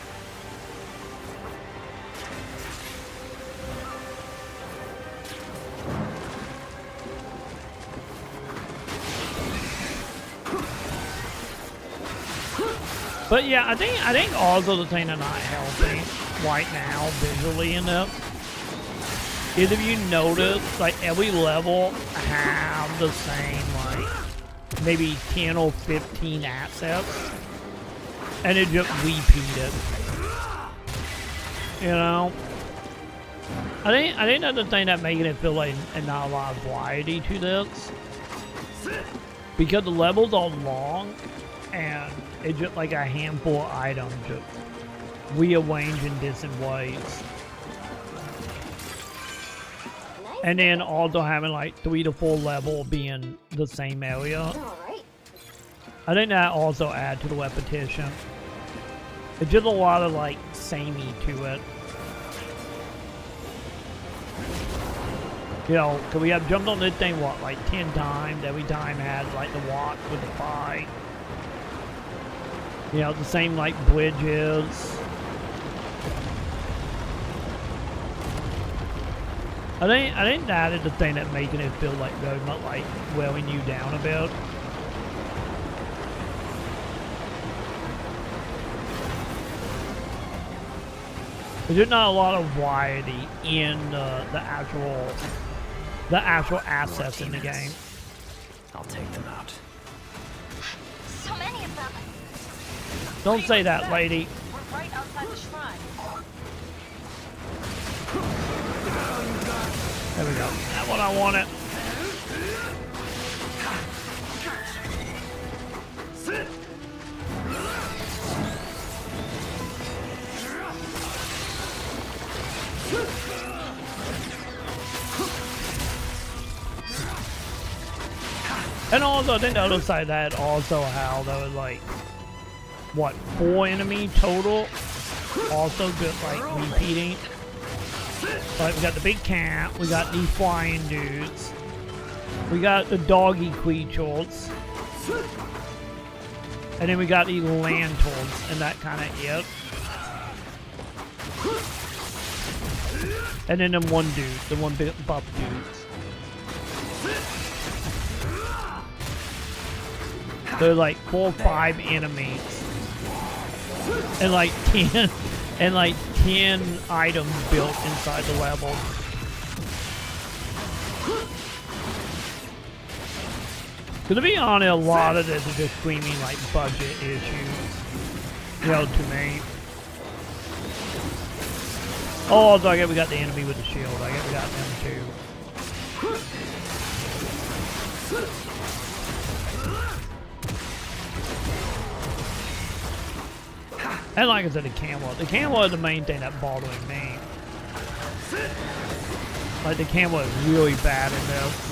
[SPEAKER 8] But yeah, I think also the thing that's not helping right now visually enough is if you notice, like every level have the same like maybe 10 or 15 assets, and it just repeated. You know, I think that's the thing that making it feel like not a lot of variety to this, because the levels are long and it's just like a handful of items just rearranged in different ways. And then also having like 3 to 4 level being the same area. I think that also adds to the repetition. It's just a lot of like samey to it. You know, cause we have jumped on this thing what, like 10 times. Every time had like the walk with the fight. You know, the same like bridges. I think that is the thing that's making it feel like very much like wearing you down a bit. There's just not a lot of variety in the actual assets in the game.
[SPEAKER 3] I'll take them out.
[SPEAKER 19] So many of them.
[SPEAKER 8] Don't say that, lady.
[SPEAKER 2] We're right outside the shrine.
[SPEAKER 8] There we go. That's what I wanted. And also, I think the other side of that also how there was like, what, 4 enemy total? Also just like repeating. Like we got the big cat, we got these flying dudes, we got the doggy creatures, and then we got these lanterns, and that kind of it. And then the one dude, the one big buff dudes. They're like 4 or 5 enemies, and like 10, and like 10 items built inside the level. So to be honest, a lot of this is just screaming like budget issues, you know, to me. Oh, also I guess we got the enemy with the shield. I guess we got them too. And like I said, the camo is the main thing that bothering me. Like the camo is really bad in this.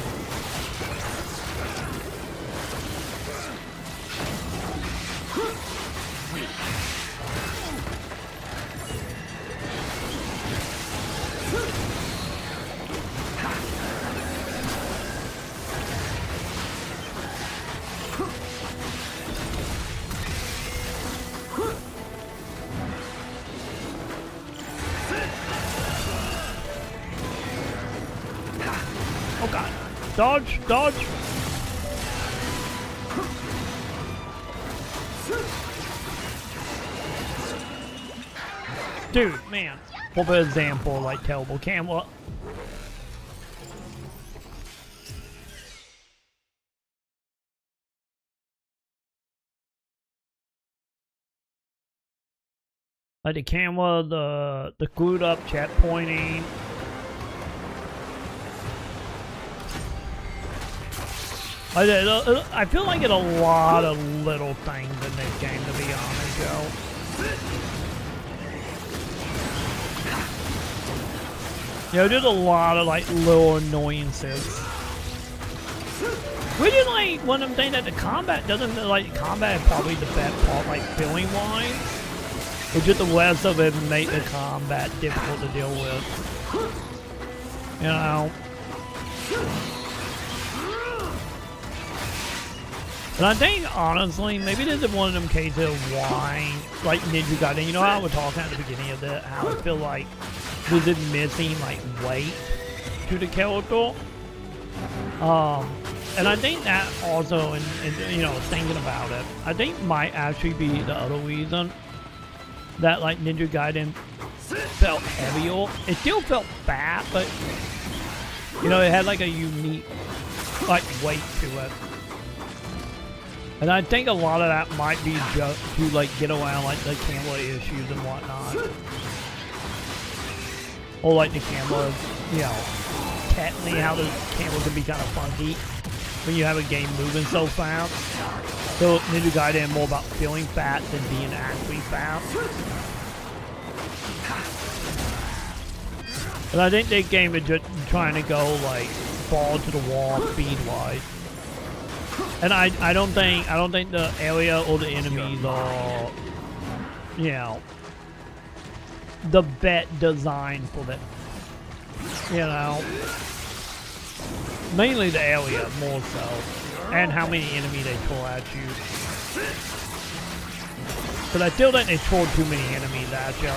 [SPEAKER 8] Oh god. Dodge! Dodge! Dude, man. For example, like terrible camo. Like the camera, the glued up checkpointing. I feel like it's a lot of little things in this game, to be honest, Joe. You know, there's a lot of like little annoyances. Which is like one of them things that the combat doesn't, like combat is probably the best part, like feeling wise. It's just the rest of it make the combat difficult to deal with. You know? And I think, honestly, maybe this is one of them cases why, like, Ninja Gaiden, you know how we're talking at the beginning of it, how I feel like this is missing, like, weight to the character. And I think that also, and you know, thinking about it, I think might actually be the other reason that, like, Ninja Gaiden felt heavier. It still felt fat, but, you know, it had, like, a unique, like, weight to it. And I think a lot of that might be just to, like, get around, like, the camera issues and whatnot. Or, like, the camera, you know, technically how the camera can be kind of funky when you have a game moving so fast. So Ninja Gaiden more about feeling fat than being actually fat. And I think that game is just trying to go, like, ball to the wall speed-wise. And I don't think the area or the enemies are, you know, the bet designed for that. You know, mainly the area more so, and how many enemies they throw at you. But I still think they throw too many enemies at you.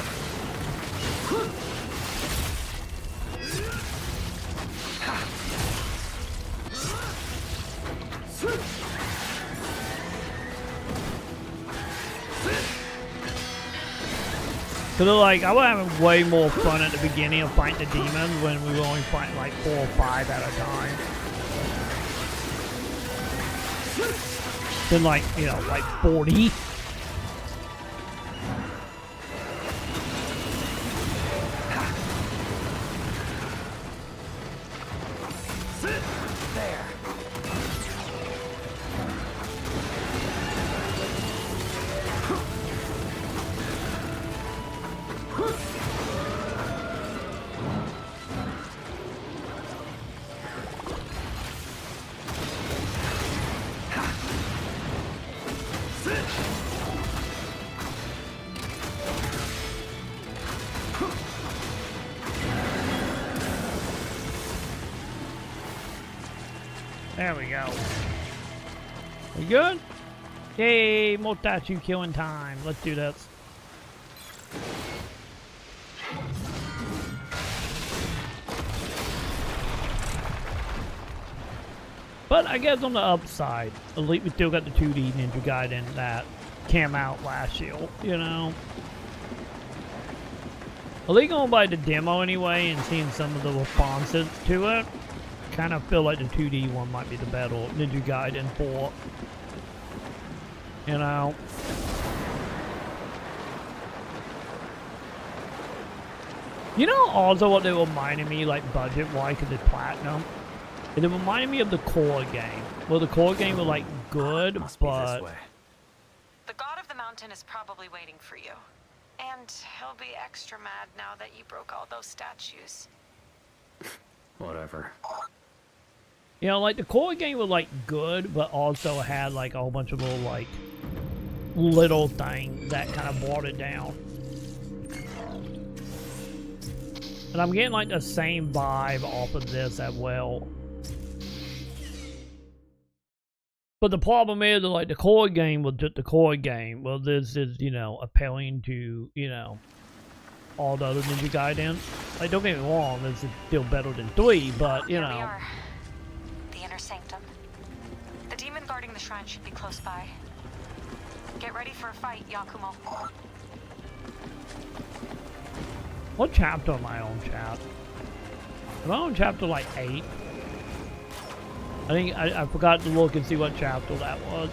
[SPEAKER 8] So they're like, I was having way more fun at the beginning of fighting the demons when we were only fighting like 4 or 5 at a time. Then like, you know, like 40. There we go. We good? Yay, more statue killing time. Let's do this. But I guess on the upside, at least we still got the 2D Ninja Gaiden that came out last year, you know? At least going by the demo anyway and seeing some of the responses to it, kind of feel like the 2D one might be the better Ninja Gaiden for, you know? You know also what they reminded me, like, budget-wise, because it's platinum? It reminded me of the core game. Well, the core game was, like, good, but...
[SPEAKER 2] The god of the mountain is probably waiting for you. And he'll be extra mad now that you broke all those statues.
[SPEAKER 3] Whatever.
[SPEAKER 8] You know, like, the core game was, like, good, but also had, like, a whole bunch of little, like, little things that kind of brought it down. And I'm getting, like, the same vibe off of this as well. But the problem is, like, the core game was just the core game. Well, this is, you know, appealing to, you know, all the other Ninja Gaiden. Like, don't get me wrong, this is still better than 3, but, you know.
[SPEAKER 2] Here we are. The inner sanctum. The demon guarding the shrine should be close by. Get ready for a fight, Yakumo.
[SPEAKER 8] What chapter am I on, chat? Am I on chapter, like, 8? I think I forgot to look and see what chapter that was.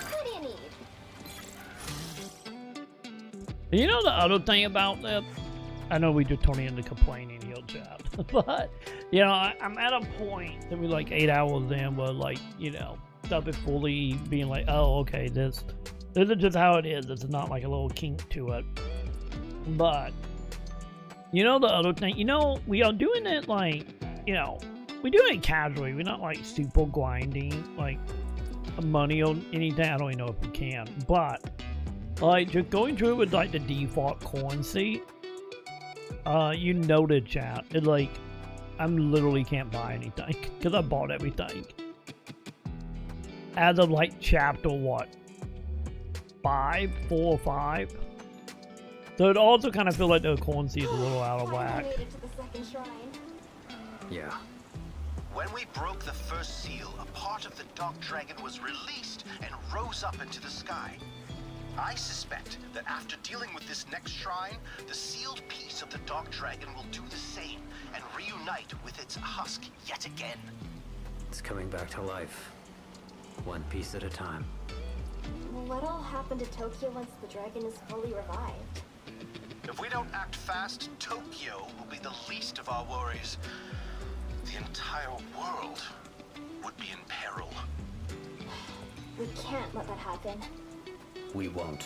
[SPEAKER 5] What do you need?
[SPEAKER 8] You know the other thing about that? I know we just turned into complaining here, chat. But, you know, I'm at a point that we're like 8 hours in where, like, you know, stuff is fully being like, oh, okay, this is just how it is. It's not like a little kink to it. But, you know the other thing? You know, we are doing it like, you know, we're doing it casually. We're not like super grinding, like money or anything. I don't even know if we can. But Like, just going through it with, like, the default currency, you noted, chat, it, like, I literally can't buy anything, because I bought everything. As of, like, chapter, what? 4 or 5? So it also kind of feels like the currency is a little out of whack.
[SPEAKER 3] Yeah.
[SPEAKER 7] When we broke the first seal, a part of the Dark Dragon was released and rose up into the sky. I suspect that after dealing with this next shrine, the sealed piece of the Dark Dragon will do the same and reunite with its husk yet again.
[SPEAKER 3] It's coming back to life. One piece at a time.
[SPEAKER 5] What'll happen to Tokyo once the dragon is fully revived?
[SPEAKER 7] If we don't act fast, Tokyo will be the least of our worries. The entire world would be in peril.
[SPEAKER 5] We can't let that happen.
[SPEAKER 3] We won't.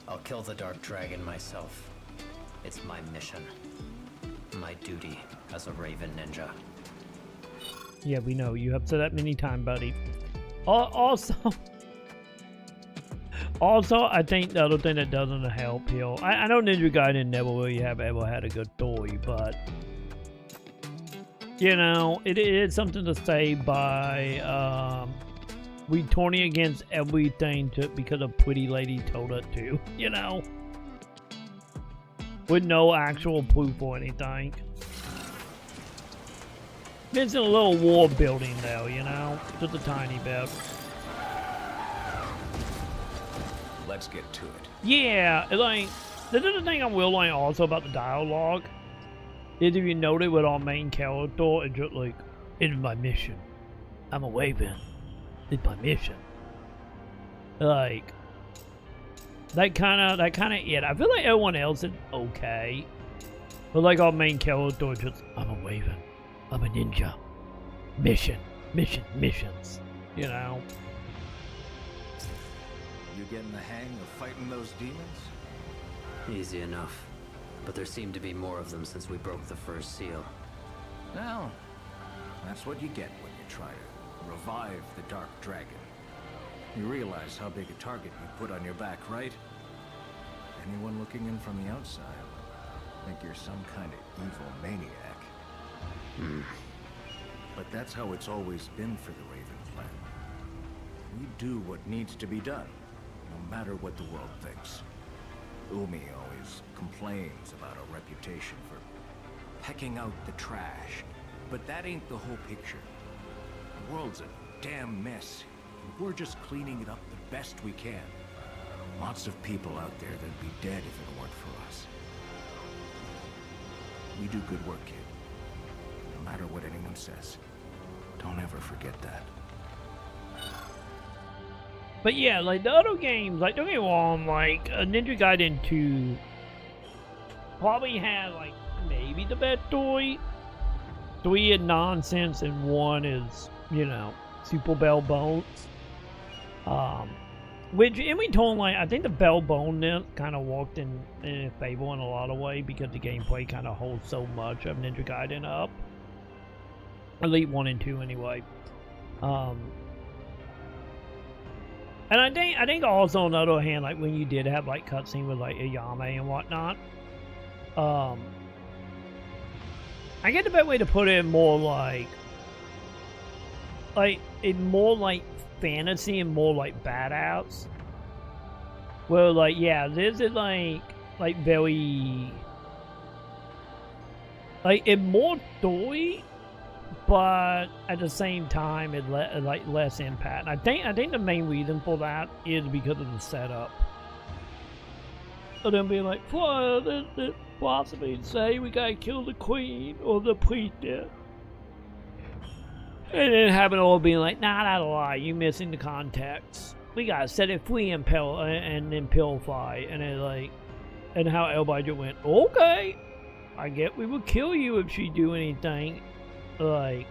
[SPEAKER 3] I'll kill the Dark Dragon myself. It's my mission. My duty as a Raven Ninja.
[SPEAKER 8] Yeah, we know. You have said that many times, buddy. Also, I think the other thing that doesn't help here, I know Ninja Gaiden never really have ever had a good story, but you know, it is something to say by returning against everything because a pretty lady told it to, you know, with no actual proof or anything. It's a little war building though, you know, just a tiny bit.
[SPEAKER 12] Let's get to it.
[SPEAKER 8] Yeah, like, this is the thing I will like also about the dialogue. Is if you notice with our main character, it's just like, it's my mission. I'm a Raven. It's my mission. Like, that kind of it. I feel like everyone else is okay. But like our main character, just, I'm a Raven. I'm a ninja. Missions. You know?
[SPEAKER 12] You getting the hang of fighting those demons?
[SPEAKER 3] Easy enough. But there seem to be more of them since we broke the first seal.
[SPEAKER 12] Well, that's what you get when you try to revive the Dark Dragon. You realize how big a target you put on your back, right? Anyone looking in from the outside think you're some kind of evil maniac. But that's how it's always been for the Raven clan. We do what needs to be done, no matter what the world thinks. Umi always complains about our reputation for pecking out the trash, but that ain't the whole picture. The world's a damn mess, and we're just cleaning it up the best we can. Lots of people out there that'd be dead if it weren't for us. We do good work, kid. No matter what anyone says. Don't ever forget that.
[SPEAKER 8] But yeah, like the other games, like don't get me wrong, like Ninja Gaiden 2 probably had like maybe the best story. 3 is nonsense and 1 is, you know, super bare bones. Which in return, like I think the bare boneness kind of walked in favor in a lot of ways because the gameplay kind of holds so much of Ninja Gaiden up. Elite 1 and 2 anyway. And I think also on the other hand, like when you did have like cutscene with like Ayame and whatnot, I get the better way to put it more like it more like fantasy and more like badass. Where like yeah, this is like very like it more story. But at the same time, it like less impact. And I think the main reason for that is because of the setup. So then being like, well, the possibly say we gotta kill the queen or the priestess, and then having it all being like, nah, that's a lie. You missing the context. We gotta set it free and then purify, and then like, and how everybody just went, okay, I get we would kill you if she do anything. Like,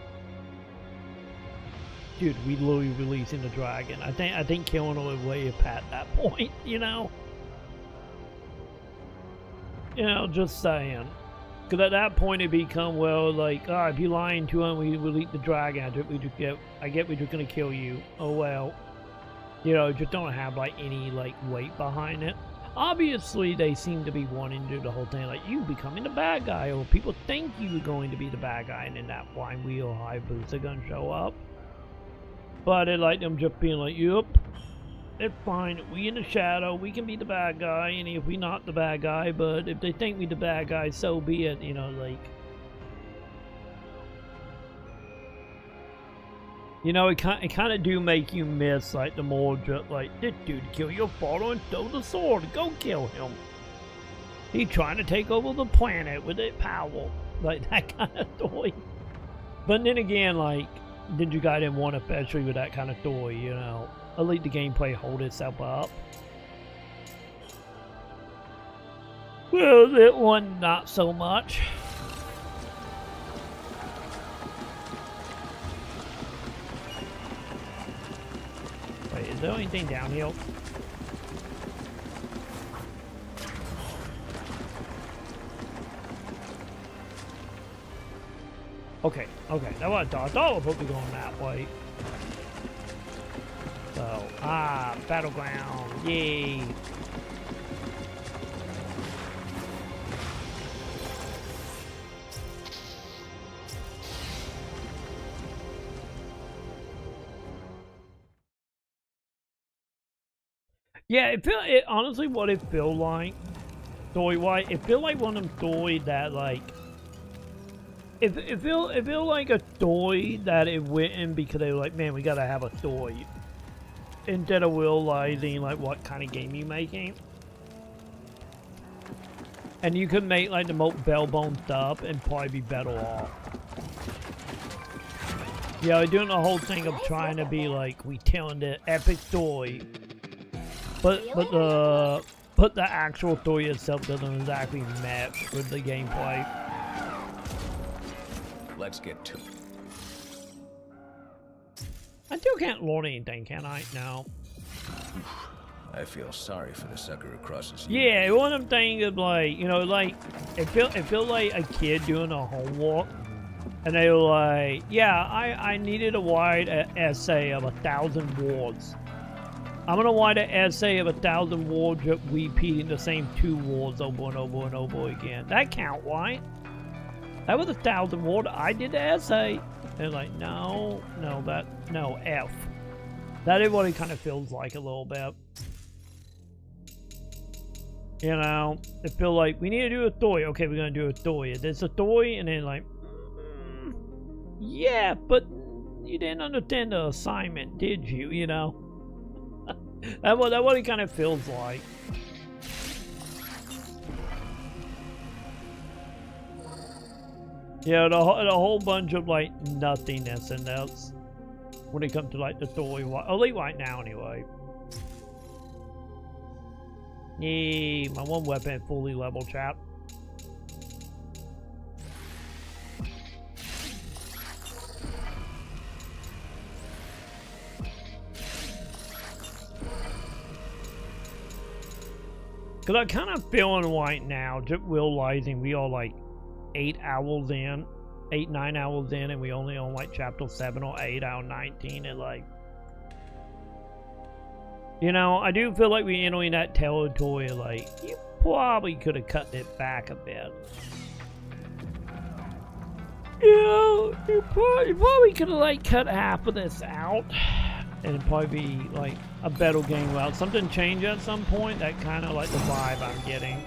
[SPEAKER 8] dude, we literally releasing the dragon. I think killing her was way past that point, you know? You know, just saying. Because at that point it become, well, like, if you're lying to him, we release the dragon. I get we're just gonna kill you. Oh, well. You know, just don't have like any like weight behind it. Obviously, they seem to be wanting to do the whole thing like you becoming the bad guy, or people think you're going to be the bad guy, and then that blind wheel high boots are gonna show up. But it like them just being like, "Yep, it's fine. We in the shadow. We can be the bad guy, and if we not the bad guy, but if they think we the bad guy, so be it." You know, like. You know, it kind of do make you miss, like, the more just, like, this dude kill your father and throw the sword. Go kill him. He trying to take over the planet with that power. Like, that kind of story. But then again, like, did you guys want, especially with that kind of story, you know? At least the gameplay hold itself up. Well, that one, not so much. Wait, is there anything downhill? Okay, okay, that's what I thought. I thought we were supposed to be going that way. So, battleground, yay! Yeah, it honestly what it feel like, story-wise, it feel like one of them stories that like, it feel like a story that it went in because they were like, man, we gotta have a story, instead of realizing like what kind of game you making. And you could make like the most bare-bone stuff and probably be better off. Yeah, doing the whole thing of trying to be like, we telling the epic story. But the actual story itself doesn't exactly match with the gameplay.
[SPEAKER 12] Let's get to it.
[SPEAKER 8] I still can't learn anything, can I? No.
[SPEAKER 12] I feel sorry for the sucker across the street.
[SPEAKER 8] Yeah, one of them things is like, you know, like it feel like a kid doing a homework, and they were like, yeah, I needed to write an essay of 1,000 words. I'm gonna write an essay of 1,000 words, just repeating the same 2 words over and over and over again. That count, right? That was 1,000 words. I did the essay. They're like, no, F. That is what it kind of feels like a little bit. You know, it feels like we need to do a story. Okay, we're gonna do a story. There's a story, and then like, yeah, but you didn't understand the assignment, did you? You know. That's what it kind of feels like. Yeah, the whole bunch of like nothingness in this when it comes to like the story, at least right now anyway. Yay, my one weapon fully level, chap. Cause I'm kind of feeling right now, just realizing we are like 9 hours in, and we only on like chapter 7 or 8 out of 19, and like, you know, I do feel like we're entering that territory. Like, you probably could have cut it back a bit. You know, you probably could have like cut half of this out. And it'd probably be like a better game route. Something change at some point. That kind of like the vibe I'm getting.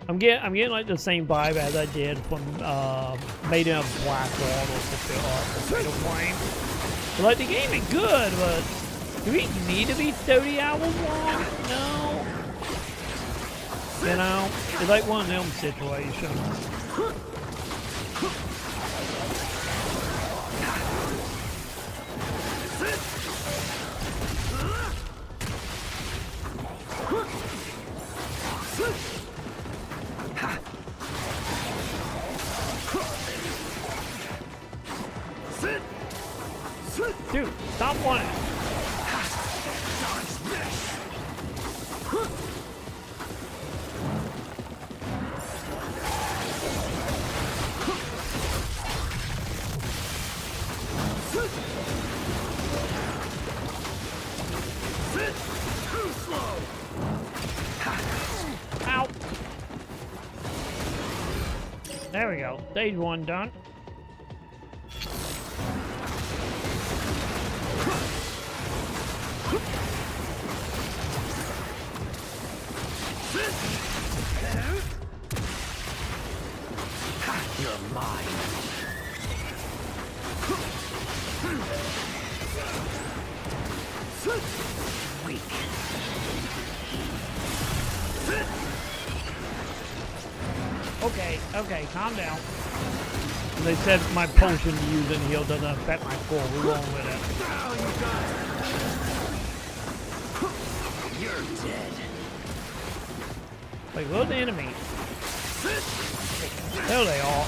[SPEAKER 8] I'm getting like the same vibe as I did from Maiden of Black Water or Fatal Flame. Like the game is good, but do we need to be 30 hours long? No. You know, it's like one of them situations. Dude, stop wanting. There we go. Stage 1 done.
[SPEAKER 3] You're mine. Weak.
[SPEAKER 8] Okay, calm down. They said my potion to use in heal doesn't affect my core. We're going with
[SPEAKER 3] it. You're dead.
[SPEAKER 8] Wait, where's the enemy? There they are.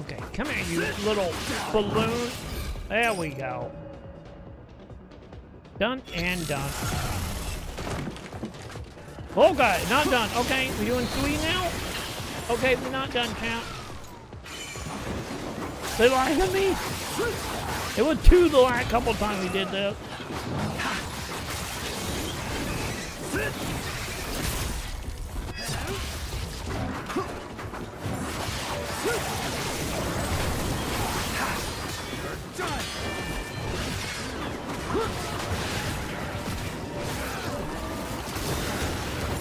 [SPEAKER 8] Okay, come here, you little balloon. There we go. Done and done. Oh god, not done. Okay, we're doing 3 now? Okay, we're not done, champ. They lied to me? It was 2 the last couple times we did this.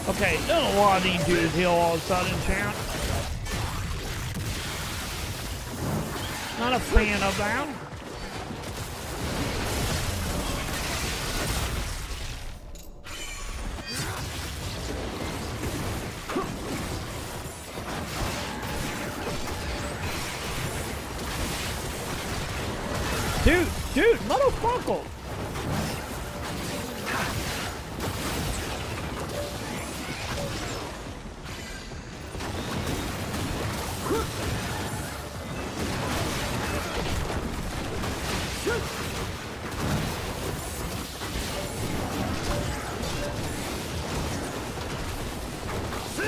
[SPEAKER 8] Okay, don't know why these dudes heal all of a sudden, champ. Not a fan of that. Dude, motherfucker!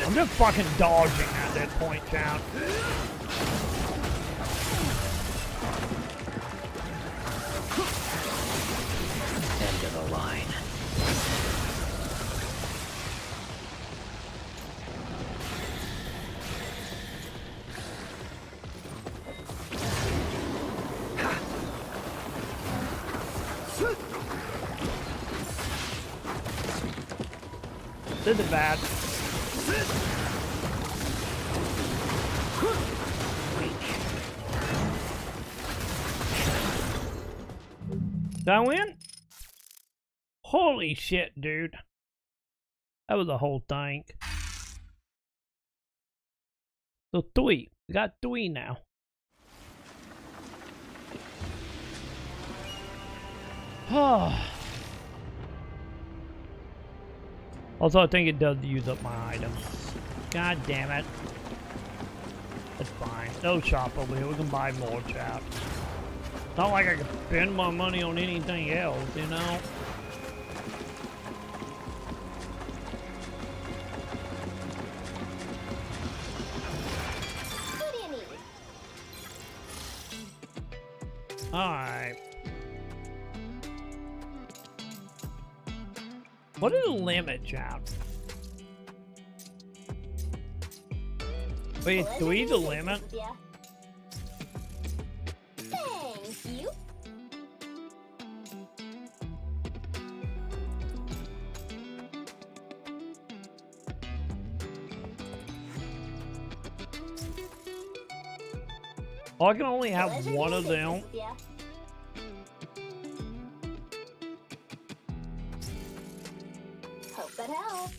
[SPEAKER 8] I'm just fucking dodging at that point, champ.
[SPEAKER 3] End of the line.
[SPEAKER 8] This is bad. Did I win? Holy shit, dude. That was the whole thing. So 3. We got 3 now. Also, I think it does use up my items. God damn it. That's fine. No shop over here. We can buy more, chat. Not like I can spend my money on anything else, you know?
[SPEAKER 5] What do you need?
[SPEAKER 8] Alright. What is the limit, chat? Wait, 3 the limit?
[SPEAKER 5] Thank you.
[SPEAKER 8] Oh, I can only have one of them.
[SPEAKER 5] Hope that helps.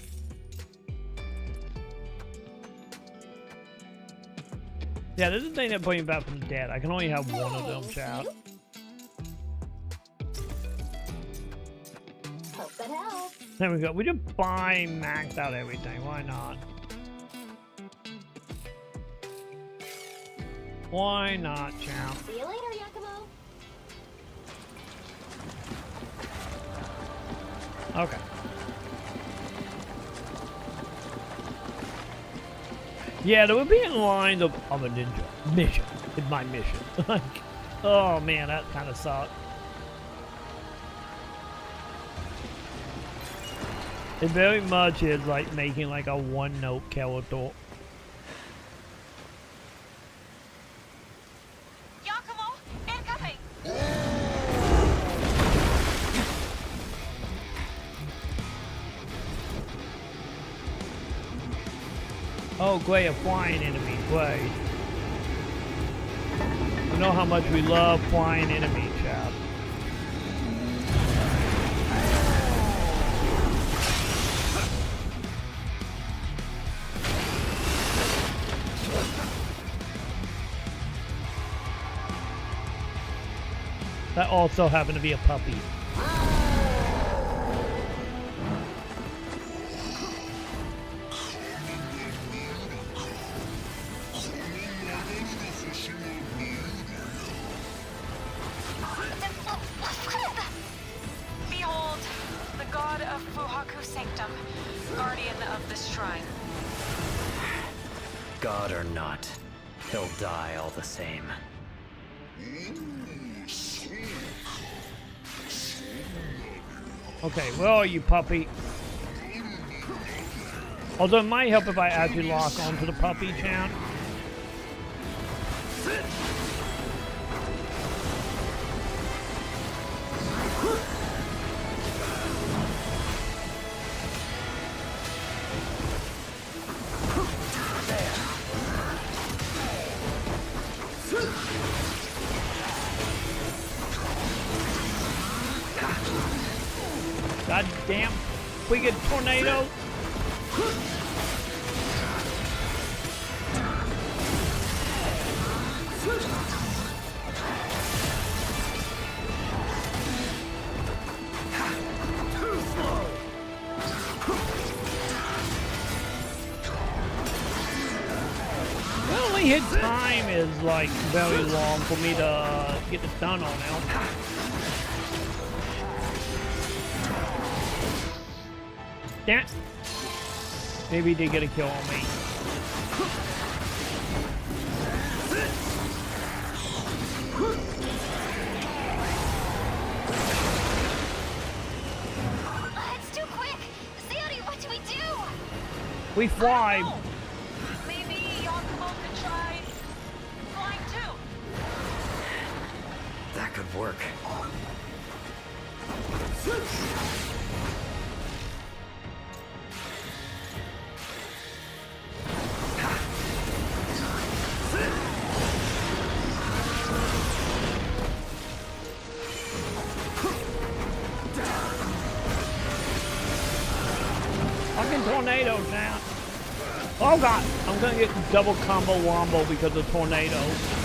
[SPEAKER 8] Yeah, this is the thing that brings me back from the dead. I can only have one of them, chat.
[SPEAKER 5] Hope that helps.
[SPEAKER 8] There we go. We just buy max out everything. Why not? Why not, champ?
[SPEAKER 5] See you later, Yakumo.
[SPEAKER 8] Okay. Yeah, that would be in line of a ninja mission. In my mission. Like, oh man, that kind of sucked. It very much is like making like a one-note character.
[SPEAKER 2] Yakumo, incoming!
[SPEAKER 8] Oh, great, a flying enemy, great. You know how much we love flying enemies, chap. That also happened to be a puppy.
[SPEAKER 2] Behold, the god of Fuhaku Sanctum, guardian of this shrine.
[SPEAKER 3] God or not, he'll die all the same.
[SPEAKER 8] Okay, where are you, puppy? Although it might help if I actually lock onto the puppy chant. God damn friggin' tornado! Well, only his time is like very long for me to get the stun on him. Damn it. Maybe he did get a kill on me.
[SPEAKER 19] It's too quick! Sayori, what do we do?
[SPEAKER 8] We fly.
[SPEAKER 2] Maybe Yakumo could try flying too.
[SPEAKER 3] That could work.
[SPEAKER 8] Fucking tornadoes now. Oh god, I'm gonna get double combo wombo because of tornadoes.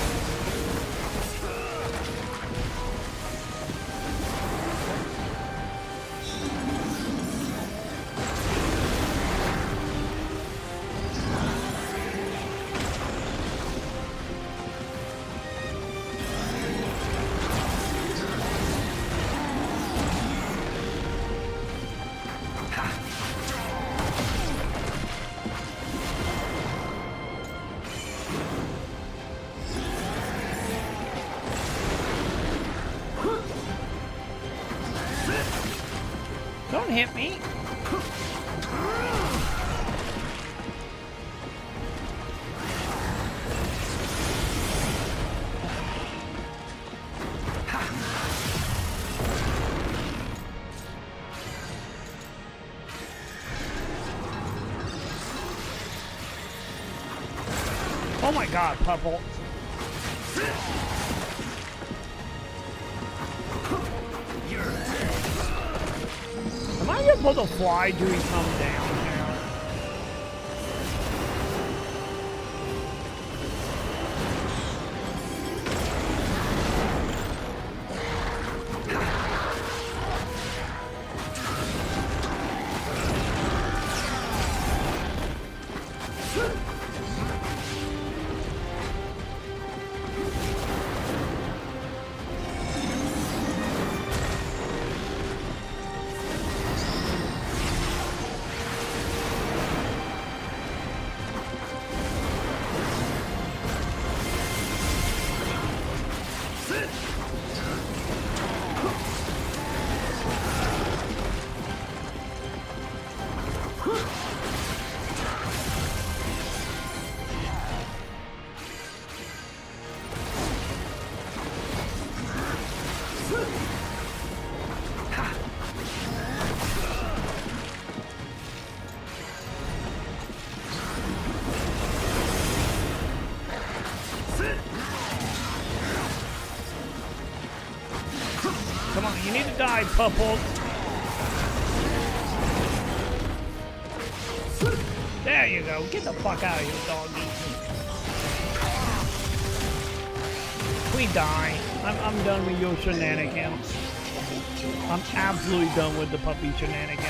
[SPEAKER 8] Don't hit me. Oh my god, purple. Am I able to fly? Do he come down now? pupples. There you go. Get the fuck out of here, doggy. We die. I'm done with your shenanigans. I'm absolutely done with the puppy shenanigans.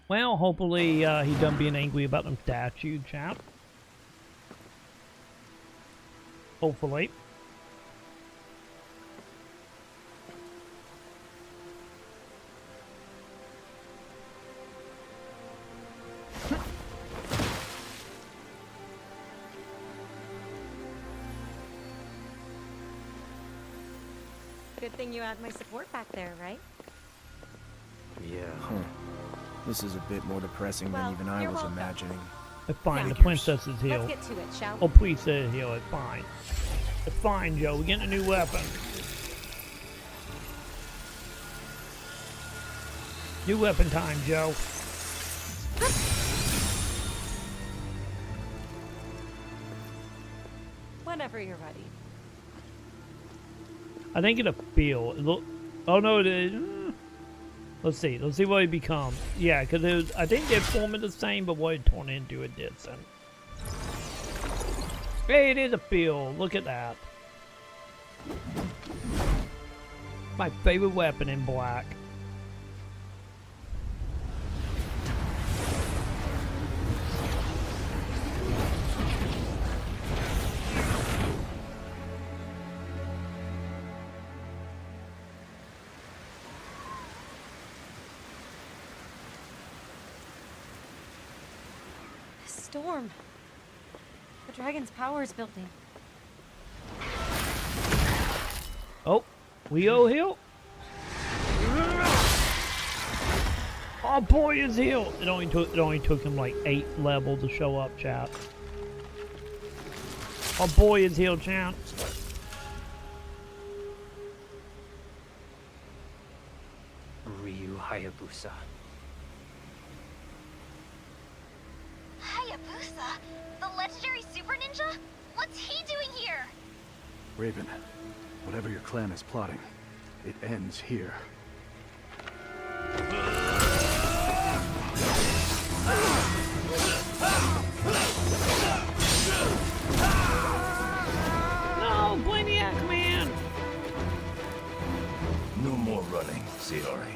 [SPEAKER 8] Well, hopefully he done being angry about them statue, chap. Hopefully.
[SPEAKER 9] Good thing you had my support back there, right?
[SPEAKER 3] Yeah.
[SPEAKER 13] Huh. This is a bit more depressing than even I was imagining.
[SPEAKER 8] It's fine, the princess is healed.
[SPEAKER 9] Let's get to it, shall we?
[SPEAKER 8] Oh, please say it's healed. It's fine. It's fine, Joe. We're getting a new weapon. New weapon time, Joe.
[SPEAKER 9] Whenever you're ready.
[SPEAKER 8] I think it'll feel. Oh no, it is. Let's see. Let's see what it becomes. Yeah, because it was. I think they're forming the same, but what it turned into, it did. So. Hey, it is a feel. Look at that. My favorite weapon in black.
[SPEAKER 9] Storm. The dragon's power is building.
[SPEAKER 8] Oh, we owe heal. Oh boy, is healed. It only took him like 8 levels to show up, chat. Oh boy, is healed, chat.
[SPEAKER 3] Ryu Hayabusa.
[SPEAKER 19] Hayabusa? The legendary super ninja? What's he doing here?
[SPEAKER 17] Raven, whatever your clan is plotting, it ends here.
[SPEAKER 8] No, Brainiac Man!
[SPEAKER 12] No more running, Sayori.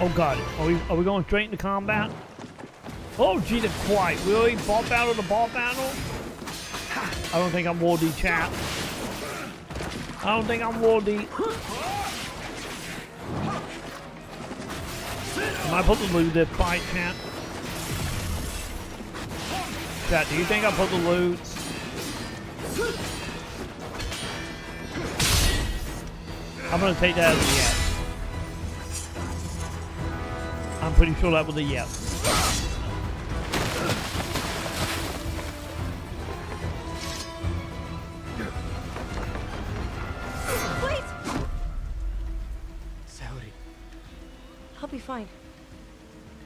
[SPEAKER 8] Oh god, are we going straight into combat? Oh Jesus Christ, we already fought battle the ball battle? I don't think I'm worthy, chat. I don't think I'm worthy. Am I supposed to lose this fight, chat? Chat, do you think I'm supposed to lose? I'm gonna take that as a yes. I'm pretty sure that was a yes.
[SPEAKER 9] Wait!
[SPEAKER 17] Sayori.
[SPEAKER 9] I'll be fine.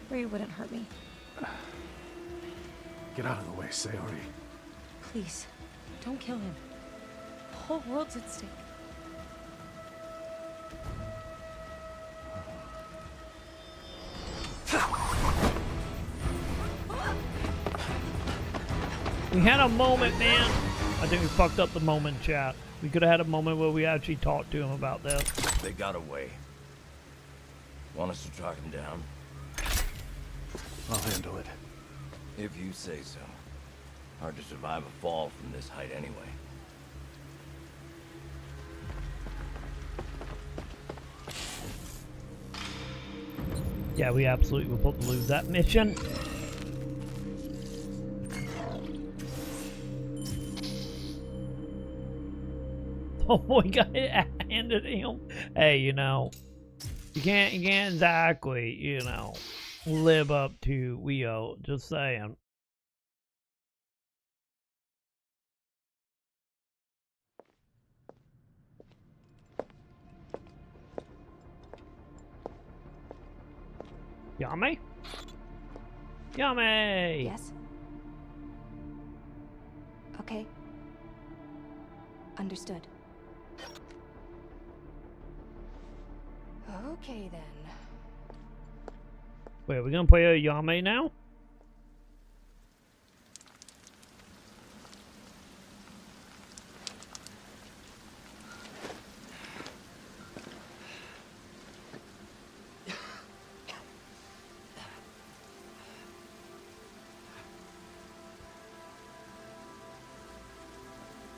[SPEAKER 9] Ryu wouldn't hurt me.
[SPEAKER 17] Get out of the way, Sayori.
[SPEAKER 9] Please, don't kill him. The whole world's at stake.
[SPEAKER 8] We had a moment, man. I think we fucked up the moment, chat. We could have had a moment where we actually talked to him about this.
[SPEAKER 12] They got away. Want us to track them down?
[SPEAKER 17] I'll handle it.
[SPEAKER 12] If you say so. Hard to survive a fall from this height anyway.
[SPEAKER 8] Yeah, we absolutely were supposed to lose that mission. Oh boy, got it handed to him. Hey, you know, you can't exactly, you know, live up to Weo. Just saying. Yame? Yame!
[SPEAKER 9] Yes? Okay. Understood. Okay then.
[SPEAKER 8] Wait, are we gonna play a Yame now?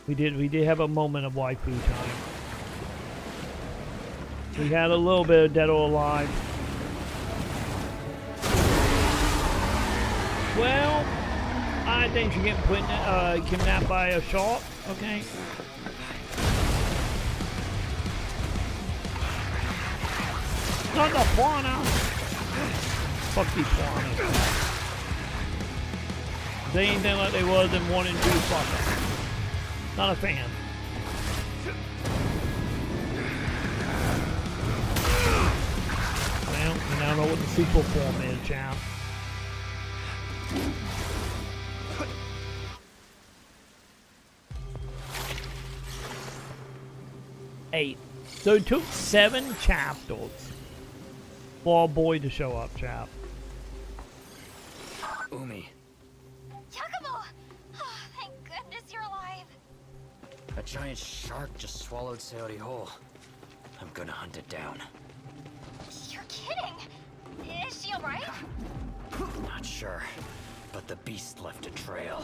[SPEAKER 8] We did have a moment of waifu time. We had a little bit of Dead or Alive. Well, I think she's getting kidnapped by a shark. Okay. Not the piranha. Fuck these piranhas. They ain't anything like they was in 1 and 2. Fuck them. Not a fan. Well, you now know what the sequel form is, champ. Eight. So it took 7 chapters for a boy to show up, chap.
[SPEAKER 3] Umi,
[SPEAKER 19] Yakumo! Oh, thank goodness you're alive.
[SPEAKER 3] a giant shark just swallowed Sayori whole. I'm gonna hunt it down.
[SPEAKER 19] You're kidding. Is she alright?
[SPEAKER 3] Not sure, but the beast left a trail.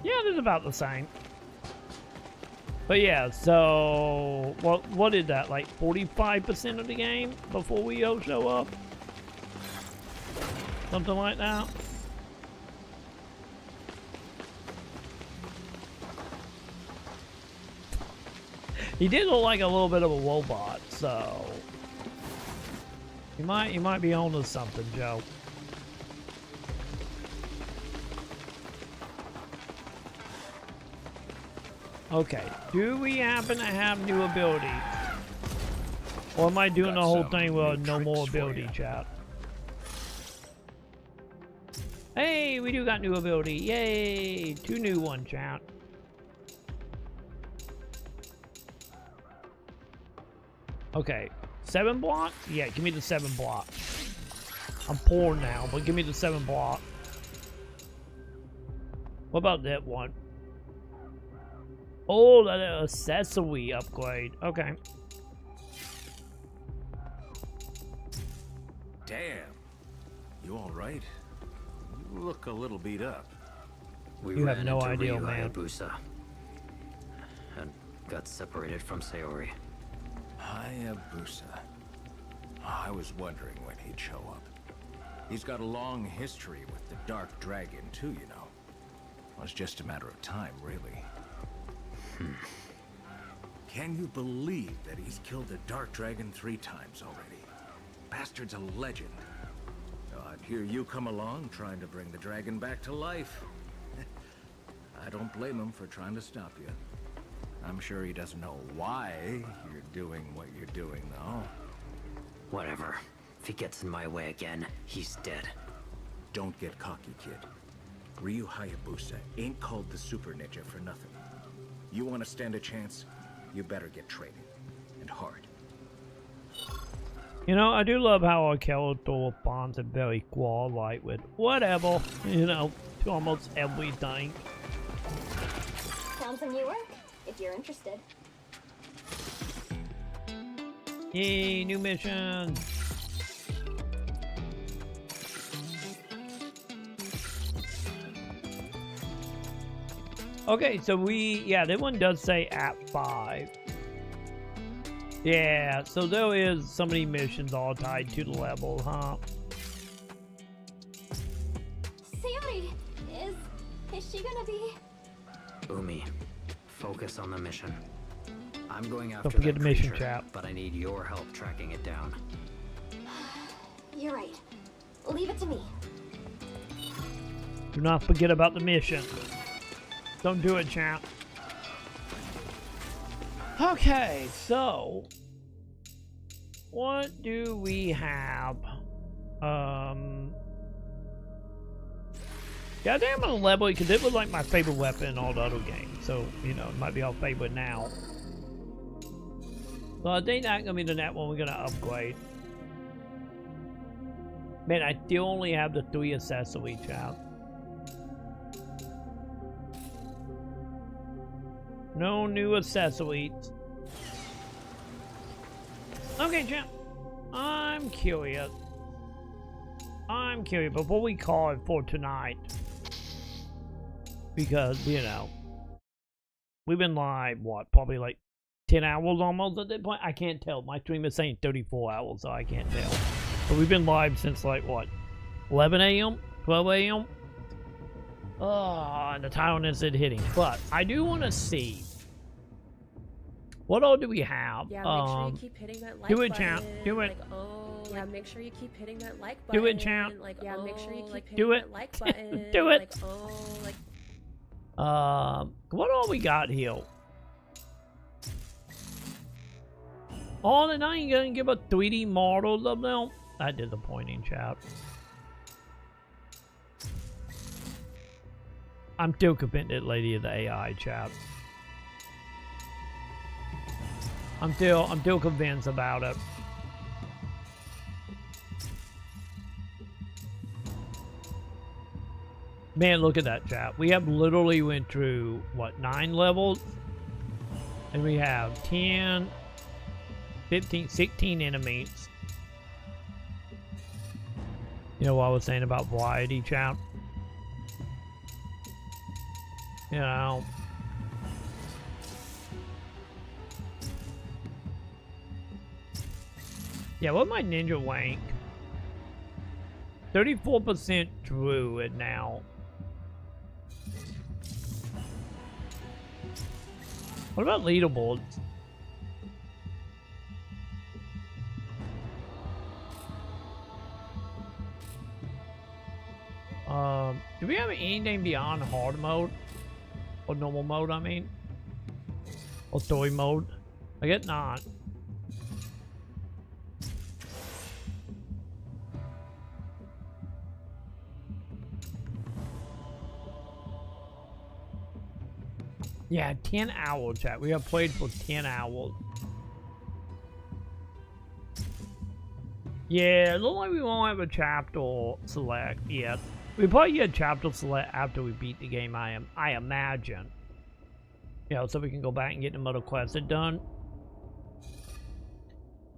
[SPEAKER 8] Yeah, it is about the same. But yeah, so what is that? Like 45% of the game before we all show up? Something like that. He did look like a little bit of a robot, so you might be on to something, Joe. Okay, do we happen to have new abilities? Or am I doing the whole thing with no more ability, chat? Hey, we do got new ability. Yay! 2 new ones, chat. Okay, 7 blocks? Yeah, give me the 7 blocks. I'm poor now, but give me the 7 block. What about that one? Oh, that accessory upgrade. Okay.
[SPEAKER 12] Damn. You alright? You look a little beat up.
[SPEAKER 3] We ran into Ryu Hayabusa and got separated from Sayori.
[SPEAKER 12] Hayabusa. I was wondering when he'd show up. He's got a long history with the Dark Dragon, too, you know. It was just a matter of time, really. Can you believe that he's killed the Dark Dragon 3 times already? Bastard's a legend. I'd hear you come along trying to bring the dragon back to life. I don't blame him for trying to stop you. I'm sure he doesn't know why you're doing what you're doing, though.
[SPEAKER 3] Whatever. If he gets in my way again, he's dead.
[SPEAKER 12] Don't get cocky, kid. Ryu Hayabusa ain't called the Super Ninja for nothing. You want to stand a chance, you better get training. And hard.
[SPEAKER 8] You know, I do love how our character responds very quiet with whatever, you know, to almost everything.
[SPEAKER 5] Found some new work, if you're interested.
[SPEAKER 8] Yay, new mission! Okay, so yeah, that one does say at 5. Yeah, so there is so many missions all tied to the level, huh?
[SPEAKER 5] Sayori, is she gonna be?
[SPEAKER 3] Umi, focus on the mission. I'm going after
[SPEAKER 8] Don't forget
[SPEAKER 3] that
[SPEAKER 8] the mission,
[SPEAKER 3] creature,
[SPEAKER 8] chap.
[SPEAKER 3] but I need your help tracking it down.
[SPEAKER 5] You're right. Leave it to me.
[SPEAKER 8] Do not forget about the mission. Don't do it, champ. Okay, so what do we have Yeah, I think I'm gonna level it because it was like my favorite weapon in all the other games. So, you know, it might be our favorite now. So I think that's gonna be the next one we're gonna upgrade. Man, I still only have the 3 accessories, chat. No new accessories. Okay, chat. I'm curious. Before we call it for tonight. Because, you know, we've been live, what, probably like 10 hours almost at this point? I can't tell. My stream is saying 34 hours, so I can't tell. But we've been live since like, what, 11 a.m.? 12 a.m.? Oh, and the tiredness is hitting. But I do want to see. What all do we have?
[SPEAKER 10] Yeah, make sure you keep hitting that like
[SPEAKER 8] do it,
[SPEAKER 10] button.
[SPEAKER 8] champ. Do it.
[SPEAKER 10] Like, oh, yeah, make sure you keep hitting that like button.
[SPEAKER 8] Do it, champ.
[SPEAKER 10] Like, yeah, make sure you keep hitting
[SPEAKER 8] do it.
[SPEAKER 10] that like button.
[SPEAKER 8] Do it.
[SPEAKER 10] Like, oh, like.
[SPEAKER 8] What all we got here? Oh, and I ain't gonna give a 3D model of them. That's disappointing, chat. I'm still convinced that lady is the AI, chat. I'm still convinced about it. Man, look at that, chat. We have literally went through, what, 9 levels? And we have 10, 15, 16 enemies. You know what I was saying about variety, chat? You know. Yeah, what my ninja wank? 34% druid now. What about leaderboards? Do we have anything beyond hard mode? Or normal mode, I mean? Or story mode? I guess not. Yeah, 10 hours, chat. We have played for 10 hours. Yeah, it looks like we won't have a chapter select yet. We probably get a chapter select after we beat the game, I imagine. You know, so we can go back and get the other quests done.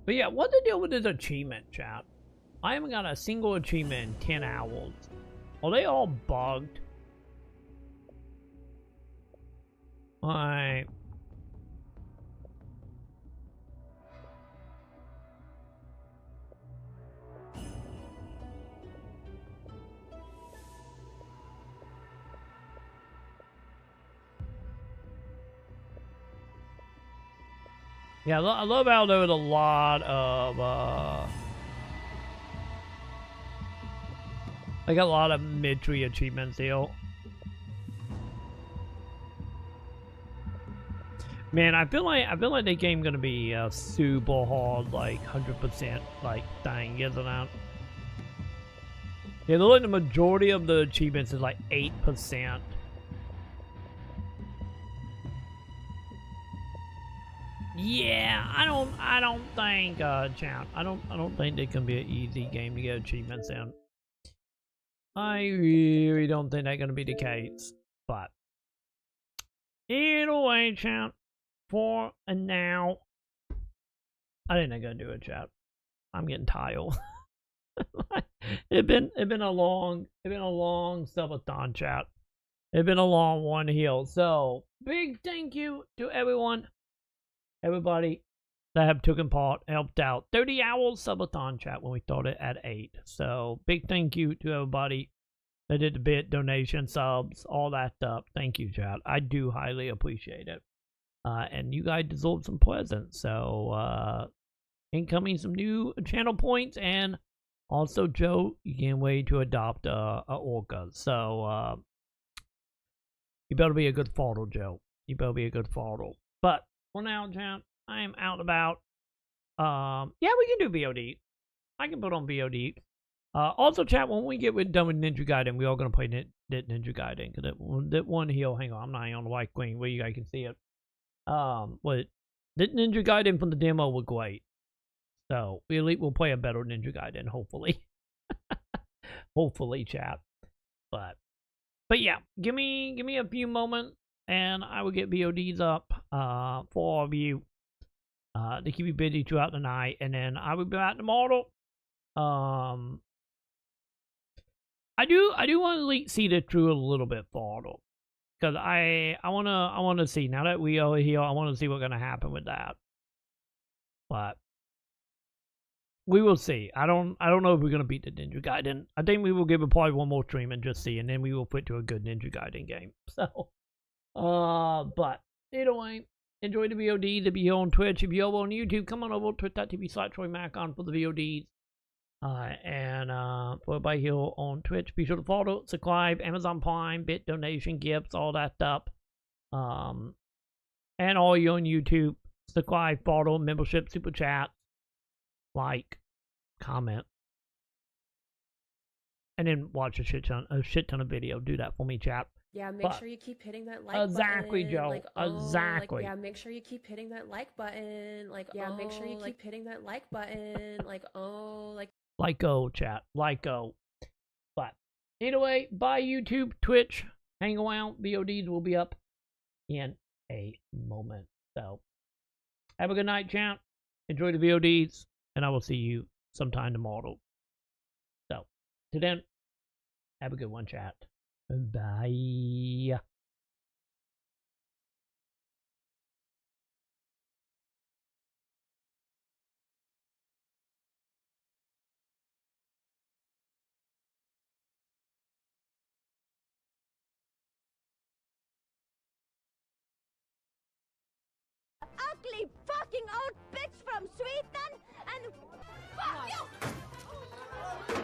[SPEAKER 8] But yeah, what's the deal with this achievement, chat? I haven't got a single achievement in 10 hours. Are they all bugged? Alright. Yeah, I love how there was a lot of, like a lot of mystery achievements here. Man, I feel like the game gonna be super hard, like 100% like thing, isn't it? Yeah, like the majority of the achievements is like 8%. Yeah, I don't think, champ. I don't think it can be an easy game to get achievements in. I really don't think that's gonna be the case. But either way, champ. For now, I think I'm gonna do it, chat. I'm getting tired. It's been a long subathon, chat. It's been a long one here. So big thank you to everybody that have taken part, helped out. 30 hours subathon, chat, when we started at 8. So big thank you to everybody that did the bit, donation, subs, all that stuff. Thank you, chat. I do highly appreciate it. And you guys deserve some presents. So, incoming some new channel points, and also, Joe, you can't wait to adopt a orca. So, you better be a good father, Joe. You better be a good father. But for now, chat, I am out and about. Yeah, we can do VOD. I can put on VOD. Also, chat, when we get done with Ninja Gaiden, we are going to play that Ninja Gaiden. Because that one heal, hang on, I'm not on the White Queen where you guys can see it. But that Ninja Gaiden from the demo was great. So, we'll play a better Ninja Gaiden, hopefully. Hopefully, chat. But yeah, give me a few moments, and I will get VODs up for all of you to keep you busy throughout the night, and then I will be back tomorrow. I do want to see this through a little bit farther, because I wanna see, now that we are here, I want to see what's gonna happen with that. But we will see. I don't know if we're gonna beat the Ninja Gaiden. I think we will give it probably one more stream and just see, and then we will put to a good Ninja Gaiden game. So, but either way, enjoy the VODs. If you're on Twitch, if you're over on YouTube, come on over to twitch.tv/troymaconn for the VODs. And for everybody here on Twitch, be sure to follow, subscribe, Amazon Prime, Bit donation, gifts, all that stuff. And all you on YouTube, subscribe, follow, membership, super chat, like, comment, and then watch a shit ton of video. Do that for me, chat.
[SPEAKER 10] Yeah, make sure you keep hitting that like
[SPEAKER 8] exactly,
[SPEAKER 10] button.
[SPEAKER 8] Joe.
[SPEAKER 10] Like,
[SPEAKER 8] exactly.
[SPEAKER 10] Like, yeah, make sure you keep hitting that like button. Like, yeah, make sure you keep hitting that like button. Like,
[SPEAKER 8] Like go, chat. Like go. But either way, bye YouTube, Twitch, hang around. VODs will be up in a moment. So have a good night, chat. Enjoy the VODs, and I will see you sometime tomorrow. So till then, have a good one, chat. Bye.
[SPEAKER 19] Ugly fucking old bitch from Sweden and fuck you!